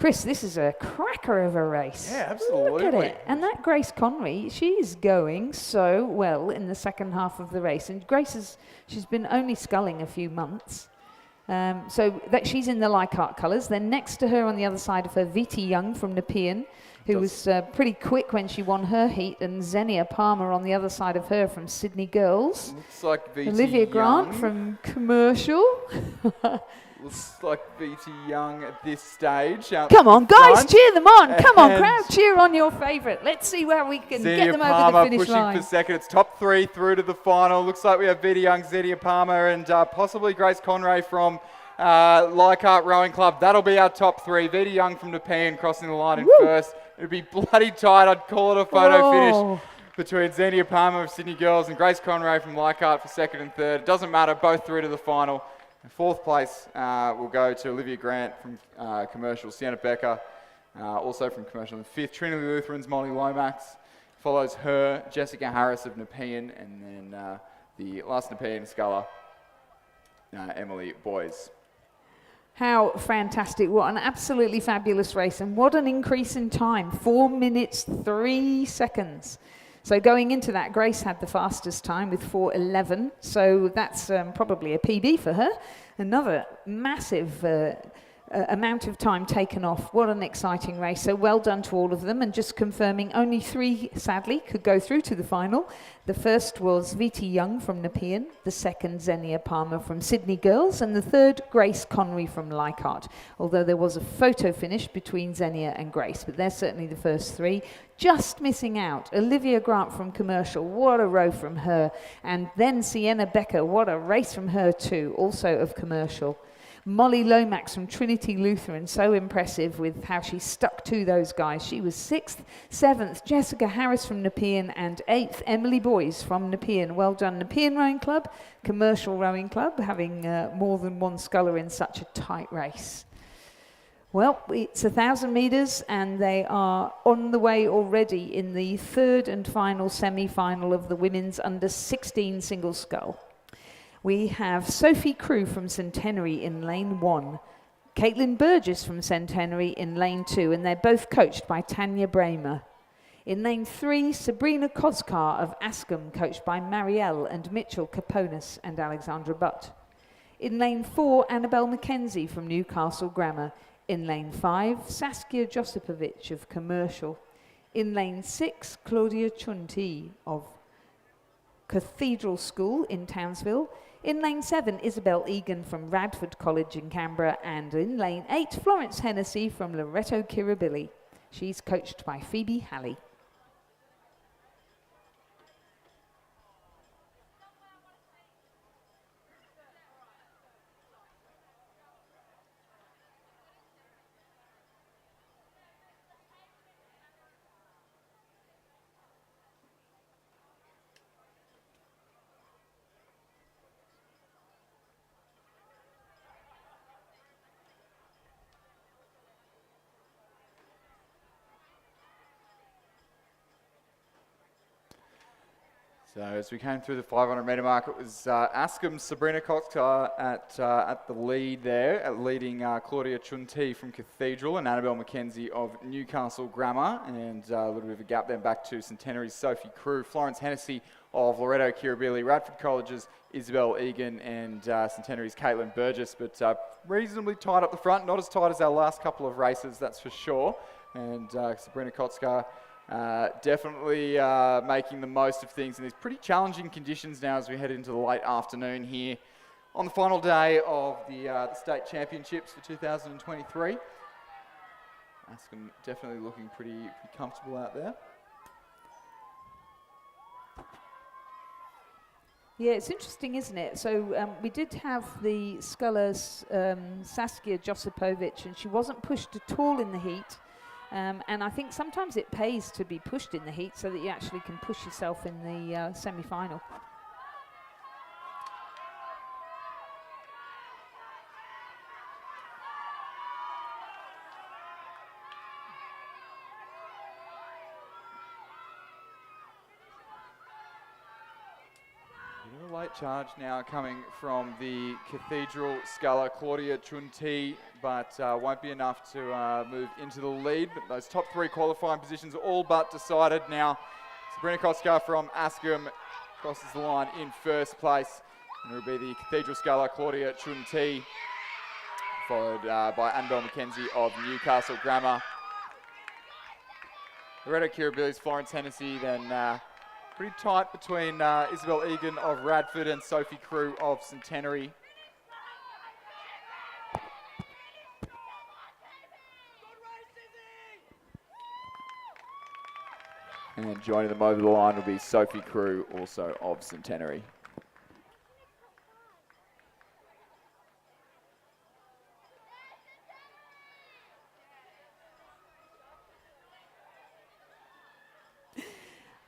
Chris, this is a cracker of a race. Yeah, absolutely. Look at it. And that Grace Conry, she's going so well in the second half of the race. And Grace she's been only sculling a few months. So that she's in the Leichhardt colours. Then next to her on the other side of her, Viti Young from Nepean, who was pretty quick when she won her heat, and Xenia Palmer on the other side of her from Sydney Girls. Looks like Viti Olivia Grant Young. from Commercial. Looks like Viti Young at this stage. Come on, guys, front. cheer them on. Come on, And crowd, cheer on your favourite. Let's see where we can Xenia get them Palmer over the finish pushing line. for second. It's top 3 through to the final. Looks like we have Viti Young, Xenia Palmer, and possibly Grace Conray from Leichhardt Rowing Club. That'll be our top 3. Viti Young from Nepean crossing the line in first. It'd be bloody tight. I'd call it a photo finish between Xenia Palmer of Sydney Girls and Grace Conray from Leichhardt for second and third. It doesn't matter, both through to the final. Fourth place will go to Olivia Grant from Commercial, Sienna Becker, also from Commercial. And fifth, Trinity Lutheran's Molly Lomax. Follows her, Jessica Harris of Nepean, and then the last Nepean sculler, Emily Boys. How fantastic. What an absolutely fabulous race. And what an increase in time. 4 minutes, 3 seconds. So going into that, Grace had the fastest time with 4:11. So that's probably a PB for her. Another massive amount of time taken off. What an exciting race. So well done to all of them. And just confirming, only 3, sadly, could go through to the final. The first was Viti Young from Nepean, the second Xenia Palmer from Sydney Girls, and the third Grace Conry from Leichhardt. Although there was a photo finish between Xenia and Grace, but they're certainly the first 3. Just missing out, Olivia Grant from Commercial, what a row from her. And then Sienna Becker, what a race from her too, also of Commercial. Molly Lomax from Trinity Lutheran, so impressive with how she stuck to those guys. She was 6th, 7th, Jessica Harris from Nepean, and 8th, Emily Boys from Nepean. Well done, Nepean Rowing Club, Commercial Rowing Club, having more than one sculler in such a tight race. Well, it's 1,000 metres, and they are on the way already in the third and final semi-final of the women's under-16 single scull. We have Sophie Crew from Centenary in lane 1, Caitlin Burgess from Centenary in lane 2, and they're both coached by Tanya Bramer. In lane 3, Sabrina Koskar of Ascombe, coached by Marielle and Mitchell Caponis and Alexandra Butt. In lane 4, Annabelle Mackenzie from Newcastle Grammar. In lane 5, Saskia Josipovic of Commercial. In lane 6, Claudia Chunti of Cathedral School in Townsville. In lane 7, Isabel Egan from Radford College in Canberra. And in lane 8, Florence Hennessy from Loreto Kirribilli. She's coached by Phoebe Halley. So as we came through the 500 metre mark, it was Ascombe's Sabrina Koskar at the lead there, leading Claudia Chunti from Cathedral and Annabelle Mackenzie of Newcastle Grammar, and a little bit of a gap then back to Centenary's Sophie Crew, Florence Hennessy of Loreto Kirribilli, Radford College's Isabel Egan, and Centenary's Caitlin Burgess, but reasonably tight up the front, not as tight as our last couple of races, that's for sure. And Sabrina Koskar definitely making the most of things in these pretty challenging conditions now as we head into the late afternoon here on the final day of the state championships for 2023. Ascombe definitely looking pretty comfortable out there. Yeah, it's interesting, isn't it? So we did have the scullers Saskia Josipovic, and she wasn't pushed at all in the heat. And I think sometimes it pays to be pushed in the heat so that you actually can push yourself in the semi-final. Late charge now coming from the Cathedral sculler Claudia Chunti, but won't be enough to move into the lead. But those top 3 qualifying positions are all but decided now. Sabrina Koskar from Askham crosses the line in first place. And it will be the Cathedral Sculler Claudia Chunti, followed by Annabelle McKenzie of Newcastle Grammar. Loretta Kirabillis, Florence Hennessy, then pretty tight between Isabel Egan of Radford and Sophie Crew of Centenary. And then joining them over the line will be Sophie Crew, also of Centenary.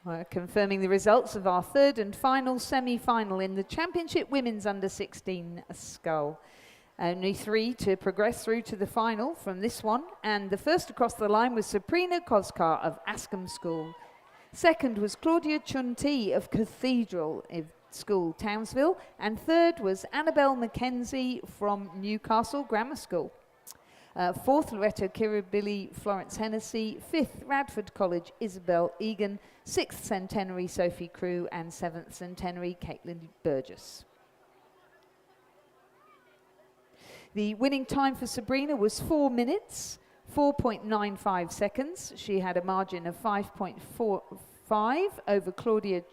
We're confirming the results of our third and final semi-final in the Championship Women's Under-16 Scull. Only 3 to progress through to the final from this one, and the first across the line was Sabrina Koskar of Askham School. Second was Claudia Chunti of Cathedral School, Townsville, and third was Annabelle McKenzie from Newcastle Grammar School. Fourth, Loretta Kirabilli, Florence Hennessy. Fifth, Radford College, Isabel Egan. Sixth, Centenary, Sophie Crew. And seventh, Centenary, Caitlin Burgess. The winning time for Sabrina was 4 minutes, 4.95 seconds. She had a margin of 5.45 over Claudia,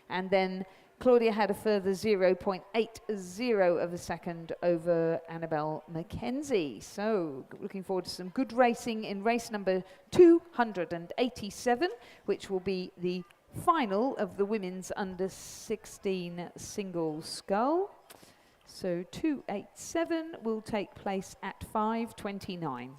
and then Claudia had a further 0.80 of a second over Annabelle McKenzie. So looking forward to some good racing in race number 287, which will be the final of the women's under-16 single scull. So 287 will take place at 5:29.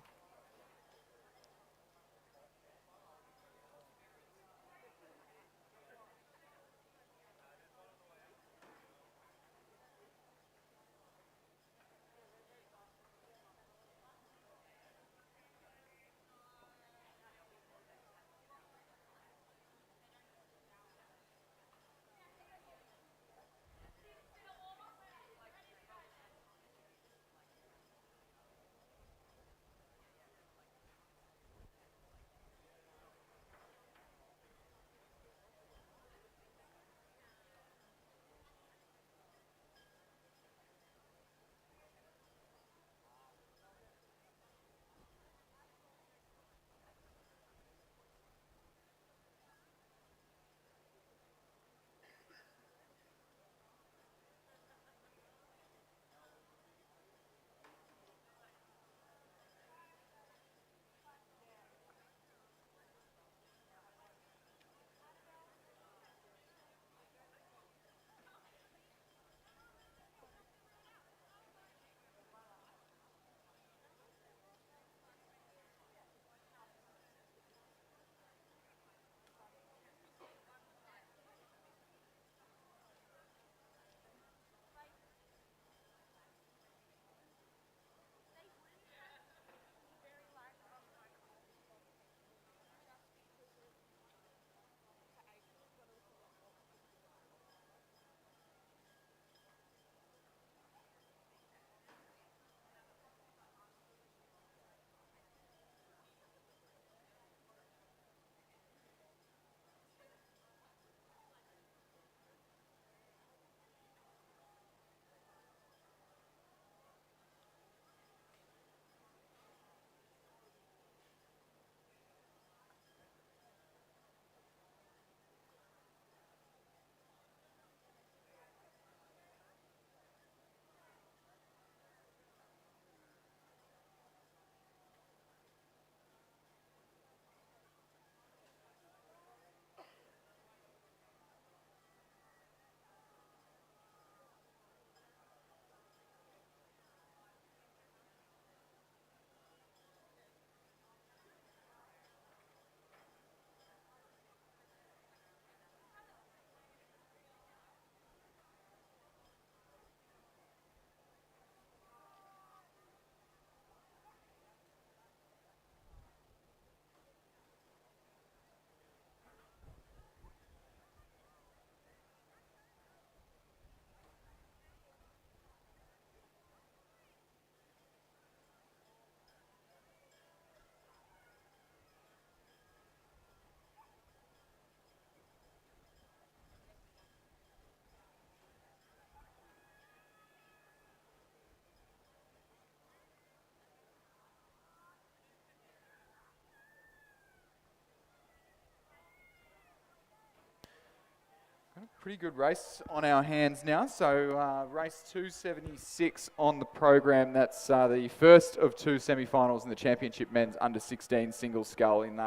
Pretty good race on our hands now. So race 276 on the program. That's the first of two semi-finals in the championship men's under 16 single scull in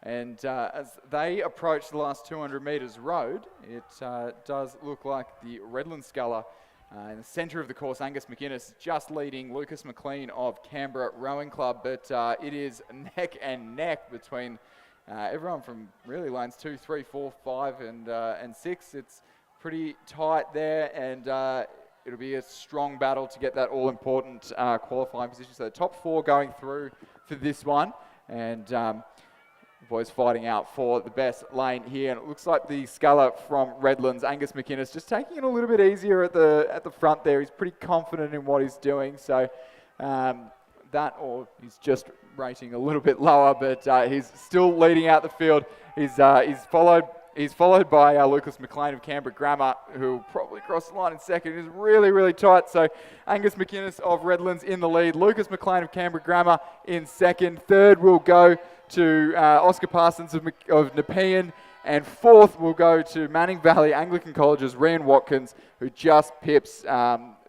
and as they approach the last 200 metres road, it does look like the Redland sculler in the centre of the course, Angus McInnes, just leading Lucas McLean of Canberra Rowing Club, but it is neck and neck between everyone from really lanes 2, 3, 4, 5 and 6. It's pretty tight there, and it'll be a strong battle to get that all-important qualifying position. So the top 4 going through for this one, and boys fighting out for the best lane here. And it looks like the sculler from Redlands, Angus McInnes, just taking it a little bit easier at the front there. He's pretty confident in what he's doing, so that, or he's just rating a little bit lower, but he's still leading out the field. He's followed by Lucas McLean of Canberra Grammar, who will probably cross the line in second. It's really, really tight. So Angus McInnes of Redlands in the lead. Lucas McLean of Canberra Grammar in second. Third will go to Oscar Parsons of Nepean. And fourth will go to Manning Valley Anglican College's Ryan Watkins, who just pips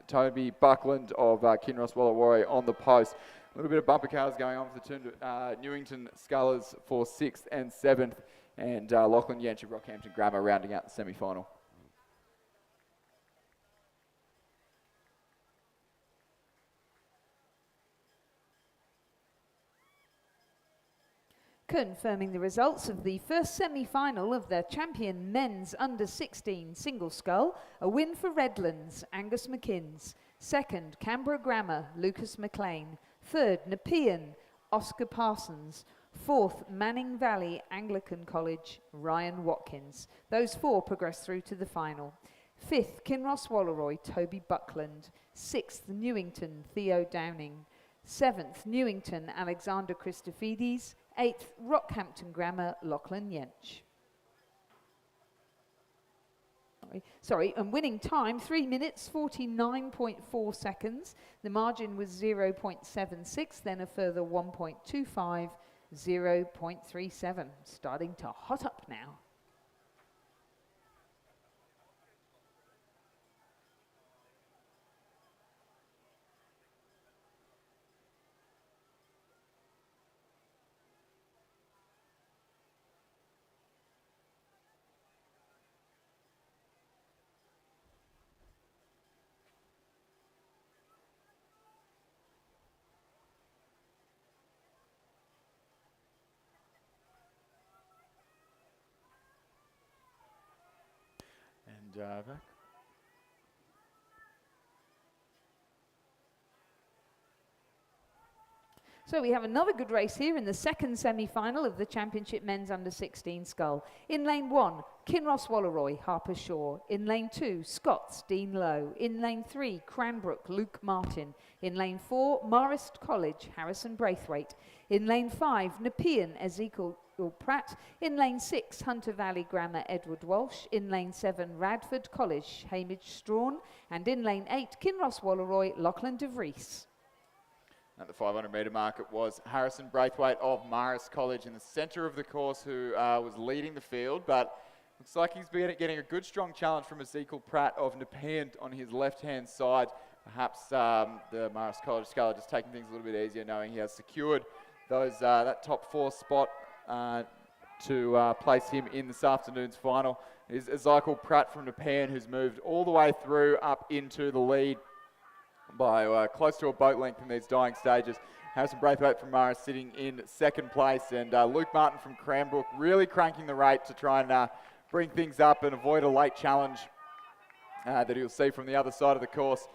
Toby Buckland of Kinross Wallawarri on the post. A little bit of bumper cars going on for the Newington Scullers for 6th and 7th. And Lachlan Yench of Rockhampton Grammar rounding out the semi-final. Confirming the results of the first semi-final of the champion men's under-16 single scull, a win for Redlands, Angus McInnes. Second, Canberra Grammar, Lucas McLean. Third, Nepean, Oscar Parsons. Fourth, Manning Valley Anglican College, Ryan Watkins. Those 4 progress through to the final. Fifth, Kinross Wallaroy, Toby Buckland. Sixth, Newington, Theo Downing. Seventh, Newington, Alexander Christofides. Eighth, Rockhampton Grammar, Lachlan Yench. And winning time, 3 minutes, 49.4 seconds. The margin was 0.76, then a further 1.25, 0.37. Starting to hot up now. Back. So we have another good race here in the second semi-final of the Championship Men's Under-16 Scull. In lane 1, Kinross Wallaroy, Harper Shaw. In lane 2, Scots, Dean Lowe. In lane 3, Cranbrook, Luke Martin. In lane 4, Marist College, Harrison Braithwaite. In lane 5, Nepean, Ezekiel Pratt. In lane 6, Hunter Valley Grammar, Edward Walsh. In lane 7, Radford College, Hamish Strawn. And in lane 8, Kinross Wallaroy, Lachlan de Vries. At the 500 metre mark, it was Harrison Braithwaite of Marist College in the centre of the course who was leading the field, but looks like he's getting a good strong challenge from Ezekiel Pratt of Nepean on his left-hand side. Perhaps the Marist College sculler just taking things a little bit easier, knowing he has secured that top 4 spot to place him in this afternoon's final. It is Ezekiel Pratt from Nepean who's moved all the way through up into the lead by close to a boat length in these dying stages. Harrison Braithwaite from Marist sitting in second place, and Luke Martin from Cranbrook really cranking the rate to try and bring things up and avoid a late challenge that you'll see from the other side of the course.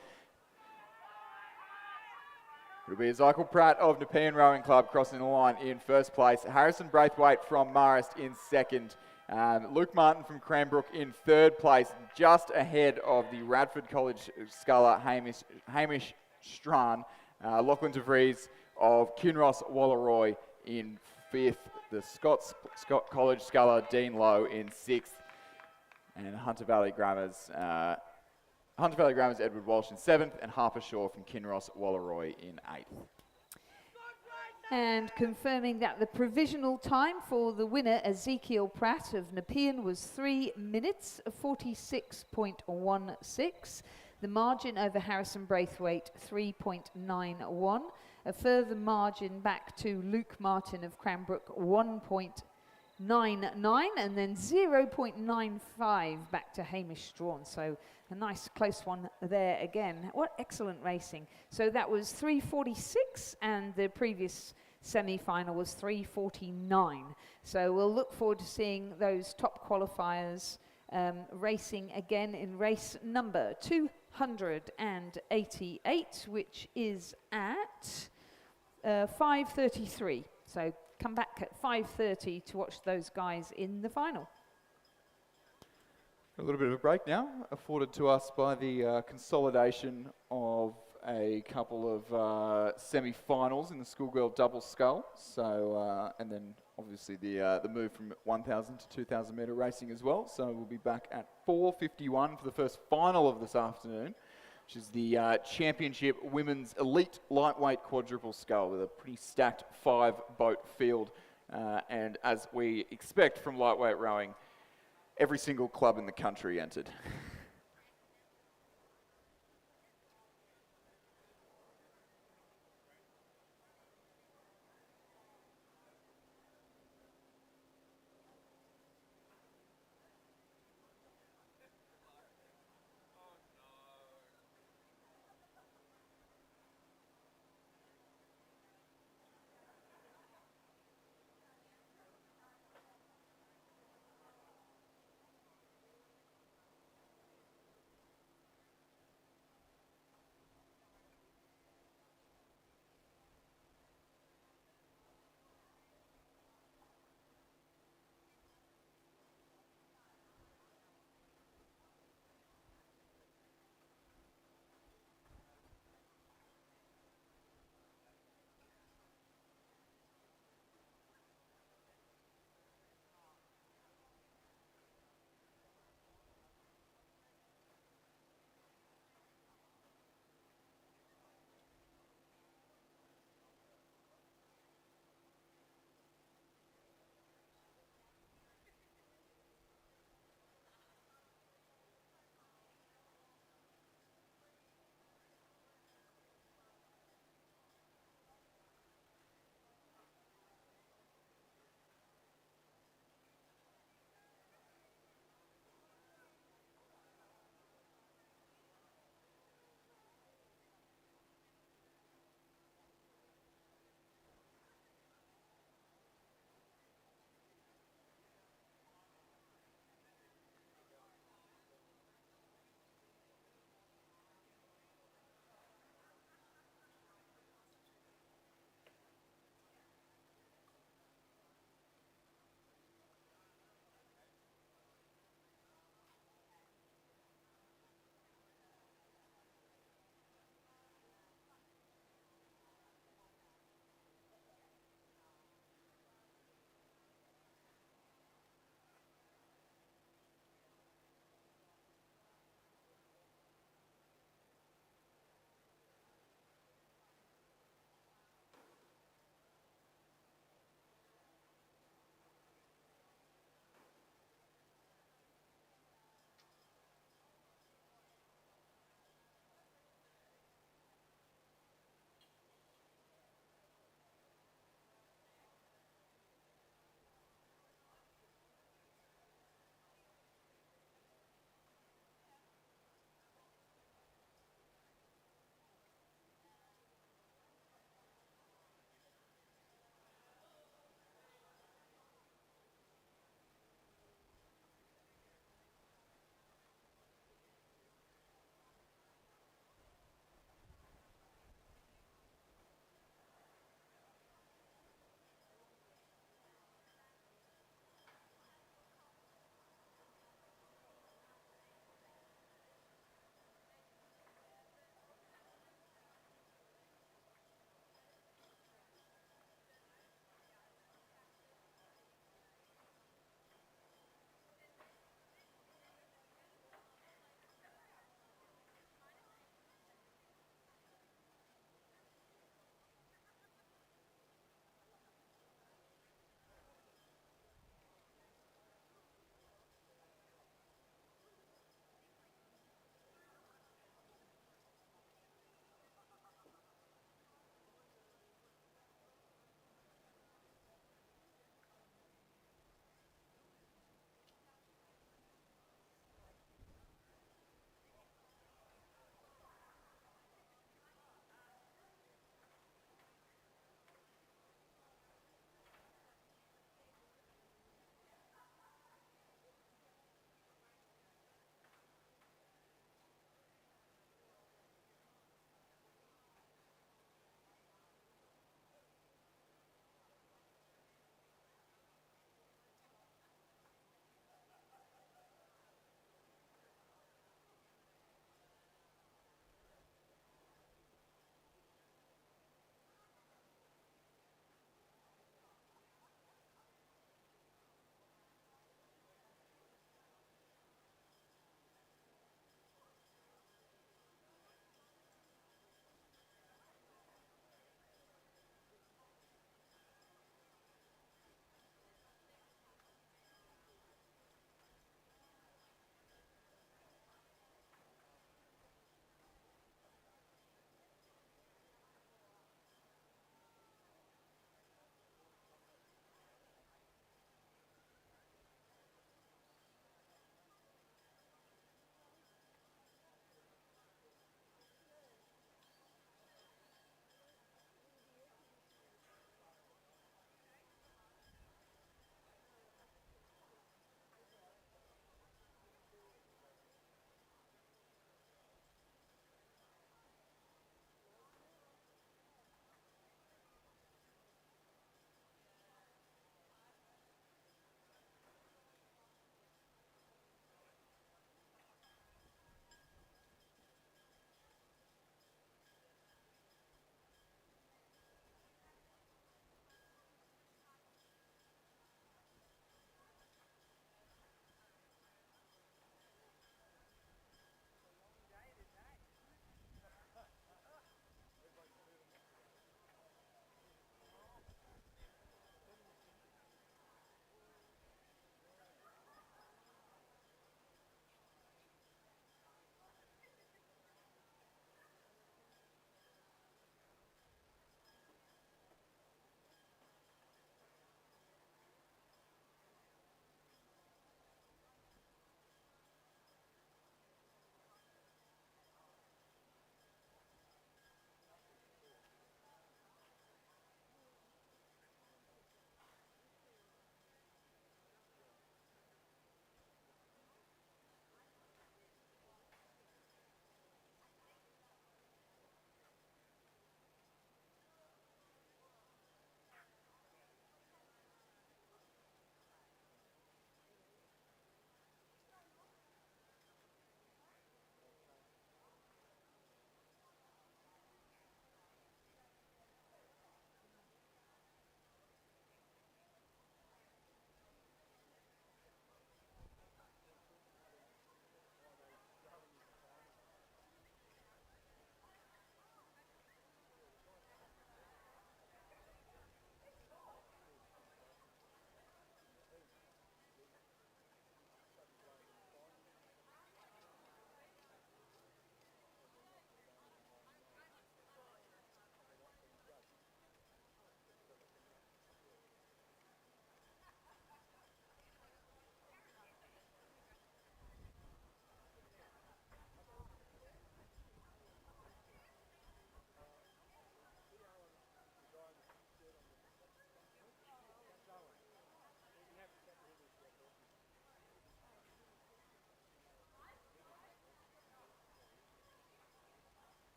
It'll be Ezekiel Pratt of Nepean Rowing Club crossing the line in first place. Harrison Braithwaite from Marist in second. Luke Martin from Cranbrook in third place, just ahead of the Radford College sculler Hamish Strawn. Lachlan de Vries of Kinross Wallaroy in fifth. The Scott College sculler Dean Lowe in sixth. And Hunter Valley Grammar's Edward Walsh in seventh, and Harper Shaw from Kinross Wallaroy in eighth. And confirming that the provisional time for the winner, Ezekiel Pratt of Nepean, was 3 minutes 46.16. The margin over Harrison Braithwaite, 3.91. A further margin back to Luke Martin of Cranbrook, 1.99, and then 0.95 back to Hamish Strawn. So a nice close one there again. What excellent racing. So that was 3:46, and the previous semi-final was 3:49. So we'll look forward to seeing those top qualifiers racing again in race number 288, which is at 5:33. So come back at 5:30 to watch those guys in the final. A little bit of a break now, afforded to us by the consolidation of a couple of semi-finals in the schoolgirl double scull. So, and then obviously the move from 1,000 to 2,000 metre racing as well. So we'll be back at 4:51 for the first final of this afternoon, which is the Championship Women's Elite Lightweight Quadruple Scull with a pretty stacked 5-boat field. And as we expect from lightweight rowing, every single club in the country entered.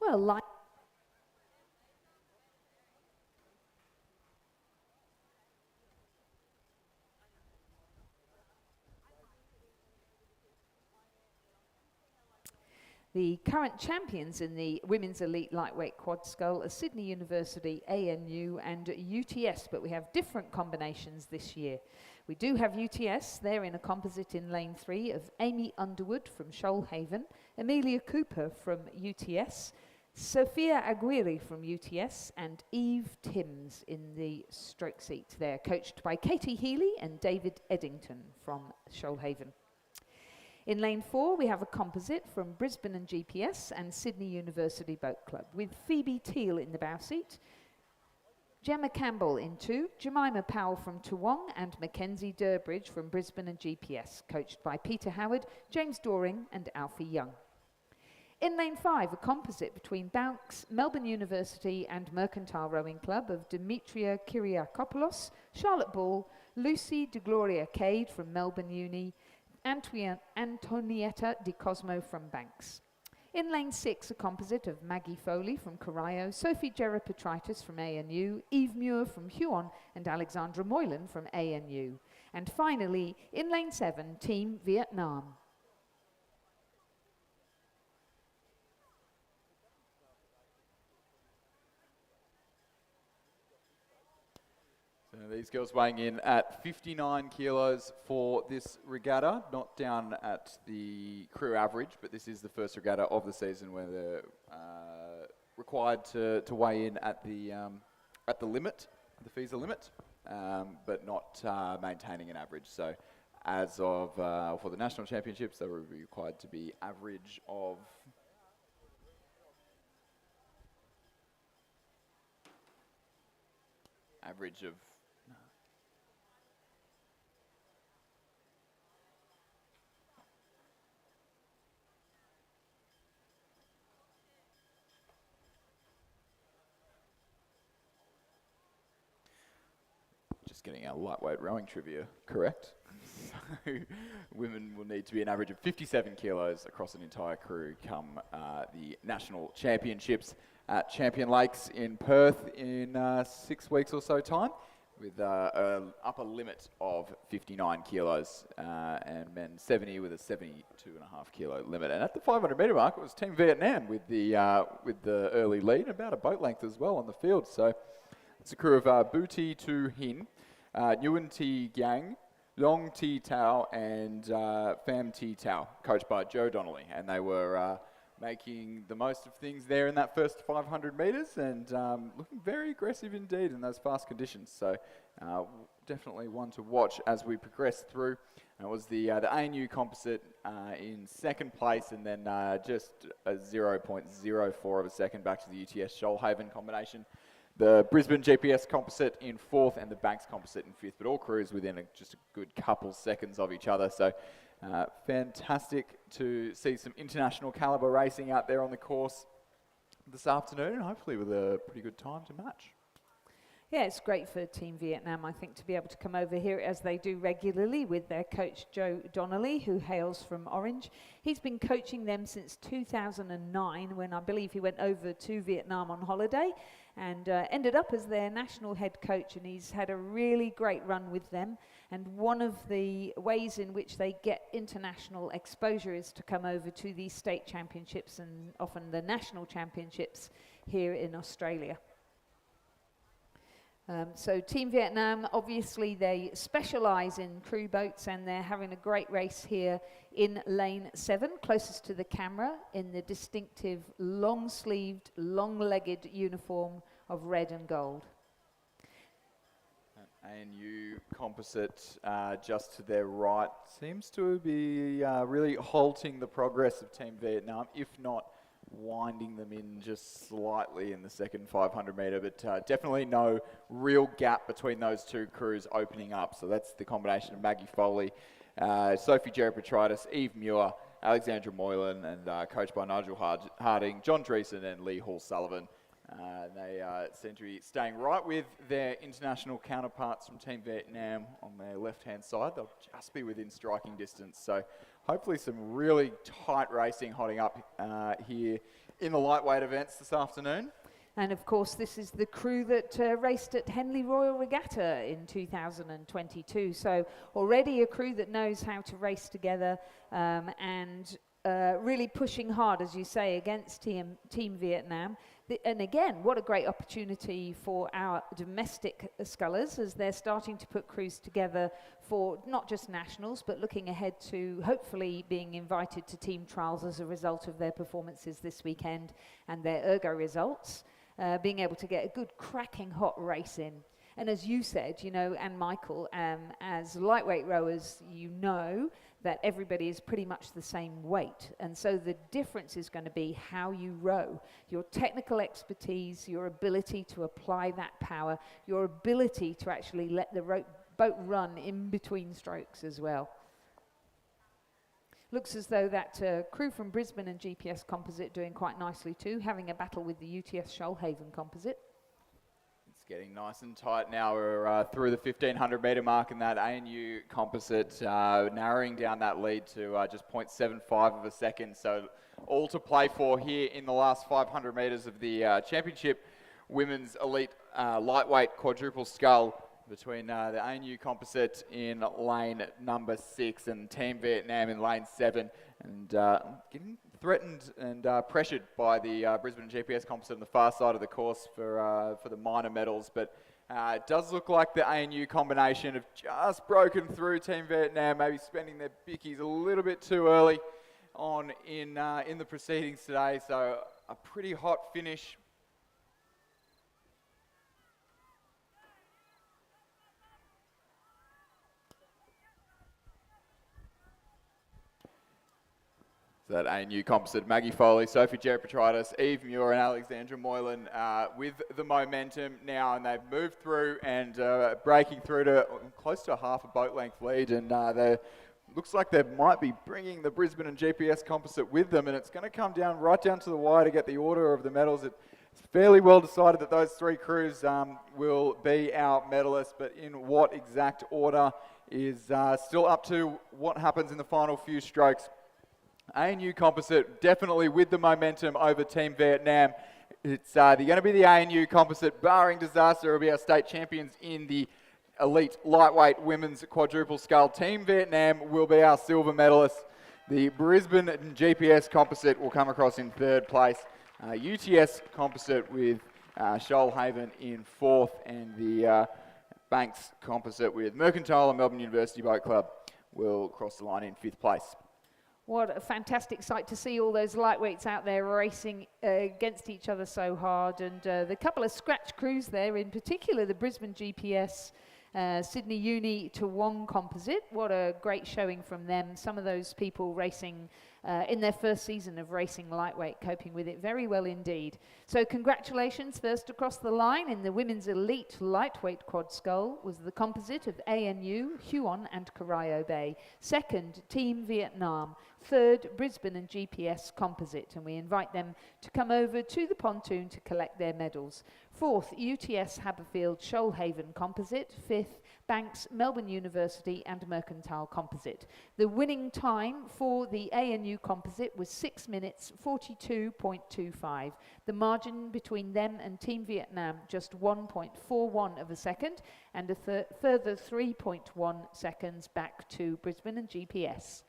Well, like the current champions in the Women's Elite Lightweight Quad Scull are Sydney University, ANU and UTS, but we have different combinations this year. We do have UTS, they're in a composite in lane 3 of Amy Underwood from Shoalhaven, Amelia Cooper from UTS, Sophia Aguirre from UTS and Eve Timms in the stroke seat. They're coached by Katie Healy and David Eddington from Shoalhaven. In lane 4, we have a composite from Brisbane and GPS and Sydney University Boat Club, with Phoebe Teal in the bow seat, Gemma Campbell in 2, Jemima Powell from Toowong and Mackenzie Durbridge from Brisbane and GPS, coached by Peter Howard, James Doring and Alfie Young. In lane 5, a composite between Banks, Melbourne University and Mercantile Rowing Club of Demetria Kyriakopoulos, Charlotte Ball, Lucy de Gloria Cade from Melbourne Uni, Antonietta Di Cosmo from Banks. In lane 6, a composite of Maggie Foley from Corio, Sophie Gerapetritis from ANU, Eve Muir from Huon and Alexandra Moylan from ANU. And finally, in lane 7, Team Vietnam. So these girls weighing in at 59 kilos for this regatta, not down at the crew average, but this is the first regatta of the season where they're required to weigh in at the limit, the FISA limit, but not maintaining an average. So as of for the national championships, they will be required to be average of just getting our lightweight rowing trivia correct. So women will need to be an average of 57 kilos across an entire crew come the national championships at Champion Lakes in Perth in 6 weeks or so time, with an upper limit of 59 kilos and men 70 with a 72.5 kilo limit. And at the 500 metre mark, it was Team Vietnam with the early lead, about a boat length as well on the field. So it's a crew of Booty Tu Hin, Nguyen T Giang, Long T Tao and Pham T Tao, coached by Joe Donnelly. And they were making the most of things there in that first 500 metres and looking very aggressive indeed in those fast conditions. So definitely one to watch as we progress through. And it was the ANU composite in second place, and then just a 0.04 of a second back to the UTS Shoalhaven combination. The Brisbane GPS composite in fourth and the Banks composite in fifth, but all crews within just a good couple seconds of each other. So fantastic to see some international calibre racing out there on the course this afternoon, and hopefully with a pretty good time to match. Yeah, it's great for Team Vietnam, I think, to be able to come over here as they do regularly with their coach Joe Donnelly, who hails from Orange. He's been coaching them since 2009, when I believe he went over to Vietnam on holiday and ended up as their national head coach, and he's had a really great run with them. And one of the ways in which they get international exposure is to come over to these state championships and often the national championships here in Australia. So Team Vietnam, obviously they specialise in crew boats, and they're having a great race here in lane 7, closest to the camera, in the distinctive long-sleeved, long-legged uniform of red and gold. ANU composite just to their right seems to be really halting the progress of Team Vietnam, if not winding them in just slightly in the second 500 metre, but definitely no real gap between those two crews opening up. So that's the combination of Maggie Foley, Sophie Gerapetritis, Eve Muir, Alexandra Moylan, and coached by Nigel Harding, John Dreesen and Lee Hall-Sullivan. They seem to be staying right with their international counterparts from Team Vietnam on their left-hand side. They'll just be within striking distance. So hopefully some really tight racing hotting up here in the lightweight events this afternoon. And of course, this is the crew that raced at Henley Royal Regatta in 2022. So already a crew that knows how to race together and really pushing hard, as you say, against Team Vietnam. And again, what a great opportunity for our domestic scullers as they're starting to put crews together for not just nationals, but looking ahead to hopefully being invited to team trials as a result of their performances this weekend and their ergo results. Being able to get a good cracking hot race in. And as you said, you know, and Michael, as lightweight rowers, you know that everybody is pretty much the same weight. And so the difference is going to be how you row. Your technical expertise, your ability to apply that power, your ability to actually let the boat run in between strokes as well. Looks as though that crew from Brisbane and GPS Composite doing quite nicely too, having a battle with the UTS Shoalhaven Composite. It's getting nice and tight now. We're through the 1500 metre mark, and that ANU Composite narrowing down that lead to just 0.75 of a second. So all to play for here in the last 500 metres of the championship women's elite lightweight quadruple scull, between the ANU Composite in lane number 6 and Team Vietnam in lane 7, and getting threatened and pressured by the Brisbane GPS Composite on the far side of the course for the minor medals. But it does look like the ANU combination have just broken through Team Vietnam, maybe spending their bickies a little bit too early on in the proceedings today. So a pretty hot finish. So that ANU Composite, Maggie Foley, Sophie Geripatritis, Eve Muir and Alexandra Moylan with the momentum now, and they've moved through and breaking through to close to a half a boat length lead, and looks like they might be bringing the Brisbane and GPS Composite with them, and it's going to come down right down to the wire to get the order of the medals. It's fairly well decided that those three crews will be our medalists, but in what exact order is still up to what happens in the final few strokes. ANU Composite definitely with the momentum over Team Vietnam. It's going to be the ANU Composite, barring disaster, will be our state champions in the elite lightweight women's quadruple scull. Team Vietnam will be our silver medalists. The Brisbane GPS Composite will come across in third place. UTS Composite with Shoalhaven in fourth, and the Banks Composite with Mercantile and Melbourne University Boat Club will cross the line in fifth place. What a fantastic sight to see all those lightweights out there racing against each other so hard. And the couple of scratch crews there, in particular the Brisbane GPS, Sydney Uni to Wong Composite. What a great showing from them. Some of those people racing in their first season of racing lightweight, coping with it very well indeed. So congratulations. First across the line in the women's elite lightweight quad scull was the composite of ANU, Huon and Corio Bay. Second, Team Vietnam. Third, Brisbane and GPS Composite, and we invite them to come over to the pontoon to collect their medals. Fourth, UTS Haberfield Shoalhaven Composite. Fifth, Banks, Melbourne University and Mercantile Composite. The winning time for the ANU Composite was 6 minutes 42.25. The margin between them and Team Vietnam just 1.41 of a second, and a further 3.1 seconds back to Brisbane and GPS.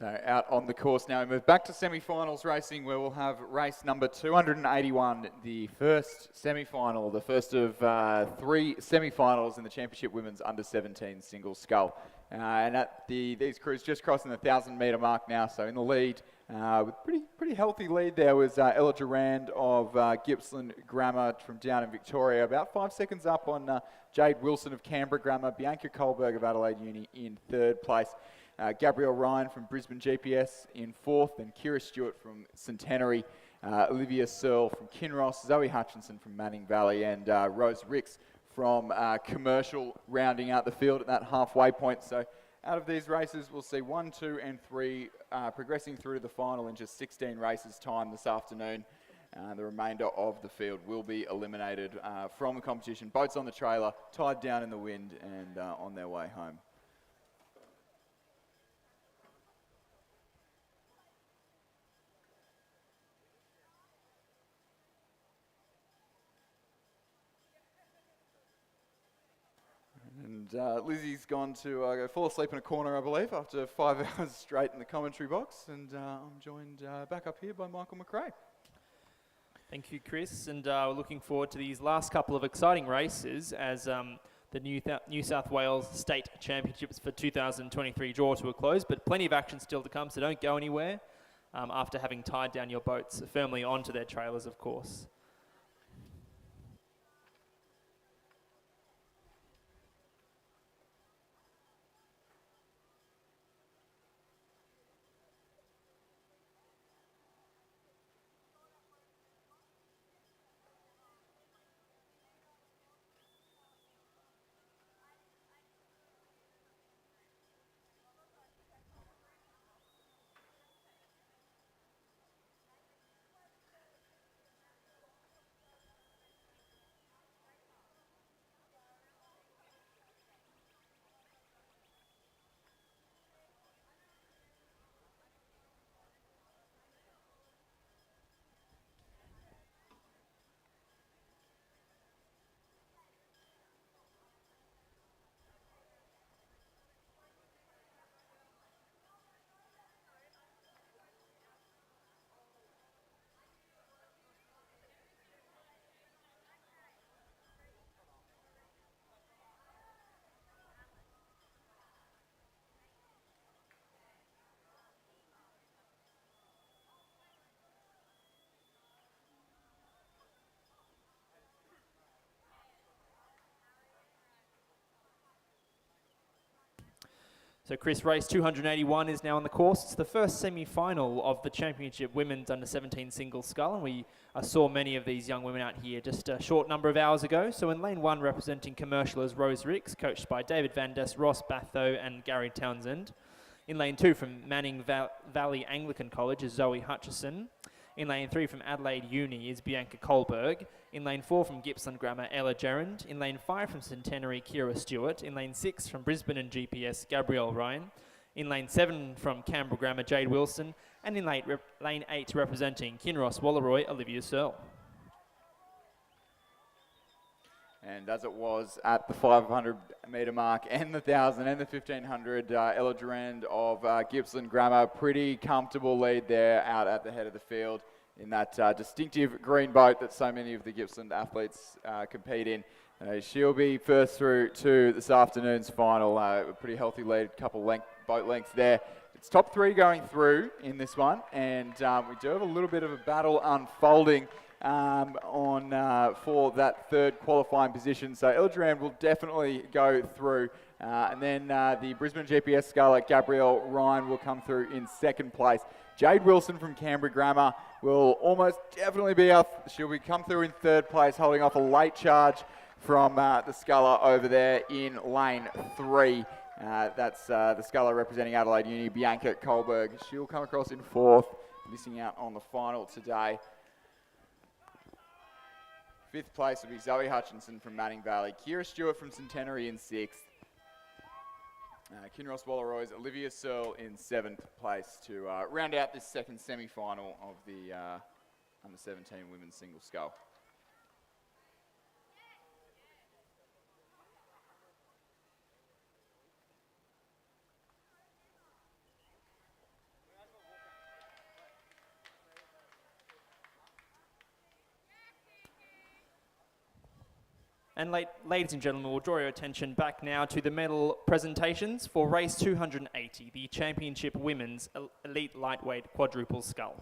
So out on the course now, we move back to semi-finals racing where we'll have race number 281, the first semi-final, the first of 3 semi-finals in the Championship Women's Under-17 Single Scull. And at these crews just crossing the 1,000-metre mark now, so in the lead, with pretty healthy lead there was Ella Durand of Gippsland Grammar from down in Victoria, about 5 seconds up on Jade Wilson of Canberra Grammar, Bianca Kohlberg of Adelaide Uni in 3rd place. Gabrielle Ryan from Brisbane GPS in 4th, and Kira Stewart from Centenary, Olivia Searle from Kinross, Zoe Hutchinson from Manning Valley, and Rose Ricks from Commercial rounding out the field at that halfway point. So out of these races, we'll see 1, 2 and 3 progressing through to the final in just 16 races time this afternoon. The remainder of the field will be eliminated from the competition. Boats on the trailer, tied down in the wind and on their way home. And Lizzie's gone to go fall asleep in a corner, I believe, after 5 hours straight in the commentary box. And I'm joined back up here by Michael McRae. Thank you, Chris. And we're looking forward to these last couple of exciting races as the New South Wales State Championships for 2023 draw to a close. But plenty of action still to come, so don't go anywhere after having tied down your boats firmly onto their trailers, of course. So Chris, race 281 is now on the course. It's the first semi-final of the Championship Women's Under-17 Single Scull, and we saw many of these young women out here just a short number of hours ago. So in lane 1, representing Commercial is Rose Ricks, coached by David Van Des, Ross Batho and Gary Townsend. In lane 2, from Manning Valley Anglican College is Zoe Hutchison. In lane 3 from Adelaide Uni is Bianca Kohlberg. In lane 4 from Gippsland Grammar, Ella Gerrand. In lane 5 from Centenary, Kira Stewart. In lane 6 from Brisbane and GPS, Gabrielle Ryan. In lane 7 from Canberra Grammar, Jade Wilson. And in lane 8 representing Kinross Walleroy, Olivia Searle. And as it was at the 500-metre mark and the 1,000 and the 1,500, Ella Durand of Gippsland Grammar, pretty comfortable lead there out at the head of the field in that distinctive green boat that so many of the Gippsland athletes compete in. She'll be first through to this afternoon's final. A pretty healthy lead, couple boat lengths there. It's top 3 going through in this one, and we do have a little bit of a battle unfolding for that 3rd qualifying position. So Ella Durand will definitely go through. And then the Brisbane GPS sculler, Gabrielle Ryan, will come through in 2nd place. Jade Wilson from Canberra Grammar will almost definitely be up. She'll come through in 3rd place, holding off a late charge from the sculler over there in lane 3. That's the sculler representing Adelaide Uni, Bianca Kohlberg. She'll come across in 4th, missing out on the final today. 5th place will be Zoe Hutchinson from Manning Valley, Kira Stewart from Centenary in 6th, Kinross Walleroy's Olivia Searle in 7th place to round out this 2nd semi-final of the Under-17 Women's Single Scull. And ladies and gentlemen, we'll draw your attention back now to the medal presentations for race 280, the Championship Women's Elite Lightweight Quadruple Scull.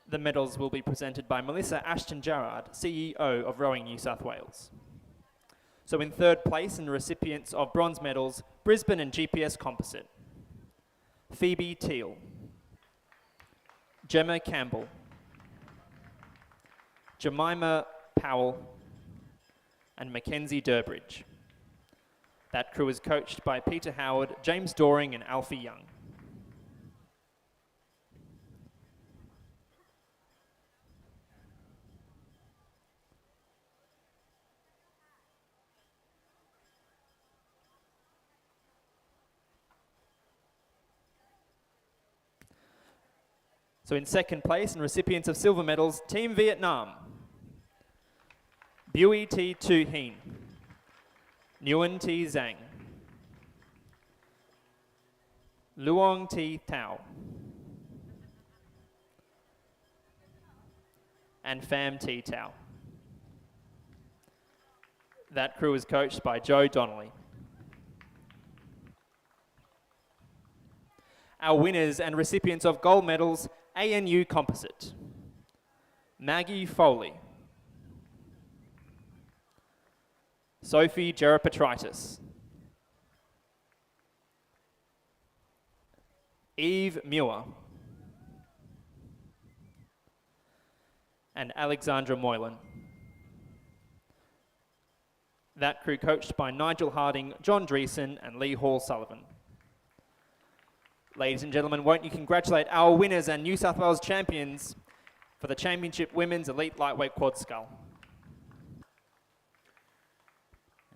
The medals will be presented by Melissa Ashton-Jarrard, CEO of Rowing New South Wales. So in third place, and the recipients of bronze medals, Brisbane and GPS Composite, Phoebe Teal, Gemma Campbell, Jemima Powell, and Mackenzie Durbridge. That crew is coached by Peter Howard, James Doring, and Alfie Young. So in second place, and recipients of silver medals, Team Vietnam, Bui T. Tu Hien, Nguyen T. Zhang, Luong T. Tao, and Pham T. Tao. That crew is coached by Joe Donnelly. Our winners and recipients of gold medals, ANU Composite, Maggie Foley, Sophie Gerapetritis, Eve Muir, and Alexandra Moylan. That crew coached by Nigel Harding, John Dreesen, and Lee Hall Sullivan. Ladies and gentlemen, won't you congratulate our winners and New South Wales champions for the Championship Women's Elite Lightweight Quad Scull.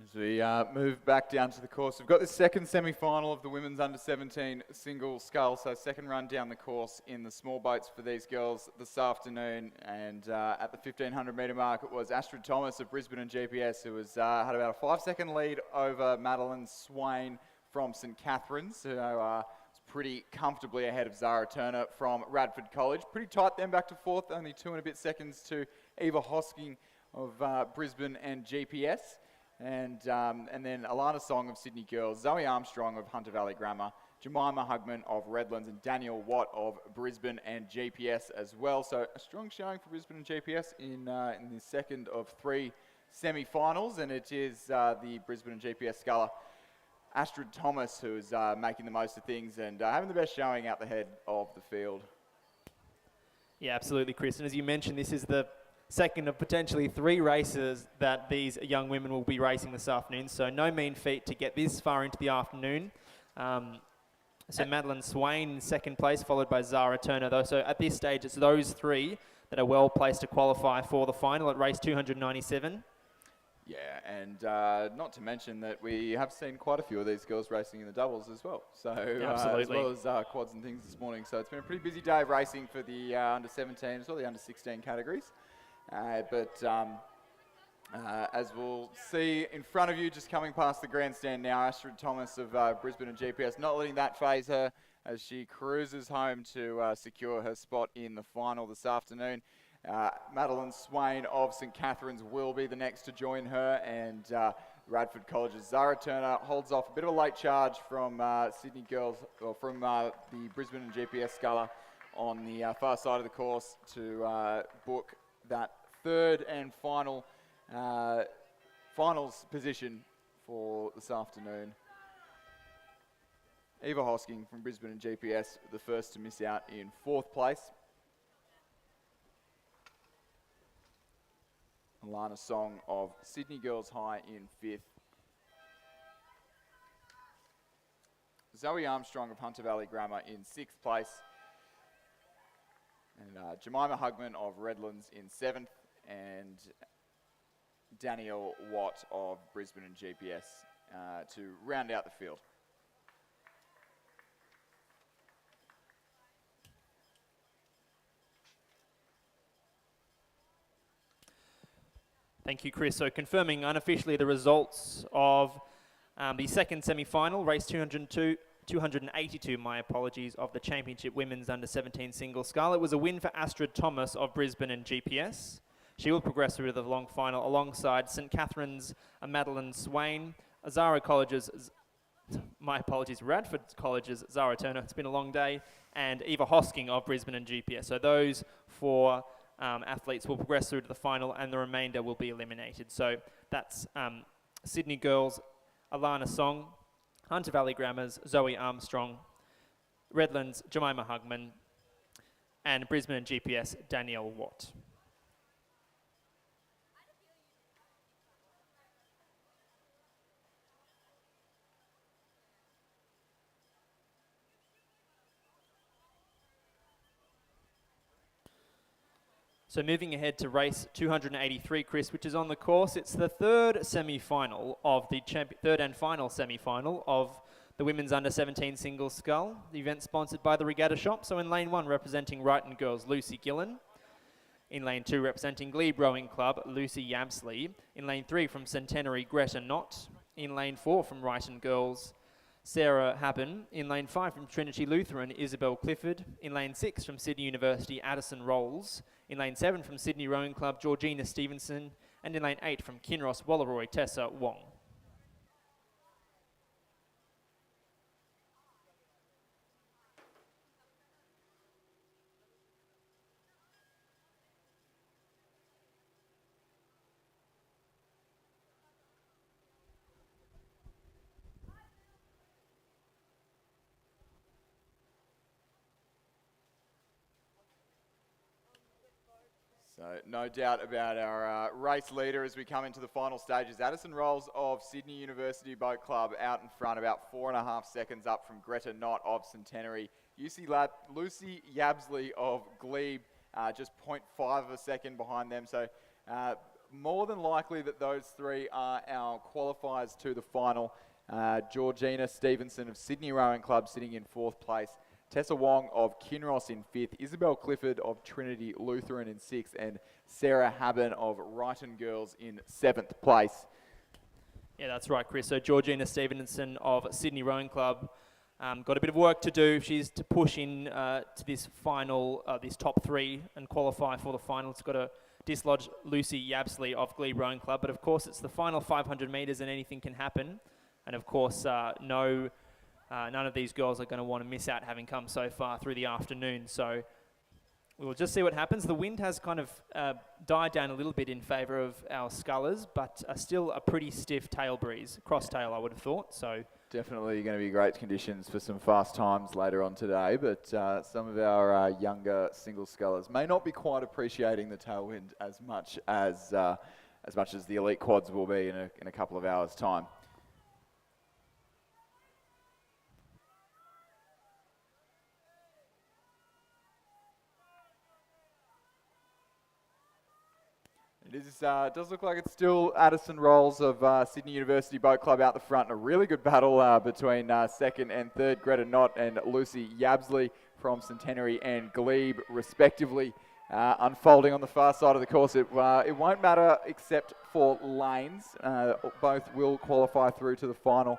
As we move back down to the course, we've got the second semi-final of the women's under-17 single scull. So second run down the course in the small boats for these girls this afternoon. And at the 1500 metre mark, it was Astrid Thomas of Brisbane and GPS who was had about a 5-second lead over Madeline Swain from St Catherine's, who was pretty comfortably ahead of Zara Turner from Radford College. Pretty tight then back to fourth, only 2 and a bit seconds to Eva Hosking of Brisbane and GPS. And then Alana Song of Sydney Girls, Zoe Armstrong of Hunter Valley Grammar, Jemima Hugman of Redlands, and Daniel Watt of Brisbane and GPS as well. So a strong showing for Brisbane and GPS in the second of 3 semi-finals, and it is the Brisbane and GPS sculler Astrid Thomas who's making the most of things and having the best showing out the head of the field. Yeah, absolutely, Chris. And as you mentioned, this is the second of potentially 3 races that these young women will be racing this afternoon. So no mean feat to get this far into the afternoon. So Madeline Swain in second place, followed by Zara Turner, though. So at this stage, it's those 3 that are well placed to qualify for the final at race 297. Yeah, and not to mention that we have seen quite a few of these girls racing in the doubles as well. So as well as quads and things this morning. So it's been a pretty busy day of racing for the under-17 as well, the under-16 categories. But as we'll see in front of you, just coming past the grandstand now, Astrid Thomas of Brisbane and GPS, not letting that faze her as she cruises home to secure her spot in the final this afternoon. Madeline Swain of St Catherine's will be the next to join her, and Radford College's Zara Turner holds off a bit of a late charge from Sydney Girls, or from the Brisbane and GPS sculler on the far side of the course to book that third and finals position for this afternoon. Eva Hosking from Brisbane and GPS, the first to miss out in 4th place. Alana Song of Sydney Girls High in 5th. Zoe Armstrong of Hunter Valley Grammar in 6th place. And Jemima Hugman of Redlands in 7th. And Daniel Watt of Brisbane and GPS to round out the field. Thank you, Chris. So confirming unofficially the results of the second semi-final, race 282, my apologies, of the Championship Women's Under-17 Single Scull. It was a win for Astrid Thomas of Brisbane and GPS. She will progress through to the long final alongside St Catherine's Madeline Swain, Zara College's, my apologies, Radford College's Zara Turner, it's been a long day, and Eva Hosking of Brisbane and GPS. So those four athletes will progress through to the final, and the remainder will be eliminated. So that's Sydney Girls, Alana Song, Hunter Valley Grammars, Zoe Armstrong, Redlands, Jemima Hugman, and Brisbane and GPS, Danielle Watt. So moving ahead to race 283, Chris, which is on the course. It's the third semi-final of the third and final semi-final of the women's under-17 single scull. The event sponsored by the Regatta Shop. So in lane 1, representing Brighton Girls, Lucy Gillen. In lane 2, representing Glebe Rowing Club, Lucy Yabsley. In lane 3, from Centenary, Greta Knott. In lane 4, from Brighton Girls, Sarah Haben. In lane 5, from Trinity Lutheran, Isabel Clifford. In lane 6, from Sydney University, Addison Rolls. In lane 7, from Sydney Rowing Club, Georgina Stevenson. And in lane 8, from Kinross Walleroy, Tessa Wong. So no doubt about our race leader as we come into the final stages. Addison Rolls of Sydney University Boat Club out in front, about 4.5 seconds up from Greta Knott of Centenary. Lucy Yabsley of Glebe just 0.5 of a second behind them. So more than likely that those three are our qualifiers to the final. Georgina Stevenson of Sydney Rowing Club sitting in 4th place. Tessa Wong of Kinross in 5th, Isabel Clifford of Trinity Lutheran in 6th, and Sarah Haben of Wrighton Girls in 7th place. Yeah, that's right, Chris. So Georgina Stevenson of Sydney Rowing Club got a bit of work to do. She's to push in to this final, this top 3 and qualify for the final. It's got to dislodge Lucy Yabsley of Glebe Rowing Club. But of course, it's the final 500 metres and anything can happen. And of course, none of these girls are going to want to miss out having come so far through the afternoon. So we'll just see what happens. The wind has kind of died down a little bit in favour of our scullers, but still a pretty stiff tail breeze. Cross tail, I would have thought. So definitely going to be great conditions for some fast times later on today, but some of our younger single scullers may not be quite appreciating the tailwind as much as the elite quads will be in a couple of hours' time. It does look like it's still Addison Rolls of Sydney University Boat Club out the front. A really good battle between 2nd and 3rd, Greta Knott and Lucy Yabsley from Centenary and Glebe, respectively, unfolding on the far side of the course. It won't matter except for lanes. Both will qualify through to the final.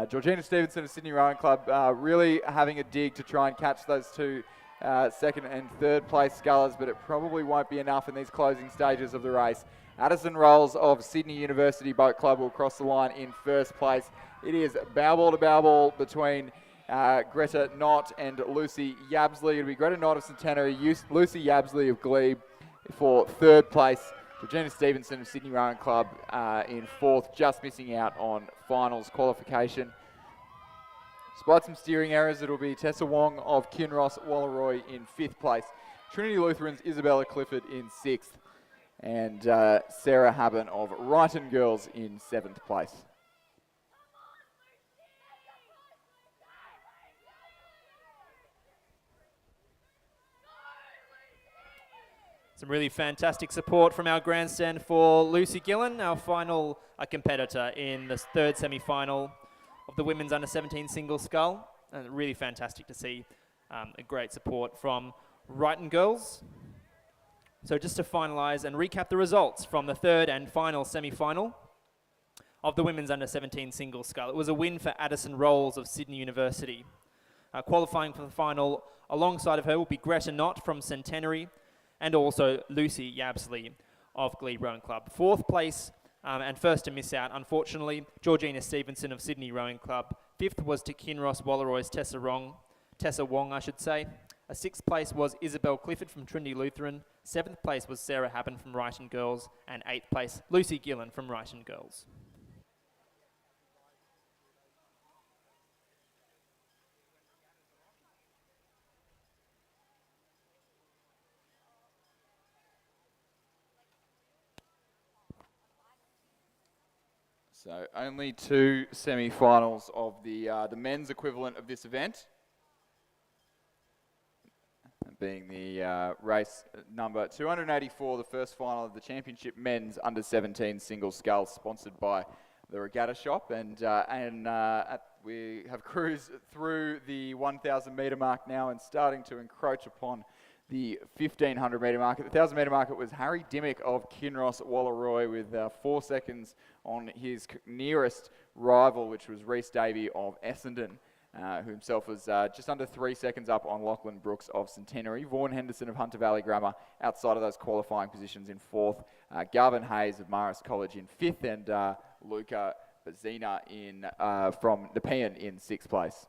Georgina Stevenson of Sydney Rowing Club really having a dig to try and catch those two 2nd and 3rd place scullers, but it probably won't be enough in these closing stages of the race. Addison Rolls of Sydney University Boat Club will cross the line in 1st place. It is bow ball to bow ball between Greta Knott and Lucy Yabsley. It'll be Greta Knott of Centenary, Lucy Yabsley of Glebe for 3rd place. Georgina Stevenson of Sydney Rowing Club in 4th, just missing out on finals qualification. Despite some steering errors, it'll be Tessa Wong of Kinross Walleroy in 5th place. Trinity Lutheran's Isabella Clifford in 6th. And Sarah Haben of Wrighton Girls in 7th place. some really fantastic support from our grandstand for Lucy Gillen, our final competitor in the 3rd semi-final of the women's under-17 single scull. And really fantastic to see a great support from Wrighton Girls. So just to finalise and recap the results from the third and final semi-final of the women's under-17 single scull. It was a win for Addison Rolls of Sydney University. Qualifying for the final alongside of her will be Greta Knott from Centenary and also Lucy Yabsley of Glebe Rowing Club. Fourth place and first to miss out, unfortunately, Georgina Stevenson of Sydney Rowing Club. Fifth was to Kinross Wallaroy's Tessa Wong, I should say. Sixth place was Isabel Clifford from Trinity Lutheran. Seventh place was Sarah Haben from Wrighton Girls. And eighth place, Lucy Gillen from Wrighton Girls. So only two semi-finals of the men's equivalent of this event, being the race number 284, the first final of the championship men's under-17 single scull, sponsored by the Regatta Shop, and we have cruised through the 1,000 metre mark now and starting to encroach upon the 1,500 metre mark. At the 1,000 metre mark, it was Harry Dimmick of Kinross Wallaroy with 4 seconds on his nearest rival, which was Rhys Davey of Essendon, who himself was just under 3 seconds up on Lachlan Brooks of Centenary. Vaughan Henderson of Hunter Valley Grammar outside of those qualifying positions in 4th. Garvin Hayes of Marist College in 5th, and Luca Bazina from Nepean in 6th place.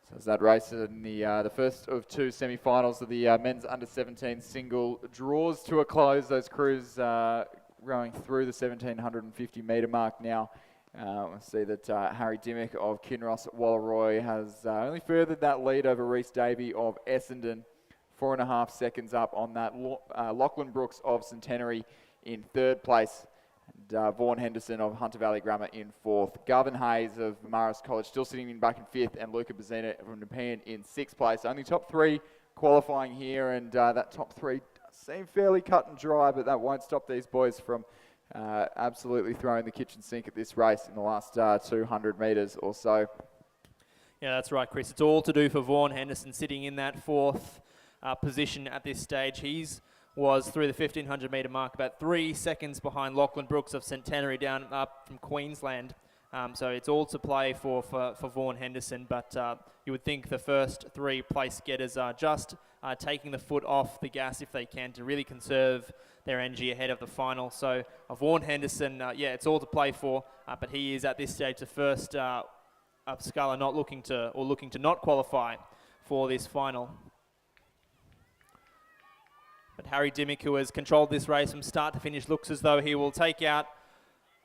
So as that race in the first of two semi-finals of the men's under-17 single draws to a close. Those crews rowing through the 1,750 metre mark now. I see that Harry Dimmick of Kinross Wallaroy has only furthered that lead over Rhys Davey of Essendon. 4.5 seconds up on that. Lachlan Brooks of Centenary in 3rd place. And Vaughan Henderson of Hunter Valley Grammar in 4th. Garvin Hayes of Marist College still sitting in back in 5th, and Luca Bazina from Nepean in 6th place. Only top 3 qualifying here, and that top 3 seem fairly cut and dry, but that won't stop these boys from absolutely throwing the kitchen sink at this race in the last 200 metres or so. Yeah, that's right, Chris. It's all to do for Vaughan Henderson sitting in that 4th position at this stage. He's was through the 1,500 metre mark, about 3 seconds behind Lachlan Brooks of Centenary down up from Queensland. So it's all to play for Vaughan Henderson, but you would think the first 3 place getters are just taking the foot off the gas if they can to really conserve their energy ahead of the final. So Vaughan Henderson, yeah, it's all to play for, but he is at this stage the first sculler looking to not qualify for this final. But Harry Dimmick, who has controlled this race from start to finish, looks as though he will take out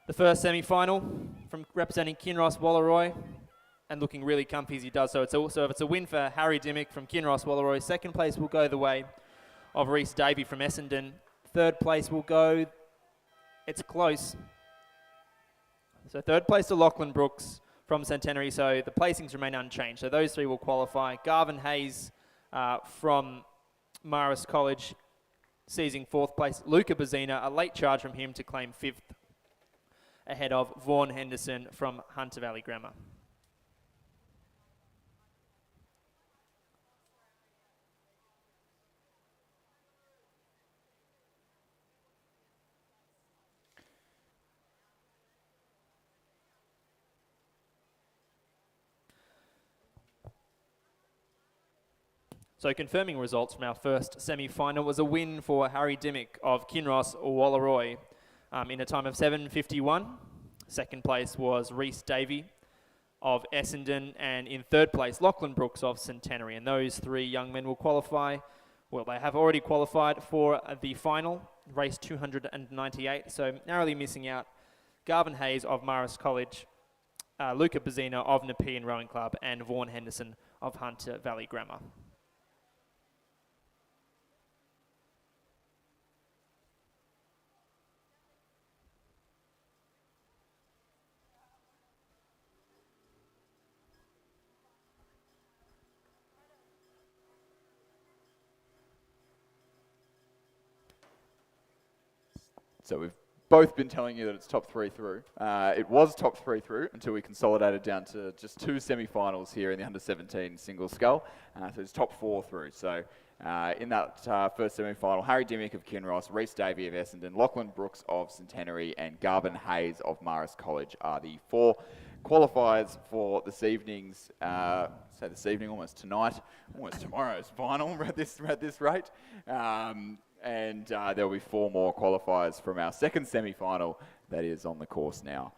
the first semi-final from representing Kinross Wallaroy, and looking really comfy as he does so. It's a win for Harry Dimmick from Kinross Wallaroy. 2nd place will go the way of Rhys Davey from Essendon. 3rd place will go, it's close. So 3rd place to Lachlan Brooks from Centenary, so the placings remain unchanged. So those 3 will qualify. Garvin Hayes from Marist College seizing 4th place. Luca Bazina, a late charge from him to claim 5th, ahead of Vaughan Henderson from Hunter Valley Grammar. So confirming results from our first semi-final was a win for Harry Dimmick of Kinross Wallaroi in a time of 7:51. Second place was Reese Davey of Essendon, and in third place, Lachlan Brooks of Centenary. And those three young men will qualify, well, they have already qualified for the final, race 298, so narrowly missing out Garvin Hayes of Marist College, Luca Bazzina of Nepean Rowing Club, and Vaughan Henderson of Hunter Valley Grammar. So we've both been telling you that it's top three through. It was top three through until we consolidated down to just two semi-finals here in the under-17 single scull. So it's top four through. So in that first semi-final, Harry Dimmick of Kinross, Reese Davey of Essendon, Lachlan Brooks of Centenary, and Garvin Hayes of Marist College are the four qualifiers for this evening's, say this evening, almost tonight, almost tomorrow's final at this rate. And there will be four more qualifiers from our second semi-final that is on the course now.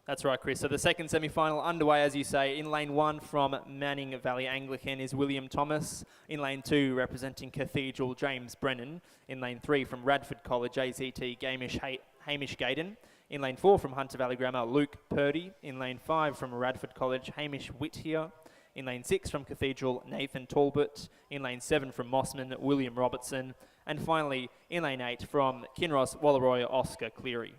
That's right, Chris. So the second semi-final underway, as you say. In lane 1 from Manning Valley Anglican is William Thomas. In lane 2, representing Cathedral, James Brennan. In lane 3 from Radford College, ACT, Hamish Gaydon. In lane 4 from Hunter Valley Grammar, Luke Purdy. In lane 5 from Radford College, Hamish Whittier. In lane 6 from Cathedral, Nathan Talbot. In lane 7 from Mossman, William Robertson. And finally, in lane 8 from Kinross Wallaroi, Oscar Cleary.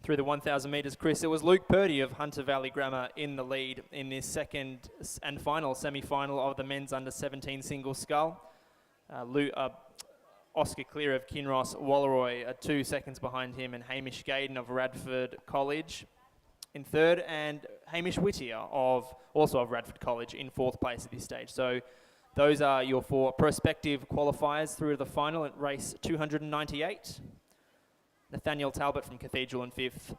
Through the 1,000 metres, Chris, it was Luke Purdy of Hunter Valley Grammar in the lead in this second and final semi-final of the men's under-17 single scull. Oscar Clear of Kinross Wallaroi are 2 seconds behind him, and Hamish Gaydon of Radford College in third, and Hamish Whittier also of Radford College in fourth place at this stage. So those are your 4 prospective qualifiers through to the final at race 298. Nathaniel Talbot from Cathedral in 5th,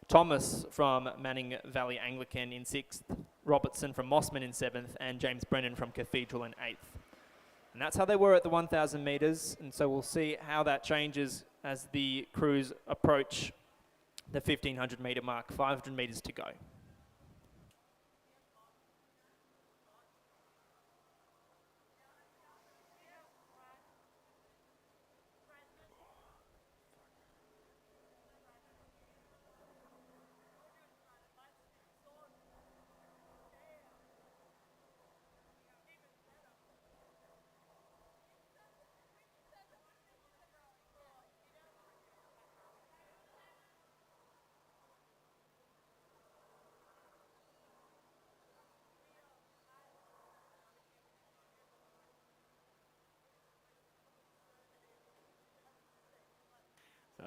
Thomas from Manning Valley Anglican in 6th, Robertson from Mossman in 7th, and James Brennan from Cathedral in 8th. And that's how they were at the 1,000 metres, and so we'll see how that changes as the crews approach the 1,500 metre mark, 500 metres to go.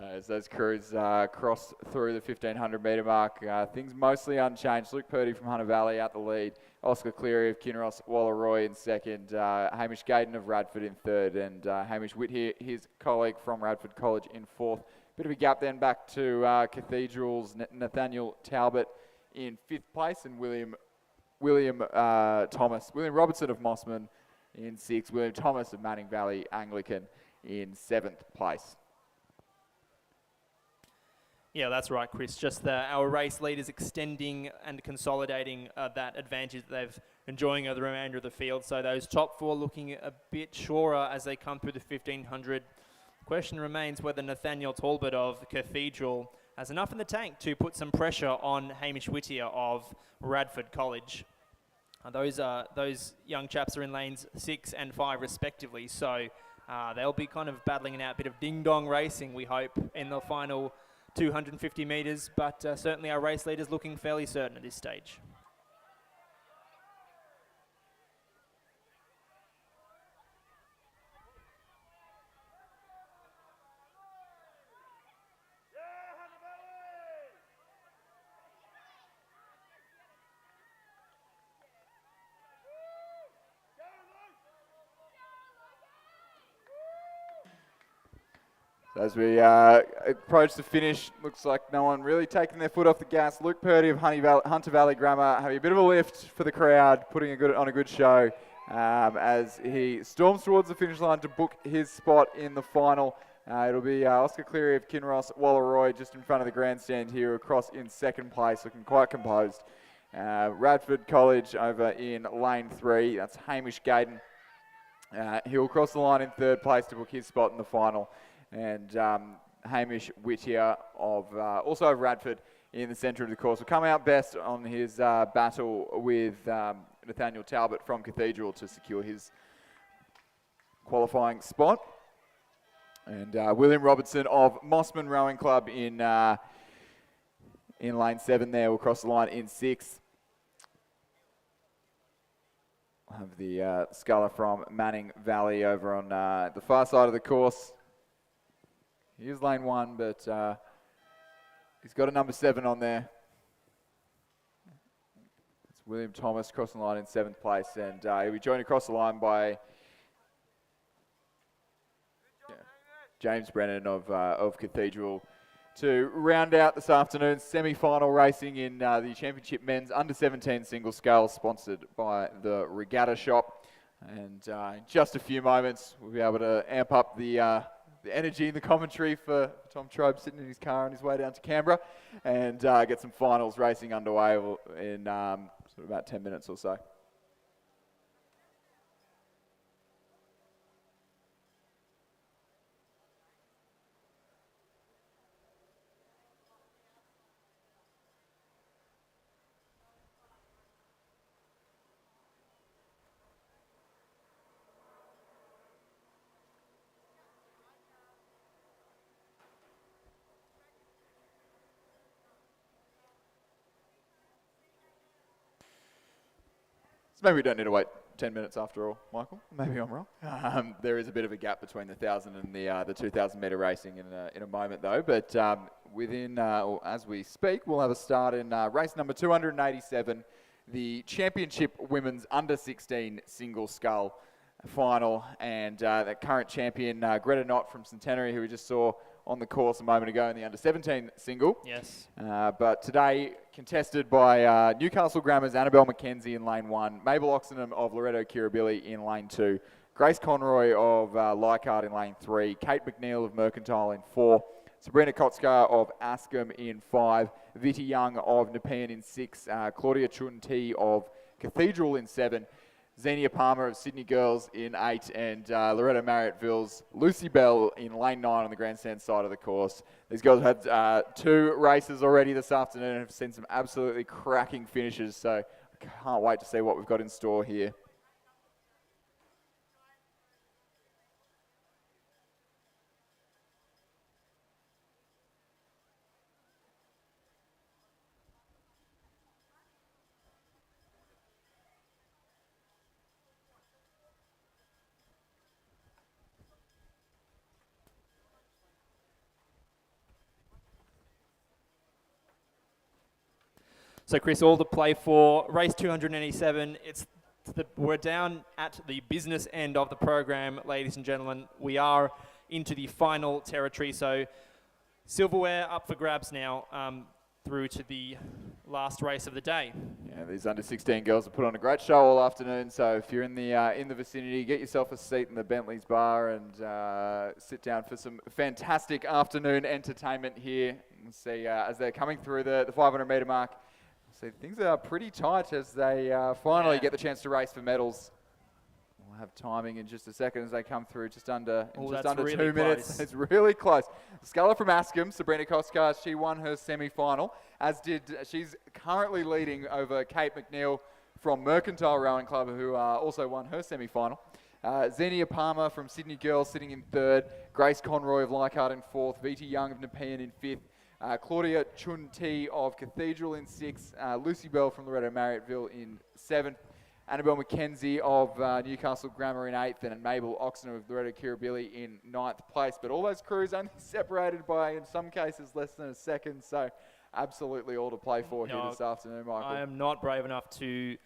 As those crews cross through the 1500 metre mark, things mostly unchanged. Luke Purdy from Hunter Valley out the lead. Oscar Cleary of Kinross Walleroy in second. Hamish Gayden of Radford in third. And Hamish Whittier, his colleague from Radford College, in fourth. Bit of a gap then back to Cathedral's Nathaniel Talbot in fifth place. And William Robertson of Mossman in sixth. William Thomas of Manning Valley Anglican in seventh place. Yeah, that's right, Chris. Just our race leaders extending and consolidating that advantage that they've enjoying over the remainder of the field. So those top four looking a bit surer as they come through the 1500. Question remains whether Nathaniel Talbot of Cathedral has enough in the tank to put some pressure on Hamish Whittier of Radford College. Those young chaps are in lanes 6 and 5 respectively, so they'll be kind of battling it out. A bit of ding-dong racing, we hope, in the final 250 metres, but certainly our race leaders looking fairly certain at this stage. As we approach the finish, looks like no one really taking their foot off the gas. Luke Purdy of Hunter Valley Grammar having a bit of a lift for the crowd, putting on a good show as he storms towards the finish line to book his spot in the final. It'll be Oscar Cleary of Kinross Walleroy just in front of the grandstand here, across in second place, looking quite composed. Radford College over in lane 3, that's Hamish Gayden. He'll cross the line in third place to book his spot in the final. And Hamish Whittier of also of Radford in the centre of the course will come out best on his battle with Nathaniel Talbot from Cathedral to secure his qualifying spot. And William Robertson of Mossman Rowing Club in lane 7 there will cross the line in 6th. We'll have the sculler from Manning Valley over on the far side of the course. Here's lane 1, but he's got a number 7 on there. It's William Thomas crossing the line in 7th place, and he'll be joined across the line by James Brennan of Cathedral to round out this afternoon's semi-final racing in the Championship Men's Under-17 Single Sculls, sponsored by the Regatta Shop. And in just a few moments, we'll be able to amp up the energy in the commentary for Tom Trobe sitting in his car on his way down to Canberra, and get some finals racing underway in sort of about 10 minutes or so. So maybe we don't need to wait 10 minutes after all, Michael. Maybe I'm wrong. There is a bit of a gap between the 1,000 and the 2,000 metre racing in a moment though. But or as we speak, we'll have a start in race number 287, the Championship Women's Under-16 Single Scull final. And the current champion, Greta Knott from Centenary, who we just saw on the course a moment ago in the Under-17 single. Yes. But today contested by Newcastle Grammar's Annabelle McKenzie in lane 1, Mabel Oxenham of Loretto Kirribilli in lane 2, Grace Conroy of Leichhardt in lane 3, Kate McNeil of Mercantile in 4, Sabrina Kotskar of Askham in 5, Viti Young of Nepean in 6, Claudia Chun-T of Cathedral in 7, Xenia Palmer of Sydney Girls in 8, and Loretto Marriott-Ville's Lucy Bell in lane 9 on the grandstand side of the course. These girls have had 2 races already this afternoon and have seen some absolutely cracking finishes, so I can't wait to see what we've got in store here. So, Chris, all to play for. Race 287. We're down at the business end of the program, ladies and gentlemen. We are into the final territory. So, silverware up for grabs now through to the last race of the day. Yeah, these under-16 girls have put on a great show all afternoon. So if you're in the vicinity, get yourself a seat in the Bentley's bar and sit down for some fantastic afternoon entertainment here. And see as they're coming through the 500-meter mark. So things are pretty tight as they finally get the chance to race for medals. We'll have timing in just a second as they come through, just under really 2 minutes. Close. It's really close. Sculler from Askham, Sabrina Koskar, she won her semi-final, she's currently leading over Kate McNeil from Mercantile Rowing Club, who also won her semi-final. Xenia Palmer from Sydney Girls sitting in third, Grace Conroy of Leichhardt in fourth, Viti Young of Nepean in fifth, Claudia Chun-Ti of Cathedral in sixth, Lucy Bell from Loretto Marriotteville in seventh, Annabelle McKenzie of Newcastle Grammar in 8th, and Mabel Oxner of Loretto Kirribilli in 9th place. But all those crews only separated by, in some cases, less than a second. So absolutely all to play for here this afternoon, Michael. I am not brave enough to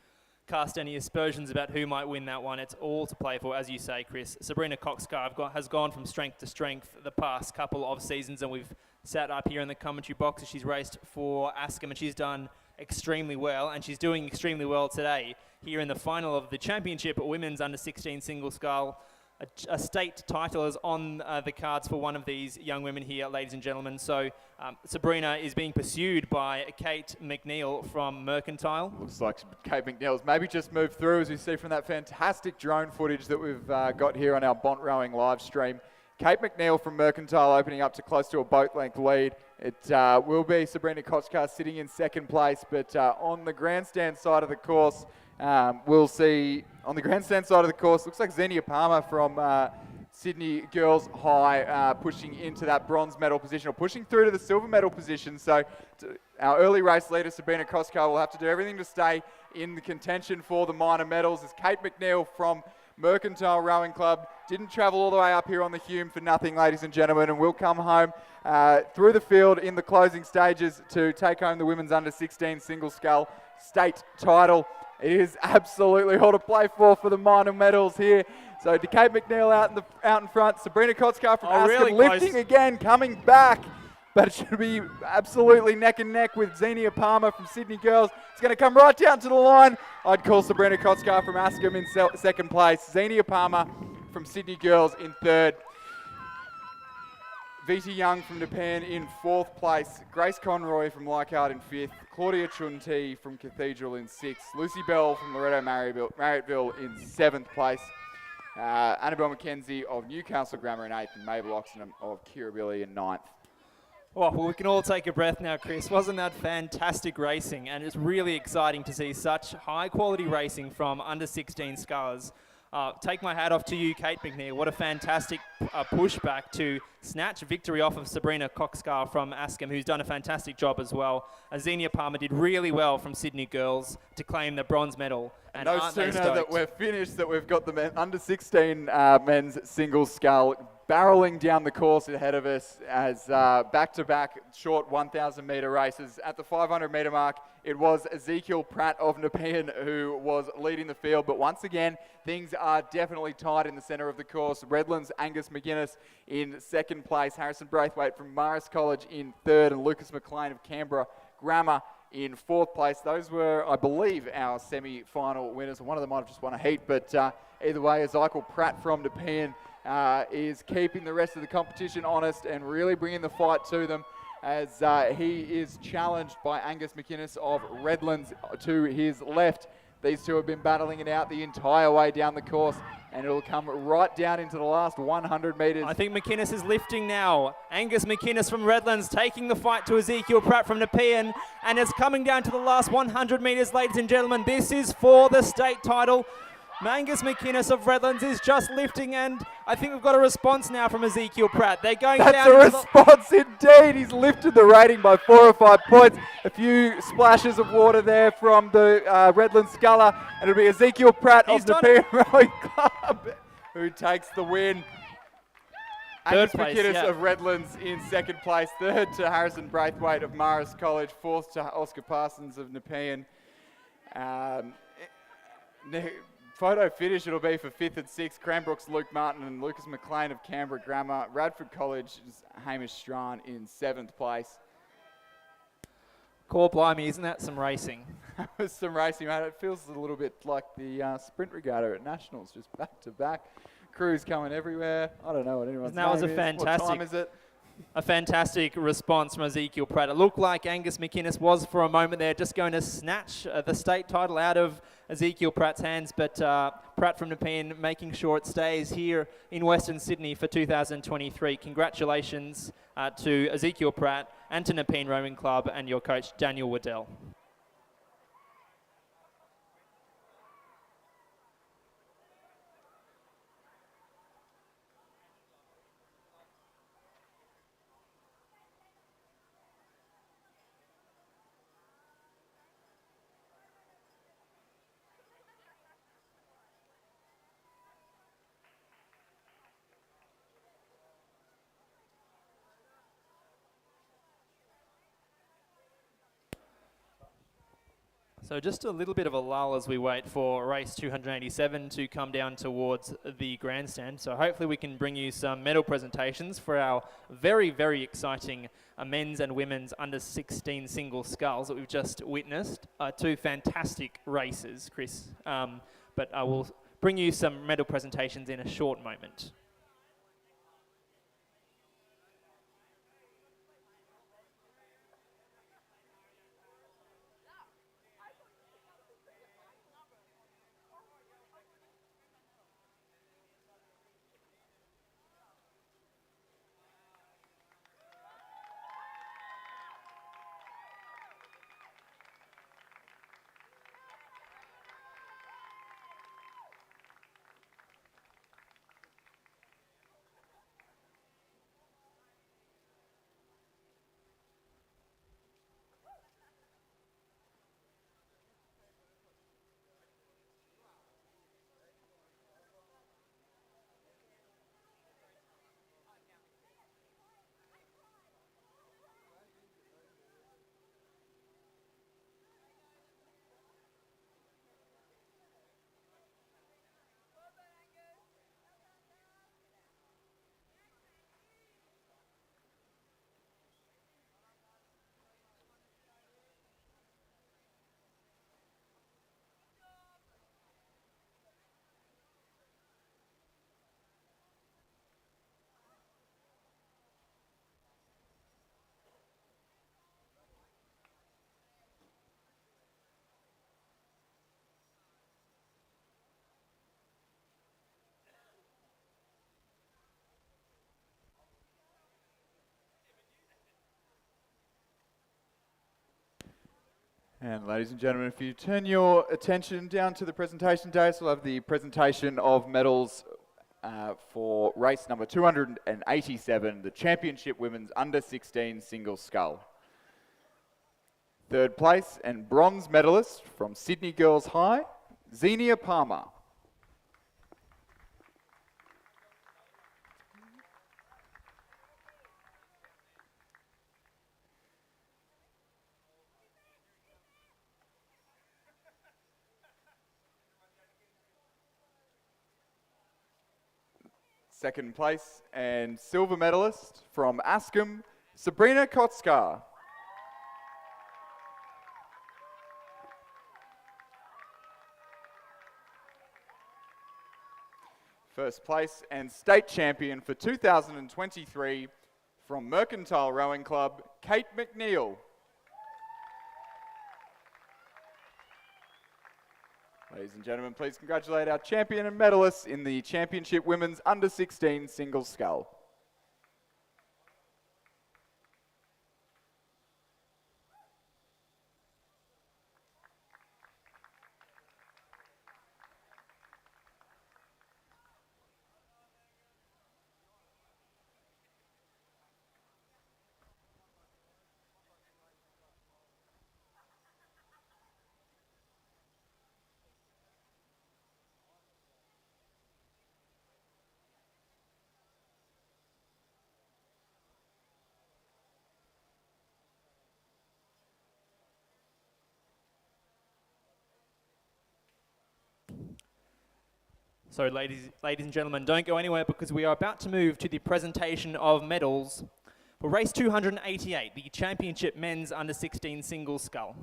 cast any aspersions about who might win that one. It's all to play for, as you say, Chris. Sabrina Koskar has gone from strength to strength the past couple of seasons, and we've sat up here in the commentary box as she's raced for Askham, and she's done extremely well, and she's doing extremely well today here in the final of the championship women's under-16 single scull. A state title is on the cards for one of these young women here, ladies and gentlemen. So Sabrina is being pursued by Kate McNeil from Mercantile. Looks like Kate McNeil's maybe just moved through, as we see from that fantastic drone footage that we've got here on our Bont Rowing live stream. Kate McNeil from Mercantile opening up to close to a boat length lead. It will be Sabrina Koskar sitting in second place, but on the grandstand side of the course, we'll see on the grandstand side of the course, looks like Xenia Palmer from Sydney Girls High pushing into that bronze medal position, or pushing through to the silver medal position. So our early race leader, Sabrina Koskar, will have to do everything to stay in the contention for the minor medals, as Kate McNeil from Mercantile Rowing Club didn't travel all the way up here on the Hume for nothing, ladies and gentlemen, and will come home through the field in the closing stages to take home the women's under-16 single scull state title. It is absolutely all to play for the minor medals here. So Kate McNeil out in front, Sabrina Koskar from Askham really lifting close. again, coming back. But it should be absolutely neck and neck with Xenia Palmer from Sydney Girls. It's going to come right down to the line. I'd call Sabrina Koskar from Askham in second place. Xenia Palmer from Sydney Girls in third. Viti Young from Nepean in fourth place. Grace Conroy from Leichhardt in fifth. Claudia Chun-Ti from Cathedral in sixth. Lucy Bell from Loretto Marriotteville in seventh place. Annabelle McKenzie of Newcastle Grammar in eighth, and Mabel Oxenham of Kirribilli in ninth. Oh, well, we can all take a breath now, Chris. Wasn't that fantastic racing? And it's really exciting to see such high-quality racing from under-16 scullers. Take my hat off to you, Kate McNeil. What a fantastic pushback to snatch victory off of Sabrina Koskar from Askham, who's done a fantastic job as well. Xenia Palmer did really well from Sydney Girls to claim the bronze medal. And no sooner that we're finished that we've got the under-16 men's single scull barreling down the course ahead of us as back-to-back short 1,000-metre races. At the 500-metre mark, it was Ezekiel Pratt of Nepean who was leading the field. But once again, things are definitely tight in the centre of the course. Redlands' Angus McGuinness in second place, Harrison Braithwaite from Morris College in third, and Lucas McLean of Canberra Grammar in fourth place. Those were, I believe, our semi-final winners. One of them might have just won a heat, but either way, Ezekiel Pratt from Nepean is keeping the rest of the competition honest and really bringing the fight to them, as he is challenged by Angus McInnes of Redlands to his left. These two have been battling it out the entire way down the course, and it'll come right down into the last 100 metres. I think McInnes is lifting now. Angus McInnes from Redlands taking the fight to Ezekiel Pratt from Nepean, and it's coming down to the last 100 metres, ladies and gentlemen. This is for the state title. Angus McInnes of Redlands is just lifting, and I think we've got a response now from Ezekiel Pratt. They're going down. That's a response indeed. He's lifted the rating by 4 or 5 points. A few splashes of water there from the Redlands sculler, and it'll be Ezekiel Pratt of the Nepean Rowing Club who takes the win. Angus place, McInnes yeah. of Redlands in second place. Third to Harrison Braithwaite of Morris College. Fourth to Oscar Parsons of Nepean. Photo finish it'll be for fifth and sixth. Cranbrook's Luke Martin and Lucas McLean of Canberra Grammar. Radford College's Hamish Strawn in seventh place. Core blimey, isn't that some racing? That was some racing, mate. It feels a little bit like the sprint regatta at Nationals, just back to back. Crews coming everywhere. I don't know what anyone's That was a name is. What fantastic- time is it? A fantastic response from Ezekiel Pratt. It looked like Angus McInnes was for a moment there just going to snatch the state title out of Ezekiel Pratt's hands, but Pratt from Nepean making sure it stays here in Western Sydney for 2023. Congratulations to Ezekiel Pratt and to Nepean Rowing Club and your coach Daniel Waddell. So just a little bit of a lull as we wait for race 287 to come down towards the grandstand. So hopefully we can bring you some medal presentations for our very, very exciting men's and women's under 16 single sculls that we've just witnessed. Two fantastic races, Chris. But I will bring you some medal presentations in a short moment. And ladies and gentlemen, if you turn your attention down to the presentation days, we'll have the presentation of medals for race number 287, the Championship Women's Under 16 Single Scull. Third place and bronze medalist from Sydney Girls High, Xenia Palmer. Second place and silver medalist from Ascombe, Sabrina Kotskar. First place and state champion for 2023 from Mercantile Rowing Club, Kate McNeil. Ladies and gentlemen, please congratulate our champion and medalists in the Championship Women's Under 16 Single Scull. So ladies and gentlemen, don't go anywhere because we are about to move to the presentation of medals for race 288, the Championship Men's Under-16 Single Scull.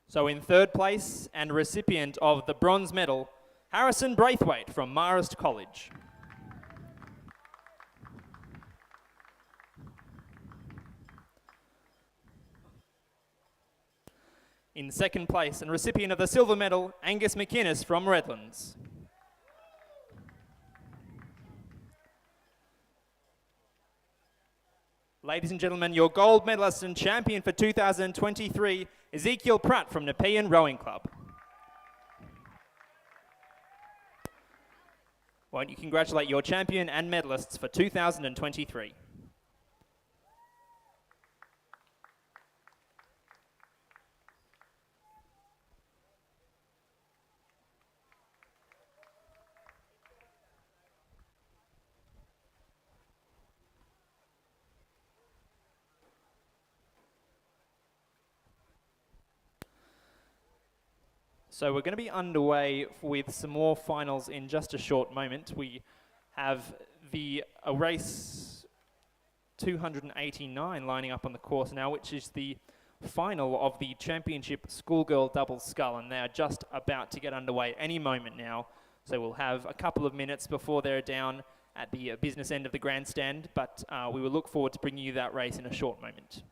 So in third place and recipient of the bronze medal, Harrison Braithwaite from Marist College. In second place and recipient of the silver medal, Angus McInnes from Redlands. Ladies and gentlemen, your gold medalist and champion for 2023, Ezekiel Pratt from Nepean Rowing Club. Won't you congratulate your champion and medalists for 2023. So we're going to be underway with some more finals in just a short moment. We have the race 289 lining up on the course now, which is the final of the Championship Schoolgirl Double Scull, and they are just about to get underway any moment now. So we'll have a couple of minutes before they're down at the business end of the grandstand, but we will look forward to bringing you that race in a short moment.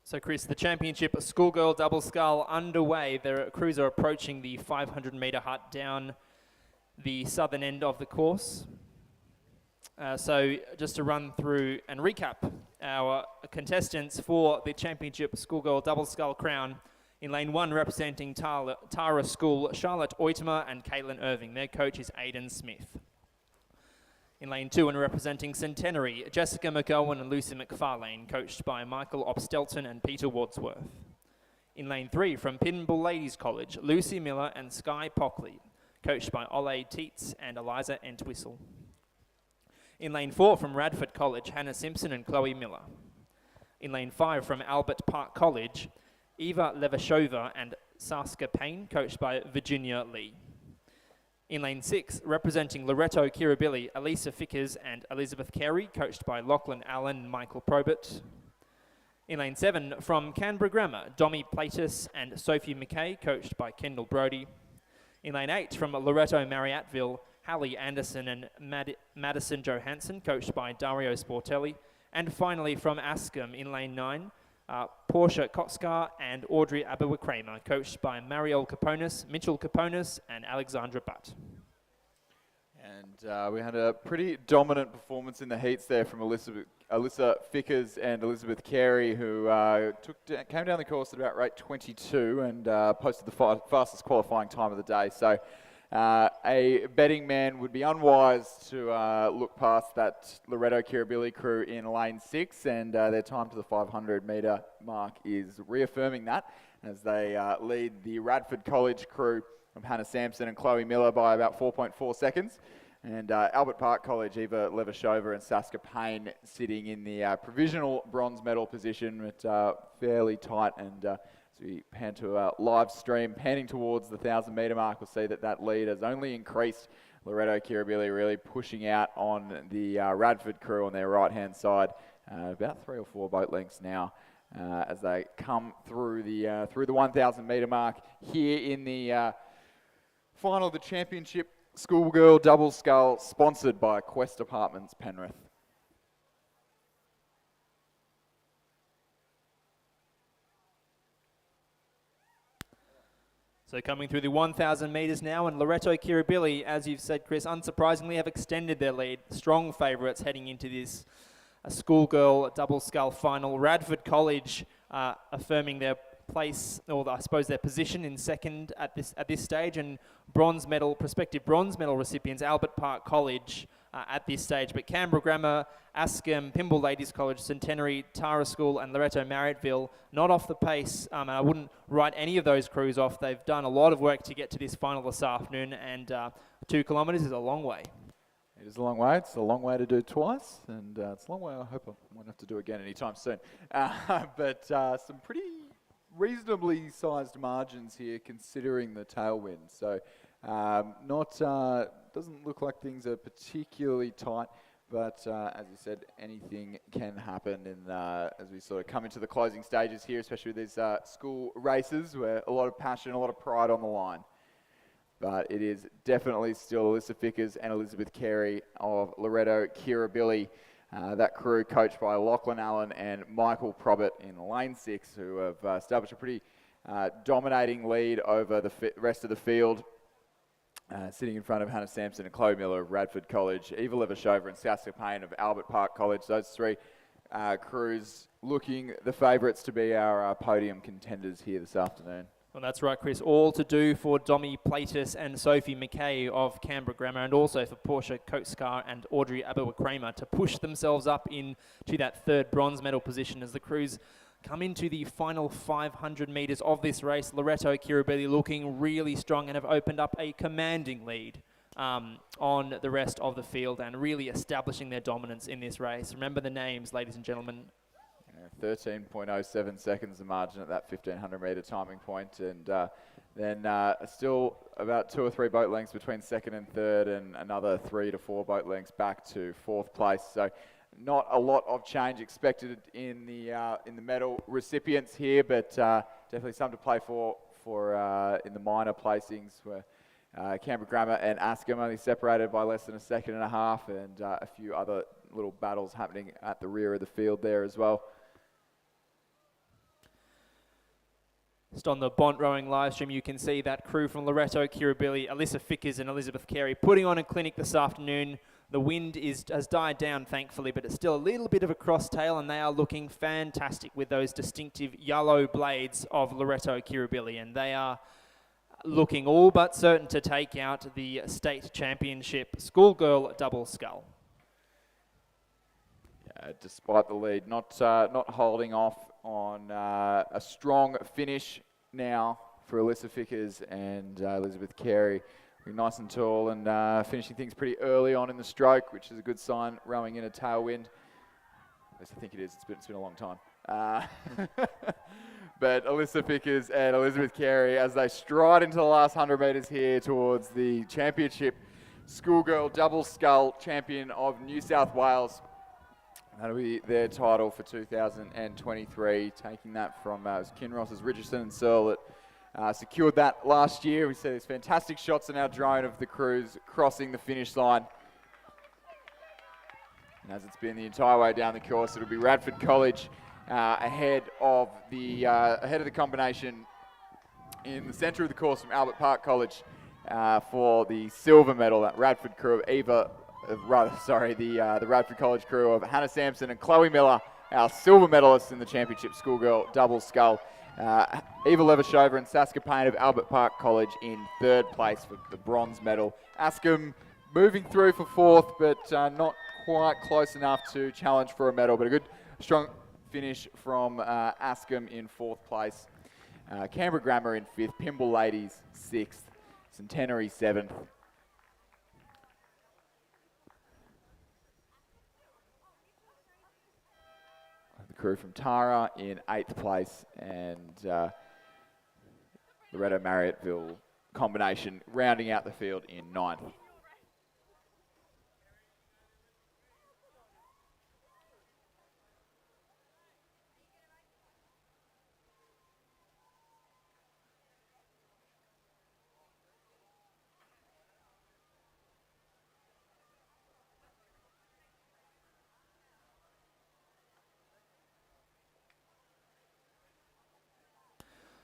So Chris, the Championship Schoolgirl Double Scull underway. Their crews are approaching the 500-metre hut down the southern end of the course. So just to run through and recap our contestants for the Championship Schoolgirl Double Scull crown. In lane 1, representing Tara School, Charlotte Oitema and Caitlin Irving. Their coach is Aidan Smith. In lane 2 and representing Centenary, Jessica McGowan and Lucy McFarlane, coached by Michael Opstelton and Peter Wadsworth. In lane 3 from Pinball Ladies College, Lucy Miller and Sky Pockley, coached by Ole Teets and Eliza Entwistle. In lane 4 from Radford College, Hannah Simpson and Chloe Miller. In lane 5 from Albert Park College, Eva Levashova and Saskia Payne, coached by Virginia Lee. In lane 6, representing Loreto Kirribilli, Elisa Fickers and Elizabeth Carey, coached by Lachlan Allen and Michael Probert. In lane 7, from Canberra Grammar, Domi Platus and Sophie McKay, coached by Kendall Brody. In lane 8, from Loreto Marriottville, Hallie Anderson and Madison Johansson, coached by Dario Sportelli. And finally, from Ascombe, in lane 9, Portia Kotskar and Audrey Aberwick-Kramer, coached by Marielle Caponis, Mitchell Caponis and Alexandra Butt. And we had a pretty dominant performance in the heats there from Alyssa Fickers and Elizabeth Carey, who came down the course at about rate 22 and posted the fastest qualifying time of the day. So a betting man would be unwise to look past that Loreto Kirribilli crew in lane 6, and their time to the 500 metre mark is reaffirming that as they lead the Radford College crew of Hannah Sampson and Chloe Miller by about 4.4 seconds. And Albert Park College, Eva Levashova and Saska Payne sitting in the provisional bronze medal position, but fairly tight. And as we pan to our live stream, panning towards the 1,000 metre mark, we'll see that lead has only increased. Loreto Kirribilli really pushing out on the Radford crew on their right-hand side, about 3 or 4 boat lengths now. As they come through the 1,000 metre mark here in the final of the championship schoolgirl double scull, sponsored by Quest Apartments Penrith. So coming through the 1,000 metres now, and Loreto Kirribilli, as you've said, Chris, unsurprisingly have extended their lead. Strong favourites heading into this schoolgirl double scull final. Radford College affirming their place, or I suppose their position in second at this stage, and prospective bronze medal recipients Albert Park College at this stage. But Canberra Grammar, Askham, Pymble Ladies College, Centenary, Tara School and Loreto Marriotteville not off the pace, and I wouldn't write any of those crews off. They've done a lot of work to get to this final this afternoon, and 2 kilometres is a long way. It is a long way. It's a long way to do twice, and it's a long way I hope I won't have to do again anytime soon. But some pretty reasonably sized margins here considering the tailwind. So doesn't look like things are particularly tight, but as you said, anything can happen as we sort of come into the closing stages here, especially with these school races where a lot of passion, a lot of pride on the line. But it is definitely still Alyssa Fickers and Elizabeth Carey of Loreto Kirribilli. That crew coached by Lachlan Allen and Michael Probert in lane 6, who have established a pretty dominating lead over the rest of the field. Sitting in front of Hannah Sampson and Chloe Miller of Radford College, Eva Levashova and Saska Payne of Albert Park College. Those 3 crews looking the favourites to be our podium contenders here this afternoon. Well, that's right, Chris. All to do for Domi Platis and Sophie McKay of Canberra Grammar, and also for Portia Kotskar and Audrey Aberwick-Kramer to push themselves up into that 3rd bronze medal position as the crews come into the final 500 metres of this race. Loreto Kirribilli looking really strong and have opened up a commanding lead on the rest of the field and really establishing their dominance in this race. Remember the names, ladies and gentlemen. 13.07 seconds the margin at that 1,500 metre timing point, and then still about 2 or 3 boat lengths between 2nd and 3rd, and another 3 to 4 boat lengths back to 4th place. So not a lot of change expected in the medal recipients here, but definitely something to play for in the minor placings, where Canberra Grammar and Askham only separated by less than a second and a half, and a few other little battles happening at the rear of the field there as well. Just on the Bont Rowing live stream, you can see that crew from Loreto Kirribilli, Alyssa Fickers and Elizabeth Carey putting on a clinic this afternoon. The wind has died down, thankfully, but it's still a little bit of a crosstail, and they are looking fantastic with those distinctive yellow blades of Loreto Kirribilli, and they are looking all but certain to take out the state championship schoolgirl double scull. Despite the lead, not holding off on a strong finish now for Alyssa Fickers and Elizabeth Carey. Being nice and tall and finishing things pretty early on in the stroke, which is a good sign, rowing in a tailwind. At least I think it is. It's been a long time. But Alyssa Fickers and Elizabeth Carey, as they stride into the last 100 metres here towards the championship schoolgirl double scull champion of New South Wales. That'll be their title for 2023, taking that from Kinross's Richardson and Searle that secured that last year. We see these fantastic shots in our drone of the crews crossing the finish line. And as it's been the entire way down the course, it'll be Radford College ahead of the combination in the centre of the course from Albert Park College for the silver medal. That Radford crew of the Radford College crew of Hannah Sampson and Chloe Miller, our silver medalists in the championship schoolgirl double scull. Eva Levashova and Saska Payne of Albert Park College in third place for the bronze medal. Askham moving through for fourth, but not quite close enough to challenge for a medal, but a good, strong finish from Askham in fourth place. Canberra Grammar in fifth, Pymble Ladies sixth, Centenary seventh. The crew from Tara in eighth place, and Loretto Marriotteville combination rounding out the field in ninth.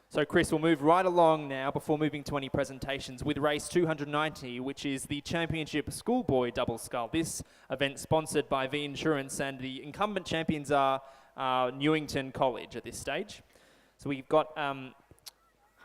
So Chris, we'll move right along now before moving to any presentations with race 290, which is the Championship Schoolboy Double Scull. This event sponsored by V Insurance, and the incumbent champions are Newington College at this stage. So we've got...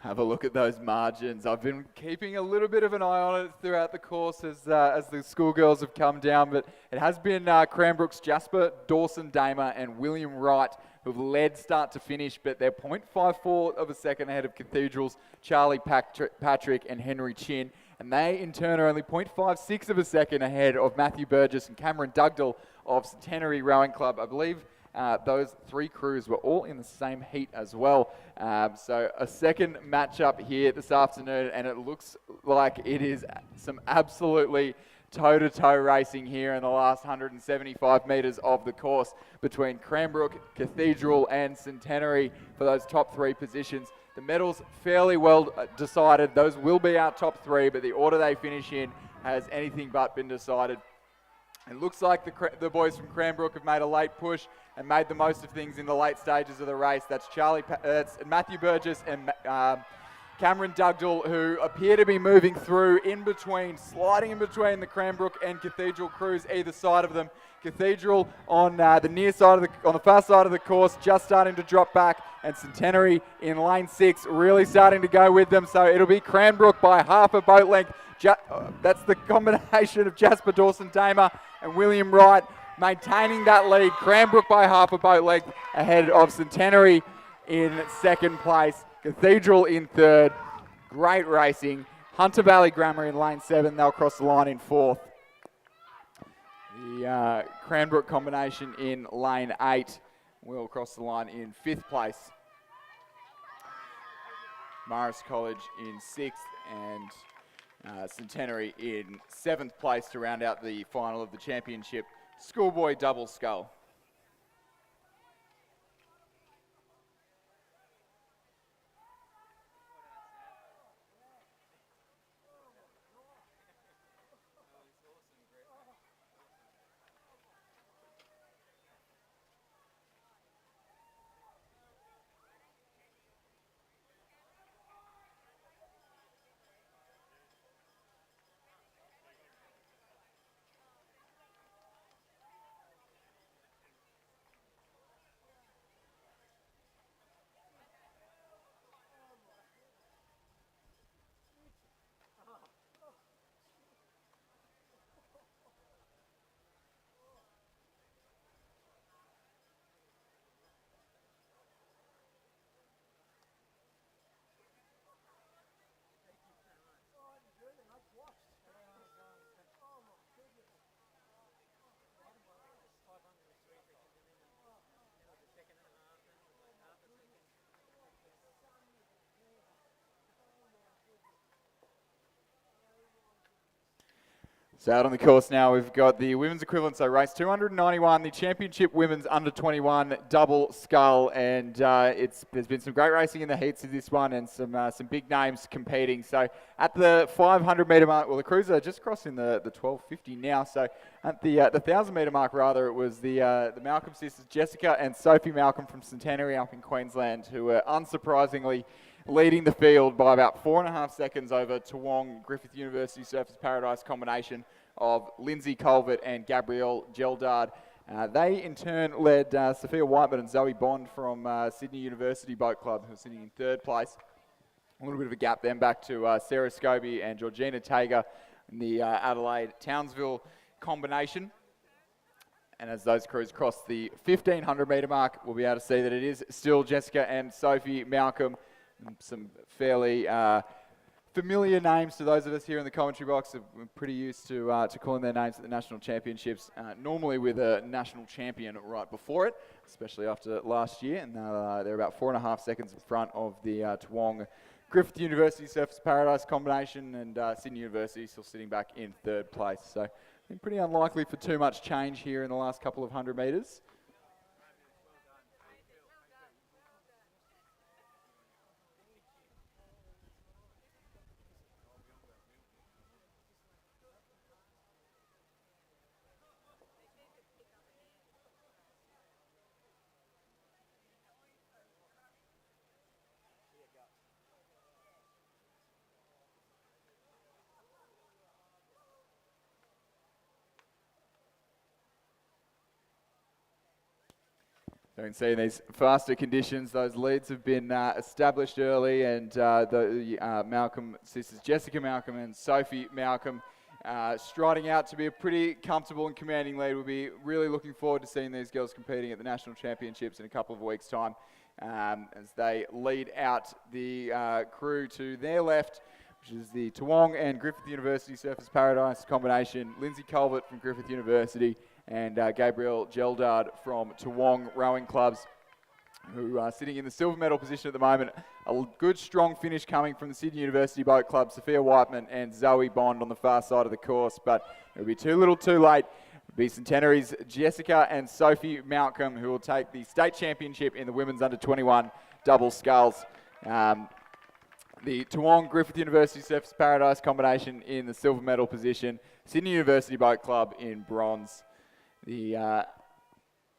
Have a look at those margins. I've been keeping a little bit of an eye on it throughout the course as the schoolgirls have come down, but it has been Cranbrook's Jasper, Dawson Damer and William Wright who've led start to finish, but they're 0.54 of a second ahead of Cathedral's Charlie Patrick and Henry Chin, and they in turn are only 0.56 of a second ahead of Matthew Burgess and Cameron Dugdale of Centenary Rowing Club. I believe those three crews were all in the same heat as well. So a second matchup here this afternoon, and it looks like it is some absolutely toe-to-toe racing here in the last 175 metres of the course between Cranbrook, Cathedral and Centenary for those top three positions. The medals fairly well decided. Those will be our top three, but the order they finish in has anything but been decided. It looks like the boys from Cranbrook have made a late push and made the most of things in the late stages of the race. That's that's Matthew Burgess and Cameron Dugdale, who appear to be moving through in between, sliding in between the Cranbrook and Cathedral crews either side of them. Cathedral on the near side of on the far side of the course, just starting to drop back, and Centenary in lane 6 really starting to go with them. So it'll be Cranbrook by half a boat length. That's the combination of Jasper Dawson-Damer and William Wright maintaining that lead. Cranbrook by half a boat length ahead of Centenary in second place. Cathedral in third. Great racing. Hunter Valley Grammar in lane 7. They'll cross the line in fourth. The Cranbrook combination in lane 8 will cross the line in 5th place. Morris College in 6th and Centenary in 7th place to round out the final of the championship schoolboy double scull. So out on the course now, we've got the women's equivalent, so race 291, the championship women's under 21 double scull, and there's been some great racing in the heats of this one, and some big names competing. So at the 500 metre mark, well, the crews are just crossing the 1250 now. So at the 1,000 metre mark, rather, it was the Malcolm sisters, Jessica and Sophie Malcolm from Centenary up in Queensland, who were unsurprisingly leading the field by about 4.5 seconds over Toowong Griffith University Surfers Paradise combination of Lindsay Colvert and Gabrielle Geldard. They in turn led Sophia Whiteman and Zoe Bond from Sydney University Boat Club, who are sitting in 3rd place. A little bit of a gap then back to Sarah Scobie and Georgina Tager in the Adelaide-Townsville combination. And as those crews cross the 1,500 metre mark, we'll be able to see that it is still Jessica and Sophie Malcolm. Some fairly familiar names to those of us here in the commentary box. We're pretty used to calling their names at the national championships, normally with a national champion right before it, especially after last year. And they're about 4.5 seconds in front of the Toowong Griffith University Surfers Paradise combination, and Sydney University still sitting back in 3rd place. So pretty unlikely for too much change here in the last couple of 100 metres. So you can see in these faster conditions, those leads have been established early, and the Malcolm sisters, Jessica Malcolm and Sophie Malcolm, striding out to be a pretty comfortable and commanding lead. We'll be really looking forward to seeing these girls competing at the National Championships in a couple of weeks' time, as they lead out the crew to their left, which is the Toowong and Griffith University Surfers Paradise combination. Lindsay Colvert from Griffith University and Gabrielle Geldard from Toowong Rowing Clubs, who are sitting in the silver medal position at the moment. A good, strong finish coming from the Sydney University Boat Club, Sophia Whiteman and Zoe Bond on the far side of the course, but it'll be too little too late. It'll be Centenary's Jessica and Sophie Malcolm, who will take the state championship in the women's under 21 double sculls. The Toowong Griffith University Surfers Paradise combination in the silver medal position, Sydney University Boat Club in bronze. The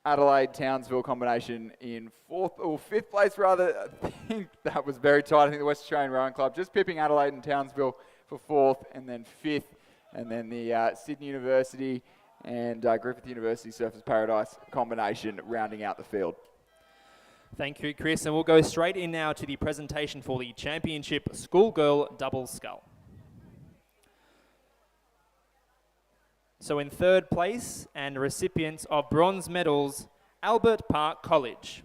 Adelaide-Townsville combination in 5th place rather. I think that was very tight. I think the West Australian Rowing Club just pipping Adelaide and Townsville for 4th, and then 5th, and then the Sydney University and Griffith University Surfers Paradise combination rounding out the field. Thank you, Chris. And we'll go straight in now to the presentation for the Championship Schoolgirl Double Scull. So in 3rd place and recipients of bronze medals, Albert Park College,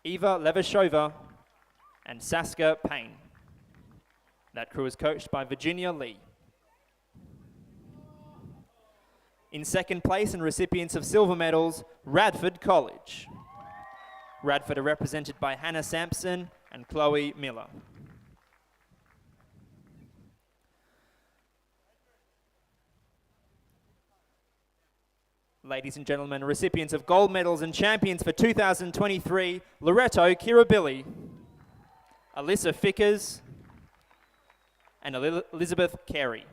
Eva Levashova and Saska Payne. That crew is coached by Virginia Lee. In 2nd place and recipients of silver medals, Radford College. Radford are represented by Hannah Sampson and Chloe Miller. Ladies and gentlemen, recipients of gold medals and champions for 2023, Loretto Kirabili, Alyssa Fickers, and Elizabeth Carey.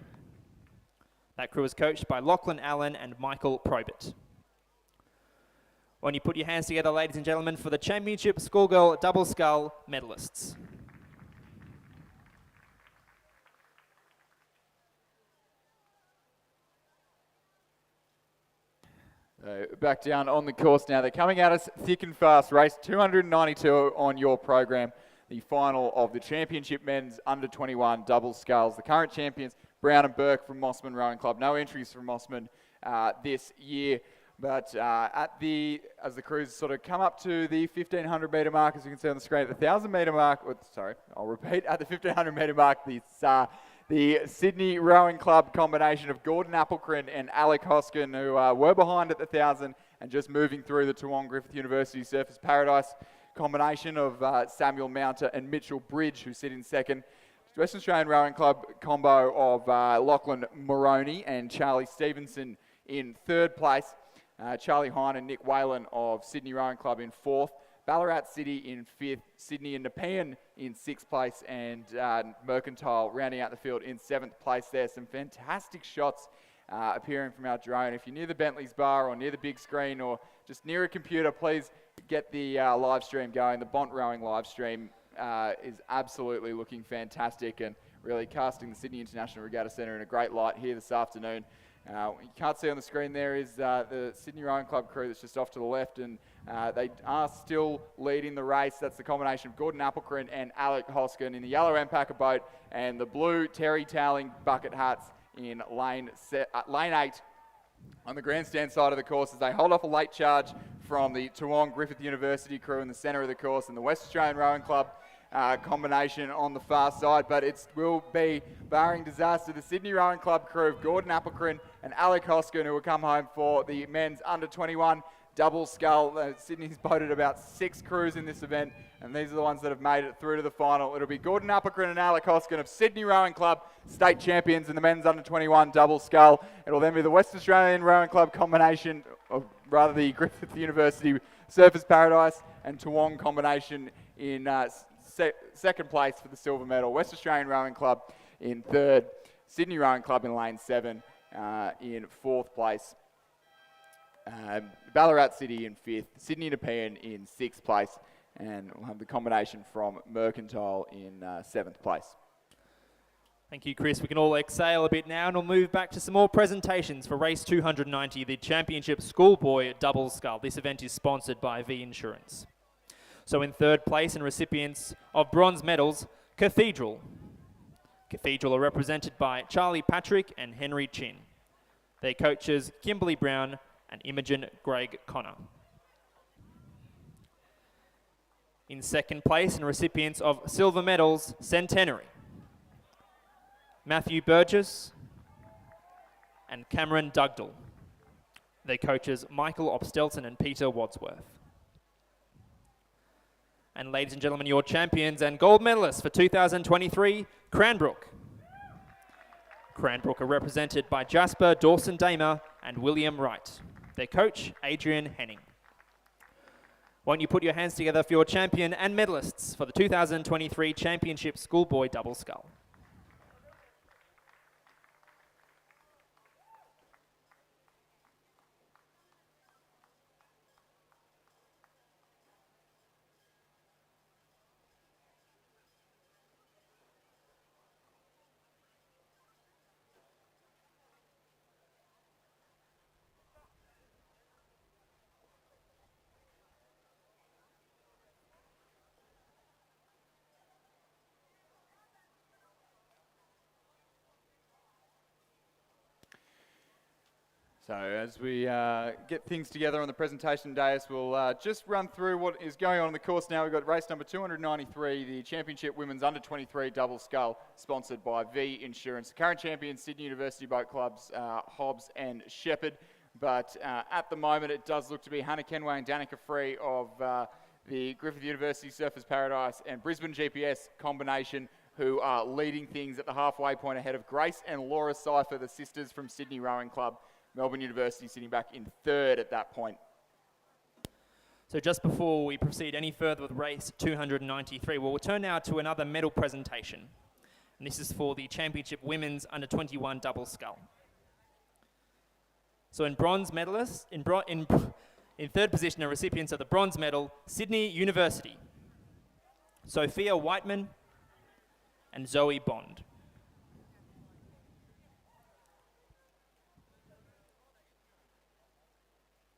That crew is coached by Lachlan Allen and Michael Probert. When you put your hands together, ladies and gentlemen, for the Championship Schoolgirl Double Scull medalists. Back down on the course now. They're coming at us thick and fast. Race 292 on your program. The final of the Championship Men's Under 21 Double Sculls. The current champions, Brown and Burke from Mossman Rowing Club. No entries from Mossman this year. But as the crews sort of come up to the 1,500 metre mark, as you can see on the screen, at the 1,000 metre mark, I'll repeat, at the 1,500 metre mark, the Sydney Rowing Club combination of Gordon Applecrin and Alec Hoskin, who were behind at the 1,000 and just moving through the Toowong Griffith University Surfers Paradise combination of Samuel Mounter and Mitchell Bridge, who sit in 2nd. Western Australian Rowing Club combo of Lachlan Moroney and Charlie Stevenson in third place. Charlie Hine and Nick Whalen of Sydney Rowing Club in fourth. Ballarat City in fifth. Sydney and Nepean in sixth place. And Mercantile rounding out the field in seventh place there. Some fantastic shots appearing from our drone. If you're near the Bentley's bar or near the big screen or just near a computer, please get the live stream going. The Bont Rowing live stream is absolutely looking fantastic and really casting the Sydney International Regatta Centre in a great light here this afternoon. What you can't see on the screen there is the Sydney Rowing Club crew that's just off to the left, and they are still leading the race. That's the combination of Gordon Applecrin and Alec Hoskin in the yellow Ampacker boat, and the blue Terry Toweling bucket hats in lane 8 on the grandstand side of the course as they hold off a late charge from the Toowong Griffith University crew in the centre of the course and the West Australian Rowing Club combination on the far side. But it will be, barring disaster, the Sydney Rowing Club crew of Gordon Applecrin and Alec Hoskin who will come home for the men's under 21 double scull. Sydney's boated about 6 crews in this event, and these are the ones that have made it through to the final. It'll be Gordon Applecrin and Alec Hoskin of Sydney Rowing Club, state champions in the men's under 21 double scull. It'll then be the West Australian Rowing Club combination, or rather the Griffith University Surfers Paradise and Toowong combination in second place for the silver medal. West Australian Rowing Club in third, Sydney Rowing Club in lane 7 in fourth place. Ballarat City in fifth, Sydney Nepean in sixth place, and we'll have the combination from Mercantile in seventh place. Thank you, Chris. We can all exhale a bit now, and we'll move back to some more presentations for race 290, the Championship Schoolboy Double Scull. This event is sponsored by V Insurance. So in third place and recipients of bronze medals, Cathedral. Cathedral are represented by Charlie Patrick and Henry Chin. Their coaches, Kimberly Brown and Imogen Greg Connor. In second place and recipients of silver medals, Centenary. Matthew Burgess and Cameron Dugdale. Their coaches, Michael Opstelton and Peter Wadsworth. And ladies and gentlemen, your champions and gold medalists for 2023, Cranbrook. Cranbrook are represented by Jasper Dawson Damer and William Wright. Their coach, Adrian Henning. Won't you put your hands together for your champion and medalists for the 2023 Championship Schoolboy Double Scull. So as we get things together on the presentation dais, we'll just run through what is going on the course now. We've got race number 293, the Championship Women's Under 23 Double Scull, sponsored by V Insurance. The current champions, Sydney University Boat Clubs, Hobbs and Shepherd. But at the moment, it does look to be Hannah Kenway and Danica Free of the Griffith University Surfers Paradise and Brisbane GPS combination who are leading things at the halfway point ahead of Grace and Laura Cypher, the sisters from Sydney Rowing Club. Melbourne University sitting back in third at that point. So just before we proceed any further with race 293, we'll turn now to another medal presentation. And this is for the Championship Women's Under 21 Double Scull. So in bronze medalists, in third position are recipients of the bronze medal, Sydney University, Sophia Whiteman and Zoe Bond.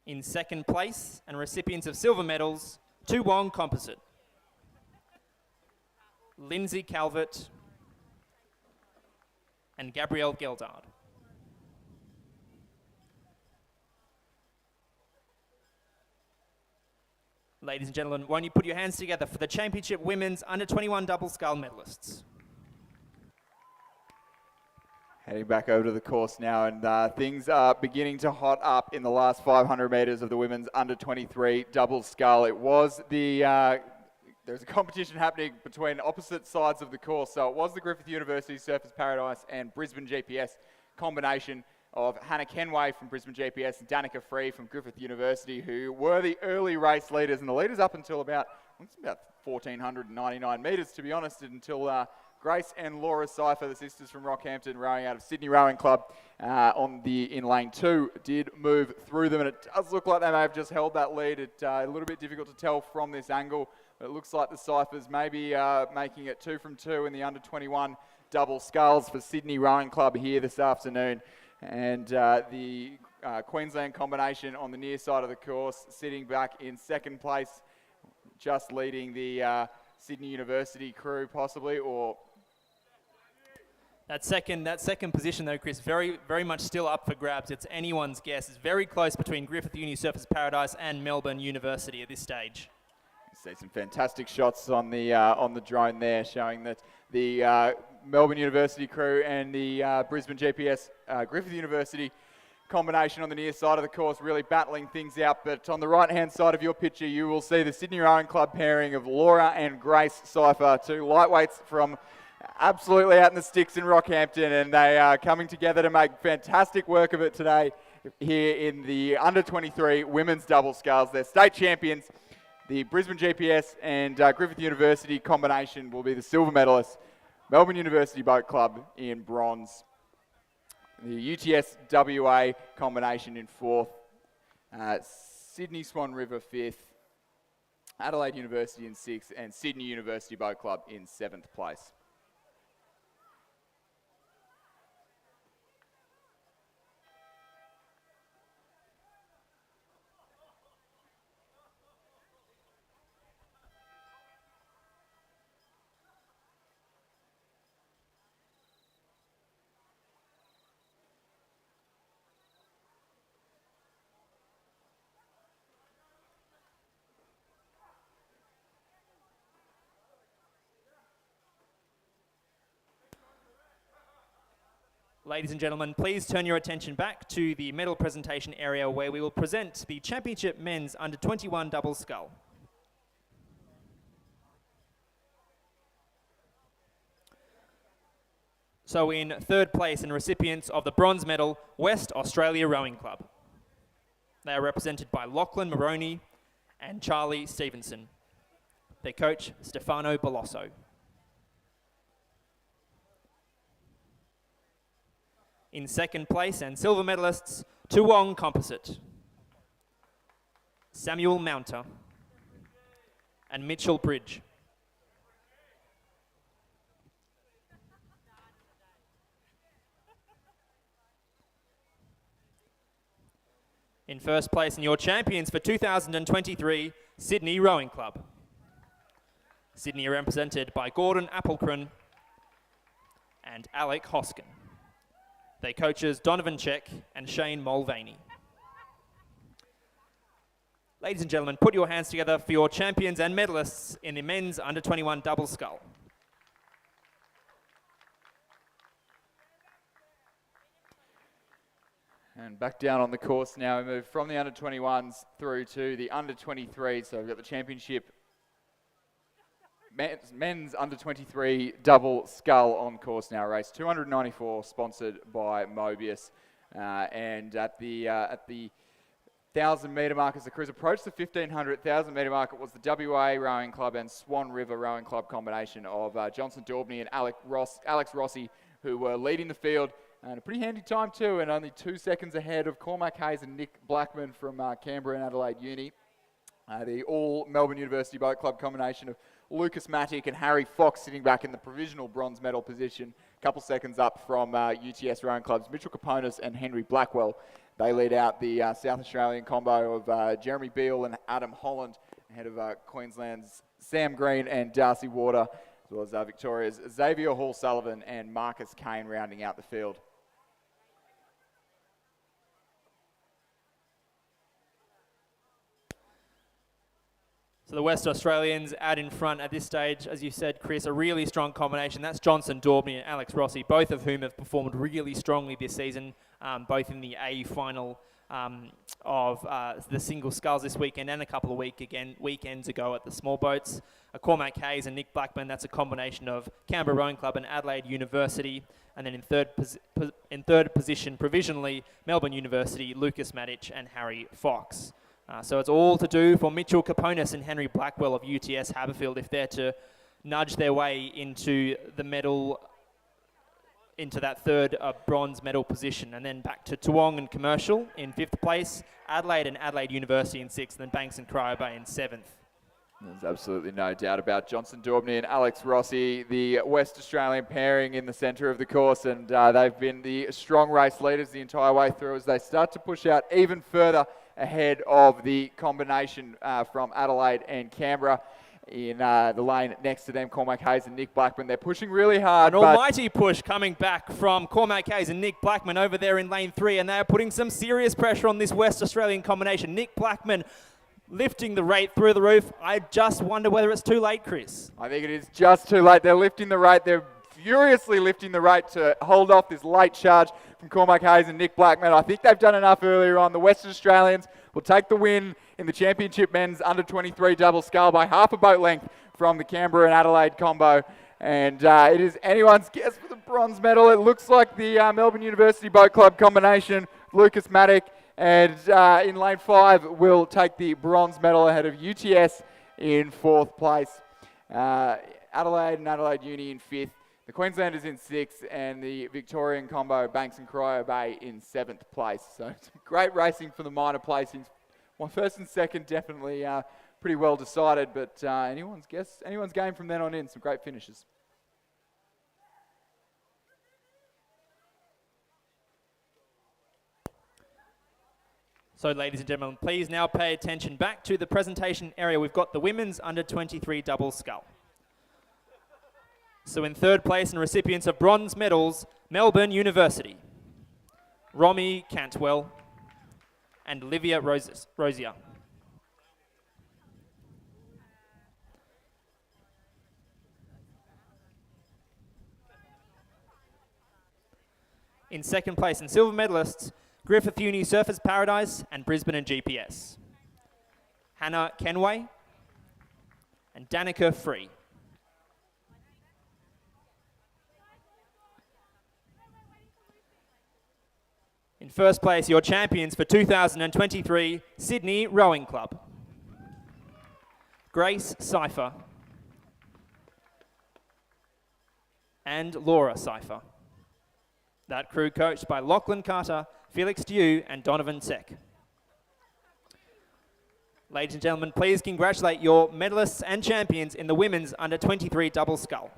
In second place and recipients of silver medals, Toowong Composite, Lindsay Calvert and Gabrielle Geldard. Ladies and gentlemen, won't you put your hands together for the Championship Women's Under 21 Double Scull medalists. Heading back over to the course now, and things are beginning to hot up in the last 500 metres of the women's under 23 double scull. It was the there's a competition happening between opposite sides of the course. So it was the Griffith University Surfers Paradise and Brisbane GPS combination of Hannah Kenway from Brisbane GPS and Danica Free from Griffith University, who were the early race leaders, and the leaders up until about 1,499 metres, to be honest, until Grace and Laura Cypher, the sisters from Rockhampton, rowing out of Sydney Rowing Club in lane 2, did move through them, and it does look like they may have just held that lead. It's a little bit difficult to tell from this angle, but it looks like the Cyphers may be making it 2 from 2 in the under-21 double sculls for Sydney Rowing Club here this afternoon. And the Queensland combination on the near side of the course, sitting back in second place, just leading the Sydney University crew possibly, or... That second position though, Chris, very much still up for grabs. It's anyone's guess. It's very close between Griffith Uni Surfers Paradise and Melbourne University at this stage. You see some fantastic shots on the drone there, showing that the Melbourne University crew and the Brisbane GPS Griffith University combination on the near side of the course really battling things out. But on the right-hand side of your picture, you will see the Sydney Rowing Club pairing of Laura and Grace Cypher, two lightweights from absolutely out in the sticks in Rockhampton, and they are coming together to make fantastic work of it today here in the under-23 women's double sculls. They're state champions. The Brisbane GPS and Griffith University combination will be the silver medalists. Melbourne University Boat Club in bronze. The UTS WA combination in 4th. Sydney Swan River 5th. Adelaide University in 6th. And Sydney University Boat Club in 7th place. Ladies and gentlemen, please turn your attention back to the medal presentation area where we will present the Championship Men's Under-21 Double Scull. So in 3rd place and recipients of the bronze medal, West Australia Rowing Club. They are represented by Lachlan Moroney and Charlie Stevenson. Their coach, Stefano Belosso. In 2nd place and silver medalists, Toowong Composite, Samuel Mounter and Mitchell Bridge. In 1st place and your champions for 2023, Sydney Rowing Club. Sydney are represented by Gordon Applecron and Alec Hoskin. Their coaches Donovan Check and Shane Mulvaney. Ladies and gentlemen, put your hands together for your champions and medalists in the men's under-21 double scull. And back down on the course now, we move from the under-21s through to the under-23. So we've got the championship men's under-23 double scull on course now. Race 294, sponsored by Mobius. And at the 1,000 metre mark, as the crews approach the 1,500, 1,000 metre mark, it was the WA Rowing Club and Swan River Rowing Club combination of Johnson Daubney and Alex Rossi, who were leading the field. And a pretty handy time too, and only 2 seconds ahead of Cormac Hayes and Nick Blackman from Canberra and Adelaide Uni. The all Melbourne University Boat Club combination of Lucas Matic and Harry Fox sitting back in the provisional bronze medal position, a couple seconds up from UTS Rowing Club's Mitchell Kaponis and Henry Blackwell. They lead out the South Australian combo of Jeremy Beale and Adam Holland, ahead of Queensland's Sam Green and Darcy Warder, as well as Victoria's Xavier Hall-Sullivan and Marcus Kane rounding out the field. So the West Australians out in front at this stage, as you said, Chris, a really strong combination. That's Johnson Daubney and Alex Rossi, both of whom have performed really strongly this season, both in the A final of the single sculls this weekend and a couple of weekends ago at the small boats. Cormac Hayes and Nick Blackman, that's a combination of Canberra Rowing Club and Adelaide University. And then in third position, provisionally, Melbourne University, Lucas Matic and Harry Fox. So it's all to do for Mitchell Caponis and Henry Blackwell of UTS Haberfield if they're to nudge their way into the medal, into that third bronze medal position. And then back to Toowong and Commercial in 5th place, Adelaide and Adelaide University in 6th, and then Banks and Cryo Bay in 7th. There's absolutely no doubt about Johnson Daubney and Alex Rossi, the West Australian pairing in the centre of the course, and they've been the strong race leaders the entire way through as they start to push out even further ahead of the combination from Adelaide and Canberra. In the lane next to them, Cormac Hayes and Nick Blackman. They're pushing really hard. An almighty push coming back from Cormac Hayes and Nick Blackman over there in lane 3, and they are putting some serious pressure on this West Australian combination. Nick Blackman lifting the rate through the roof. I just wonder whether it's too late, Chris. I think it is just too late. They're lifting the rate. They're furiously lifting the rate to hold off this late charge from Cormac Hayes and Nick Blackman. I think they've done enough earlier on. The Western Australians will take the win in the Championship Men's Under-23 double scull by half a boat length from the Canberra and Adelaide combo. And it is anyone's guess for the bronze medal. It looks like the Melbourne University Boat Club combination, Lucas Matic, and in lane 5 will take the bronze medal ahead of UTS in 4th place. Adelaide and Adelaide Uni in 5th. The Queenslanders in 6th, and the Victorian combo, Banks and Cryo Bay, in 7th place. So great racing for the minor placings. Well, 1st and 2nd definitely pretty well decided, but anyone's game from then on in. Some great finishes. So, ladies and gentlemen, please now pay attention back to the presentation area. We've got the women's under-23 double scull. So in 3rd place and recipients of bronze medals, Melbourne University, Romy Cantwell and Olivia Rosier. In 2nd place and silver medalists, Griffith Uni Surfers Paradise and Brisbane and GPS, Hannah Kenway and Danica Free. In 1st place, your champions for 2023, Sydney Rowing Club, Grace Cypher and Laura Cypher. That crew coached by Lachlan Carter, Felix Dew and Donovan Seck. Ladies and gentlemen, please congratulate your medalists and champions in the women's under-23 double scull.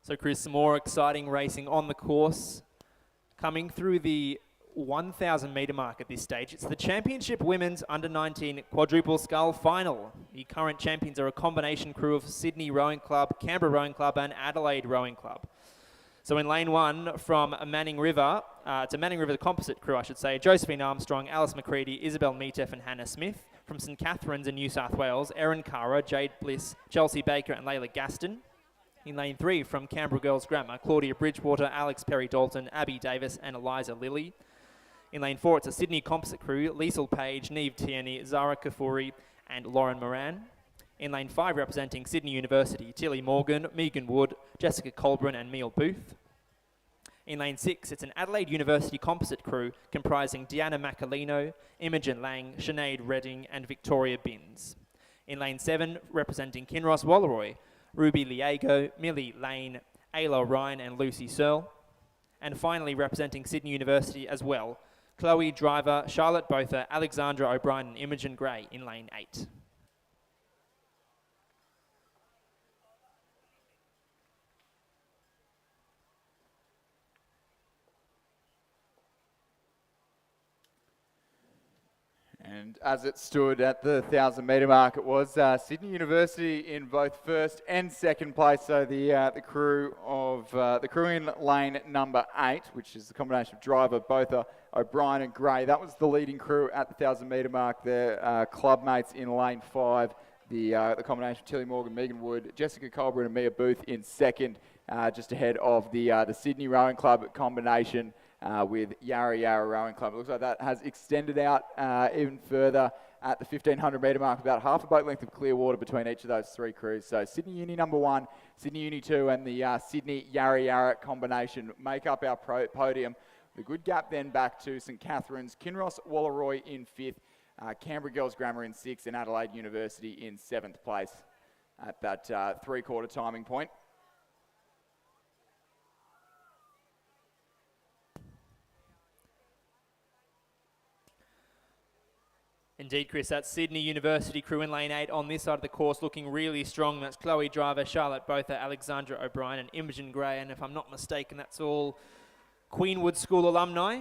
So Chris, some more exciting racing on the course. Coming through the 1,000 metre mark at this stage, it's the Championship Women's Under-19 Quadruple Scull Final. The current champions are a combination crew of Sydney Rowing Club, Canberra Rowing Club and Adelaide Rowing Club. So in lane 1 from Manning River, it's a Manning River composite crew I should say, Josephine Armstrong, Alice McCready, Isabel Meatef and Hannah Smith. From St Catharines in New South Wales, Erin Cara, Jade Bliss, Chelsea Baker and Layla Gaston. In lane 3 from Canberra Girls Grammar, Claudia Bridgewater, Alex Perry-Dalton, Abby Davis and Eliza Lilly. In lane 4, it's a Sydney composite crew, Liesl Page, Neve Tierney, Zara Kafuri and Lauren Moran. In lane 5, representing Sydney University, Tilly Morgan, Megan Wood, Jessica Colburn and Meal Booth. In lane 6, it's an Adelaide University composite crew comprising Deanna Macalino, Imogen Lang, Sinead Redding and Victoria Binns. In lane 7, representing Kinross Walleroy, Ruby Liego, Millie Lane, Ayla Ryan and Lucy Searle. And finally, representing Sydney University as well, Chloe Driver, Charlotte Botha, Alexandra O'Brien and Imogen Gray in lane 8. And And as it stood at the 1,000 metre mark, it was Sydney University in both first and second place. So the crew in lane number 8, which is the combination of driver, both are O'Brien and Gray. That was the leading crew at the 1,000 metre mark. Their club mates in lane 5, the combination of Tilly Morgan, Megan Wood, Jessica Colburn and Mia Booth in second, just ahead of the Sydney Rowing Club combination. With Yarra Yarra Rowing Club. It looks like that has extended out even further at the 1,500 metre mark, about half a boat length of clear water between each of those 3 crews. So Sydney Uni number 1, Sydney Uni 2 and the Sydney Yarra Yarra combination make up our podium. The good gap then back to St Catherine's, Kinross Walleroy in 5th, Canberra Girls Grammar in 6th and Adelaide University in 7th place at that 3-quarter timing point. Indeed, Chris, that's Sydney University crew in lane 8 on this side of the course looking really strong. That's Chloe Driver, Charlotte Botha, Alexandra O'Brien and Imogen Gray. And if I'm not mistaken, that's all Queenwood School alumni.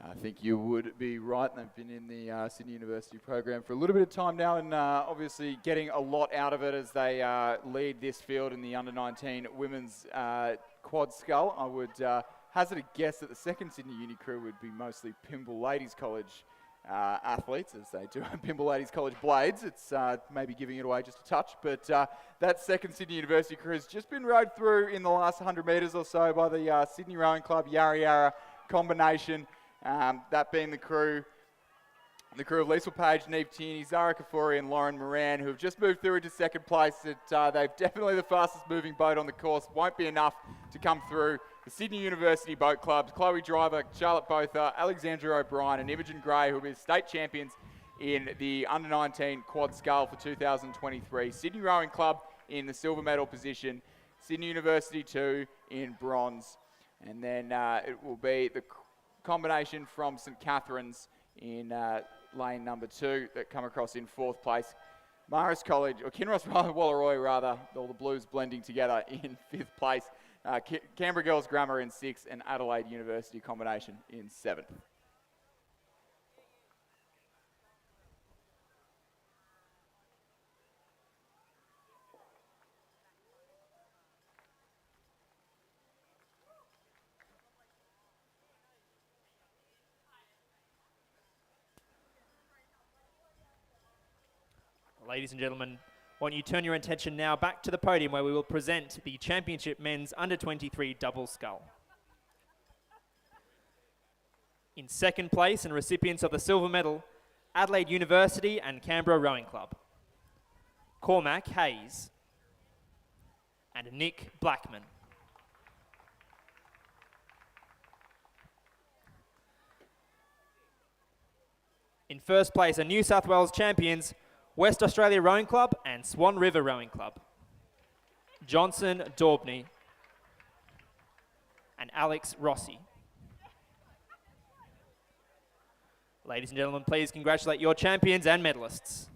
I think you would be right. They've been in the Sydney University program for a little bit of time now and obviously getting a lot out of it as they lead this field in the under-19 women's quad scull. I would hazard a guess that the second Sydney Uni crew would be mostly Pymble Ladies College athletes, as they do have Pymble Ladies College blades. It's maybe giving it away just a touch, but that second Sydney University crew has just been rowed through in the last 100 metres or so by the Sydney Rowing Club Yarra Yarra combination. That being the crew of Lisa Page, Neve Tierney, Zara Kafuri and Lauren Moran, who have just moved through into second place. They've definitely the fastest moving boat on the course. Won't be enough to come through. The Sydney University Boat Clubs, Chloe Driver, Charlotte Botha, Alexandra O'Brien and Imogen Gray, who will be the state champions in the under-19 quad scull for 2023. Sydney Rowing Club in the silver medal position. Sydney University 2 in bronze. And then it will be the combination from St Catherine's in lane number 2 that come across in 4th place. Marist College, or Kinross Walleroy rather, all the Blues blending together in 5th place. Canberra Girls Grammar in 6th and Adelaide University combination in 7th. Ladies and gentlemen, I want you to turn your attention now back to the podium where we will present the Championship Men's Under-23 Double Scull. In second place and recipients of the silver medal, Adelaide University and Canberra Rowing Club. Cormac Hayes and Nick Blackman. In first place are New South Wales champions, West Australia Rowing Club and Swan River Rowing Club. Johnson Daubney and Alex Rossi. Ladies and gentlemen, please congratulate your champions and medalists.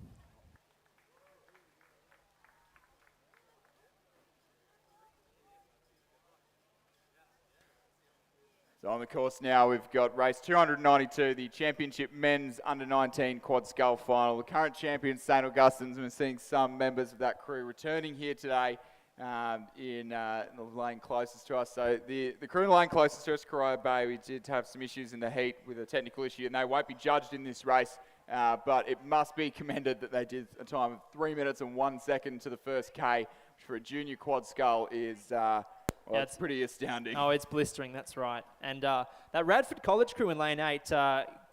So on the course now, we've got race 292, the Championship Men's Under-19 Quad Scull Final. The current champion, St Augustine's, and we're seeing some members of that crew returning here today in the lane closest to us. So the crew in the lane closest to us, Corio Bay, we did have some issues in the heat with a technical issue, and they won't be judged in this race, but it must be commended that they did a time of 3 minutes and 1 second to the first K, which for a junior quad scull is... Well, yeah, it's pretty astounding. Oh, it's blistering, that's right. And that Radford College crew in lane 8,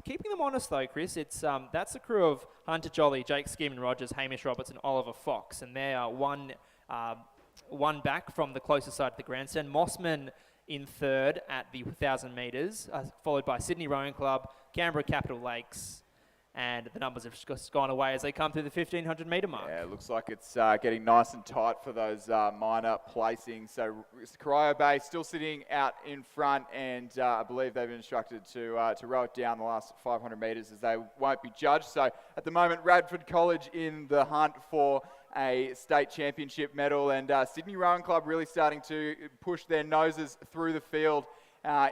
keeping them honest though, Chris, it's that's the crew of Hunter Jolly, Jake Skeeman Rogers, Hamish Roberts and Oliver Fox. And they are one back from the closest side of the grandstand. Mossman in third at the 1,000 metres, followed by Sydney Rowing Club, Canberra Capital Lakes, and the numbers have just gone away as they come through the 1,500 metre mark. Yeah, it looks like it's getting nice and tight for those minor placings. So Corio Bay still sitting out in front, and I believe they've been instructed to row it down the last 500 metres as they won't be judged. So at the moment, Radford College in the hunt for a state championship medal, and Sydney Rowing Club really starting to push their noses through the field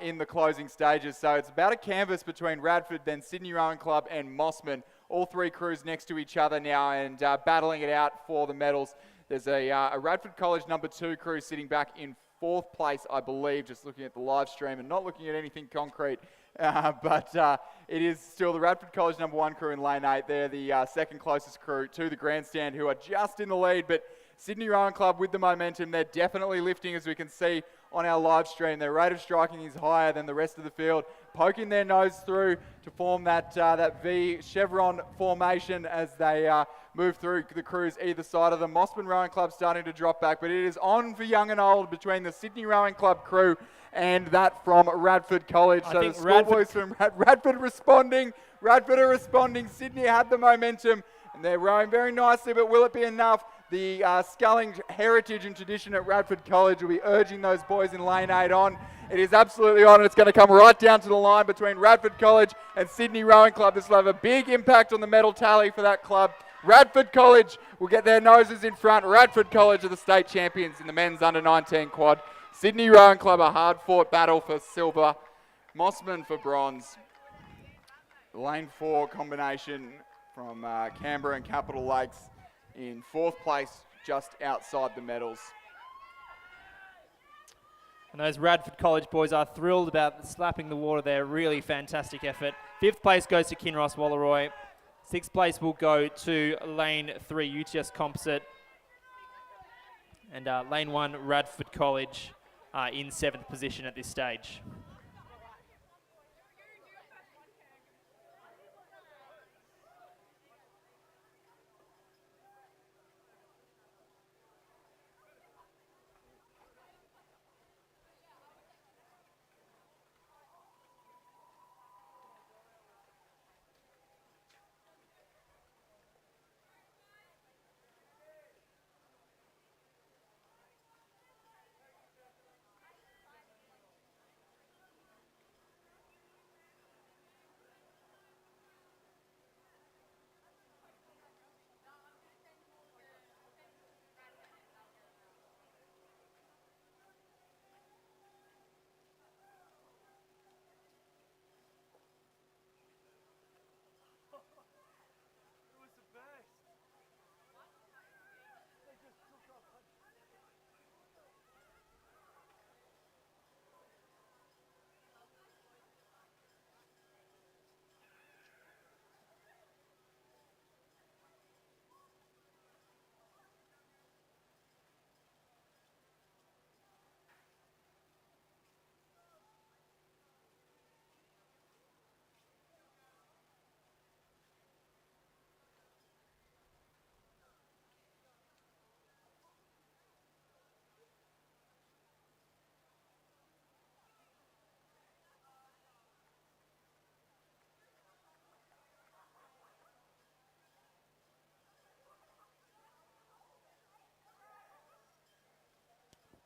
in the closing stages. So it's about a canvas between Radford, then Sydney Rowing Club and Mossman. All three crews next to each other now and battling it out for the medals. There's a Radford College number 2 crew sitting back in 4th place, I believe, just looking at the live stream and not looking at anything concrete. But it is still the Radford College number 1 crew in lane 8. They're the second closest crew to the grandstand, who are just in the lead. But Sydney Rowing Club with the momentum, they're definitely lifting, as we can see on our live stream. Their rate of striking is higher than the rest of the field, poking their nose through to form that V chevron formation as they move through the crews either side of them. Mossman Rowing Club starting to drop back, but it is on for young and old between the Sydney Rowing Club crew and that from Radford College. So the schoolboys from Radford responding. Radford are responding. Sydney had the momentum and they're rowing very nicely, but will it be enough? The sculling heritage and tradition at Radford College will be urging those boys in lane 8 on. It is absolutely on, and it's going to come right down to the line between Radford College and Sydney Rowing Club. This will have a big impact on the medal tally for that club. Radford College will get their noses in front. Radford College are the state champions in the men's under-19 quad. Sydney Rowing Club, a hard-fought battle for silver. Mossman for bronze. Lane 4 combination from Canberra and Capital Lakes in 4th place, just outside the medals. And those Radford College boys are thrilled about slapping the water there. Really fantastic effort. 5th place goes to Kinross Walleroy. 6th place will go to lane 3, UTS Composite. And lane 1, Radford College in 7th position at this stage.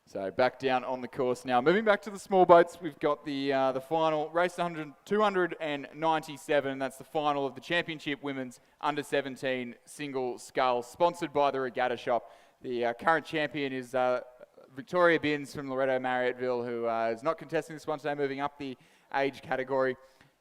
So back down on the course now. Moving back to the small boats, we've got the final, race 297. That's the final of the Championship Women's Under-17 Single Scull, sponsored by the Regatta Shop. The current champion is Victoria Binns from Loretto Marriotteville, who is not contesting this one today, moving up the age category.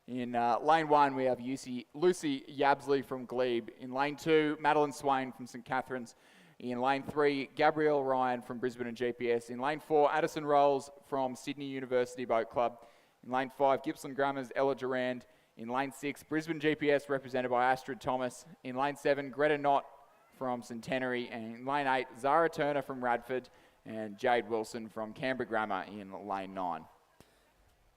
In lane 1, we have Lucy Yabsley from Glebe. In lane 2, Madeline Swain from St Catherine's. In lane 3, Gabrielle Ryan from Brisbane and GPS. In lane 4, Addison Rolls from Sydney University Boat Club. In lane 5, Gippsland Grammar's Ella Durand. In lane 6, Brisbane GPS represented by Astrid Thomas. In lane 7, Greta Knott from Centenary. And in lane 8, Zara Turner from Radford and Jade Wilson from Canberra Grammar in lane 9.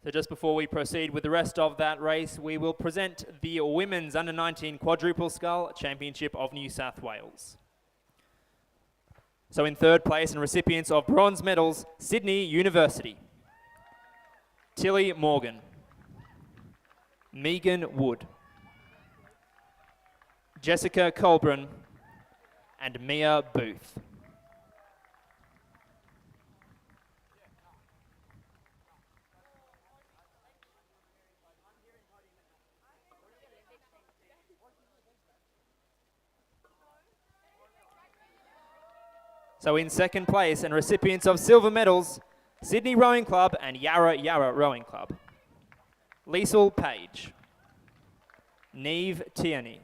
So just before we proceed with the rest of that race, we will present the Women's Under-19 Quadruple Scull Championship of New South Wales. So in 3rd place and recipients of bronze medals, Sydney University. Tilly Morgan. Megan Wood. Jessica Colburn. And Mia Booth. So in second place and recipients of silver medals, Sydney Rowing Club and Yarra Yarra Rowing Club. Liesl Page, Neve Tierney,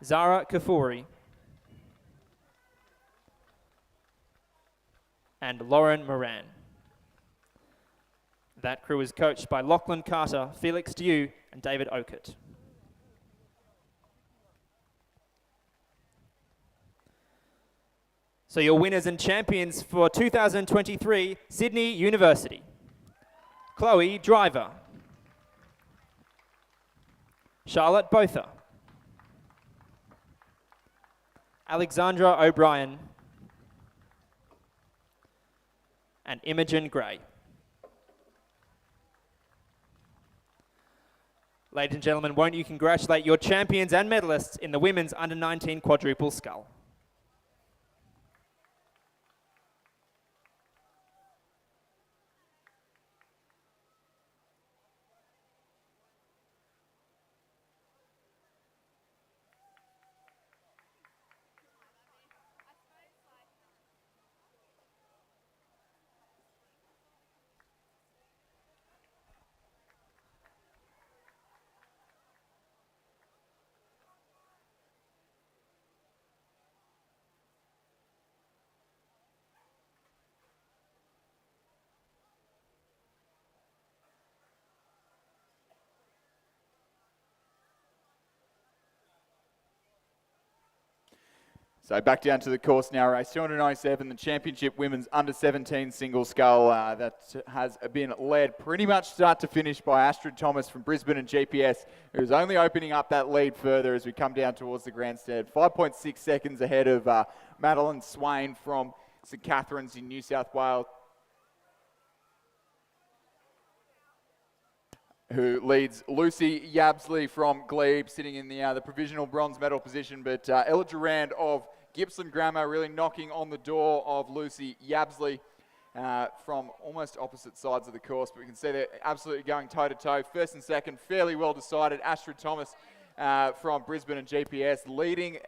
Zara Kafuri, and Lauren Moran. That crew is coached by Lachlan Carter, Felix Dew, and David Okert. So your winners and champions for 2023, Sydney University. Chloe Driver, Charlotte Botha, Alexandra O'Brien, and Imogen Gray. Ladies and gentlemen, won't you congratulate your champions and medalists in the women's under-19 quadruple scull. So back down to the course now, race 297, the championship women's under-17 single scull that has been led pretty much start to finish by Astrid Thomas from Brisbane and GPS, who's only opening up that lead further as we come down towards the grandstand. 5.6 seconds ahead of Madeline Swain from St Catherine's in New South Wales, who leads Lucy Yabsley from Glebe, sitting in the provisional bronze medal position. But Ella Durand of Gippsland Grammar really knocking on the door of Lucy Yabsley from almost opposite sides of the course. But we can see they're absolutely going toe-to-toe. First and second, fairly well decided. Astrid Thomas from Brisbane and GPS leading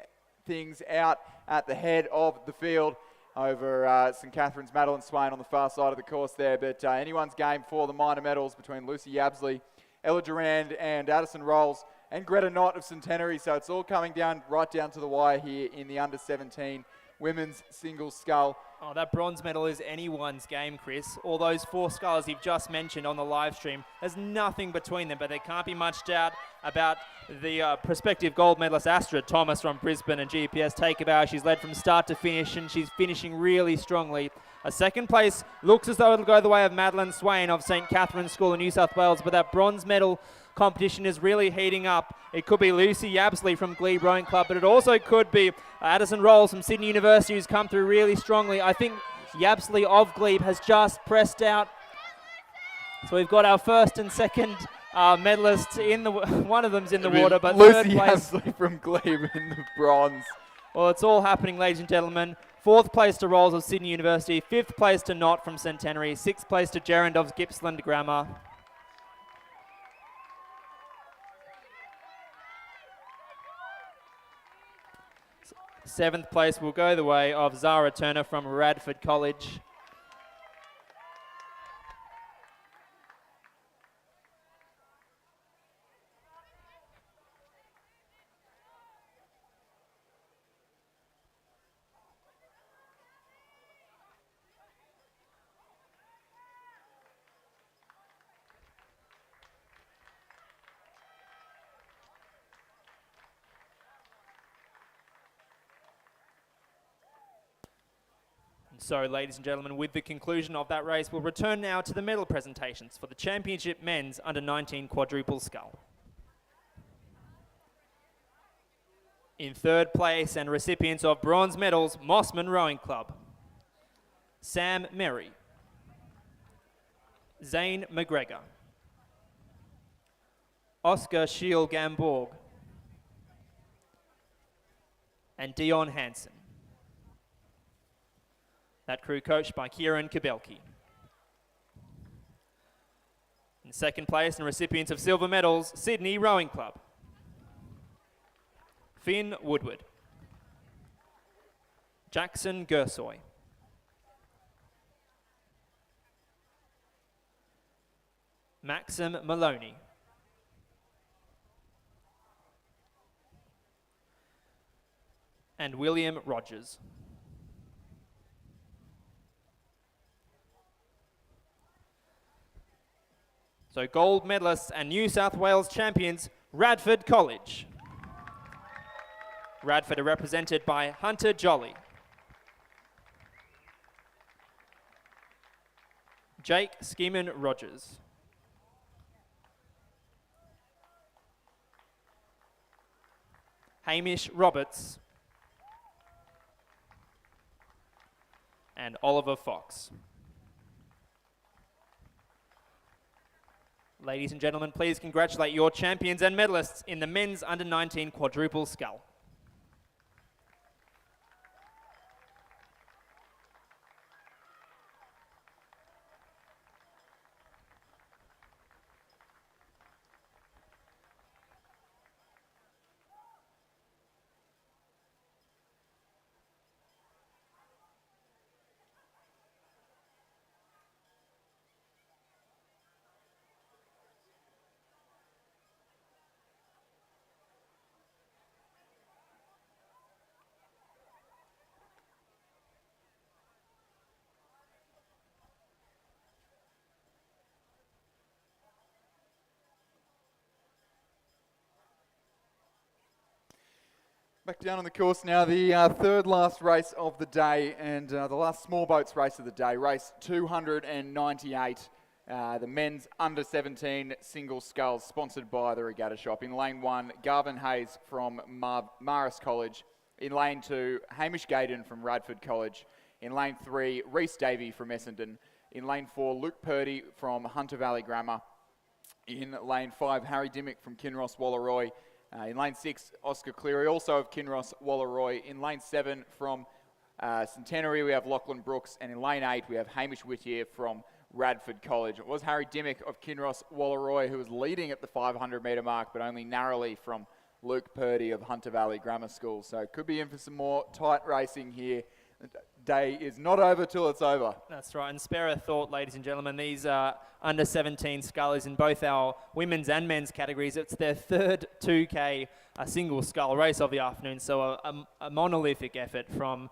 things out at the head of the field over St Catherine's Madeline Swain on the far side of the course there. But anyone's game for the minor medals between Lucy Yabsley, Ella Durand and Addison Rolls and Greta Knott of Centenary. So it's all coming down right down to the wire here in the under-17 women's single scull. Oh, that bronze medal is anyone's game, Chris. All those four sculls you've just mentioned on the live stream, there's nothing between them, but there can't be much doubt about the prospective gold medalist Astrid Thomas from Brisbane and GPS Takeover. She's led from start to finish, and she's finishing really strongly. A second place looks as though it'll go the way of Madeline Swain of St Catherine's School in New South Wales, but that bronze medal competition is really heating up. It could be Lucy Yabsley from Glebe Rowing Club, but it also could be Addison Rolls from Sydney University, who's come through really strongly. I think Yabsley of Glebe has just pressed out. So we've got our first and second medalists in the one of them's in the water, but Lucy third place Yabsley from Glebe in the bronze. Well, it's all happening, ladies and gentlemen. Fourth place to Rolls of Sydney University, fifth place to Knott from Centenary, sixth place to Gerrand of Gippsland Grammar. Seventh place will go the way of Zara Turner from Radford College. So, ladies and gentlemen, with the conclusion of that race, we'll return now to the medal presentations for the Championship Men's Under-19 Quadruple Scull. In third place and recipients of bronze medals, Mossman Rowing Club. Sam Merry, Zane McGregor, Oscar Shiel Gamborg, and Dion Hansen. That crew coached by Kieran Kabelki. In second place and recipients of silver medals, Sydney Rowing Club. Finn Woodward, Jackson Gersoy. Maxim Maloney. And William Rogers. So gold medalists and New South Wales champions, Radford College. Radford are represented by Hunter Jolly, Jake Skeeman Rogers, Hamish Roberts, and Oliver Fox. Ladies and gentlemen, please congratulate your champions and medalists in the men's under-19 quadruple scull. Back down on the course now, the third last race of the day and the last small boats race of the day, race 298, the men's under 17 single sculls, sponsored by the Regatta Shop. In lane 1, Garvin Hayes from Marist College. In lane 2, Hamish Gaydon from Radford College. In lane 3, Reese Davey from Essendon. In lane 4, Luke Purdy from Hunter Valley Grammar. In lane 5, Harry Dimmick from Kinross Wallaroi. In lane 6, Oscar Cleary, also of Kinross Wallaroi. In lane 7, from Centenary, we have Lachlan Brooks. And in lane 8, we have Hamish Whittier from Radford College. It was Harry Dimmick of Kinross Wallaroi who was leading at the 500 metre mark, but only narrowly from Luke Purdy of Hunter Valley Grammar School. So could be in for some more tight racing here. The day is not over till it's over. That's right, and spare a thought, ladies and gentlemen, these under 17 scullers in both our women's and men's categories. It's their third 2K single scull race of the afternoon, so a monolithic effort from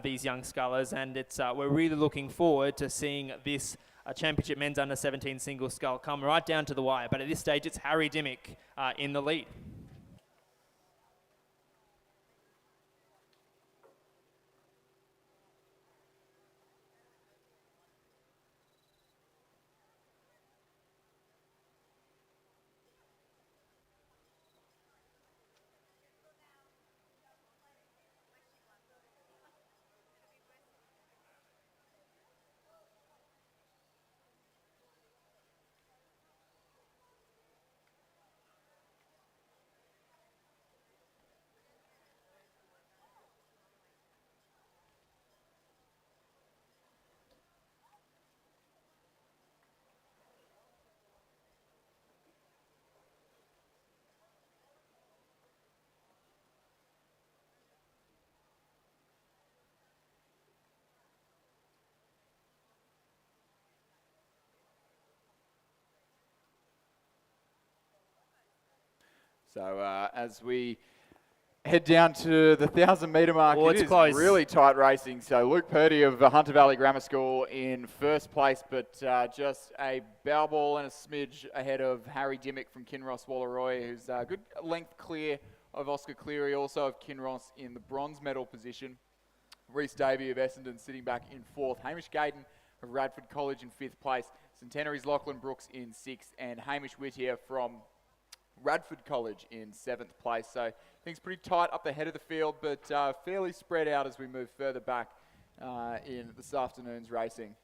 these young scullers, and it's we're really looking forward to seeing this championship men's under 17 single scull come right down to the wire. But at this stage, it's Harry Dimmick in the lead. So as we head down to the 1,000 metre mark, Oh, it it's is close. really tight racing. So Luke Purdy of Hunter Valley Grammar School in first place, but just a bow ball and a smidge ahead of Harry Dimmick from Kinross Wallaroi, who's a good length clear of Oscar Cleary, also of Kinross in the bronze medal position. Reese Davey of Essendon sitting back in fourth. Hamish Gaydon of Radford College in fifth place. Centenary's Lachlan Brooks in sixth, and Hamish Whittier from Radford College in seventh place. So things pretty tight up the head of the field, but fairly spread out as we move further back in this afternoon's racing.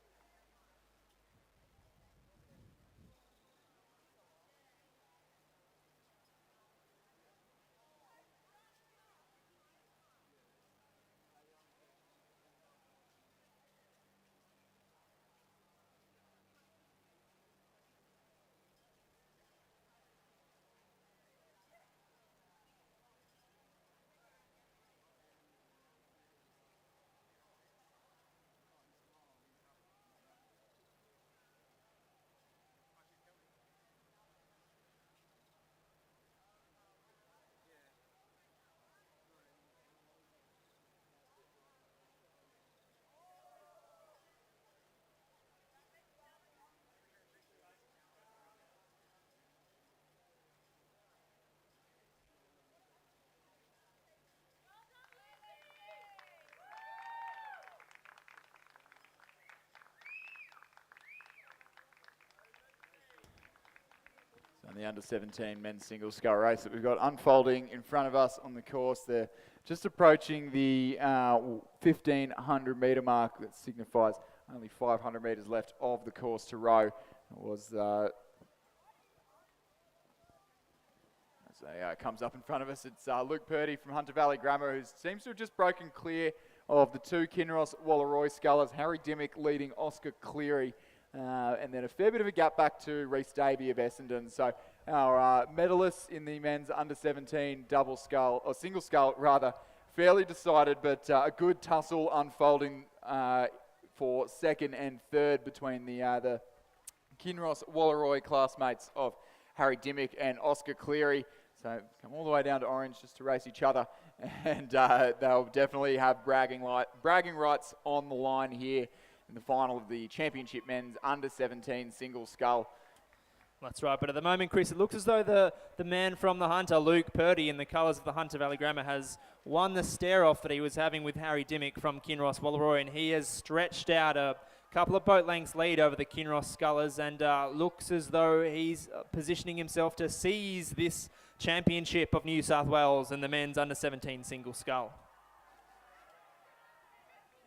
the under-17 men's single scull race that we've got unfolding in front of us on the course. They're just approaching the 1,500 metre mark. That signifies only 500 metres left of the course to row. It was comes up in front of us. It's Luke Purdy from Hunter Valley Grammar, who seems to have just broken clear of the two Kinross Wallaroi scullers. Harry Dimmick leading Oscar Cleary. And then a fair bit of a gap back to Rhys Davey of Essendon. So our medalists in the men's under-17 double scull, or single scull rather, fairly decided, but a good tussle unfolding for second and third between the Kinross Wallaroi classmates of Harry Dimmick and Oscar Cleary. So come all the way down to Orange just to race each other, and they'll definitely have bragging rights on the line here in the final of the Championship men's under-17 single scull. That's right, but at the moment, Chris, it looks as though the man from the Hunter, Luke Purdy, in the colours of the Hunter Valley Grammar, has won the stare-off that he was having with Harry Dimmick from Kinross Wallaroi, and he has stretched out a couple of boat lengths lead over the Kinross scullers, and looks as though he's positioning himself to seize this Championship of New South Wales in the men's under-17 single scull.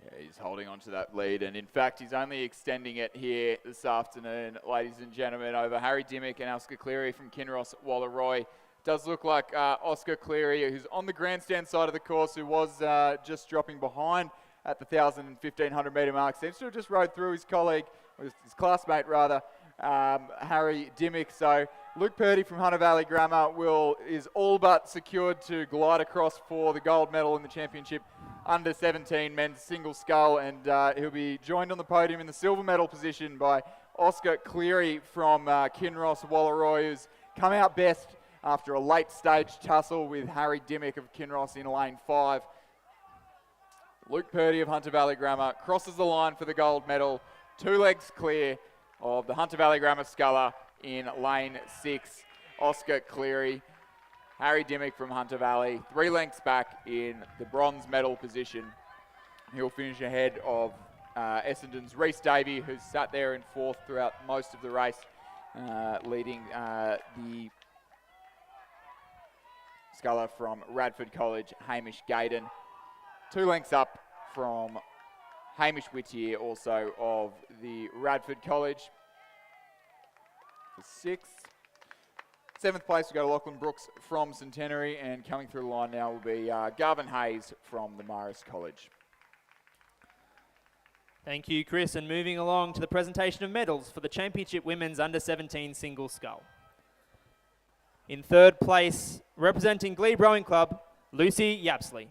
Yeah, he's holding on to that lead, and in fact, he's only extending it here this afternoon, ladies and gentlemen, over Harry Dimmick and Oscar Cleary from Kinross Wallaroi. Does look like Oscar Cleary, who's on the grandstand side of the course, who was just dropping behind at the 1,000 and 1,500 metre mark, seems to have just rode through his colleague, or his classmate rather, Harry Dimmick. So Luke Purdy from Hunter Valley Grammar is all but secured to glide across for the gold medal in the championship under-17 men's single scull, and he'll be joined on the podium in the silver medal position by Oscar Cleary from Kinross Wallaroi, who's come out best after a late stage tussle with Harry Dimmick of Kinross in lane 5. Luke Purdy of Hunter Valley Grammar crosses the line for the gold medal, 2 legs clear of the Hunter Valley Grammar sculler in lane 6. Oscar Cleary, Harry Dimmick from Hunter Valley, 3 lengths back in the bronze medal position. He'll finish ahead of Essendon's Rhys Davey, who's sat there in 4th throughout most of the race, leading the sculler from Radford College, Hamish Gaydon. 2 lengths up from Hamish Whittier, also of the Radford College, for 6th. 7th place, we've got Lachlan Brooks from Centenary, and coming through the line now will be Garvin Hayes from the Marist College. Thank you, Chris, and moving along to the presentation of medals for the Championship Women's Under-17 Single Scull. In 3rd place, representing Glebe Rowing Club, Lucy Yapsley.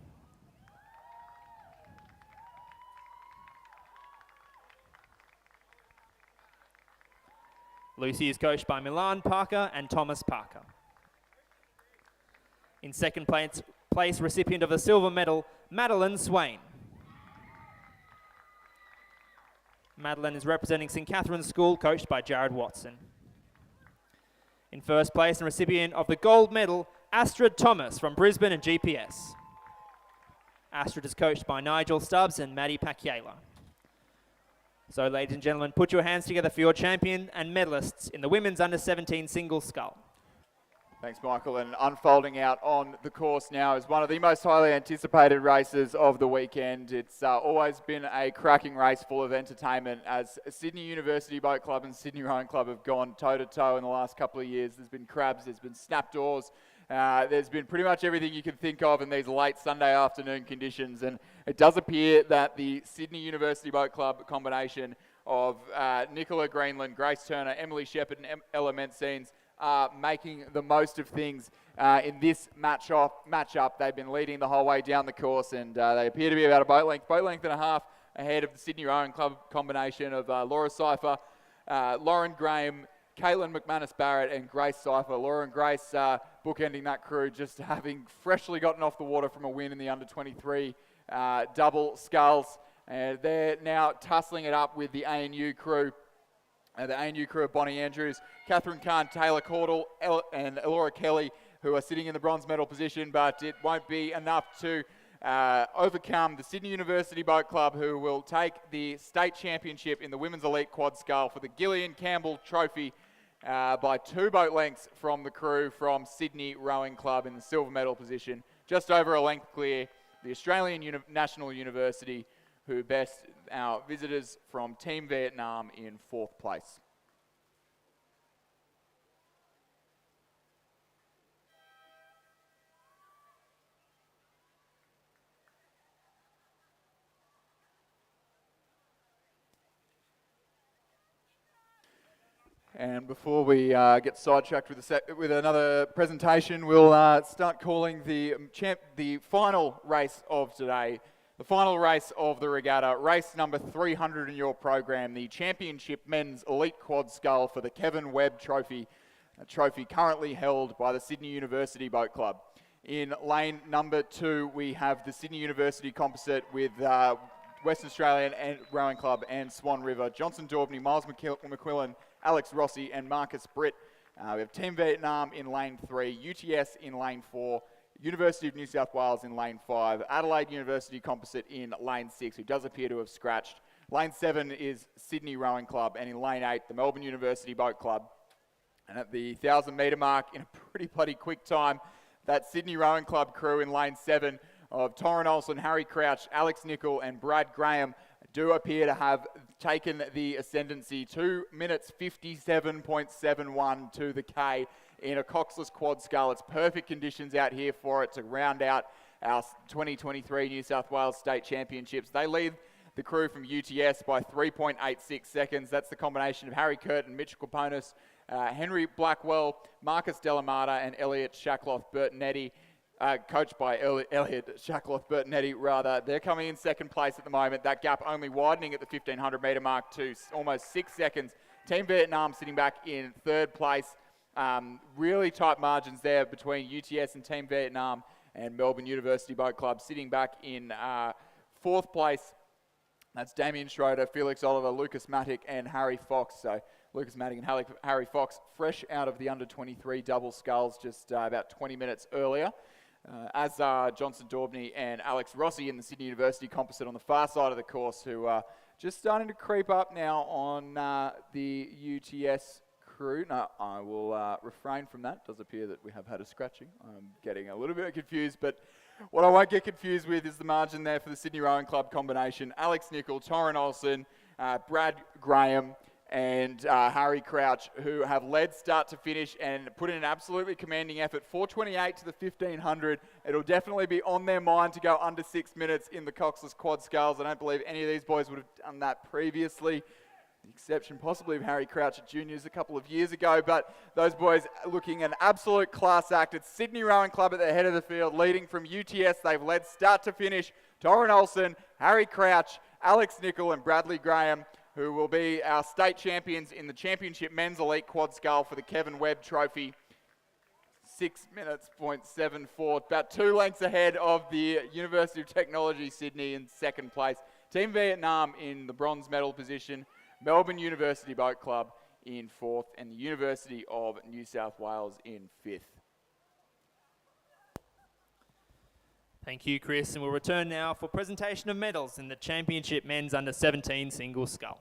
Lucy is coached by Milan Parker and Thomas Parker. In 2nd place, recipient of the silver medal, Madeline Swain. Madeline is representing St Catherine's School, coached by Jared Watson. In 1st place and recipient of the gold medal, Astrid Thomas from Brisbane and GPS. Astrid is coached by Nigel Stubbs and Maddie Paciela. So, ladies and gentlemen, put your hands together for your champion and medalists in the women's under-17 single scull. Thanks, Michael. And unfolding out on the course now is one of the most highly anticipated races of the weekend. It's always been a cracking race full of entertainment, as Sydney University Boat Club and Sydney Rowing Club have gone toe-to-toe in the last couple of years. There's been crabs, there's been snapdoors, there's been pretty much everything you can think of in these late Sunday afternoon conditions, and it does appear that the Sydney University Boat Club combination of Nicola Greenland, Grace Turner, Emily Shepherd and Ella Mencines are making the most of things in this matchup. They've been leading the whole way down the course, and they appear to be about a boat length and a half ahead of the Sydney Rowing Club combination of Laura Seifer, Lauren Graham, Caitlin McManus-Barrett and Grace Seifer. Laura and Grace bookending that crew, just having freshly gotten off the water from a win in the under-23 double sculls. They're now tussling it up with the ANU crew. The ANU crew of Bonnie Andrews, Catherine Kahn, Taylor Caudle and Elora Kelly, who are sitting in the bronze medal position, but it won't be enough to overcome the Sydney University Boat Club, who will take the state championship in the Women's Elite Quad Scull for the Gillian Campbell Trophy by 2 boat lengths from the crew from Sydney Rowing Club in the silver medal position. Just over a length clear, the Australian National University, who best our visitors from Team Vietnam in 4th place. And before we get sidetracked with another presentation, we'll start calling the final race of today, the final race of the regatta, race number 300 in your program, the Championship Men's Elite Quad Scull for the Kevin Webb Trophy, a trophy currently held by the Sydney University Boat Club. In lane number 2, we have the Sydney University Composite with Western Australian Rowing Club and Swan River, Johnson Daubney, Miles McQuillan, Alex Rossi and Marcus Britt. We have Team Vietnam in lane 3, UTS in lane 4, University of New South Wales in lane 5, Adelaide University Composite in lane 6, who does appear to have scratched. Lane 7 is Sydney Rowing Club, and in lane 8, the Melbourne University Boat Club. And at the 1,000 metre mark, in a pretty bloody quick time, that Sydney Rowing Club crew in lane 7 of Torrin Olsen, Harry Crouch, Alex Nichol and Brad Graham do appear to have taken the ascendancy. 2 minutes 57.71 to the K in a coxless quad scull. It's perfect conditions out here for it to round out our 2023 New South Wales State Championships. They lead the crew from UTS by 3.86 seconds. That's the combination of Harry Curtin, Mitchell Koponis, Henry Blackwell, Marcus Delamata and Elliot Shackloff-Bertinetti. Coached by Elliot Shackloff-Bertinetti, rather. They're coming in 2nd place at the moment. That gap only widening at the 1,500 metre mark to almost 6 seconds. Team Vietnam sitting back in 3rd place. Really tight margins there between UTS and Team Vietnam, and Melbourne University Boat Club sitting back in 4th place. That's Damien Schroeder, Felix Oliver, Lucas Matic and Harry Fox. So Lucas Matic and Harry Fox fresh out of the under-23 double sculls just about 20 minutes earlier. As are Johnson Daubney and Alex Rossi in the Sydney University Composite on the far side of the course, who are just starting to creep up now on the UTS crew. No, I will refrain from that. It does appear that we have had a scratching. I'm getting a little bit confused, but what I won't get confused with is the margin there for the Sydney Rowing Club combination. Alex Nichol, Torrin Olsen, Brad Graham, and Harry Crouch, who have led start to finish and put in an absolutely commanding effort. 4:28 to the 1,500. It'll definitely be on their mind to go under 6 minutes in the coxless quad sculls. I don't believe any of these boys would have done that previously. The exception possibly of Harry Crouch at juniors a couple of years ago, but those boys looking an absolute class act. It's Sydney Rowing Club at the head of the field, leading from UTS. They've led start to finish. Torrin Olsen, Harry Crouch, Alex Nichol and Bradley Graham, who will be our state champions in the Championship Men's Elite Quad Scull for the Kevin Webb Trophy. 6 minutes, 0.74, about 2 lengths ahead of the University of Technology Sydney in 2nd place. Team Vietnam in the bronze medal position, Melbourne University Boat Club in 4th, and the University of New South Wales in 5th. Thank you, Chris, and we'll return now for presentation of medals in the Championship Men's Under-17 Single Scull.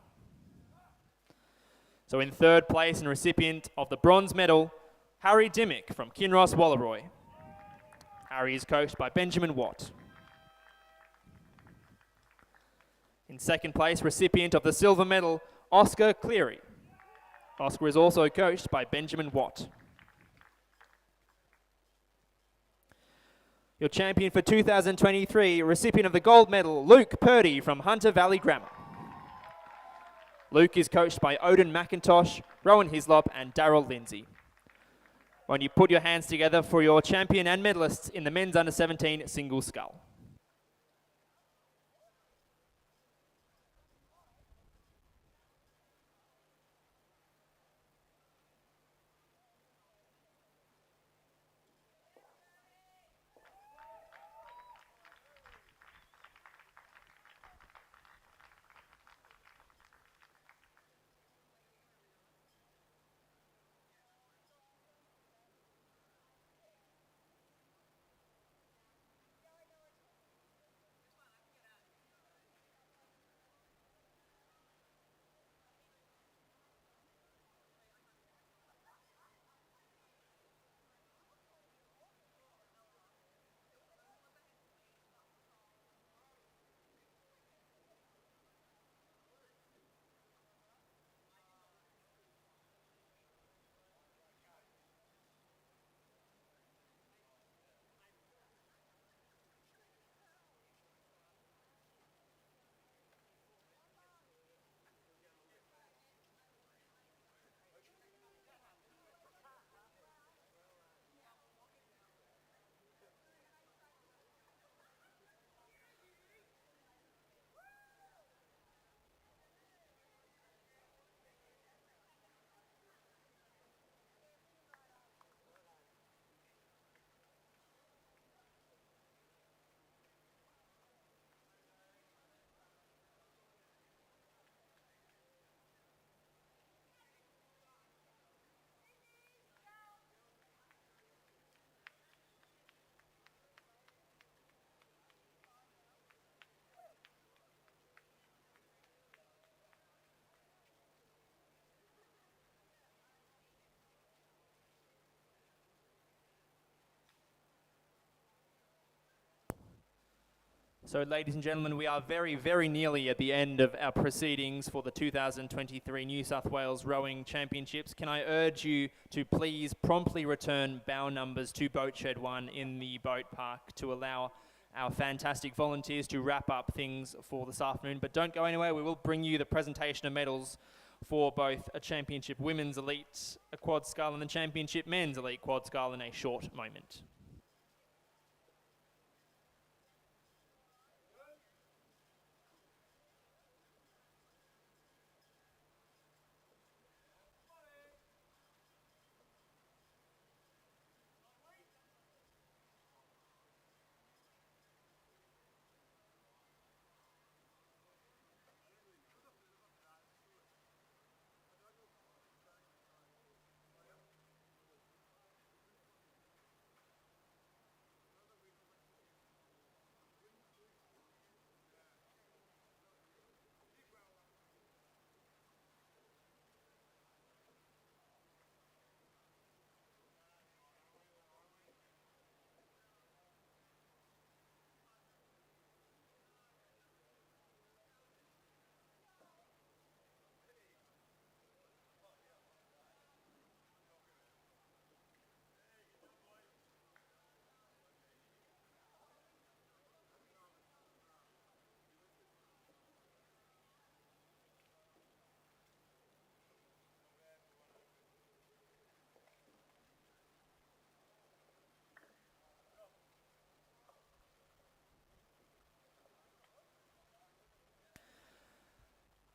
So in 3rd place and recipient of the bronze medal, Harry Dimmick from Kinross Walleroy. Harry is coached by Benjamin Watt. In 2nd place, recipient of the silver medal, Oscar Cleary. Oscar is also coached by Benjamin Watt. Your champion for 2023, recipient of the gold medal, Luke Purdy from Hunter Valley Grammar. Luke is coached by Odin McIntosh, Rowan Hislop and Daryl Lindsay. When you put your hands together for your champion and medalists in the men's under-17 single scull. So, ladies and gentlemen, we are very, very nearly at the end of our proceedings for the 2023 New South Wales Rowing Championships. Can I urge you to please promptly return bow numbers to Boat Shed 1 in the boat park to allow our fantastic volunteers to wrap up things for this afternoon. But don't go anywhere. We will bring you the presentation of medals for both a Championship Women's Elite Quad Scull and the Championship Men's Elite Quad Scull in a short moment.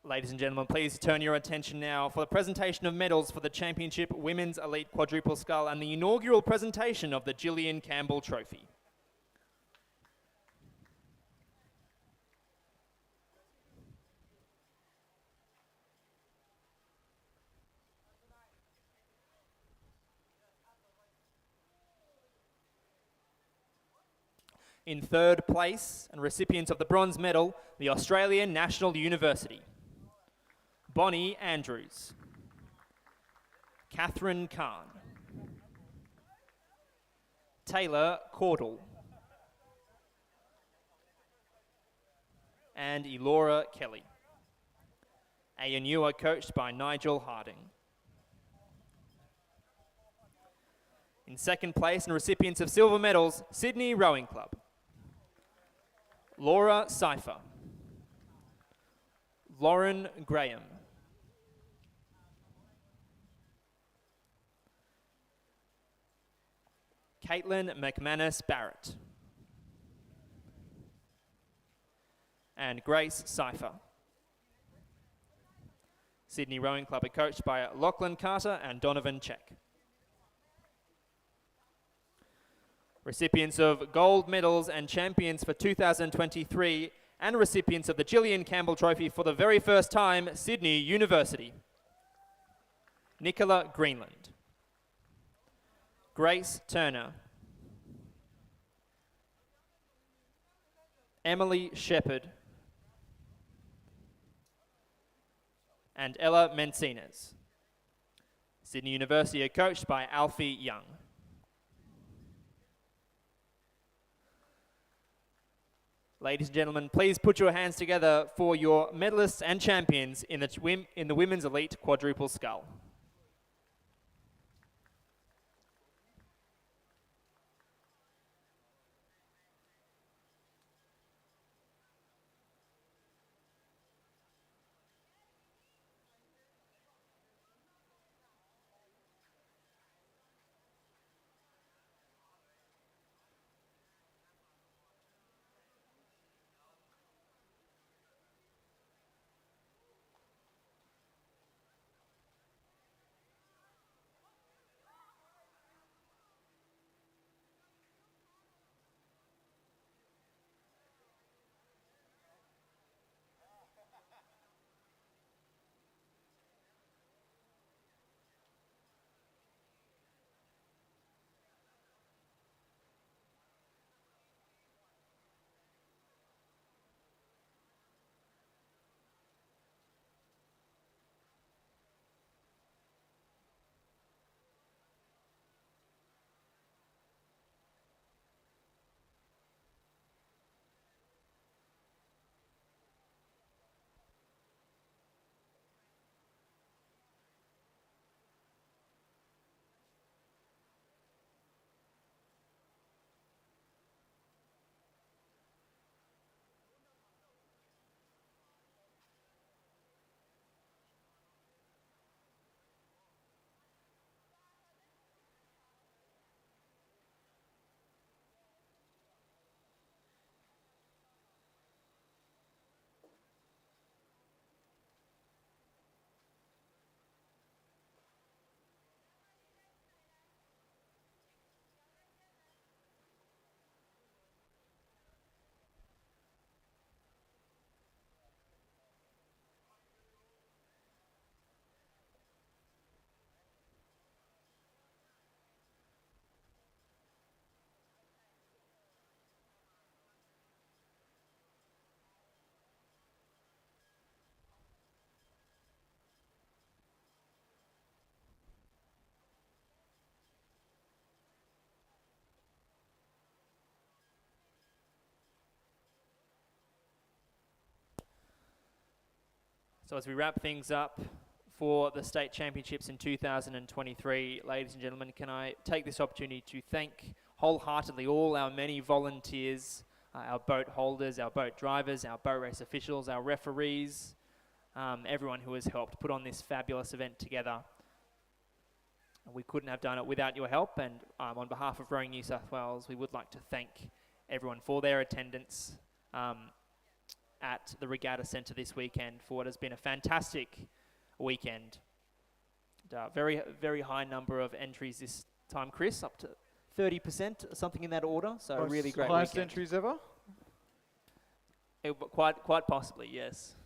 Ladies and gentlemen, please turn your attention now for the presentation of medals for the Championship Women's Elite Quadruple Scull and the inaugural presentation of the Gillian Campbell Trophy. In third place and recipients of the bronze medal, the Australian National University. Bonnie Andrews, Catherine Kahn, Taylor Caudle, and Elora Kelly. ANU are coached by Nigel Harding. In second place and recipients of silver medals, Sydney Rowing Club. Laura Seifer, Lauren Graham, Caitlin McManus Barrett, and Grace Seifer. Sydney Rowing Club are coached by Lachlan Carter and Donovan Check. Recipients of gold medals and champions for 2023 and recipients of the Gillian Campbell Trophy for the very first time, Sydney University. Nicola Greenland, Grace Turner, Emily Shepherd, and Ella Mencinas. Sydney University are coached by Alfie Young. Ladies and gentlemen, please put your hands together for your medalists and champions in the Women's Elite Quadruple Scull. So as we wrap things up for the state championships in 2023, ladies and gentlemen, can I take this opportunity to thank wholeheartedly all our many volunteers, our boat holders, our boat drivers, our boat race officials, our referees, everyone who has helped put on this fabulous event together. We couldn't have done it without your help, and on behalf of Rowing New South Wales, we would like to thank everyone for their attendance at the Regatta Centre this weekend for what has been a fantastic weekend. And, very, very high number of entries this time, Chris, up to 30%, something in that order. So a really great highest weekend. entries ever. Quite possibly, yes.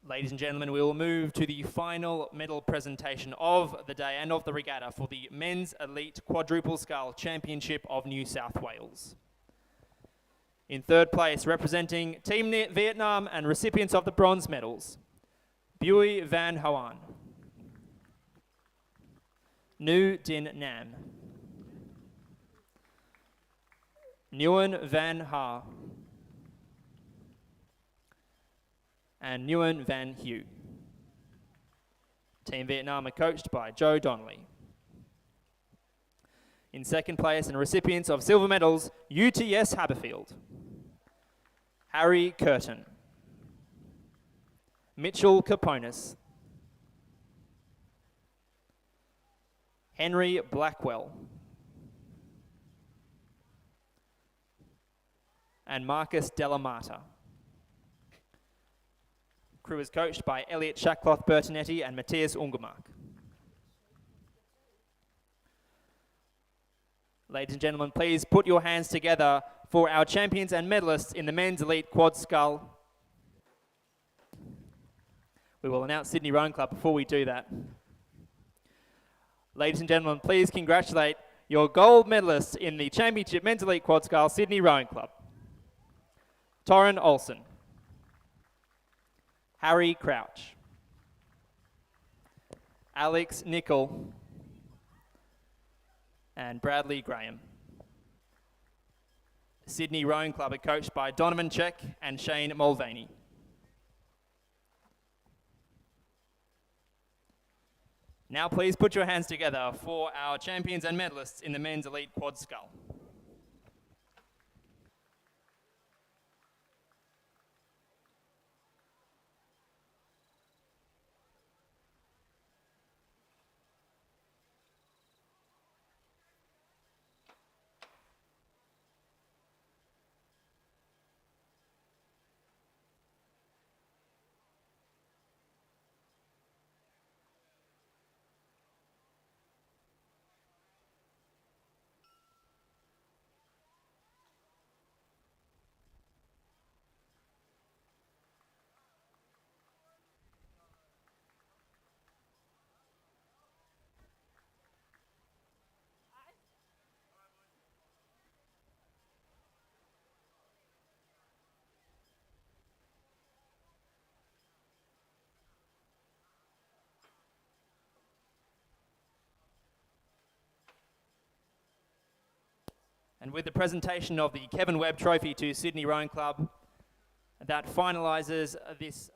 Ladies and gentlemen, we will move to the final medal presentation of the day and of the regatta for the Men's Elite Quadruple Scull Championship of New South Wales. In third place, representing Team Vietnam and recipients of the bronze medals, Bui Van Hoan, Nu Din Nam, Nguyen Van Ha, and Nguyen Van Hue. Team Vietnam are coached by Joe Donnelly. In second place and recipients of silver medals, UTS Haberfield, Harry Curtin, Mitchell Caponis, Henry Blackwell, and Marcus Delamata. Crew is coached by Elliot Shackcloth Bertinetti and Matthias Ungermark. Ladies and gentlemen, please put your hands together for our champions and medalists in the Men's Elite Quad Scull. We will announce Sydney Rowing Club before we do that. Ladies and gentlemen, please congratulate your gold medalists in the Championship Men's Elite Quad Scull Sydney Rowing Club. Torrin Olsen, Harry Crouch, Alex Nicol, and Bradley Graham. Sydney Rowing Club are coached by Donovan Check and Shane Mulvaney. Now please put your hands together for our champions and medalists in the Men's Elite Quad Scull. And with the presentation of the Kevin Webb Trophy to Sydney Rowing Club, that finalises this